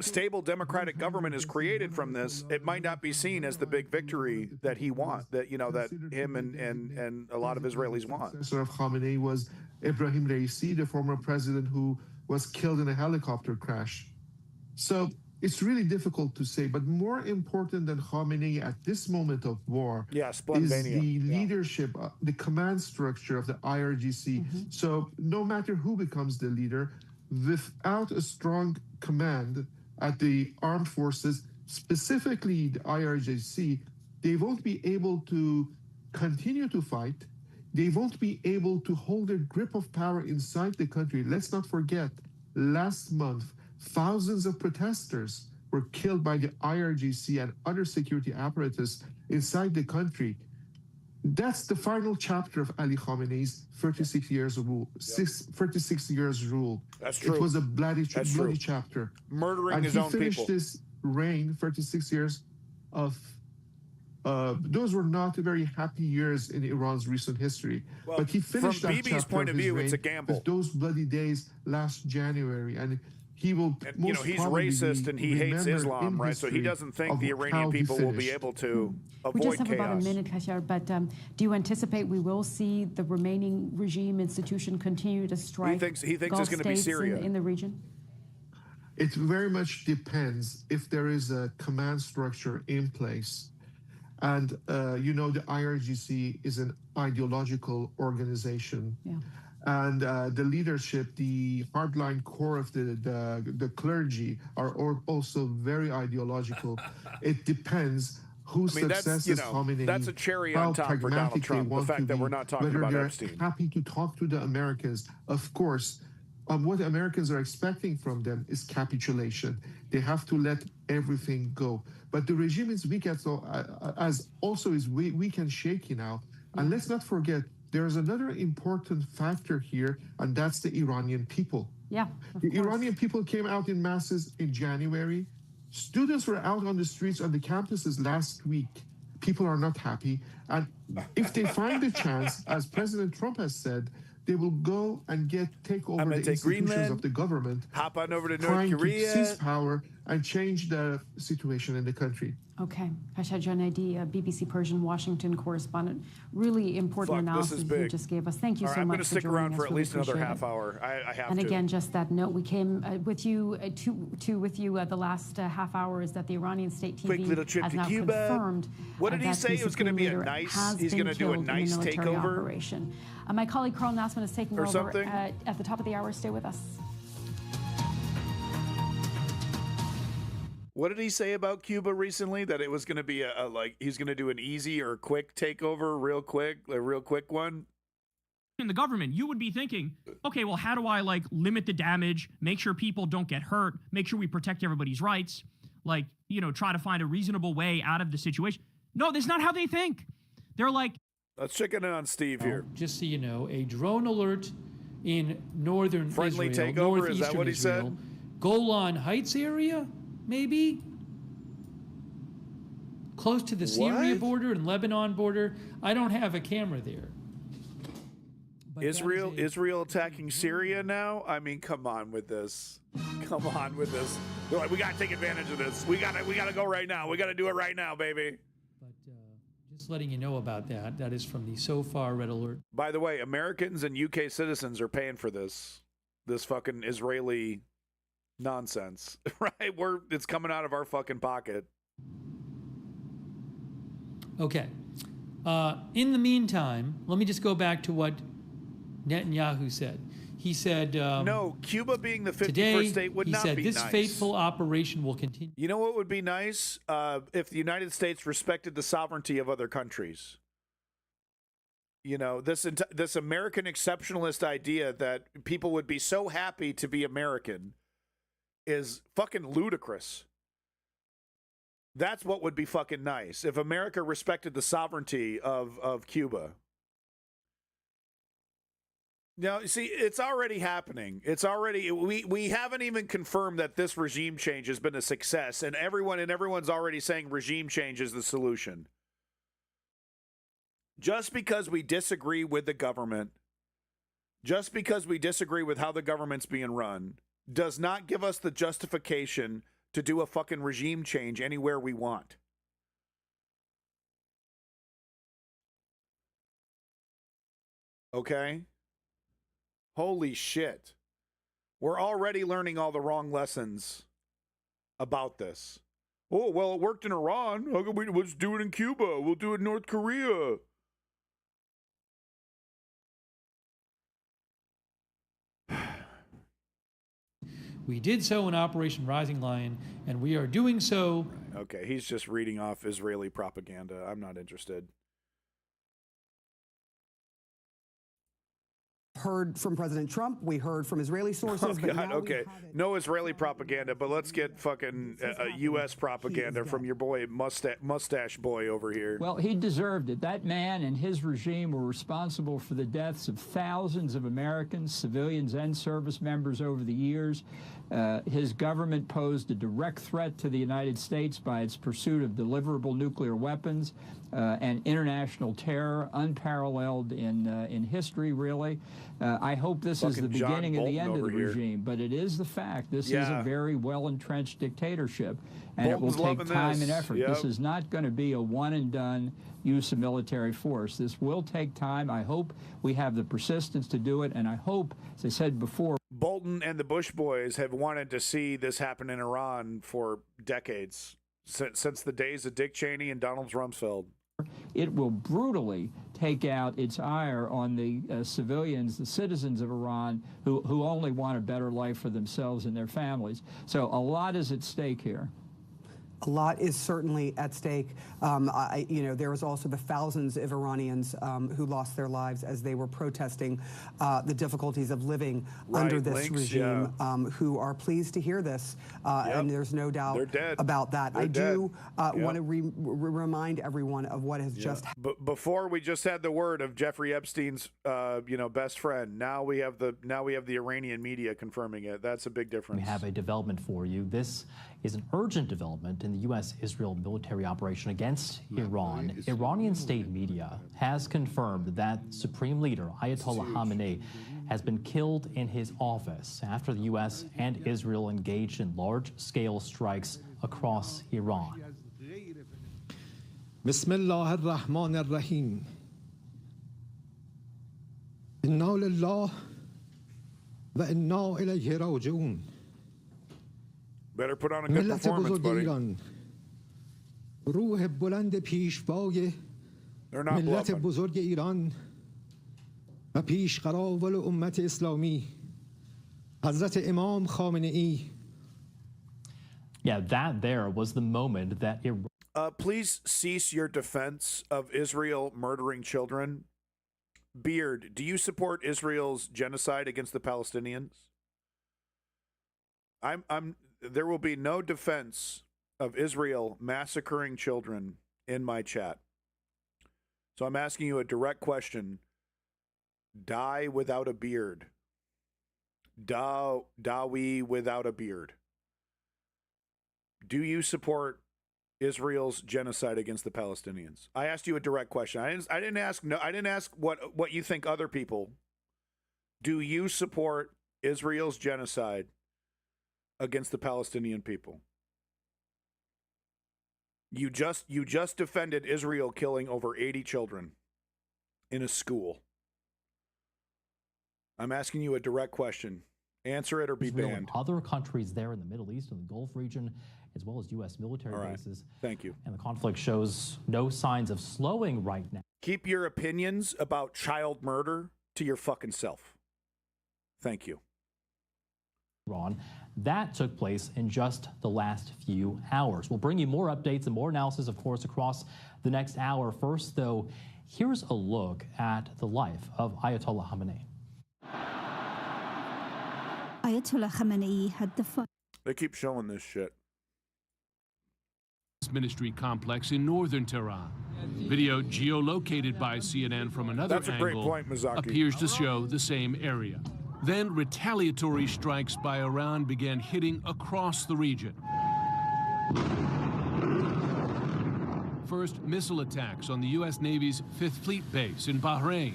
S2: stable democratic government is created from this, it might not be seen as the big victory that he wants, that him and a lot of Israelis want.
S5: The successor of Khamenei was Ebrahim Raisi, the former president who was killed in a helicopter crash. So it's really difficult to say, but more important than Khamenei at this moment of war is the leadership, the command structure of the IRGC. So no matter who becomes the leader, without a strong command at the armed forces, specifically the IRGC, they won't be able to continue to fight. They won't be able to hold their grip of power inside the country. Let's not forget, last month, thousands of protesters were killed by the IRGC and other security apparatus inside the country. That's the final chapter of Ali Khamenei's 36 years of rule. 36 years rule.
S2: That's true.
S5: It was a bloody chapter.
S2: Murdering his own people.
S5: And he finished his reign, 36 years of... those were not very happy years in Iran's recent history.
S2: Well,
S5: but he finished
S2: from
S5: that
S2: Bibi's point of view, it's a gamble.
S5: With those bloody days last January, and he will.
S2: And, you know, he's racist and he hates Islam, right? So he doesn't think the Iranian people will be able to avoid
S17: We just have
S2: chaos.
S17: about a minute, Khashar, but do you anticipate we will see the remaining regime institution continue to strike?
S2: He thinks
S17: Gulf
S2: it's going to be
S17: states
S2: Syria
S17: in the region?
S5: It very much depends if there is a command structure in place. And, you know, the IRGC is an ideological organization.
S17: Yeah.
S5: And the leadership, the hardline core of the clergy are also very ideological. It depends who successes Khamenei.
S2: That's a cherry on top for Donald Trump, the fact that we're not talking about Epstein.
S5: They're happy to talk to the Americans. Of course, what Americans are expecting from them is capitulation. They have to let everything go. But the regime is weak as also is weak and shaky now. And let's not forget, there is another important factor here, and that's the Iranian people.
S17: Yeah.
S5: The Iranian people came out in masses in January. Students were out on the streets, on the campuses last week. People are not happy. And if they find a chance, as President Trump has said, they will go and take over the institutions
S2: Greenland,
S5: of the government.
S2: Hop on over to North
S5: trying
S2: Korea.
S5: to seize power and change the situation in the country.
S17: Okay. Khashar Janadi, BBC Persian Washington correspondent. Really important analysis you just gave us. Thank you so much.
S2: I'm going to stick around for at least another
S17: really
S2: half hour. I have
S17: and
S2: to.
S17: again, just that note, we came with you the last half hour is that the Iranian state TV
S2: Quick little trip
S17: has
S2: to
S17: now
S2: Cuba.
S17: confirmed.
S2: What did he say? It was going to be a
S17: leader
S2: nice. He's going to do a nice takeover.
S17: Operation. My colleague Carl Nassman is taking over at the top of the hour. Stay with us.
S2: What did he say about Cuba recently? That it was going to be he's going to do an easy or quick takeover, a real quick one?
S4: In the government, you would be thinking, okay, well, how do I limit the damage, make sure people don't get hurt, make sure we protect everybody's rights, try to find a reasonable way out of the situation. No, that's not how they think. They're like...
S2: Let's check in on Steve here.
S11: Just so you know, a drone alert in northern
S2: Friendly
S11: Israel,
S2: takeover, is that
S11: northeastern
S2: what he
S11: Israel,
S2: said?
S11: Golan Heights area, maybe? Close to the Syria border and Lebanon border. I don't have a camera there.
S2: Israel attacking Syria now? I mean, come on with this. Come on with this. They're like, we got to take advantage of this. We got to go right now. We got to do it right now, baby.
S11: Just letting you know about that. That is from the SOFAR Red Alert.
S2: By the way, Americans and UK citizens are paying for this fucking Israeli nonsense, right? It's coming out of our fucking pocket.
S11: Okay. In the meantime, let me just go back to what Netanyahu said. He said...
S2: no, Cuba being the 51st
S11: today,
S2: state would not be nice.
S11: He said this fateful operation will continue.
S2: You know what would be nice? If the United States respected the sovereignty of other countries. You know, this American exceptionalist idea that people would be so happy to be American is fucking ludicrous. That's what would be fucking nice, if America respected the sovereignty of Cuba. Now, see, it's already happening. It's already, we haven't even confirmed that this regime change has been a success, and everyone's already saying regime change is the solution. Just because we disagree with the government, just because we disagree with how the government's being run, does not give us the justification to do a fucking regime change anywhere we want. Okay? Holy shit. We're already learning all the wrong lessons about this. Oh, well, it worked in Iran. How come let's do it in Cuba? We'll do it in North Korea.
S11: We did so in Operation Rising Lion, and we are doing so.
S2: Okay, he's just reading off Israeli propaganda. I'm not interested.
S19: Heard from President Trump. We heard from Israeli sources.
S2: Oh,
S19: but
S2: God,
S19: now
S2: okay. No Israeli propaganda, but let's get fucking U.S. propaganda from your boy, mustache boy over here.
S20: Well, he deserved it. That man and his regime were responsible for the deaths of thousands of Americans, civilians and service members over the years. His government posed a direct threat to the United States by its pursuit of deliverable nuclear weapons and international terror, unparalleled in history, really. I hope this is the beginning and the end of the regime, but it is the fact. This is a very well-entrenched dictatorship, and
S2: Bolton's
S20: it will take time and effort.
S2: Yep.
S20: This is not going to be a one-and-done use of military force. This will take time. I hope we have the persistence to do it, and I hope, as I said before,
S2: Bolton and the Bush boys have wanted to see this happen in Iran for decades, since the days of Dick Cheney and Donald Rumsfeld.
S20: It will brutally take out its ire on the civilians, the citizens of Iran, who only want a better life for themselves and their families. So a lot is at stake here.
S19: A lot is certainly at stake. There was also the thousands of Iranians who lost their lives as they were protesting the difficulties of living under this regime, who are pleased to hear this, and there's no doubt about that. I do want to remind everyone of what has just happened.
S2: But before we just had the word of Jeffrey Epstein's, best friend. Now we have the Iranian media confirming it. That's a big difference.
S21: We have a development for you. This is an urgent development in the U.S.-Israel military operation against Iran. Iranian state media has confirmed that Supreme Leader Ayatollah Khamenei has been killed in his office after the U.S. and Israel engaged in large-scale strikes across Iran.
S22: Bismillah ar-Rahman ar-Rahim. Inna lillah wa inna ilayhi raji'un.
S2: Better put on a good performance, buddy.
S22: روح بلند پیشوای ملت بزرگ ایران و پیشقراول امت اسلامی حضرت امام خامنه ای.
S21: Yeah, that there was the moment that
S2: please cease your defense of Israel murdering children. Beard, do you support Israel's genocide against the Palestinians? There will be no defense of Israel massacring children in my chat. So I'm asking you a direct question. Die without a beard. Dawi without a beard. Do you support Israel's genocide against the Palestinians? I asked you a direct question. I didn't ask what you think other people. Do you support Israel's genocide against the Palestinian people? You just defended Israel killing over 80 children in a school. I'm asking you a direct question. Answer it or be banned.
S21: Other countries there in the Middle East and the Gulf region, as well as U.S. military bases.
S2: Thank you.
S21: And the conflict shows no signs of slowing right now.
S2: Keep your opinions about child murder to your fucking self. Thank you.
S21: Iran. That took place in just the last few hours. We'll bring you more updates and more analysis, of course, across the next hour. First, though, here's a look at the life of Ayatollah Khamenei.
S14: Ayatollah Khamenei had the
S2: They keep showing this shit.
S25: Ministry complex in northern Tehran. Video geolocated by CNN from another
S2: angle great point,
S25: appears to show the same area. Then retaliatory strikes by Iran began hitting across the region. First, missile attacks on the U.S. Navy's 5th Fleet base in Bahrain.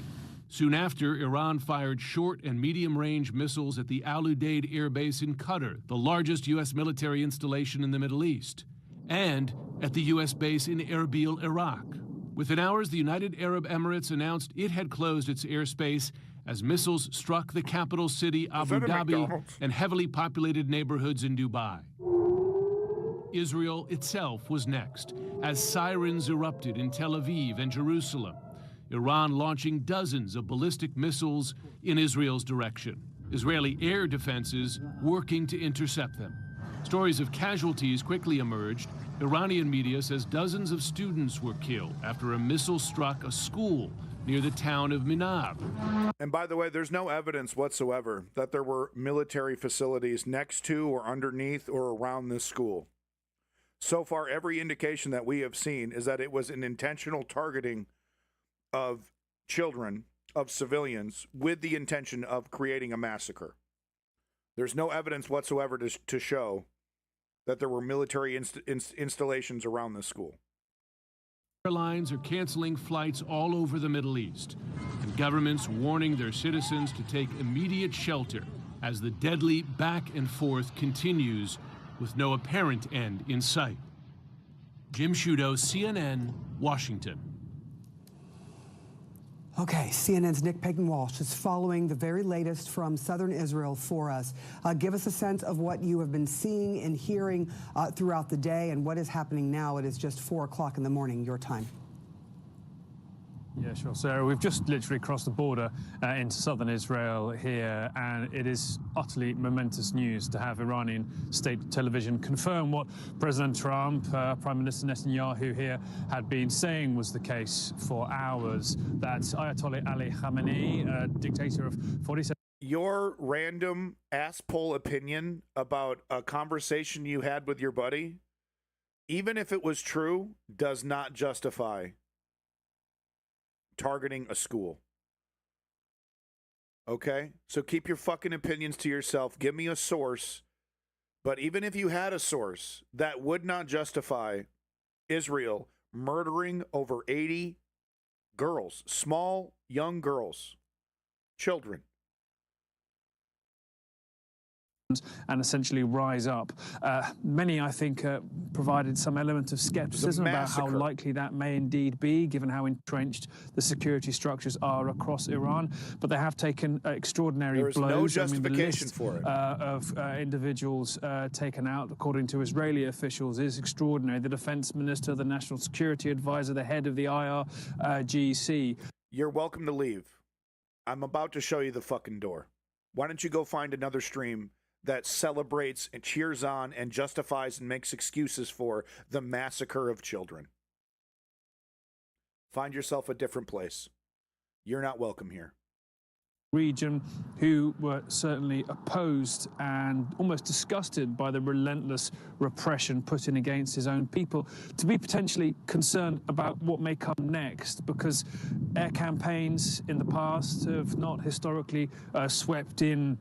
S25: Soon after, Iran fired short and medium-range missiles at the Al Udeid Air Base in Qatar, the largest U.S. military installation in the Middle East, and at the U.S. base in Erbil, Iraq. Within hours, the United Arab Emirates announced it had closed its airspace as missiles struck the capital city, Abu Dhabi, and heavily populated neighborhoods in Dubai. Israel itself was next, as sirens erupted in Tel Aviv and Jerusalem. Iran launching dozens of ballistic missiles in Israel's direction. Israeli air defenses working to intercept them. Stories of casualties quickly emerged. Iranian media says dozens of students were killed after a missile struck a school near the town of Minar.
S2: And by the way, there's no evidence whatsoever that there were military facilities next to or underneath or around this school. So far, every indication that we have seen is that it was an intentional targeting of children, of civilians, with the intention of creating a massacre. There's no evidence whatsoever to show that there were military installations around this school.
S25: Airlines are canceling flights all over the Middle East, and governments warning their citizens to take immediate shelter as the deadly back and forth continues with no apparent end in sight. Jim Sciutto, CNN, Washington.
S19: Okay, CNN's Nick Payton-Walsh is following the very latest from southern Israel for us. Give us a sense of what you have been seeing and hearing throughout the day and what is happening now. It is just 4 o'clock in the morning, your time.
S3: Yeah, sure, Sarah. We've just literally crossed the border into southern Israel here, and it is utterly momentous news to have Iranian state television confirm what President Trump, Prime Minister Netanyahu here had been saying was the case for hours, that Ayatollah Ali Khamenei, dictator of 47...
S2: Your random ass-pull opinion about a conversation you had with your buddy, even if it was true, does not justify targeting a school. Okay? So keep your fucking opinions to yourself. Give me a source. But even if you had a source, that would not justify Israel murdering over 80 girls, small, young girls, children.
S3: And essentially rise up. Many, I think, provided some element of skepticism about how likely that may indeed be, given how entrenched the security structures are across Iran. But they have taken extraordinary blows.
S2: There is no justification for it.
S3: Of individuals taken out, according to Israeli officials, is extraordinary. The defense minister, the national security advisor, the head of the IRGC.
S2: You're welcome to leave. I'm about to show you the fucking door. Why don't you go find another stream that celebrates and cheers on and justifies and makes excuses for the massacre of children. Find yourself a different place. You're not welcome here.
S3: Region who were certainly opposed and almost disgusted by the relentless repression put in against his own people, to be potentially concerned about what may come next, because air campaigns in the past have not historically swept in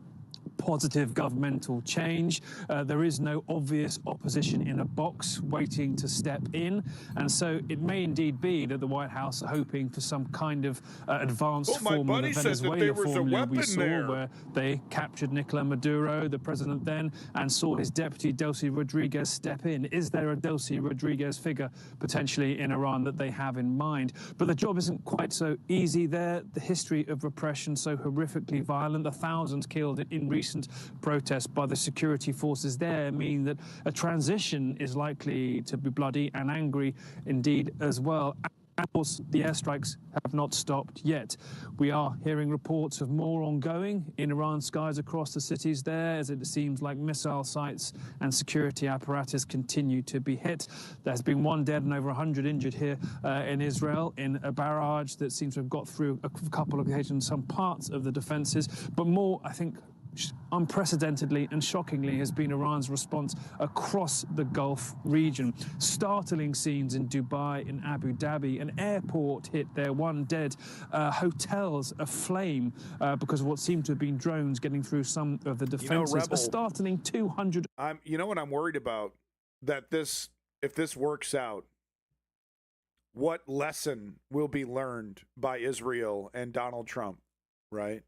S3: positive governmental change. There is no obvious opposition in a box waiting to step in. And so it may indeed be that the White House are hoping for some kind of advanced form of the Venezuela formula we saw, where they captured Nicolas Maduro, the president then, and saw his deputy Delcy Rodriguez step in. Is there a Delcy Rodriguez figure potentially in Iran that they have in mind? But the job isn't quite so easy there. The history of repression so horrifically violent, the thousands killed in recent protests by the security forces there mean that a transition is likely to be bloody and angry indeed as well. Of course, the airstrikes have not stopped yet. We are hearing reports of more ongoing in Iran's skies across the cities there, as it seems like missile sites and security apparatus continue to be hit. There's been 1 dead and over 100 injured here in Israel in a barrage that seems to have got through a couple of occasions some parts of the defenses. But more, I think, unprecedentedly and shockingly has been Iran's response across the Gulf region. Startling scenes in Dubai, in Abu Dhabi, an airport hit there, 1 dead, hotels aflame because of what seemed to have been drones getting through some of the defenses.
S2: Rebel,
S3: a startling 200.
S2: You know what I'm worried about? That if this works out, what lesson will be learned by Israel and Donald Trump, right?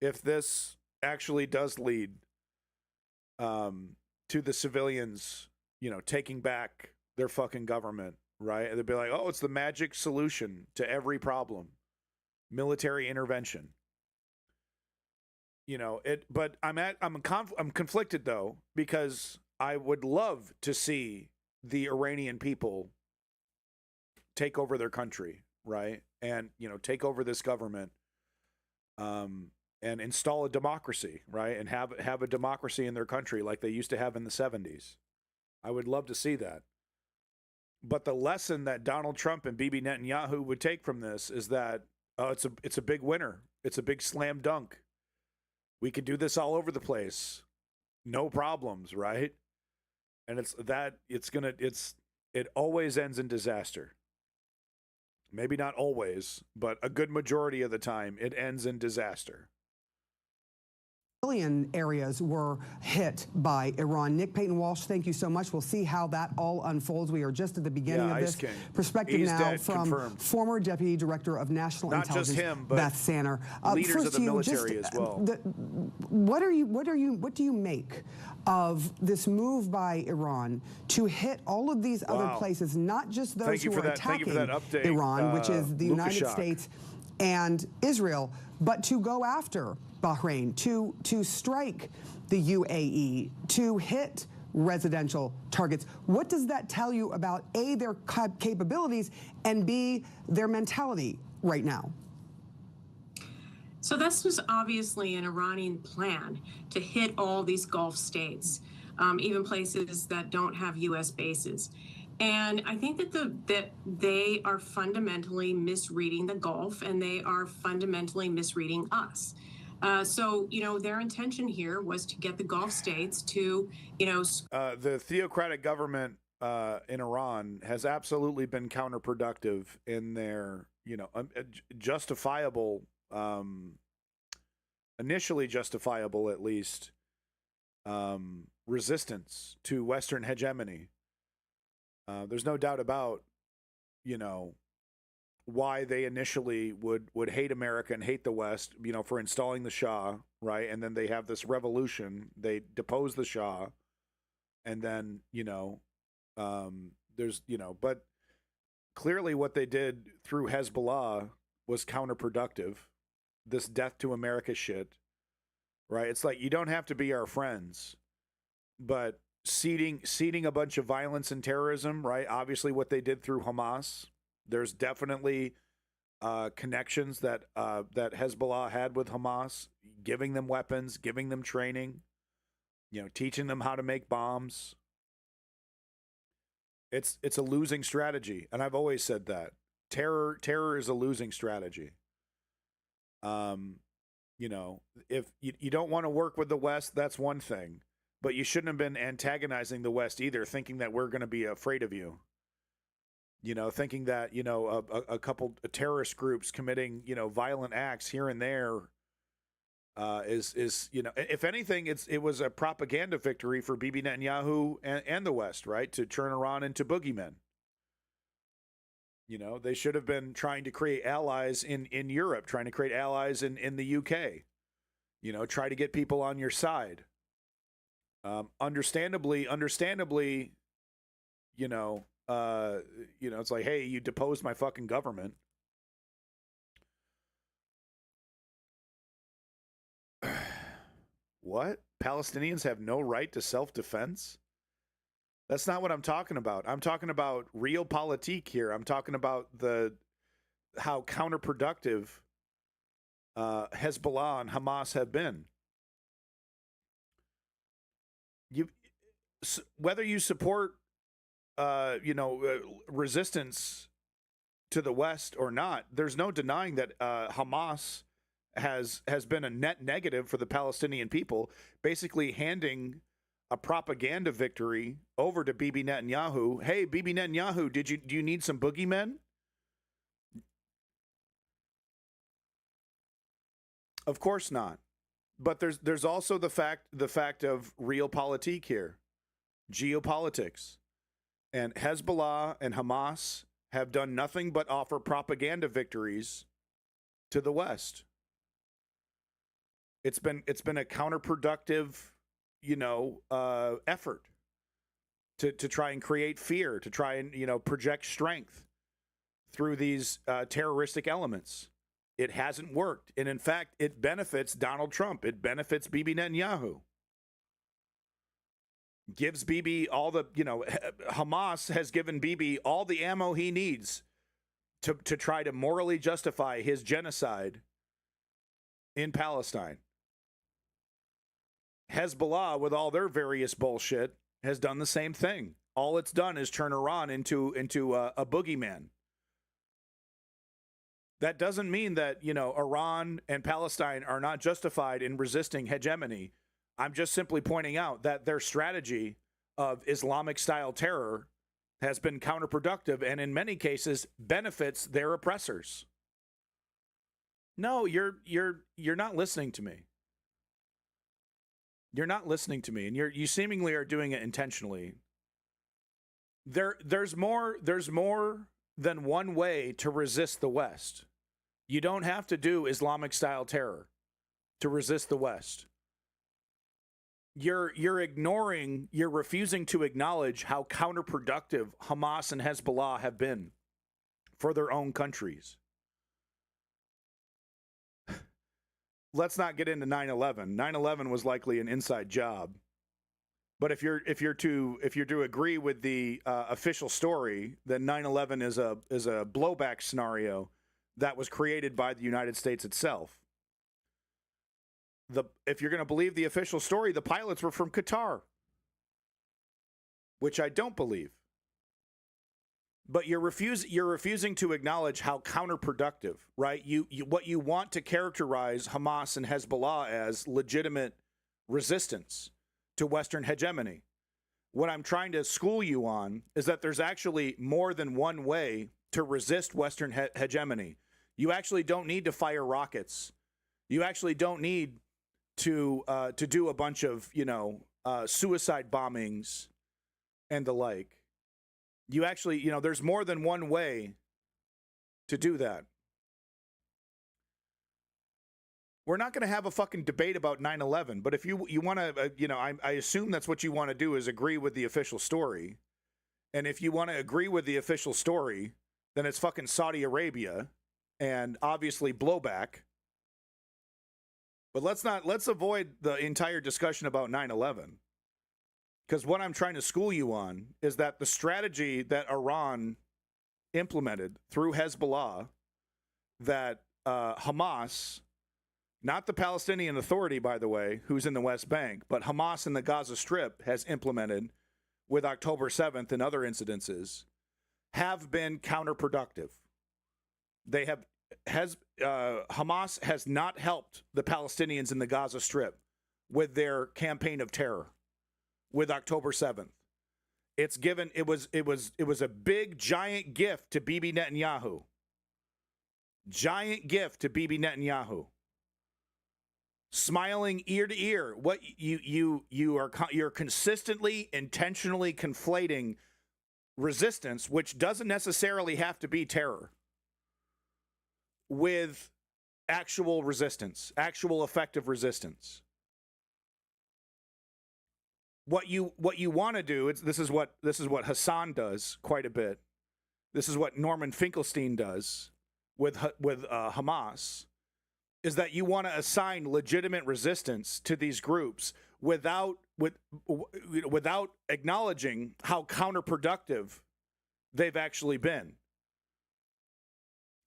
S2: If this actually does lead to the civilians, taking back their fucking government, right? They'll be like, oh, it's the magic solution to every problem. Military intervention. But I'm conflicted though, because I would love to see the Iranian people take over their country, right? And, take over this government, and install a democracy, right? And have a democracy in their country like they used to have in the 70s. I would love to see that. But the lesson that Donald Trump and Bibi Netanyahu would take from this is that it's a big winner. It's a big slam dunk. We could do this all over the place. No problems, right? And it always ends in disaster. Maybe not always, but a good majority of the time it ends in disaster.
S19: Civilian areas were hit by Iran. Nick Payton Walsh, thank you so much. We'll see how that all unfolds. We are just at the beginning of this. Perspective
S2: He's
S19: now
S2: dead,
S19: from
S2: confirmed.
S19: Former Deputy Director of National
S2: Not
S19: Intelligence,
S2: just him, but
S19: Beth Sanner.
S2: leaders
S19: first
S2: of the
S19: to you,
S2: military as well.
S19: What do you make of this move by Iran to hit all of these other places, not just those who are attacking Iran, which is the United States and Israel, but to go after Bahrain, to strike the UAE, to hit residential targets? What does that tell you about A, their capabilities, and B, their mentality right now?
S6: So this was obviously an Iranian plan to hit all these Gulf states, even places that don't have U.S. bases. And I think that they are fundamentally misreading the Gulf, and they are fundamentally misreading us. So, their intention here was to get the Gulf states to,
S2: the theocratic government in Iran has absolutely been counterproductive in their, justifiable, initially justifiable at least, resistance to Western hegemony. There's no doubt about, why they initially would hate America and hate the West, for installing the Shah, right? And then they have this revolution. They depose the Shah. And then, but clearly what they did through Hezbollah was counterproductive. This death to America shit, right? It's like, you don't have to be our friends, but seeding a bunch of violence and terrorism, right? Obviously what they did through Hamas. There's definitely connections that Hezbollah had with Hamas, giving them weapons, giving them training, teaching them how to make bombs. It's a losing strategy, and I've always said that. Terror is a losing strategy. If you don't want to work with the West, that's one thing, but you shouldn't have been antagonizing the West either, thinking that we're going to be afraid of you. Thinking that, a couple of terrorist groups committing, violent acts here and there is if anything, it was a propaganda victory for Bibi Netanyahu and the West, right? To turn Iran into boogeymen. They should have been trying to create allies in Europe, trying to create allies in the UK, try to get people on your side. Understandably, it's like, hey, you deposed my fucking government. What? Palestinians have no right to self-defense? That's not what I'm talking about. I'm talking about realpolitik here. I'm talking about how counterproductive Hezbollah and Hamas have been. Whether you support resistance to the West or not, there's no denying that Hamas has been a net negative for the Palestinian people, basically handing a propaganda victory over to Bibi Netanyahu. Hey, Bibi Netanyahu, do you need some boogeymen? Of course not. But there's also the fact of realpolitik here, geopolitics. And Hezbollah and Hamas have done nothing but offer propaganda victories to the West. It's been a counterproductive, effort to try and create fear, to try and project strength through these terroristic elements. It hasn't worked, and in fact, it benefits Donald Trump. It benefits Bibi Netanyahu. gives Bibi all the, Hamas has given Bibi all the ammo he needs to try to morally justify his genocide in Palestine. Hezbollah, with all their various bullshit, has done the same thing. All it's done is turn Iran into a boogeyman. That doesn't mean that, Iran and Palestine are not justified in resisting hegemony. I'm just simply pointing out that their strategy of Islamic-style terror has been counterproductive and in many cases benefits their oppressors. No, you're not listening to me. You're not listening to me, and you seemingly are doing it intentionally. There's more than one way to resist the West. You don't have to do Islamic-style terror to resist the West. You're refusing to acknowledge how counterproductive Hamas and Hezbollah have been for their own countries. Let's not get into 9/11. 9/11 was likely an inside job. But if you're to agree with the official story, then 9/11 is a blowback scenario that was created by the United States itself. If you're going to believe the official story, the pilots were from Qatar, which I don't believe. But you're refusing to acknowledge how counterproductive, right? What you want to characterize Hamas and Hezbollah as legitimate resistance to Western hegemony. What I'm trying to school you on is that there's actually more than one way to resist Western hegemony. You actually don't need to fire rockets. You actually don't need to do a bunch of, suicide bombings and the like. You actually, there's more than one way to do that. We're not going to have a fucking debate about 9/11, but if you want to, I assume that's what you want to do is agree with the official story. And if you want to agree with the official story, then it's fucking Saudi Arabia and obviously blowback. But let's avoid the entire discussion about 9/11. Because what I'm trying to school you on is that the strategy that Iran implemented through Hezbollah, that Hamas, not the Palestinian Authority, by the way, who's in the West Bank, but Hamas in the Gaza Strip has implemented with October 7th and other incidences, have been counterproductive. Hamas has not helped the Palestinians in the Gaza Strip with their campaign of terror with October 7th. It was a big giant gift to Bibi Netanyahu. Giant gift to Bibi Netanyahu. Smiling ear to ear. What you're consistently, intentionally conflating resistance, which doesn't necessarily have to be terror, with actual resistance, actual effective resistance. What you want to do, this is what Hassan does quite a bit. This is what Norman Finkelstein does with Hamas, is that you want to assign legitimate resistance to these groups without acknowledging how counterproductive they've actually been.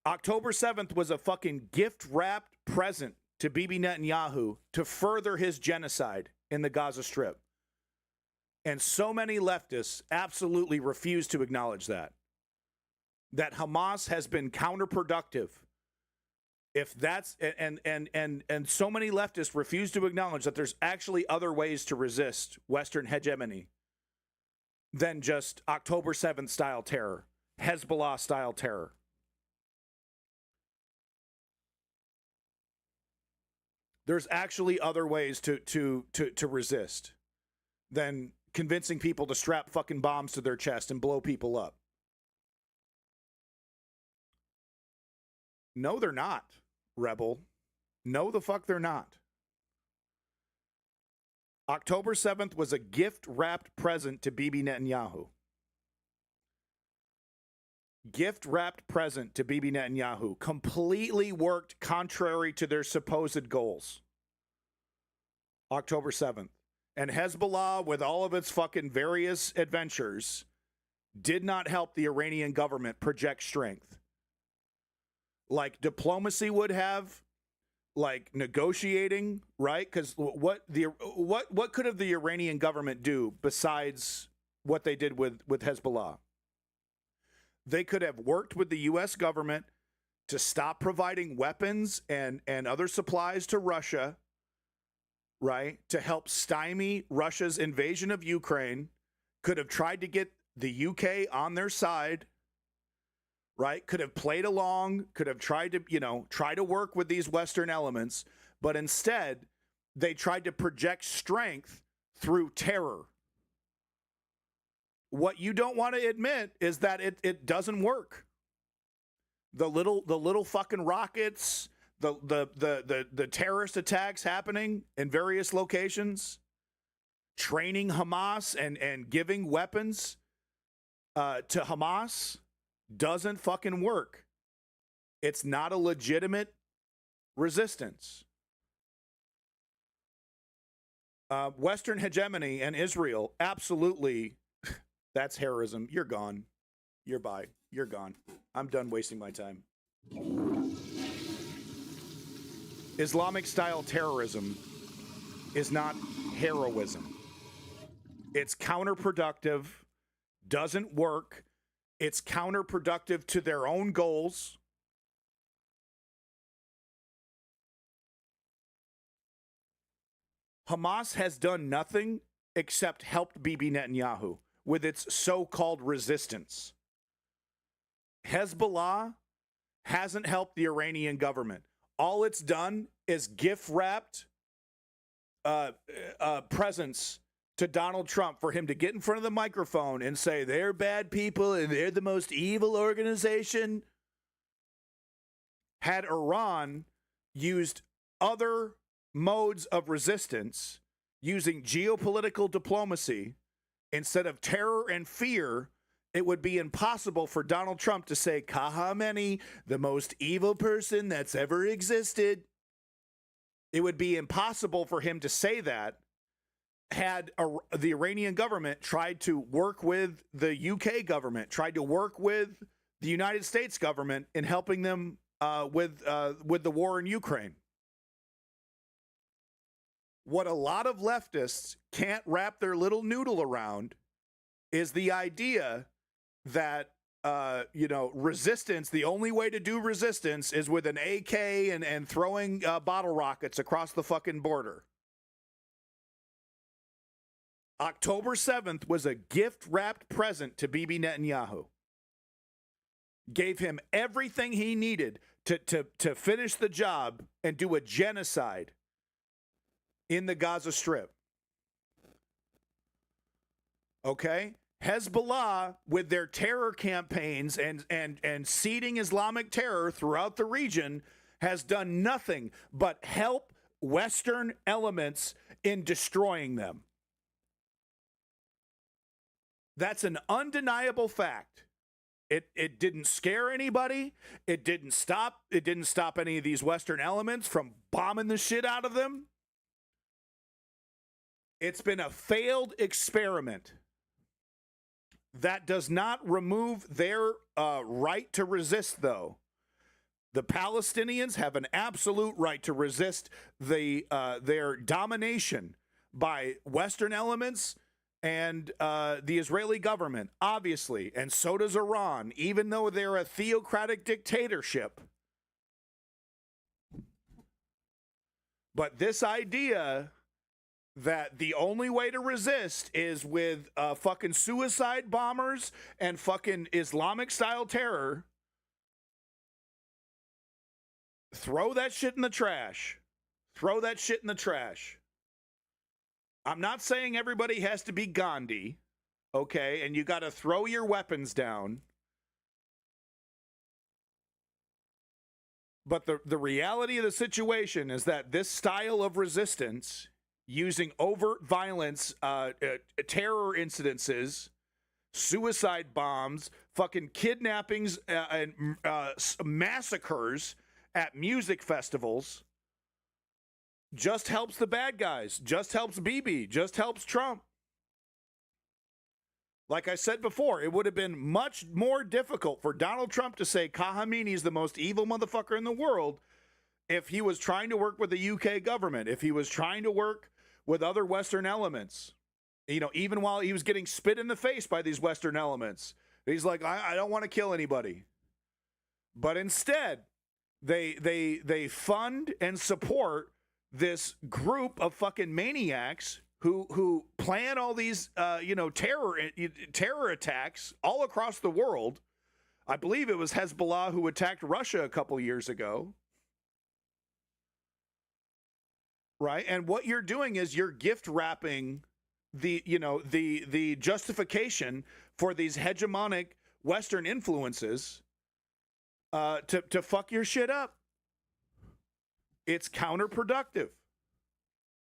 S2: October 7th was a fucking gift-wrapped present to Bibi Netanyahu to further his genocide in the Gaza Strip. And so many leftists absolutely refuse to acknowledge that Hamas has been counterproductive. If that's and so many leftists refuse to acknowledge that there's actually other ways to resist Western hegemony than just October 7th style terror, Hezbollah style terror. There's actually other ways to resist than convincing people to strap fucking bombs to their chest and blow people up. No, they're not, rebel. No, the fuck they're not. October 7th was a gift-wrapped present to Bibi Netanyahu. Gift-wrapped present to Bibi Netanyahu. Completely worked contrary to their supposed goals. October 7th. And Hezbollah, with all of its fucking various adventures, did not help the Iranian government project strength. Like diplomacy would have, like negotiating, right? Because what could have the Iranian government do besides what they did with Hezbollah? They could have worked with the U.S. government to stop providing weapons and other supplies to Russia, right? To help stymie Russia's invasion of Ukraine. Could have tried to get the UK on their side, right? Could have played along, could have tried to, try to work with these Western elements, but instead they tried to project strength through terror. What you don't want to admit is that it doesn't work. The little fucking rockets, the terrorist attacks happening in various locations, training Hamas and giving weapons to Hamas doesn't fucking work. It's not a legitimate resistance. Western hegemony and Israel, absolutely, that's heroism. You're gone. You're by. You're gone. I'm done wasting my time. Islamic-style terrorism is not heroism. It's counterproductive, doesn't work. It's counterproductive to their own goals. Hamas has done nothing except helped Bibi Netanyahu with its so-called resistance. Hezbollah hasn't helped the Iranian government. All it's done is gift-wrapped presents to Donald Trump for him to get in front of the microphone and say they're bad people and they're the most evil organization. Had Iran used other modes of resistance, using geopolitical diplomacy instead of terror and fear, it would be impossible for Donald Trump to say Khamenei, the most evil person that's ever existed. It would be impossible for him to say that had the Iranian government tried to work with the UK government, tried to work with the United States government in helping them with the war in Ukraine. What a lot of leftists can't wrap their little noodle around is the idea that, resistance, the only way to do resistance is with an AK and throwing bottle rockets across the fucking border. October 7th was a gift-wrapped present to Bibi Netanyahu. Gave him everything he needed to finish the job and do a genocide in the Gaza Strip. Okay? Hezbollah, with their terror campaigns and seeding Islamic terror throughout the region, has done nothing but help Western elements in destroying them. That's an undeniable fact. It didn't scare anybody. It didn't stop any of these Western elements from bombing the shit out of them. It's been a failed experiment. That does not remove their right to resist, though. The Palestinians have an absolute right to resist their domination by Western elements and the Israeli government, obviously, and so does Iran, even though they're a theocratic dictatorship. But this idea that the only way to resist is with fucking suicide bombers and fucking Islamic-style terror, throw that shit in the trash. Throw that shit in the trash. I'm not saying everybody has to be Gandhi, okay, and you got to throw your weapons down. But the reality of the situation is that this style of resistance, using overt violence, terror incidences, suicide bombs, fucking kidnappings, and massacres at music festivals, just helps the bad guys, just helps Bibi, just helps Trump. Like I said before, it would have been much more difficult for Donald Trump to say Khamenei is the most evil motherfucker in the world if he was trying to work with the UK government, if he was trying to work with other Western elements, you know, even while he was getting spit in the face by these Western elements. He's like, I don't want to kill anybody. But instead, they fund and support this group of fucking maniacs who plan all these terror attacks all across the world. I believe it was Hezbollah who attacked Russia a couple years ago. Right? And what you're doing is you're gift wrapping the justification for these hegemonic Western influences to fuck your shit up. It's counterproductive.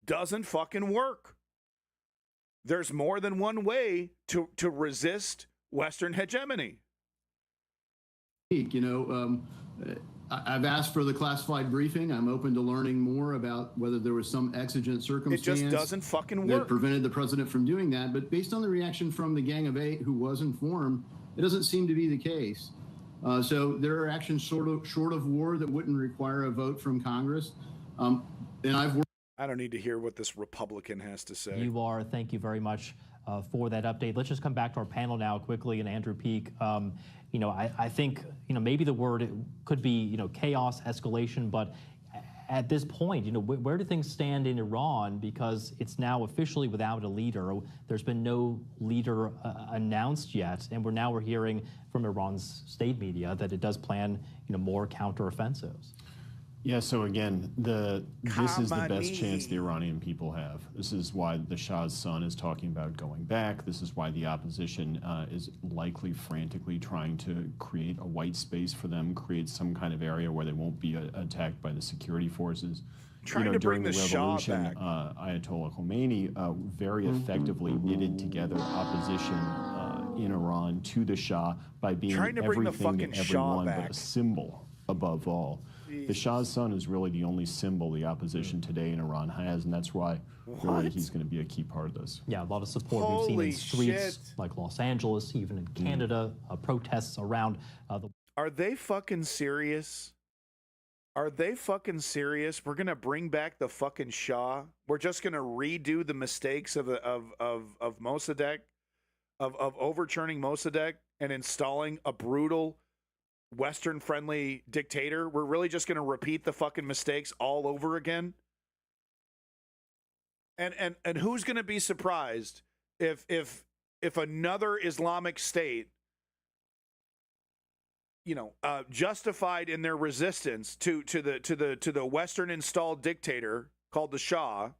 S2: Doesn't fucking work. There's more than one way to resist Western hegemony.
S7: You know, I've asked for the classified briefing. I'm open to learning more about whether there was some exigent circumstance.
S2: It just doesn't fucking work.
S7: That prevented the president from doing that. But based on the reaction from the Gang of Eight, who was informed, it doesn't seem to be the case. So there are actions short of war that wouldn't require a vote from Congress. And
S2: I don't need to hear what this Republican has to say.
S21: You are. Thank you very much for that update. Let's just come back to our panel now quickly. And Andrew Peak, I think, maybe the word could be, chaos, escalation. But at this point, where do things stand in Iran? Because it's now officially without a leader. There's been no leader announced yet. And we're hearing from Iran's state media that it does plan, more counteroffensives.
S12: Yeah, so again, this is the best chance the Iranian people have. This is why the Shah's son is talking about going back. This is why the opposition is likely frantically trying to create a white space for them, create some kind of area where they won't be attacked by the security forces.
S2: Trying to bring
S12: during
S2: the
S12: revolution,
S2: Shah back.
S12: Ayatollah Khomeini very effectively knitted together opposition in Iran to the Shah by being
S2: Trying to bring the
S12: everything
S2: fucking
S12: to
S2: Shah
S12: everyone but
S2: back.
S12: a symbol above all. The Shah's son is really the only symbol the opposition today in Iran has, and that's why really he's going to be a key part of this.
S21: Yeah, a lot of support we've seen in streets like Los Angeles, even in Canada, protests around the...
S2: Are they fucking serious? Are they fucking serious? We're going to bring back the fucking Shah? We're just going to redo the mistakes of Mossadegh, of overturning Mossadegh and installing a brutal Western-friendly dictator? We're really just going to repeat the fucking mistakes all over again? And who's going to be surprised if another Islamic state, justified in their resistance to the Western-installed dictator called the Shah,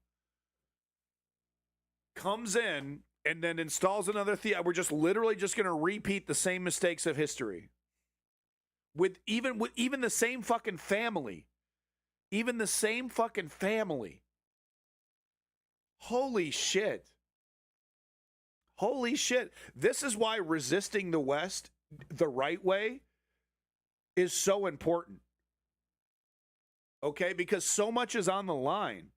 S2: comes in and then installs another we're just literally just going to repeat the same mistakes of history. With even the same fucking family. Even the same fucking family. Holy shit. Holy shit. This is why resisting the West the right way is so important. Okay? Because so much is on the line.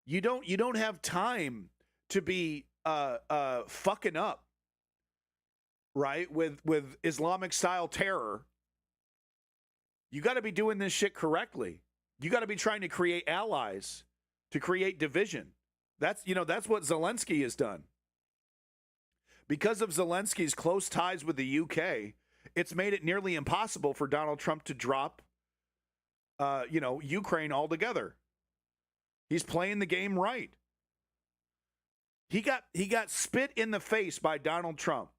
S2: You don't have time to be fucking up, right? With Islamic style terror. You got to be doing this shit correctly. You got to be trying to create allies, to create division. That's what Zelensky has done. Because of Zelensky's close ties with the UK, it's made it nearly impossible for Donald Trump to drop, Ukraine altogether. He's playing the game right. He got spit in the face by Donald Trump.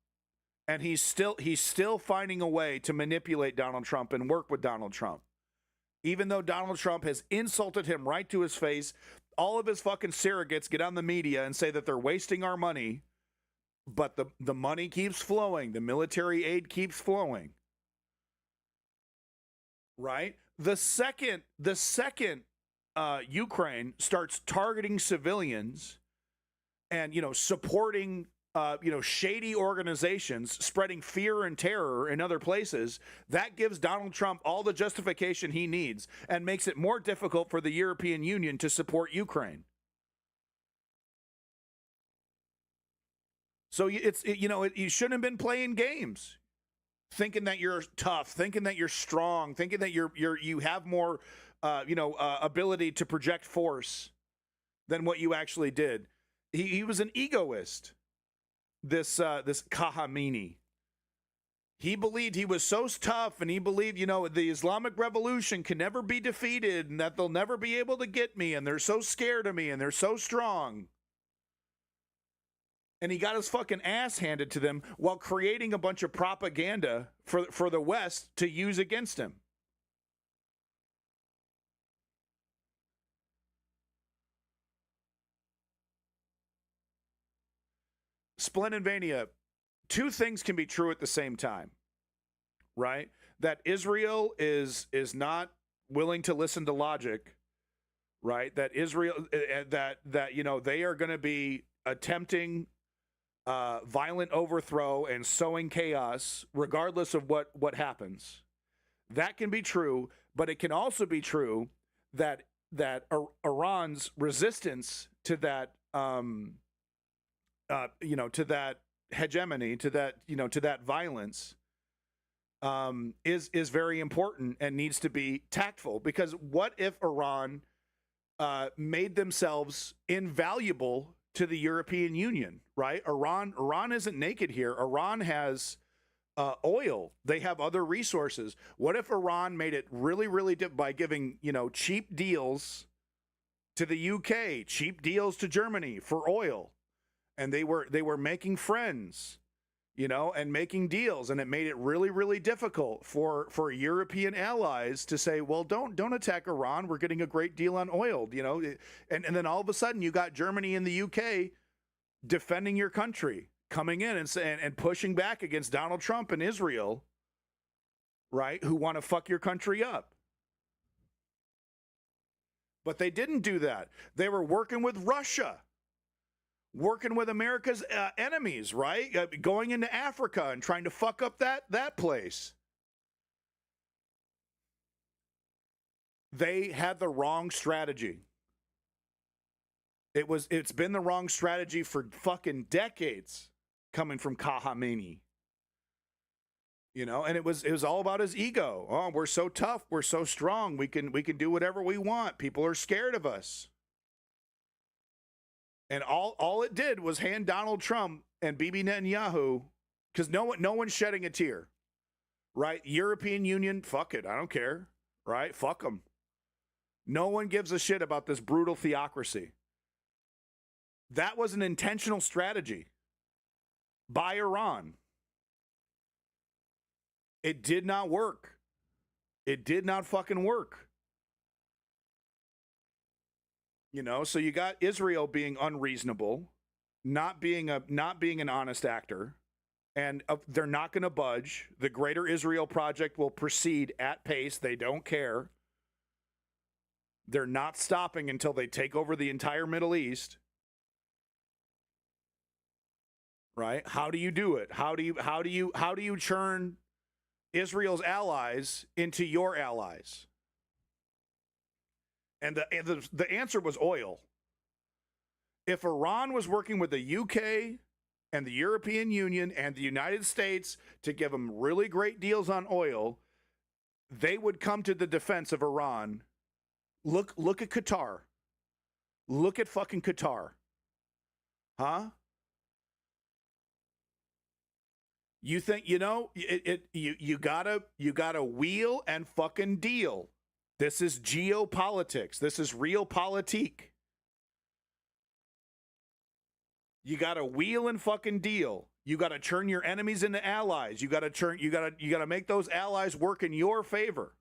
S2: And he's still finding a way to manipulate Donald Trump and work with Donald Trump. Even though Donald Trump has insulted him right to his face, all of his fucking surrogates get on the media and say that they're wasting our money, but the money keeps flowing. The military aid keeps flowing. Right? The second Ukraine starts targeting civilians and, supporting shady organizations spreading fear and terror in other places, that gives Donald Trump all the justification he needs and makes it more difficult for the European Union to support Ukraine. So you shouldn't have been playing games, thinking that you're tough, thinking that you're strong, thinking that you have more, ability to project force than what you actually did. He was an egoist. This Khamenei. He believed he was so tough, and he believed, the Islamic Revolution can never be defeated, and that they'll never be able to get me, and they're so scared of me, and they're so strong. And he got his fucking ass handed to them while creating a bunch of propaganda for the West to use against him. Splenenvania, two things can be true at the same time, right? That Israel is not willing to listen to logic, right? That Israel, that they are going to be attempting violent overthrow and sowing chaos regardless of what happens. That can be true, but it can also be true that Iran's resistance to that to that hegemony, to that violence, is very important and needs to be tactful. Because what if Iran made themselves invaluable to the European Union, right? Iran isn't naked here. Iran has oil. They have other resources. What if Iran made it really, really by giving, cheap deals to the UK, cheap deals to Germany for oil, and they were making friends, and making deals, and it made it really, really difficult for European allies to say, well, don't attack Iran. We're getting a great deal on oil, and then all of a sudden you got Germany and the UK defending your country, coming in and pushing back against Donald Trump and Israel, right, who want to fuck your country up. But they didn't do that. They were working with Russia, working with America's enemies, right? Going into Africa and trying to fuck up that place. They had the wrong strategy. It's been the wrong strategy for fucking decades, coming from Khamenei. And it was all about his ego. Oh, we're so tough, we're so strong, we can do whatever we want. People are scared of us. And all it did was hand Donald Trump and Bibi Netanyahu, because no one's shedding a tear, right? European Union, fuck it, I don't care, right? Fuck them. No one gives a shit about this brutal theocracy. That was an intentional strategy by Iran. It did not work. It did not fucking work. So you got Israel being unreasonable, not being an honest actor, and they're not going to budge. The Greater Israel Project will proceed at pace. They don't care. They're not stopping until they take over the entire Middle East. Right? How do you do it? How do you churn Israel's allies into your allies? And the answer was oil. If Iran was working with the UK and the European Union and the United States to give them really great deals on oil, they would come to the defense of Iran. Look at Qatar. Look at fucking Qatar. Huh? You think, you gotta wheel and fucking deal. This is geopolitics. This is realpolitik. You got to wheel and fucking deal. You got to turn your enemies into allies. You got to make those allies work in your favor.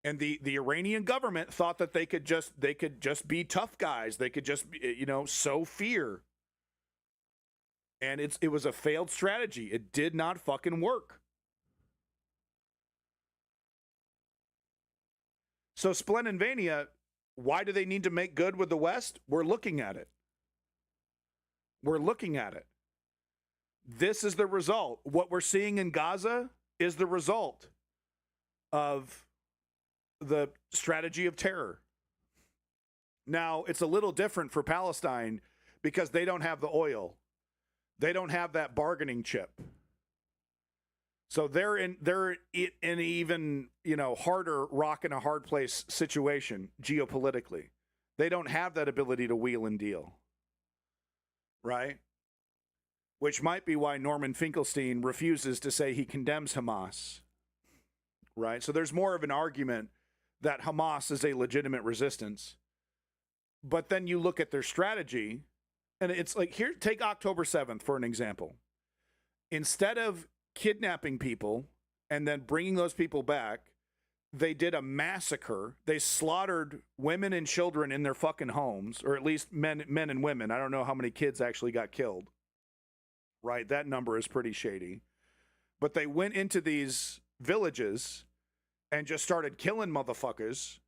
S2: And the Iranian government thought that they could just be tough guys. They could just, sow fear. And it was a failed strategy. It did not fucking work. So Splenenvania, why do they need to make good with the West? We're looking at it. We're looking at it. This is the result. What we're seeing in Gaza is the result of the strategy of terror. Now, it's a little different for Palestine because they don't have the oil. They don't have that bargaining chip. So they're in an even, harder rock and a hard place situation geopolitically. They don't have that ability to wheel and deal. Right? Which might be why Norman Finkelstein refuses to say he condemns Hamas. Right? So there's more of an argument that Hamas is a legitimate resistance. But then you look at their strategy, and it's like, here, take October 7th for an example. Instead of kidnapping people and then bringing those people back, they did a massacre. They slaughtered women and children in their fucking homes, or at least men and women. I don't know how many kids actually got killed. Right? That number is pretty shady. But they went into these villages and just started killing motherfuckers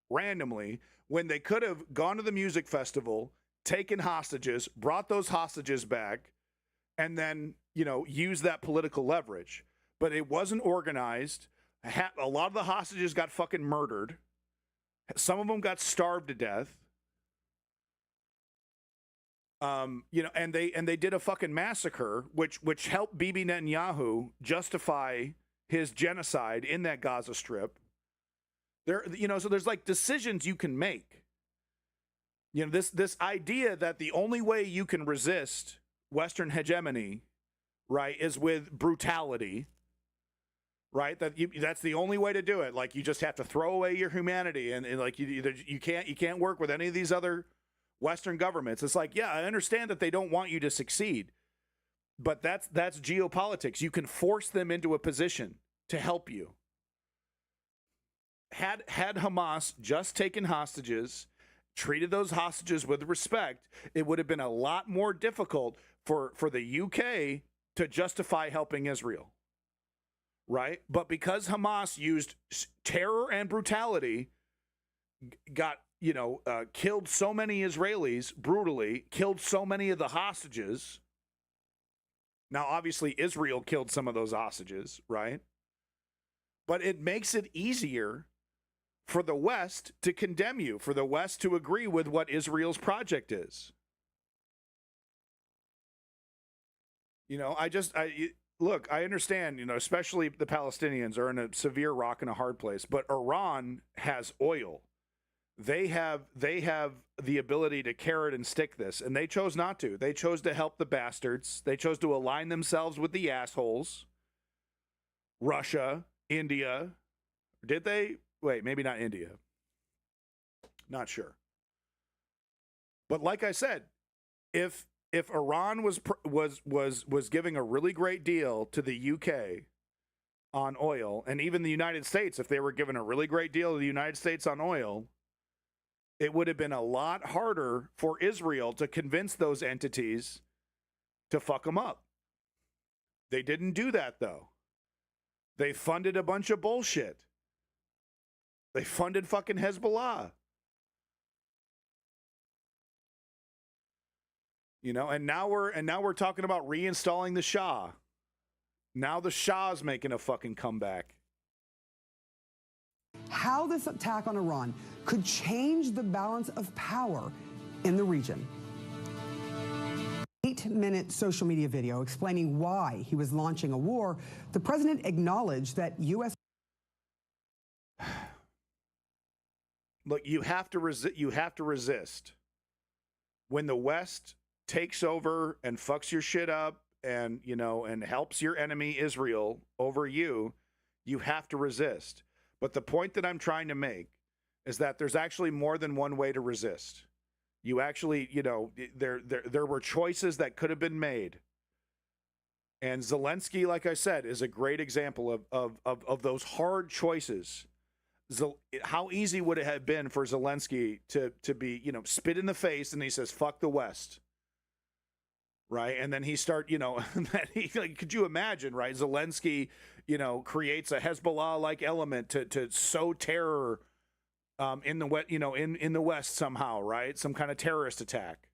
S2: randomly when they could have gone to the music festival, taken hostages, brought those hostages back, and then, use that political leverage. But it wasn't organized. A lot of the hostages got fucking murdered. Some of them got starved to death. And they did a fucking massacre, which helped Bibi Netanyahu justify his genocide in that Gaza Strip. So there's like decisions you can make. This idea that the only way you can resist Western hegemony, right, is with brutality, right? That's the only way to do it. Like, you just have to throw away your humanity, and like you can't work with any of these other Western governments. It's like, yeah, I understand that they don't want you to succeed, but that's geopolitics. You can force them into a position to help you. Had Hamas just taken hostages, treated those hostages with respect, it would have been a lot more difficult for the UK to justify helping Israel. Right? But because Hamas used terror and brutality, got, killed so many Israelis brutally, killed so many of the hostages. Now, obviously, Israel killed some of those hostages, right? But it makes it easier for the West to condemn you, for the West to agree with what Israel's project is. Look, I understand, especially the Palestinians are in a severe rock and a hard place, but Iran has oil. They have the ability to carrot and stick this, and they chose not to. They chose to help the bastards. They chose to align themselves with the assholes. Russia, India. Did they? Wait, maybe not India. Not sure. But like I said, if Iran was giving a really great deal to the UK on oil, and even the United States, if they were giving a really great deal to the United States on oil, it would have been a lot harder for Israel to convince those entities to fuck them up. They didn't do that, though. They funded a bunch of bullshit. They funded fucking Hezbollah. And now we're talking about reinstalling the Shah. Now the Shah's making a fucking comeback.
S19: How this attack on Iran could change the balance of power in the region. 8-minute social media video explaining why he was launching a war. The president acknowledged that U.S.
S2: Look, you have to resist. When the West takes over and fucks your shit up and, and helps your enemy Israel over you, you have to resist. But the point that I'm trying to make is that there's actually more than one way to resist. You actually, there were choices that could have been made. And Zelensky, like I said, is a great example of those hard choices. How easy would it have been for Zelensky to be, spit in the face, and he says, fuck the West. Right. And then he could you imagine, right? Zelensky, creates a Hezbollah-like element to sow terror in the West somehow, right? Some kind of terrorist attack.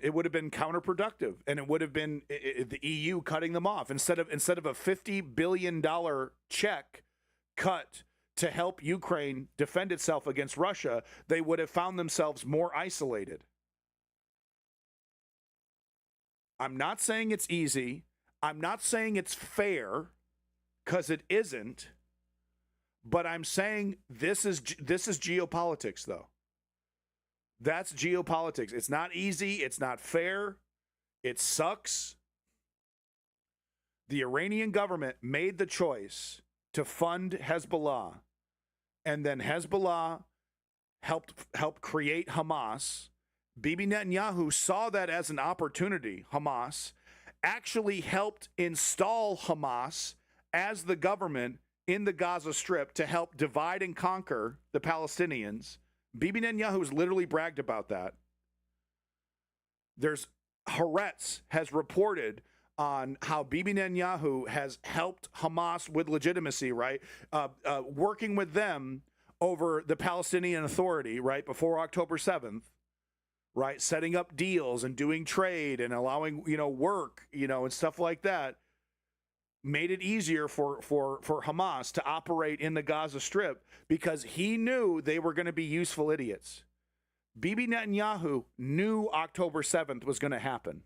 S2: It would have been counterproductive, and it would have been the EU cutting them off instead of a $50 billion check cut to help Ukraine defend itself against Russia. They would have found themselves more isolated. I'm not saying it's easy. I'm not saying it's fair, because it isn't. But I'm saying this is geopolitics, though. That's geopolitics. It's not easy. It's not fair. It sucks. The Iranian government made the choice to fund Hezbollah, and then Hezbollah helped create Hamas. Bibi Netanyahu saw that as an opportunity. Hamas actually helped install Hamas as the government in the Gaza Strip to help divide and conquer the Palestinians. Bibi Netanyahu has literally bragged about that. Haaretz has reported on how Bibi Netanyahu has helped Hamas with legitimacy, right? Working with them over the Palestinian Authority, right, before October 7th, right? Setting up deals and doing trade and allowing, work, and stuff like that. Made it easier for Hamas to operate in the Gaza Strip because he knew they were going to be useful idiots. Bibi Netanyahu knew October 7th was going to happen.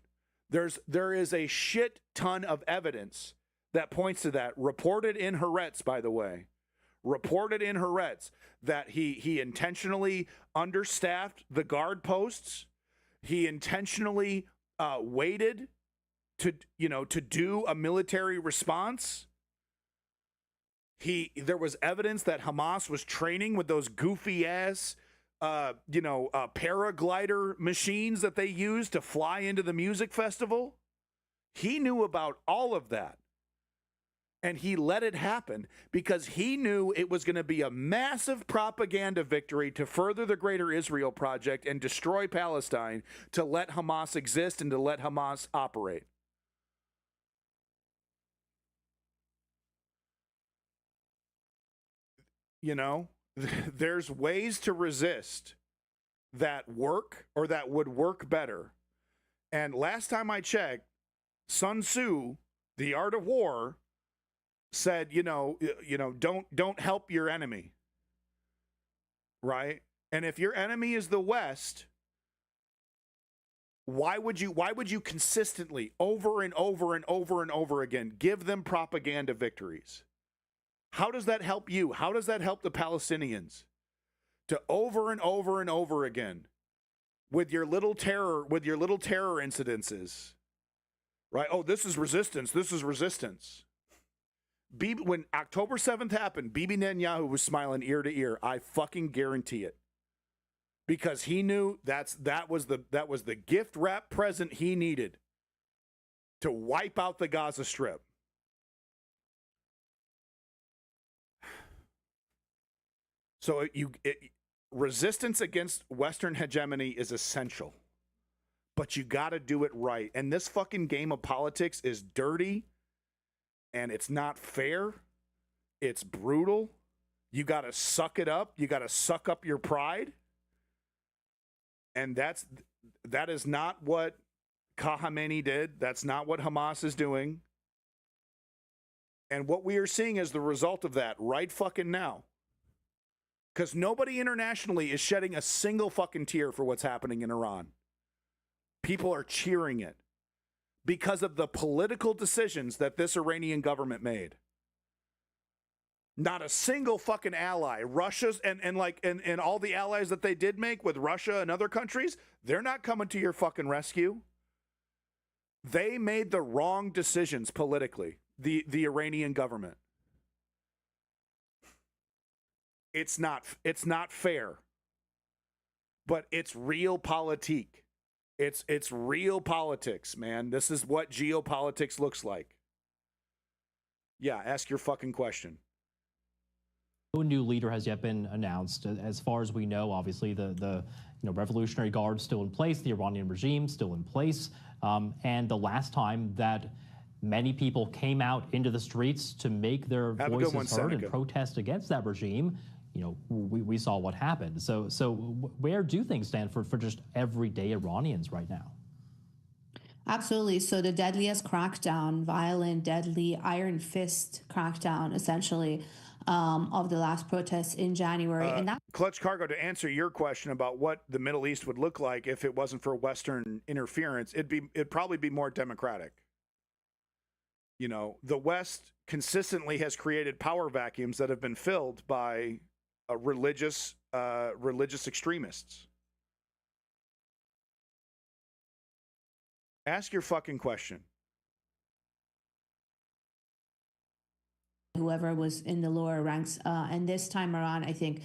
S2: There is a shit ton of evidence that points to that. Reported in Haaretz, by the way. Reported in Haaretz that he intentionally understaffed the guard posts. He intentionally waited to do a military response. There was evidence that Hamas was training with those goofy ass paraglider machines that they use to fly into the music festival. He knew about all of that. And he let it happen because he knew it was going to be a massive propaganda victory to further the Greater Israel Project and destroy Palestine, to let Hamas exist and to let Hamas operate. There's ways to resist that work or that would work better. And last time I checked, Sun Tzu, The Art of War, said, don't help your enemy. Right? And if your enemy is the West, why would you consistently over and over and over and over again give them propaganda victories? How does that help you? How does that help the Palestinians? To over and over and over again with your little terror incidences. Right? Oh, this is resistance. This is resistance. When October 7th happened, Bibi Netanyahu was smiling ear to ear. I fucking guarantee it. Because he knew that was the gift wrap present he needed to wipe out the Gaza Strip. So resistance against Western hegemony is essential, but you got to do it right. And this fucking game of politics is dirty, and it's not fair. It's brutal. You got to suck it up. You got to suck up your pride. And that is not what Khamenei did. That's not what Hamas is doing. And what we are seeing is the result of that right fucking now. Because nobody internationally is shedding a single fucking tear for what's happening in Iran. People are cheering it because of the political decisions that this Iranian government made. Not a single fucking ally. Russia's and all the allies that they did make with Russia and other countries, they're not coming to your fucking rescue. They made the wrong decisions politically, the Iranian government. It's not fair, but it's realpolitik. It's real politics, man. This is what geopolitics looks like. Yeah, ask your fucking question.
S21: No new leader has yet been announced. As far as we know, obviously the Revolutionary Guard still in place, the Iranian regime still in place, and the last time that many people came out into the streets to make their voices heard and protest against that regime, we saw what happened. So where do things stand for just everyday Iranians right now?
S8: Absolutely. So the deadliest crackdown, violent, deadly, iron fist crackdown, essentially, of the last protests in January. And that
S2: Clutch Cargo, to answer your question about what the Middle East would look like if it wasn't for Western interference, it'd probably be more democratic. You know, the West consistently has created power vacuums that have been filled by religious extremists. Ask your fucking question.
S8: whoever was in the lower ranks. And this time around, I think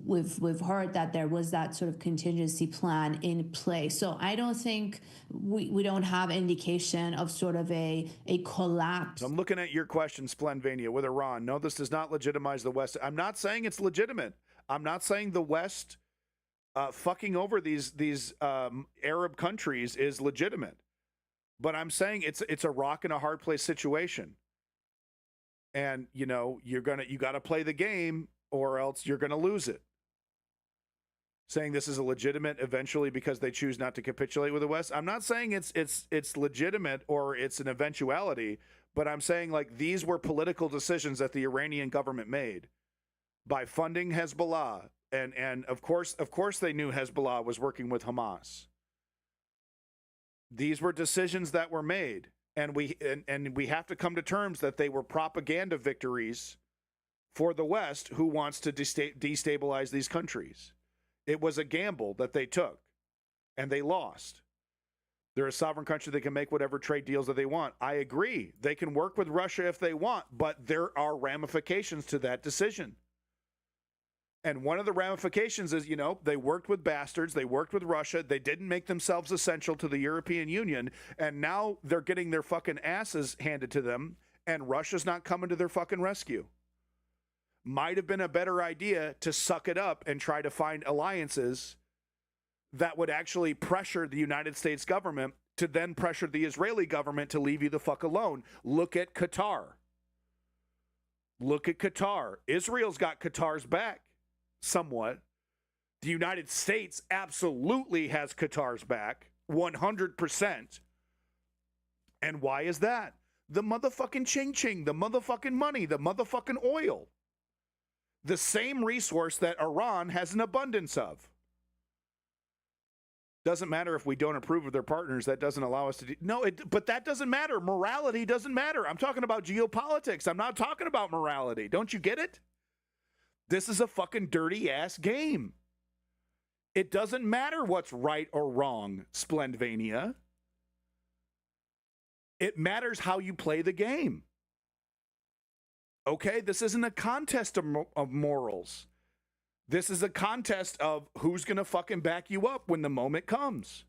S8: we've heard that there was that sort of contingency plan in place. So I don't think we don't have indication of sort of a collapse.
S2: I'm looking at your question, Splendvania, with Iran. No, this does not legitimize the West. I'm not saying it's legitimate. I'm not saying the West fucking over these Arab countries is legitimate. But I'm saying it's a rock and a hard place situation. And, you know, you got to play the game or else you're going to lose it. Saying this is a legitimate eventually because they choose not to capitulate with the West. I'm not saying it's legitimate or it's an eventuality, but I'm saying like these were political decisions that the Iranian government made by funding Hezbollah. And of course they knew Hezbollah was working with Hamas. These were decisions that were made. And we have to come to terms that they were propaganda victories for the West who wants to destabilize these countries. It was a gamble that they took, and they lost. They're a sovereign country that can make whatever trade deals that they want. I agree. They can work with Russia if they want, but there are ramifications to that decision. And one of the ramifications is, you know, they worked with bastards. They worked with Russia. They didn't make themselves essential to the European Union. And now they're getting their fucking asses handed to them. And Russia's not coming to their fucking rescue. Might have been a better idea to suck it up and try to find alliances that would actually pressure the United States government to then pressure the Israeli government to leave you the fuck alone. Look at Qatar. Look at Qatar. Israel's got Qatar's back. Somewhat. The United States absolutely has Qatar's back, 100%. And why is that? The motherfucking ching-ching, the motherfucking money, the motherfucking oil. The same resource that Iran has an abundance of. Doesn't matter if we don't approve of their partners. That doesn't allow us to but that doesn't matter. Morality doesn't matter. I'm talking about geopolitics. I'm not talking about morality. Don't you get it? This is a fucking dirty ass game. It doesn't matter what's right or wrong, Splendvania. It matters how you play the game. Okay, this isn't a contest of morals. This is a contest of who's going to fucking back you up when the moment comes.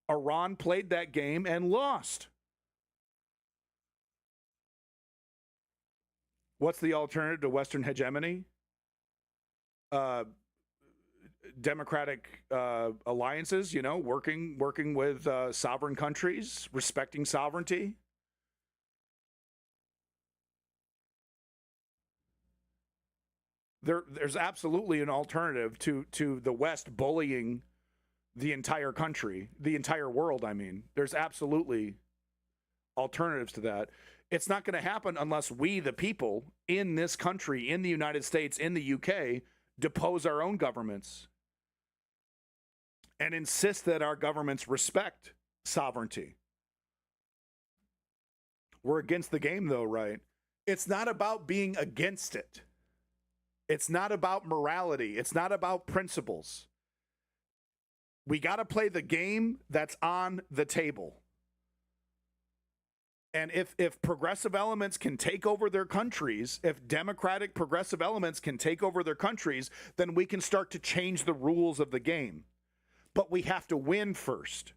S2: Iran played that game and lost. What's the alternative to Western hegemony? Democratic alliances, you know, working with sovereign countries, respecting sovereignty. There's absolutely an alternative to the West bullying the entire country, the entire world, I mean. There's absolutely alternatives to that. It's not going to happen unless we, the people, in this country, in the United States, in the UK, depose our own governments and insist that our governments respect sovereignty. We're against the game, though, right? It's not about being against it. It's not about morality. It's not about principles. We got to play the game that's on the table. And if progressive elements can take over their countries, if democratic progressive elements can take over their countries, then we can start to change the rules of the game. But we have to win first.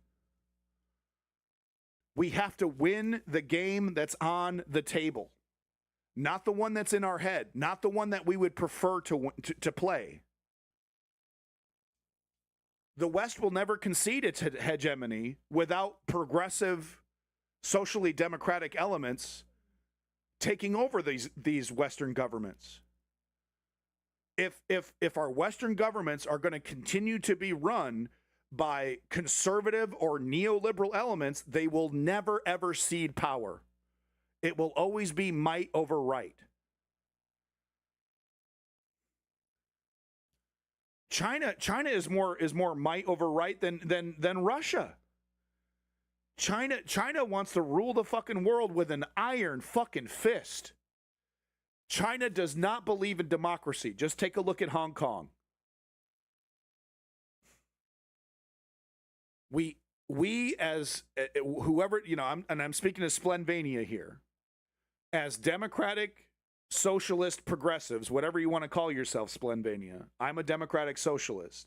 S2: We have to win the game that's on the table. Not the one that's in our head. Not the one that we would prefer to play. The West will never concede its hegemony without progressive socially democratic elements taking over these Western governments. If our Western governments are going to continue to be run by conservative or neoliberal elements, they will never, ever cede power. It will always be might over right. China is more might over right than Russia. China wants to rule the fucking world with an iron fucking fist. China does not believe in democracy. Just take a look at Hong Kong. We as whoever, you know, I'm speaking to Splenvania here, as democratic, socialist, progressives, whatever you want to call yourself, Splenvania. I'm a democratic socialist.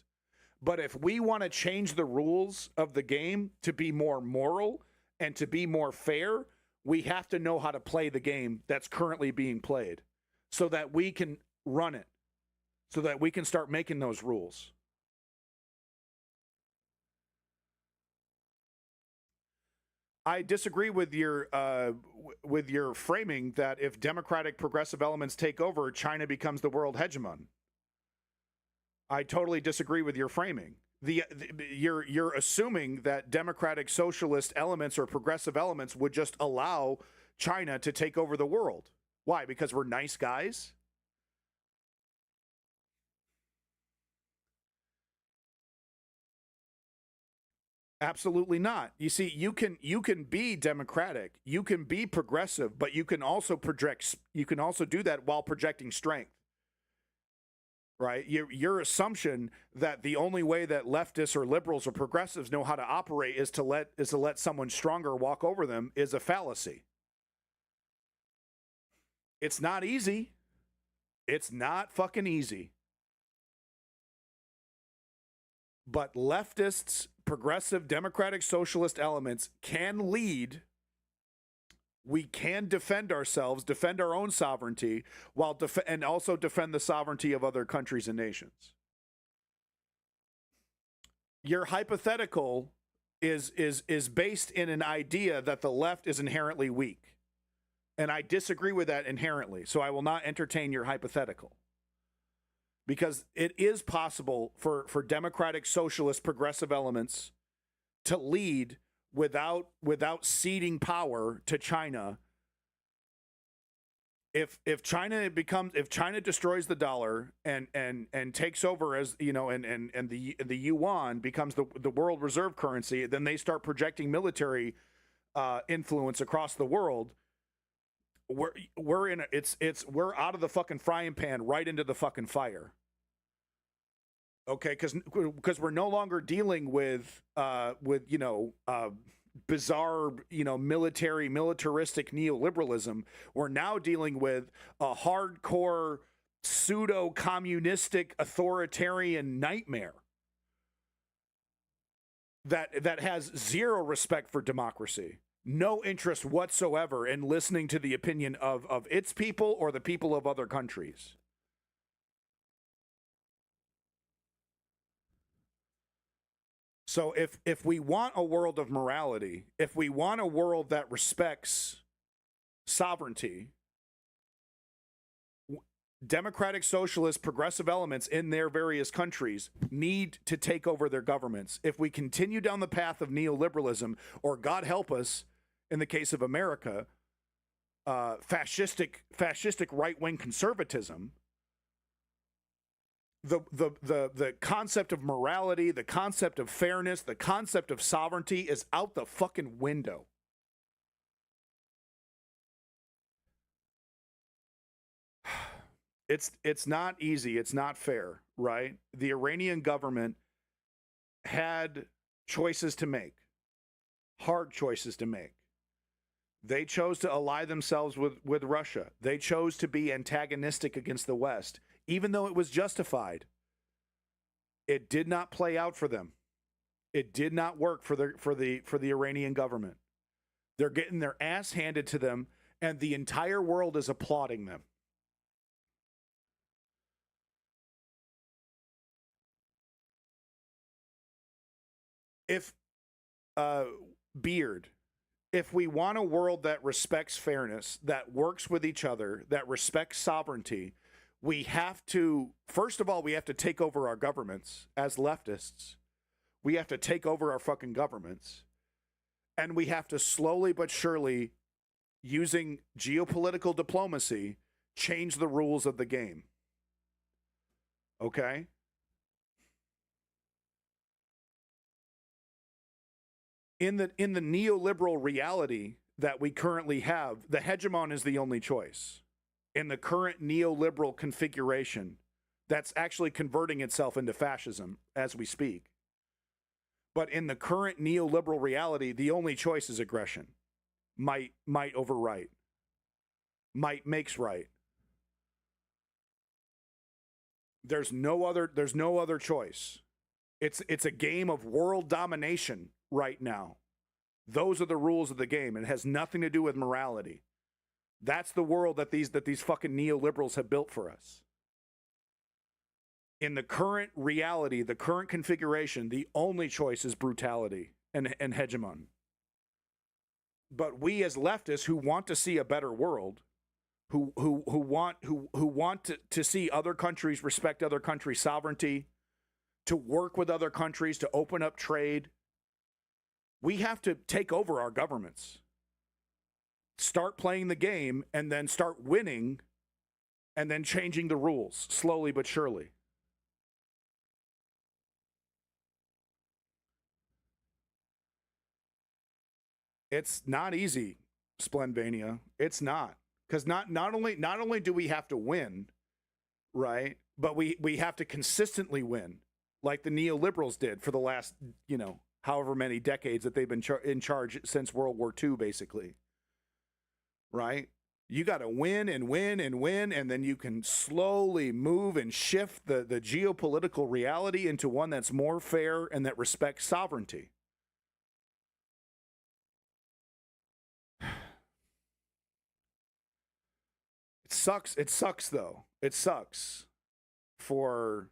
S2: But if we want to change the rules of the game to be more moral and to be more fair, we have to know how to play the game that's currently being played so that we can run it, so that we can start making those rules. I disagree with your framing that if democratic progressive elements take over, China becomes the world hegemon. I totally disagree with your framing. You're assuming that democratic socialist elements or progressive elements would just allow China to take over the world. Why? Because we're nice guys? Absolutely not. You see, you can be democratic, you can be progressive, but you can also do that while projecting strength. Right? Your assumption that the only way that leftists or liberals or progressives know how to operate is to let someone stronger walk over them is a fallacy. It's not easy. It's not fucking easy. But leftists, progressive, democratic, socialist elements can lead. We can defend ourselves, defend our own sovereignty, while and also defend the sovereignty of other countries and nations. Your hypothetical is based in an idea that the left is inherently weak. And I disagree with that inherently, so I will not entertain your hypothetical. Because it is possible for democratic, socialist, progressive elements to lead without ceding power to China. If China destroys the dollar and takes over, as you know, and the yuan becomes the world reserve currency, then they start projecting military influence across the world. We're out of the fucking frying pan right into the fucking fire. Okay, because we're no longer dealing with bizarre, militaristic neoliberalism. We're now dealing with a hardcore pseudo-communistic authoritarian nightmare that has zero respect for democracy, no interest whatsoever in listening to the opinion of its people or the people of other countries. So if we want a world of morality, if we want a world that respects sovereignty, democratic, socialist, progressive elements in their various countries need to take over their governments. If we continue down the path of neoliberalism, or God help us, in the case of America, fascistic right-wing conservatism, the concept of morality, the concept of fairness, the concept of sovereignty is out the fucking window. It's not easy. It's not fair, right? The Iranian government had choices to make, hard choices to make. They chose to ally themselves with Russia. They chose to be antagonistic against the West, even though it was justified. It did not play out for them. It did not work for the Iranian government. They're getting their ass handed to them, and the entire world is applauding them. If Beard, if we want a world that respects fairness, that works with each other, that respects sovereignty, we have to, first of all, we have to take over our governments as leftists. We have to take over our fucking governments. And we have to slowly but surely, using geopolitical diplomacy, change the rules of the game. Okay? In the neoliberal reality that we currently have, the hegemon is the only choice. In the current neoliberal configuration, that's actually converting itself into fascism as we speak. But in the current neoliberal reality, the only choice is aggression. Might over right. Might makes right. There's no other choice. It's a game of world domination right now. Those are the rules of the game. It has nothing to do with morality. That's the world that these fucking neoliberals have built for us. In the current reality, the current configuration, the only choice is brutality and hegemon. But we as leftists who want to see a better world, who want to see other countries respect other countries' sovereignty, to work with other countries, to open up trade, we have to take over our governments. Start playing the game and then start winning and then changing the rules slowly but surely. It's not easy, Splendvania. It's not. Because not only do we have to win, right, but we have to consistently win, like the neoliberals did for the last, however many decades that they've been in charge since World War II, basically. Right? You got to win and win and win, and then you can slowly move and shift the geopolitical reality into one that's more fair and that respects sovereignty. It sucks, though. It sucks for,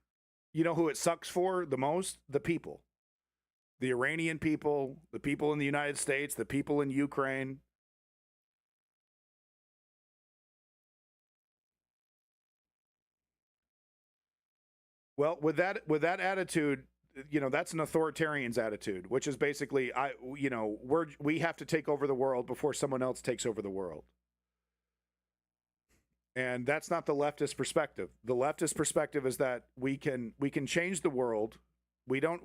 S2: who it sucks for the most? The people. The Iranian people, the people in the United States, the people in Ukraine. Well, with that attitude, that's an authoritarian's attitude, which is basically, we have to take over the world before someone else takes over the world. And that's not the leftist perspective. The leftist perspective is that we can change the world. We don't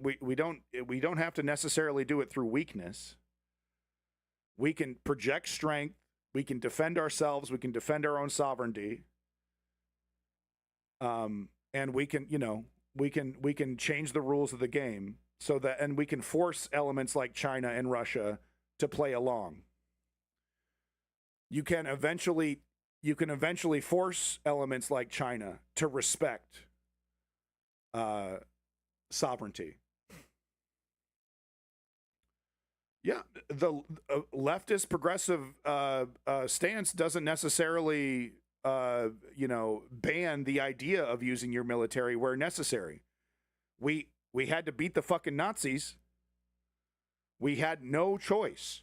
S2: have to necessarily do it through weakness. We can project strength. We can defend ourselves. We can defend our own sovereignty. And we can change the rules of the game and we can force elements like China and Russia to play along. You can eventually force elements like China to respect sovereignty. Yeah, the leftist progressive stance doesn't necessarily, ban the idea of using your military where necessary. We had to beat the fucking Nazis. We had no choice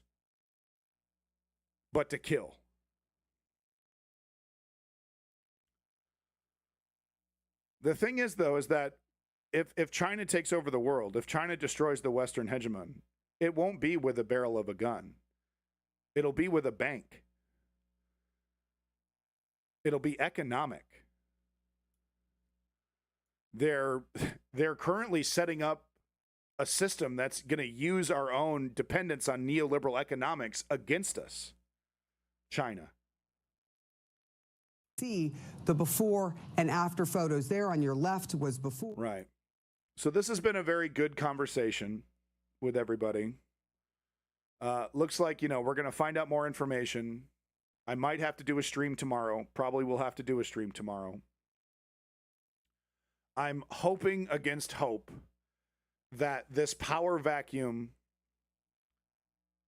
S2: but to kill. The thing is, though, is that if China takes over the world, if China destroys the Western hegemon, it won't be with a barrel of a gun. It'll be with a bank. It'll be economic. They're currently setting up a system that's going to use our own dependence on neoliberal economics against us. China.
S19: See the before and after photos there on your left was before.
S2: Right. So this has been a very good conversation with everybody. Looks like, we're going to find out more information. I might have to do a stream tomorrow. Probably will have to do a stream tomorrow. I'm hoping against hope that this power vacuum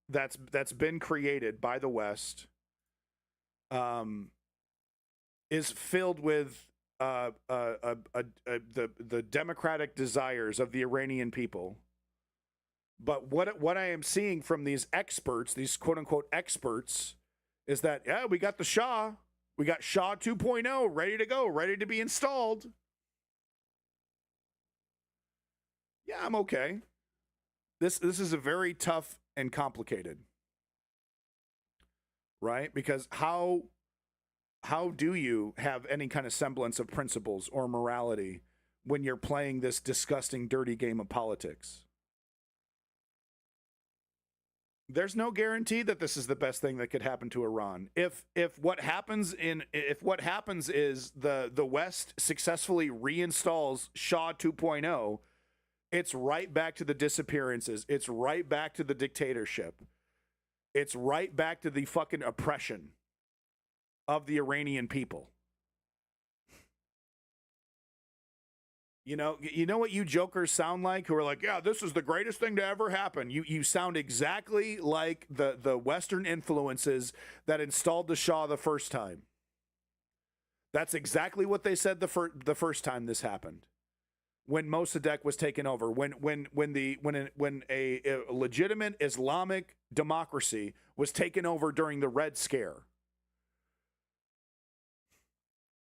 S2: that's been created by the West is filled with the democratic desires of the Iranian people. But what I am seeing from these experts, these quote unquote experts, is that, yeah, we got the Shah. We got Shah 2.0 ready to go, ready to be installed. Yeah, I'm okay. This is a very tough and complicated, right? Because how do you have any kind of semblance of principles or morality when you're playing this disgusting, dirty game of politics? There's no guarantee that this is the best thing that could happen to Iran. If what happens is the West successfully reinstalls Shah 2.0, it's right back to the disappearances. It's right back to the dictatorship. It's right back to the fucking oppression of the Iranian people. You know what you jokers sound like, who are like, yeah, this is the greatest thing to ever happen. You sound exactly like the Western influences that installed the Shah the first time. That's exactly what they said the first time this happened. When Mossadegh was taken over, when a legitimate Islamic democracy was taken over during the Red Scare.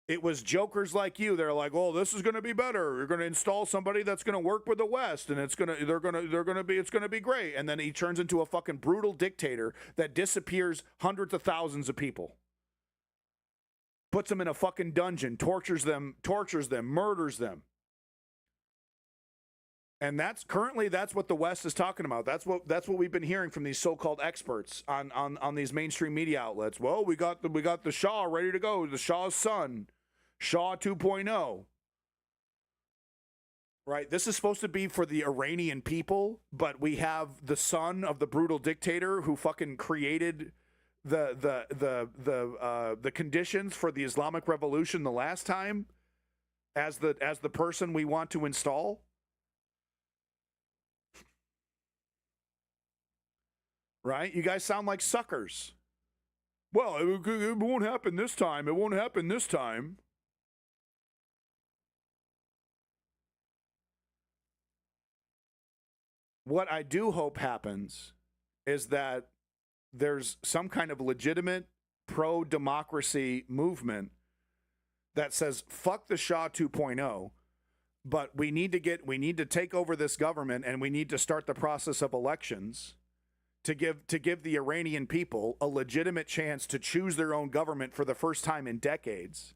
S2: It was jokers like you. They're like, "Oh, this is going to be better. You're going to install somebody that's going to work with the West, and it's going to be great." And then he turns into a fucking brutal dictator that disappears hundreds of thousands of people, puts them in a fucking dungeon, tortures them, murders them. And that's what the West is talking about. That's what we've been hearing from these so-called experts on these mainstream media outlets. Well, we got the Shah ready to go, the Shah's son, Shah 2.0. Right? This is supposed to be for the Iranian people, but we have the son of the brutal dictator who fucking created the conditions for the Islamic Revolution the last time as the person we want to install. Right? You guys sound like suckers. Well, it won't happen this time. It won't happen this time. What I do hope happens is that there's some kind of legitimate pro-democracy movement that says, fuck the Shah 2.0, but we need to take over this government, and we need to start the process of elections to give the Iranian people a legitimate chance to choose their own government for the first time in decades.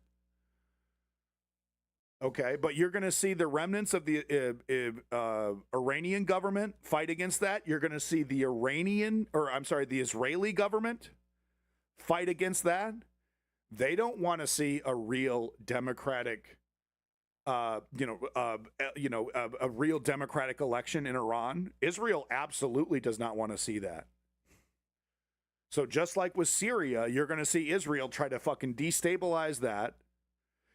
S2: Okay, but you're going to see the remnants of the Iranian government fight against that. You're going to see the Israeli government fight against that. They don't want to see a real democratic, a real democratic election in Iran. Israel absolutely does not want to see that. So just like with Syria, you're going to see Israel try to fucking destabilize that.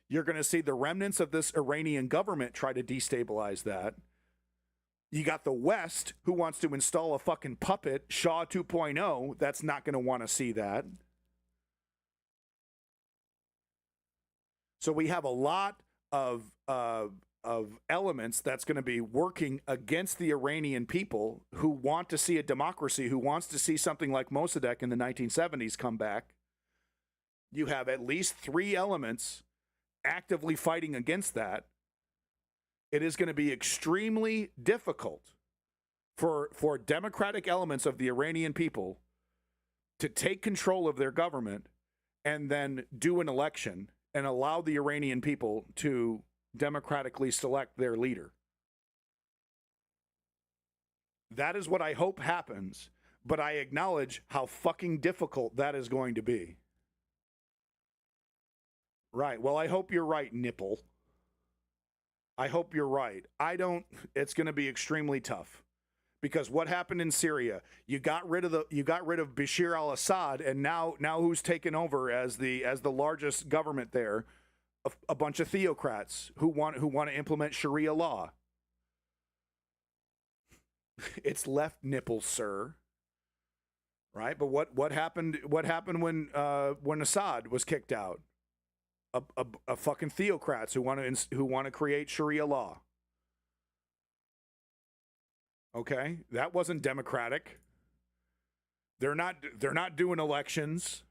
S2: You're going to see the remnants of this Iranian government try to destabilize that. You got the West, who wants to install a fucking puppet, Shah 2.0, that's not going to want to see that. So we have a lot of elements that's going to be working against the Iranian people who want to see a democracy, who wants to see something like Mossadegh in the 1970s come back. You have at least 3 elements actively fighting against that. It is going to be extremely difficult for democratic elements of the Iranian people to take control of their government and then do an election and allow the Iranian people to democratically select their leader. That is what I hope happens, but I acknowledge how fucking difficult that is going to be. Right. Well, I hope you're right, Nipple. I hope you're right. It's going to be extremely tough. Because what happened in Syria? You got rid of Bashar al-Assad, and now who's taken over as the largest government there? A bunch of theocrats who want to implement Sharia law. It's left nipples, sir. Right? But what happened when Assad was kicked out? A fucking theocrats who want to create Sharia law. Okay, that wasn't democratic. They're not doing elections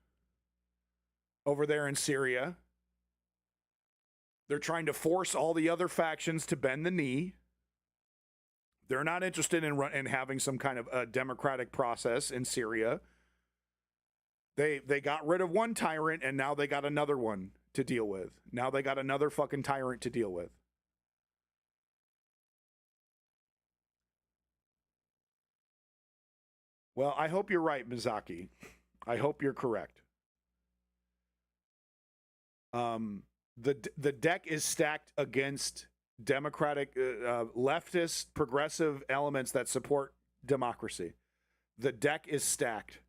S2: over there in Syria. They're trying to force all the other factions to bend the knee. They're not interested in having some kind of a democratic process in Syria. They got rid of one tyrant, and now they got another one to deal with. Now they got another fucking tyrant to deal with. Well, I hope you're right, Mizaki. I hope you're correct. The deck is stacked against democratic, leftist, progressive elements that support democracy. The deck is stacked.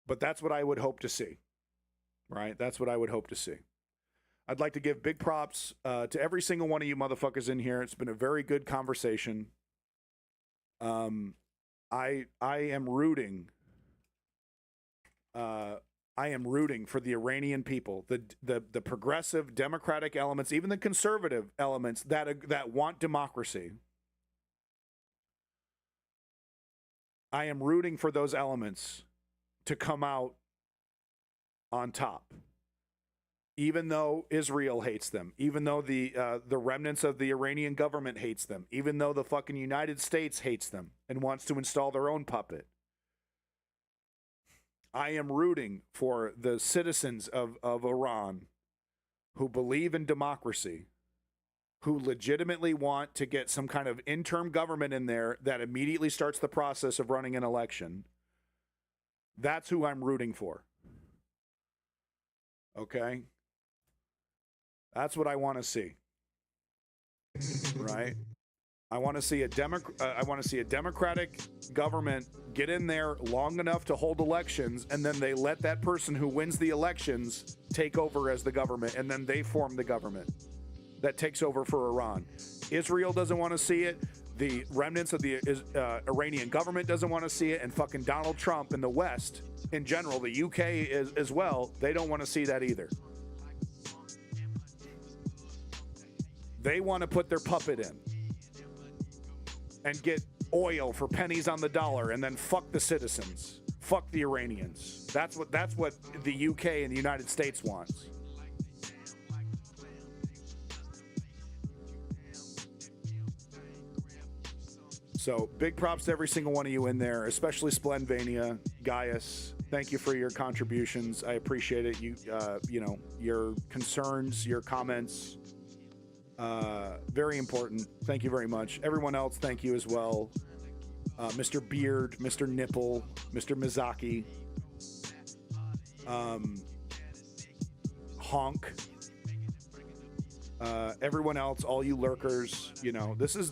S2: But that's what I would hope to see, right? That's what I would hope to see. I'd like to give big props to every single one of you motherfuckers in here. It's been a very good conversation. I am rooting. I am rooting for the Iranian people, the progressive democratic elements, even the conservative elements that want democracy. I am rooting for those elements to come out on top, even though Israel hates them, even though the remnants of the Iranian government hates them, even though the fucking United States hates them and wants to install their own puppet. I am rooting for the citizens of Iran who believe in democracy, who legitimately want to get some kind of interim government in there that immediately starts the process of running an election. That's who I'm rooting for. Okay? That's what I want to see. Right? I want to see a democratic government get in there long enough to hold elections, and then they let that person who wins the elections take over as the government, and then they form the government that takes over for Iran. Israel doesn't want to see it. The remnants of the Iranian government doesn't want to see it, and fucking Donald Trump in the West, in general, the UK as well, they don't want to see that either. They want to put their puppet in and get oil for pennies on the dollar, and then fuck the citizens, fuck the Iranians. That's what the UK and the United States wants. So big props to every single one of you in there, especially Splenvania, Gaius. Thank you for your contributions. I appreciate it. You know, your concerns, your comments. Very important. Thank you very much. Everyone else, thank you as well. Mr. Beard, Mr. Nipple, Mr. Mizaki, Honk, everyone else, all you lurkers. You know, these are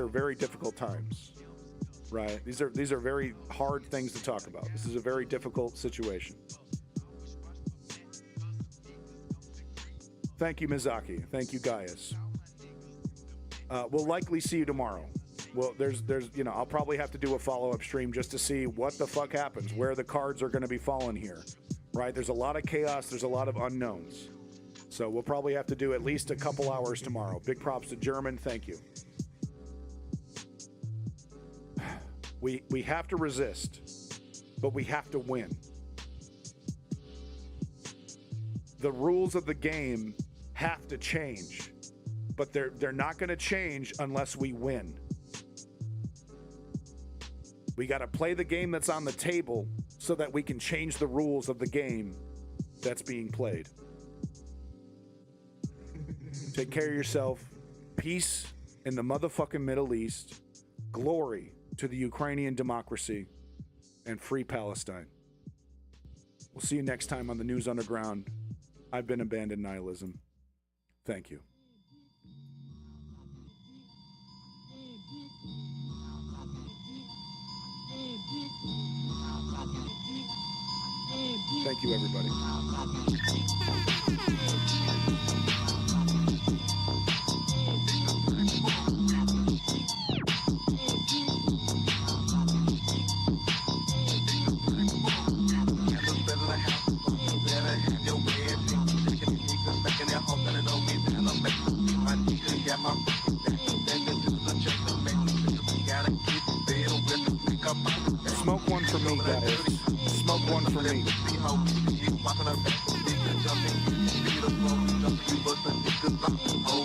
S2: very difficult times, right? These are very hard things to talk about. This is a very difficult situation. Thank you, Mizaki. Thank you, Gaius. We'll likely see you tomorrow. Well, there's, you know, I'll probably have to do a follow-up stream just to see what the fuck happens, where the cards are going to be falling here, right? There's a lot of chaos. There's a lot of unknowns. So we'll probably have to do at least a couple hours tomorrow. Big props to German. Thank you. We have to resist, but we have to win. The rules of the game have to change, but they're not going to change unless we win. We got to play the game that's on the table so that we can change the rules of the game that's being played. Take care of yourself. Peace in the motherfucking Middle East. Glory to the Ukrainian democracy, and free Palestine. We'll see you next time on the News Underground. I've been Abandoned Nihilism. Thank you. Thank you, everybody. Smoke one for me, guys. Smoke one for me.
S9: nothing but a nickel.